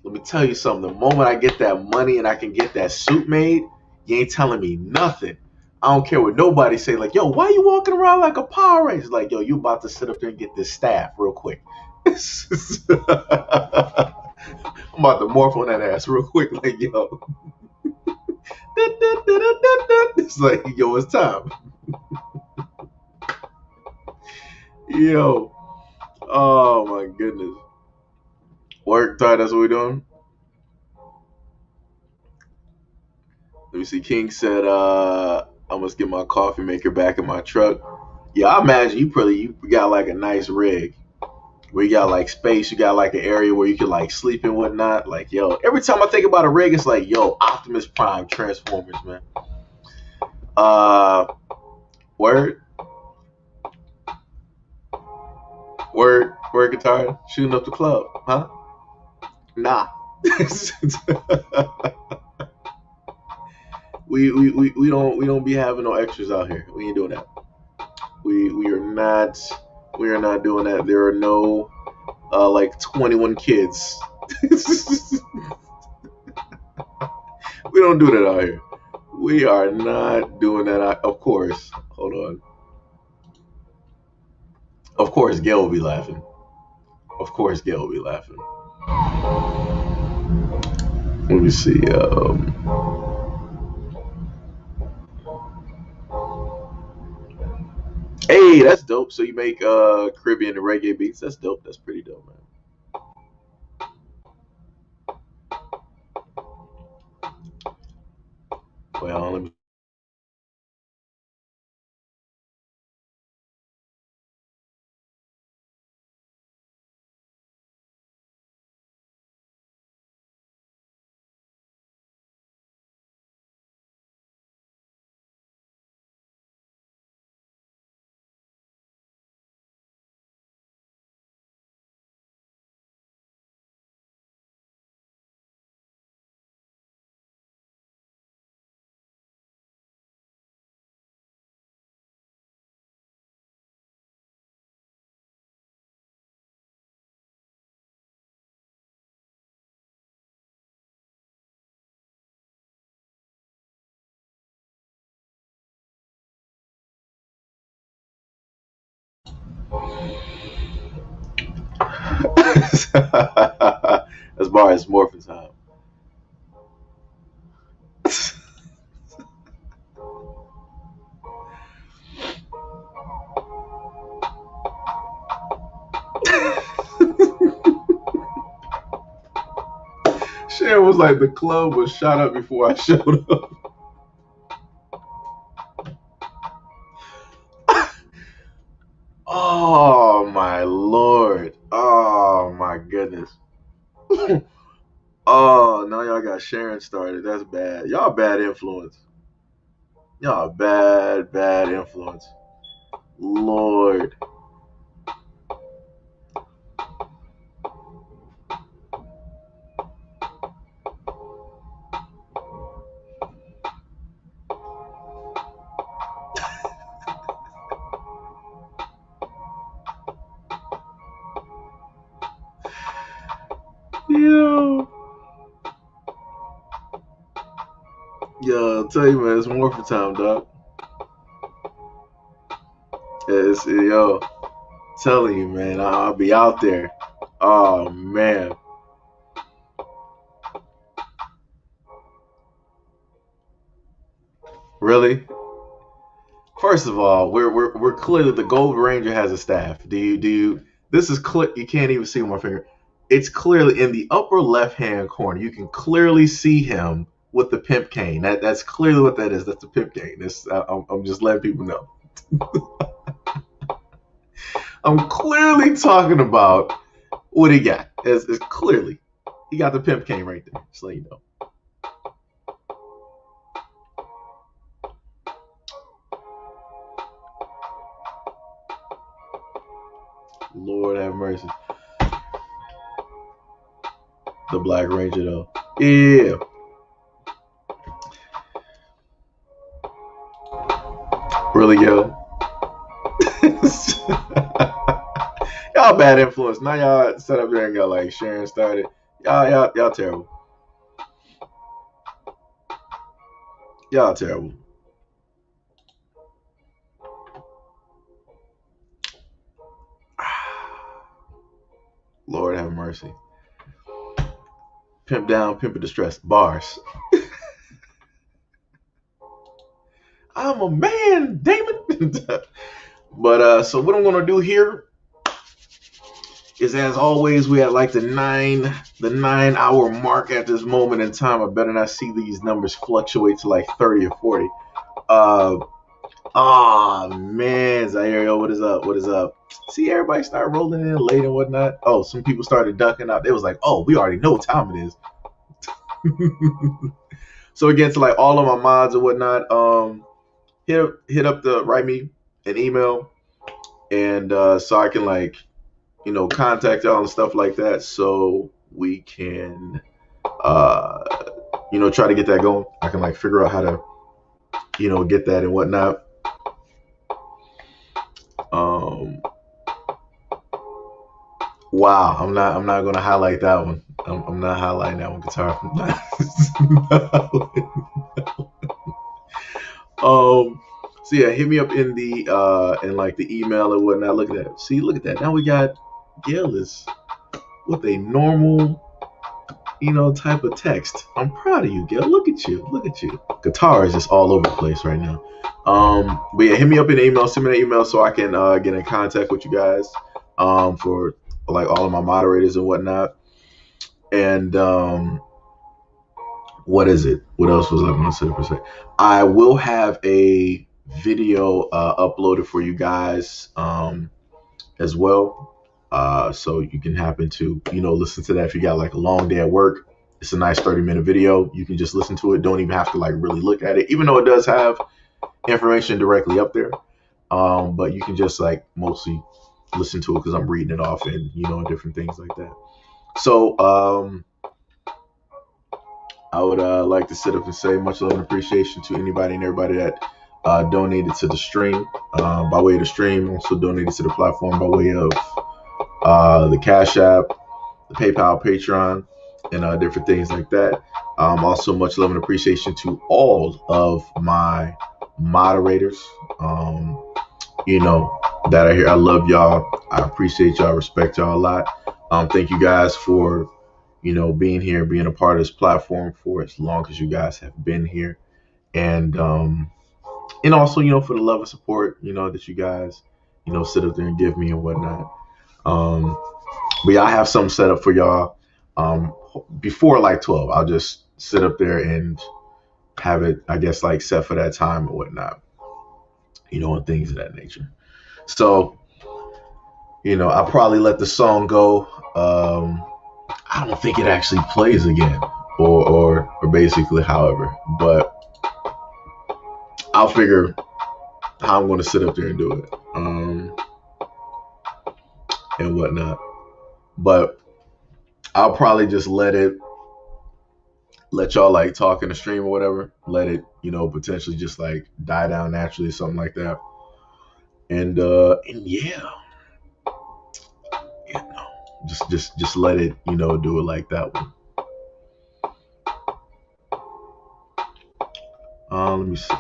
A: Let me tell you something. The moment I get that money and I can get that suit made, you ain't telling me nothing. I don't care what nobody say. Like, yo, why you walking around like a Power Ranger? Like, yo, you about to sit up there and get this staff real quick. I'm about to morph on that ass real quick. Like, yo, it's like, yo, it's time. Yo, oh my goodness. Work, Ty, that's what we doing. Let me see. King said, I must get my coffee maker back in my truck. Yeah, I imagine you got like a nice rig where you got like space, you got like an area where you can like sleep and whatnot. Like, yo, every time I think about a rig, it's like, yo, Optimus Prime Transformers, man. Uh, word, word guitar, shooting up the club, huh? Nah. we don't be having no extras out here. We ain't doing that. We are not doing that. There are no like 21 kids. We don't do that out here. We are not doing that. Of course. Hold on. Of course, Gail will be laughing. Of course, Gail will be laughing. Let me see. Hey, that's dope. So you make Caribbean and reggae beats. That's dope. That's pretty dope, man. Well, let me As far as morphin time. Sharon was like, the club was shot up before I showed up. Oh my lord. Oh my goodness. Oh, now y'all got Sharon started. That's bad. Y'all bad influence. Y'all bad influence. Lord. Yo. Yo, I'll tell you, man, it's more for time, dog. It's, yo, telling you, man, I'll be out there. Oh, man. Really? First of all, we're clearly the Gold Ranger has a staff. Do you? This is clear. You can't even see my finger. It's clearly in the upper left hand corner. You can clearly see him with the pimp cane. That's clearly what that is. That's the pimp cane. I'm just letting people know. I'm clearly talking about what he got. It's clearly he got the pimp cane right there. Just let you know. Lord have mercy. The Black Ranger, though. Yeah. Really, yo. Y'all bad influence. Now y'all set up there and got like Sharon started. Y'all terrible. Y'all terrible. Lord have mercy. Pimp down, pimp in distress. Bars. I'm a man, Damon. But so what I'm gonna do here is, as always, we at like the 9-hour mark at this moment in time. I better not see these numbers fluctuate to like 30 or 40. Man, Zaire, what is up? What is up? See, everybody start rolling in late and whatnot. Oh, some people started ducking out. They was like, oh, we already know what time it is. So again, to like all of my mods and whatnot, hit up the write me an email, and so I can like contact y'all and stuff like that, so we can try to get that going. I can like figure out how to get that and whatnot. Wow, I'm not gonna highlight that one. I'm not highlighting that one, guitar. So yeah, hit me up in the like the email and whatnot. Look at that. See, look at that. Now we got Gillis with a normal type of text. I'm proud of you, Gil. Look at you. Look at you. Guitar is just all over the place right now. But yeah, hit me up in the email. Send me an email so I can get in contact with you guys for like all of my moderators and whatnot. And what is it? What else was I going to say per se? I will have a video uploaded for you guys as well. So you can happen to, listen to that if you got like a long day at work. It's a nice 30-minute video. You can just listen to it. Don't even have to like really look at it, even though it does have information directly up there. But you can just like mostly listen to it because I'm reading it off and, different things like that. So I would like to sit up and say much love and appreciation to anybody and everybody that donated to the stream by way of the stream, also donated to the platform by way of the Cashapp, the PayPal, Patreon, and different things like that. Also, much love and appreciation to all of my moderators. that are here. I love y'all. I appreciate y'all, respect y'all a lot. Thank you guys for, being here, being a part of this platform for as long as you guys have been here. And also, for the love and support, that you guys, sit up there and give me and whatnot. Um, but yeah, I have something set up for y'all. Before like 12, I'll just sit up there and have it, I guess, like set for that time or whatnot, and things of that nature. So, I'll probably let the song go. I don't think it actually plays again, or basically, however, but I'll figure how I'm going to sit up there and do it, and whatnot. But I'll probably just let y'all like talk in the stream or whatever. Let it, potentially just like die down naturally or something like that. And yeah, no, just let it, do it like that one. Let me see.